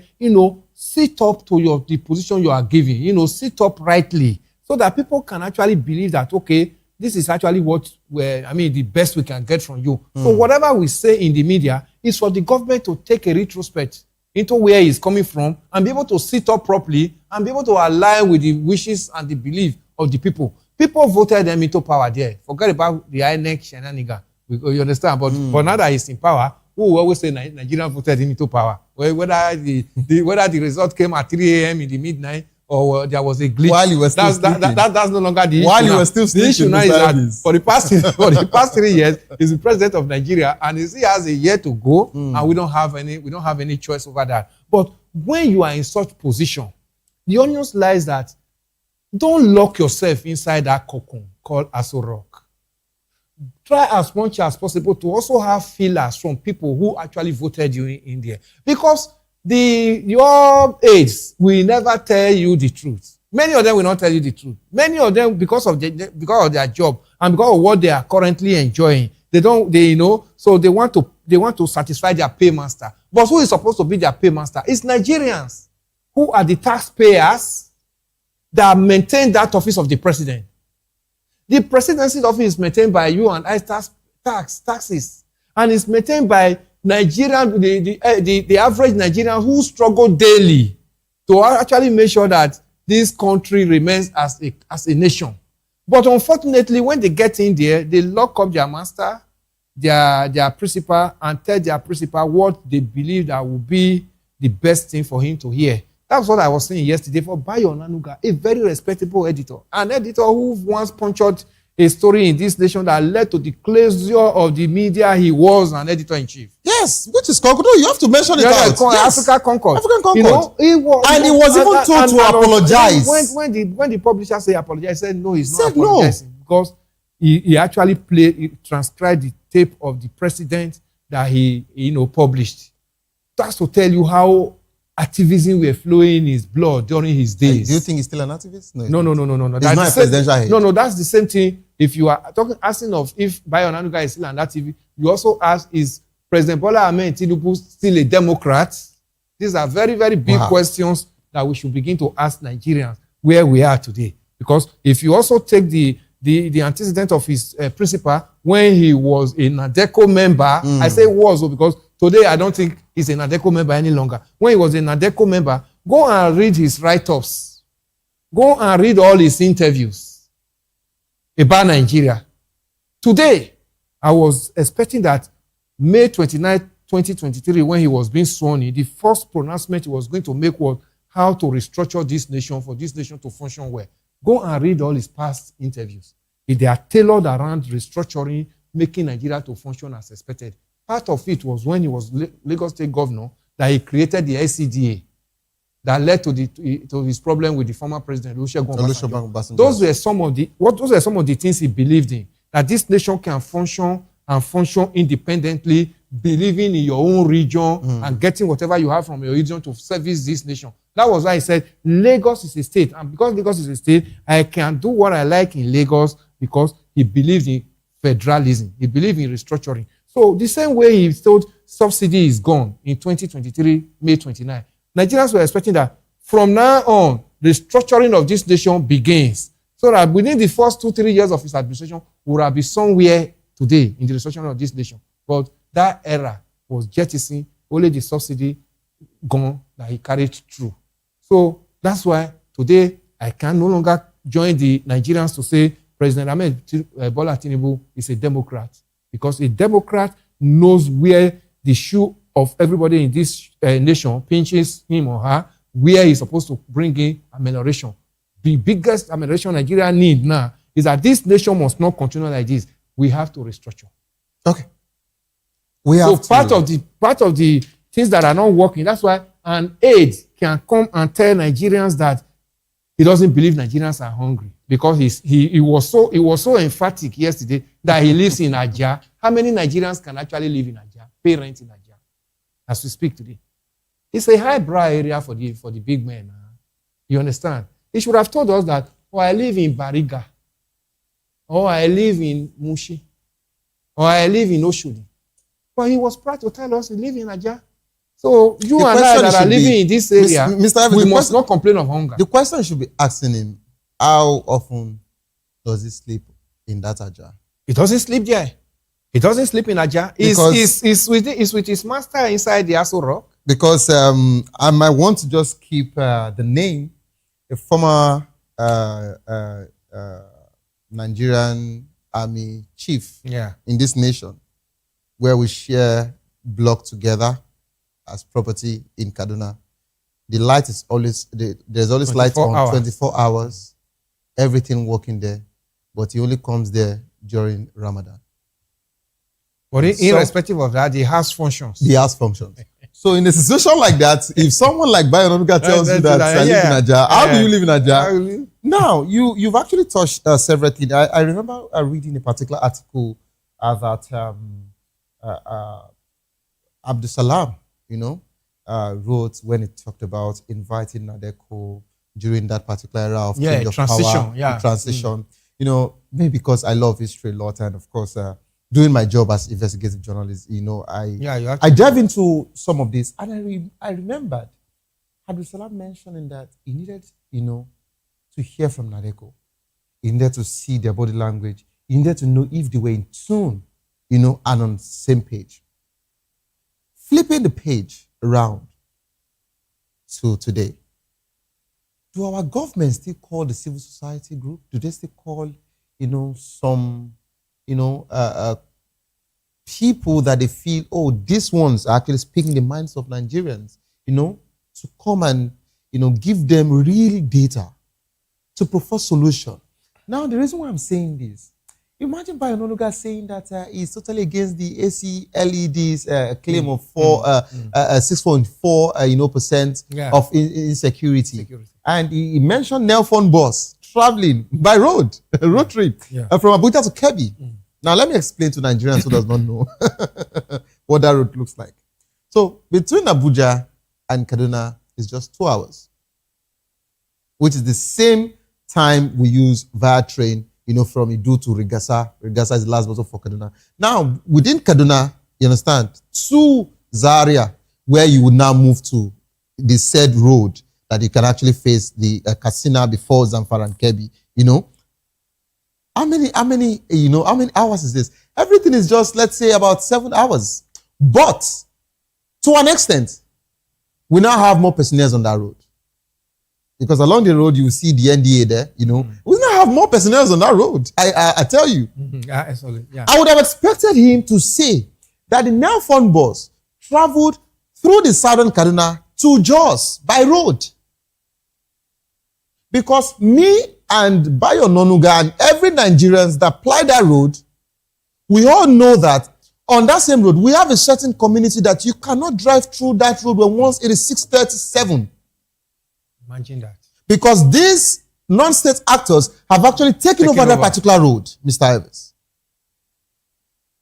sit up to the position you are giving, sit up rightly so that people can actually believe that, okay, this is actually the best we can get from you. So whatever we say in the media is for the government to take a retrospect into where he's coming from and be able to sit up properly and be able to align with the wishes and the belief of the people. People voted them into power there. Forget about the INEC shenanigan. You understand? But now that he's in power, who will always say Nigeria voted him into power? Whether the result came at 3 a.m. in the midnight or there was a glitch. While he was still sleeping. That's no longer the issue. While he was still sleeping. The issue now is that for the past 3 years, he's the president of Nigeria and he has a year to go and we don't have any choice over that. But when you are in such position, the onion lies that don't lock yourself inside that cocoon called Aso Rock. Try as much as possible to also have feelers from people who actually voted you in there. Because your aides will never tell you the truth. Many of them will not tell you the truth. Many of them, because of their job and because of what they are currently enjoying, so they want to satisfy their paymaster. But who is supposed to be their paymaster? It's Nigerians who are the taxpayers that maintain that office of the president. The presidency office is maintained by you and I taxes. And it's maintained by Nigerian, the average Nigerian who struggle daily to actually make sure that this country remains as a nation. But unfortunately, when they get in there, they lock up their master, their principal, and tell their principal what they believe that will be the best thing for him to hear. That's what I was saying yesterday for Bayo Onanuga, a very respectable editor. An editor who once punctured a story in this nation that led to the closure of the media. He was an editor-in-chief. Yes, which is Concord. No, you have to mention it out. Yes. Africa Concord. African Concord. You know, he was even told to apologize. When the publisher said apologize, he said no, he's not apologizing. Because he actually transcribed the tape of the president that he published. That's to tell you how activism were flowing in his blood during his days. Do you think he's still an activist? No. He's not a presidential head. No, that's the same thing. If you are asking of if Bayo Onanuga is still an activist, you also ask, is President Bola Ahmed Tinubu still a Democrat? These are very, very big questions that we should begin to ask Nigerians where we are today. Because if you also take the antecedent of his principal when he was a NADECO member, I say was because today I don't think he's a NADECO member any longer. When he was a NADECO member, go and read his write-ups. Go and read all his interviews about Nigeria. Today, I was expecting that May 29, 2023, when he was being sworn in, the first pronouncement he was going to make was how to restructure this nation for this nation to function well. Go and read all his past interviews. They are tailored around restructuring, making Nigeria to function as expected. Part of it was when he was Lagos State governor that he created the SCDA that led to his problem with the former president, Olusegun Obasanjo. Those were some of the things he believed in, that this nation can function and function independently, believing in your own region and getting whatever you have from your region to service this nation. That was why he said, Lagos is a state. And because Lagos is a state, I can do what I like in Lagos because he believes in federalism. He believes in restructuring. So the same way he told subsidy is gone in 2023, May 29. Nigerians were expecting that from now on, the restructuring of this nation begins. So that within the first 2-3 years of his administration, we will be somewhere today in the restructuring of this nation. But that era was jettisoned, only the subsidy gone that he carried through. So that's why today I can no longer join the Nigerians to say President Ahmed Bola Tinubu is a Democrat. Because a Democrat knows where the shoe of everybody in this nation pinches him or her, where he's supposed to bring in amelioration. The biggest amelioration Nigeria needs now is that this nation must not continue like this. We have to restructure. Okay. Part of the things that are not working, that's why an aide can come and tell Nigerians that he doesn't believe Nigerians are hungry. Because he was so emphatic yesterday that he lives in Ajah. How many Nigerians can actually live in Ajah, pay rent in Ajah, as we speak today? It's a highbrow area for the big men. You understand? He should have told us that, I live in Bariga, or I live in Mushi, or I live in Oshodi. But he was proud to tell us he lives in Ajah. So you and I that are living in this area, we must not complain of hunger. The question should be asking him, how often does he sleep in that Ajah? He doesn't sleep there. He doesn't sleep in Ajah. He's with his master inside the Aso Rock. Because I might want to just keep the name, a former Nigerian army chief in this nation, where we share block together as property in Kaduna. The light is always, there's always light on 24 hours. Everything working there, but he only comes there during Ramadan. But irrespective of that, the house functions. The house functions. So in a situation like that, if someone like Bayo Onanuga tells you that I live in Ajah, how do you live in Ajah? Now, you've actually touched several things. I remember reading a particular article that Abdul Salam, wrote when it talked about inviting NADECO during that particular era of change of power, transition. Maybe because I love history a lot, and of course, doing my job as investigative journalist, I dive into some of this, and I remembered Abdul Salam mentioning that he needed, to hear from NADECO. He needed to see their body language. He needed to know if they were in tune, and on the same page. Flipping the page around to today, do our government still call the civil society group? Do they still call some, people that they feel, oh, these ones are actually speaking the minds of Nigerians, to come and, give them real data to propose solution. Now, the reason why I'm saying this, imagine Bayo Onanuga saying that he's totally against the ACLED's claim of 6.4% of insecurity. And he mentioned Nelfon bus traveling by road, road trip from Abuja to Kebbi. Now, let me explain to Nigerians who does not know what that road looks like. So, between Abuja and Kaduna is just 2 hours, which is the same time we use via train, from Idu to Rigasa. Rigasa is the last bus for Kaduna. Now, within Kaduna, you understand, to Zaria, where you would now move to the said road that you can actually face the Katsina before Zamfara and Kebbi, How many hours is this? Everything is just, let's say, about 7 hours. But, to an extent, we now have more personnel on that road. Because along the road, you will see the NDA there, We now have more personnel on that road. I tell you. Yeah. I would have expected him to say that the Nelfon bus traveled through the southern Kaduna to Jos by road. Because me and Bayo Onanuga and every Nigerians that ply that road, we all know that on that same road, we have a certain community that you cannot drive through that road when once it is 6:37. Imagine that. Because these non-state actors have actually taken over that particular road, Mr. Ives.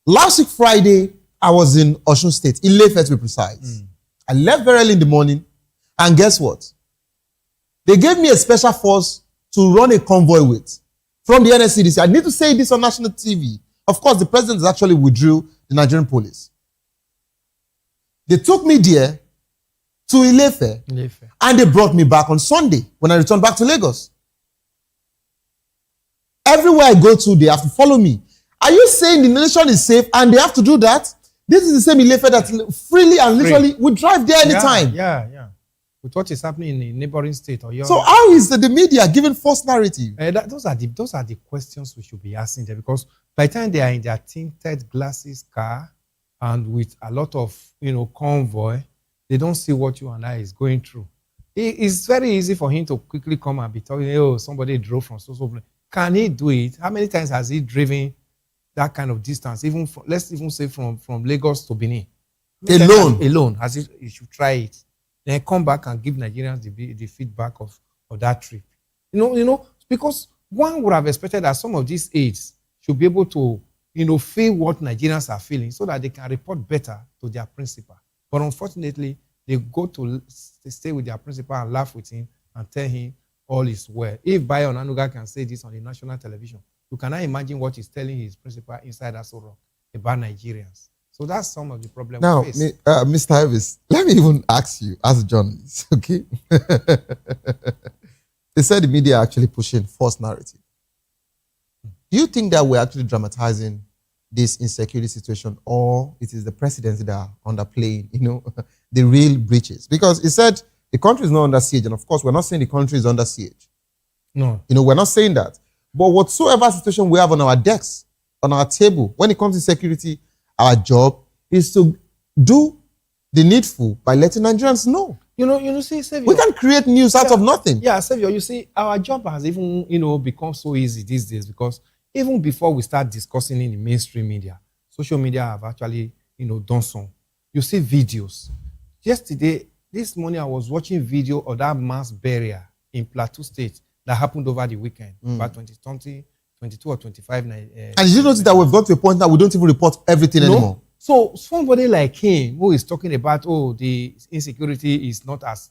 Last week, Friday, I was in Osun State, Ile-Ife to be precise. I left very early in the morning, and guess what? They gave me a special force to run a convoy with from the NSCDC. I need to say this on national TV. Of course, the president actually withdrew the Nigerian police. They took me there to Ile-Ife, and they brought me back on Sunday when I returned back to Lagos. Everywhere I go to, they have to follow me. Are you saying the nation is safe and they have to do that? This is the same Ile-Ife that freely and literally we drive there anytime. Yeah. With what is happening in a neighboring state. So how is the media giving false narrative? Those are the questions we should be asking them, because by the time they are in their tinted glasses car and with a lot of convoy, they don't see what you and I is going through. It's very easy for him to quickly come and be talking, oh, somebody drove from so. Can he do it? How many times has he driven that kind of distance? Let's even say from Lagos to Benin. Alone. He should try it. Then come back and give Nigerians the feedback of that trip. Because one would have expected that some of these aides should be able to, feel what Nigerians are feeling so that they can report better to their principal. But unfortunately, they go to stay with their principal and laugh with him and tell him all is well. If Bayo Onanuga can say this on the national television, you cannot imagine what he's telling his principal inside Aso Rock about Nigerians. So that's some of the problems now, we face. Mr. Ives, let me even ask you as a journalist, okay? They said the media are actually pushing false narrative. Do you think that we're actually dramatizing this insecurity situation, or it is the presidency that are underplaying, the real breaches? Because he said the country is not under siege, and of course, we're not saying the country is under siege. No. We're not saying that. But whatsoever situation we have on our decks, on our table, when it comes to security, our job is to do the needful by letting Nigerians know. See, Savior, we can create news out of nothing. Yeah, Savior, you see, our job has even, become so easy these days, because even before we start discussing in the mainstream media, social media have actually, done some. You see videos. This morning, I was watching video of that mass burial in Plateau State that happened over the weekend, about 2020, 22 or 25. And did you notice that we've got to a point that we don't even report everything anymore? So somebody like him who is talking about, the insecurity is not as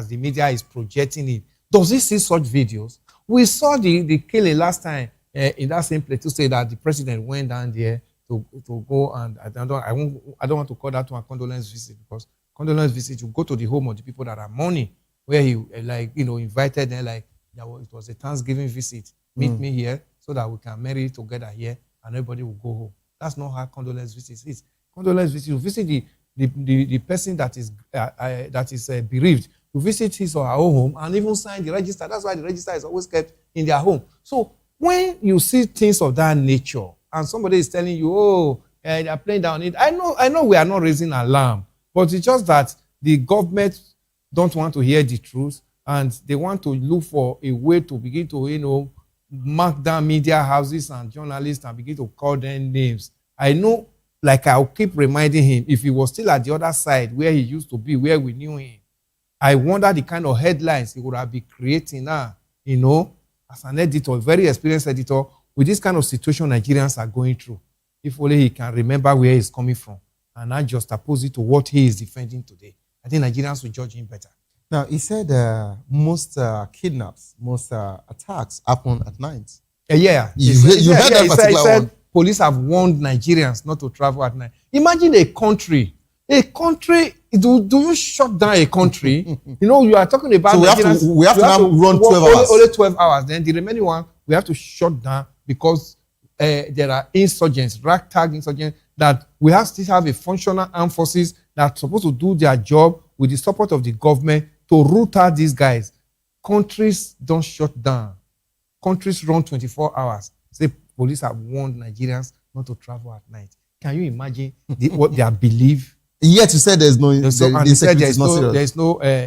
the media is projecting it. Does he see such videos? We saw the killing last time in that same place to say that the president went down there to go, and I don't want to call that one a condolence visit, because condolence visit, you go to the home of the people that are mourning, where he invited them, it was a Thanksgiving visit. Meet me here so that we can marry together here and everybody will go home. That's not how condolence visit is. Condolence visit, you visit the person that is bereaved. You visit his or her own home and even sign the register. That's why the register is always kept in their home. So when you see things of that nature and somebody is telling you, oh, they're playing down it, I know we are not raising alarm, but it's just that the government don't want to hear the truth and they want to look for a way to begin to, mark down media houses and journalists and begin to call them names. I know, like I'll keep reminding him, if he was still at the other side where he used to be, where we knew him, I wonder the kind of headlines he would have been creating now, as an editor, a very experienced editor, with this kind of situation Nigerians are going through. If only he can remember where he's coming from and not just oppose it to what he is defending today. I think Nigerians will judge him better. Now, he said most kidnaps, most attacks happen at night. Yeah. You heard that particular one. Police have warned Nigerians not to travel at night. Imagine a country, do you shut down a country? You are talking about so we have to now run 12 hours. Only 12 hours. Then the remaining one, we have to shut down because there are insurgents, ragtag insurgents, that we still have a functional armed forces that are supposed to do their job with the support of the government to root out these guys. Countries don't shut down. Countries run 24 hours. Say police have warned Nigerians not to travel at night. Can you imagine what their belief? Yet you said there's no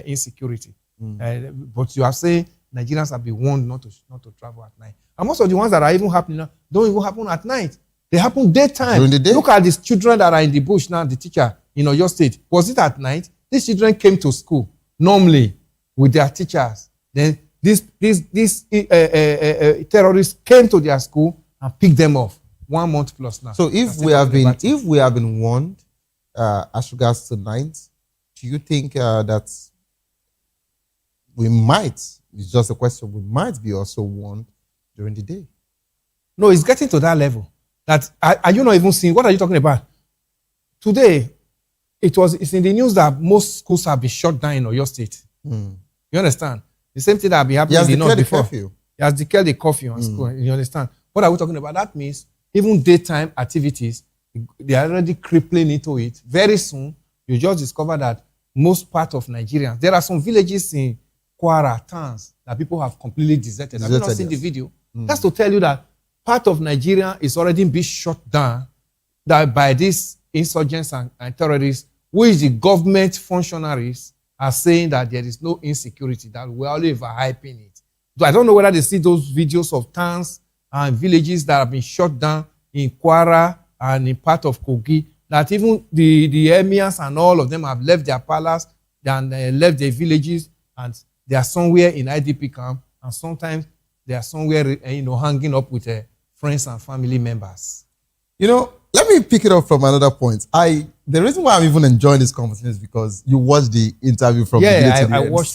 insecurity. But you are saying Nigerians have been warned not to travel at night. And most of the ones that are even happening now don't even happen at night. They happen daytime. During the day? Look at these children that are in the bush now, the teacher in Oyo State. Was it at night? These children came to school normally with their teachers. Then these terrorists came to their school and picked them off 1 month plus now. So if we have been warned as regards to night, do you think that we might, it's just a question, we might be also warned during the day? No, it's getting to that level. That are you not even seeing? What are you talking about? Today, it's in the news that most schools have been shut down in Oyo State. You understand? The same thing that been happening in the north before. He has declared the curfew on school. You understand? What are we talking about? That means even daytime activities, they are already crippling into it. Very soon, you just discover that most part of Nigerians, there are some villages in Kwara towns that people have completely deserted. Have you not seen the video? That's to tell you that part of Nigeria is already being shut down by these insurgents and terrorists, which the government functionaries are saying that there is no insecurity, that we're only overhyping it. So I don't know whether they see those videos of towns and villages that have been shut down in Kwara and in part of Kogi, that even the emirs and all of them have left their palace and left their villages, and they are somewhere in IDP camp, and sometimes they are somewhere hanging up with friends and family members. Let me pick it up from another point. The reason why I'm even enjoying this conversation is because you watched the interview from the beginning to the end. Watched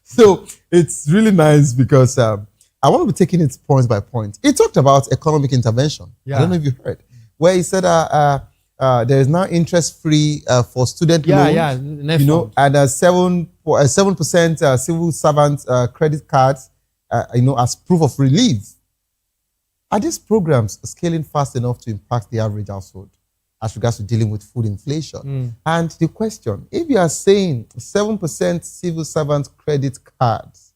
so it's really nice because I want to be taking it point by point. He talked about economic intervention. I don't know if you heard, where he said there is now interest-free for student loans. And 7% civil servant credit cards, as proof of relief. Are these programs scaling fast enough to impact the average household as regards to dealing with food inflation? And the question, if you are saying 7% civil servant credit cards,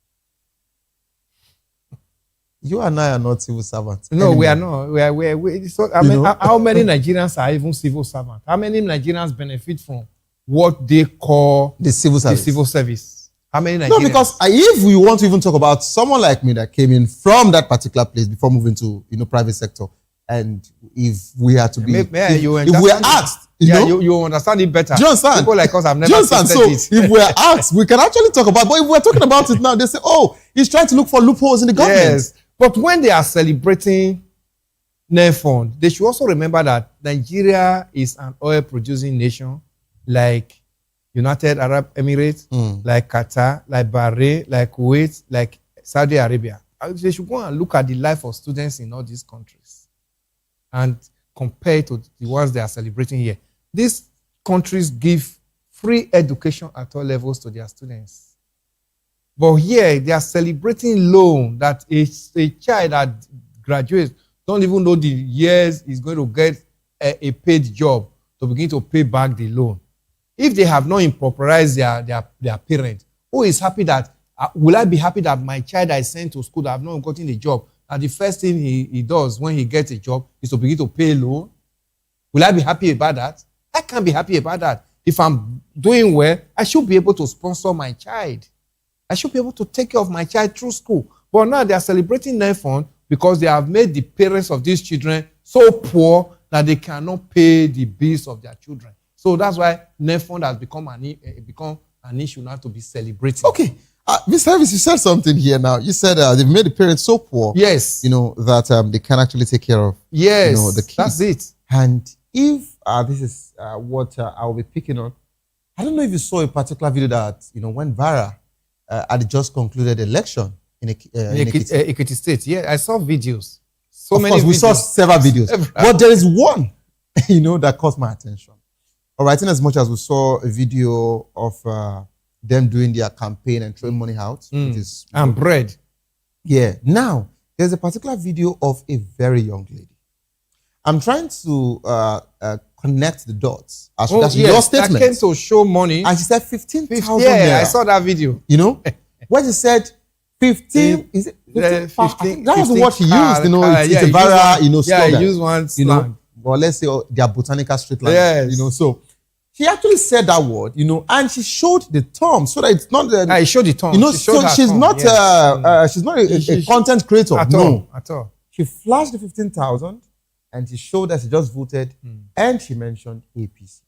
you and I are not civil servants. No, we are not. How many Nigerians are even civil servants? How many Nigerians benefit from what they call the civil service? How many Nigerians? No, because if we want to even talk about someone like me that came in from that particular place before moving to private sector, and if we had to be, if we are asked, you understand it better. Do you understand? People like us have never said it. So if we're asked, we can actually talk about. But if we're talking about it now, they say, "Oh, he's trying to look for loopholes in the government." Yes, but when they are celebrating NEFON, they should also remember that Nigeria is an oil-producing nation, like United Arab Emirates, like Qatar, like Bahrain, like Kuwait, like Saudi Arabia. They should go and look at the life of students in all these countries and compare to the ones they are celebrating here. These countries give free education at all levels to their students. But here, they are celebrating loan that a child that graduates don't even know the years he's going to get a paid job to begin to pay back the loan. If they have not improperized their parents, who is happy that, will I be happy that my child I sent to school that have not gotten a job, and the first thing he does when he gets a job is to begin to pay loan? Will I be happy about that? I can't be happy about that. If I'm doing well, I should be able to sponsor my child. I should be able to take care of my child through school. But now they are celebrating NEFON because they have made the parents of these children so poor that they cannot pay the bills of their children. So that's why NEFON has become an issue now to be celebrated. Okay. Mr. Harris, you said something here now. You said they've made the parents so poor. Yes. That they can actually take care of the kids. That's it. And if this is what I will be picking on, I don't know if you saw a particular video that went viral at the just concluded election in Ekiti State. Yeah, I saw videos. Of course, we saw several videos. But there is one, that caught my attention. All right, in as much as we saw a video of them doing their campaign and throwing money out. And bread. Yeah. Now, there's a particular video of a very young lady. I'm trying to connect the dots. As your statement. I came to show money. And she said 15,000. Yeah, I saw that video. When she said 15, is it 15? That was what he used. It's a viral, slogan. Yeah, he used one slang. Well, let's say their botanical street line. Yes. So she actually said that word, and she showed the term so that it's not. I showed the term. She's not a content creator. At all. She flashed the 15,000, and she showed that she just voted, and she mentioned APC.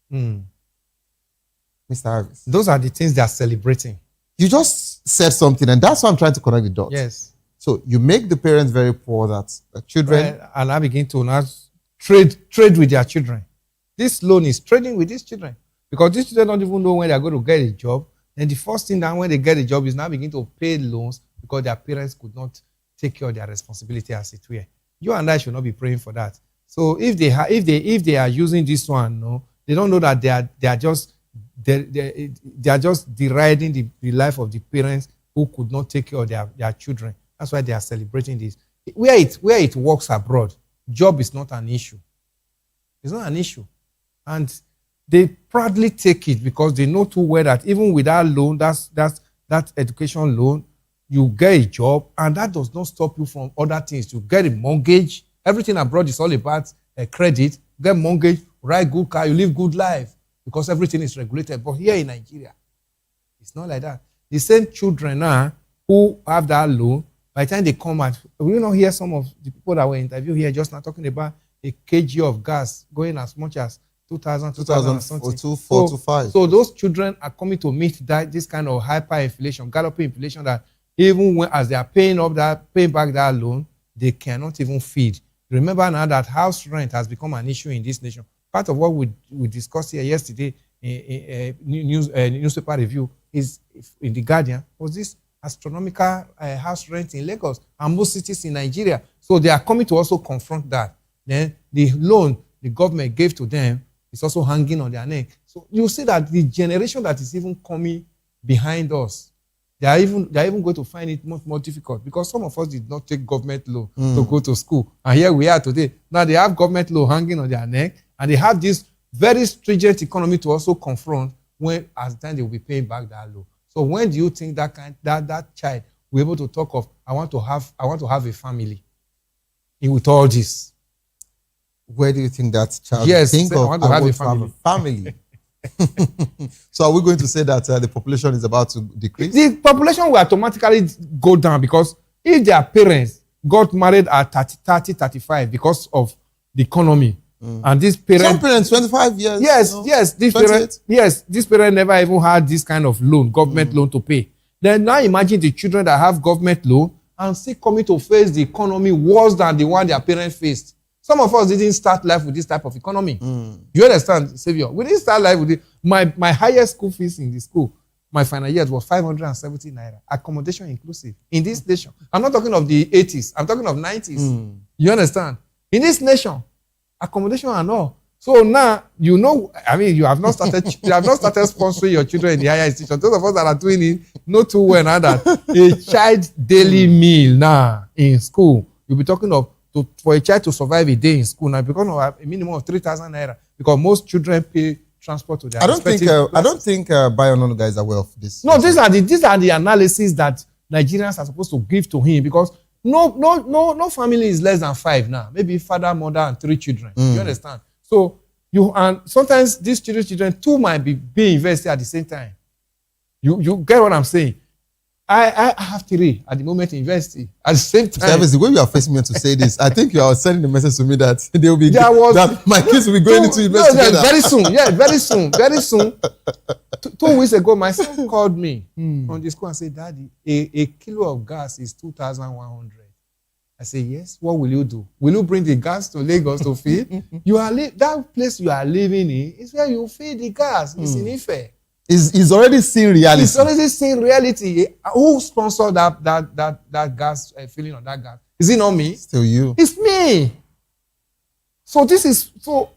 Mr. Harris, those are the things they are celebrating. You just said something, and that's why I'm trying to connect the dots. Yes. So you make the parents very poor, that the children, and I begin to now trade with their children. This loan is trading with these children because these children don't even know when they're going to get a job. And the first thing that when they get a job is now begin to pay loans because their parents could not take care of their responsibility as it were. You and I should not be praying for that. So if they are using this one, they don't know that they are just deriding the life of the parents who could not take care of their children. That's why they are celebrating this. Where it works abroad, job is not an issue. It's not an issue. And they proudly take it because they know too well that even with that loan, that education loan, you get a job, and that does not stop you from other things. You get a mortgage. Everything abroad is all about credit. Get mortgage, ride good car, you live good life because everything is regulated. But here in Nigeria, it's not like that. The same children now who have that loan, by the time they come out, we not hear some of the people that were interviewed here just now talking about a kg of gas going as much as 2,000 something. 4 to 5. So those children are coming to meet this kind of hyperinflation, galloping inflation that even as they are paying back that loan, they cannot even feed. Remember now that house rent has become an issue in this nation. Part of what we discussed here yesterday in newspaper review is in The Guardian was this astronomical house rent in Lagos and most cities in Nigeria. So they are coming to also confront that. Then the loan the government gave to them is also hanging on their neck. So you see that the generation that is even coming behind us, they are even going to find it much more difficult because some of us did not take government loan to go to school. And here we are today. Now they have government loan hanging on their neck, and they have this very stringent economy to also confront when as then they will be paying back that loan. So when do you think that child will be able to talk of I want to have a family with all this? Where do you think that child think of I want to have a family? So are we going to say that the population is about to decrease? The population will automatically go down because if their parents got married at 30, 35 because of the economy, and these parents... Some parents, 25 years. Yes, this parent never even had this kind of loan, government loan to pay. Then now imagine the children that have government loan and still coming to face the economy worse than the one their parents faced. Some of us didn't start life with this type of economy. You understand, Savior? We didn't start life with it. My highest school fees in the school, my final year was 570 naira, accommodation inclusive, in this nation. I'm not talking of the 80s. I'm talking of 90s. You understand? In this nation, accommodation and all. So now, you have not started sponsoring your children in the higher institution. Those of us that are doing it, not too well now that a child daily meal now in school, you'll be talking of for a child to survive a day in school now because of a minimum of 3,000 naira because most children pay transport to their respective classes. I don't think Bayonono guys are aware of this. No, these are the analyses that Nigerians are supposed to give to him because No family is less than 5 now. Maybe father, mother, and 3 children. You understand? So and sometimes these children too might be invested at the same time. You get what I'm saying? I have 3 at the moment investing at the same time. Service, the way you are facing me to say this, I think you are sending a message to me that they will be that my kids will be going into invest together. Very soon. Yeah, very soon. Very soon. 2 weeks ago, my son called me on the school and said, "Daddy, a kilo of gas is 2,100." I said, "Yes. What will you do? Will you bring the gas to Lagos to feed? That place you are living in is where you feed the gas. It's in Ife." He's already seeing reality. He's already seeing reality. Who sponsored that gas filling on that gas? Is it not me? Still you. It's me. So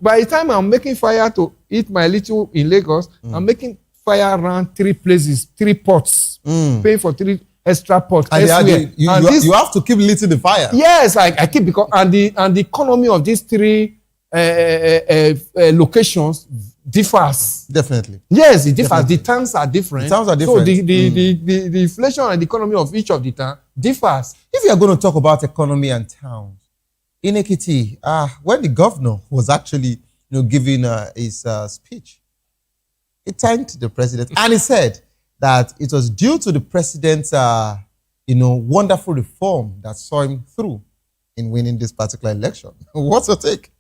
by the time I'm making fire to eat my little in Lagos, I'm making fire around 3 places, 3 pots, paying for 3 extra pots. And you have to keep lighting the fire. Yes, I keep because the economy of these 3 locations differs. Definitely. Yes, it differs. Definitely. The towns are different. The towns are different. So the inflation and the economy of each of the towns differs. If you are going to talk about economy and towns, in Ekiti, when the governor was actually giving his speech, he thanked the president and he said that it was due to the president's wonderful reform that saw him through in winning this particular election. What's your take?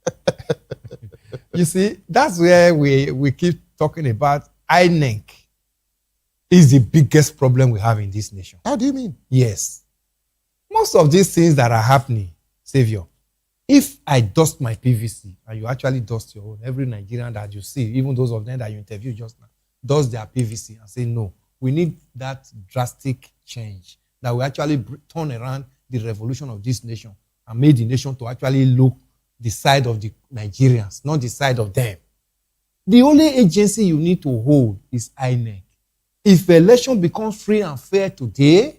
You see, that's where we keep talking about INEC is the biggest problem we have in this nation. How do you mean? Yes. Most of these things that are happening, Savior, if I dust my PVC and you actually dust your own, every Nigerian that you see, even those of them that you interviewed just now, does their PVC and say, no, we need that drastic change that will actually turn around the revolution of this nation and make the nation to actually look the side of the Nigerians, not the side of them. The only agency you need to hold is INEC. If the election becomes free and fair today,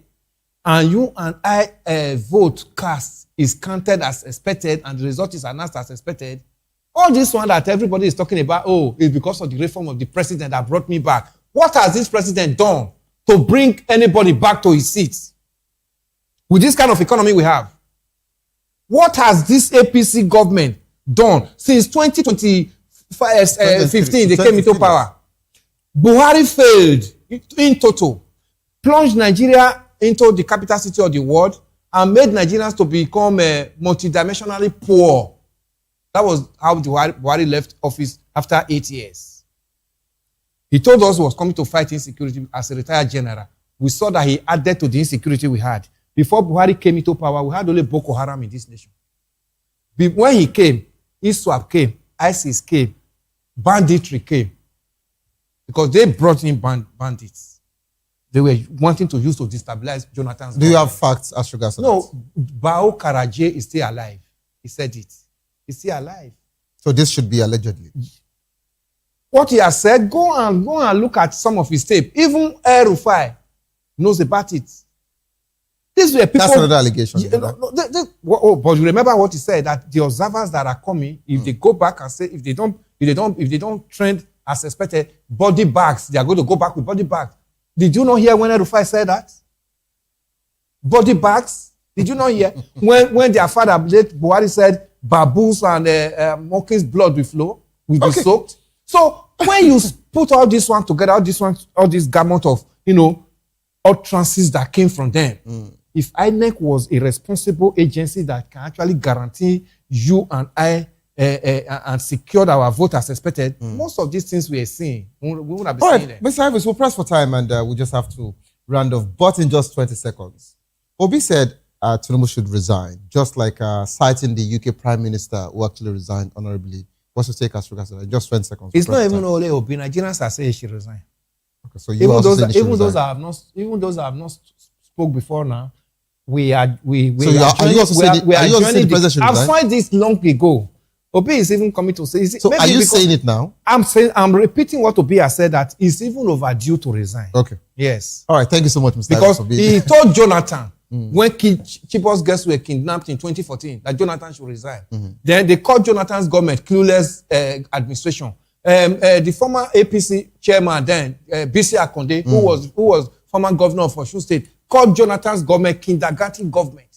and you and I vote cast is counted as expected, and the result is announced as expected, all this one that everybody is talking about, is because of the reform of the president that brought me back. What has this president done to bring anybody back to his seat? With this kind of economy we have. What has this APC government done since 2015? They came into power. Buhari failed in total, plunged Nigeria into the capital city of the world, and made Nigerians to become multidimensionally poor. That was how Buhari left office after 8 years. He told us he was coming to fight insecurity as a retired general. We saw that he added to the insecurity we had. Before Buhari came into power, we had only Boko Haram in this nation. When he came, ISWAP came, ISIS came, banditry came. Because they brought in bandits. They were wanting to use to destabilize Jonathan's Do you have facts as regards to No, that? Bao Karaje is still alive. He said it. He's still alive. So this should be allegedly. What he has said, go and look at some of his tape. Even El-Rufai knows about it. These were people. That's another allegation. But you remember what he said, that the observers that are coming, if they go back and say, if they don't trend as expected, body bags, they are going to go back with body bags. Did you not hear when El-Rufai said that? Body bags? Did you not hear when their father, Buhari, said baboons and monkeys' blood will flow, will be soaked? So when you put all this one together, all this gamut of utterances that came from them. If INEC was a responsible agency that can actually guarantee you and I and secured our vote as expected, most of these things we are seeing, we would have been seeing them. Mr. Ives, we'll press for time and we just have to round off, but in just 20 seconds. Obi said Tinubu should resign, just like citing the UK Prime Minister who actually resigned honorably. What's your take as regards to that? Just 20 seconds. It's not even only Obi. Nigerians are saying she resign. Okay, so even those I have not spoke before now, we are are you also saying the president should resign? I've signed this long ago. Obi is even coming to say. So are you saying it now? I'm repeating what Obi has said, that it's even overdue to resign. Okay. Yes. All right. Thank you so much, Mr. Because he told Jonathan when Chibok's girls were kidnapped in 2014 that Jonathan should resign. Then they called Jonathan's government clueless administration. The former APC chairman then, BC Akonde, who was former governor of Osun State, called Jonathan's government kindergarten government.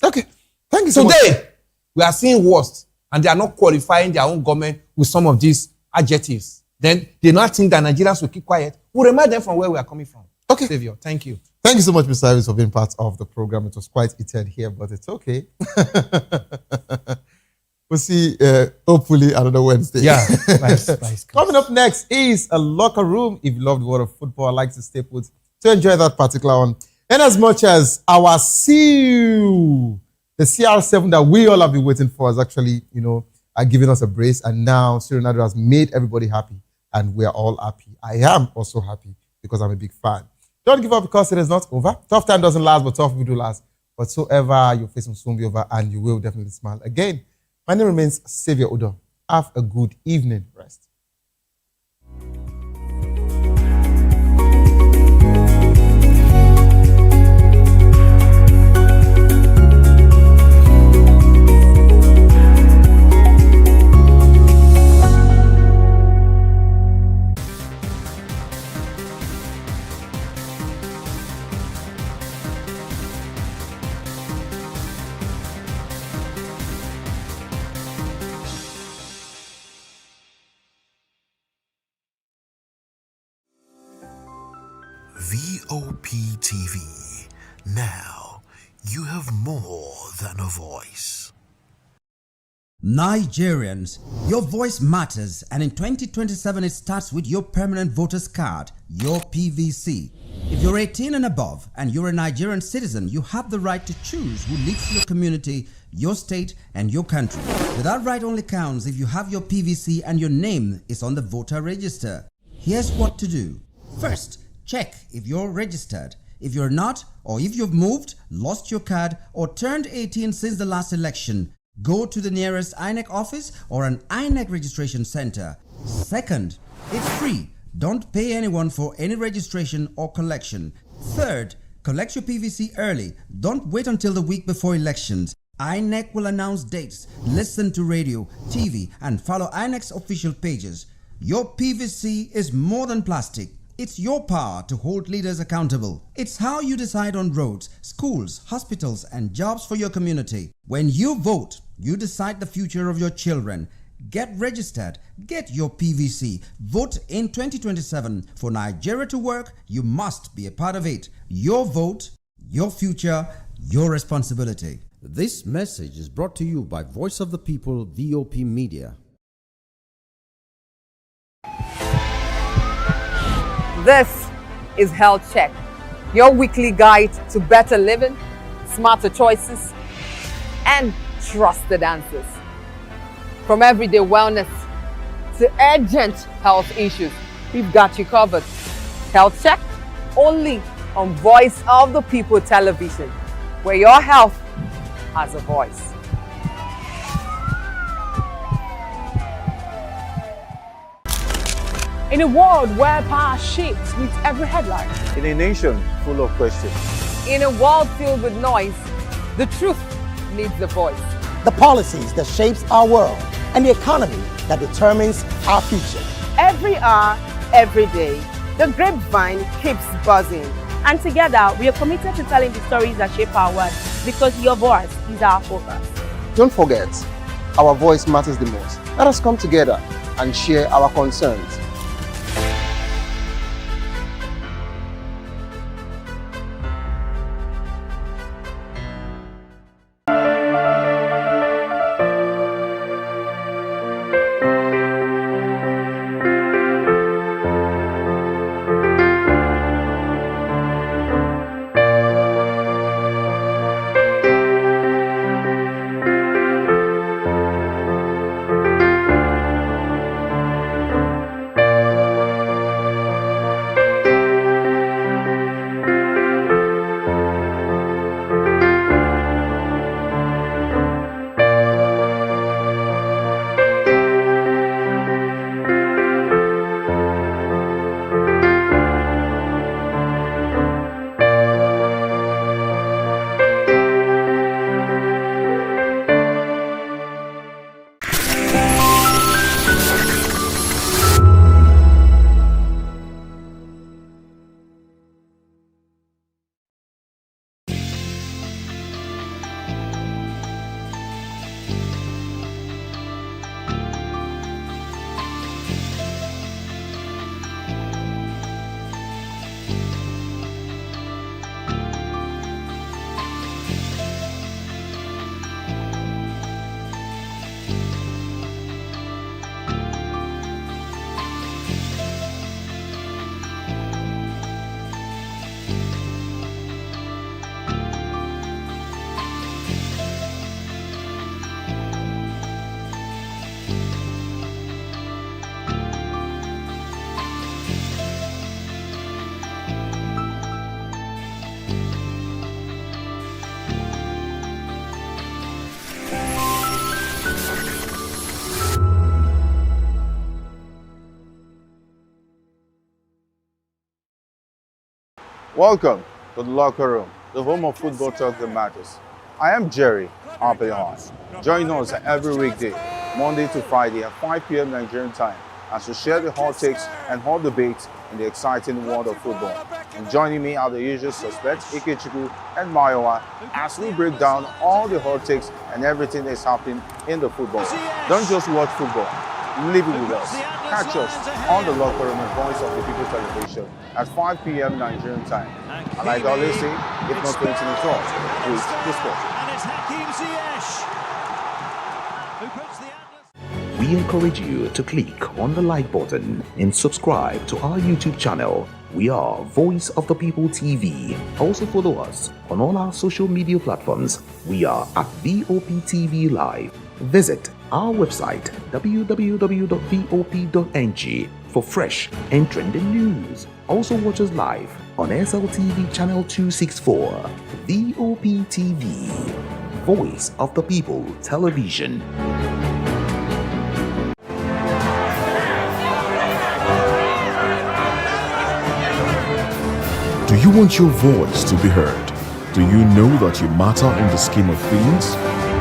Okay. Thank you so much. Today, we are seeing worst, and they are not qualifying their own government with some of these adjectives. Then they not think that Nigerians will keep quiet. We'll remind them from where we are coming from. Okay. Savior, thank you. Thank you so much, Mr. Harris, for being part of the program. It was quite heated here, but it's okay. We'll see, hopefully, another Wednesday. Yeah. Nice. Coming up next is a locker room. If you love the world of football, I like to stay put to enjoy that particular one. And as much as our seal, the CR7 that we all have been waiting for, is actually, giving us a brace. And now Cyril Ronaldo has made everybody happy. And we are all happy. I am also happy because I'm a big fan. Don't give up because it is not over. Tough time doesn't last, but tough will do last. Whatsoever you're facing soon be over, and you will definitely smile again. My name remains Xavier Udo. Have a good evening. Rest. VOP TV. Now you have more than a voice. Nigerians, your voice matters, and in 2027 it starts with your permanent voters card, your PVC. If you're 18 and above and you're a Nigerian citizen, you have the right to choose who leads your community, your state, and your country. But that right only counts if you have your PVC and your name is on the voter register. Here's what to do. First, check if you're registered. If you're not, or if you've moved, lost your card, or turned 18 since the last election, go to the nearest INEC office or an INEC registration center. Second, it's free. Don't pay anyone for any registration or collection. Third, collect your PVC early. Don't wait until the week before elections. INEC will announce dates. Listen to radio, TV, and follow INEC's official pages. Your PVC is more than plastic. It's your power to hold leaders accountable. It's how you decide on roads, schools, hospitals, and jobs for your community. When you vote, you decide the future of your children. Get registered. Get your PVC. Vote in 2027. For Nigeria to work, you must be a part of it. Your vote, your future, your responsibility. This message is brought to you by Voice of the People, VOP Media. This is Health Check, your weekly guide to better living, smarter choices, and trusted answers. From everyday wellness to urgent health issues, we've got you covered. Health Check, only on Voice of the People television, where your health has a voice. In a world where power shapes with every headline. In a nation full of questions. In a world filled with noise, the truth needs a voice. The policies that shapes our world and the economy that determines our future. Every hour, every day, the grapevine keeps buzzing. And together, we are committed to telling the stories that shape our world, because your voice is our focus. Don't forget, our voice matters the most. Let us come together and share our concerns. Welcome to the locker room, the home of football talk that matters. I am Jerry Apelhon. Join us every weekday, Monday to Friday at 5 p.m. Nigerian time, as we share the hot takes and hot debates in the exciting world of football. And joining me are the usual suspects, Ikechukwu and Mayowa, as we break down all the hot takes and everything that's happening in the football. Don't just watch football, live it with us. Catch us on the locker room and Voice of the People television at 5 p.m. Nigerian time. And like I always say, if not 20 minutes off, please discuss. We encourage you to click on the like button and subscribe to our YouTube channel. We are Voice of the People TV. Also follow us on all our social media platforms. We are at VOP TV Live. Visit our website www.vop.ng for fresh and trending news. Also watch us live on SLTV channel 264. VOP TV, Voice of the People Television. Do you want your voice to be heard? Do you know that you matter in the scheme of things?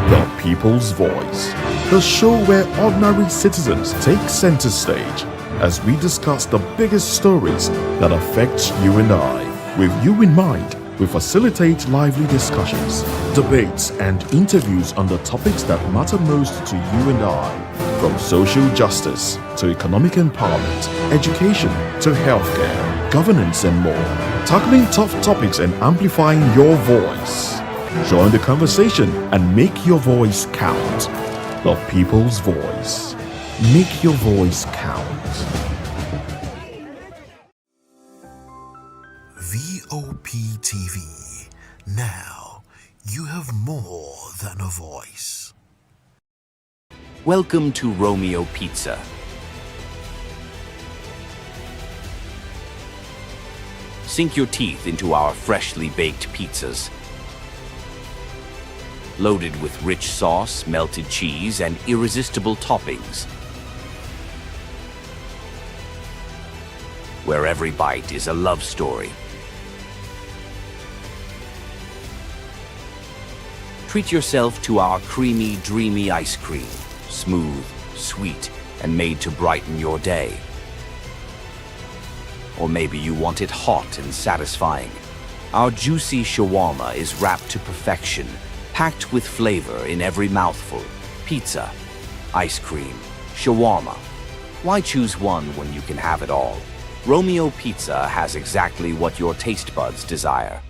The People's Voice, the show where ordinary citizens take center stage as we discuss the biggest stories that affect you and I. With you in mind, we facilitate lively discussions, debates, and interviews on the topics that matter most to you and I. From social justice to economic empowerment, education to healthcare, governance, and more. Tackling tough topics and amplifying your voice. Join the conversation and make your voice count. The People's Voice. Make your voice count. VOP TV. Now you have more than a voice. Welcome to Romeo Pizza. Sink your teeth into our freshly baked pizzas. Loaded with rich sauce, melted cheese, and irresistible toppings. Where every bite is a love story. Treat yourself to our creamy, dreamy ice cream. Smooth, sweet, and made to brighten your day. Or maybe you want it hot and satisfying. Our juicy shawarma is wrapped to perfection, packed with flavor in every mouthful. Pizza, ice cream, shawarma. Why choose one when you can have it all? Romeo Pizza has exactly what your taste buds desire.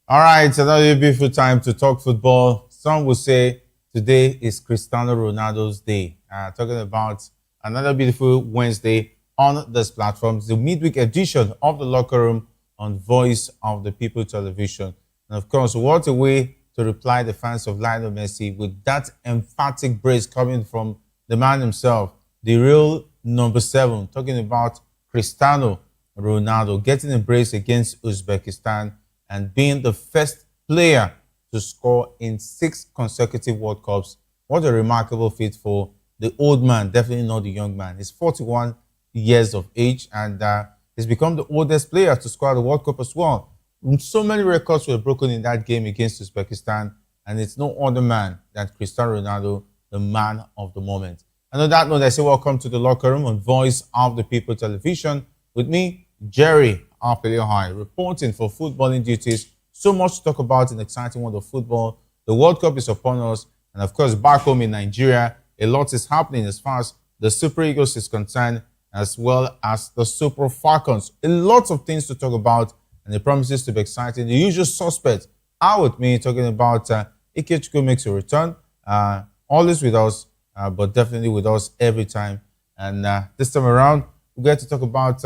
All right, another beautiful time to talk football. Some will say today is Cristiano Ronaldo's day. Talking about another beautiful Wednesday on this platform, the midweek edition of the Locker Room on Voice of the People Television. And of course, what a way to reply the fans of Lionel Messi with that emphatic praise coming from the man himself, the real number 7, talking about Cristiano Ronaldo getting a brace against Uzbekistan and being the first player to score in 6 consecutive World Cups. What a remarkable feat for the old man, definitely not the young man. He's 41 years of age and he's become the oldest player to score the World Cup as well. So many records were broken in that game against Uzbekistan, and it's no other man than Cristiano Ronaldo, the man of the moment. And on that note, I say welcome to the Locker Room on Voice of the People Television. With me, Jerry Arpelio, reporting for footballing duties. So much to talk about in the exciting world of football. The World Cup is upon us, and of course, back home in Nigeria, a lot is happening as far as the Super Eagles is concerned, as well as the Super Falcons. A lot of things to talk about, and it promises to be exciting. The usual suspects are with me, talking about Ikechukwu makes a return, always with us, but definitely with us every time. And this time around, we get to talk about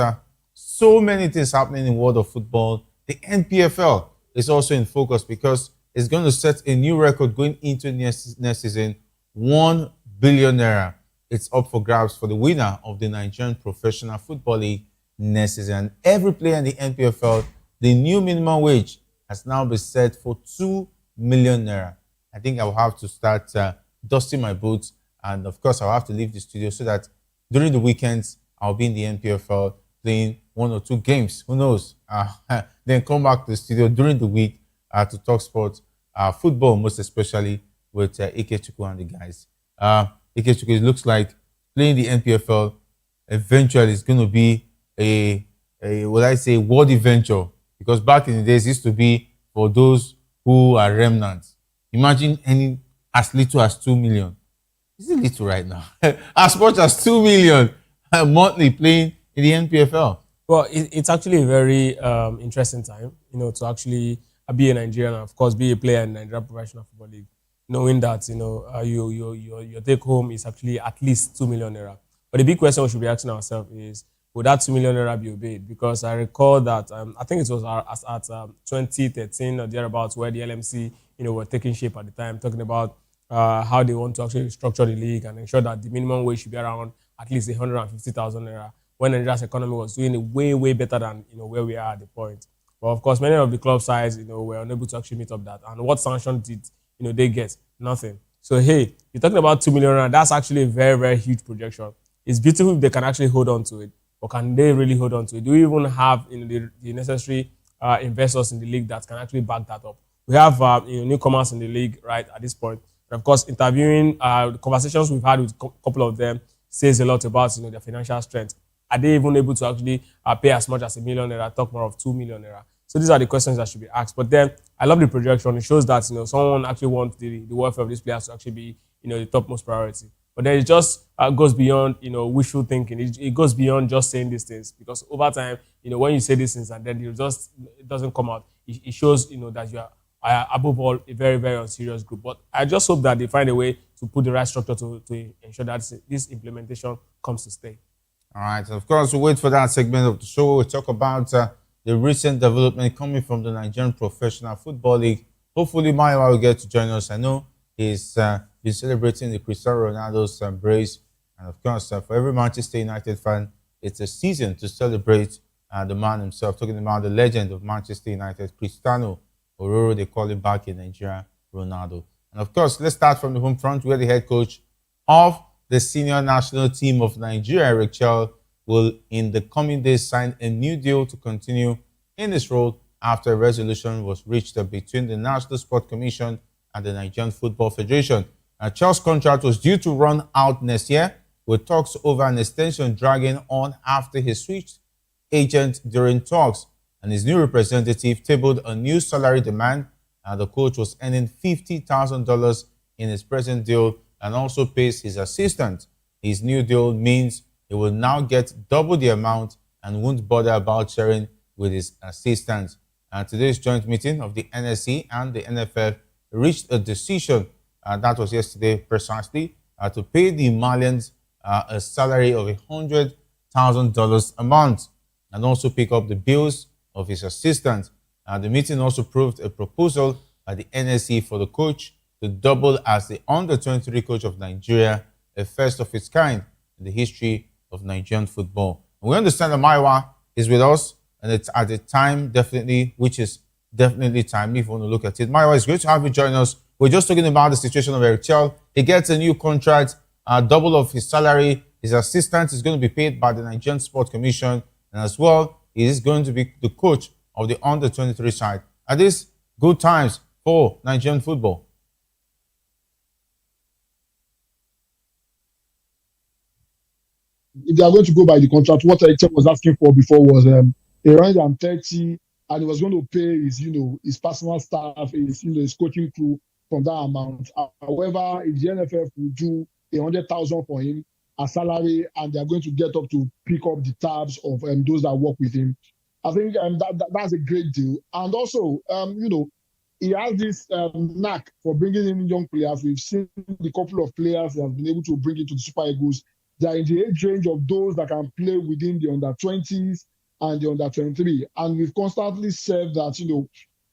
so many things happening in the world of football. The NPFL is also in focus because it's going to set a new record going into next season, 1 billion naira. It's up for grabs for the winner of the Nigerian Professional Football League next season. Every player in the NPFL, the new minimum wage has now been set for 2 million naira. I think I'll have to start dusting my boots, and of course I'll have to leave the studio so that during the weekends I'll be in the NPFL playing 1 or 2 games, who knows, then come back to the studio during the week to talk sports, football most especially, with Ikechukwu and the guys. Ikechukwu, it looks like playing the NPFL eventually is going to be a world adventure, because back in the days it used to be for those who are remnants. Imagine any as little as 2 million. Is it little right now? As much as 2 million monthly playing in the NPFL. Well, it's actually a very interesting time, to actually be a Nigerian and of course be a player in Nigerian Professional Football League, knowing that your take home is actually at least 2 million naira. But the big question we should be asking ourselves is, would that 2 million naira be obeyed? Because I recall that I think it was at 2013 or thereabouts where the LMC were taking shape at the time, talking about how they want to actually structure the league and ensure that the minimum wage should be around at least 150,000 naira, when Nigeria's economy was doing it way better than where we are at the point. But of course, many of the club sides were unable to actually meet up that. And what sanction did they get? Nothing. So hey, you're talking about 2 million naira. That's actually a very huge projection. It's beautiful if they can actually hold on to it, but can they really hold on to it? Do we even have the necessary investors in the league that can actually back that up? We have newcomers in the league right at this point. And of course, interviewing the conversations we've had with a couple of them says a lot about their financial strength. Are they even able to actually pay as much as $1 million naira, talk more of 2 million naira? So these are the questions that should be asked. But then I love the projection. It shows that someone actually wants the welfare of these players to actually be the topmost priority. But then it just goes beyond wishful thinking. It goes beyond just saying these things, because over time when you say these things and then it doesn't come out, it shows that you are above all a very unserious group. But I just hope that they find a way to put the right structure to ensure that this implementation comes to stay. All right, of course, we'll wait for that segment of the show. We'll talk about the recent development coming from the Nigerian Professional Football League. Hopefully, Maiwa will get to join us. I know he's been celebrating the Cristiano Ronaldo's brace. And of course, for every Manchester United fan, it's a season to celebrate the man himself. Talking about the legend of Manchester United, Cristiano Ororo, they call him back in Nigeria, Ronaldo. And of course, let's start from the home front, where the head coach of the senior national team of Nigeria, Eric Chell, will in the coming days sign a new deal to continue in this role after a resolution was reached between the National Sport Commission and the Nigerian Football Federation. Chell's contract was due to run out next year, with talks over an extension dragging on after he switched agent during talks, and his new representative tabled a new salary demand. The coach was earning $50,000 in his present deal and also pays his assistant. His new deal means he will now get double the amount and won't bother about sharing with his assistant. Today's joint meeting of the NSC and the NFF reached a decision, that was yesterday precisely, to pay the Malians a salary of $100,000 a month and also pick up the bills of his assistant. The meeting also approved a proposal by the NSC for the coach to double as the under-23 coach of Nigeria, a first of its kind in the history of Nigerian football. And we understand that Maiwa is with us, and it's at a time definitely, which is definitely timely if you want to look at it. Maiwa, it's great to have you join us. We're just talking about the situation of Eric Chell. He gets a new contract, double of his salary. His assistant is going to be paid by the Nigerian Sport Commission, and as well, he is going to be the coach of the under-23 side. Are these good times for Nigerian football? If they are going to go by the contract, what Eric was asking for before was around 30, and he was going to pay his, his personal staff, his coaching crew from that amount. However, if the NFF will do 100,000 for him as salary, and they are going to get up to pick up the tabs of those that work with him, I think that's a great deal. And also, he has this knack for bringing in young players. We've seen the couple of players he has been able to bring into the Super Eagles. They are in the age range of those that can play within the under-20s and the under-23. And we've constantly said that,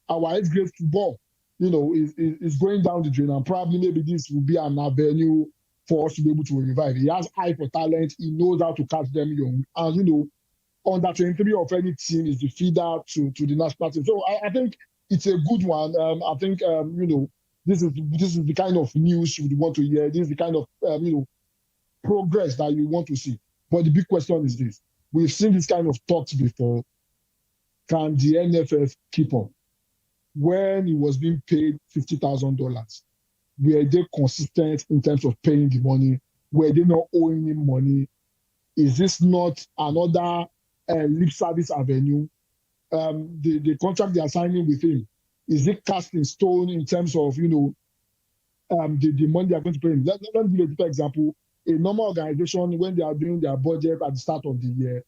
our age grade football, is going down the drain. And probably maybe this will be an avenue for us to be able to revive. He has eye for talent. He knows how to catch them young. And, under-23 of any team is the feeder to the national team. So I think it's a good one. I think, this is the kind of news you would want to hear. This is the kind of, progress that you want to see. But the big question is this. We've seen this kind of talks before. Can the NFF keep up? When he was being paid $50,000, were they consistent in terms of paying the money? Were they not owing him money? Is this not another lip service avenue? The contract they are signing with him, is it cast in stone in terms of, the money they are going to pay him? Let me give a different example. A normal organization, when they are doing their budget at the start of the year,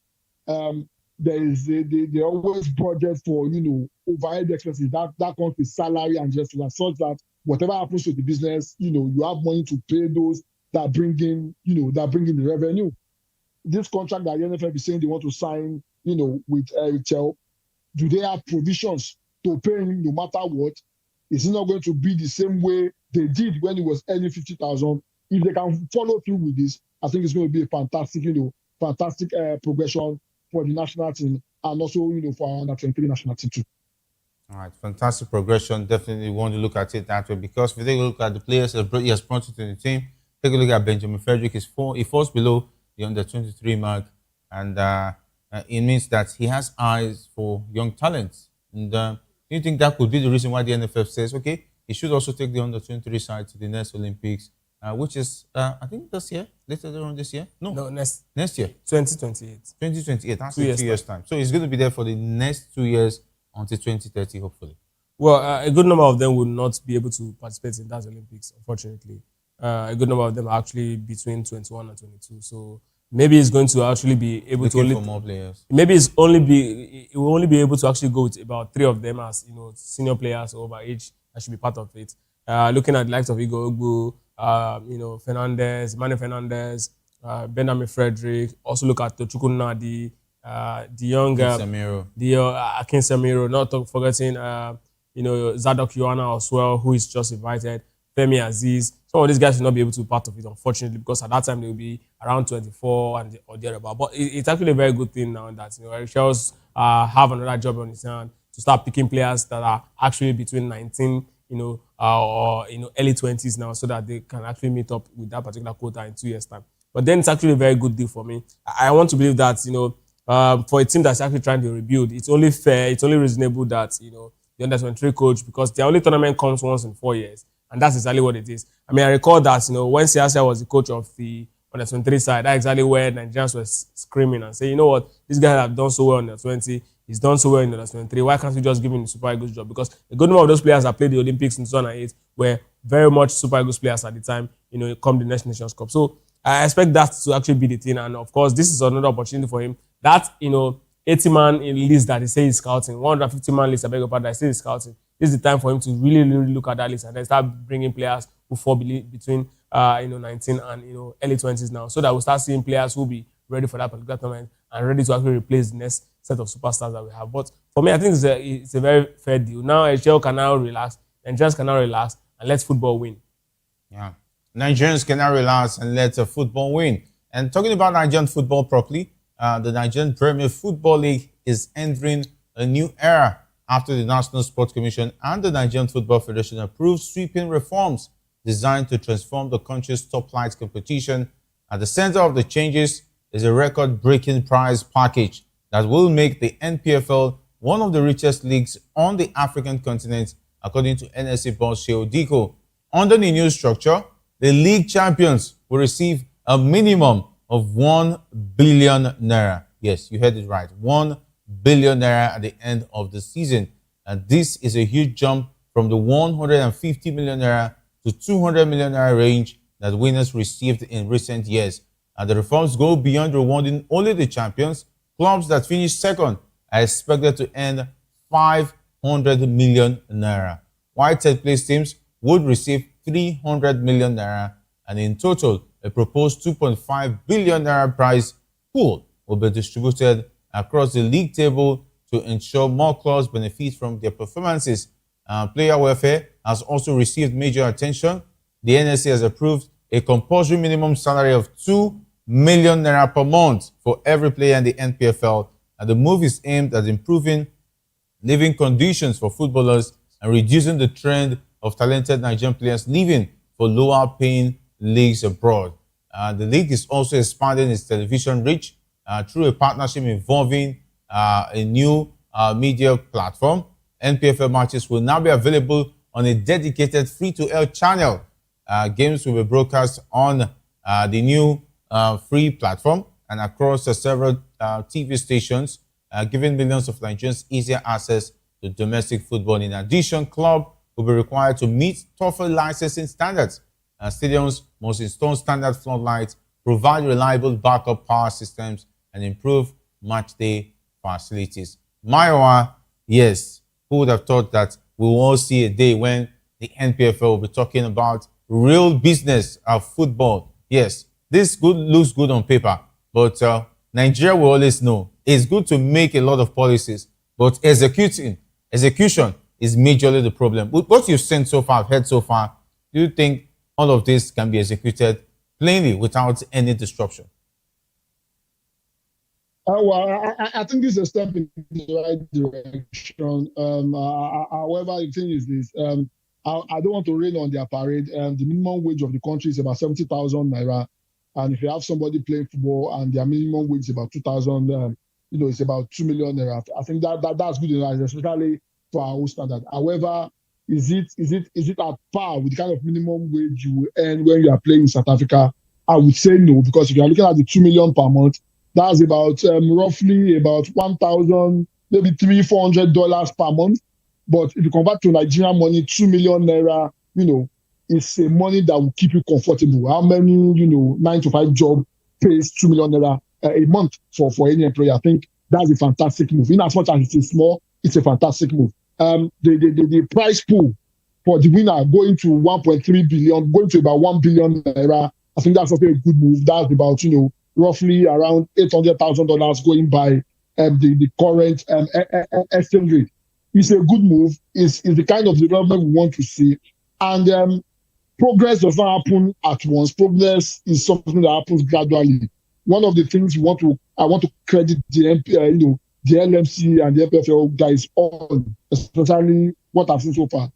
they always budget for overhead expenses that comes with salary and just such that whatever happens to the business, you have money to pay those that bring in the revenue. This contract that the NFF is saying they want to sign, with Eric Chell, do they have provisions to pay him no matter what? Is it not going to be the same way they did when he was earning 50,000? If they can follow through with this, I think it's going to be a fantastic, fantastic progression for the national team and also, for our under-23 national team too. All right, fantastic progression. Definitely want to look at it that way because if you take a look at the players he has brought into the team, take a look at Benjamin Frederick. He falls below the under-23 mark, and it means that he has eyes for young talents. And do you think that could be the reason why the NFF says, okay, he should also take the under-23 side to the next Olympics? Which is, I think this year, later on this year? No, next year. 2028. 2028, that's 2 years time. So he's going to be there for the next 2 years until 2030, hopefully. Well, a good number of them will not be able to participate in that Olympics, unfortunately. A good number of them are actually between 21 and 22. So maybe he's going to actually be able to for more players. Maybe he will only be able to actually go with about 3 of them as senior players over age that should be part of it. Looking at the likes of Igor Ogbu, Fernandez, Manu Fernandez, Benjamin Frederick. Also look at Tochukuna, the young Akin Samiro. Not forgetting Zadok Yohana as well, who is just invited. Femi Aziz. Some of these guys will not be able to be part of it, unfortunately, because at that time they will be around 24 or thereabout. But it's actually a very good thing now that Eric Charles have another job on his hand to start picking players that are actually between 19. Early 20s now, so that they can actually meet up with that particular quota in 2 years' time. But then it's actually a very good deal for me. I want to believe that, for a team that's actually trying to rebuild, it's only fair, it's only reasonable that, the under-23 coach, because their only tournament comes once in 4 years, and that's exactly what it is. I mean, I recall that, when Siasia was the coach of the under-23 side, that's exactly where Nigerians were screaming and saying, you know what, these guys have done so well in the 20. He's done so well in the last 23. Why can't we just give him the Super Eagles job? Because a good number of those players that played the Olympics in 2008 were very much Super Eagles players at the time, come the Next Nations Cup. So I expect that to actually be the thing. And of course, this is another opportunity for him. That, 80-man list that they say he's scouting, 150-man list, I beg your pardon, that say he's scouting. This is the time for him to really look at that list and then start bringing players who fall between 19 and early 20s now, so that we'll start seeing players who will be ready for that particular tournament and ready to actually replace the next set of superstars that we have. But for me, I think it's a very fair deal. Now HL can now relax, Nigerians can now relax, and let football win. Yeah, Nigerians can now relax and let football win. And talking about Nigerian football properly, the Nigerian Premier Football League is entering a new era after the National Sports Commission and the Nigerian Football Federation approved sweeping reforms designed to transform the country's top flight competition. At the center of the changes is a record-breaking prize package that will make the NPFL one of the richest leagues on the African continent, according to NSA boss Shehu Diko. Under the new structure, the league champions will receive a minimum of 1 billion naira. Yes, you heard it right. 1 billion naira at the end of the season. And this is a huge jump from the 150 million naira to 200 million naira range that winners received in recent years. And the reforms go beyond rewarding only the champions. Clubs that finish second are expected to earn 500 million naira, while third place teams would receive 300 million naira, and in total, a proposed 2.5 billion naira prize pool will be distributed across the league table to ensure more clubs benefit from their performances. Player welfare has also received major attention. The NSA has approved a compulsory minimum salary of 2 million naira per month for every player in the NPFL, and the move is aimed at improving living conditions for footballers and reducing the trend of talented Nigerian players leaving for lower paying leagues abroad. The league is also expanding its television reach through a partnership involving a new media platform. NPFL matches will now be available on a dedicated free-to-air channel. Games will be broadcast on the new free platform and across several TV stations, giving millions of Nigerians easier access to domestic football. In addition, club will be required to meet tougher licensing standards. Stadiums must install standard floodlights, provide reliable backup power systems, and improve matchday facilities. Maiwa, yes, who would have thought that we will all see a day when the NPFL will be talking about real business of football? Yes, this looks good on paper, but Nigeria will always know it's good to make a lot of policies, but execution is majorly the problem. What you've seen so far, heard so far, do you think all of this can be executed plainly without any disruption? Well, I think this is a step in the right direction. However, the thing is this: I don't want to rain on their parade. The minimum wage of the country is about 70,000 naira, and if you have somebody playing football and their minimum wage is about 2,000, it's about 2 million naira. I think that's good enough, especially for our own standard. However, is it at par with the kind of minimum wage you will earn when you are playing in South Africa? I would say no, because if you are looking at the 2 million per month, that's about roughly about 1,000, maybe $300-400 per month. But if you convert to Nigerian money, 2 million naira, it's a money that will keep you comfortable. How many, 9-to-5 job pays 2 million naira a month for any employer? I think that's a fantastic move. In as much as it is small, it's a fantastic move. The prize pool for the winner going to 1.3 billion, going to about 1 billion naira, I think that's also a good move. That's about, roughly around $800,000 going by the current exchange rate. It's a good move. It's the kind of development we want to see. And progress does not happen at once. Progress is something that happens gradually. One of the things I want to credit the the LMC and the FPFL guys on, especially what I've seen so far.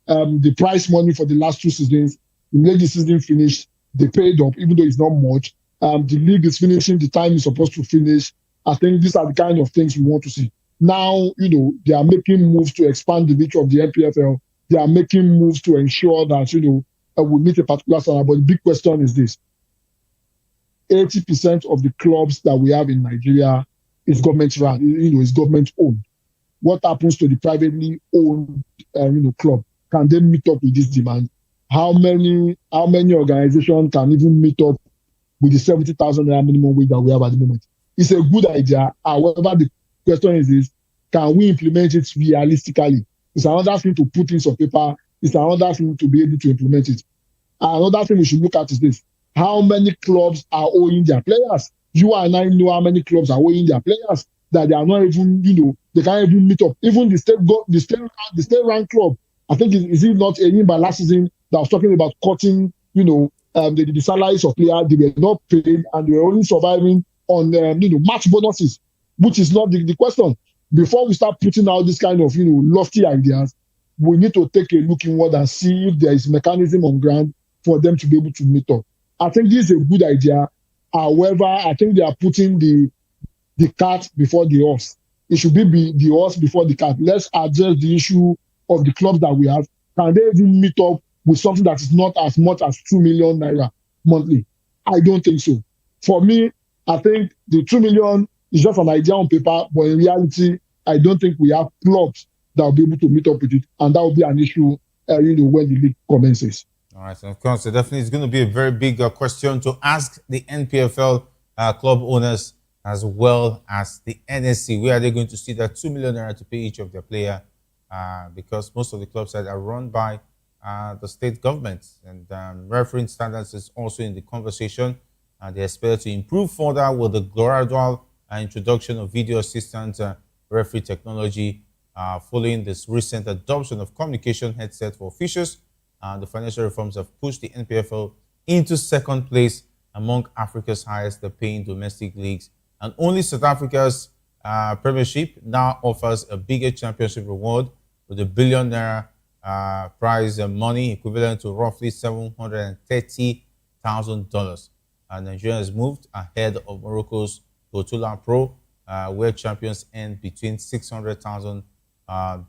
The prize money for the last 2 seasons, the league season finished, they paid up, even though it's not much. The league is finishing the time it's supposed to finish. I think these are the kind of things we want to see. Now, they are making moves to expand the reach of the NPFL. They are making moves to ensure that, we meet a particular standard. But the big question is this: 80% of the clubs that we have in Nigeria is government run, is government owned. What happens to the privately owned, club? Can they meet up with this demand? How many organizations can even meet up with the 70,000 naira minimum wage that we have at the moment? It's a good idea. However, question is this: can we implement it realistically? It's another thing to put things on paper. It's another thing to be able to implement it. Another thing we should look at is this: how many clubs are owing their players? You and I know how many clubs are owing their players that they are not even, they can't even meet up. Even the state ranked club, I think is it not Enyimba last season that was talking about cutting, the salaries of players. They were not paid and they were only surviving on, match bonuses, which is not the question. Before we start putting out this kind of, lofty ideas, we need to take a look inward and see if there is mechanism on ground for them to be able to meet up. I think this is a good idea. However, I think they are putting the cart before the horse. It should be the horse before the cart. Let's address the issue of the clubs that we have. Can they even meet up with something that is not as much as 2 million naira monthly? I don't think so. For me, I think the 2 million is just an idea on paper, but in reality, I don't think we have clubs that will be able to meet up with it, and that will be an issue, when the league commences. All right, so of course, definitely it's going to be a very big question to ask the NPFL club owners as well as the NSC. Where are they going to see that 2 million naira to pay each of their player? Because most of the clubs are run by the state governments, and refereeing standards is also in the conversation. They expect to improve further with the gradual introduction of video assistant referee technology following this recent adoption of communication headset for officials. The financial reforms have pushed the NPFL into second place among Africa's highest paying domestic leagues. And only South Africa's Premiership now offers a bigger championship reward with $1 billion prize money equivalent to roughly $730,000. Nigeria has moved ahead of Morocco's Osula Pro, where champions earn between $600,000 and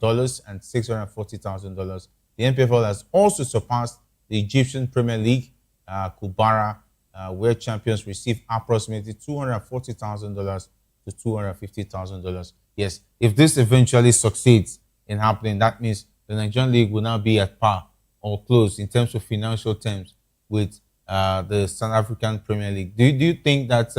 $640,000. The NPFL has also surpassed the Egyptian Premier League, Kubara, where champions receive approximately $240,000 to $250,000. Yes, if this eventually succeeds in happening, that means the Nigerian League will now be at par or close in terms of financial terms with the South African Premier League. Do you think that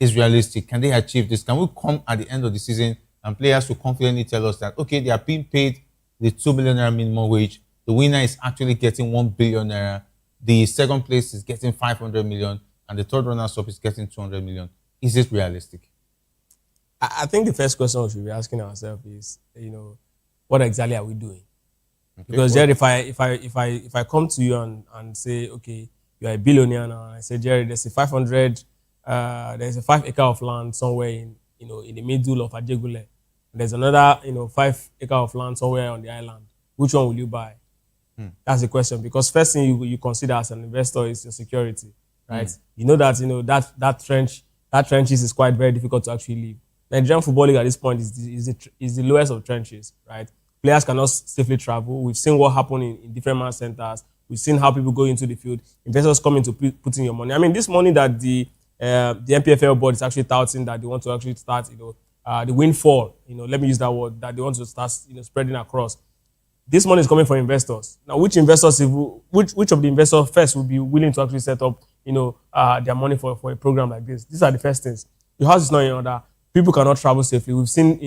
is realistic? Can they achieve this? Can we come at the end of the season and players will confidently tell us that, okay, they are being paid the 2 million naira minimum wage, the winner is actually getting 1 billion naira, the second place is getting 500 million, and the third runner-up is getting 200 million. Is it realistic? I think the first question we should be asking ourselves is, what exactly are we doing? Okay, because Jerry, if I come to you and say, okay, you are a billionaire now, and I say, Jerry, there's a 5 acre of land somewhere in the middle of Ajegule. There's another 5 acre of land somewhere on the island. Which one will you buy? That's the question. Because first thing you consider as an investor is your security, right? You know that that trenches is quite very difficult to actually live. Nigerian Football League at this point is the lowest of trenches, right? Players cannot safely travel. We've seen what happened in different man centers. We've seen how people go into the field. Investors come in to put in your money. I mean, this money that the NPFL board is actually touting that they want to actually start, the windfall, let me use that word, that they want to start, spreading across. This money is coming from investors. Now, which of the investors first will be willing to actually set up, their money for a program like this? These are the first things. The house is not in order. People cannot travel safely. We've seen,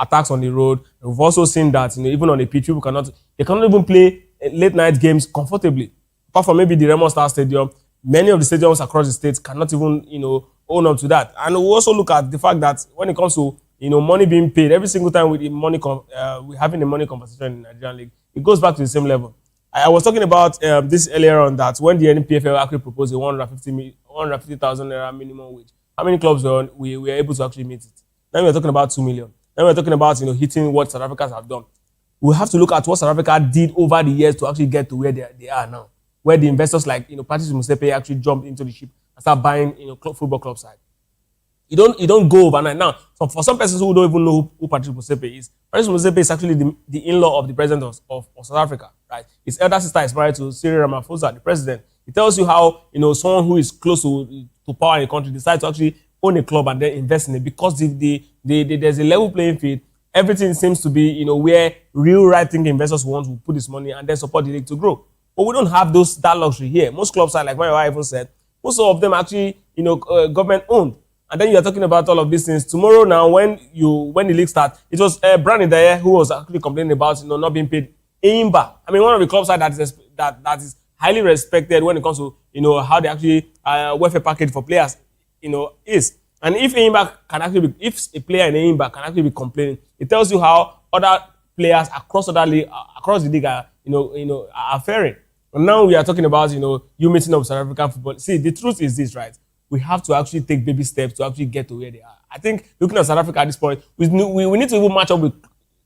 attacks on the road. We've also seen that, even on the pitch, people cannot even play late night games comfortably. Apart from maybe the Raymond Star Stadium, many of the stadiums across the states cannot even, own up to that. And we also look at the fact that when it comes to, money being paid, every single time with the money, we're having a money conversation in the Nigerian League, it goes back to the same level. I was talking about this earlier on, that when the NPFL actually proposed a 150,000 naira minimum wage, how many clubs we were able to actually meet it? Now we're talking about 2 million. Now we're talking about hitting what South Africans have done. We have to look at what South Africa did over the years to actually get to where they are now, where the investors like Patrice Motsepe actually jumped into the ship and start buying football club side. You don't go overnight. Now, for some persons who don't even know who Patrice Motsepe is, Patrice Motsepe is actually the in-law of the president of South Africa, right? His elder sister is married to Cyril Ramaphosa, the president. It tells you how someone who is close to power in the country decides to actually own a club and then invest in it, because there's a level playing field. Everything seems to be where real right-thinking investors want to put this money and then support the league to grow. But we don't have that luxury here. Most clubs are, like my wife even said, most of them actually government owned. And then you are talking about all of these things. Tomorrow now, when the league starts, it was Brandon there who was actually complaining about not being paid. Eimba, I mean, one of the clubs that is highly respected when it comes to how they actually welfare package for players is. And if Eimba can actually if a player in Eimba can actually be complaining, it tells you how other players across the league are faring. And now we are talking about you meeting up with South African football. See, the truth is this, right? We have to actually take baby steps to actually get to where they are. I think looking at South Africa at this point, we need to even match up with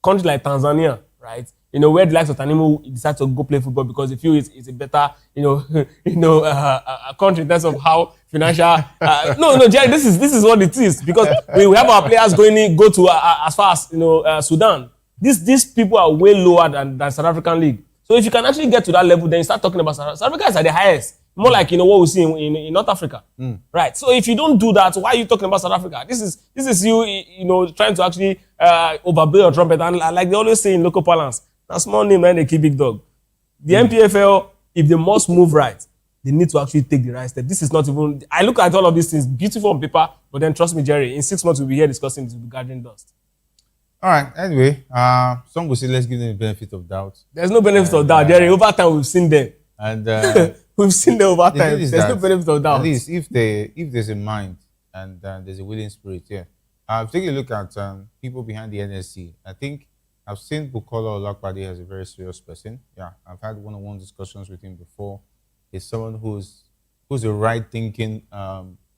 countries like Tanzania, right? Where the likes of Tanimu decide to go play football because they feel it's a better, a country in terms of how financial. No, Jerry, this is what it is because we have our players go to as far as Sudan. These people are way lower than South African league. So if you can actually get to that level, then you start talking about South Africa is at the highest. More like what we see in North Africa, right? So if you don't do that, why are you talking about South Africa? This is you trying to actually overblow your trumpet, and like they always say in local parlance, a small name and they keep big dog. The NPFL, if they must move right, they need to actually take the right step. This is not even. I look at all of these things beautiful on paper, but then trust me, Jerry, in 6 months we'll be here discussing this, we'll be gathering dust. All right. Anyway, some will say let's give them the benefit of doubt. There's no benefit of doubt, Jerry. Over time we've seen them. And we've seen them over time. There's no benefit of doubt. At least if there's a mind and there's a willing spirit, yeah. Take a look at people behind the NSC. I think I've seen Bukola Olakpade as a very serious person. Yeah, I've had one-on-one discussions with him before. He's someone who's a right-thinking,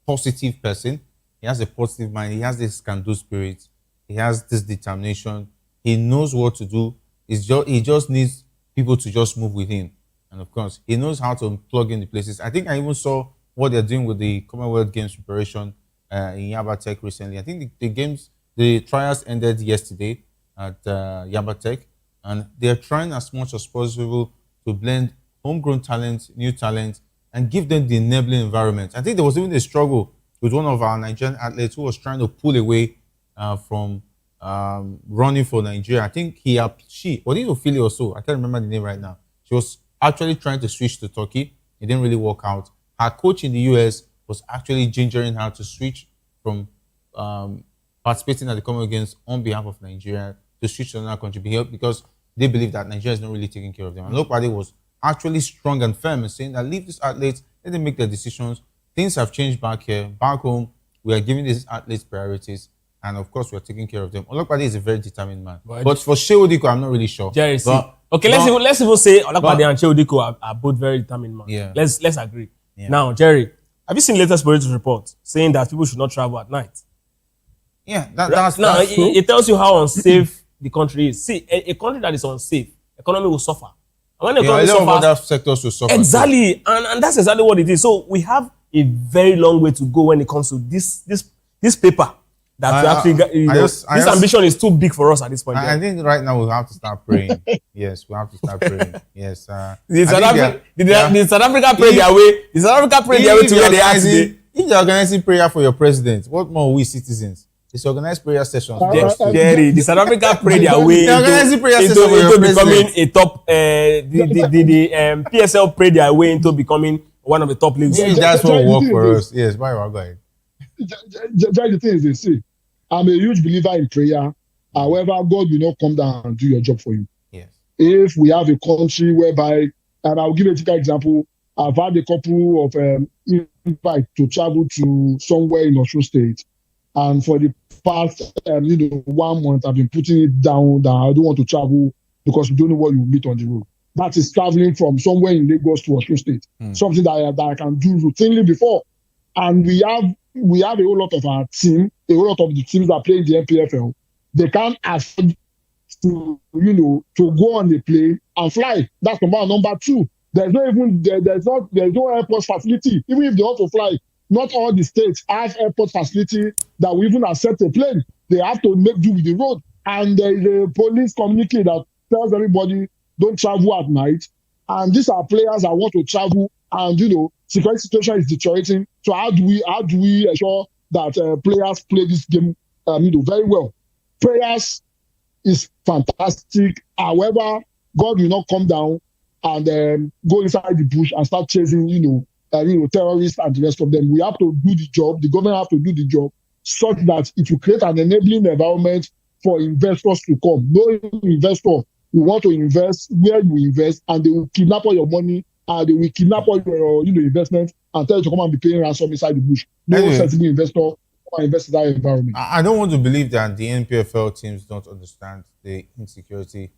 positive person. He has a positive mind. He has this can-do spirit. He has this determination. He knows what to do. He just needs people to just move with him. And of course, he knows how to plug in the places. I think I even saw what they're doing with the Commonwealth Games preparation in Yaba Tech recently. I think the trials ended yesterday at Yaba Tech, and they're trying as much as possible to blend homegrown talent, new talent, and give them the enabling environment. I think there was even a struggle with one of our Nigerian athletes who was trying to pull away from running for Nigeria. I think she or did Ophelia or so. I can't remember the name right now. She was actually trying to switch to Turkey. It didn't really work out. Her coach in the US was actually gingering her to switch from participating at the Commonwealth Games on behalf of Nigeria to switch to another country because they believe that Nigeria is not really taking care of them. And nobody was actually strong and firm in saying that leave these athletes, let them make their decisions. Things have changed back here. Back home, we are giving these athletes priorities. And of course, we're taking care of them. Olakpade is a very determined man. But for Sheodiko, I'm not really sure. Jerry, let's even say Olakpade and Sheodiko are both very determined men. Yeah. Let's agree. Yeah. Now, Jerry, have you seen latest political report saying that people should not travel at night? Yeah, that's now true. It tells you how unsafe the country is. See, a country that is unsafe, economy will suffer. And when the economy suffers, other sectors will suffer. Exactly, and that's exactly what it is. So we have a very long way to go when it comes to this paper. This ambition is too big for us at this point. I think right now we have to start praying. Yes, we have to start praying. Yes. Did South Africa pray their way? Did South Africa pray their way to where they are today? If they're organizing prayer for your president, what more we citizens? It's organized prayer sessions. Jerry, the South Africa pray their way into becoming a top. The PSL pray their way into becoming one of the top leagues. Maybe that's what will work for us. Yes, bye, go ahead. The thing is, they say, I'm a huge believer in prayer. However, God will not come down and do your job for you. Yes. If we have a country whereby, and I'll give a typical example, I've had a couple of invite to travel to somewhere in Osula State, and for the past 1 month, I've been putting it down that I don't want to travel because we don't know what you meet on the road. That is traveling from somewhere in Lagos to Osula State, something that I can do routinely before, and we have a whole lot of our team, a whole lot of the teams that play in the NPFL. They can't afford to go on the plane and fly. That's number one. Number two, there's no airport facility. Even if they want to fly, not all the states have airport facility that will even accept a plane. They have to make do with the road. And there is a police communique that tells everybody don't travel at night. And these are players that want to travel, and security situation is deteriorating. So how do we ensure that players play this game very well? Prayers is fantastic. However, God will not come down and go inside the bush and start chasing terrorists and the rest of them. We have to do the job. The government have to do the job such that it will create an enabling environment for investors to come. No investor will want to invest where you invest, and they will kidnap all your money, and they will kidnap all your investments and tell you to come and be paying ransom inside the bush. No sensible investor will invest in that environment. I don't want to believe that the NPFL teams don't understand the insecurity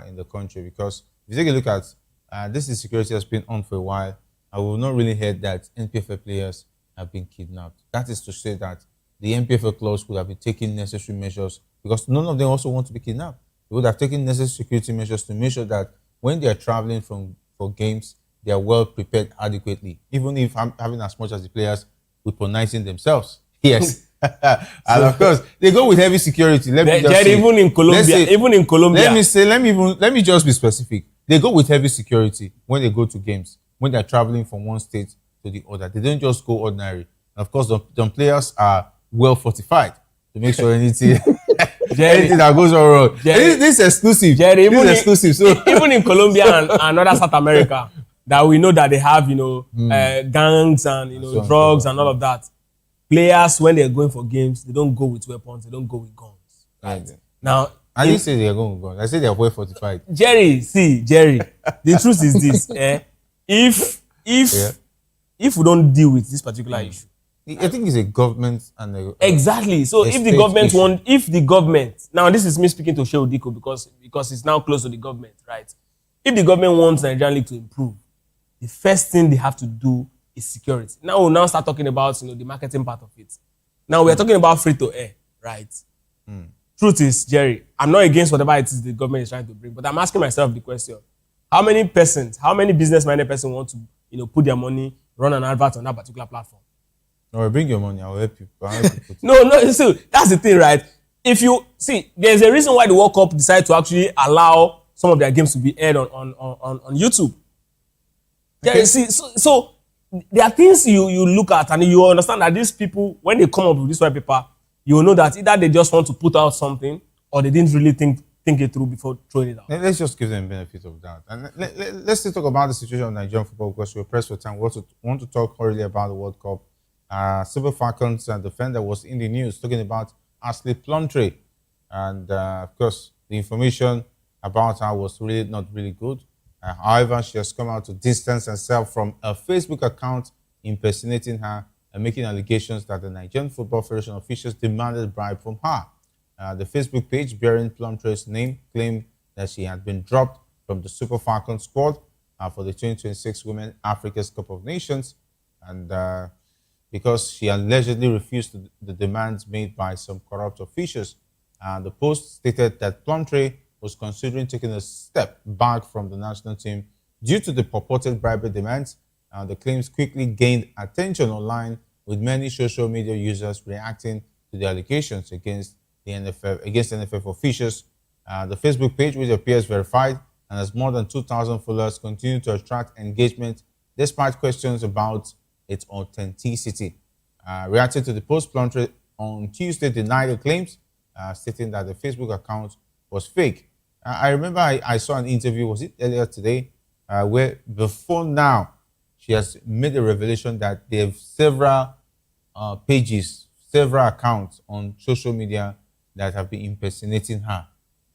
in the country, because if you take a look at this insecurity has been on for a while. I will not really heard that NPFL players have been kidnapped. That is to say that the NPFL clubs would have been taking necessary measures, because none of them also want to be kidnapped. They would have taken necessary security measures to make sure that when they are traveling for games, they are well prepared adequately, even if I'm having as much as the players weaponizing themselves. Yes. And of course, they go with heavy security. Let me just be specific. They go with heavy security when they go to games, when they're traveling from one state to the other. They don't just go ordinary. And of course, the players are well fortified to make sure anything that goes wrong. This is exclusive. Jerry, this is exclusive. So even in Colombia and other South America, that we know that they have, gangs and drugs and all of that. Players, when they're going for games, they don't go with weapons. They don't go with guns. Right? Now, I didn't say they're going with guns. I said they're well fortified. Jerry, the truth is this. If we don't deal with this particular issue, I think it's a government and exactly. So if the government, now this is me speaking to Shehu Diko because it's now close to the government, right? If the government wants Nigerian League to improve, the first thing they have to do is security. Now we'll now start talking about the marketing part of it. Now we're talking about free to air, right? Truth is, Jerry, I'm not against whatever it is the government is trying to bring, but I'm asking myself the question: how many business-minded person want to put their money, run an advert on that particular platform? No, bring your money. I'll help you. No. So that's the thing, right? If you see, there's a reason why the World Cup decided to actually allow some of their games to be aired on YouTube. Okay. So there are things you look at and you understand that these people, when they come up with this white paper, you will know that either they just want to put out something or they didn't really think it through before throwing it out. Let's just give them benefit of that. And let's still talk about the situation of Nigerian football, because we're pressed for time. We also want to talk earlier about the World Cup. Super Falcons defender was in the news talking about Ashley Plumtree. And of course, the information about her was really not really good. However, she has come out to distance herself from a Facebook account impersonating her and making allegations that the Nigerian Football Federation officials demanded bribe from her. The Facebook page bearing Plumtree's name claimed that she had been dropped from the Super Falcons squad for the 2026 Women Africa's Cup of Nations, and because she allegedly refused the demands made by some corrupt officials. The post stated that Plumtree was considering taking a step back from the national team due to the purported bribery demands. The claims quickly gained attention online, with many social media users reacting to the allegations against the NFF officials. The Facebook page, which appears verified and has more than 2,000 followers, continued to attract engagement despite questions about its authenticity. Reacting to the post, Plumtree on Tuesday denied the claims, stating that the Facebook account was fake. I remember I saw an interview, was it earlier today, where before now, she has made a revelation that there are several pages, several accounts on social media that have been impersonating her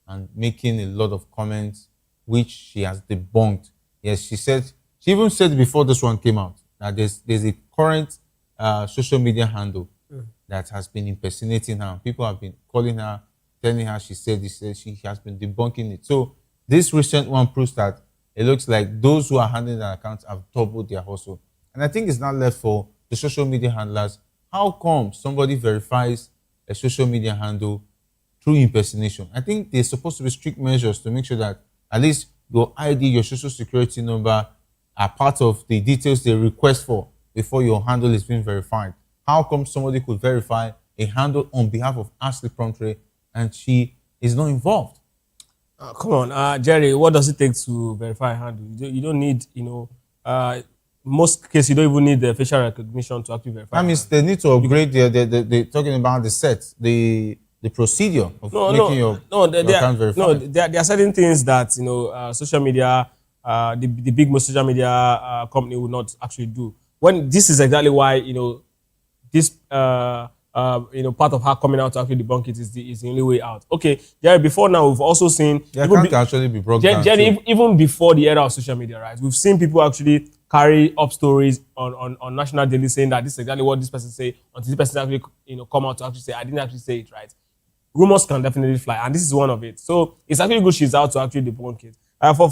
and making a lot of comments, which she has debunked. Yes, she even said before this one came out that there's a current social media handle that has been impersonating her. People have been calling her, telling her she said this, she has been debunking it. So this recent one proves that it looks like those who are handling their accounts have doubled their hustle. And I think it's not left for the social media handlers. How come somebody verifies a social media handle through impersonation? I think there's supposed to be strict measures to make sure that at least your ID, your social security number are part of the details they request for before your handle is being verified. How come somebody could verify a handle on behalf of Ashley Plumtree and she is not involved? Come on, Jerry, what does it take to verify a handle? You don't need, most cases you don't even need the facial recognition to actually verify. That means they need to upgrade they're talking about the set, the procedure of making your account verified. No, there are certain things that social media, the big social media company will not actually do. when this is exactly why, this part of her coming out to actually debunk it is the only way out. Okay, Jerry, before now we've also seen Can actually be broke down Jerry, too. even before the era of social media, right? We've seen people actually carry up stories on national daily saying that this is exactly what this person say, until this person actually come out to actually say, I didn't actually say it, right? Rumors can definitely fly, and this is one of it. So it's actually good she's out to actually debunk it.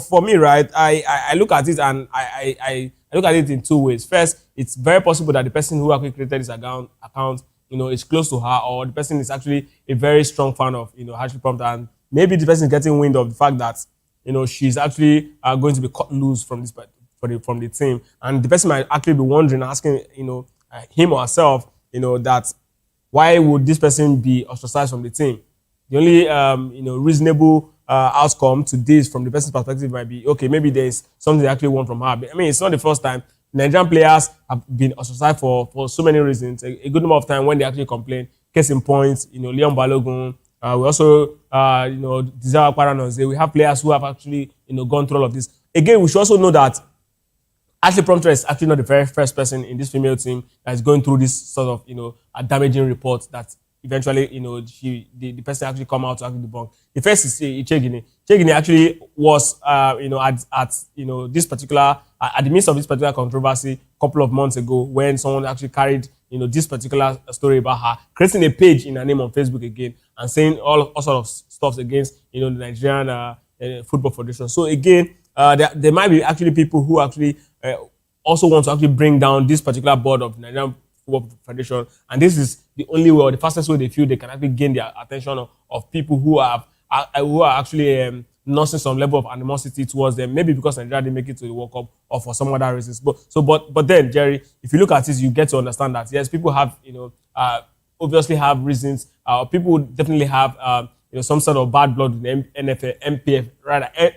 For me, right, I look at it and I look at it in two ways. First, it's very possible that the person who actually created this account is close to her, or the person is actually a very strong fan of Ashley Prompter, and maybe the person is getting wind of the fact that she's actually going to be cut loose from this from the team, and the person might actually be wondering, asking him or herself that why would this person be ostracized from the team? The only reasonable outcome to this from the person's perspective might be, okay, maybe there's something they actually want from her. But, I mean, it's not the first time. Nigerian players have been ostracized for so many reasons. A good number of time when they actually complain. Case in point, Leon Balogun. We also, Desire Paranoze. We have players who have actually, gone through all of this. Again, we should also know that Ashley Prompter is actually not the very first person in this female team that is going through this sort of, a damaging report that eventually, the person actually come out to actually debunk. The first is Ichegini. Ichegini actually was, at this particular, at the midst of this particular controversy a couple of months ago, when someone actually carried, this particular story about her, creating a page in her name on Facebook again, and saying all sort of stuff against, the Nigerian Football Federation. So again, there might be actually people who actually also want to actually bring down this particular board of Nigerian Football Federation, and this is the only way or the fastest way they feel they can actually gain the attention of people who are actually nursing some level of animosity towards them, maybe because Nigeria didn't make it to the World Cup or for some other reasons. But then, Jerry, if you look at it, you get to understand that yes, people have obviously have reasons. People definitely have some sort of bad blood in the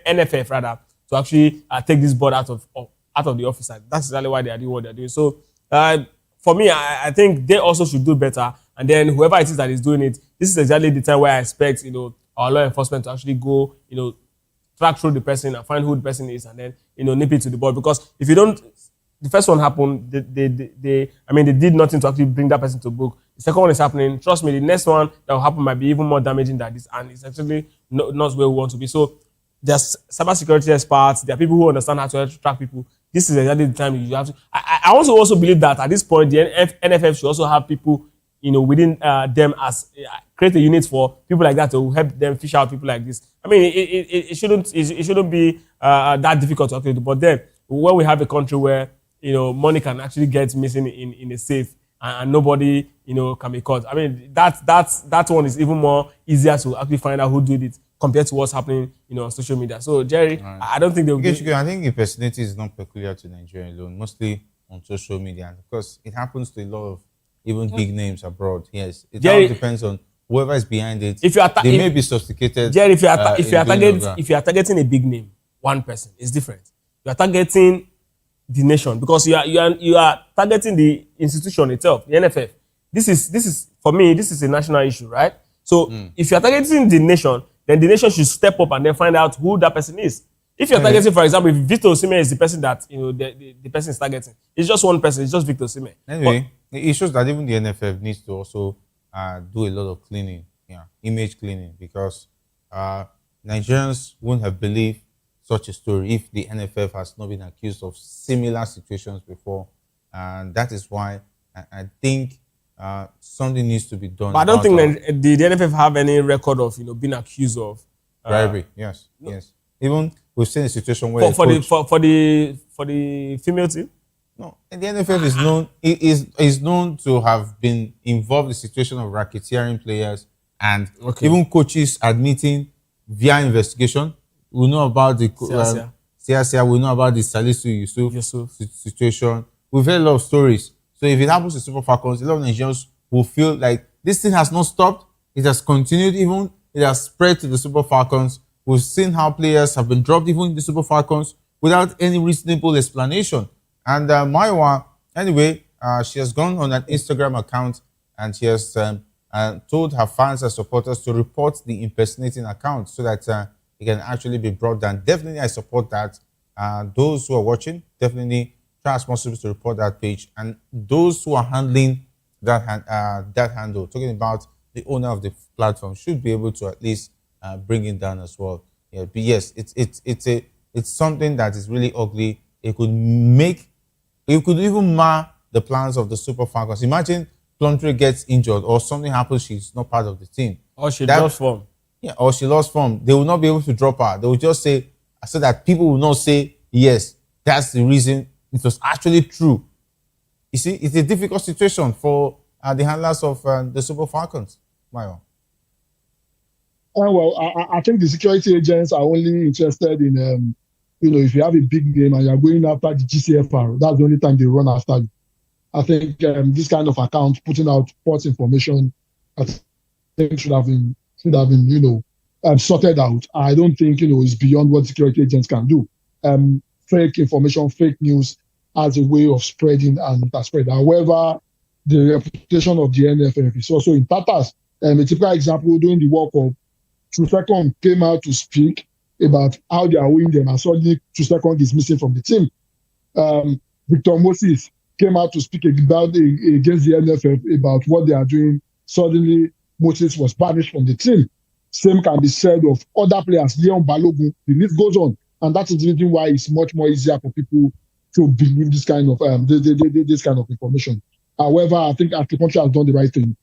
NFF rather to actually take this board out of the office. That's exactly why they are doing what they're doing. So for me, I think they also should do better. And then whoever it is that is doing it, this is exactly the time where I expect our law enforcement to actually go track through the person and find who the person is, and then nip it to the board. Because if you don't, the first one happened, they did nothing to actually bring that person to book. The second one is happening. Trust me, the next one that will happen might be even more damaging than this, and it's actually not where we want to be. So there's cybersecurity experts, there are people who understand how to track people. This is exactly the time you have to. I also believe that at this point, the NFF should also have people within them as create a unit for people like that to help them fish out people like this. I mean, it shouldn't be that difficult to actually do. But then, when we have a country where money can actually get missing in a safe and nobody can be caught, I mean that one is even more easier to actually find out who did it compared to what's happening on social media. So Jerry, right. I don't think they will. I think impersonality is not peculiar to Nigeria alone, mostly on social media, because it happens to a lot of even big names abroad. Yes, it all depends on whoever is behind it. If they may be sophisticated. Jerry, if you are targeting a big name, one person, it's different. You are targeting the nation because you are targeting the institution itself, the NFF. This is for me, this is a national issue, right? So if you are targeting the nation, then the nation should step up and then find out who that person is. If you're targeting, for example, if Victor Osimhen is the person that the person is targeting, it's just one person, it's just Victor Osimhen. Anyway, it shows that even the NFF needs to also do a lot of cleaning, image cleaning, because Nigerians wouldn't have believed such a story if the NFF has not been accused of similar situations before, and that is why I think something needs to be done. But I don't think the NFF have any record of being accused of bribery. Yes. Even we've seen a situation where for the female team. No, and the NFF is known to have been involved in the situation of racketeering players and even coaches admitting via investigation. We know about the CSR, we know about the Salisu Yusuf situation. We've heard a lot of stories. So if it happens to Super Falcons, a lot of Nigerians will feel like this thing has not stopped. It has continued, even it has spread to the Super Falcons. We've seen how players have been dropped even in the Super Falcons without any reasonable explanation. And Maiwa, anyway, she has gone on an Instagram account and she has told her fans and supporters to report the impersonating account so that it can actually be brought down. Definitely, I support that. Those who are watching, definitely try as possible to report that page. And those who are handling that handle, talking about the owner of the platform, should be able to at least bring it down as well. Yeah, but yes, it's something that is really ugly. It could even mar the plans of the Super Falcons. Imagine Plumtree gets injured or something happens, she's not part of the team. Or she lost form. Yeah, or she lost form. They will not be able to drop her. They will just say, so that people will not say, yes, that's the reason. It was actually true. You see, it's a difficult situation for the handlers of the Super Falcons. Mayo. Well, I think the security agents are only interested in, if you have a big game and you're going after the GCFR, that's the only time they run after you. I think this kind of account putting out false information, I think should have been, sorted out. I don't think, it's beyond what security agents can do. Fake information, fake news as a way of spreading and spread. However, the reputation of the NFF is also in tatters. A typical example, during the World Cup, True came out to speak about how they are winning them, and suddenly True is missing from the team. Victor Moses came out to speak against the NFF about what they are doing. Suddenly, Moses was banished from the team. Same can be said of other players, Leon Balogun. The list goes on, and that is the reason why it's much more easier for people to believe this kind of this kind of information. However, I think the country has done the right thing.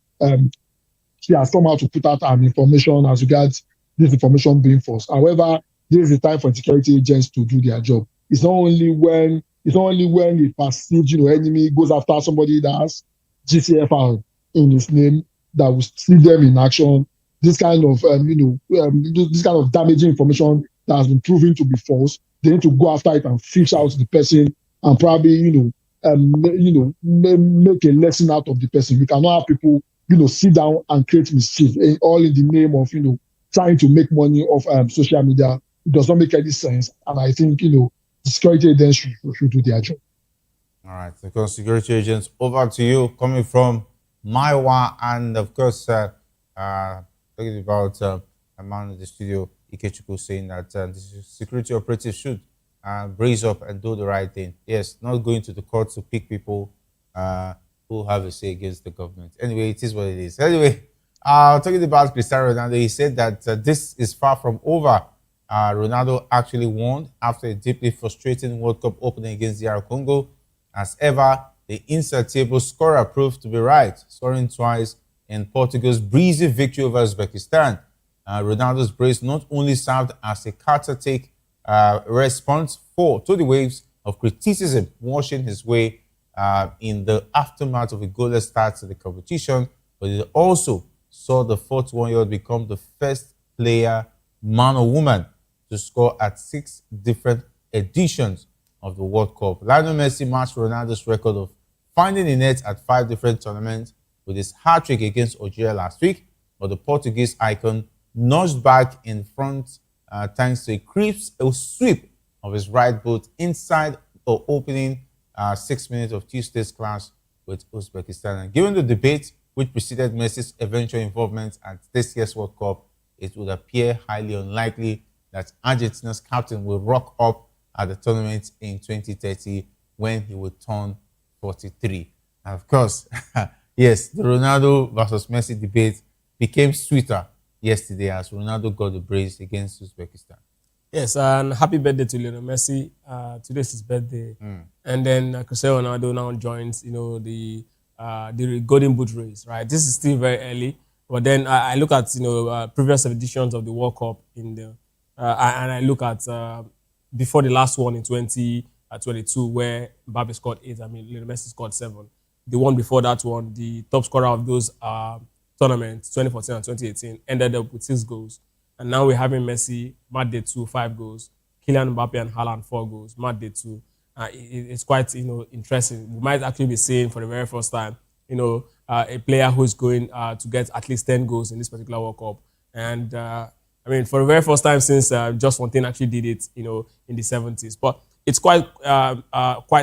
She has come out to put out an information as regards this information being false. However, this is the time for security agents to do their job. It's not only when a perceived enemy goes after somebody that has GCFR in his name that will see them in action. This kind of this kind of damaging information that has been proven to be false, they need to go after it and fish out the person and probably make a lesson out of the person. We cannot have people sit down and create mischief, all in the name of trying to make money off social media. It does not make any sense, and I think the security agents should do their job. All right, because security agents, over to you, coming from Maiwa, and of course, talking about a man in the studio, Ikechukwu, saying that the security operatives should brace up and do the right thing. Yes, not going to the court to pick people who have a say against the government. Anyway, it is what it is. Anyway, talking about Cristiano Ronaldo, he said that this is far from over. Ronaldo actually won after a deeply frustrating World Cup opening against DR Congo. As ever, the insatiable scorer proved to be right, scoring twice in Portugal's breezy victory over Uzbekistan. Ronaldo's brace not only served as a counter-take response to the waves of criticism washing his way in the aftermath of a goalless start to the competition, but it also saw the 41-year-old become the first player, man or woman, to score at 6 different editions of the World Cup. Lionel Messi matched Ronaldo's record of finding the net at 5 different tournaments with his hat-trick against Algeria last week, but the Portuguese icon nudged back in front thanks to a sweep of his right boot inside the opening 6 minutes of Tuesday's clash with Uzbekistan. And given the debate which preceded Messi's eventual involvement at this year's World Cup, it would appear highly unlikely that Argentina's captain will rock up at the tournament in 2030 when he will turn 43. And of course, yes, the Ronaldo versus Messi debate became sweeter yesterday as Ronaldo got the brace against Uzbekistan. Yes, and happy birthday to Lionel Messi. Today's his birthday. And then Cristiano Ronaldo now joins, the Golden Boot race, right? This is still very early, but then I look at, previous editions of the World Cup in the, and I look at before the last one in 2022 where Mbappe scored 8, Lionel Messi scored 7. The one before that one, the top scorer of those tournaments, 2014 and 2018, ended up with 6 goals. And now we're having Messi, Matt Day 2, 5 goals. Kylian Mbappe and Haaland, 4 goals. Matt Day 2. It's quite, interesting. We might actually be seeing for the very first time, a player who's going to get at least 10 goals in this particular World Cup. And for the very first time since Just Fontaine actually did it, in the 70s. But it's quite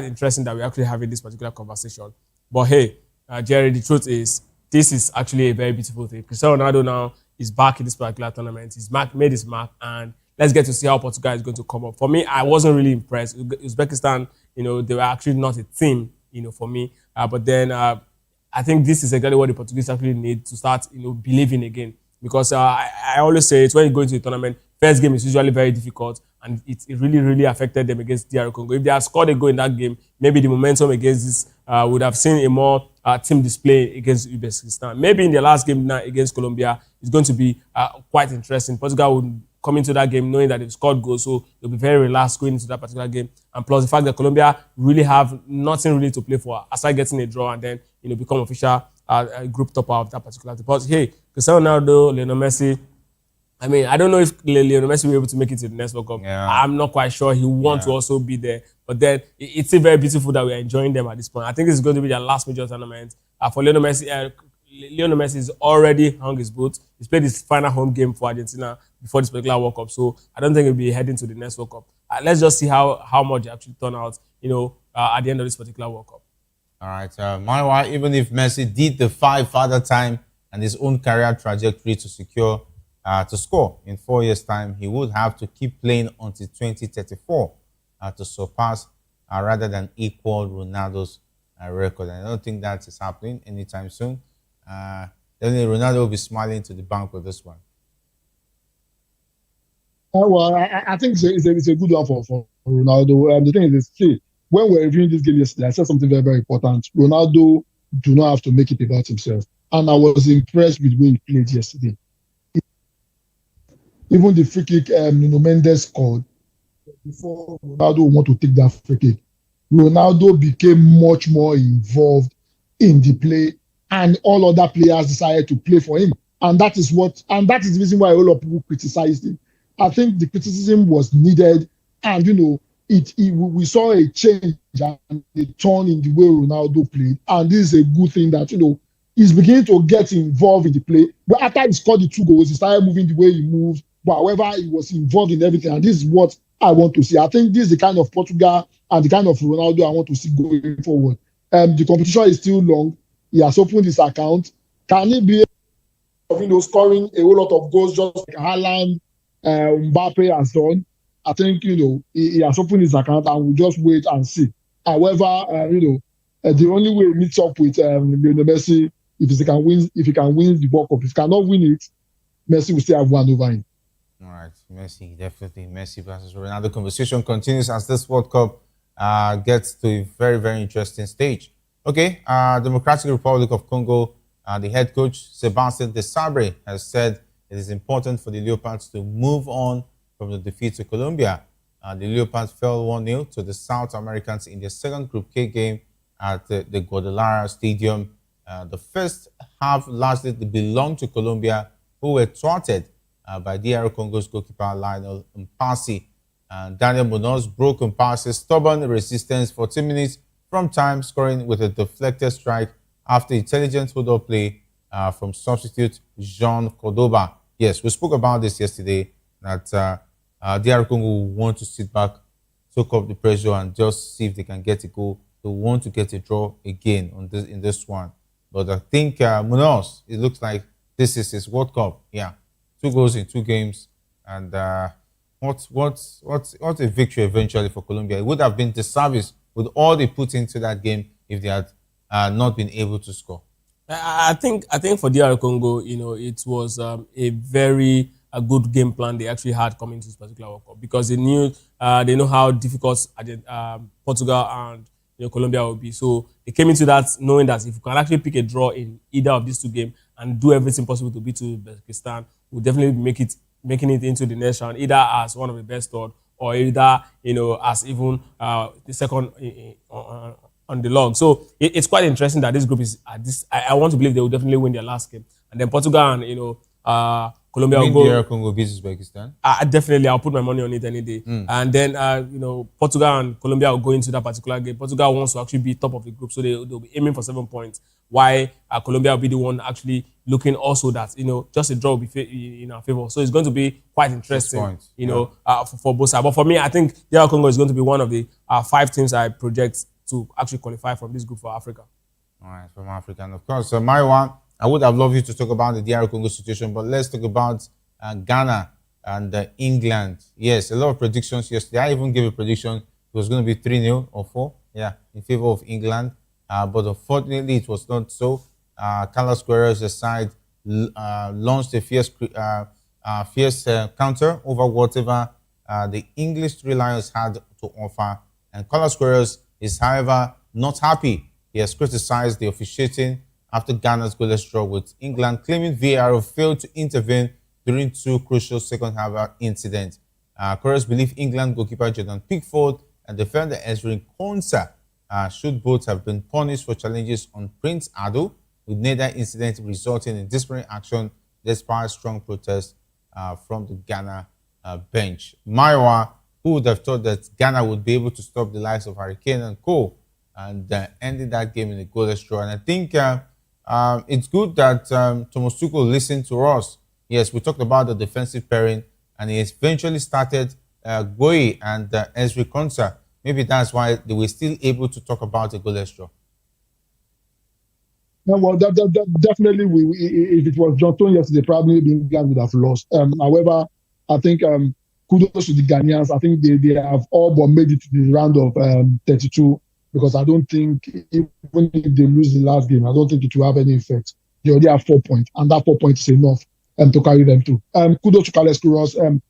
interesting that we're actually having this particular conversation. But hey, Jerry, the truth is, this is actually a very beautiful thing. Cristiano Ronaldo now is back in this particular tournament. He's made his mark, and let's get to see how Portugal is going to come up. For me, I wasn't really impressed. Uzbekistan, they were actually not a team, for me. But then I think this is exactly what the Portuguese actually need to start, believing again. Because I always say it's when you go into the tournament, first game is usually very difficult, and it really, really affected them against DR Congo. If they had scored a goal in that game, maybe the momentum against this would have seen a more team display against Uzbekistan. Maybe in the last game now against Colombia, it's going to be quite interesting. Portugal would come into that game knowing that they've scored goals, so they'll be very relaxed going into that particular game. And plus the fact that Colombia really have nothing really to play for aside getting a draw and then become official group topper of that particular team. But hey, Cristiano Ronaldo, Lionel Messi, I mean, I don't know if Lionel Messi will be able to make it to the next World Cup. Yeah. I'm not quite sure. He wants to also be there. But then it's still very beautiful that we're enjoying them at this point. I think this is going to be their last major tournament. For Lionel Messi, Lionel Messi has already hung his boots. He's played his final home game for Argentina before this particular World Cup. So I don't think he'll be heading to the next World Cup. Let's just see how much they actually turn out, at the end of this particular World Cup. All right. Marwa, even if Messi did the 5 Father time and his own career trajectory to secure to score in 4 years' time, he would have to keep playing until 2034 to surpass rather than equal Ronaldo's record. And I don't think that is happening anytime soon. Definitely Ronaldo will be smiling to the bank with this one. Well, I think it's a good one for Ronaldo. The thing is, see, when we were reviewing this game yesterday, I said something very, very important. Ronaldo do not have to make it about himself. And I was impressed with the way he played yesterday. Even the free kick Nuno Mendes scored, before Ronaldo want to take that free kick, Ronaldo became much more involved in the play, and all other players decided to play for him. And that is the reason why a lot of people criticized him. I think the criticism was needed, and we saw a change and a turn in the way Ronaldo played, and this is a good thing that he's beginning to get involved in the play. But after he scored the 2 goals, he started moving the way he moves. But however, he was involved in everything, and this is what I want to see. I think this is the kind of Portugal and the kind of Ronaldo I want to see going forward. The competition is still long. He has opened his account. Can he be scoring a whole lot of goals just like Haaland, Mbappe has done? I think he has opened his account, and we'll just wait and see. However, the only way he meets up with Lionel Messi if he can win the World Cup. If he cannot win it, Messi will still have one over him. All right, Messi, definitely Messi versus Ronaldo. The conversation continues as this World Cup gets to a very, very interesting stage. Okay, Democratic Republic of Congo, the head coach, Sebastien Desabre, has said it is important for the Leopards to move on from the defeat to Colombia. The Leopards fell 1-0 to the South Americans in their second Group K game at the Guadalajara Stadium. The first half largely belonged to Colombia, who were thwarted by DR Congo's goalkeeper Lionel Mpasi. Daniel Munoz broke Mpasi's stubborn resistance for 10 minutes from time, scoring with a deflected strike after intelligent hold-up play from substitute Jean Cordoba. Yes, we spoke about this yesterday, that DR Congo will want to sit back, soak up the pressure, and just see if they can get a goal. They want to get a draw again in this one. But I think Munoz, it looks like this is his World Cup. Yeah, 2 goals in 2 games, and what's a victory eventually for Colombia? It would have been disservice with all they put into that game if they had not been able to score. I think for DR Congo, it was a very good game plan they actually had coming to this particular World Cup, because they know how difficult Portugal and Colombia will be. So they came into that knowing that if you can actually pick a draw in either of these 2 games and do everything possible to beat Uzbekistan, we'll definitely making it into the next round, either as one of the best third or either as even the second on the log. So it's quite interesting that this group is at this. I want to believe they will definitely win their last game, and then Portugal and Colombia will go. Congo beats Uzbekistan. Definitely, I'll put my money on it any day. And then Portugal and Colombia will go into that particular game. Portugal wants to actually be top of the group, so they'll be aiming for 7 points. While Colombia will be the one actually looking also that just a draw will be in our favor. So it's going to be quite interesting, for both sides. But for me, I think DR Congo is going to be one of the 5 teams I project to actually qualify from this group for Africa. All right, from Africa, and of course, Mariwan, I would have loved you to talk about the DR Congo situation, but let's talk about Ghana and England. Yes, a lot of predictions yesterday. I even gave a prediction It was going to be 3-0 or 4, yeah, in favor of England. But unfortunately, it was not so. Carlos Queiroz' side launched a fierce counter over whatever the English Three Lions had to offer. And Carlos Queiroz is, however, not happy. He has criticized the officiating after Ghana's goalless draw with England, claiming VAR failed to intervene during 2 crucial second-half incidents. Queiroz believes England goalkeeper Jordan Pickford and defender Ezrin Konsa should both have been punished for challenges on Prince Ado, with neither incident resulting in disciplinary action despite strong protests from the Ghana bench. Maiwa, who would have thought that Ghana would be able to stop the likes of Hurricane and Co. and ended that game in a goalless draw. And I think it's good that Thomas Tuchel listened to us. Yes, we talked about the defensive pairing, and he eventually started Goi and Ezri Konsa. Maybe that's why they were still able to talk about a goalless draw. Yeah, well, definitely, if it was John Stone yesterday, probably England would have lost. However, I think kudos to the Ghanaians. I think they have all but made it to the round of 32, because I don't think, even if they lose the last game, I don't think it will have any effect. They already have 4 points, and that 4 points is enough to carry them through. Kudos to Carlos Queiroz.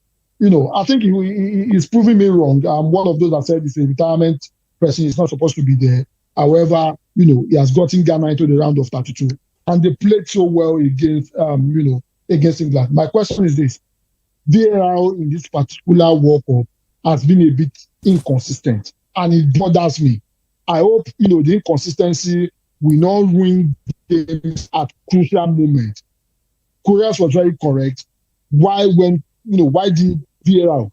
I think he's proving me wrong. I'm one of those that said it's a retirement person. He's not supposed to be there. However, he has gotten Ghana into the round of 32, and they played so well against, against England. My question is this: VAR in this particular World Cup has been a bit inconsistent, and it bothers me. I hope the inconsistency will not ruin games at crucial moments. Queiroz was very correct. Why did VAR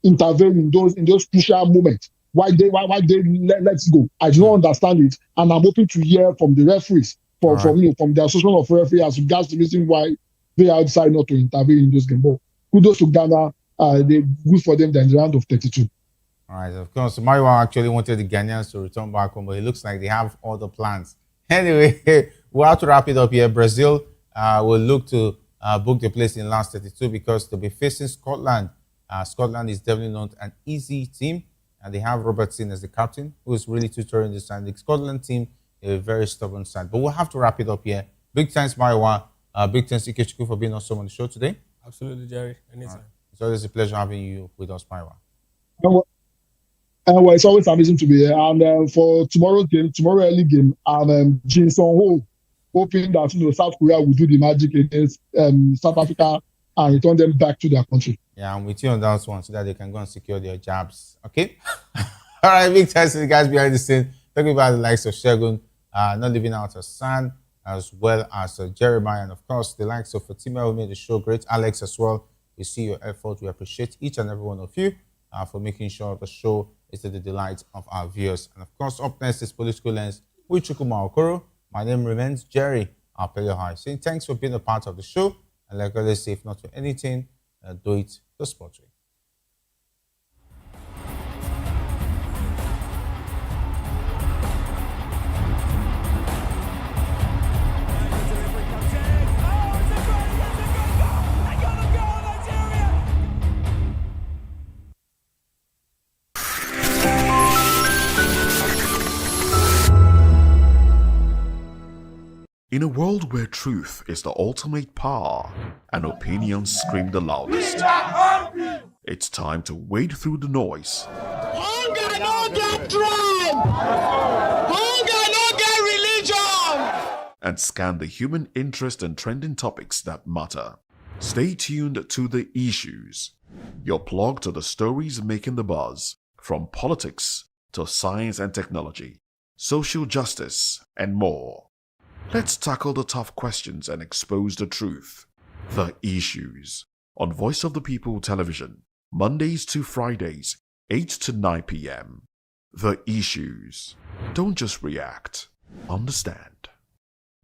intervene in those crucial moments? Why they let it go? I do not understand it, and I'm hoping to hear from the referees, from the Association of Referees, as regards the reason why they decided not to intervene in those games. But kudos to Ghana. They good for them. They're in the round of 32. All right, of course. Mariwa actually wanted the Ghanaians to return back home, but it looks like they have other plans. Anyway, we'll have to wrap it up here. Brazil will look to book the place in last 32 because they'll be facing Scotland. Scotland is definitely not an easy team, and they have Robertson as the captain, who is really tutoring the side. The Scotland team is a very stubborn side. But we'll have to wrap it up here. Big thanks, Mariwa. Big thanks, Ikechukwu, for being on the show today. Absolutely, Jerry. Anytime. Right. It's always a pleasure having you with us, Mariwa. Well, it's always amazing to be here. And for tomorrow early game, I'm Jin Song Ho, hoping that South Korea will do the magic against South Africa and return them back to their country. Yeah, I'm with you on that one so that they can go and secure their jobs. Okay? All right, big thanks to the guys behind the scene. Talking about the likes of Shegun, not leaving out Hassan, as well as Jeremiah, and of course, the likes of Fatima who made the show great. Alex as well. We see your effort. We appreciate each and every one of you for making sure the show is to the delight of our viewers. And of course, up next is Political Lens with Chukwuma Okoro. My name remains Jerry Apelio, saying thanks for being a part of the show. And like I always say, if not for anything, do it the sport way. In a world where truth is the ultimate power and opinions scream the loudest, it's time to wade through the noise. Hunger no get tribe! Hunger no get religion! And scan the human interest and trending topics that matter. Stay tuned to The Issues, your plug to the stories making the buzz, from politics to science and technology, social justice, and more. Let's tackle the tough questions and expose the truth. The Issues on Voice of the People Television, Mondays to Fridays, 8 to 9 p.m. The Issues. Don't just react. Understand.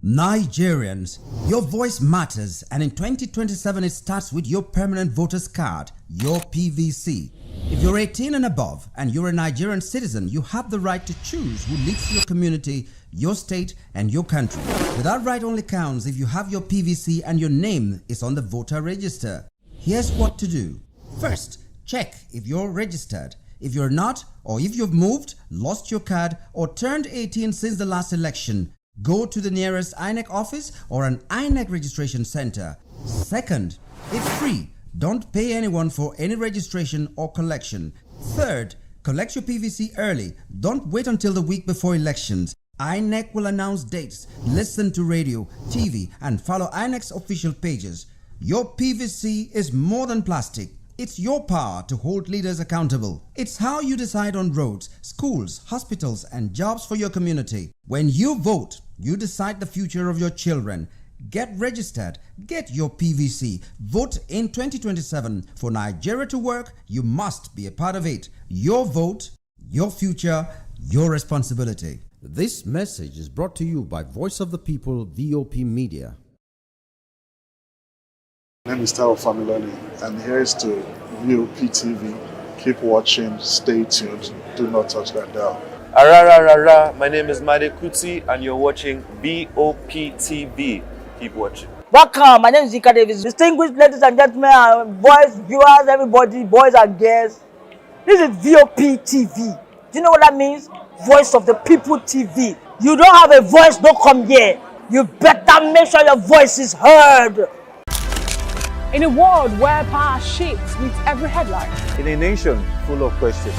Nigerians, your voice matters, and in 2027 it starts with your permanent voter's card, your PVC. If you're 18 and above and you're a Nigerian citizen, you have the right to choose who leads your community, your state, and your country. But that right only counts if you have your PVC and your name is on the voter register. Here's what to do. First, check if you're registered. If you're not, or if you've moved, lost your card, or turned 18 since the last election, go to the nearest INEC office or an INEC registration center. Second, it's free. Don't pay anyone for any registration or collection. Third, collect your PVC early. Don't wait until the week before elections. INEC will announce dates. Listen to radio, TV, and follow INEC's official pages. Your PVC is more than plastic. It's your power to hold leaders accountable. It's how you decide on roads, schools, hospitals, and jobs for your community. When you vote, you decide the future of your children. Get registered. Get your PVC. Vote in 2027. For Nigeria to work, you must be a part of it. Your vote, your future, your responsibility. This message is brought to you by Voice of the People, VOP Media. My name is Taro Familoni, and here's to VOP TV. Keep watching, stay tuned, do not touch that dial. Arararara, my name is Made Kuti, and you're watching VOP TV. Keep watching. Welcome, my name is Ika Davis. Distinguished ladies and gentlemen, boys, viewers, everybody, boys and girls. This is VOP TV. Do you know what that means? Voice of the People TV. You don't have a voice, don't come here. You better make sure your voice is heard. In a world where power shifts with every headline. In a nation full of questions.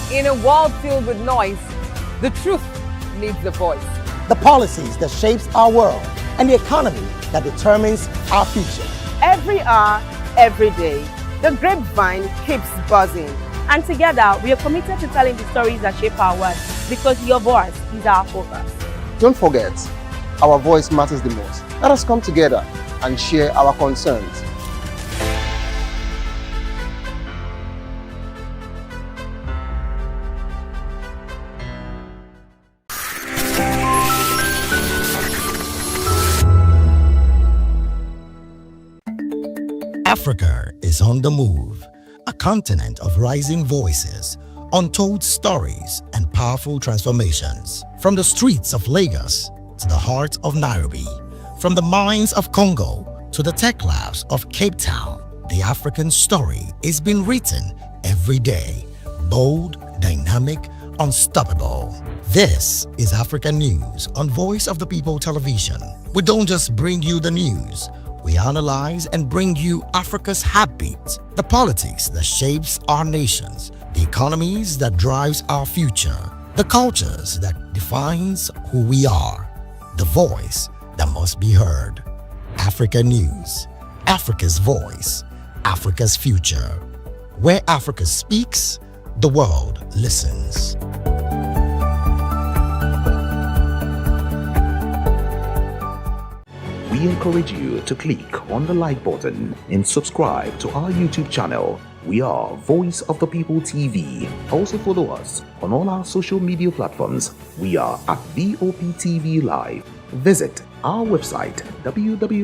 In a world filled with noise, the truth needs a voice. The policies that shapes our world and the economy that determines our future. Every hour, every day, the grapevine keeps buzzing. And together, we are committed to telling the stories that shape our world because your voice is our focus. Don't forget, our voice matters the most. Let us come together and share our concerns. Africa is on the move, a continent of rising voices, untold stories, and powerful transformations. From the streets of Lagos to the heart of Nairobi, from the mines of Congo to the tech labs of Cape Town, the African story is being written every day. Bold, dynamic, unstoppable. This is African News on Voice of the People Television. We don't just bring you the news. We analyze and bring you Africa's heartbeat, the politics that shapes our nations, the economies that drives our future, the cultures that defines who we are, the voice that must be heard. Africa News, Africa's voice, Africa's future. Where Africa speaks, the world listens. We encourage you to click on the like button and subscribe to our YouTube channel. We are Voice of the People TV. Also follow us on all our social media platforms. We are at VOP TV Live. Visit our website www.vop.ng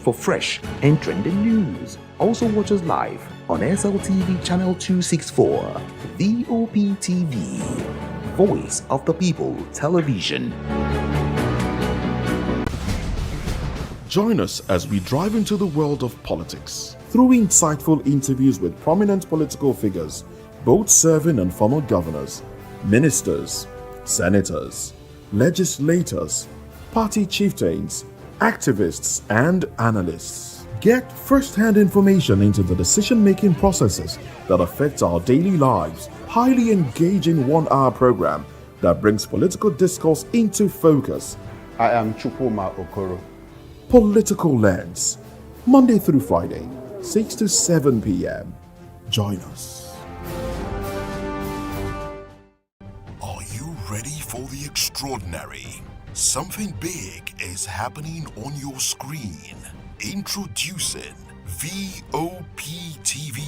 for fresh and trending news. Also watch us live on SLTV channel 264. VOP TV, Voice of the People Television. Join us as we drive into the world of politics through insightful interviews with prominent political figures, both serving and former governors, ministers, senators, legislators, party chieftains, activists, and analysts. Get first-hand information into the decision-making processes that affect our daily lives. Highly engaging one-hour program that brings political discourse into focus. I am Chukwuma Okoro. Political Lens, Monday through Friday, 6 to 7 p.m. Join us. Are you ready for the extraordinary? Something big is happening on your screen. Introducing VOP TV.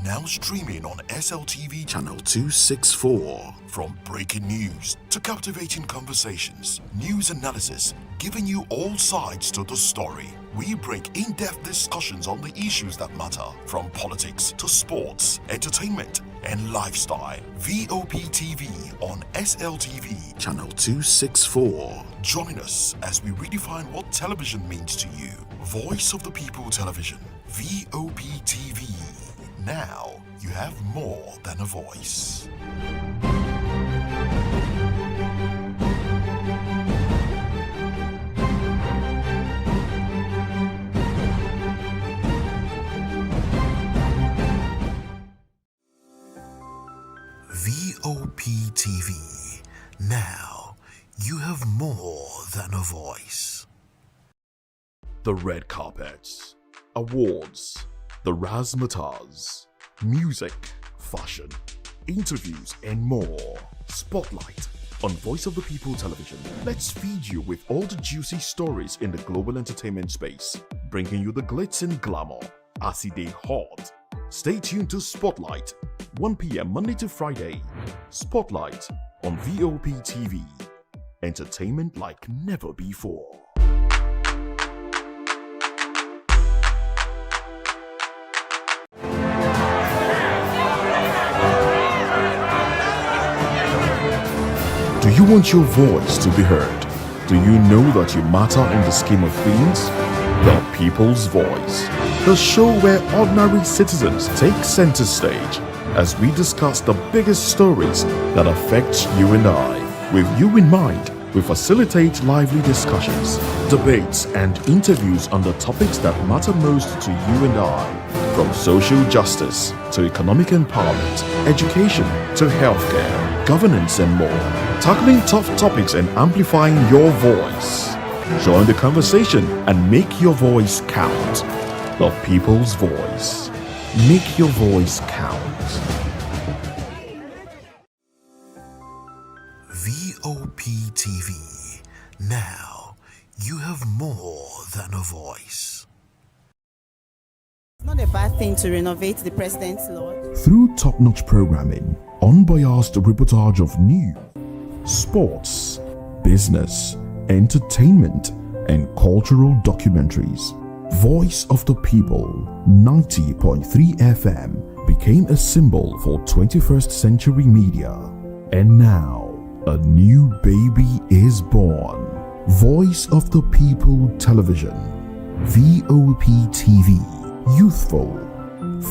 Now streaming on SLTV channel 264. From breaking news to captivating conversations, news analysis, giving you all sides to the story. We break in-depth discussions on the issues that matter, from politics to sports, entertainment, and lifestyle. VOP TV on SLTV channel 264. Join us as we redefine what television means to you. Voice of the People Television, VOP TV. Now You have more than a voice. VOP TV. Now, you have more than a voice. The red carpets, awards, the razzmatazz, music, fashion, interviews, and more. Spotlight on Voice of the People Television. Let's feed you with all the juicy stories in the global entertainment space, bringing you the glitz and glamour as they hot. Stay tuned to Spotlight, 1 p.m. Monday to Friday. Spotlight on VOP TV. Entertainment like never before. Do you want your voice to be heard? Do you know that you matter in the scheme of things? The People's Voice, the show where ordinary citizens take center stage as we discuss the biggest stories that affect you and I. With you in mind, we facilitate lively discussions, debates, and interviews on the topics that matter most to you and I. From social justice to economic empowerment, education to healthcare, governance, and more. Tackling tough topics and amplifying your voice. Join the conversation and make your voice count. The People's Voice. Make your voice count. VOP TV. Now, you have more than a voice. It's not a bad thing to renovate the president's lawn. Through top-notch programming, unbiased reportage of news, sports, business, entertainment, and cultural documentaries, Voice of the People 90.3 FM became a symbol for 21st century media. And now, a new baby is born. Voice of the People Television, VOP TV, youthful,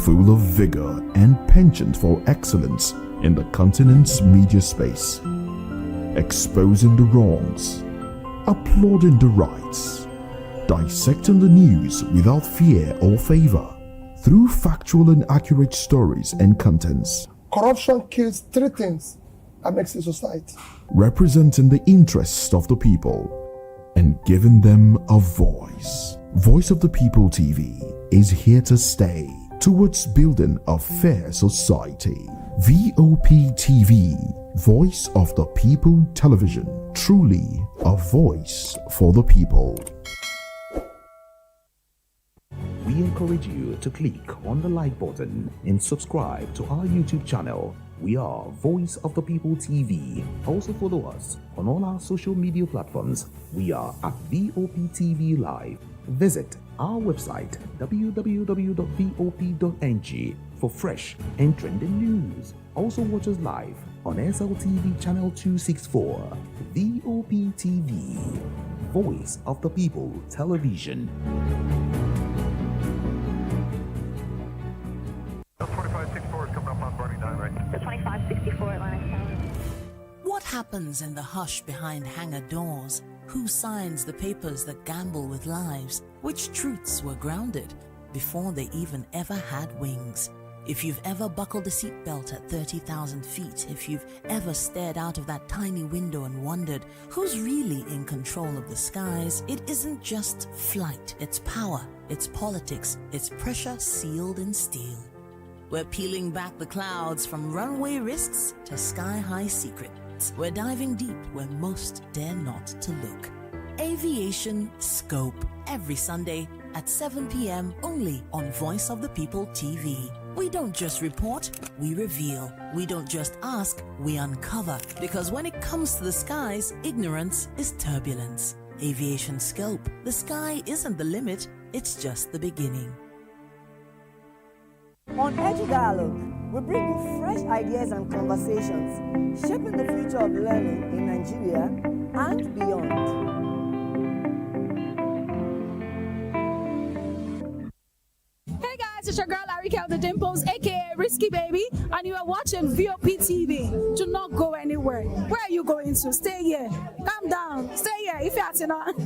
full of vigor and penchant for excellence in the continent's media space, exposing the wrongs, applauding the rights, dissecting the news without fear or favor, through factual and accurate stories and contents. Corruption kills three things that makes a society. Representing the interests of the people and giving them a voice. Voice of the People TV is here to stay towards building a fair society. VOP TV, Voice of the People Television, truly a voice for the people. We encourage you to click on the like button and subscribe to our YouTube channel. We are Voice of the People TV. Also follow us on all our social media platforms. We are at VOP TV Live. Visit our website www.vop.ng for fresh and trending news. Also watch us live on SLTV channel 264. VOP TV, Voice of the People Television. 2564 is coming up on Burning 9, right? The 2564 Atlantic Tower. What happens in the hush behind hangar doors? Who signs the papers that gamble with lives? Which truths were grounded before they even ever had wings? If you've ever buckled a seatbelt at 30,000 feet, if you've ever stared out of that tiny window and wondered who's really in control of the skies, it isn't just flight, it's power, it's politics, it's pressure sealed in steel. We're peeling back the clouds from runway risks to sky-high secrets. We're diving deep where most dare not to look. Aviation Scope, every Sunday at 7 p.m. only on Voice of the People TV. We don't just report, we reveal. We don't just ask, we uncover. Because when it comes to the skies, ignorance is turbulence. Aviation Scope, the sky isn't the limit, it's just the beginning. On Edu Dialogue, we bring you fresh ideas and conversations, shaping the future of learning in Nigeria and beyond. Hey guys, it's your girl Larry Kel the Dimples, aka Risky Baby, and you are watching VOP TV. Do not go anywhere. Where are you going to? Stay here. Calm down. Stay here if you're not.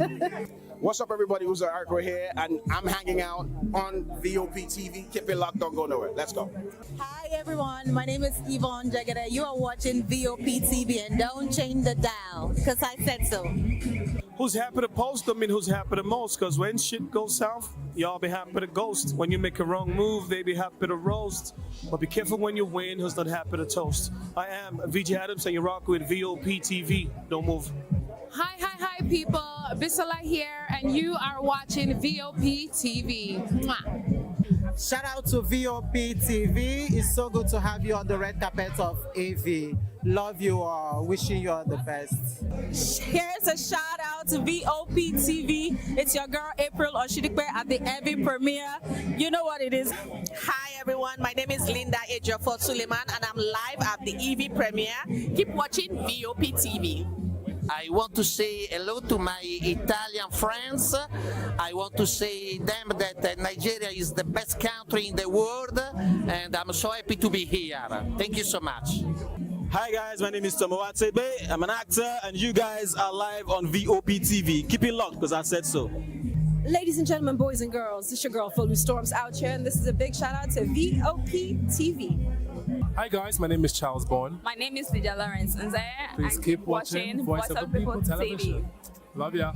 What's up, everybody? Who's Arco here, and I'm hanging out on VOP TV. Keep it locked, don't go nowhere. Let's go. Hi, everyone. My name is Yvonne Jagada. You are watching VOP TV, and don't change the dial, because I said so. Who's happy to post them and who's happy the most? Because when shit goes south, y'all be happy to ghost. When you make a wrong move, they be happy to roast. But be careful when you win, who's not happy to toast. I am VJ Adams, and you rock with VOP TV. Don't move. Hi, people. Bisola here, and you are watching VOP TV. Mwah. Shout out to VOP TV. It's so good to have you on the red carpet of AV. Love you all. Wishing you all the best. Here's a shout out to VOP TV. It's your girl April Oshidikwe at the AV premiere. You know what it is. Hi everyone, my name is Linda Ejiofor Suleiman, and I'm live at the EV premiere. Keep watching VOP TV. I want to say hello to my Italian friends. I want to say them that Nigeria is the best country in the world, and I'm so happy to be here. Thank you so much. Hi guys, my name is Tomowatebe. I'm an actor, and you guys are live on VOP TV. Keep it locked, because I said so. Ladies and gentlemen, boys and girls, this is your girl Phil Storms out here, and this is a big shout out to VOP TV. Hi guys, my name is Charles Bourne. My name is Lydia Lawrence Nzaya. Please keep watching Voice of the People Television. Love ya.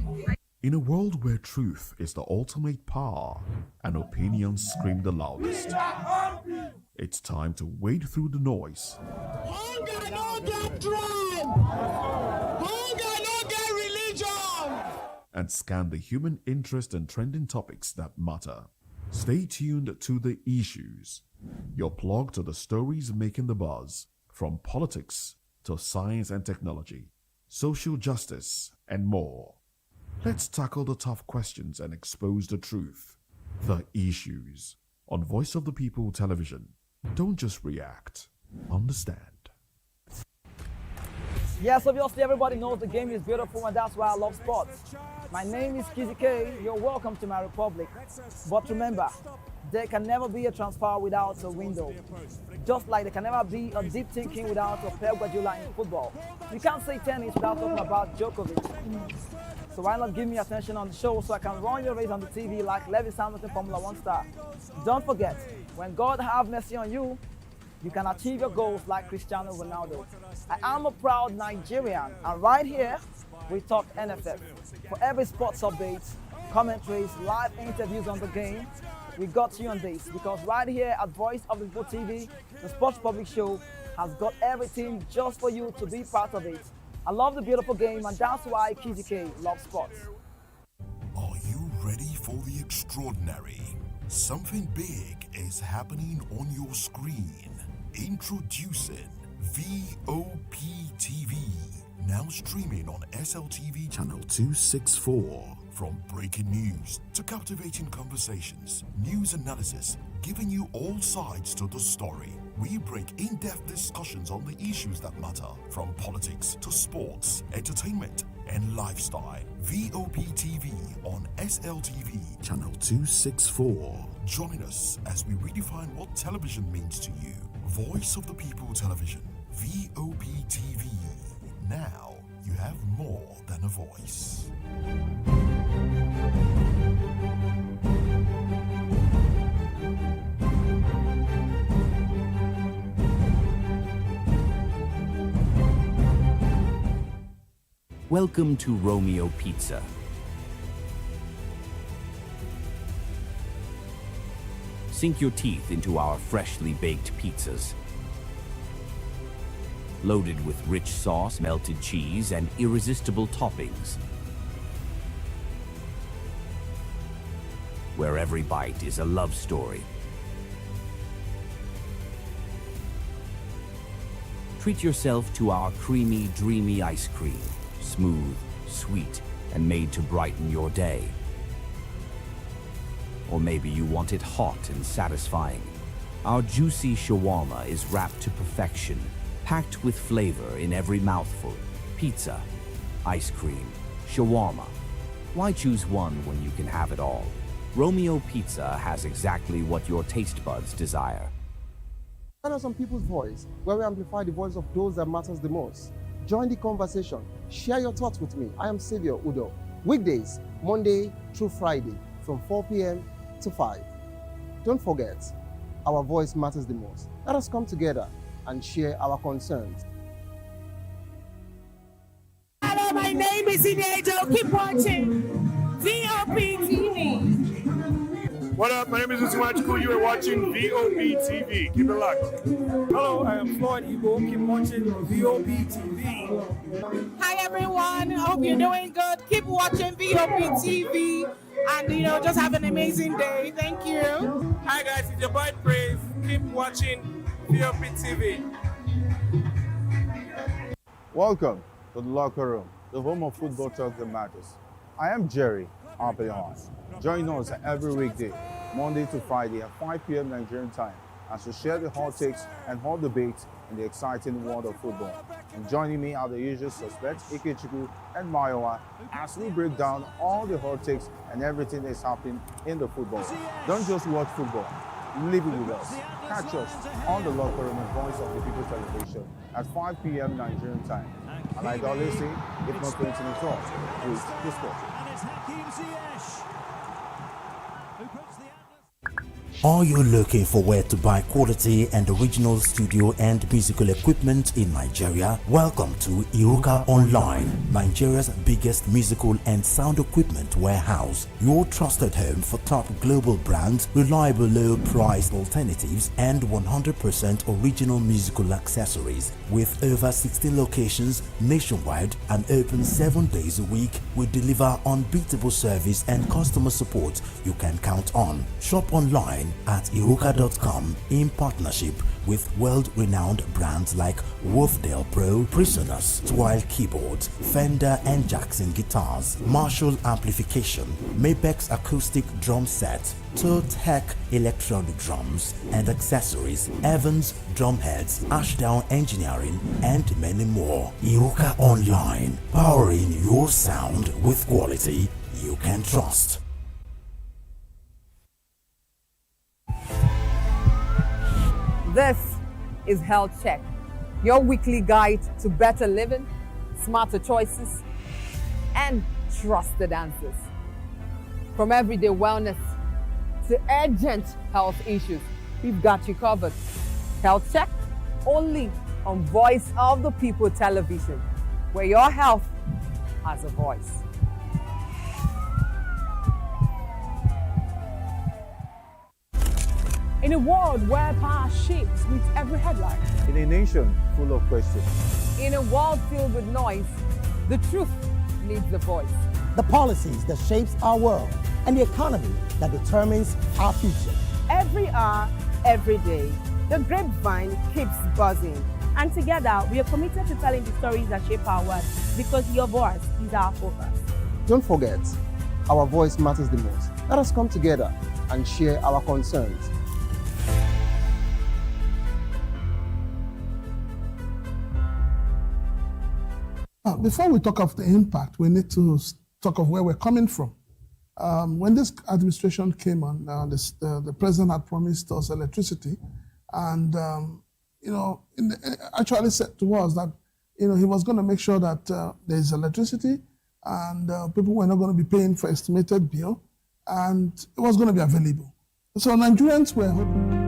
In a world where truth is the ultimate power and opinions scream the loudest, it's time to wade through the noise. Hunger no get tribe. Hunger no get religion. And scan the human interest and trending topics that matter. Stay tuned to The Issues, your plug to the stories making the buzz, from politics to science and technology, social justice, and more. Let's tackle the tough questions and expose the truth. The Issues on Voice of the People Television. Don't just react, understand. Yes, obviously everybody knows the game is beautiful, and that's why I love sports. My name is Kizzy K. You're welcome to my republic. But remember, there can never be a transfer without a window. Just like there can never be a deep thinking without a Pep Guardiola in football. You can't say tennis without talking about Djokovic. So why not give me attention on the show so I can run your race on the TV like Lewis Hamilton Formula 1 star. Don't forget, when God have mercy on you, you can achieve your goals like Cristiano Ronaldo. I am a proud Nigerian, and right here, we talk NFF. For every sports update, commentaries, live interviews on the game, we got you on this, because right here at Voice of the People TV, the Sports Public Show has got everything just for you to be part of it. I love the beautiful game, and that's why Kizzy K loves sports. Are you ready for the extraordinary? Something big is happening on your screen. Introducing VOP TV. Now streaming on SLTV channel 264. From breaking news to captivating conversations, news analysis, giving you all sides to the story. We bring in-depth discussions on the issues that matter, from politics to sports, entertainment, and lifestyle. VOP TV on SLTV channel 264. Join us as we redefine what television means to you. Voice of the People Television, VOP TV. Now you have more than a voice. Welcome to Romeo Pizza. Sink your teeth into our freshly baked pizzas. Loaded with rich sauce, melted cheese, and irresistible toppings. Where every bite is a love story. Treat yourself to our creamy, dreamy ice cream. Smooth, sweet, and made to brighten your day. Or maybe you want it hot and satisfying. Our juicy shawarma is wrapped to perfection, packed with flavor in every mouthful. Pizza, ice cream, shawarma. Why choose one when you can have it all? Romeo Pizza has exactly what your taste buds desire. Join us on People's Voice, where we amplify the voice of those that matters the most. Join the conversation. Share your thoughts with me. I am Savior Udo. Weekdays, Monday through Friday, from 4 p.m. to 5. Don't forget, our voice matters the most. Let us come together and share our concerns. Hello, my name is Inejo. Keep watching VOP TV. What up? My name is Usumachiku. You are watching VOP TV. Keep it locked. Hello, I am Floyd Igbo. Keep watching VOP TV. Hi everyone, I hope you're doing good. Keep watching VOP TV and just have an amazing day. Thank you. Hi guys, it's your boy Brave. Keep watching VOP TV. Welcome to the locker room, the home of football talk that matters. I am Jerry Arpillon. Join us every weekday, Monday to Friday at 5 p.m. Nigerian time, as we share the hot takes and hot debates in the exciting world of football. And joining me are the usual suspects, Ikechukwu and Mayowa, as we break down all the hot takes and everything that's happening in the football. Don't just watch football, live it with us. Catch us on the locker room and Voice of the People television at 5 p.m. Nigerian time. And like I always say, if not 20 minutes off, with the sport. Are you looking for where to buy quality and original studio and musical equipment in Nigeria? Welcome to Iruka Online, Nigeria's biggest musical and sound equipment warehouse. Your trusted home for top global brands, reliable low price alternatives, and 100% original musical accessories. With over 16 locations nationwide and open 7 days a week, we deliver unbeatable service and customer support you can count on. Shop online at iruka.com in partnership with world-renowned brands like Wolfdale Pro, Prisoners, Twile Keyboards, Fender and Jackson Guitars, Marshall Amplification, Mapex Acoustic Drum Set, Tech Electronic Drums and Accessories, Evans Drumheads, Ashdown Engineering, and many more. Iruka Online, powering your sound with quality you can trust. This is Health Check, your weekly guide to better living, smarter choices, and trusted answers. From everyday wellness to urgent health issues, we've got you covered. Health Check, only on Voice of the People television, where your health has a voice. In a world where power shapes with every headline. In a nation full of questions. In a world filled with noise, the truth needs a voice. The policies that shapes our world and the economy that determines our future. Every hour, every day, the grapevine keeps buzzing. And together, we are committed to telling the stories that shape our world, because your voice is our focus. Don't forget, our voice matters the most. Let us come together and share our concerns. Before we talk of the impact, we need to talk of where we're coming from. When this administration came on, the president had promised us electricity, and actually said to us that he was going to make sure that there is electricity, and people were not going to be paying for estimated bill, and it was going to be available. So Nigerians were hoping.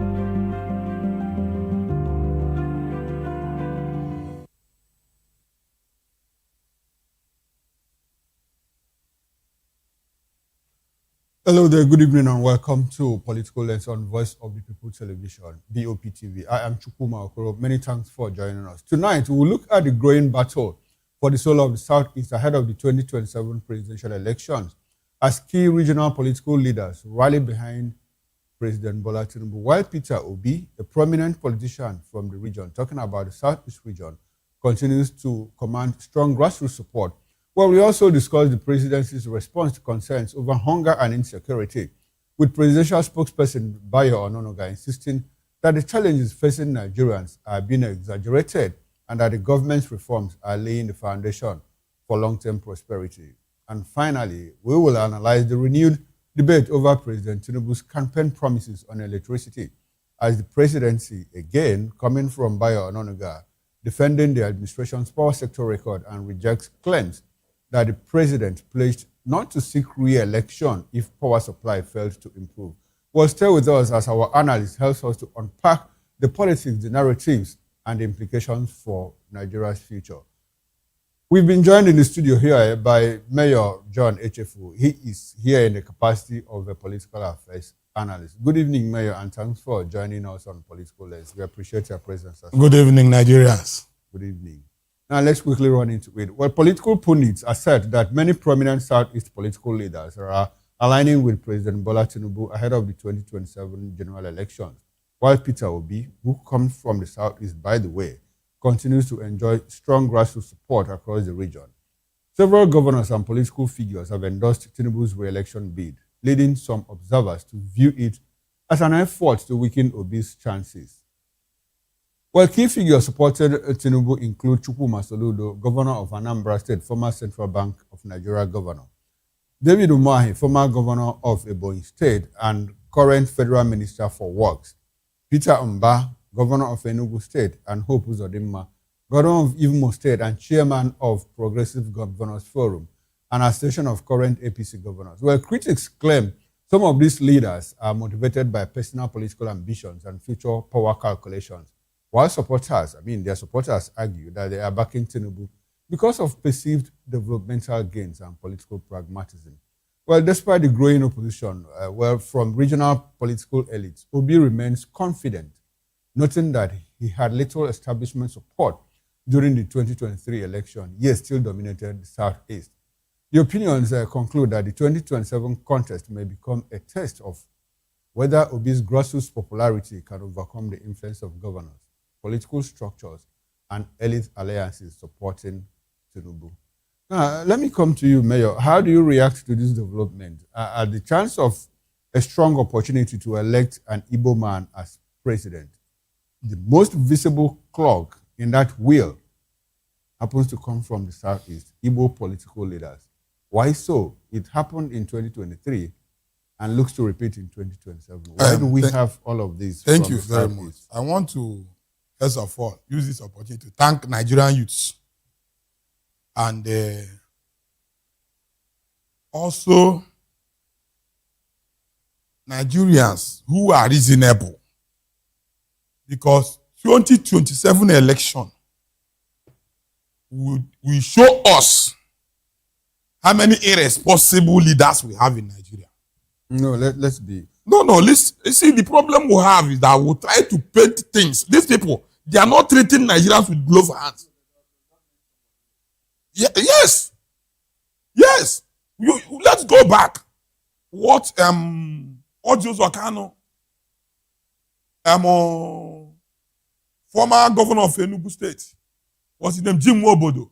Hello there, good evening and welcome to Political Lens on Voice of the People Television, VOP TV. I am Chukuma Okoro. Many thanks for joining us. Tonight, we will look at the growing battle for the soul of the Southeast ahead of the 2027 presidential elections as key regional political leaders rally behind President Bola Tinubu, while Peter Obi, a prominent politician from the region, talking about the Southeast region, continues to command strong grassroots support. Well, we also discussed the presidency's response to concerns over hunger and insecurity, with presidential spokesperson Bayo Ononoga insisting that the challenges facing Nigerians are being exaggerated and that the government's reforms are laying the foundation for long-term prosperity. And finally, we will analyze the renewed debate over President Tinubu's campaign promises on electricity as the presidency, again, coming from Bayo Ononuga, defending the administration's power sector record and rejects claims that the president pledged not to seek re-election if power supply failed to improve. Well, stay with us as our analyst helps us to unpack the politics, the narratives, and the implications for Nigeria's future. We've been joined in the studio here by Mayor John Echefu. He is here in the capacity of a political affairs analyst. Good evening, Mayor, and thanks for joining us on Political Lens. We appreciate your presence. Good evening, Nigerians. Good evening. Now, let's quickly run into it. Well, political pundits assert that many prominent Southeast political leaders are aligning with President Bola Tinubu ahead of the 2027 general elections, while Peter Obi, who comes from the Southeast, by the way, continues to enjoy strong grassroots support across the region. Several governors and political figures have endorsed Tinubu's re-election bid, leading some observers to view it as an effort to weaken Obi's chances. Well, key figures supported Tinubu include Chukwuma Soludo, governor of Anambra State, former Central Bank of Nigeria governor, David Umahi, former governor of Ebonyi State and current federal minister for works, Peter Mba, governor of Enugu State, and Hope Uzodimma, governor of Imo State and chairman of Progressive Governors Forum, and a station of current APC governors. Well, critics claim some of these leaders are motivated by personal political ambitions and future power calculations, while their supporters argue that they are backing Tinubu because of perceived developmental gains and political pragmatism. Well, despite the growing opposition, from regional political elites, Obi remains confident, noting that he had little establishment support during the 2023 election, yet still dominated the Southeast. The opinions conclude that the 2027 contest may become a test of whether Obi's grassroots popularity can overcome the influence of governors, political structures, and elite alliances supporting Tinubu. Now, let me come to you, Mayor. How do you react to this development? At the chance of a strong opportunity to elect an Igbo man as president, the most visible clog in that wheel happens to come from the Southeast, Igbo political leaders. Why so? It happened in 2023 and looks to repeat in 2027. Why do we have all of this? Thank you very much. I want to, first of all, use this opportunity to thank Nigerian youths and also Nigerians who are reasonable, because 2027 election will show us how many irresponsible leaders we have in Nigeria. No, let's be. No, see, the problem we have is that we try to paint things. These people, they are not treating Nigerians with glove hands. Yes. Let's go back. What Ojus Wakano, former governor of Enugu State, what's his name, Jim Wobodo,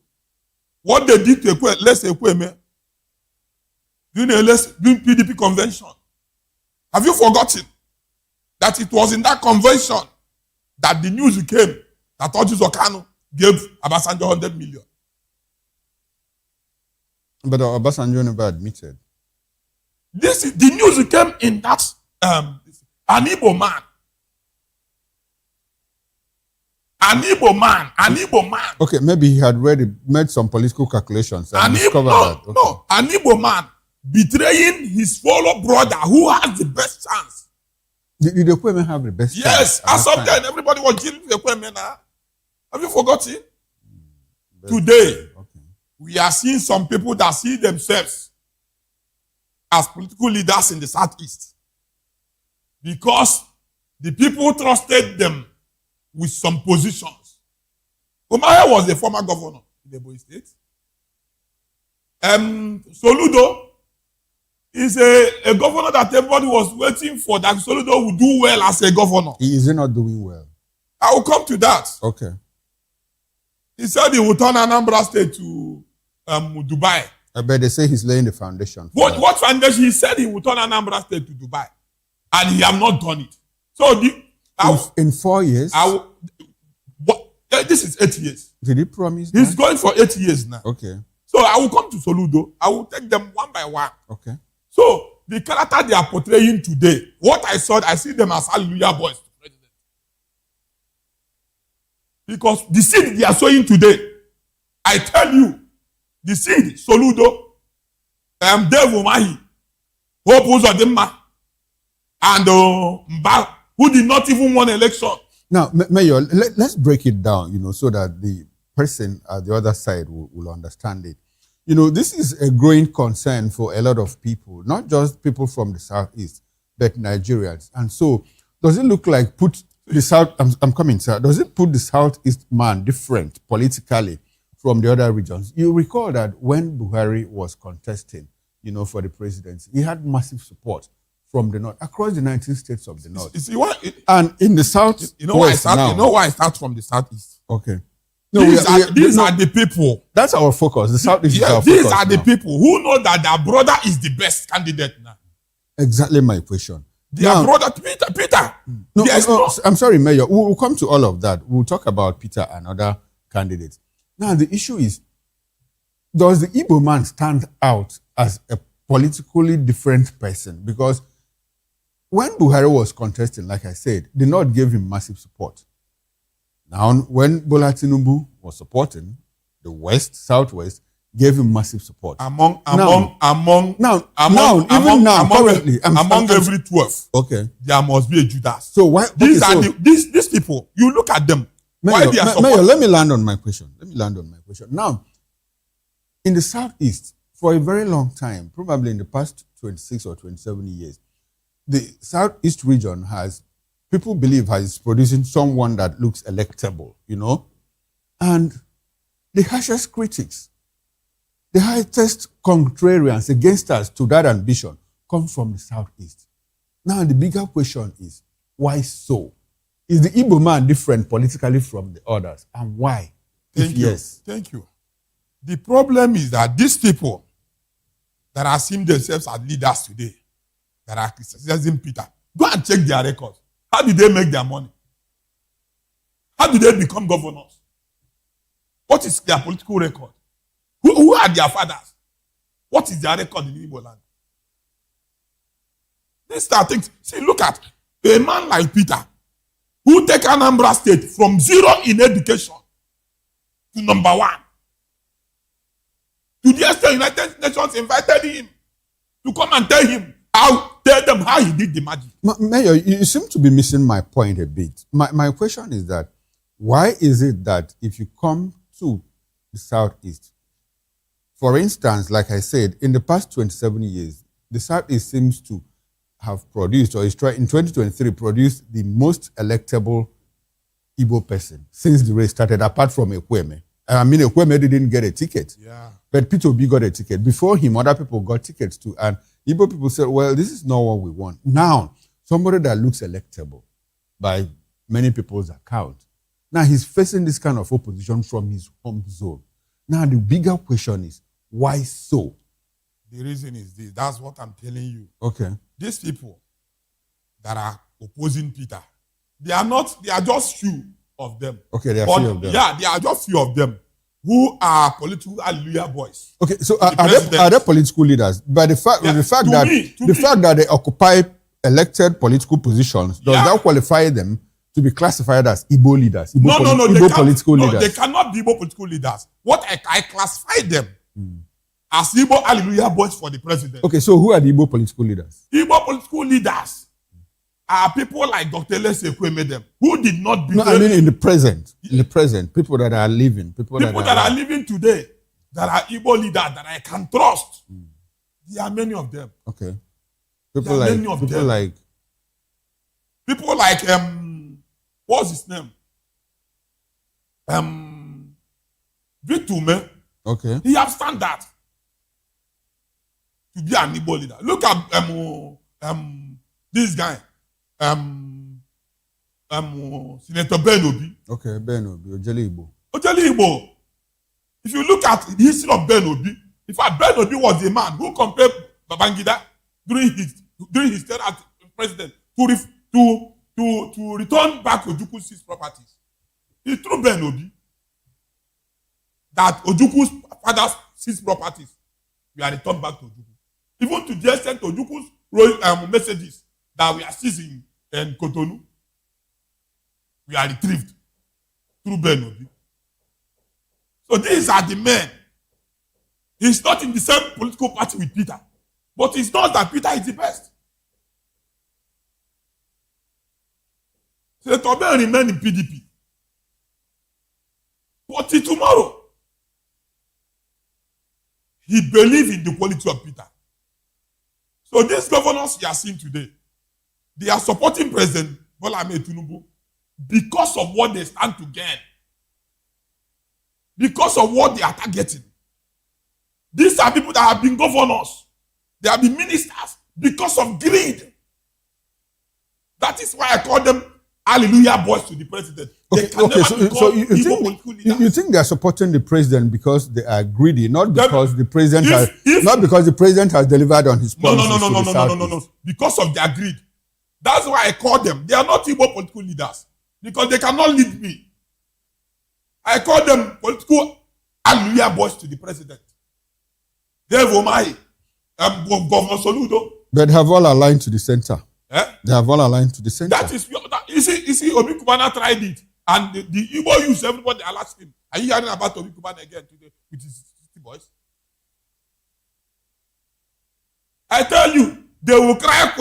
what they did to Ekweme during PDP convention. Have you forgotten that it was in that convention that the news came that Ojus Wakano gave Obasanjo 100 million? But Obasanjo never admitted. The news came in that an Igbo man. An Igbo man. Okay, maybe he had made some political calculations and discovered that. Okay. No, an Igbo man betraying his fellow brother who has the best chance. Did the Ekweme have the best chance? Yes, at some time everybody was dealing with Ekweme now. Have you forgotten? Today, we are seeing some people that see themselves as political leaders in the Southeast because the people trusted them with some positions. Umahi was a former governor in the Ebonyi State. Soludo is a governor that everybody was waiting for, that Soludo would do well as a governor. Is he not doing well? I will come to that. Okay. He said he would turn Anambra State to Dubai. But they say he's laying the foundation. What foundation? He said he would turn Anambra State to Dubai. And he have not done it. So in 4 years? This is 8 years. Did he promise He's going for 8 years now. Okay. So I will come to Soludo. I will take them one by one. Okay. So the character they are portraying today, what I see them as hallelujah boys to president. Because the seed they are sowing today, I tell you, the seed, Soludo, Dave Umahi, Hope Uzodimma, and Mba, who did not even win election. Now, Mayor, let's break it down, so that the person at the other side will understand it. This is a growing concern for a lot of people, not just people from the Southeast, but Nigerians. And so, does it look like I'm coming, sir. Does it put the Southeast man different politically from the other regions? You recall that when Buhari was contesting, for the presidency, he had massive support from the north, across the 19 states of the north. And in the south, you know why I start from the southeast? Okay. No, these are the people. That's our focus. The southeast is our focus. These are the people who know that their brother is the best candidate now. Exactly my question. Their brother, Peter. No, I'm sorry, Mayor. We'll come to all of that. We'll talk about Peter and other candidates. Now, the issue is, does the Igbo man stand out as a politically different person? Because when Buhari was contesting, like I said, the North gave him massive support. Now, when Bola Tinubu was supporting, the West, Southwest, gave him massive support. Among every 12, okay, there must be a Judas. So why these people? You look at them. Mayor, let me land on my question. Now, in the Southeast, for a very long time, probably in the past 26 or 27 years, the Southeast region people believe is producing someone that looks electable, and the harshest critics, the highest contrarians against us to that ambition come from the Southeast. Now, the bigger question is, why so? Is the Igbo man different politically from the others? And why? Thank you. The problem is that these people that are seeing themselves as leaders today, that are criticizing Peter, go and check their records. How did they make their money? How did they become governors? What is their political record? Who are their fathers? What is their record in Igbo land? These are things. See, look at a man like Peter, who take Anambra State from 0 in education to number 1. To the extent United Nations invited him to come and tell them how he did the magic. Mayor, you seem to be missing my point a bit. My question is that, why is it that if you come to the Southeast, for instance, like I said, in the past 27 years, the Southeast seems to have produced, or is trying in 2023, produced the most electable Igbo person since the race started, apart from Ekweme. I mean, Ekweme didn't get a ticket. Yeah. But Peter Obi got a ticket. Before him, other people got tickets too. And Igbo people said, well, this is not what we want. Now, somebody that looks electable by many people's account, now he's facing this kind of opposition from his home zone. Now, the bigger question is, why so? The reason is this. That's what I'm telling you. Okay. These people that are opposing Peter, they are just few of them. Okay, there are few of them. Yeah, there are just few of them who are political hallelujah boys. Okay, so are they political leaders? But the fact that they occupy elected political positions, does that qualify them to be classified as Igbo leaders? Igbo political leaders. They cannot be Igbo political leaders. What I classify them as Igbo hallelujah boys for the president. Okay, so who are the Igbo political leaders? Igbo political leaders are people like Dr. Lese Ekweme them, who did not betray. No, I mean in the present, people that are living, people that are living today, that are Igbo leaders that I can trust. There are many of them. Okay, people like what's his name? Victor. Okay, he have standard to be an Igbo leader. Look at this guy. Senator Ben Obi. Okay, Ben Obi, Ojele Igbo. If you look at the history of Ben Obi, in fact, Ben Obi was the man who compared Babangida during his term as president to return back Ojuku's seized properties. It's through Ben Obi that Ojuku's father's seized properties were returned back to Ojuku. Even to the extent Ojuku's messages that we are seizing in Cotonou, we are retrieved. through Ben Obi. So these are the men. He's not in the same political party with Peter, but it's not that Peter is the best. Senator Ben remain in PDP. But tomorrow, he believes in the quality of Peter. So these governors you are seeing today, they are supporting President Bola Ahmed Tinubu because of what they stand to gain. Because of what they are targeting. These are people that have been governors. They have been ministers because of greed. That is why I call them hallelujah boys to the president. Okay, so you think they are supporting the president because they are greedy, not because the president has delivered on his promises. No. Because of their greed. That's why I call them. They are not Igbo political leaders because they cannot lead me. I call them political hallelujah boys to the president. Dave Omai, Governor Soludo. But they have all aligned to the center. Eh? They have all aligned to the center. That is, you see, Obi Kubana tried it. And the Igbo youth, everybody asked him, are you hearing about Obi Kubana again today with his 60 boys? I tell you, they will cry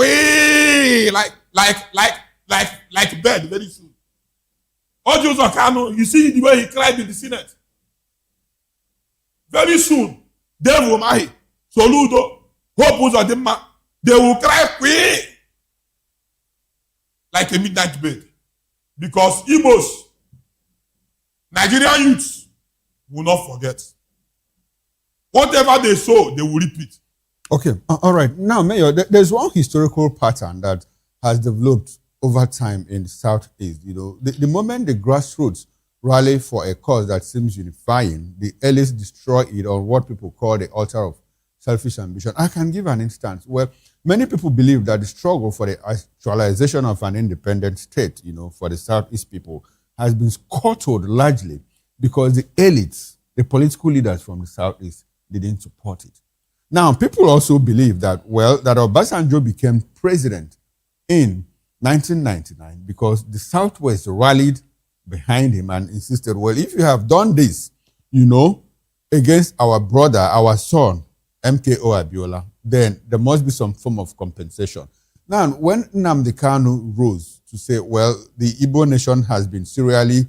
like bird very soon. Ojos Okano, you see the way he cried in the Senate. Very soon, Dave Umahi, Soludo, Hope Uzodimma, they will cry like a midnight bird. Because Igbos, Nigerian youths, will not forget. Whatever they sow, they will repeat. Okay, all right. Now, Mayor, there's one historical pattern that has developed over time in the Southeast. You know, the moment the grassroots rally for a cause that seems unifying, the elites destroy it on what people call the altar of selfish ambition. I can give an instance where many people believe that the struggle for the actualization of an independent state, you know, for the Southeast people has been scuttled largely because the elites, the political leaders from the Southeast, didn't support it. Now, people also believe that, well, that Obasanjo became president in 1999 because the Southwest rallied behind him and insisted, well, if you have done this, you know, against our brother, our son, MKO Abiola, then there must be some form of compensation. Now, when Nnamdi Kanu rose to say, well, the Igbo nation has been serially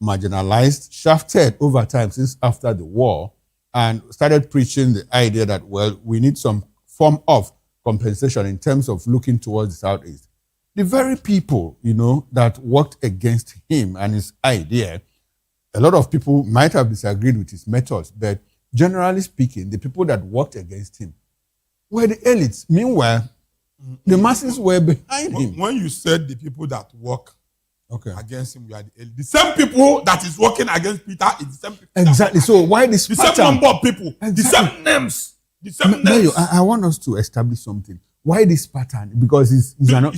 marginalized, shafted over time since after the war, and started preaching the idea that, well, we need some form of compensation in terms of looking towards the Southeast. The very people, you know, that worked against him and his idea, a lot of people might have disagreed with his methods, but generally speaking, the people that worked against him were the elites. Meanwhile, the masses were behind him. When you said the people that work against him were the elites, the same people that is working against Peter is the same people. Exactly. So why this pattern? The same number of people, the same names, the same names. Mayo, I want us to establish something. Why this pattern? Because you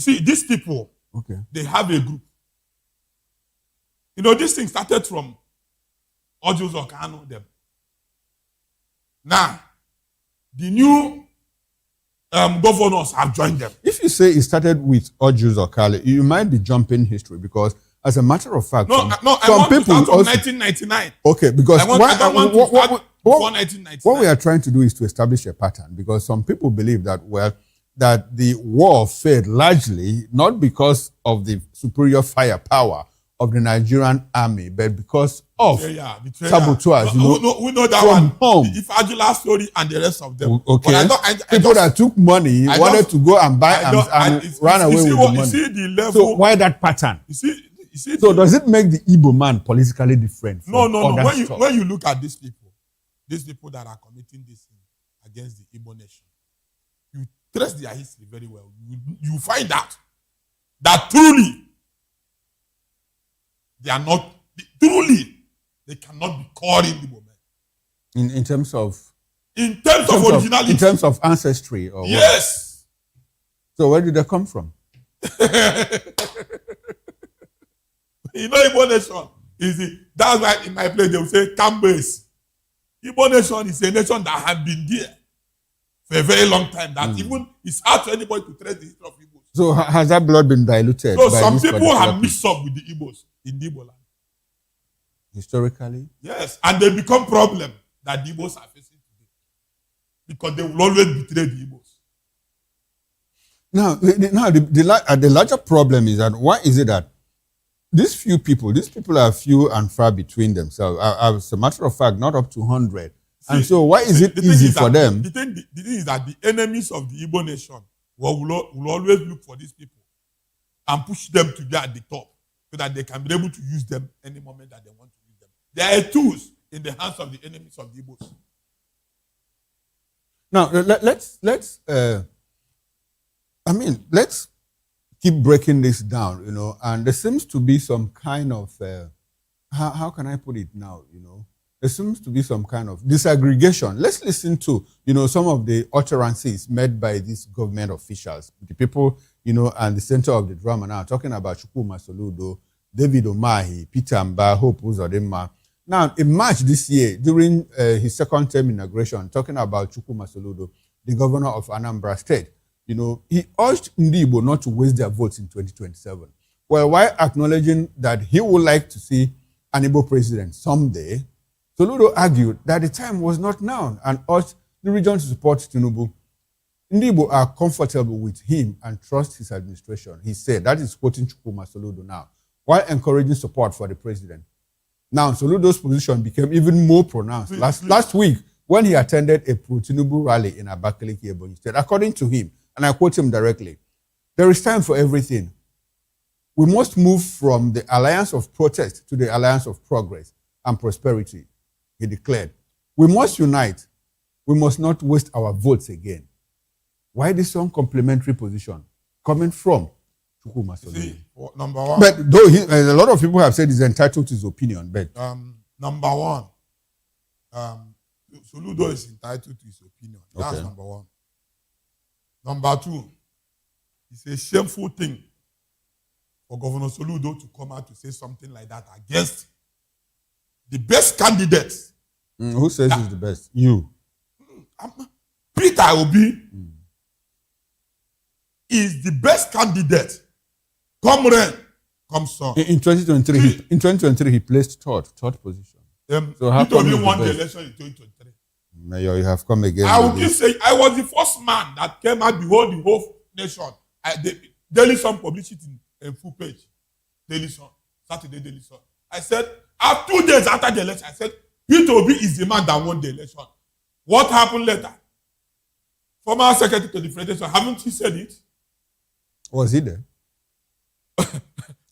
see, these people, they have a group. You know, this thing started from Ojos Okano, them. Now, the new governors have joined them. If you say it started with Ojos Okale, you might be jumping history because, as a matter of fact, some people to start from 1999. Okay, because what we are trying to do is to establish a pattern because some people believe that, well, that the war failed largely not because of the superior firepower of the Nigerian army, but because of saboteurs. We know that from one. Home. The Ifajula story and the rest of them. Okay. People that took money wanted to go and buy and ran away with the money. You see the level. So why that pattern? You see so does it make the Igbo man politically different? No. When you look at these people that are committing this thing against the Igbo nation, you trace their history very well. You find out that truly they are not, they cannot be called Igbo men. In terms of originality. In terms of ancestry or yes. What? So where did they come from? You know, Igbo nation that's why in my place they will say Cambase. Igbo nation is a nation that has been there for a very long time. That even it's hard for anybody to trace the history of Igbos. So has that blood been diluted? So some people have mixed up with the Igbos in the Igbo land. Historically? Yes, and they become problem that the Igbos are facing today. Because they will always betray the Igbos. Now, the larger problem is that why is it that these people are few and far between themselves. As a matter of fact, not up to 100. And so why is it easy for them? The thing is that the enemies of the Igbo nation will always look for these people and push them to be at the top so that they can be able to use them any moment that they want to use them. They are tools in the hands of the enemies of the Igbos. Now, let's keep breaking this down, and there seems to be some kind of, how can I put it now, there seems to be some kind of disaggregation. Let's listen to, some of the utterances made by these government officials, the people, and the center of the drama now, talking about Chukwuma Soludo, David Omahi, Peter Mba, Hope Uzodinma. Now, in March this year, during his second term inauguration, talking about Chukwuma Soludo, the governor of Anambra State, he urged Ndibo not to waste their votes in 2027. Well, while acknowledging that he would like to see an Igbo president someday, Soludo argued that the time was not now and urged the region to support Tinubu. Ndibo are comfortable with him and trust his administration, he said. That is quoting Chukwuma Soludo now, while encouraging support for the president. Now, Soludo's position became even more pronounced last week when he attended a pro-Tinubu rally in Abakaliki, Ebonyi State. According to him, and I quote him directly, "There is time for everything. We must move from the alliance of protest to the alliance of progress and prosperity," he declared. "We must unite. We must not waste our votes again." Why this uncomplimentary position coming from Chukwuma Soludo? Number one. But though a lot of people have said he's entitled to his opinion, but number one, Soludo is entitled to his opinion. That's Okay. number one. Number two, it's a shameful thing for Governor Soludo to come out to say something like that against the best candidate. Who says he's the best? You. Peter Obi is the best candidate. Come rain, come sun. In 2023, he placed third position. So how Peter come Obi he's won the the best? election in 2023. Mayor, you have come again. I with will this. say I was the first man that came out behold the whole nation. Daily Sun published it in full page. Daily Sun, Saturday Daily Sun. I said, 2 days after the election, I said, Peter Obi is the man that won the election. What happened later? Former Secretary to the Federation, haven't you said it? Was he there?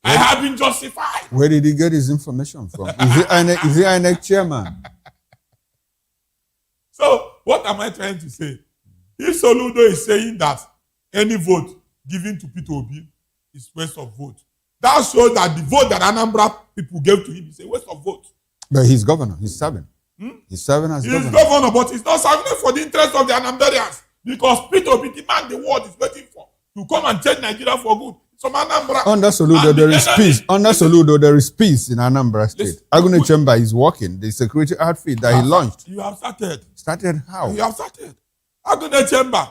I have been justified. Where did he get his information from? Is he INEC chairman? So, what am I trying to say? If Soludo is saying that any vote given to Peter Obi is waste of vote, that shows that the vote that Anambra people gave to him is a waste of vote. But he's governor. He's serving. He's serving as He's governor. governor, but he's not serving for the interest of the Anambarians. Because Peter Obi, the man the world is waiting for, to come and change Nigeria for good. Some Anambra. Under Soludo, there is peace. Under Soludo, there is peace in Anambra State. Agune Chamber is working. The security outfit that he launched. You have started. Started how? You have started. Agune Chamber,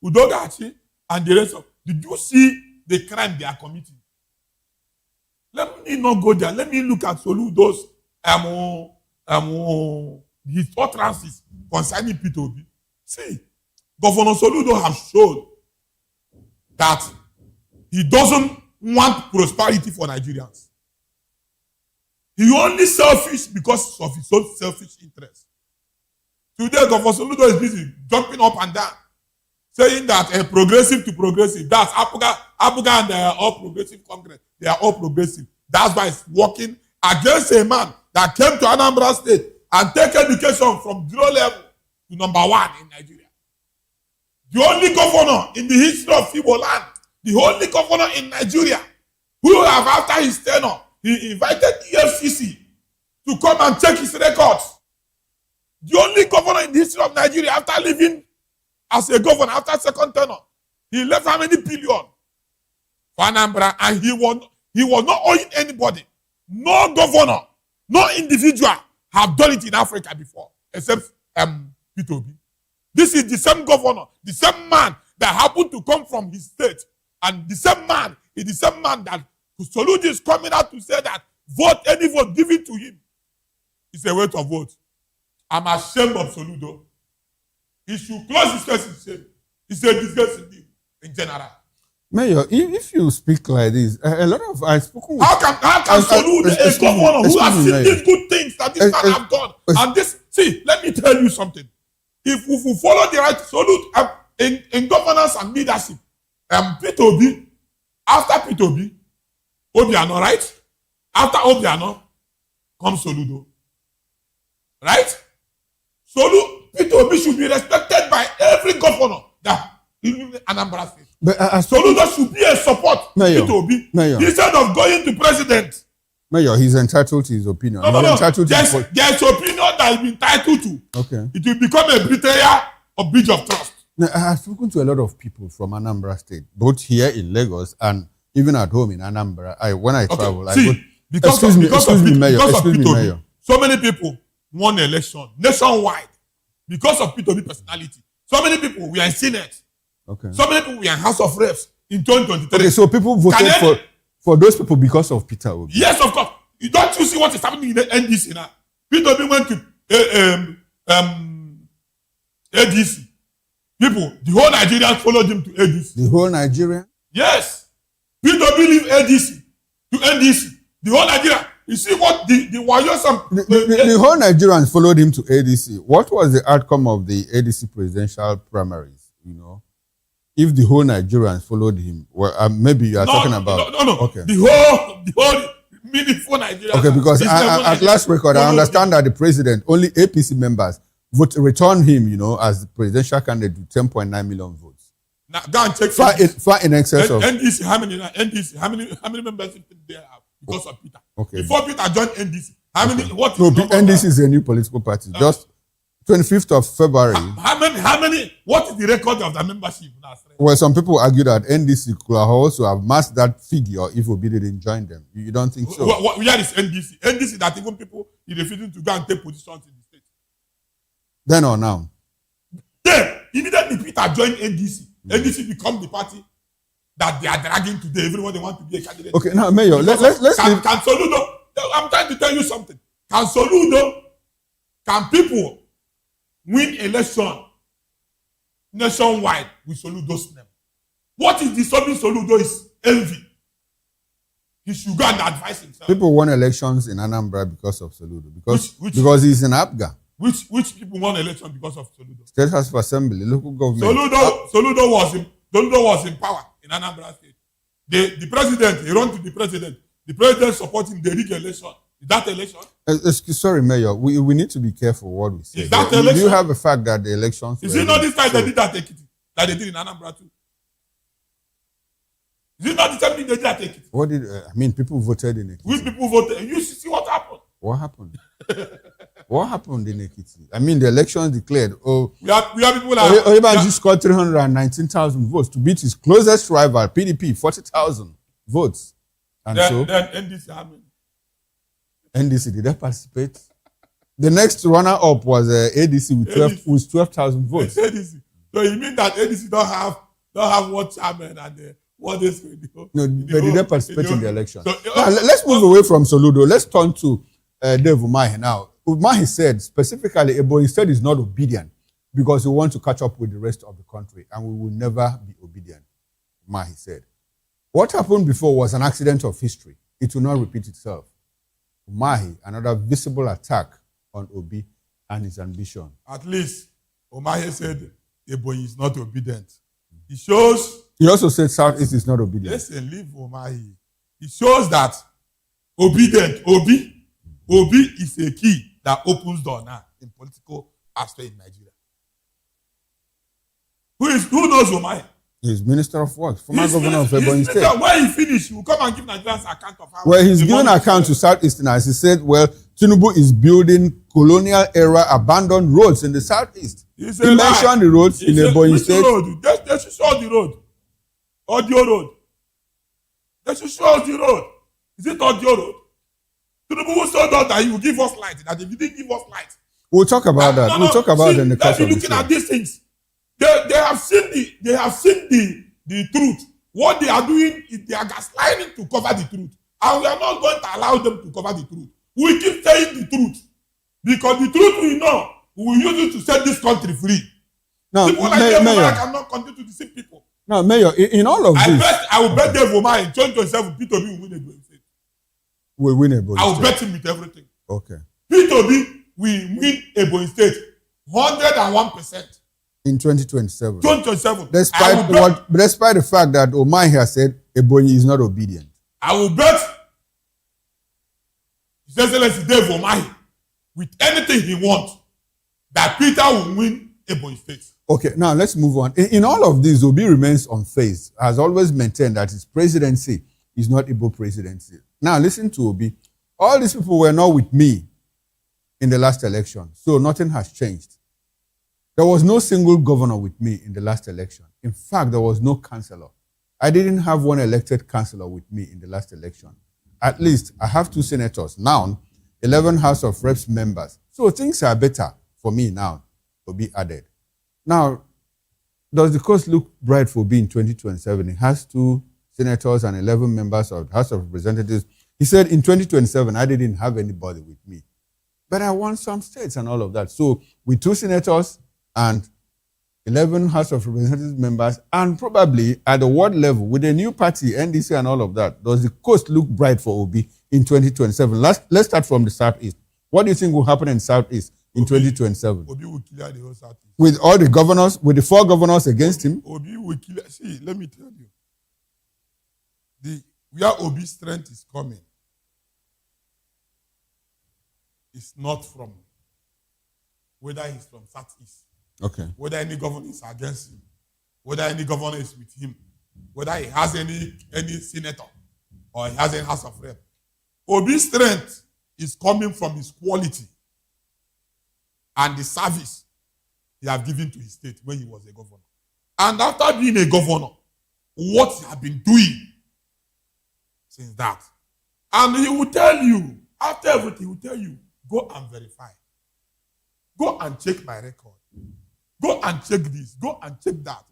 Udogachi, and the rest of. Did you see the crime they are committing? Let me not go there. Let me look at Soludo's his utterances concerning Peter Obi. See, Governor Soludo has shown that he doesn't want prosperity for Nigerians. He only selfish because of his own selfish interest. Today, Governor Soludo is busy jumping up and down, saying that progressive to progressive, that's Apuga and all progressive Congress. They are all progressive. That's why it's working against a man that came to Anambra State and take education from 0 level to number 1 in Nigeria. The only governor in the history of Igbo land, the only governor in Nigeria who have after his tenure, he invited EFCC to come and check his records. The only governor in the history of Nigeria after leaving as a governor after second tenure, he left how many billion for Anambra, and he was not owing anybody. No governor, no individual have done it in Africa before, except Peter Obi. This is the same governor, the same man that happened to come from his state, and the same man is the same man that Soludo is coming out to say that vote, any vote given to him is a waste of vote. I'm ashamed of Soludo. He should close his face in shame. It's a disgrace in general. Mayor, if you speak like this, a lot of I've spoken with. How can Soludo, a governor who has seen these good things that this man have done, and this, see, let me tell you something. If we follow the right Soludo in governance and leadership, P2B, after P2B, Obiano, right? After Obiano comes Soludo, right? P2B should be respected by every governor that in Anambra State. But Soludo should be a support to P2B instead of going to president. Mayor, he's entitled to his opinion. No. There's opinion that he's entitled to. Okay. It will become a betrayal of breach of trust. Now, I have spoken to a lot of people from Anambra State, both here in Lagos and even at home in Anambra. When I travel, excuse me, Mayor. So many people won the election nationwide because of P2B personality. So many people were in Senate. Okay. So many people were in House of Reps in 2023. Okay, so people voted for those people because of Peter Obi. Yes, of course. Don't you see what is happening in the NDC now? P2B went to ADC. People, the whole Nigerians followed him to ADC. The whole Nigeria? Yes. P2B leave ADC to NDC. The whole Nigeria. You see what the warriors the whole Nigerians followed him to ADC. What was the outcome of the ADC presidential primaries? You know, if the whole Nigerians followed him, well, maybe you are talking about. No. Okay. The whole meaningful Nigeria. Okay, because at last record, I understand that the president, only APC members returned him, you know, as the presidential candidate with 10.9 million votes. Now, go and check. Far in excess of NDC. How many members did they have because of Peter? Okay. Before Peter joined NDC, how many? Okay. What? No, NDC is a new political party. Just 25th of February. How many? What is the record of the membership now? Well, some people argue that NDC could also have masked that figure if Obi didn't join them. You don't think so? Where is NDC? NDC that even people is refusing to go and take positions in the state. Then or now? Then immediately Peter joined NDC. NDC become the party that they are dragging today. Everyone they want to be a candidate. Okay, now Mayor, let's can Soludo. I'm trying to tell you something. Can Soludo? Can people win election nationwide with Soludo's name? What is disturbing Soludo is envy. He should go and advise himself. People won elections in Anambra because of Soludo. Because he's in APGA. Which people won election because of Soludo? State House of Assembly, local government. Soludo was in power in Anambra State. The president, he ran to the president. The president supporting the rig election. That election? Sorry, Mayor. We need to be careful what we say. That election? Do you have a fact that the elections? Is it not this time they did that Ekiti? That they did in Anambra too? Is it not the same thing they did at Ekiti? What did I mean? People voted in Ekiti. Which people voted? You see what happened? What happened? What happened in Ekiti? I mean, the elections declared. We have people that Oyebanji scored 319,000 votes to beat his closest rival, PDP, 40,000 votes. And then NDC, how many? NDC, did they participate? The next runner-up was ADC with 12,000 votes. ADC. So you mean that ADC don't have one chairman and what is no, but did they participate in the election? So, now, let's move away from Soludo. Let's turn to Dave Umahi now. Umahi said specifically, Ebonyi State is not obedient because we want to catch up with the rest of the country and we will never be obedient, Umahi said. What happened before was an accident of history. It will not repeat itself. Umahi, another visible attack on Obi and his ambition. At least, Umahi said Ebonyi is not obedient. It shows... He also said Southeast is not obedient. Listen, leave Umahi. It shows that obedient, Obi is a key that opens door now in political aspect in Nigeria. Who knows Umahi? He's Minister of Works, former governor of Ebonyi State. When he finished, he will come and give Nigerians account of how... Well, he's given account to Southeasterners. He said, well, Tinubu is building colonial-era abandoned roads in the Southeast. He mentioned the roads in Ebonyi State. They should show the road. Audio road. They should show us the road. Is it audio road? Tinubu showed us that he will give us light. That if he didn't give us light... We'll talk about that. We'll talk about it in the course of the show. Looking at these things. They have seen the truth. What they are doing is they are gaslighting to cover the truth. And we are not going to allow them to cover the truth. We keep saying the truth. Because the truth we know, we will use it to set this country free. Now, people like Dave Omar cannot continue to deceive people. Now, Mayor, in all of this... I will bet Dave Omar in 2027, P2B will win a Ebonyi State. Will win Ebonyi State. I will bet him with everything. Okay. P2B will win Ebonyi State 101%. In 2027. 2027. Despite the fact that Omar has said Ebonyi is not obedient. I will bet His Excellency Dave Omar with anything he wants that Peter will win Ebonyi State. Okay, now let's move on. In all of this, Obi remains unfazed, has always maintained that his presidency is not Igbo presidency. Now listen to Obi. All these people were not with me in the last election, so nothing has changed. There was no single governor with me in the last election. In fact, there was no councillor. I didn't have one elected councillor with me in the last election. At least I have 2 senators now, 11 House of Reps members. So things are better for me now, Obi added. Now, does the course look bright for Obi in 2027? It has 2 senators and 11 members of the House of Representatives. He said in 2027, I didn't have anybody with me. But I won some states and all of that. So with 2 senators and 11 House of Representatives members, and probably at the world level with a new party, NDC and all of that, does the coast look bright for Obi in 2027? Let's start from the Southeast. What do you think will happen in Southeast in 2027? Obi will clear the whole Southeast. With all the governors, with the 4 governors against him? Obi will clear. See, let me tell you. Where Obi's strength is coming, it's not from whether he's from Southeast. Okay. Whether any governor is against him, whether any governor is with him, whether he has any senator or he has any House of Rep. Obi's strength is coming from his quality and the service he has given to his state when he was a governor. And after being a governor, what he has been doing since that. And he will tell you, after everything, he will tell you, go and verify. Go and check my record. Go and check this. Go and check that.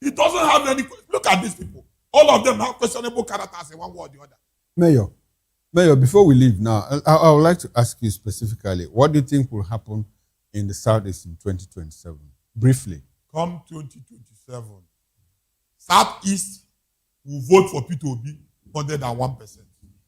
He doesn't have any. Look at these people. All of them have questionable characters in one way or the other. Mayor, before we leave now, I would like to ask you specifically, what do you think will happen in the Southeast in 2027? Briefly. Come 2027, Southeast will vote for P2B 101%.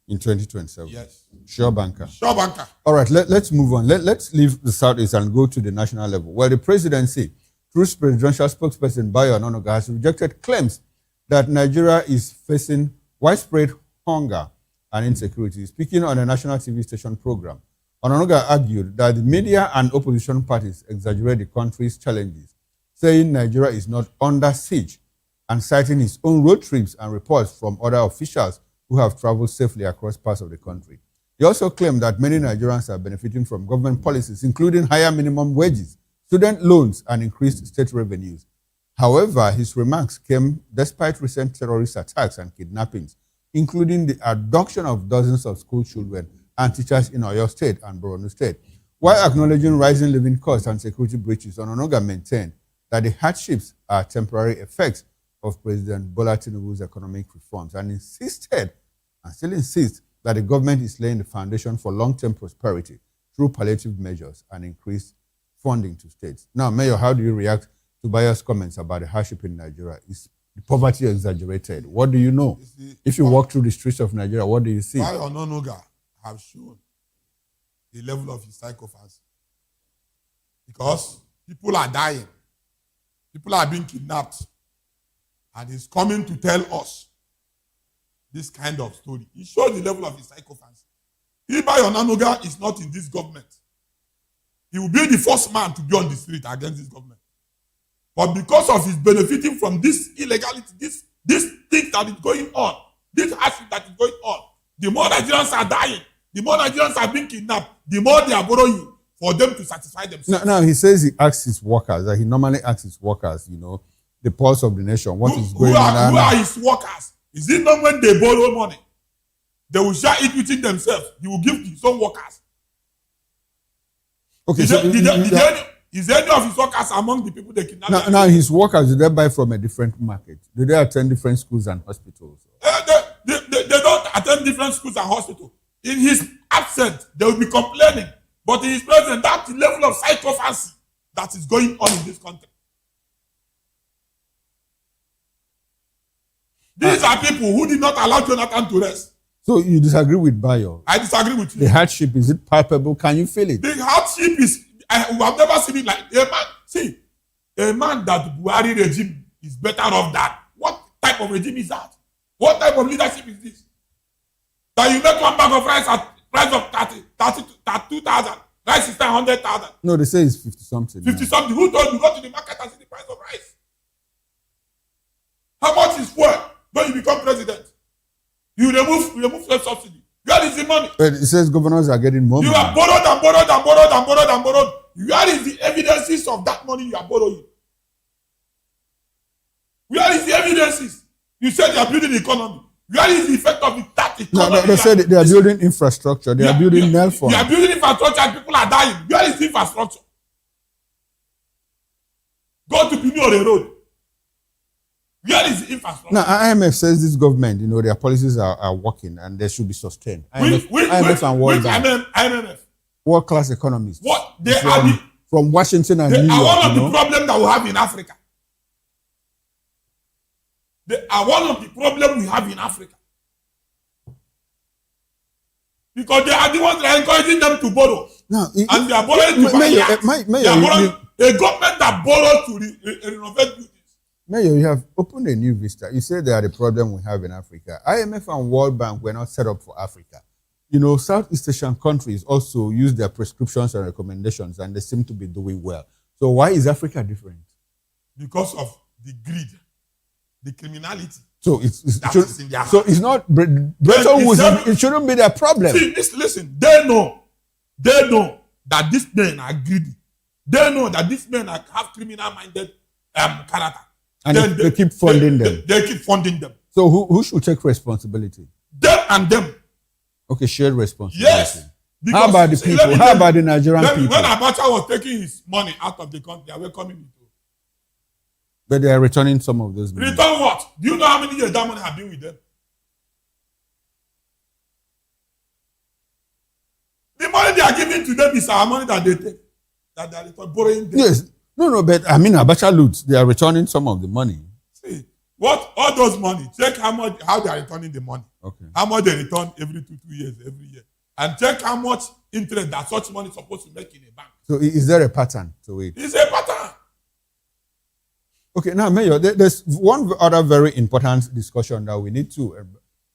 In 2027? Yes. Sure banker. Sure banker. All right, let's move on. Let's leave the Southeast and go to the national level, where the presidency, through presidential spokesperson Bayo Ononuga, has rejected claims that Nigeria is facing widespread hunger and insecurity. Speaking on a national TV station program, Ononuga argued that the media and opposition parties exaggerate the country's challenges, saying Nigeria is not under siege, and citing his own road trips and reports from other officials who have traveled safely across parts of the country. He also claimed that many Nigerians are benefiting from government policies, including higher minimum wages, student loans, and increased state revenues. However, his remarks came despite recent terrorist attacks and kidnappings, including the abduction of dozens of school children and teachers in Oyo State and Borno State. While acknowledging rising living costs and security breaches, Ononuga maintained that the hardships are temporary effects of President Bola Tinubu's economic reforms, and insisted, and still insists, that the government is laying the foundation for long-term prosperity through palliative measures and increased funding to states. Now, Mayor, how do you react to Bayo's comments about the hardship in Nigeria? Is the poverty exaggerated? What do you know? If you walk through the streets of Nigeria, what do you see? Bayo Ononuga have shown the level of his psychophancy. Because people are dying. People are being kidnapped. And he's coming to tell us this kind of story. He shows the level of his psychophancy. If Bayo Ononuga is not in this government, he will be the first man to be on the street against this government. But because of his benefiting from this illegality, this thing that is going on, this hardship that is going on, the more Nigerians are dying, the more Nigerians are being kidnapped, the more they are borrowing for them to satisfy themselves. Now he says he asks his workers, that he normally asks his workers, the pulse of the nation, what is going on. Who are his workers? Is it not when they borrow money, they will share it within themselves? He will give to his own workers. Okay, is any of his workers among the people they kidnapped? Now his workers, do they buy from a different market? Do they attend different schools and hospitals? they don't attend different schools and hospitals. In his absence, they will be complaining. But in his presence, that's the level of psychopathy that is going on in this country. These are people who did not allow Jonathan to rest. So you disagree with Bayo? I disagree with you. The hardship, is it palpable? Can you feel it? The hardship is, we have never seen it like a man. See, a man that Buhari regime is better off than. What type of regime is that? What type of leadership is this? That you make one bag of rice at price of 32,000. Rice is 100,000. No, they say it's 50 something. 50 something. Who told you go to the market and see the price of rice? How much is fuel when you become president? You remove subsidy. Where is the money? But it says governors are getting more You money. have borrowed and borrowed and borrowed and borrowed and borrowed. Where is the evidences of that money you are borrowing? Where is the evidences? You said you are building the economy. Where is the effect of that economy? No, they said they are building infrastructure. They are building Nelfon. You are building infrastructure and people are dying. Where is the infrastructure? Go to Pinore Road. Where is the infrastructure? Now, IMF says this government, their policies are working and they should be sustained. IMF and World Bank. IMF. World-class economists. What? They are from Washington and New York. They are one of the problems that we have in Africa. They are one of the problems we have in Africa. Because they are the ones that are encouraging them to borrow. Now, and they are borrowing to buy yachts. They are borrowing a government that borrows to renovate buildings. Mayor, you have opened a new vista. You say they are the problem we have in Africa. IMF and World Bank were not set up for Africa. Southeast Asian countries also use their prescriptions and recommendations, and they seem to be doing well. So why is Africa different? Because of the greed, the criminality. So it's not Bretton Woods. It shouldn't be their problem. See, listen. They know that these men are greedy. They know that these men have criminal-minded character. And they keep funding them. They keep funding them. So who should take responsibility? Them and them. Okay, shared responsibility. Yes. How about the people? How about the Nigerian people? When Abacha was taking his money out of the country, they were coming into. But they are returning some of those money. Return what? Do you know how many years that money have been with them? The money they are giving to them is our money that they take. That they are borrowing them. Yes. No, but Abacha loots, they are returning some of the money. See, all those money, check how they are returning the money. Okay. How much they return every 2 years, every year. And check how much interest that such money is supposed to make in a bank. So is there a pattern to it? It's a pattern. Okay, now, Mayor, there's one other very important discussion that we need to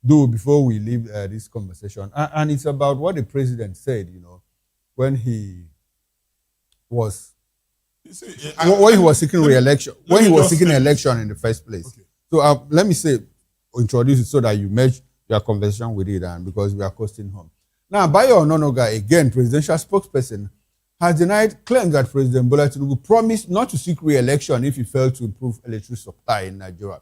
do before we leave this conversation. And it's about what the president said, when he was seeking re-election, when he was seeking election in the first place. Okay. So let me introduce it so that you merge your conversation with it, and because we are coasting home. Now, Bayo Ononoga, again, presidential spokesperson, has denied claims that President Bola Tinubu promised not to seek re-election if he failed to improve electricity supply in Nigeria.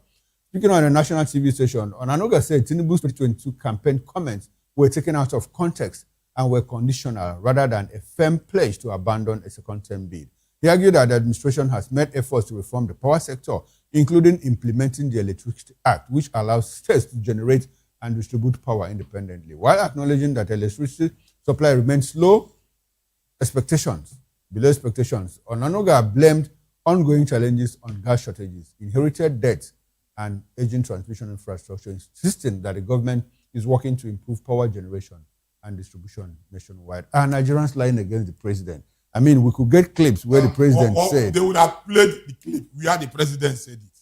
Speaking on a national TV station, Ononoga said Tinubu's 2022 campaign comments were taken out of context and were conditional rather than a firm pledge to abandon a second-term bid. He argued that the administration has made efforts to reform the power sector, including implementing the Electricity Act, which allows states to generate and distribute power independently, while acknowledging that electricity supply remains below expectations. Ononoga blamed ongoing challenges on gas shortages, inherited debt, and aging transmission infrastructure, insisting that the government is working to improve power generation and distribution nationwide. Are Nigerians lying against the president? I mean, we could get clips where the president said. They would have played the clip where the president said it.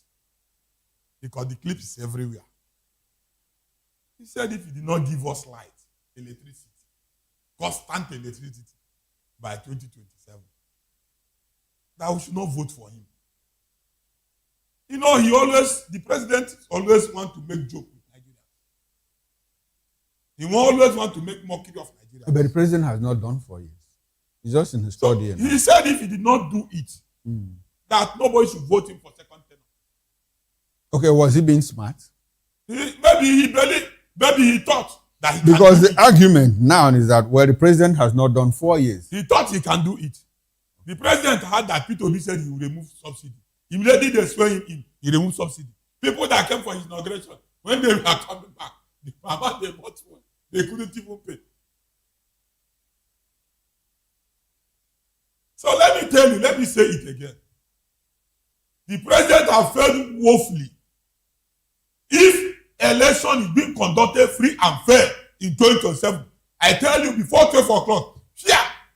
Because the clip is everywhere. He said if he did not give us light, electricity, constant electricity by 2027, that we should not vote for him. The president always wants to make jokes with Nigerians. He always wants to make mockery of Nigeria. But the president has not done for years. It's just in his study. He said if he did not do it, that nobody should vote him for second term. Okay, was he being smart? Maybe he thought that he because can do the argument now is that the president has not done 4 years. He thought he can do it. The president had that P2B said he will remove subsidy. Immediately they swear him in, he removed subsidy. People that came for his inauguration, when they were coming back, The mama they bought one. They couldn't even pay. So let me tell you, let me say it again. The president has failed woefully. If election is being conducted free and fair in 2027, I tell you before 12 o'clock,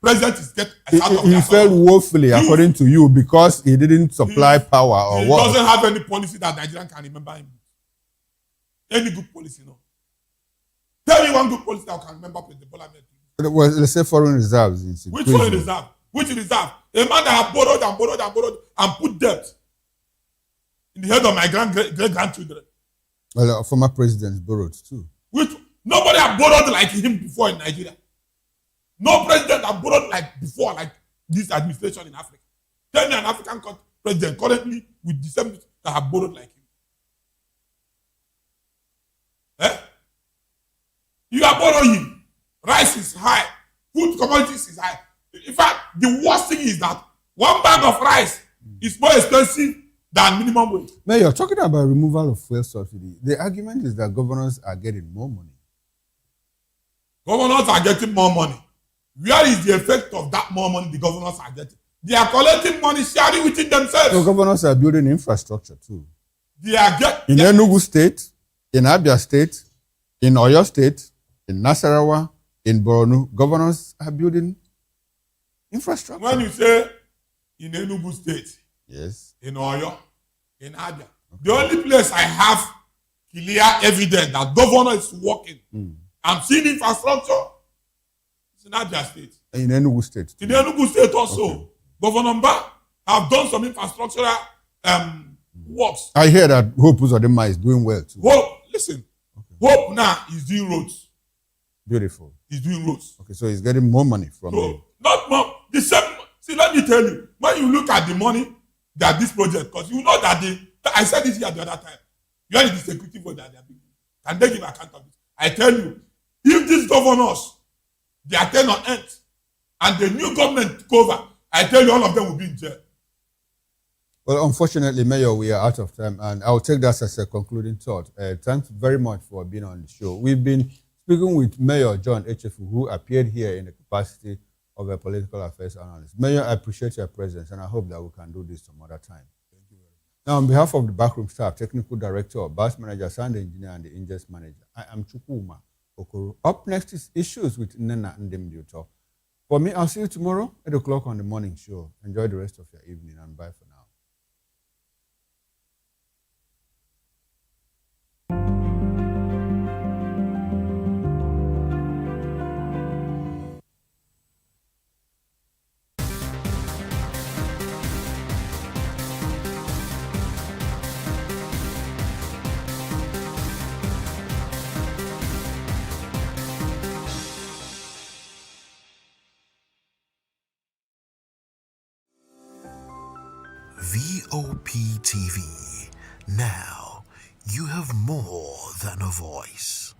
president is get out of He failed woefully, according to you, because he didn't supply power or he what? He doesn't have any policy that Nigerian can remember him. Any good policy, no. Tell me one good policy that can remember President Bola Ahmed Tinubu. Well, let's say foreign reserves. Which foreign reserve? Which reserve? A man that have borrowed and borrowed and borrowed and put debt in the head of my great-grandchildren. Well, former presidents borrowed too. Which nobody have borrowed like him before in Nigeria. No president have borrowed like before, like this administration in Africa. Tell me an African president currently with the same that have borrowed like him. You are borrowing. Rice is high. Food commodities is high. In fact, the worst thing is that one bag of rice is more expensive than minimum wage. Mayor, you're talking about removal of fuel subsidy. The argument is that governors are getting more money. Governors are getting more money. Where is the effect of that more money the governors are getting? They are collecting money, sharing within themselves. So governors are building infrastructure too. They are in Enugu State, in Abia State, in Oyo State, in Nasarawa, in Borno, governors are building infrastructure. When you say in Enugu State, yes, in Oyo, in Abia, the only place I have clear evidence that governor is working, I'm seeing infrastructure, it's in Abia State. In Enugu State. In Enugu State also, Governor Mba have done some infrastructural works. I hear that Hope Uzodinma is doing well too. Hope, listen, Hope now is doing roads. Beautiful. He's doing roads. Okay, so he's getting more money from you. Not more. The same. See, let me tell you. When you look at the money that this project costs, you know that I said this here the other time. You are the security for that they are bringing. Can they give account of this? I tell you, if these governors, they are 10 on end, and the new government took over, I tell you, all of them will be in jail. Well, unfortunately, Mayor, we are out of time, and I'll take that as a concluding thought. Thanks very much for being on the show. We've been speaking with Mayor John Echefu, who appeared here in the capacity of a political affairs analyst. Mayor, I appreciate your presence, and I hope that we can do this some other time. Thank you very much. Now, on behalf of the backroom staff, technical director, bus manager, sound engineer, and the ingest manager, I am Chukwuma Okoro. Up next is Issues with Nena Ndemdiuto. For me, I'll see you tomorrow, 8 o'clock on the morning show. Enjoy the rest of your evening, and bye for now. VOP TV. Now, you have more than a voice.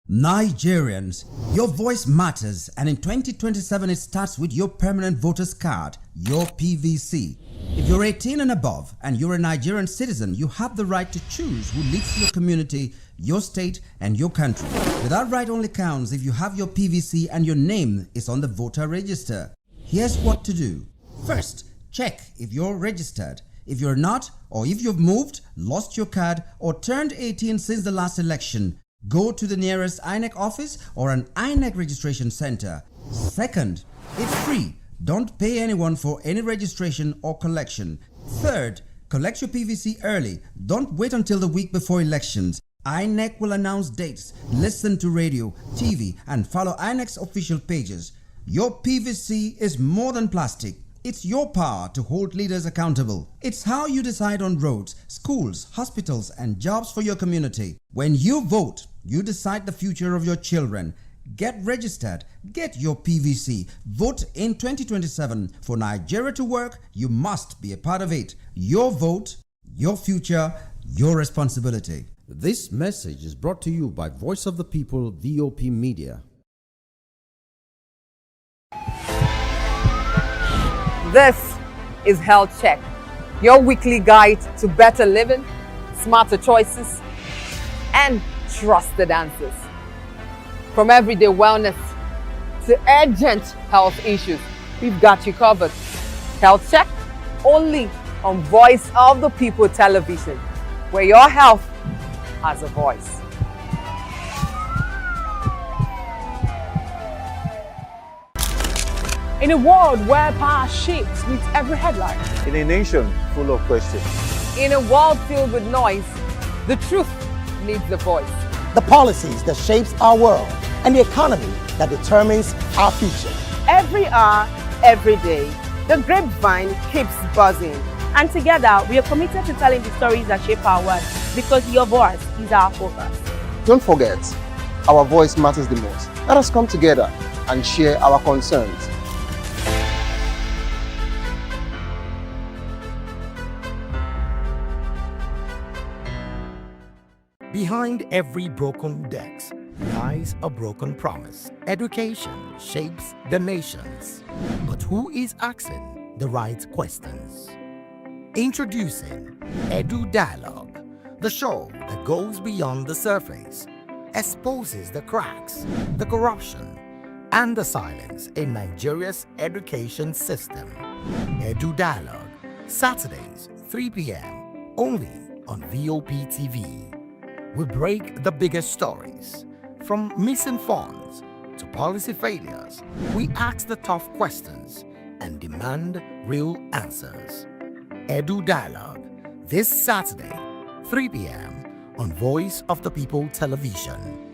Nigerians, your voice matters, and in 2027 it starts with your permanent voters card, your PVC. If you're 18 and above and you're a Nigerian citizen, you have the right to choose who leads your community, your state, and your country. But that right only counts if you have your PVC and your name is on the voter register. Here's what to do. First, check if you're registered. If you're not, or if you've moved, lost your card, or turned 18 since the last election, go to the nearest INEC office or an INEC registration center. Second, it's free. Don't pay anyone for any registration or collection. Third, collect your PVC early. Don't wait until the week before elections. INEC will announce dates. Listen to radio, TV, and follow INEC's official pages. Your PVC is more than plastic. It's your power to hold leaders accountable. It's how you decide on roads, schools, hospitals, and jobs for your community. When you vote, you decide the future of your children. Get registered. Get your PVC. Vote in 2027. For Nigeria to work, you must be a part of it. Your vote, your future, your responsibility. This message is brought to you by Voice of the People, VOP Media. This is Health Check, your weekly guide to better living, smarter choices, and trusted answers. From everyday wellness to urgent health issues, we've got you covered. Health Check only on Voice of the People television, where your health has a voice. In a world where power shapes with every headline, In a nation full of questions, In a world filled with noise, the truth needs a voice. The policies that shapes our world and the economy that determines our future. Every hour, every day, the grapevine keeps buzzing. And together, we are committed to telling the stories that shape our world because your voice is our focus. Don't forget, our voice matters the most. Let us come together and share our concerns. Behind every broken desk lies a broken promise. Education shapes the nations. But who is asking the right questions? Introducing Edu Dialogue, the show that goes beyond the surface, exposes the cracks, the corruption, and the silence in Nigeria's education system. Edu Dialogue, Saturdays, 3 p.m., only on VOP TV. We break the biggest stories, from missing funds to policy failures. We ask the tough questions and demand real answers. Edu Dialogue, this Saturday, 3 p.m. on Voice of the People television.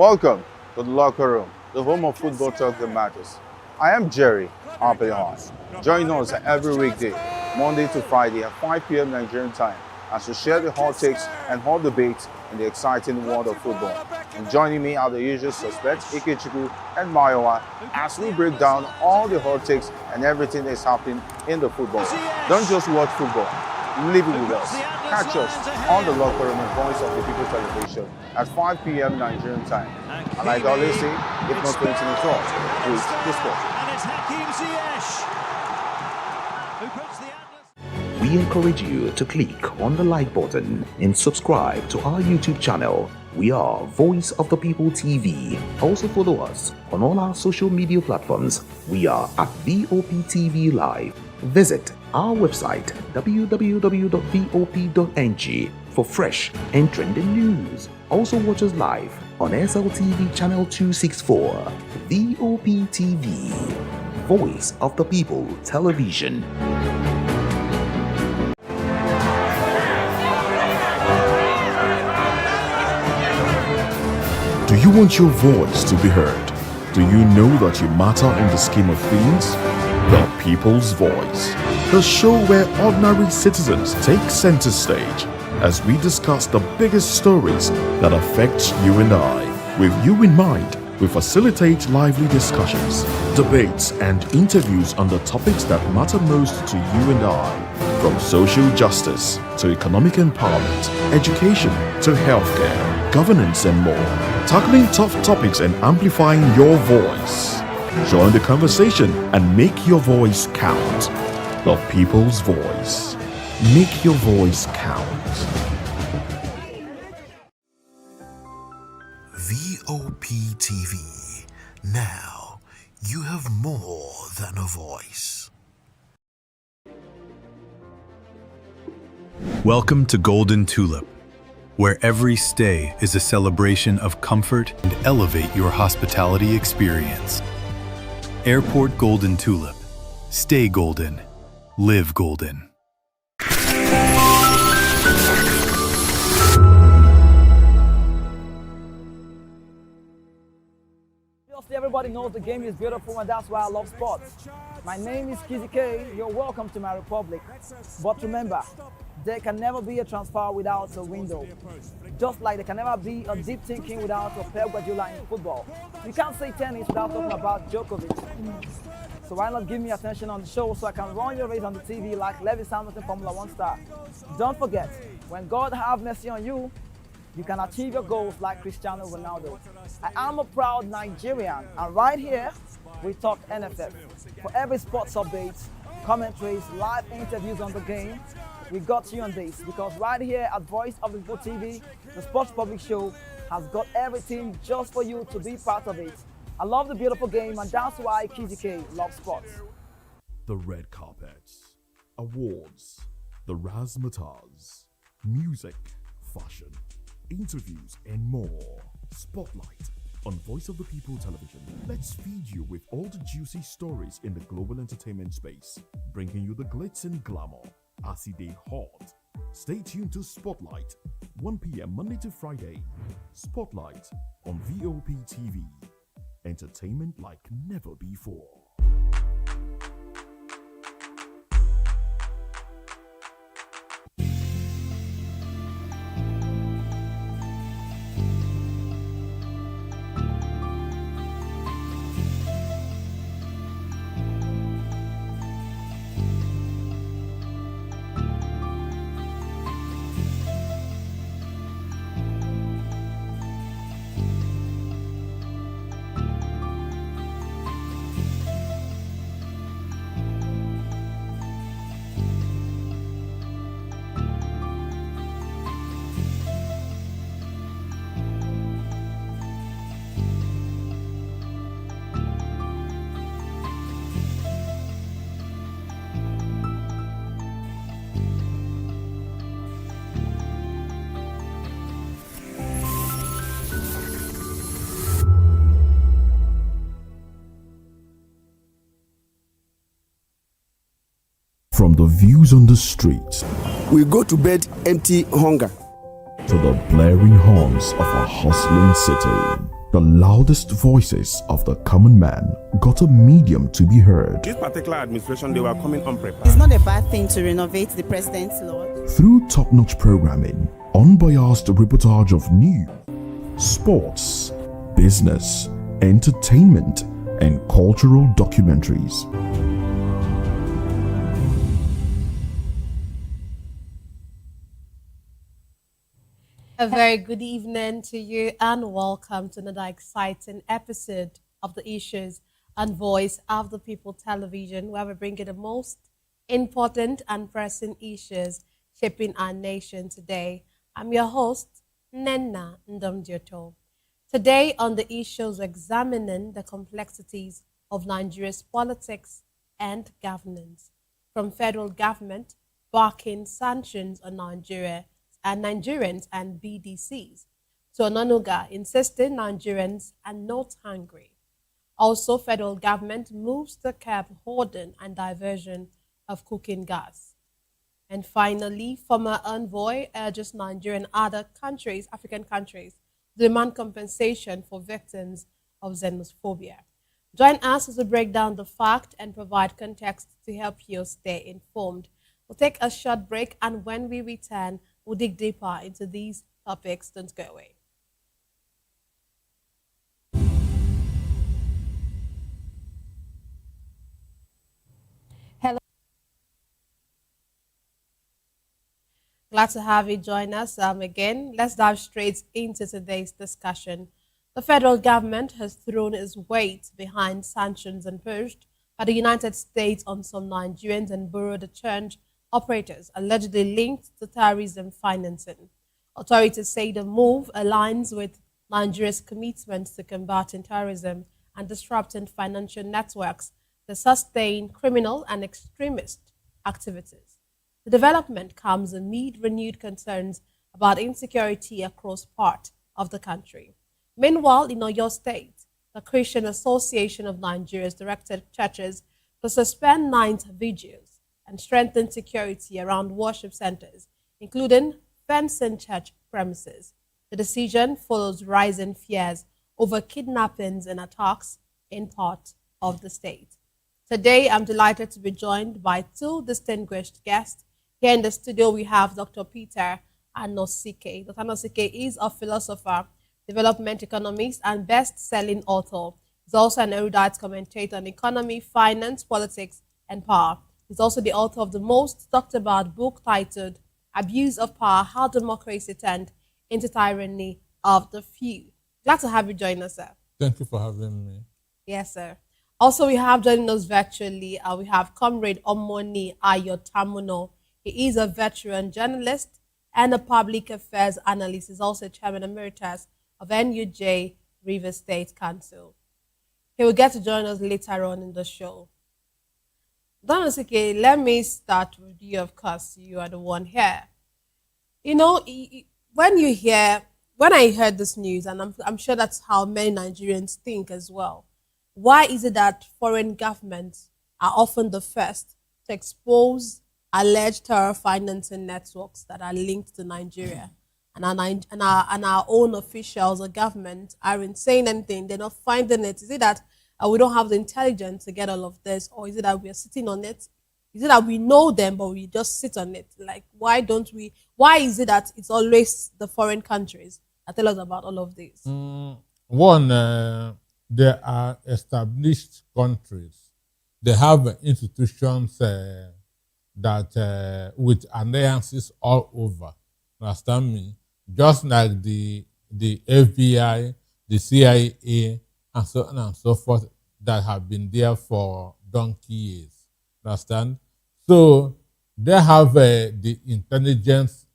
welcome to the locker room, the home of football talk that matters. I am Jerry Arpillon. Join us every weekday, Monday to Friday at 5 p.m. Nigerian time, as we share the hot takes and hot debates in the exciting world of football. And joining me are the usual suspects, Ikechukwu and Mayowa, as we break down all the hot takes and everything that's happening in the football. Don't just watch football, live it with us. Catch us on the locker room and Voice of the People television at 5 p.m. Nigerian time. And like I always say, if not 20 minutes off, please the sport. We encourage you to click on the like button and subscribe to our YouTube channel. We are Voice of the People TV. Also follow us on all our social media platforms. We are at VOP TV Live. Visit our website www.vop.ng for fresh and trending news. Also watch us live on SLTV channel 264. VOP TV, Voice of the People television. Do you want your voice to be heard? Do you know that you matter in the scheme of things? The People's Voice, the show where ordinary citizens take center stage as we discuss the biggest stories that affect you and I. With you in mind, we facilitate lively discussions, debates, and interviews on the topics that matter most to you and I, from social justice to economic empowerment, education to healthcare, governance, and more, tackling tough topics and amplifying your voice. Join the conversation and make your voice count. The People's Voice. Make your voice count. VOP TV. Now you have more than a voice. Welcome to Golden Tulip, where every stay is a celebration of comfort and elevate your hospitality experience. Airport Golden Tulip. Stay golden. Live golden. Everybody knows the game is beautiful, and that's why I love sports. My name is Kizzy K. You're welcome to my republic. But remember, there can never be a transfer without a window. Just like there can never be a deep thinking without a Pep Guardiola in football. You can't say tennis without talking about Djokovic. So why not give me attention on the show so I can run your race on the TV like Lewis Hamilton, Formula 1 star. Don't forget, when God have mercy on you, you can achieve your goals like Cristiano Ronaldo. I am a proud Nigerian, and right here, we talk NFF. For every sports update, commentaries, live interviews on the game, we got you on this, because right here at Voice of the People TV, the Sports Public Show has got everything just for you to be part of it. I love the beautiful game, and that's why Kizzy K loves sports. The red carpets, awards, the razzmatazz, music, fashion, interviews, and more. Spotlight on Voice of the People Television. Let's feed you with all the juicy stories in the global entertainment space, bringing you the glitz and glamour as it dey hot. Stay tuned to Spotlight, 1 p.m. Monday to Friday. Spotlight on VOP TV. Entertainment like never before. From the views on the streets, we go to bed empty hunger, to the blaring horns of a hustling city, the loudest voices of the common man got a medium to be heard. This particular administration, they were coming unprepared. It's not a bad thing to renovate the president's lord. Through top-notch programming, unbiased reportage of news, sports, business, entertainment, and cultural documentaries. A very good evening to you, and welcome to another exciting episode of the Issues and Voice of the People television, where we bring you the most important and pressing issues shaping our nation today. I'm your host, Nenna Ndomdioto. Today on the Issues, examining the complexities of Nigeria's politics and governance, from federal government barking sanctions on Nigeria and Nigerians and BDCs, to Onanuga insisting Nigerians are not hungry. Also, federal government moves to curb hoarding and diversion of cooking gas. And finally, former envoy urges Nigeria and other countries, African countries, to demand compensation for victims of xenophobia. Join us as we break down the fact and provide context to help you stay informed. We'll take a short break, and when we return, we'll dig deeper into these topics. Don't go away. Hello. Glad to have you join us again. Let's dive straight into today's discussion. The federal government has thrown its weight behind sanctions imposed by the United States on some Nigerians and borrowed exchange operators allegedly linked to terrorism financing. Authorities say the move aligns with Nigeria's commitment to combating terrorism and disrupting financial networks that sustain criminal and extremist activities. The development comes amid renewed concerns about insecurity across parts of the country. Meanwhile, in Oyo State, the Christian Association of Nigeria has directed churches to suspend night vigils and strengthen security around worship centers, including fencing church premises. The decision follows rising fears over kidnappings and attacks in parts of the state. Today, I'm delighted to be joined by two distinguished guests. Here in the studio, we have Dr. Peter Anosike. Dr. Anosike is a philosopher, development economist, and best-selling author. He's also an erudite commentator on economy, finance, politics, and power. He's also the author of the most talked about book titled Abuse of Power, How Democracy Turned into Tyranny of the Few. Glad to have you join us, sir. Thank you for having me. Yes, sir. Also, we have joining us virtually, we have Comrade Omoni Ayotamuno. He is a veteran journalist and a public affairs analyst. He's also chairman emeritus of NUJ River State Council. He will get to join us later on in the show. Donosike, let me start with you. Of course, you are the one here. You know, when I heard this news, and I'm sure that's how many Nigerians think as well, why is it that foreign governments are often the first to expose alleged terror financing networks that are linked to Nigeria? And our own officials or government aren't saying anything, they're not finding it. Is it that we don't have the intelligence to get all of this, or is it that we are sitting on it? Is it that we know them but we just sit on it? Like, why is it that it's always the foreign countries that tell us about all of this? One, there are established countries. They have institutions that with alliances all over. Understand me? Just like the FBI, the CIA, and so on and so forth, that have been there for donkey years. Understand? So they have the intelligence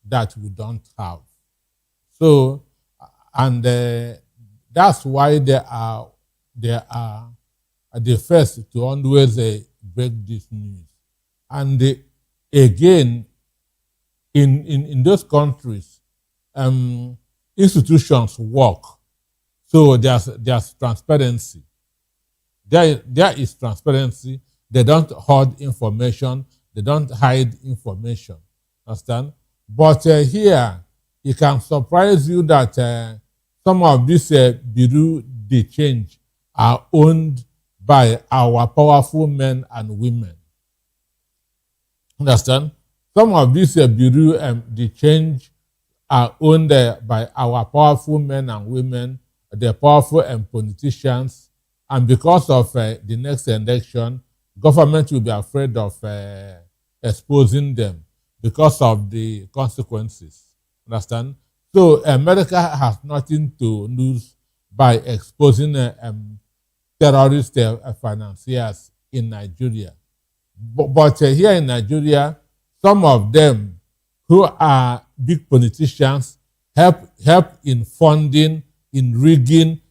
that we don't have. So, and that's why they are the first to always break this news. And again, in those countries, institutions work. So there's transparency. There is transparency. They don't hoard information. They don't hide information. Understand? But here, it can surprise you that some of these bureau de change are owned by our powerful men and women. Understand? Some of these bureau de change are owned by our powerful men and women, the powerful politicians, and because of the next election, government will be afraid of exposing them because of the consequences. Understand? So America has nothing to lose by exposing terrorist financiers in Nigeria. But here in Nigeria, some of them who are big politicians help in funding, in rigging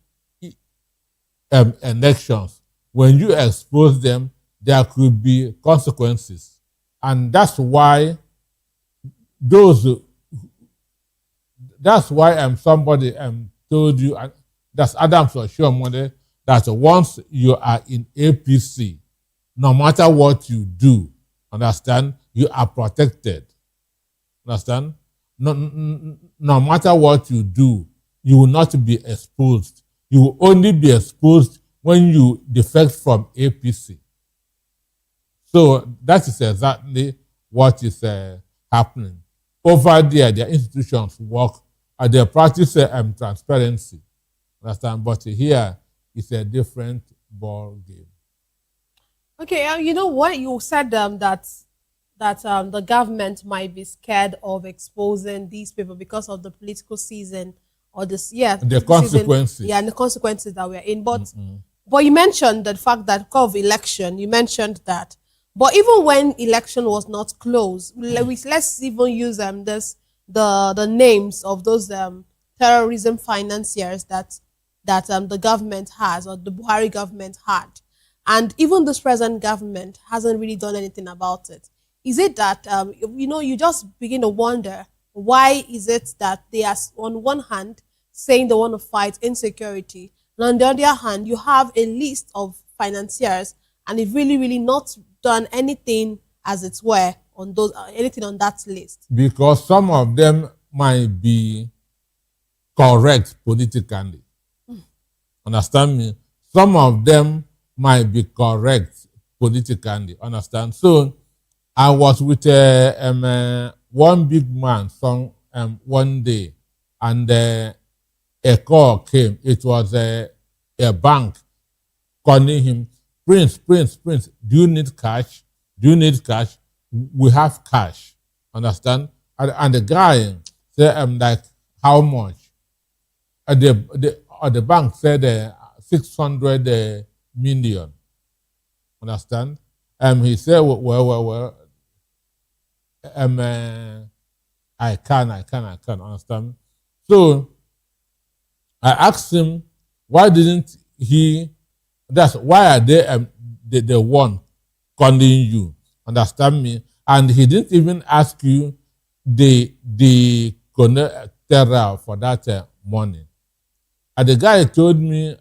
elections. When you expose them, there could be consequences. And that's why somebody told you, that's Adams Oshiomhole, that once you are in APC, no matter what you do, understand, you are protected. Understand? No matter what you do, you will not be exposed. you will only be exposed when you defect from APC. So that is exactly what is happening. Over there, their institutions work and they practice transparency. Understand? But here it's a different ball game. Okay, you know what you said that the government might be scared of exposing these people because of the political season or this the consequences. Season, and the consequences that we're in. But but you mentioned the fact that because of election, you mentioned that. But even when election was not closed, let's even use the names of those terrorism financiers that the government has or the Buhari government had. And even this present government hasn't really done anything about it. Is it that, you just begin to wonder, why is it that they are, on one hand, saying they want to fight insecurity, and on the other hand, you have a list of financiers, and they've really, really not done anything, as it were, on those anything on that list? Because some of them might be correct politically. Understand me? Some of them might be correct politically. Understand? So I was with one big man one day, and a call came. It was a bank calling him, Prince, do you need cash? Do you need cash? We have cash. Understand? And the guy said, like, how much? The bank said 600 million. Understand? He said, well, I can, understand? So I asked him, why didn't he, why are they the one calling you? Understand me? And he didn't even ask you the collateral for that money. And the guy told me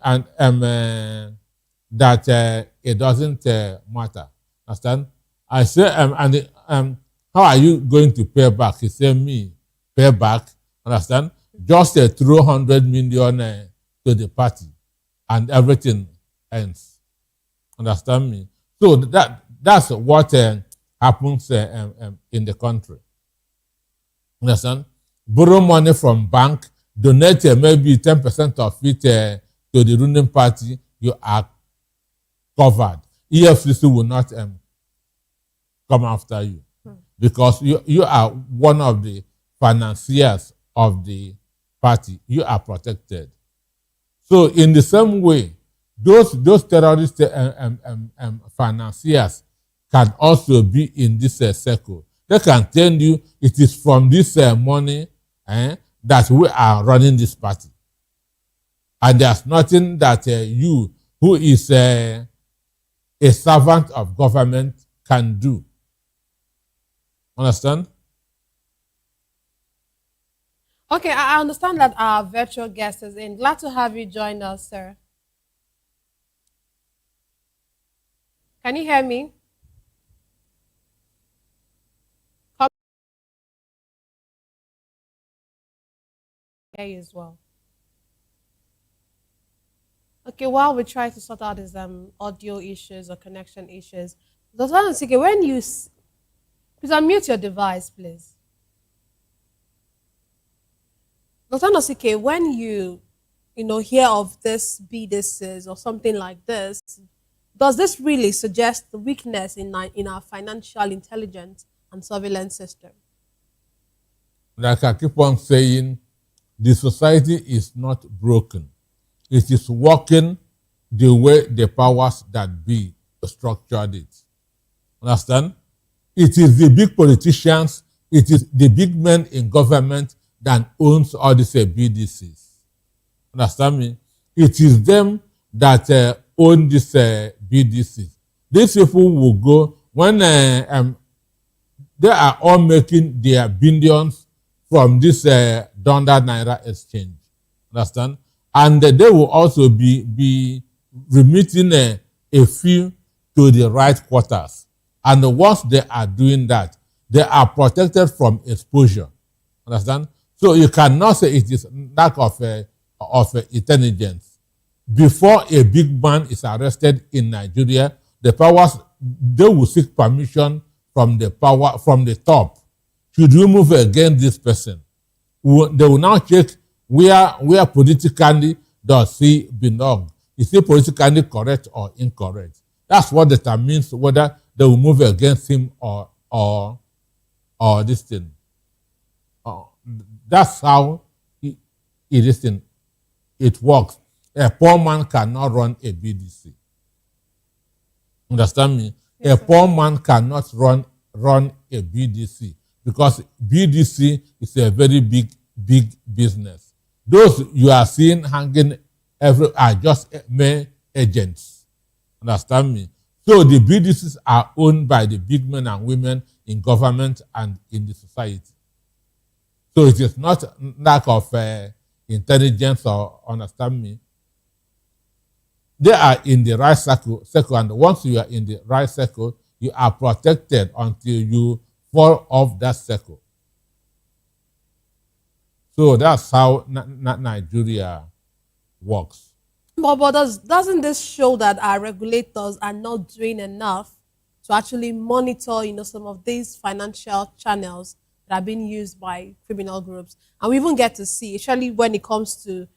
that it doesn't matter. Understand? I said, how are you going to pay back? He said, me, pay back. Understand? Just throw 100 million to the party and everything ends. Understand me? So that's what happens in the country. Understand? Borrow money from bank, donate maybe 10% of it to the ruling party, you are covered. EFCC will not come after you because you are one of the financiers of the party. You are protected. So in the same way, those terrorist financiers can also be in this circle. They can tell you it is from this money that we are running this party. And there's nothing that you, who is a servant of government, can do. Understand? Okay, I understand that our virtual guest is in. Glad to have you join us, sir. Can you hear me? Hear you as well. Okay, while we try to sort out these audio issues or connection issues, Dr. Ansike, when you please unmute your device, please. Dr. Ansike, when you hear of this BDCs or something like this, does this really suggest the weakness in our financial intelligence and surveillance system? Like I keep on saying, the society is not broken. It is working the way the powers that be structured it. Understand? It is the big politicians, it is the big men in government that owns all these BDCs. Understand me? It is them that own these BDCs. These people will go, when they are all making their billions from this Dollar Naira exchange. Understand? And they will also be remitting a fee to the right quarters. And once they are doing that, they are protected from exposure. Understand? So you cannot say it is lack of intelligence. before a big man is arrested in Nigeria, the powers, they will seek permission from the top. Should we move against this person? They will now check where politically does he belong. Is he politically correct or incorrect? That's what determines whether they will move against him or this thing. That's how it works. A poor man cannot run a BDC. Understand me? Yes, a poor man cannot run a BDC because BDC is a very big business. Those you are seeing hanging are just mere agents. Understand me? So the BDCs are owned by the big men and women in government and in the society. So it is not lack of intelligence or understand me. They are in the right circle, and once you are in the right circle, you are protected until you fall off that circle. So that's how Nigeria works. But doesn't this show that our regulators are not doing enough to actually monitor, some of these financial channels that are being used by criminal groups? And we even get to see, especially when it comes to,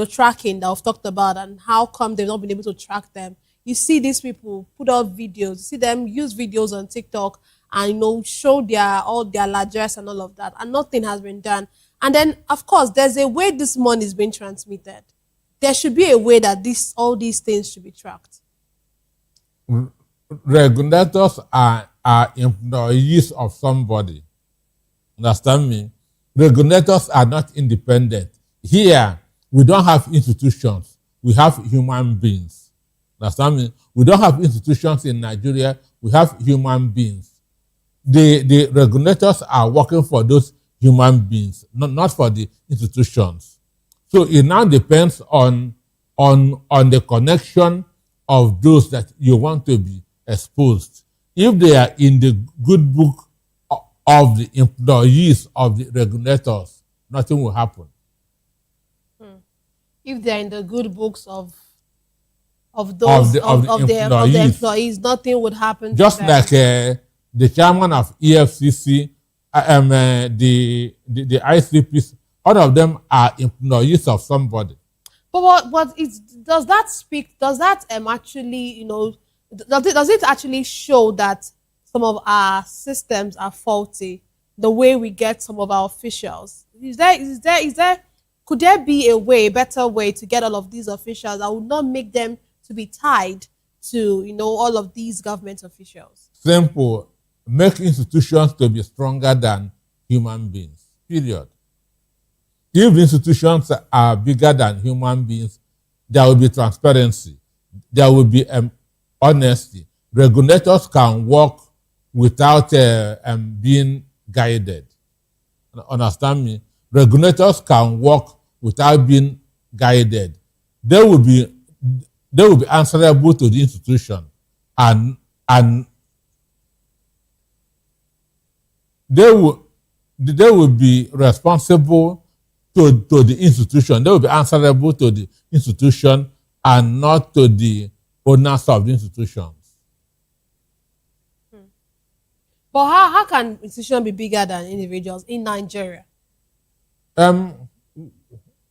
tracking that we've talked about and how come they've not been able to track them. You see these people put out videos, you see them use videos on TikTok and, show all their largesse and all of that, and nothing has been done. And then, of course, there's a way this money is being transmitted. There should be a way that all these things should be tracked. Regulators are employees of somebody. Understand me? Regulators are not independent. Here, we don't have institutions. We have human beings. Understand me? We don't have institutions in Nigeria. We have human beings. The regulators are working for those human beings, not for the institutions. So it now depends on the connection of those that you want to be exposed. If they are in the good book of the employees of the regulators, nothing will happen. If they're in the good books of the employees, nothing would happen. Just like the chairman of EFCC, the ICPs, all of them are employees of somebody. But does that actually, does it actually show that some of our systems are faulty, the way we get some of our officials? Could there be a better way to get all of these officials that would not make them to be tied to, all of these government officials? Simple. Make institutions to be stronger than human beings. Period. If institutions are bigger than human beings, there will be transparency. There will be honesty. Regulators can work without being guided. Understand me? Regulators can work without being guided. They will be answerable to the institution, and they will be responsible to the institution. They will be answerable to the institution and not to the owners of the institutions. But how can institutions be bigger than individuals in Nigeria?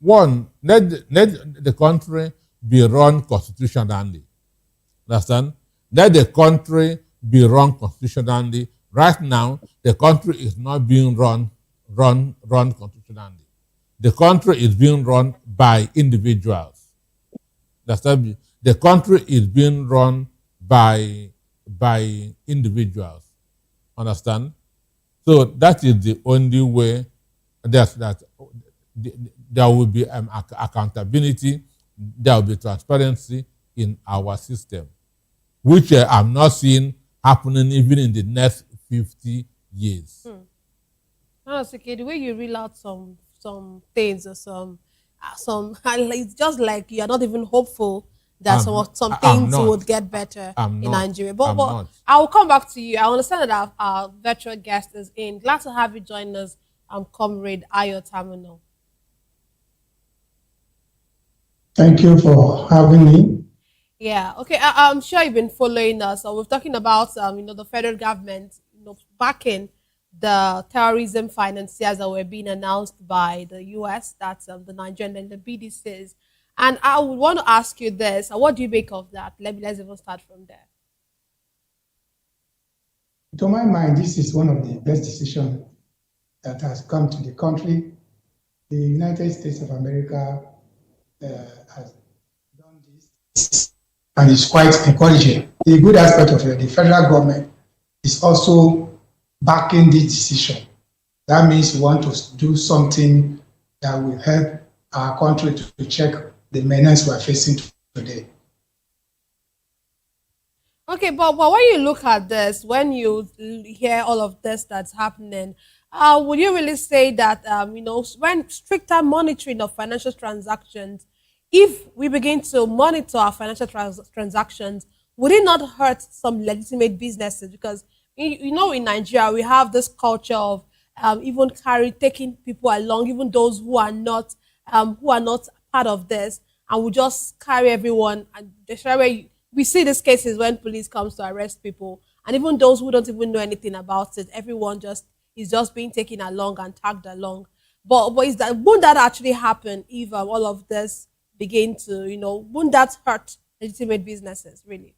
One, let the country be run constitutionally. Understand? Let the country be run constitutionally. Right now, the country is not being run constitutionally. The country is being run by individuals. Understand me? The country is being run by individuals. Understand? So that is the only way that there will be accountability, there will be transparency in our system, which I'm not seeing happening even in the next 50 years. Okay, the way you reel out some things or some it's just like you're not even hopeful that some things would get better in Nigeria. But I will come back to you. I understand that our virtual guest is in. Glad to have you join us, Comrade Ayo Tamino. Thank you for having me. Yeah, okay. I'm sure you've been following us. So we're talking about, the federal government, backing the terrorism financiers that were being announced by the U.S. That's the Nigerian and the BDCs. And I would want to ask you this: what do you make of that? Let's even start from there. To my mind, this is one of the best decisions that has come to the country. The United States of America has done this, and it's quite encouraging. The good aspect of it, the federal government is also backing this decision. That means we want to do something that will help our country to check the menace we are facing today. Okay, but when you look at this, when you hear all of this that's happening, would you really say that, when stricter monitoring of financial transactions, if we begin to monitor our financial transactions, would it not hurt some legitimate businesses? Because, in Nigeria, we have this culture of even taking people along, even those who are not part of this, and we just carry everyone. And we see these cases when police comes to arrest people, and even those who don't even know anything about it, everyone is just being taken along and tagged along. But won't that actually happen if all of this begin to, won't that hurt legitimate businesses really?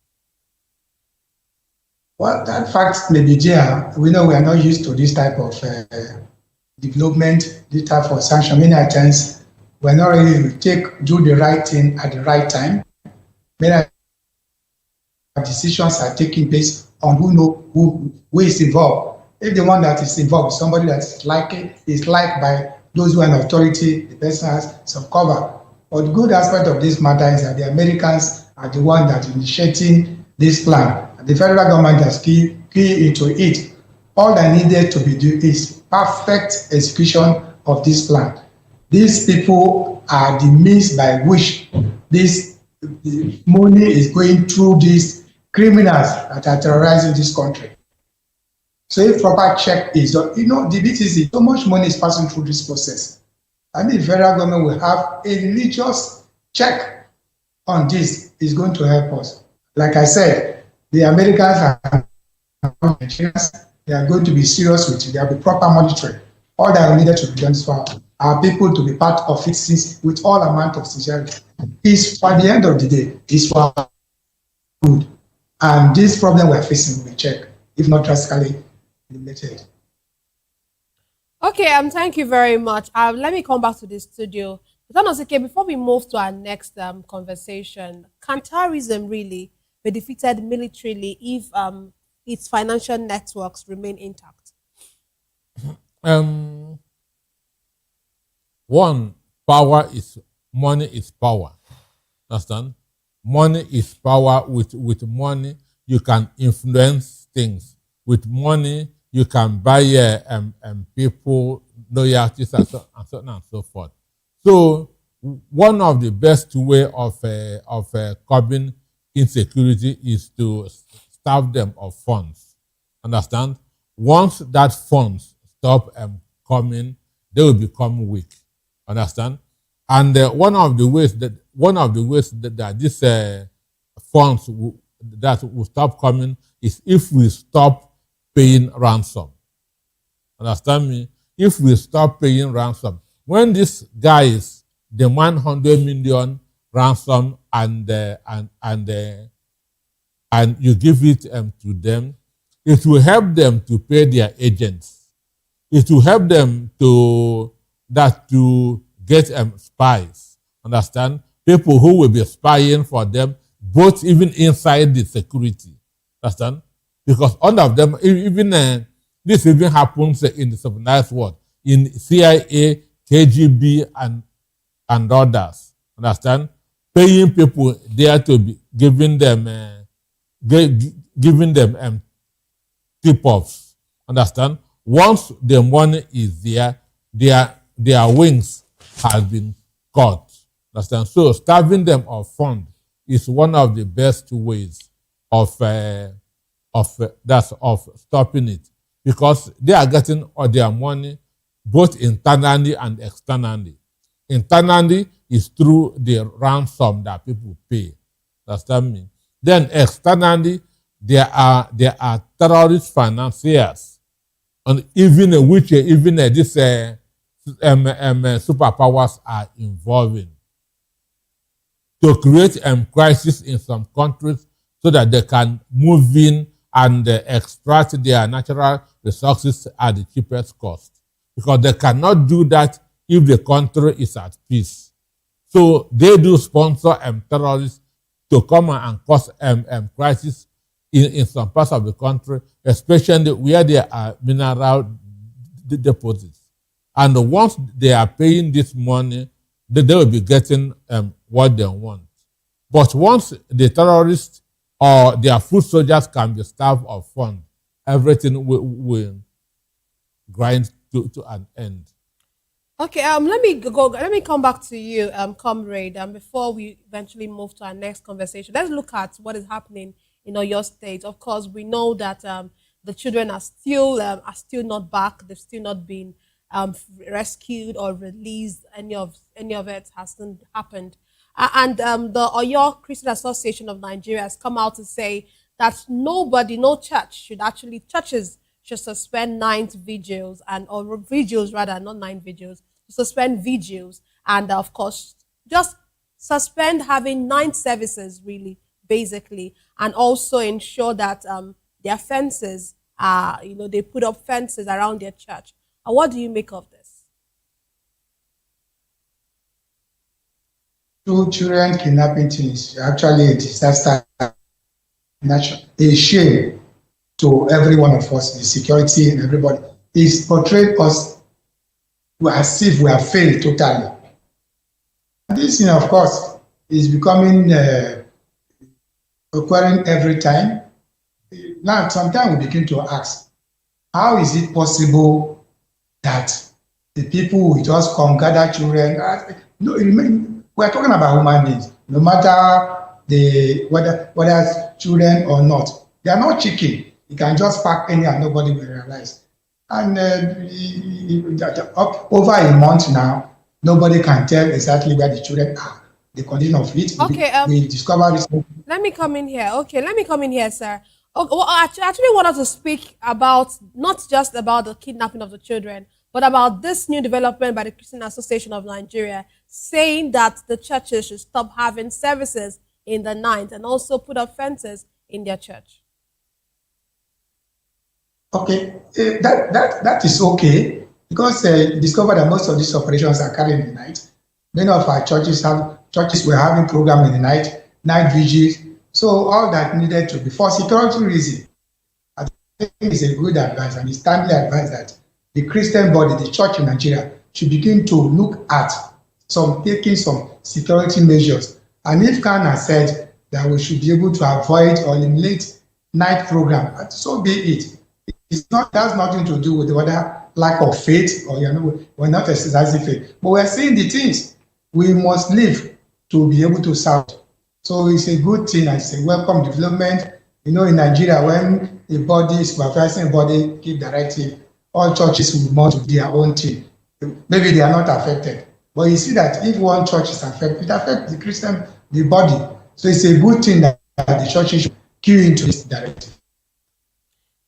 Well, that fact may be there. We know we are not used to this type of development, this type of sanction. Many times we're not ready to do the right thing at the right time. Many decisions are taken based on who is involved. If the one that is involved is somebody that is liked by those who are in authority, the person has some cover. But the good aspect of this matter is that the Americans are the one that are initiating this plan. The federal government has key into it. All that needed to be done is perfect execution of this plan. These people are the means by which the money is going through these criminals that are terrorizing this country. So if proper check is done, the BTC, so much money is passing through this process. And the federal government will have a religious check on this. Is going to help us. Like I said, the Americans are Nigerians. They are going to be serious with it. There will be proper monitoring. All that we needed to be done for our people to be part of it with all amount of sincerity. Is by the end of the day, is for good. And this problem we're facing will be checked, if not drastically eliminated. Okay, thank you very much. Let me come back to the studio. But before we move to our next conversation, can terrorism really be defeated militarily if its financial networks remain intact? One, money is power. Understand? Money is power. With money, you can influence things. With money, you can buy people loyalties and so on and so forth. So one of the best way of curbing insecurity is to starve them of funds. Understand? Once that funds stop coming, they will become weak. Understand? And one of the ways that this funds that will stop coming is if we stop paying ransom. Understand me? If we stop paying ransom, when these guys demand 100 million ransom and you give it to them, it will help them to pay their agents. It will help them to get spies. Understand? People who will be spying for them, both even inside the security. Understand? Because all of them, this even happens in the civilized world, in CIA, KGB, and others. Understand? Paying people there to be giving them tip-offs. Understand? Once the money is there, their wings has been cut. Understand? So starving them of fund is one of the best ways of stopping it, because they are getting all their money both internally and externally. Internally is through the ransom that people pay. Understand me? Then externally, there are terrorist financiers, and even these superpowers are involving to create crisis in some countries so that they can move in and extract their natural resources at the cheapest cost. Because they cannot do that if the country is at peace. So they do sponsor terrorists to come and cause crisis in some parts of the country, especially where there are mineral deposits. And once they are paying this money, they will be getting what they want. But once the terrorists or their foot soldiers can be starved of funds, everything will grind to an end. Okay, let me come back to you, comrade, before we eventually move to our next conversation. Let's look at what is happening in your state. Of course, we know that the children are still not back. They've still not been rescued or released. Any of it hasn't happened. And the Oyo Christian Association of Nigeria has come out to say that no churches should suspend night vigils or vigils rather, not 9 vigils, suspend vigils, and of course just suspend having 9 services, really, basically, and also ensure that their fences are, they put up fences around their church. And what do you make of this? Children kidnapping is actually a disaster, a shame to every one of us, the security and everybody. It's portrayed us as if we have failed totally. And this thing, of course, is becoming occurring every time. Now, sometimes we begin to ask, how is it possible that the people will just come gather children? No, we're talking about human beings, no matter whether children or not. They are not chicken. You can just pack any and nobody will realize. And over a month now, nobody can tell exactly where the children are, the condition of it. Okay, we discovered this. Let me come in here. Okay, let me come in here, sir. Okay, well, I actually wanted to speak about not just about the kidnapping of the children, but about this new development by the Christian Association of Nigeria, saying that the churches should stop having services in the night and also put up fences in their church. Okay, that is okay, because discovered that most of these operations are carried in the night. Many of our churches were having program in the night vigils. So all that needed to be for security reasons. I think it's a good advice, and it's timely advice that the Christian body, the church in Nigeria, should begin to look at taking some security measures. And if Khan has said that we should be able to avoid or eliminate night program, so be it. That's nothing to do with whether lack of faith or we're not exercising faith. But we're seeing the things. We must live to be able to serve. So it's a good thing, and it's a welcome development. In Nigeria, when a body, supervising body, give directive, all churches will mount to their own thing. Maybe they are not affected. But you see that if one church is affected, it affects the body. So it's a good thing that the churches should key into this directive.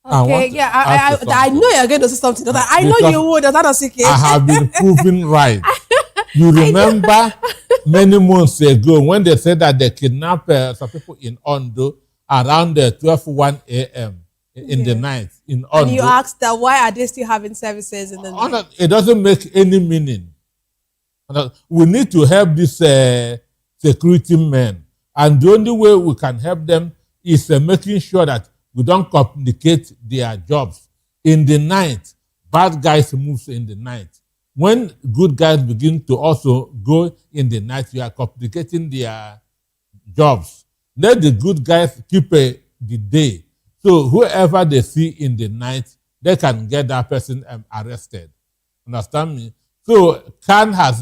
Okay, I know you're going to say something. I know you would. That's not okay. I have been proven right. You remember many months ago when they said that they kidnapped some people in Ondo around 12:01 a.m. in the night in Ondo. And you asked that why are they still having services in the night? It doesn't make any meaning. We need to help these security men, and the only way we can help them is making sure that we don't complicate their jobs. In the night, bad guys move in the night. When good guys begin to also go in the night, you are complicating their jobs. Let the good guys keep the day. So whoever they see in the night, they can get that person arrested. Understand me? So Khan has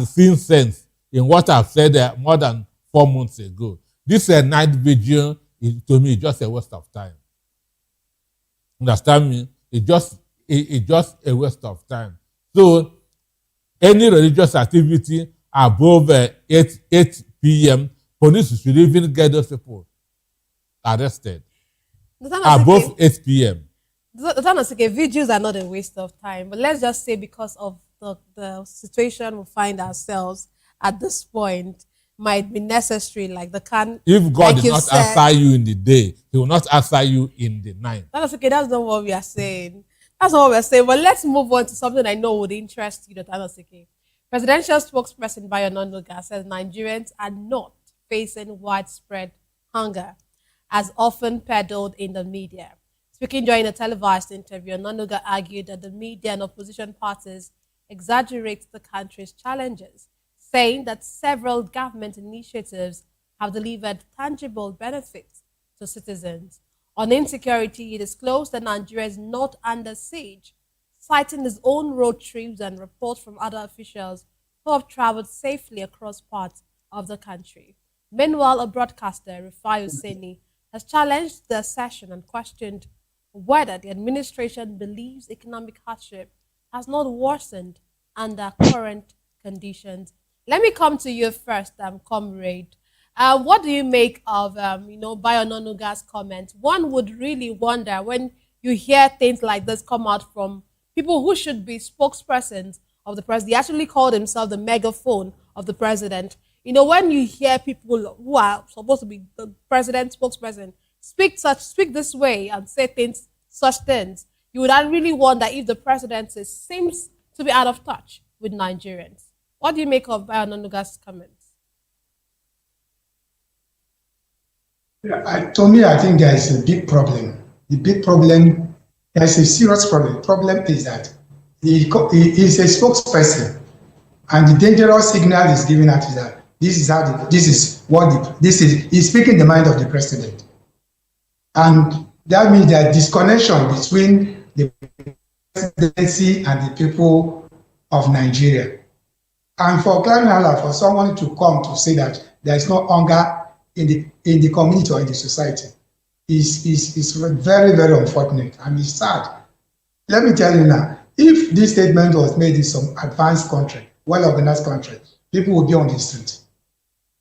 seen sense in what I've said more than 4 months ago. This night vigil is, to me, just a waste of time. Understand me? It's just a waste of time. So Any religious activity above 8 p.m., police should even get those people arrested. Above 8 p.m. Vigils are not a waste of time, but let's just say because of the situation we find ourselves at this point, might be necessary. Like the can. If God did not answer you in the day, He will not answer you in the night. That's okay. That's not what we are saying. That's not what we're saying. But let's move on to something I know would interest you, Dr. Anosike. Presidential spokesperson Bayo Onanuga says Nigerians are not facing widespread hunger, as often peddled in the media. Speaking during a televised interview, Onanuga argued that the media and opposition parties exaggerate the country's challenges, saying that several government initiatives have delivered tangible benefits to citizens. On insecurity, he disclosed that Nigeria is not under siege, citing his own road trips and reports from other officials who have traveled safely across parts of the country. Meanwhile, a broadcaster, Rufai Hussaini, has challenged the assertion and questioned whether the administration believes economic hardship has not worsened under current conditions. Let me come to you first, comrade. What do you make of, Bayo Onanuga's comment? One would really wonder when you hear things like this come out from people who should be spokespersons of the president. He actually called himself the megaphone of the president. When you hear people who are supposed to be the president's spokesperson speak this way and say such things, you would really wonder if the presidency seems to be out of touch with Nigerians. What do you make of Bayo Onanuga's comments? To me, I think there is a big problem. The big problem, there's a serious problem. The problem is that he is a spokesperson, and the dangerous signal is given out is that he's speaking the mind of the president. And that means there is disconnection between the presidency and the people of Nigeria. And for crying out loud, for someone to come to say that there is no hunger in the community or in the society is very, very unfortunate, and it's sad. Let me tell you now, if this statement was made in some advanced country, well-organized country, people would be on the street.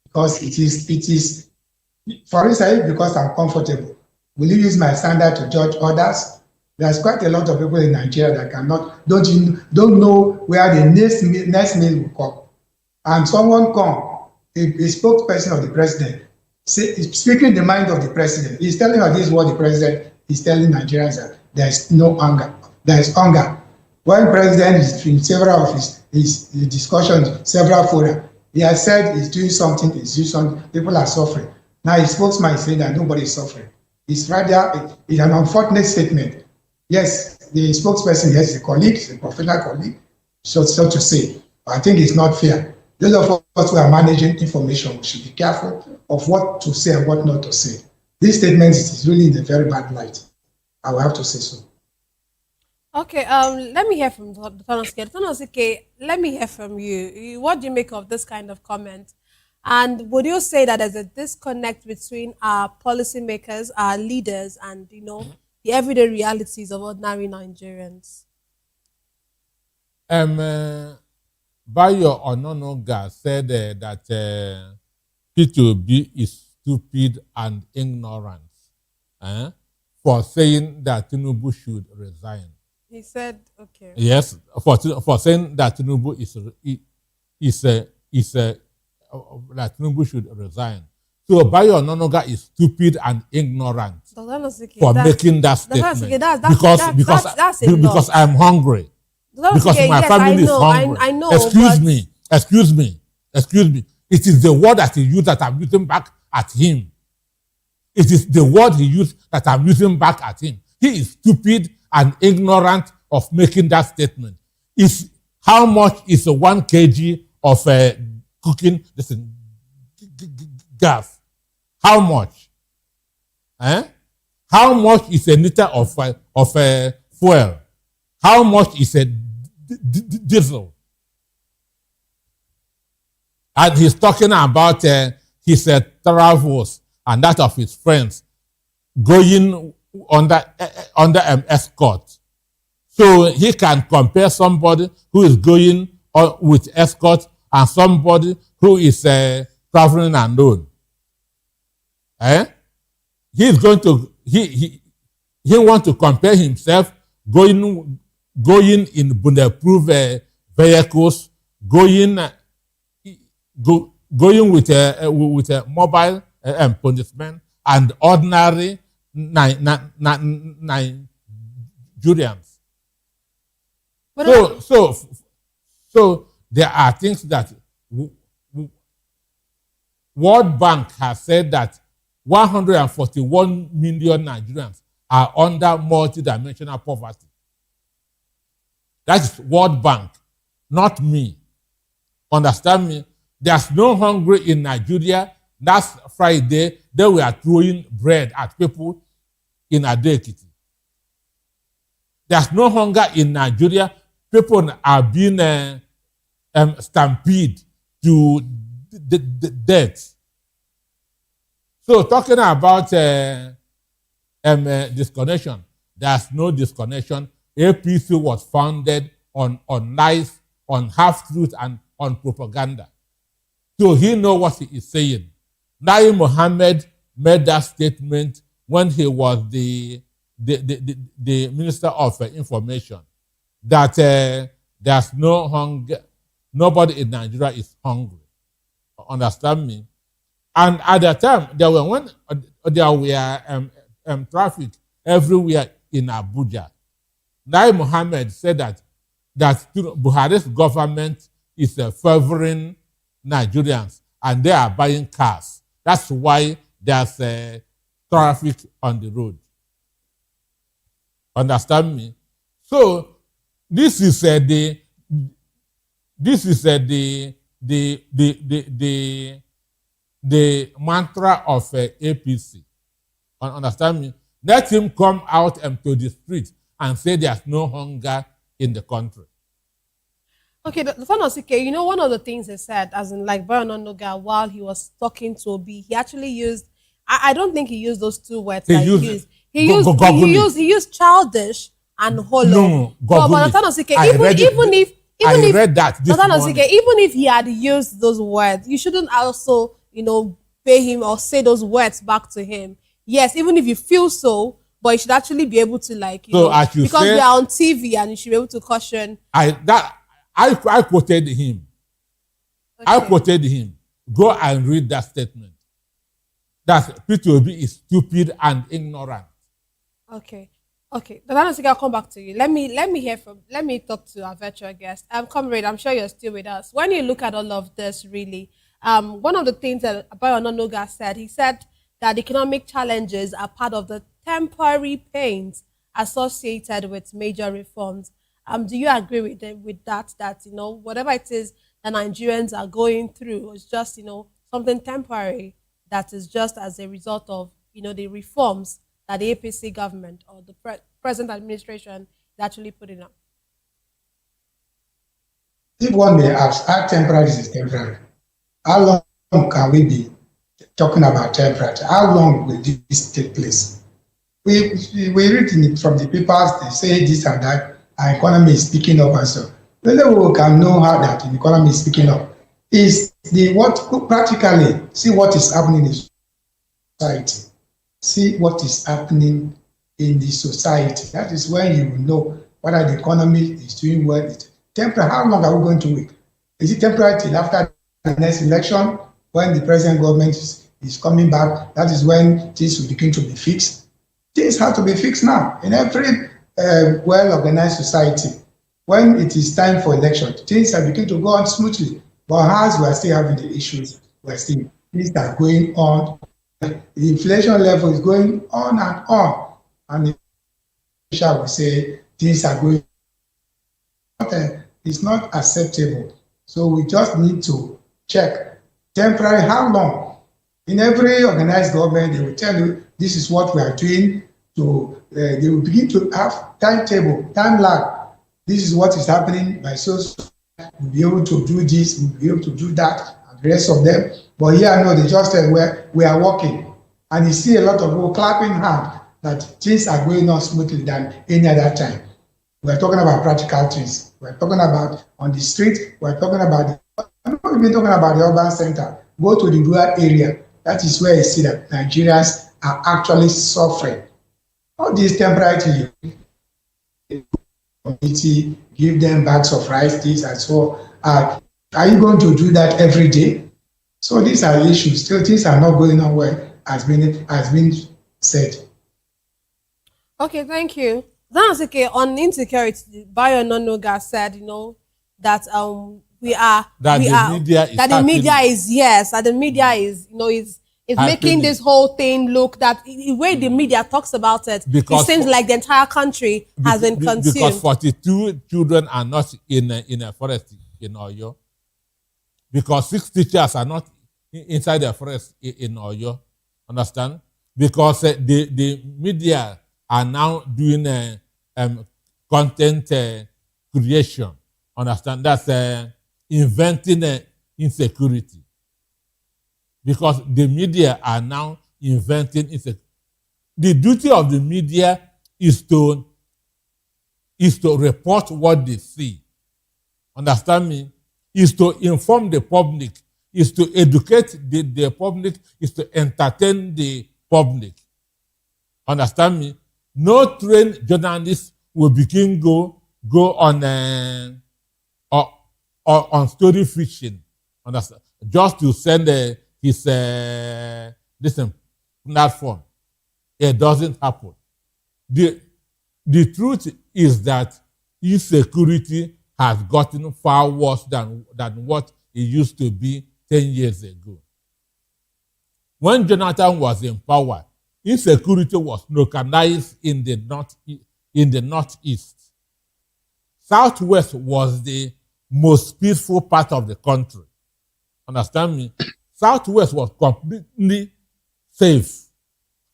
Because it is, for instance, because I'm comfortable, will you use my standard to judge others? There's quite a lot of people in Nigeria that don't know where the next meal will come. And someone come, a spokesperson of the president, speaking the mind of the president, he's telling us this is what the president is telling Nigerians, that there is no hunger. There is hunger. When president is in several of his discussions, several fora, he has said he's doing something, people are suffering. Now his spokesman is saying that nobody is suffering. It's rather it's an unfortunate statement. Yes, the spokesperson is a colleague, a professional colleague, so to say. But I think it's not fair. Those of us who are managing information, we should be careful of what to say and what not to say. This statement is really in a very bad light. I will have to say so. Okay, let me hear from Dr. Anosike. Let me hear from you. What do you make of this kind of comment? And would you say that there's a disconnect between our policymakers, our leaders, and the everyday realities of ordinary Nigerians? Bayo Onanuga said that P2B is stupid and ignorant for saying that Tinubu should resign. He said, okay. Yes, for saying that Tinubu that Tinubu should resign. So Bayo Onanuga is stupid and ignorant for making that statement. Because I'm hungry. Because my family is hungry. I know. Excuse me. It is the word that he used that I'm using back at him. It is the word he used that I'm using back at him. He is stupid and ignorant of making that statement. How much is 1 kg of cooking gas? How much? How much is a liter of fuel? How much is a diesel? And he's talking about his travels and that of his friends going under escort. So he can compare somebody who is going or with escort, and somebody who is traveling alone. He's going to he want to compare himself going in bulletproof vehicles, going with a mobile policeman and ordinary Nigerians. So there are things that World Bank has said that 141 million Nigerians are under multidimensional poverty. That is World Bank, not me. Understand me? There's no hunger in Nigeria. Last Friday, they were throwing bread at people in Ado-Ekiti. There's no hunger in Nigeria. People are being stampeded to the death. So talking about disconnection, there's no disconnection. APC was founded on lies, on half-truth, and on propaganda. So he knows what he is saying. Nai Mohammed made that statement when he was the Minister of Information, that there's no hunger, nobody in Nigeria is hungry. Understand me? And at the time, there were traffic everywhere in Abuja. Nai Mohammed said that Buhari's government is favoring Nigerians and they are buying cars. That's why there's traffic on the road. Understand me? So this is the mantra of APC. Understand me? Let him come out to the street and say there's no hunger in the country. Okay, the son of CK, you know, one of the things he said, as in like Baron Onoga, while he was talking to Obi, he actually used, I don't think he used those two words that he used. He used childish and hollow. No, but the son of CK, even if he had used those words, you shouldn't also, pay him or say those words back to him. Yes, even if you feel so, but you should actually be able to because we are on TV and you should be able to caution. I quoted him. Okay. I quoted him. Go and read that statement. That P2B is stupid and ignorant. Okay. I'll come back to you. Let me talk to our virtual guest. Comrade, I'm sure you're still with us. When you look at all of this, really, one of the things that Bayo Ononuga said, he said that economic challenges are part of the temporary pains associated with major reforms. Do you agree with that? That whatever it is that Nigerians are going through is just something temporary that is just as a result of the reforms that the APC government or the present administration is actually putting up. If one may ask, how temporary is temporary? How long can we be talking about temporary? How long will this take place? We read from the papers, they say this and that. Our economy is picking up and so. The level we can know how that the economy is picking up is practically see what is happening in society. See what is happening in the society. That is when you will know whether the economy is doing well. Temporary. How long are we going to wait? Is it temporary till after the next election when the present government is coming back? That is when things will begin to be fixed. Things have to be fixed now in every well-organized society. When it is time for election, things are beginning to go on smoothly. But as we are still having the issues, things are going on. The inflation level is going on and on. And shall we say things are going on. It's not acceptable. So we just need to check temporary how long. In every organized government, they will tell you this is what we are doing. So they will begin to have timetable, time lag. This is what is happening by so we'll be able to do this, we'll be able to do that, and the rest of them. But here, no, they just said we are working. And you see a lot of people clapping hands that things are going on smoothly than any other time. We're talking about practical things. We're talking about on the street. We're talking about, I'm not even talking about the urban center. Go to the rural area. That is where you see that Nigerians are actually suffering. All these temporary community, give them bags of rice, this and so on. Are you going to do that every day? So these are issues. Still, things are not going on well, has been said. Okay, thank you. That's okay. On insecurity, Bayo Nonoga said, that That the media is that the media happening. is yes, that the media is is making this whole thing look that the way the media talks about it, Because it seems like the entire country has been Because consumed. 42 children are not in a forest in Oyo. Because 6 teachers are not inside the forest in Oyo. Understand? Because the media are now doing content creation. Understand? That's inventing insecurity. Because the media are now inventing insecurity. The duty of the media is to report what they see. Understand me? Is to inform the public, is to educate the public, is to entertain the public. Understand me? No trained journalist will begin go on story fiction. Understand? Just to send his platform. It doesn't happen. The truth is that insecurity has gotten far worse than what it used to be 10 years ago. When Jonathan was in power, insecurity was localized in the northeast. Southwest was the most peaceful part of the country. Understand me? Southwest was completely safe.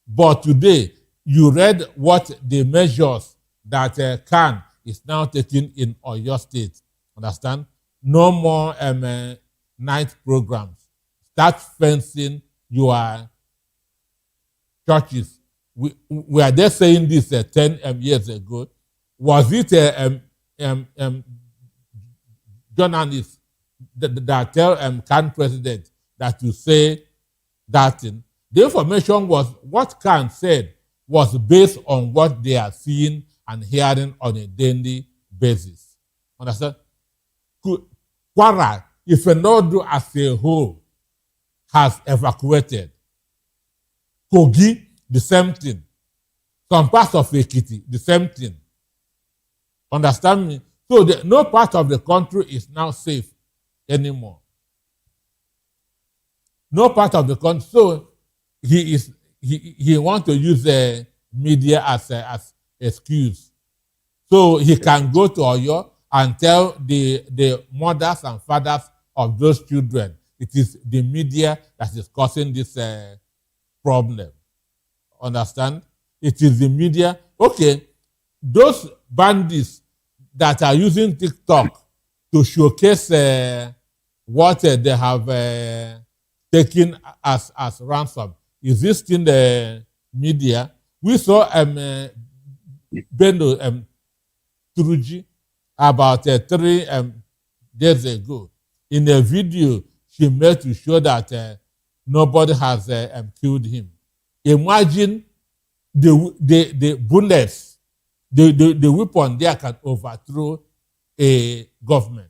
But today, you read what the measures that CAN is now taking in Oyo State. Understand? No more night programs. Start fencing your churches. Were they saying this 10 years ago? Was it journalists that tell CAN president that to say that thing? The information was, what CAN said was based on what they are seeing and hearing on a daily basis. Understand? Kwara, if Enodo as a whole has evacuated, Kogi, the same thing. Some parts of Ekiti, the same thing. Understand me? So no part of the country is now safe anymore. No part of the country. So he wants to use the media as excuse. So he can go to Oyo and tell the mothers and fathers of those children it is the media that is causing this problem. Understand? It is the media. Okay, those bandits that are using TikTok to showcase what they have taken as ransom. Is this in the media? We saw Bendo Turuji about 3 days ago. In a video, she made to show that nobody has killed him. Imagine the bullets, the weapon there can overthrow a government.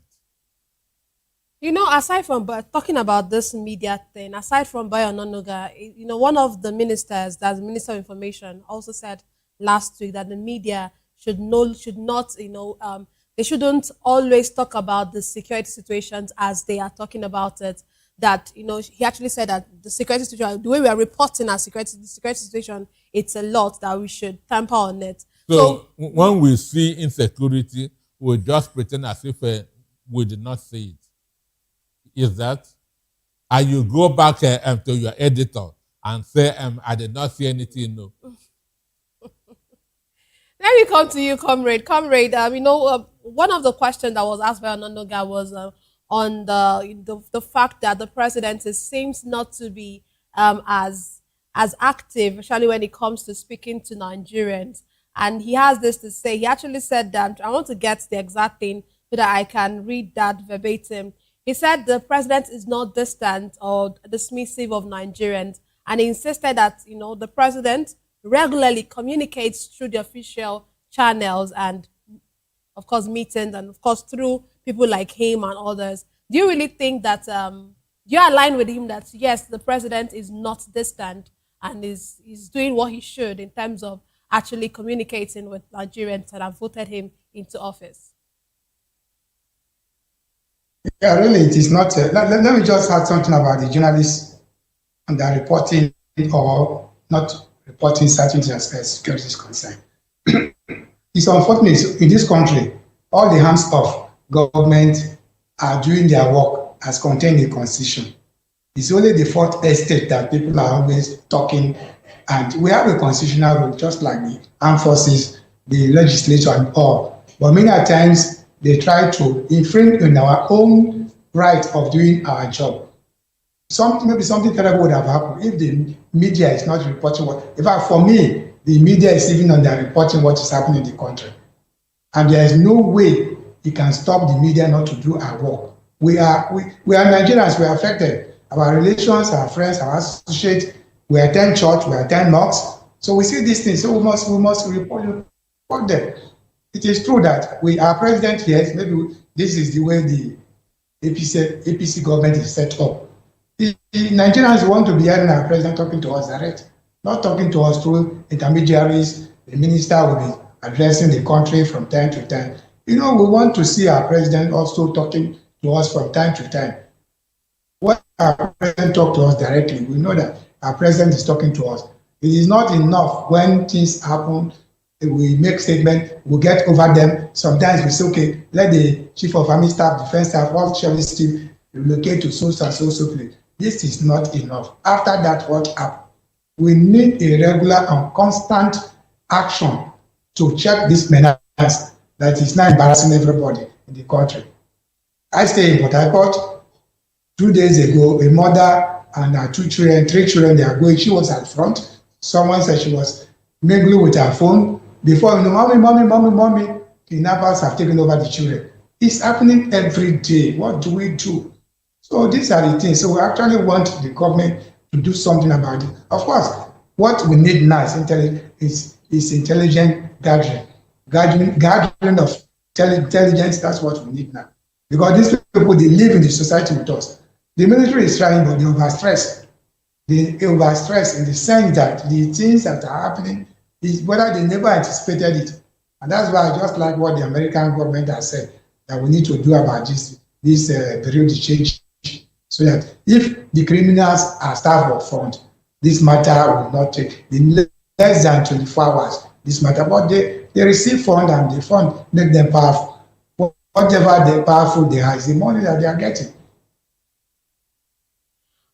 Aside from talking about this media thing, aside from Bayo Nonoga, one of the ministers, that's the Minister of Information, also said last week that the media should not, they shouldn't always talk about the security situations as they are talking about it. That, he actually said that the security situation, the way we are reporting our the security situation, it's a lot that we should tamper on it. So when we see insecurity, we just pretend as if we did not see it. Is that? And you go back to your editor and say, I did not see anything, no. Let me come to you, Comrade. Comrade, one of the questions that was asked by Anandoga was on the fact that the president seems not to be as active, especially when it comes to speaking to Nigerians. And he has this to say. He actually said that, I want to get the exact thing so that I can read that verbatim. He said the president is not distant or dismissive of Nigerians, and he insisted that, the president regularly communicates through the official channels and, of course, meetings, and of course through people like him and others. Do you really think that you align with him that yes, the president is not distant and is doing what he should in terms of actually communicating with Nigerians that have voted him into office? Yeah, really, it is not. Let me just add something about the journalists and their reporting or not reporting certain things as security is concerned. It's unfortunate in this country, all the hands of government are doing their work as contained in the Constitution. It's only the fourth estate that people are always talking, and we have a constitutional rule, just like the armed forces, the legislature, and all. But many times they try to infringe on our own right of doing our job. Maybe something terrible would have happened if the media is not reporting what. In fact, for me, the media is even under reporting what is happening in the country, and there is no way you can stop the media not to do our work. We are Nigerians. We are affected. Our relations, our friends, our associates. We attend church. We attend mosques. So we see these things. So we must report them. It is true that our president here. Maybe this is the way the APC government is set up. The Nigerians want to be hearing our president talking to us direct, not talking to us through intermediaries. The minister will be addressing the country from time to time. We want to see our president also talking to us from time to time. When our president talks to us directly, we know that our president is talking to us. It is not enough when things happen, we make statements, we get over them. Sometimes we say, okay, let the chief of army staff, defense staff, all service team relocate to so and so place. This is not enough. After that, what happened? We need a regular and constant action to check this menace that is now embarrassing everybody in the country. I stay in Port Harcourt. 2 days ago, a mother and her 3 children, they are going. She was at front. Someone said she was mingling with her phone. Before you know, mommy, kidnappers have taken over the children. It's happening every day. What do we do? So these are the things. So we actually want the government to do something about it. Of course, what we need now is intelligent gathering of intelligence. That's what we need now. Because these people, they live in the society with us. The military is trying, but they overstress. They overstress in the sense that the things that are happening is whether they never anticipated it. And that's why I just like what the American government has said, that we need to do about this period change, so that if the criminals are staff up front, this matter will not take in less than 24 hours. This matter, but they receive fund, and the fund make them powerful. Whatever the powerful they are, is the money that they are getting.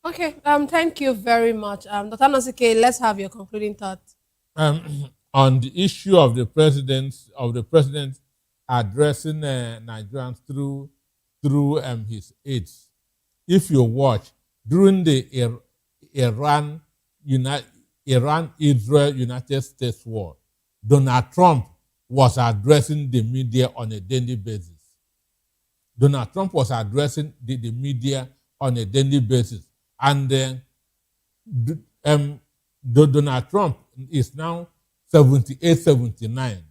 Okay, thank you very much. Dr. Nosike, let's have your concluding thoughts. On the issue of the president addressing Nigerians through his aides, if you watch during the Iran-Israel United States war, Donald Trump was addressing the media on a daily basis. Donald Trump was addressing the media on a daily basis, and Donald Trump is now 78, 79,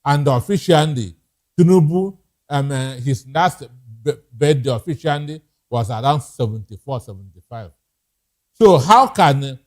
and officially, Tinubu, his last birthday officially was around 74, 75. So how can